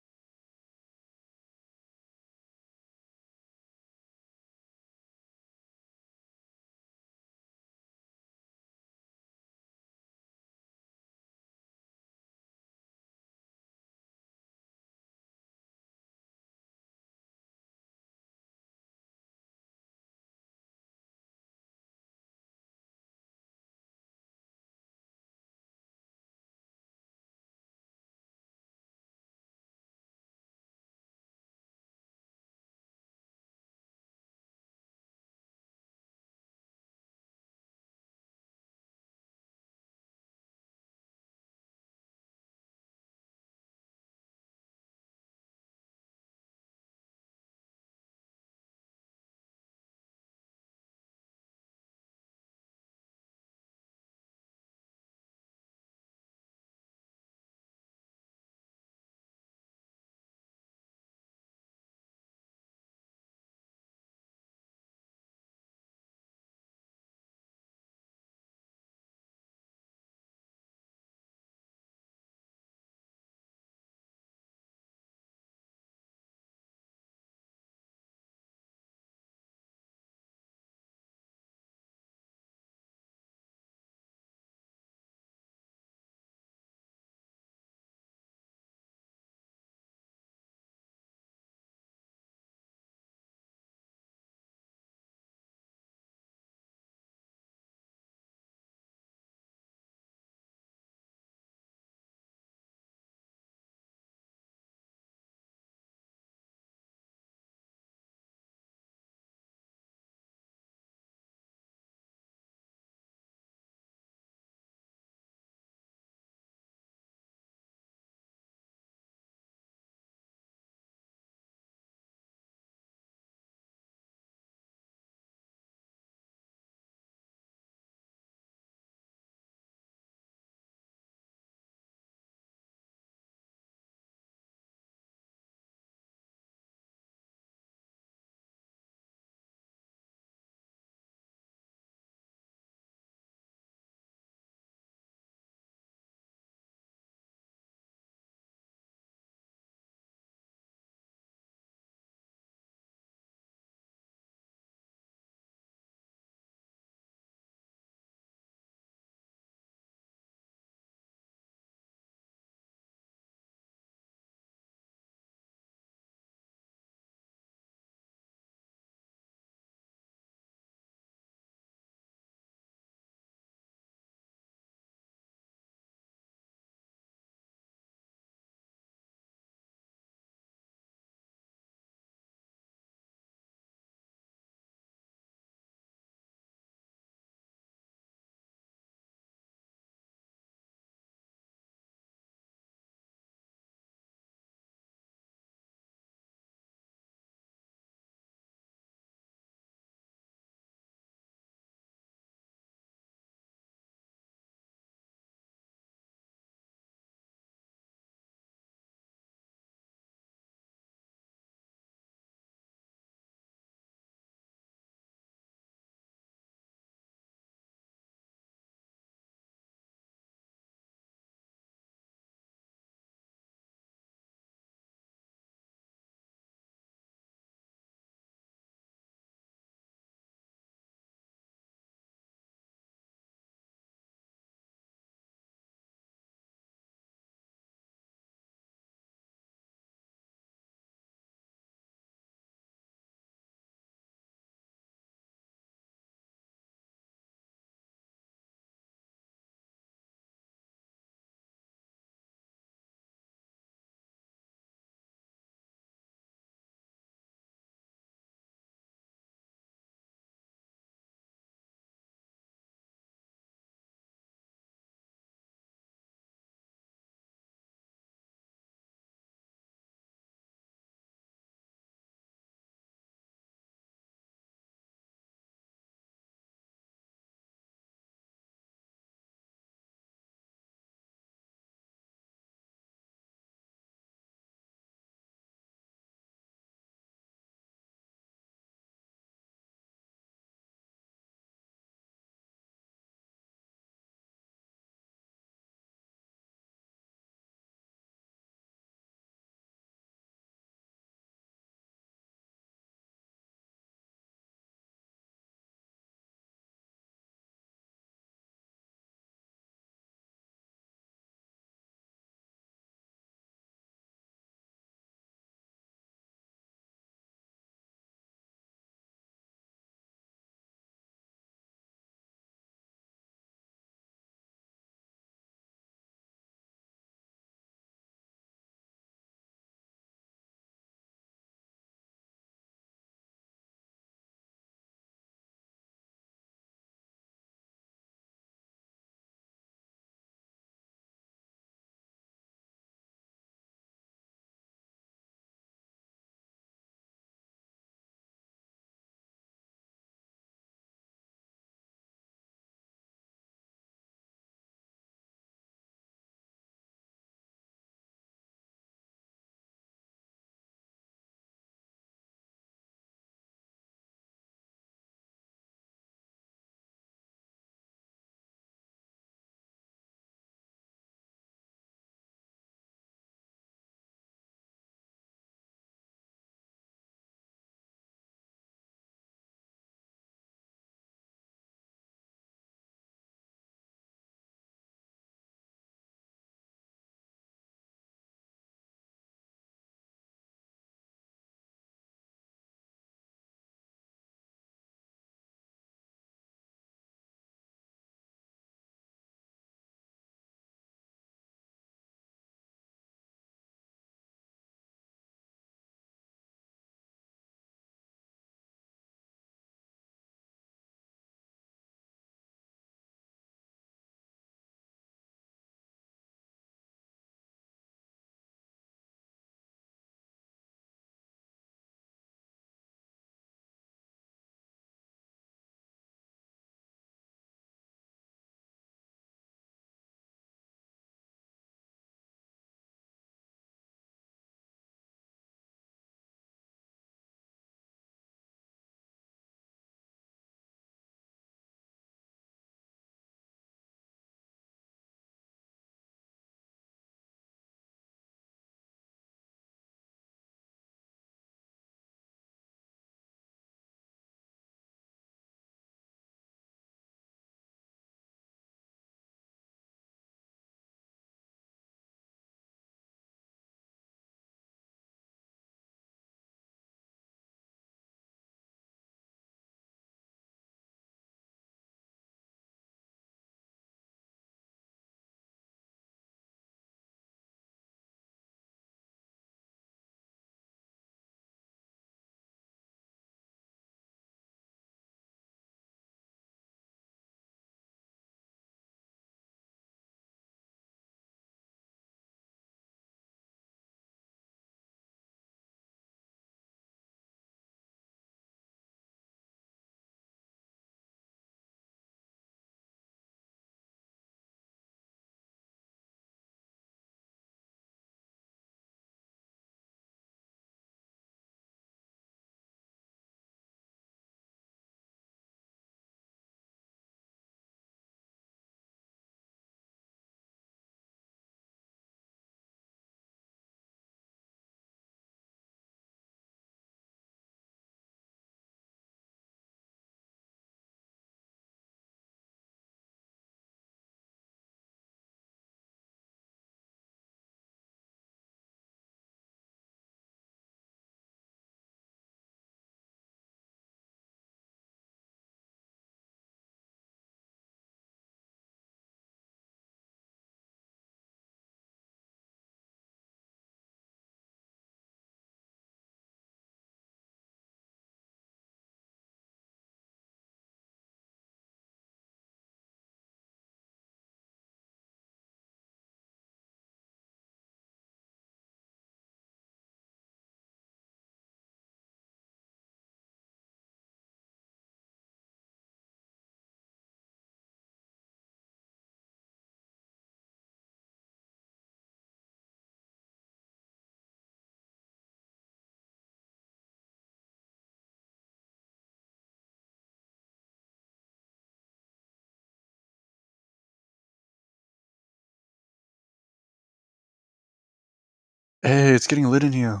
Hey, it's getting lit in here.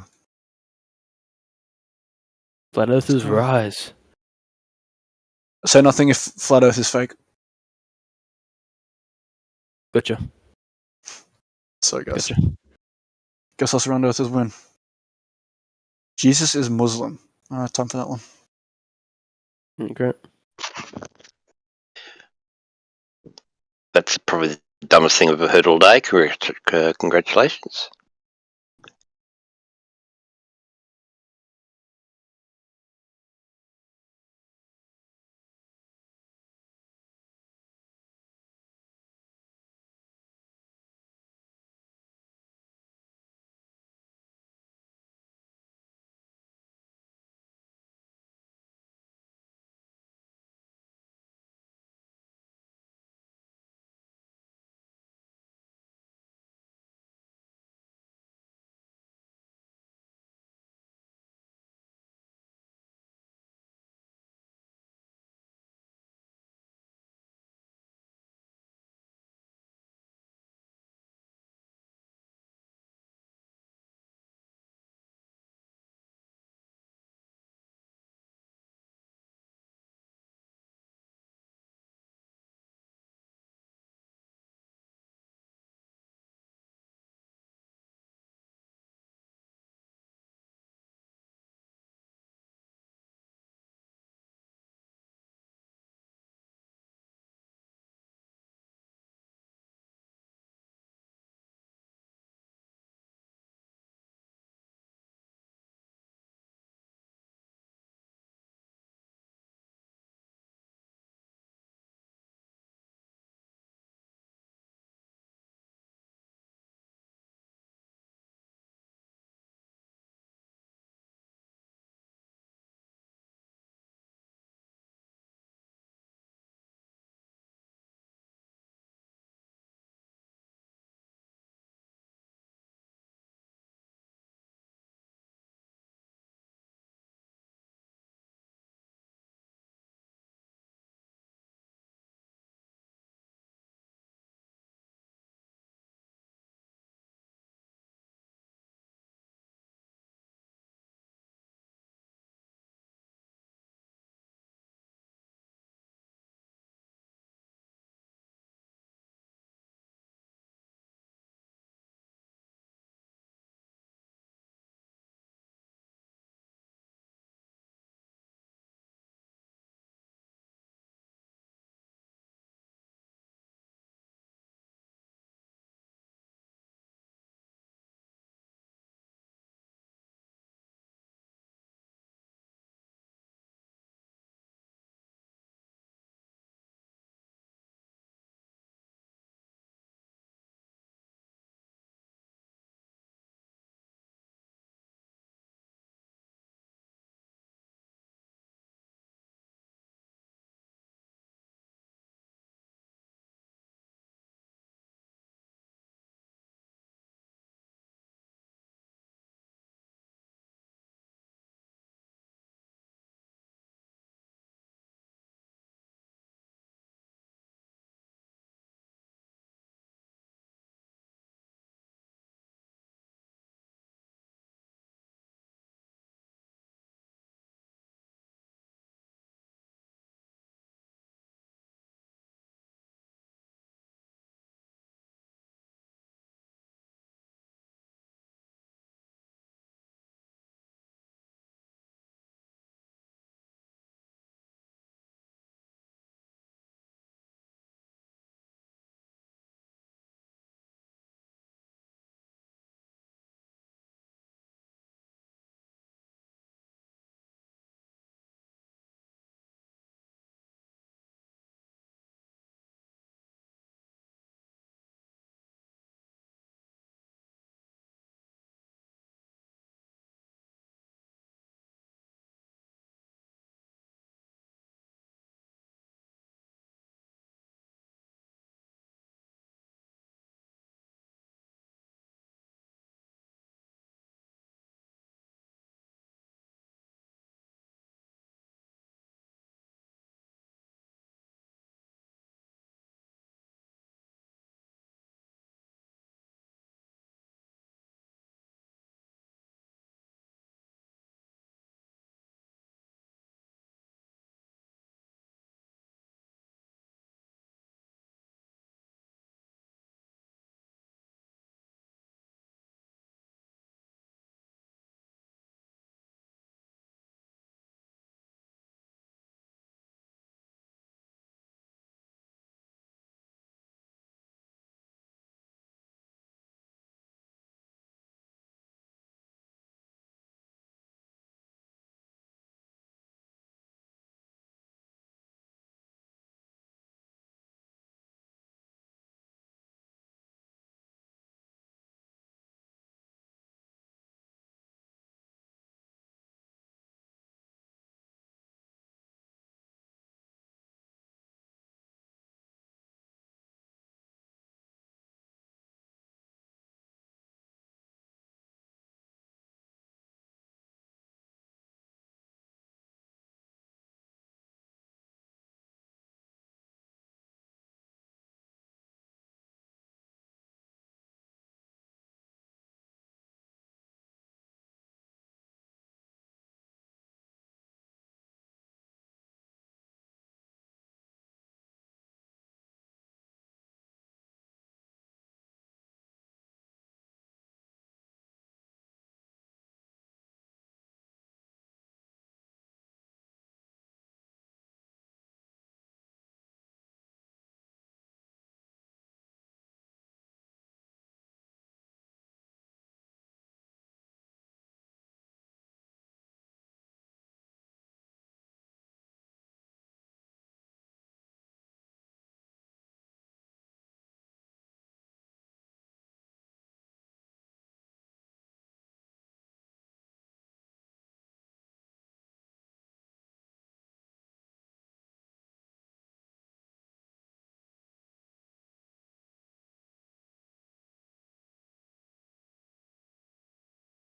Flat Earthers rise. Say nothing if flat Earth is fake. Gotcha. So I guess. Gotcha. Guess us round Earthers win. Jesus is Muslim. Alright, time for that one. Okay. That's probably the dumbest thing I've ever heard all day. Congratulations.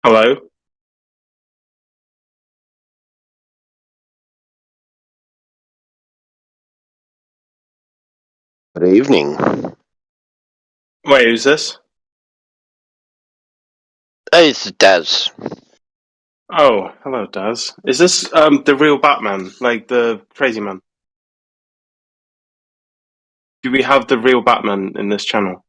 Hello? Good evening. Wait, who's this? Hey, it's Daz. Oh, hello, Daz. Is this the real Batman, like the crazy man? Do we have the real Batman in this channel?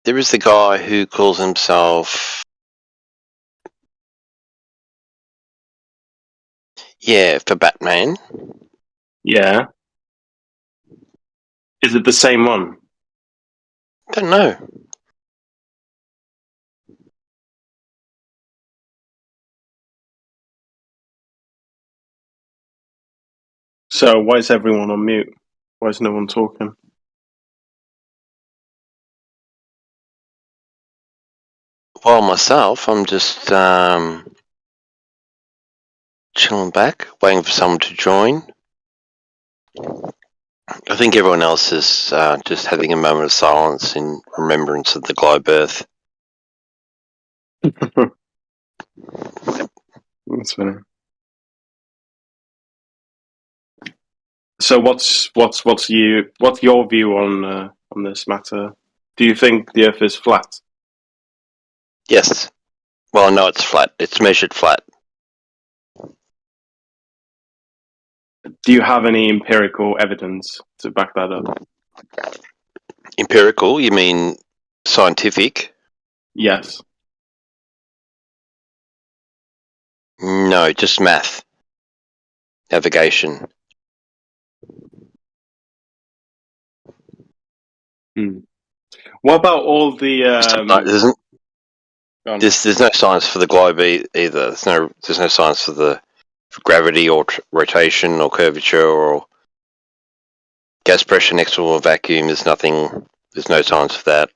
There is the guy who calls himself. Yeah, for Batman. Yeah. Is it the same one? Don't know. So why is everyone on mute? Why is no one talking? Well, myself, I'm just chilling back, waiting for someone to join. I think everyone else is just having a moment of silence in remembrance of the globe Earth. That's funny. So what's your view on this matter? Do you think the Earth is flat? Yes. Well, no, it's flat. It's measured flat. Do you have any empirical evidence to back that up? Empirical? You mean scientific? Yes. No, just math. Navigation. What about all the There's no science for the globe either. There's no science for gravity or rotation or curvature or gas pressure next to a vacuum. There's nothing. There's no science for that.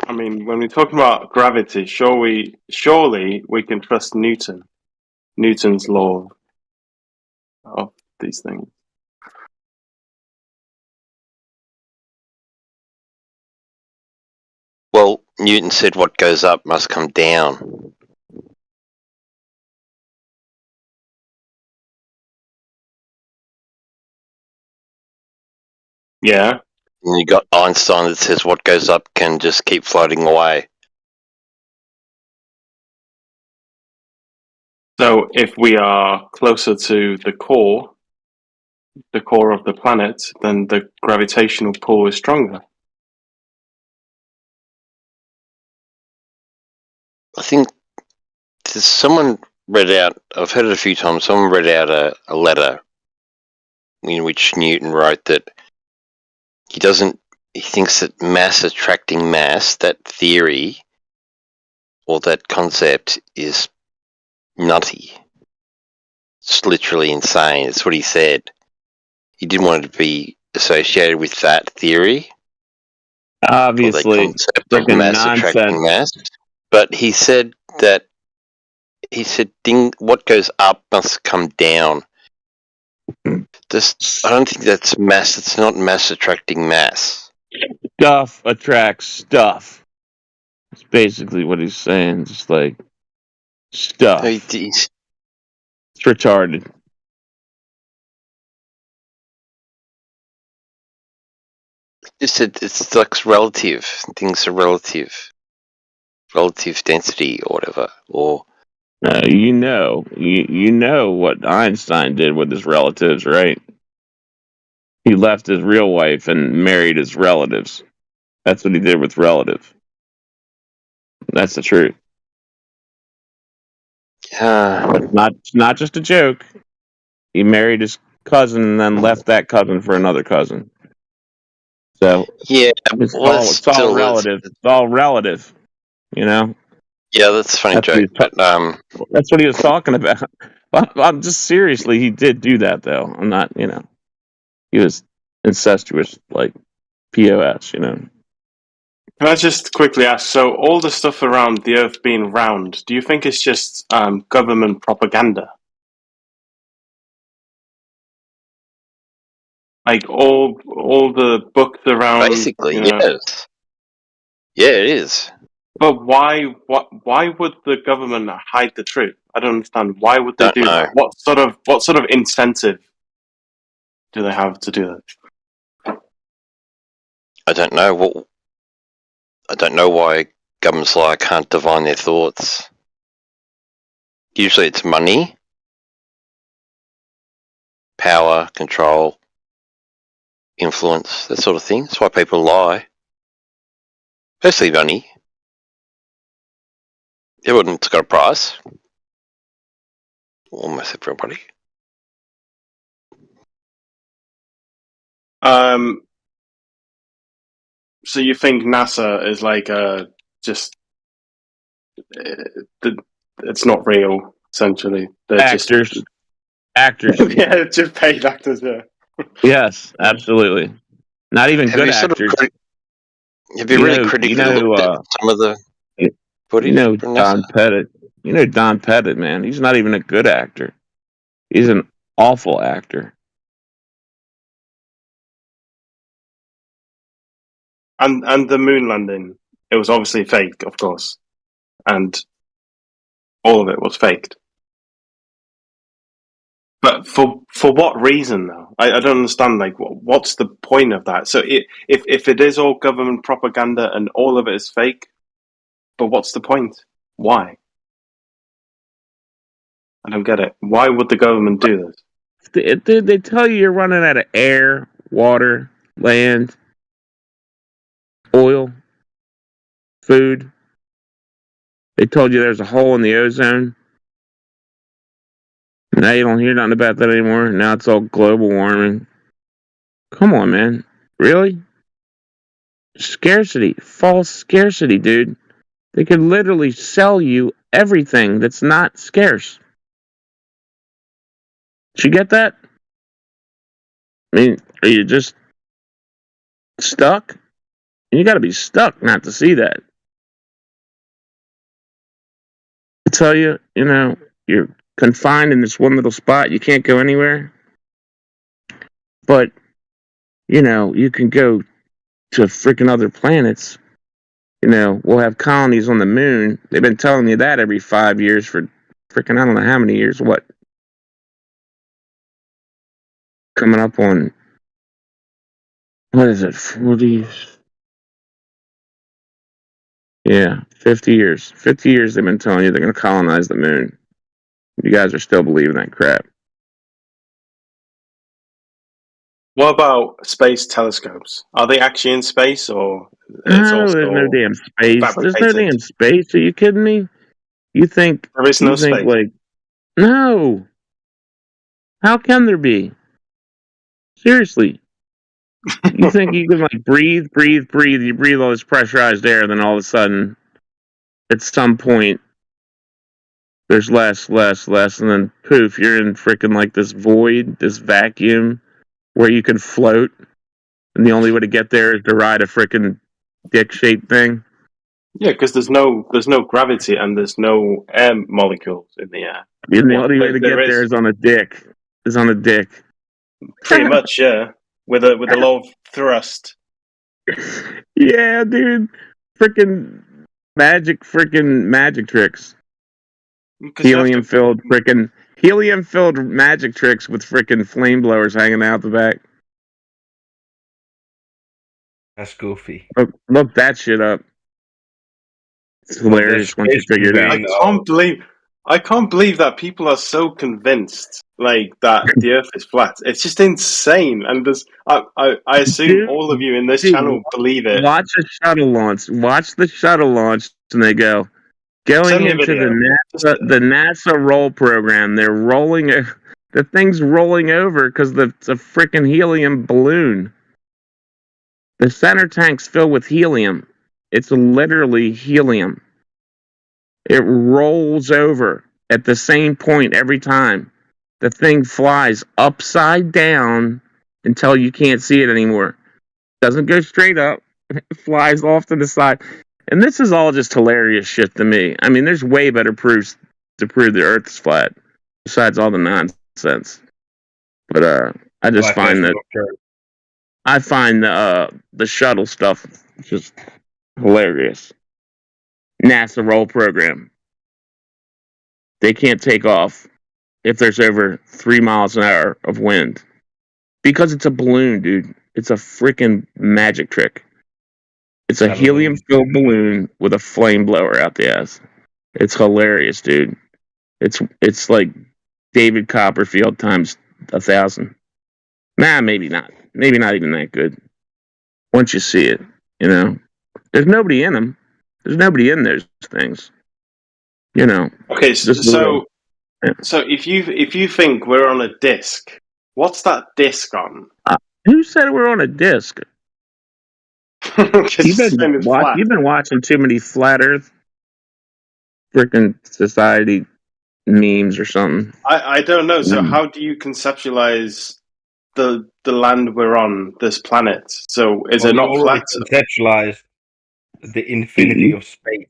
I mean, when we're talking about gravity, surely we can trust Newton's law of these things. Well, Newton said what goes up must come down. Yeah. And you got Einstein that says what goes up can just keep floating away. So if we are closer to the core of the planet, then the gravitational pull is stronger. I think there's someone read out. I've heard it a few times. Someone read out a letter in which Newton wrote that he thinks that mass attracting mass, that theory or that concept, is nutty. It's literally insane. It's what he said. He didn't want it to be associated with that theory. Obviously, or that concept of freaking mass attracting mass. But he said what goes up must come down. I don't think that's mass. It's not mass attracting mass. Stuff attracts stuff. That's basically what he's saying. Just like stuff. It's retarded. Just it's like relative. Things are relative density or whatever. Or you know what Einstein did with his relatives, right? He left his real wife and married his relatives. That's what he did with relatives. That's the truth. It's not just a joke. He married his cousin and then left that cousin for another cousin. So yeah, it's all relative. It's all relative. You know. Yeah, that's a funny joke. But that's what he was talking about. I'm just seriously, he did do that though. I'm not, he was incestuous, like POS. Can I just quickly ask? So, all the stuff around the Earth being round, do you think it's just government propaganda? Like all the books around. Basically, You know, yes. Yeah, it is. But why would the government hide the truth? I don't understand. Why would they Don't do know. that? What sort of incentive do they have to do that? I don't know. I don't know why governments like can't divine their thoughts. Usually it's money, power, control, influence, that sort of thing. That's why people lie. Mostly money. Everyone's got a price. Almost everybody. So you think NASA is like just it's not real, essentially. They're Actors. Actors. Yeah, just paid actors. Yeah. Yes, absolutely. Not even Have good you sort of actors. Have you really critically looked at some of the footage? You know from Don NASA? Pettit. You know Don Pettit, man. He's not even a good actor. He's an awful actor. And the moon landing, it was obviously fake, of course, and all of it was faked. But for what reason, though? I don't understand. Like, what's the point of that? So if it is all government propaganda and all of it is fake, but what's the point? Why? I don't get it. Why would the government do this? They tell you you're running out of air, water, land, oil, food. They told you there's a hole in the ozone. Now you don't hear nothing about that anymore. Now it's all global warming. Come on, man. Really? Scarcity. False scarcity, dude. They could literally sell you everything that's not scarce. Did you get that? I mean, are you just stuck? You gotta be stuck not to see that. I tell you, you're confined in this one little spot. You can't go anywhere. But, you can go to freaking other planets. We'll have colonies on the moon. They've been telling you that every 5 years for freaking I don't know how many years. What? Coming up on, what is it, 40? Yeah, 50 years. 50 years they've been telling you they're going to colonize the moon. You guys are still believing that crap. What about space telescopes? Are they actually in space, or No, there's no damn space. fabricated? There's no damn space. Are you kidding me? You think There is no you think space. like no? How can there be? Seriously, you think you can like breathe? You breathe all this pressurized air, then all of a sudden, at some point, there's less, and then poof, you're in freaking like this void, this vacuum, where you can float, and the only way to get there is to ride a freaking dick-shaped thing. Yeah, because there's no gravity and there's no air molecules in the air. And the only way to get there is on a dick. Pretty much, yeah. With a low thrust. Yeah, dude. Freaking magic tricks. Helium filled magic tricks with freaking flame blowers hanging out the back. That's goofy. Look that shit up. It's hilarious once you figure it out. I can't believe that people are so convinced like that the Earth is flat. It's just insane. And I assume all of you in this channel believe it. Watch the shuttle launch, and they go going into the NASA roll program. They're rolling. The thing's rolling over because it's a freaking helium balloon. The center tank's filled with helium. It's literally helium. It rolls over at the same point every time. The thing flies upside down until you can't see it anymore. Doesn't go straight up. It flies off to the side. And this is all just hilarious shit to me. I mean, there's way better proofs to prove the Earth is flat, besides all the nonsense. But I just find that I find the shuttle stuff just hilarious. NASA roll program. They can't take off if there's over 3 miles an hour of wind because it's a balloon, dude. It's a freaking magic trick. It's a helium-filled balloon with a flame blower out the ass. It's hilarious, dude. It's like David Copperfield times 1,000. Nah, maybe not. Maybe not even that good. Once you see it, you know, there's nobody in them. There's nobody in those things. You know. Okay, just so if you think we're on a disc, what's that disc on? Who said we're on a disc? You've been watching too many flat Earth freaking society memes or something. I don't know. So how do you conceptualize the land we're on, this planet? So is it not flat? Conceptualize the infinity of space.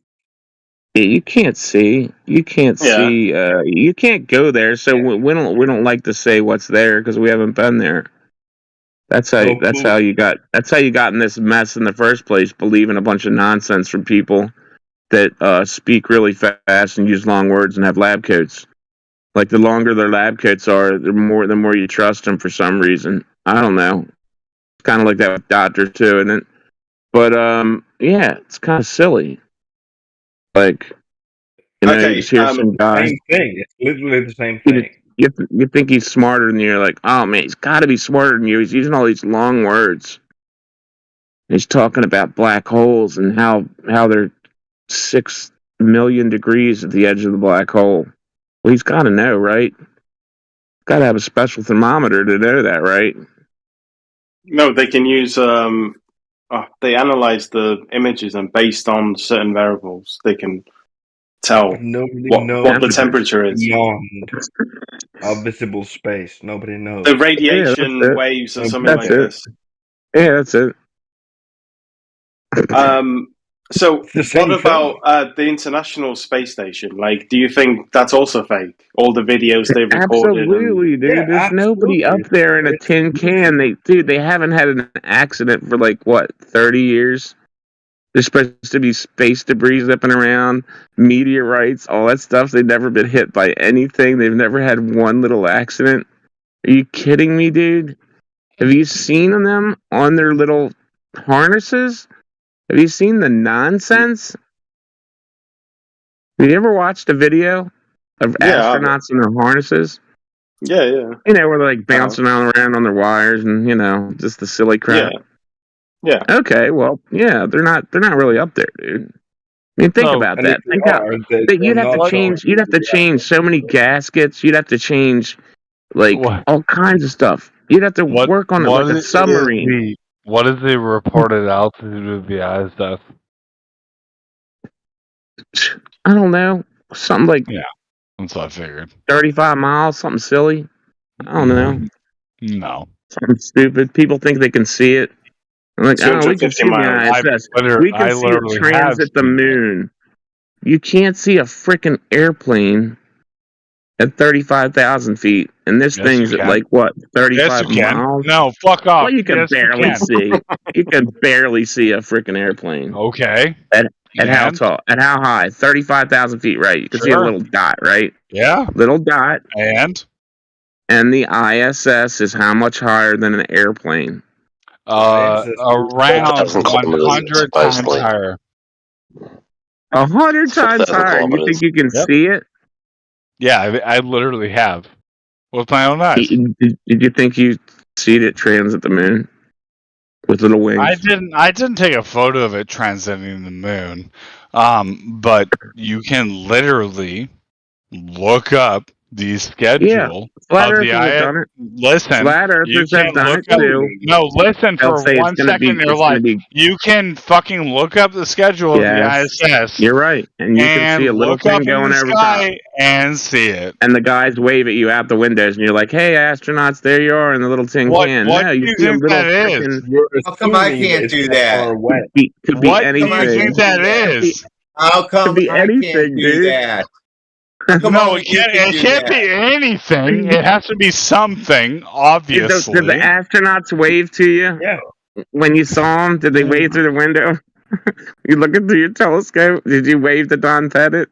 You can't see. You can't see. You can't go there. So we don't like to say what's there because we haven't been there. That's how you got in this mess in the first place. Believing a bunch of nonsense from people that speak really fast and use long words and have lab coats. Like the longer their lab coats are, the more you trust them for some reason. I don't know. It's kind of like that with doctors too, isn't it? But yeah, it's kind of silly. Like, you know, you just hear some guy. Same thing. It's literally the same thing. You think he's smarter than you. You're like, oh man, he's got to be smarter than you. He's using all these long words. He's talking about black holes and how they're 6 million degrees at the edge of the black hole. Well, he's got to know, right? Got to have a special thermometer to know that, right? No, they can use. They analyze the images, and based on certain variables, they can tell what the temperature is. Beyond our visible space, nobody knows. The radiation waves or something like this. Yeah, that's it. So what about the International Space Station? Like, do you think that's also fake? All the videos they've recorded? Absolutely, dude. There's nobody up there in a tin can. They haven't had an accident for 30 years. There's supposed to be space debris zipping around, meteorites, all that stuff. They've never been hit by anything. They've never had one little accident. Are you kidding me, dude? Have you seen them on their little harnesses? Have you seen the nonsense? Have you ever watched a video of astronauts in their harnesses? Yeah. You know, where they're bouncing around on their wires and, you know, just the silly crap. Yeah. Okay, well, yeah, they're not really up there, dude. I mean, think about that. Think how you'd have to change so many gaskets. You'd have to change all kinds of stuff. You'd have to work on it like a submarine. What is the reported altitude of the ISS? I don't know. Something like that's what I figured. 35 miles, something silly. I don't know. No. Something stupid. People think they can see it. I'm like, oh, we can see the ISS. We can see it transit the moon. You can't see a freaking airplane at 35,000 feet, and this thing's at 35 miles? No, fuck off. Well, you can barely see. You can barely see a freaking airplane. Okay. At how tall? At how high? 35,000 feet, right? You can see a little dot, right? Yeah. Little dot. And the ISS is how much higher than an airplane? Around 100 times higher. 100 times higher. You think you can see it? Yeah, I literally have with my own eyes. Did you think you see it transit the moon with little wings? I didn't take a photo of it transiting the moon, but you can literally look up the schedule of the ISS. Listen, Flat Earthers have done it too. No, listen for 1 second. They're like, you can fucking look up the schedule of the ISS. You're right, and you can see a little thing going over top and see it. And the guys wave at you out the windows, and you're like, "Hey, astronauts, there you are in the little tin can." What no, do you think that is? How come I can't do that? Could be what anything. do you think that is? How come Could be I anything, can't do dude. that? No, it can't be anything. It has to be something, obviously. Did the astronauts wave to you? Yeah. When you saw them, did they wave through the window? You looking through your telescope? Did you wave to Don Pettit?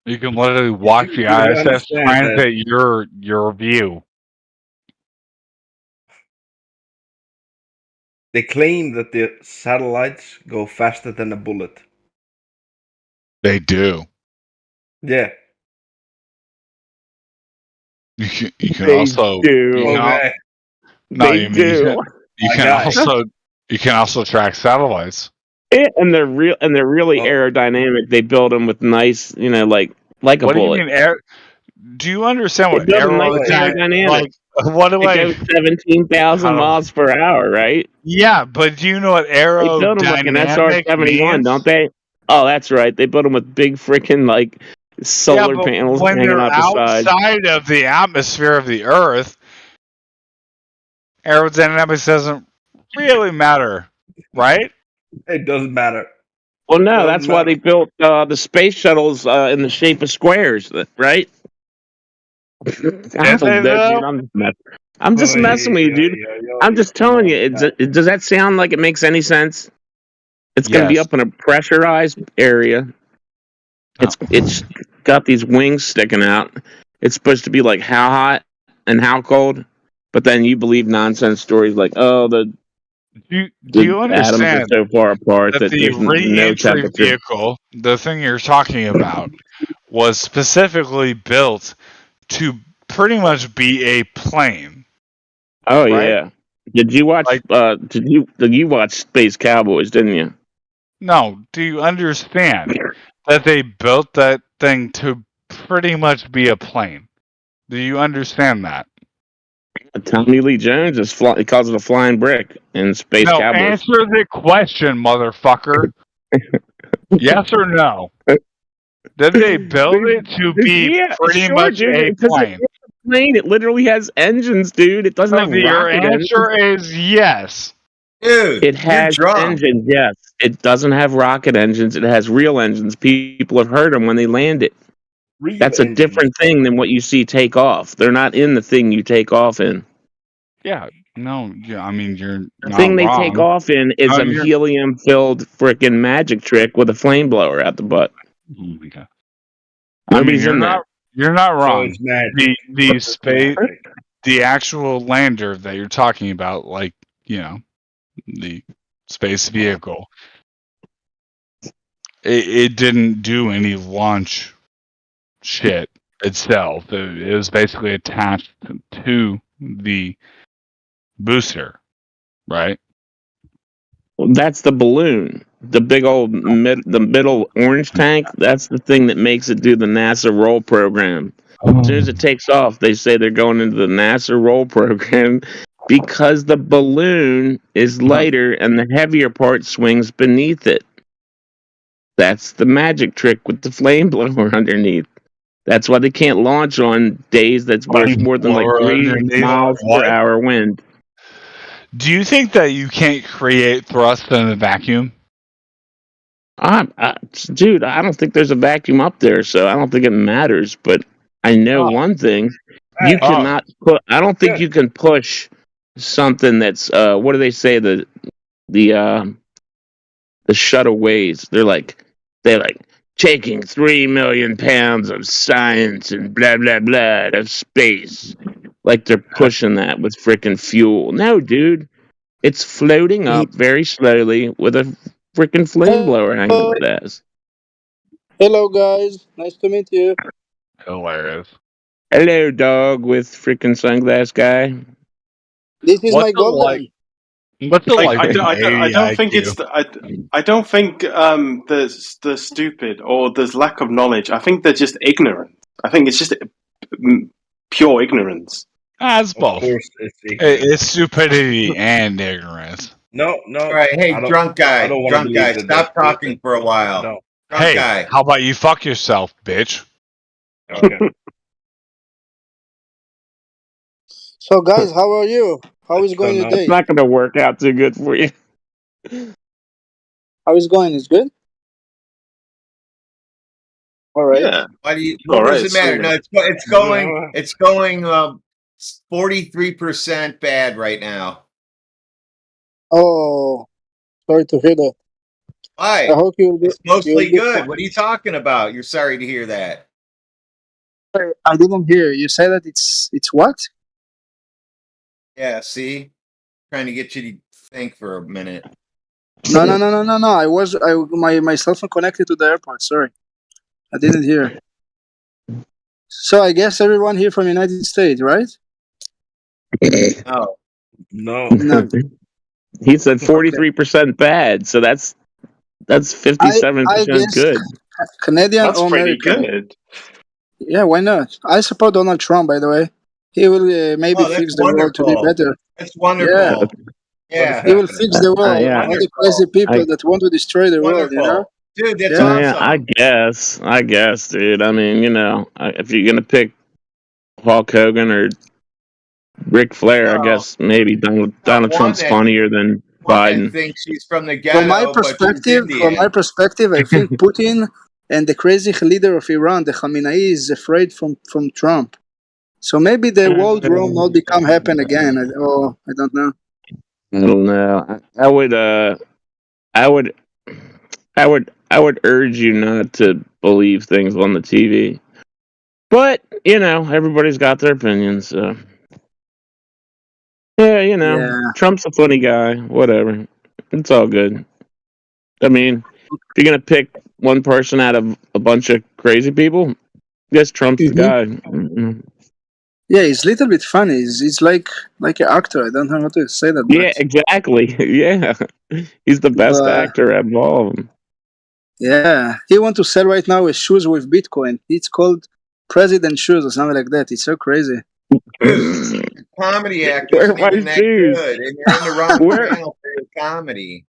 You can literally watch the ISS transit your view. They claim that the satellites go faster than a bullet. They do. Yeah. You can They also do. you can, Okay. no, They you mean do. you can also track satellites. Yeah, and they're really aerodynamic. They build them with nice, like a What bullet. do you mean do you understand what They build them nice aerodynamic. like what do It goes 17,000 miles per hour, right? Yeah, but do you know what They build them like an SR-71, means? don't they? Oh, that's right. They build them with big freaking solar but panels when hanging they're out the side. outside of the atmosphere of the Earth, aerodynamics doesn't really matter, right? It doesn't matter. Well, no, that's why they built the space shuttles in the shape of squares, right? I'm just messing with you, dude. I'm just telling you. Does that sound like it makes any sense? It's going to be Yes. up in a pressurized area. It's got these wings sticking out. It's supposed to be like how hot and how cold, but then you believe nonsense stories like, oh, Do you atoms are understand so far apart that that the there's no re-entry temperature. vehicle, the thing you're talking about, was specifically built to pretty much be a plane? Oh right? yeah. Did you watch? Did you watch Space Cowboys? Didn't you? No, do you understand that they built that thing to pretty much be a plane? Do you understand that? Tommy Lee Jones he calls it a flying brick in Space No, Cowboys. answer the question, motherfucker. Yes or no? Did they build it to be pretty much a plane? Plane. It literally has engines, dude. It doesn't have Your rocket answer engines. is yes. Dude, It has engines, yes. It doesn't have rocket engines. It has real engines. People have heard them when they land it. That's a different thing than what you see take off. They're not in the thing you take off in. Yeah, no, I mean you're The not thing they wrong. take off in is No, a you're- helium-filled freaking magic trick with a flame blower out the butt. Oh my God. I mean, Nobody's in there. You're not wrong. it's magic. The space, the actual lander that you're talking about, like the space vehicle, it didn't do any launch shit itself. It was basically attached to the booster, right? That's the balloon. The big old the middle orange tank. That's the thing that makes it do the NASA roll program. As soon as it takes off, they say they're going into the NASA roll program because the balloon is lighter and the heavier part swings beneath it. That's the magic trick with the flame blower underneath. That's why they can't launch on days that's worth more than like 3 miles per hour wind. Do you think that you can't create thrust in a vacuum? Dude, I don't think there's a vacuum up there, so I don't think it matters. But I know one thing: you cannot put. I don't think you can push something that's. What do they say? The shuttle weighs. They're like taking 3 million pounds of science and blah blah blah of space. Like they're pushing that with freaking fuel. No, dude. It's floating up very slowly with a freaking flame blower hanging over its ass. Hello, guys. Nice to meet you. Hilarious. Hello, dog with freaking sunglass guy. This is my golden. What's the I don't think it's I don't think the stupid or there's lack of knowledge. I think they're just ignorant. I think it's just pure ignorance. It's both. Of course, It's stupidity and ignorance. No. All right, hey, drunk guy, stop talking for a while. No. Drunk Hey, guy. how about you fuck yourself, bitch? Okay. So, guys, how are you? How is going your day? It's not going to work out too good for you. How is going? Is good? All right. Yeah. Why do you? All What right. does it matter? No, it's going. It's going. 43% bad right now. Oh, sorry to hear that. Why? I hope you'll It's you'll mostly be good. fine. What are you talking about? You're sorry to hear that. I didn't hear you say that it's what? Yeah. See, trying to get you to think for a minute. No. My cell phone connected to the airport. Sorry, I didn't hear. So I guess everyone here from United States, right? Oh. No. No. He said 43% bad, so that's I 57% guess good. Canadian That's or pretty American. good. Yeah, why not? I support Donald Trump. By the way, he will maybe Oh, that's fix the world to be wonderful. better. That's Yeah, wonderful. What is Yeah. he will happening? fix the world. Yeah, All the crazy Wonderful. people that want to destroy the world. You know? Wonderful. Dude, that's Yeah. yeah, awesome. I guess, dude. I mean, if you're gonna pick Hulk Hogan or Ric Flair, I Well, guess maybe Donald one Trump's that funnier than Biden. thinks she's from the From my ghetto, but she's perspective, Indian. I think Putin and the crazy leader of Iran, the Khamenei, is afraid from Trump. So maybe the world war not become happen again. I don't know. I don't know. I would urge you not to believe things on the TV. But everybody's got their opinions. So. Yeah, Yeah. Trump's a funny guy. Whatever, it's all good. I mean, if you're gonna pick one person out of a bunch of crazy people, I guess Trump's the guy. Yeah, he's a little bit funny. He's like an actor. I don't know how to say that, Yeah, exactly. Yeah, he's the best but actor of all of them. yeah, he want to sell right now his shoes with Bitcoin. It's called President Shoes or something like that. It's so crazy. Dude, comedy actors Where are aren't my even that shoes? good, and you're in the wrong Where channel for your comedy.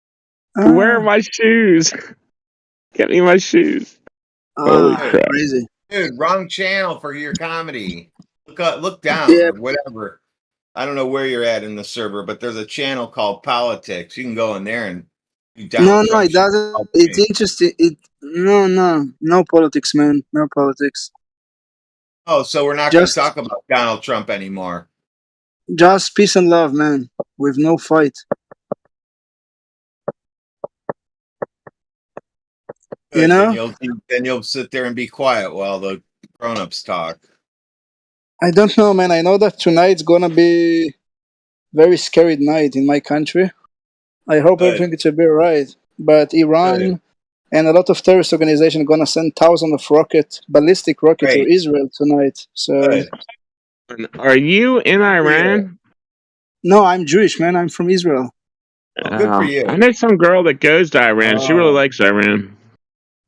Where are my shoes? Get me my shoes. Holy crap! Crazy. Dude, wrong channel for your comedy. Look down Yeah. or whatever. I don't know where you're at in the server, but there's a channel called Politics. You can go in there and do Donald No, Trump it shit. doesn't. It's interesting. No politics, man. No politics. Oh, so we're not going to Just, talk about Donald Trump anymore. just peace and love, man. With no fight. Good, You know? then you'll sit there and be quiet while the grown-ups talk. I don't know, man. I know that tonight's gonna be very scary night in my country. I hope Good. everything will be alright. But Iran Good. and a lot of terrorist organizations gonna send thousands of ballistic rockets to Great. Israel tonight. So Good. Are you in Iran? no, I'm Jewish, man. I'm from Israel. Oh, good for you. I know some girl that goes to Iran. She really likes Iran.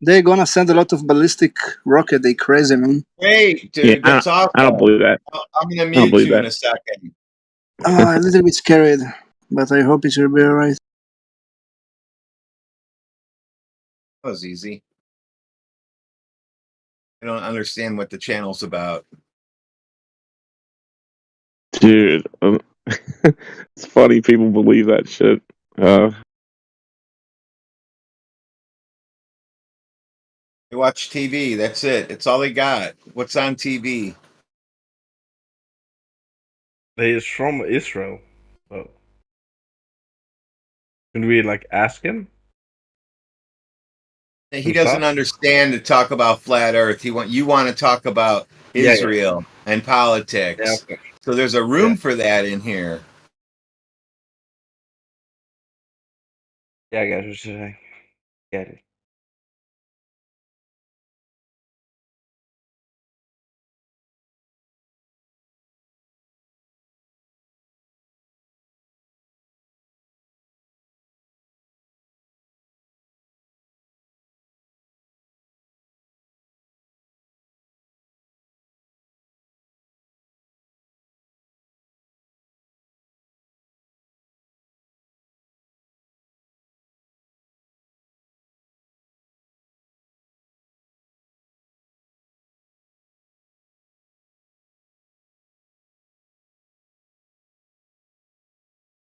They're gonna send a lot of ballistic rocket. They crazy, man. Great, dude. Yeah, That's awesome. I don't believe that. I'm going to I don't mute believe you in that. a second. A little bit scared, but I hope it will be alright. That was easy. I don't understand what the channel's about. Dude, it's funny people believe that shit. They watch TV. That's it. It's all they got. What's on TV? He is from Israel. So. Can we ask him? He doesn't understand to talk about flat Earth. You want to talk about Israel and politics. Yeah, okay. So there's a room for that in here. Yeah, I got what you're saying. Get it.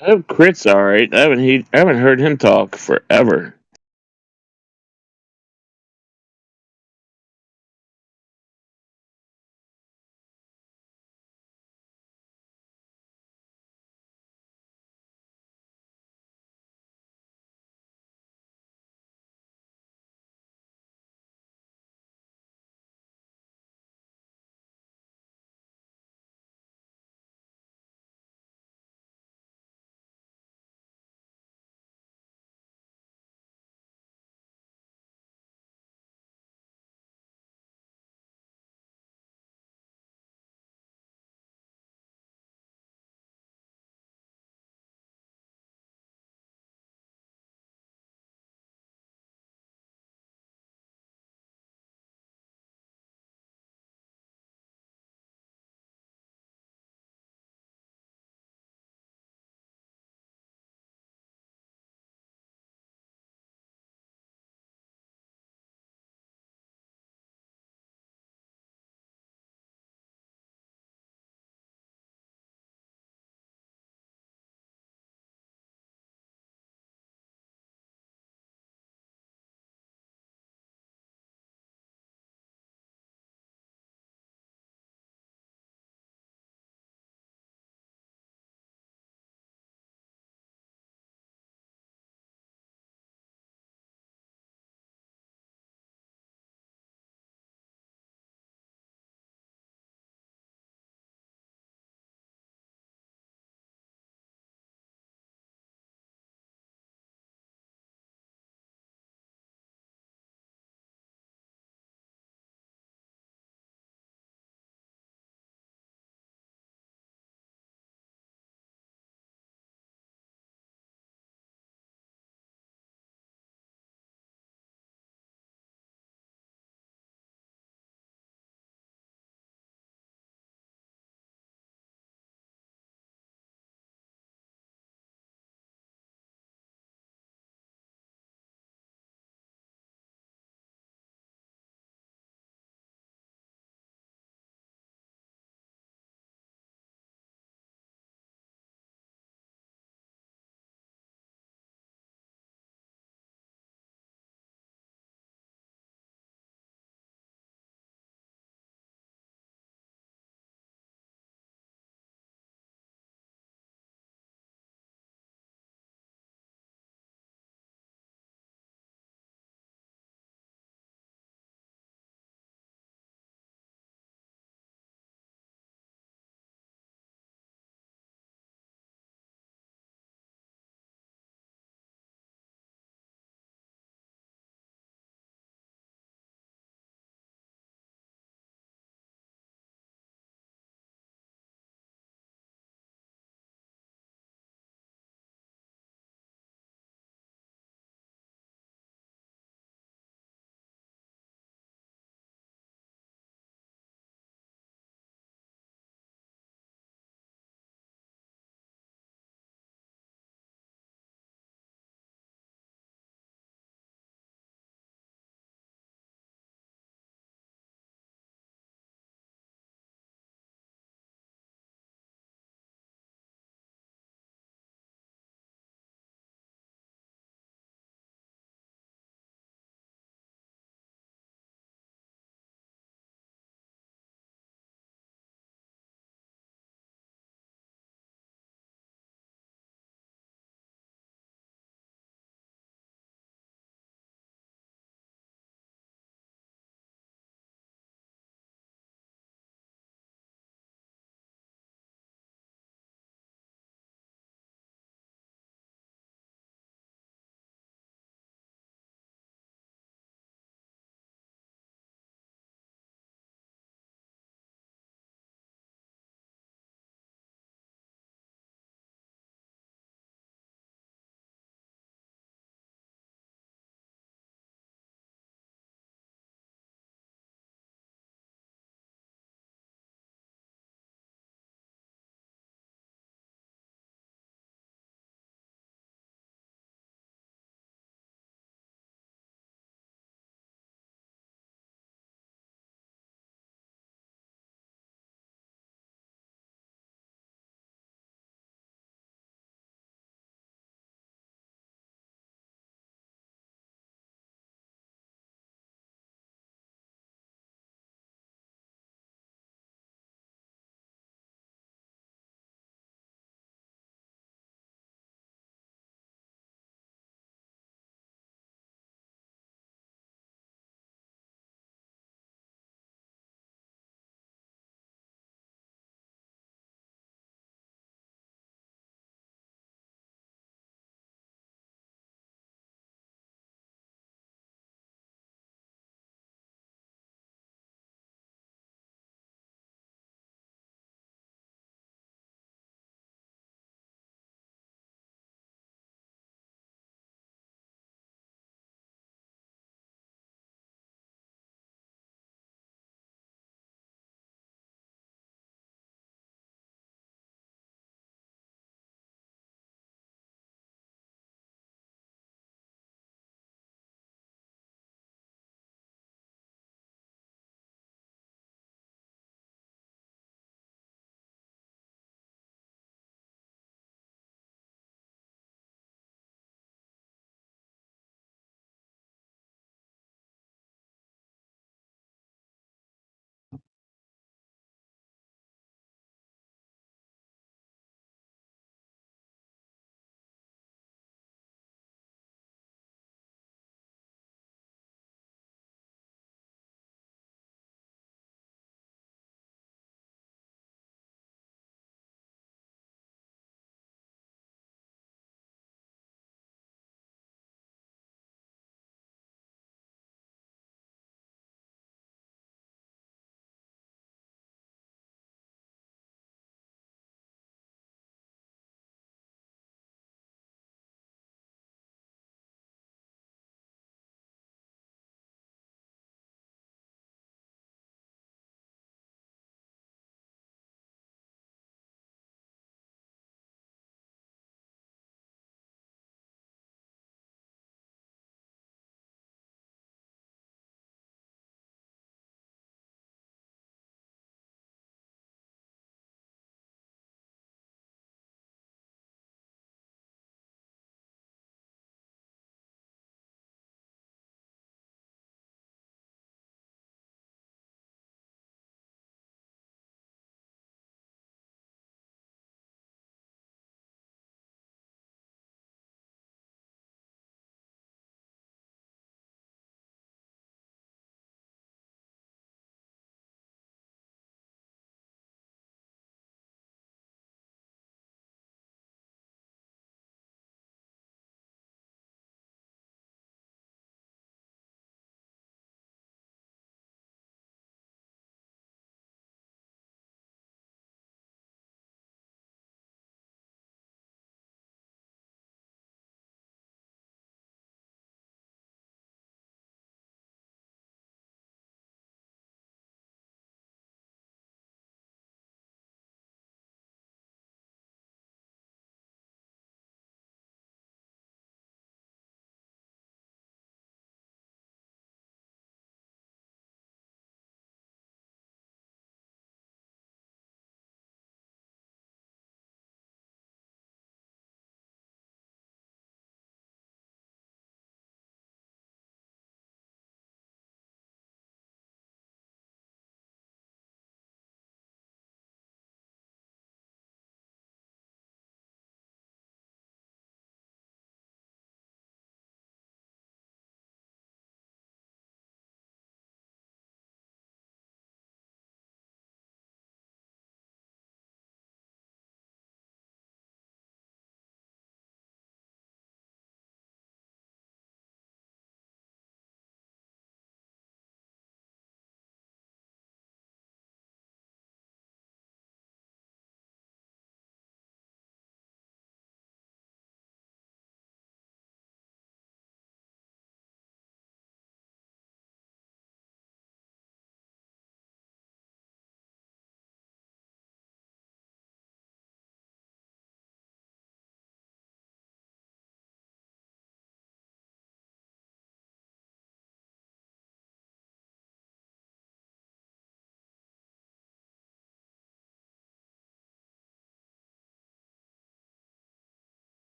Oh, Crit's alright. I haven't heard him talk forever.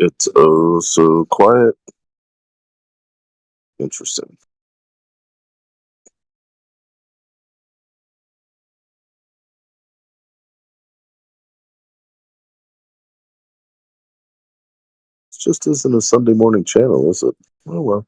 It's oh so quiet. Interesting. It just isn't a Sunday morning channel, is it? Oh well.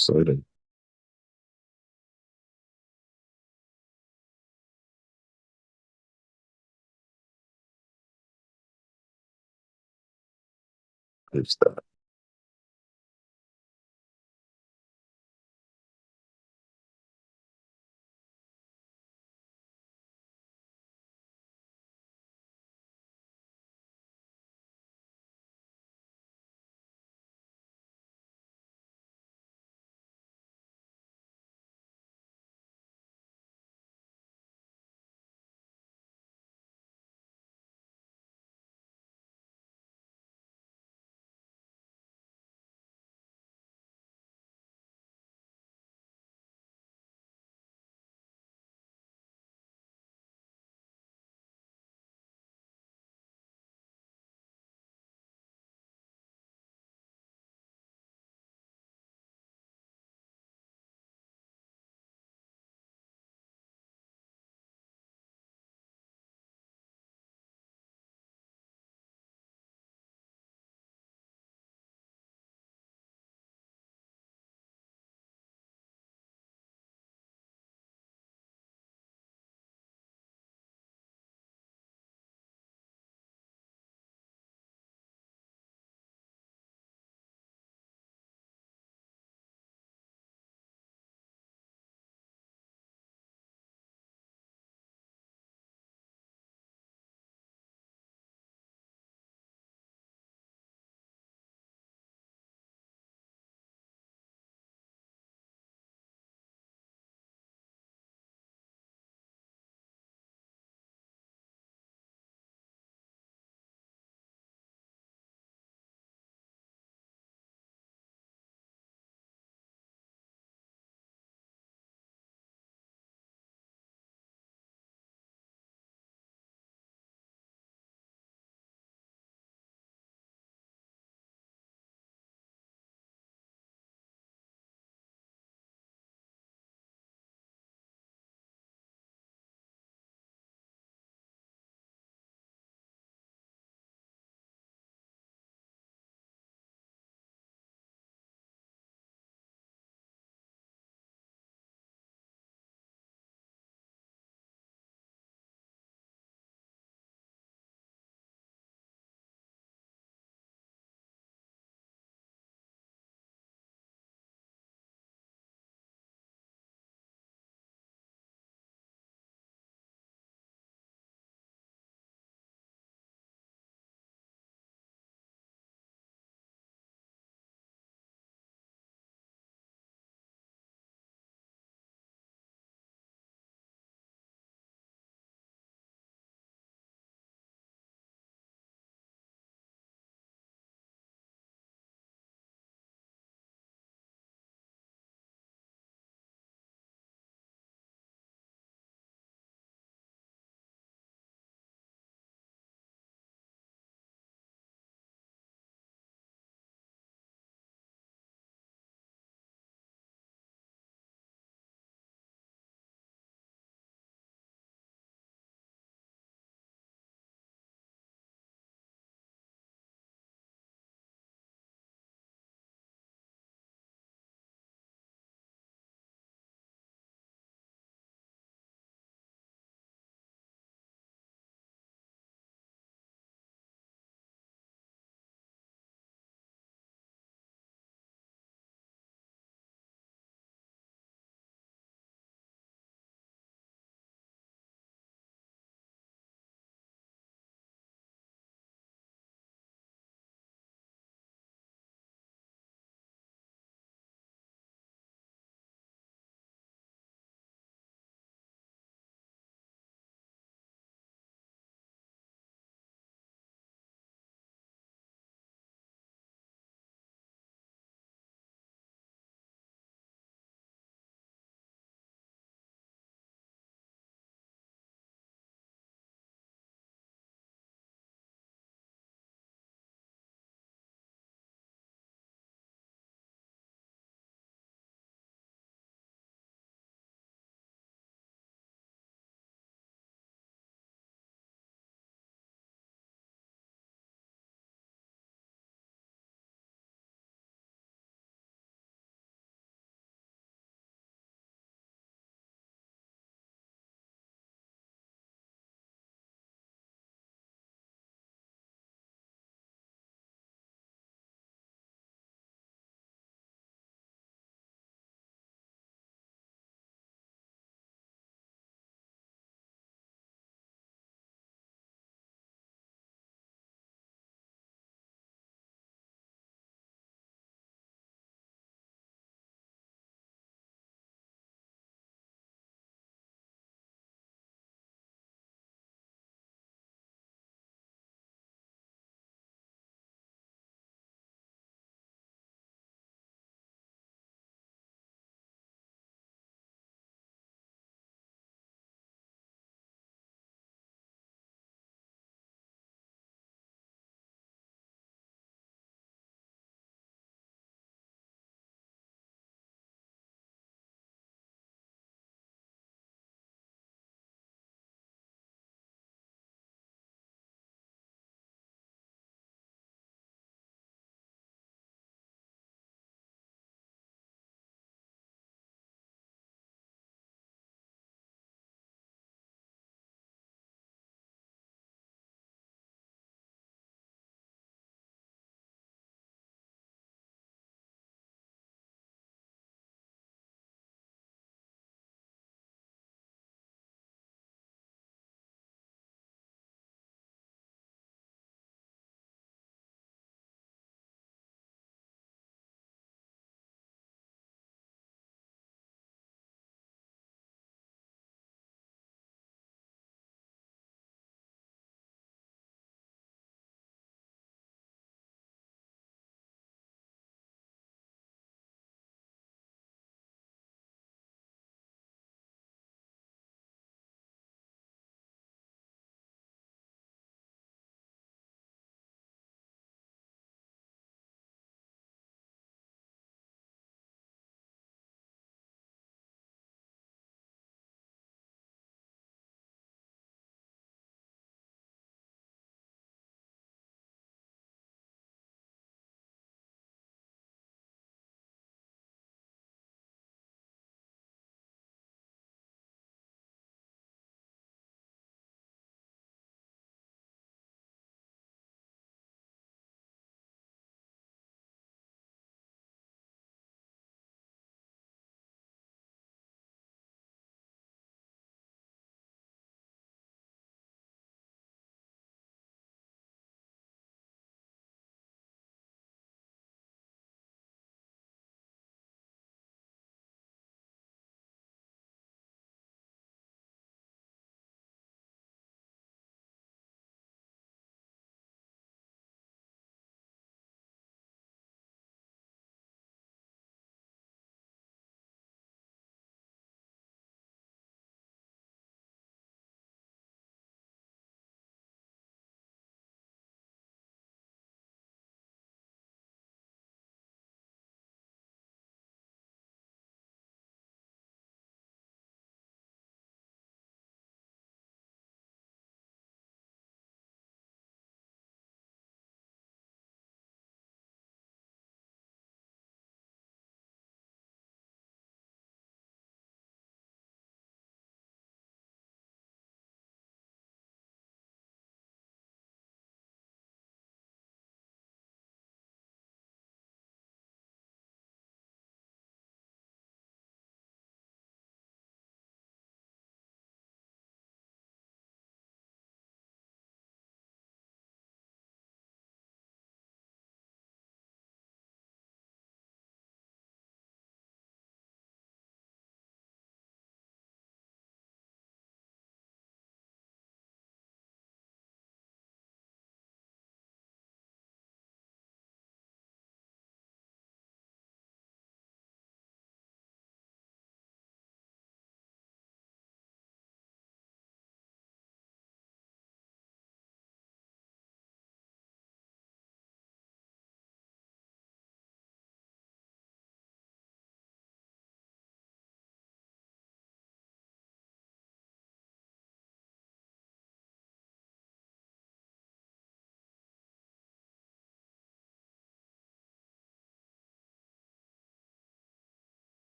Exciting. Who's that?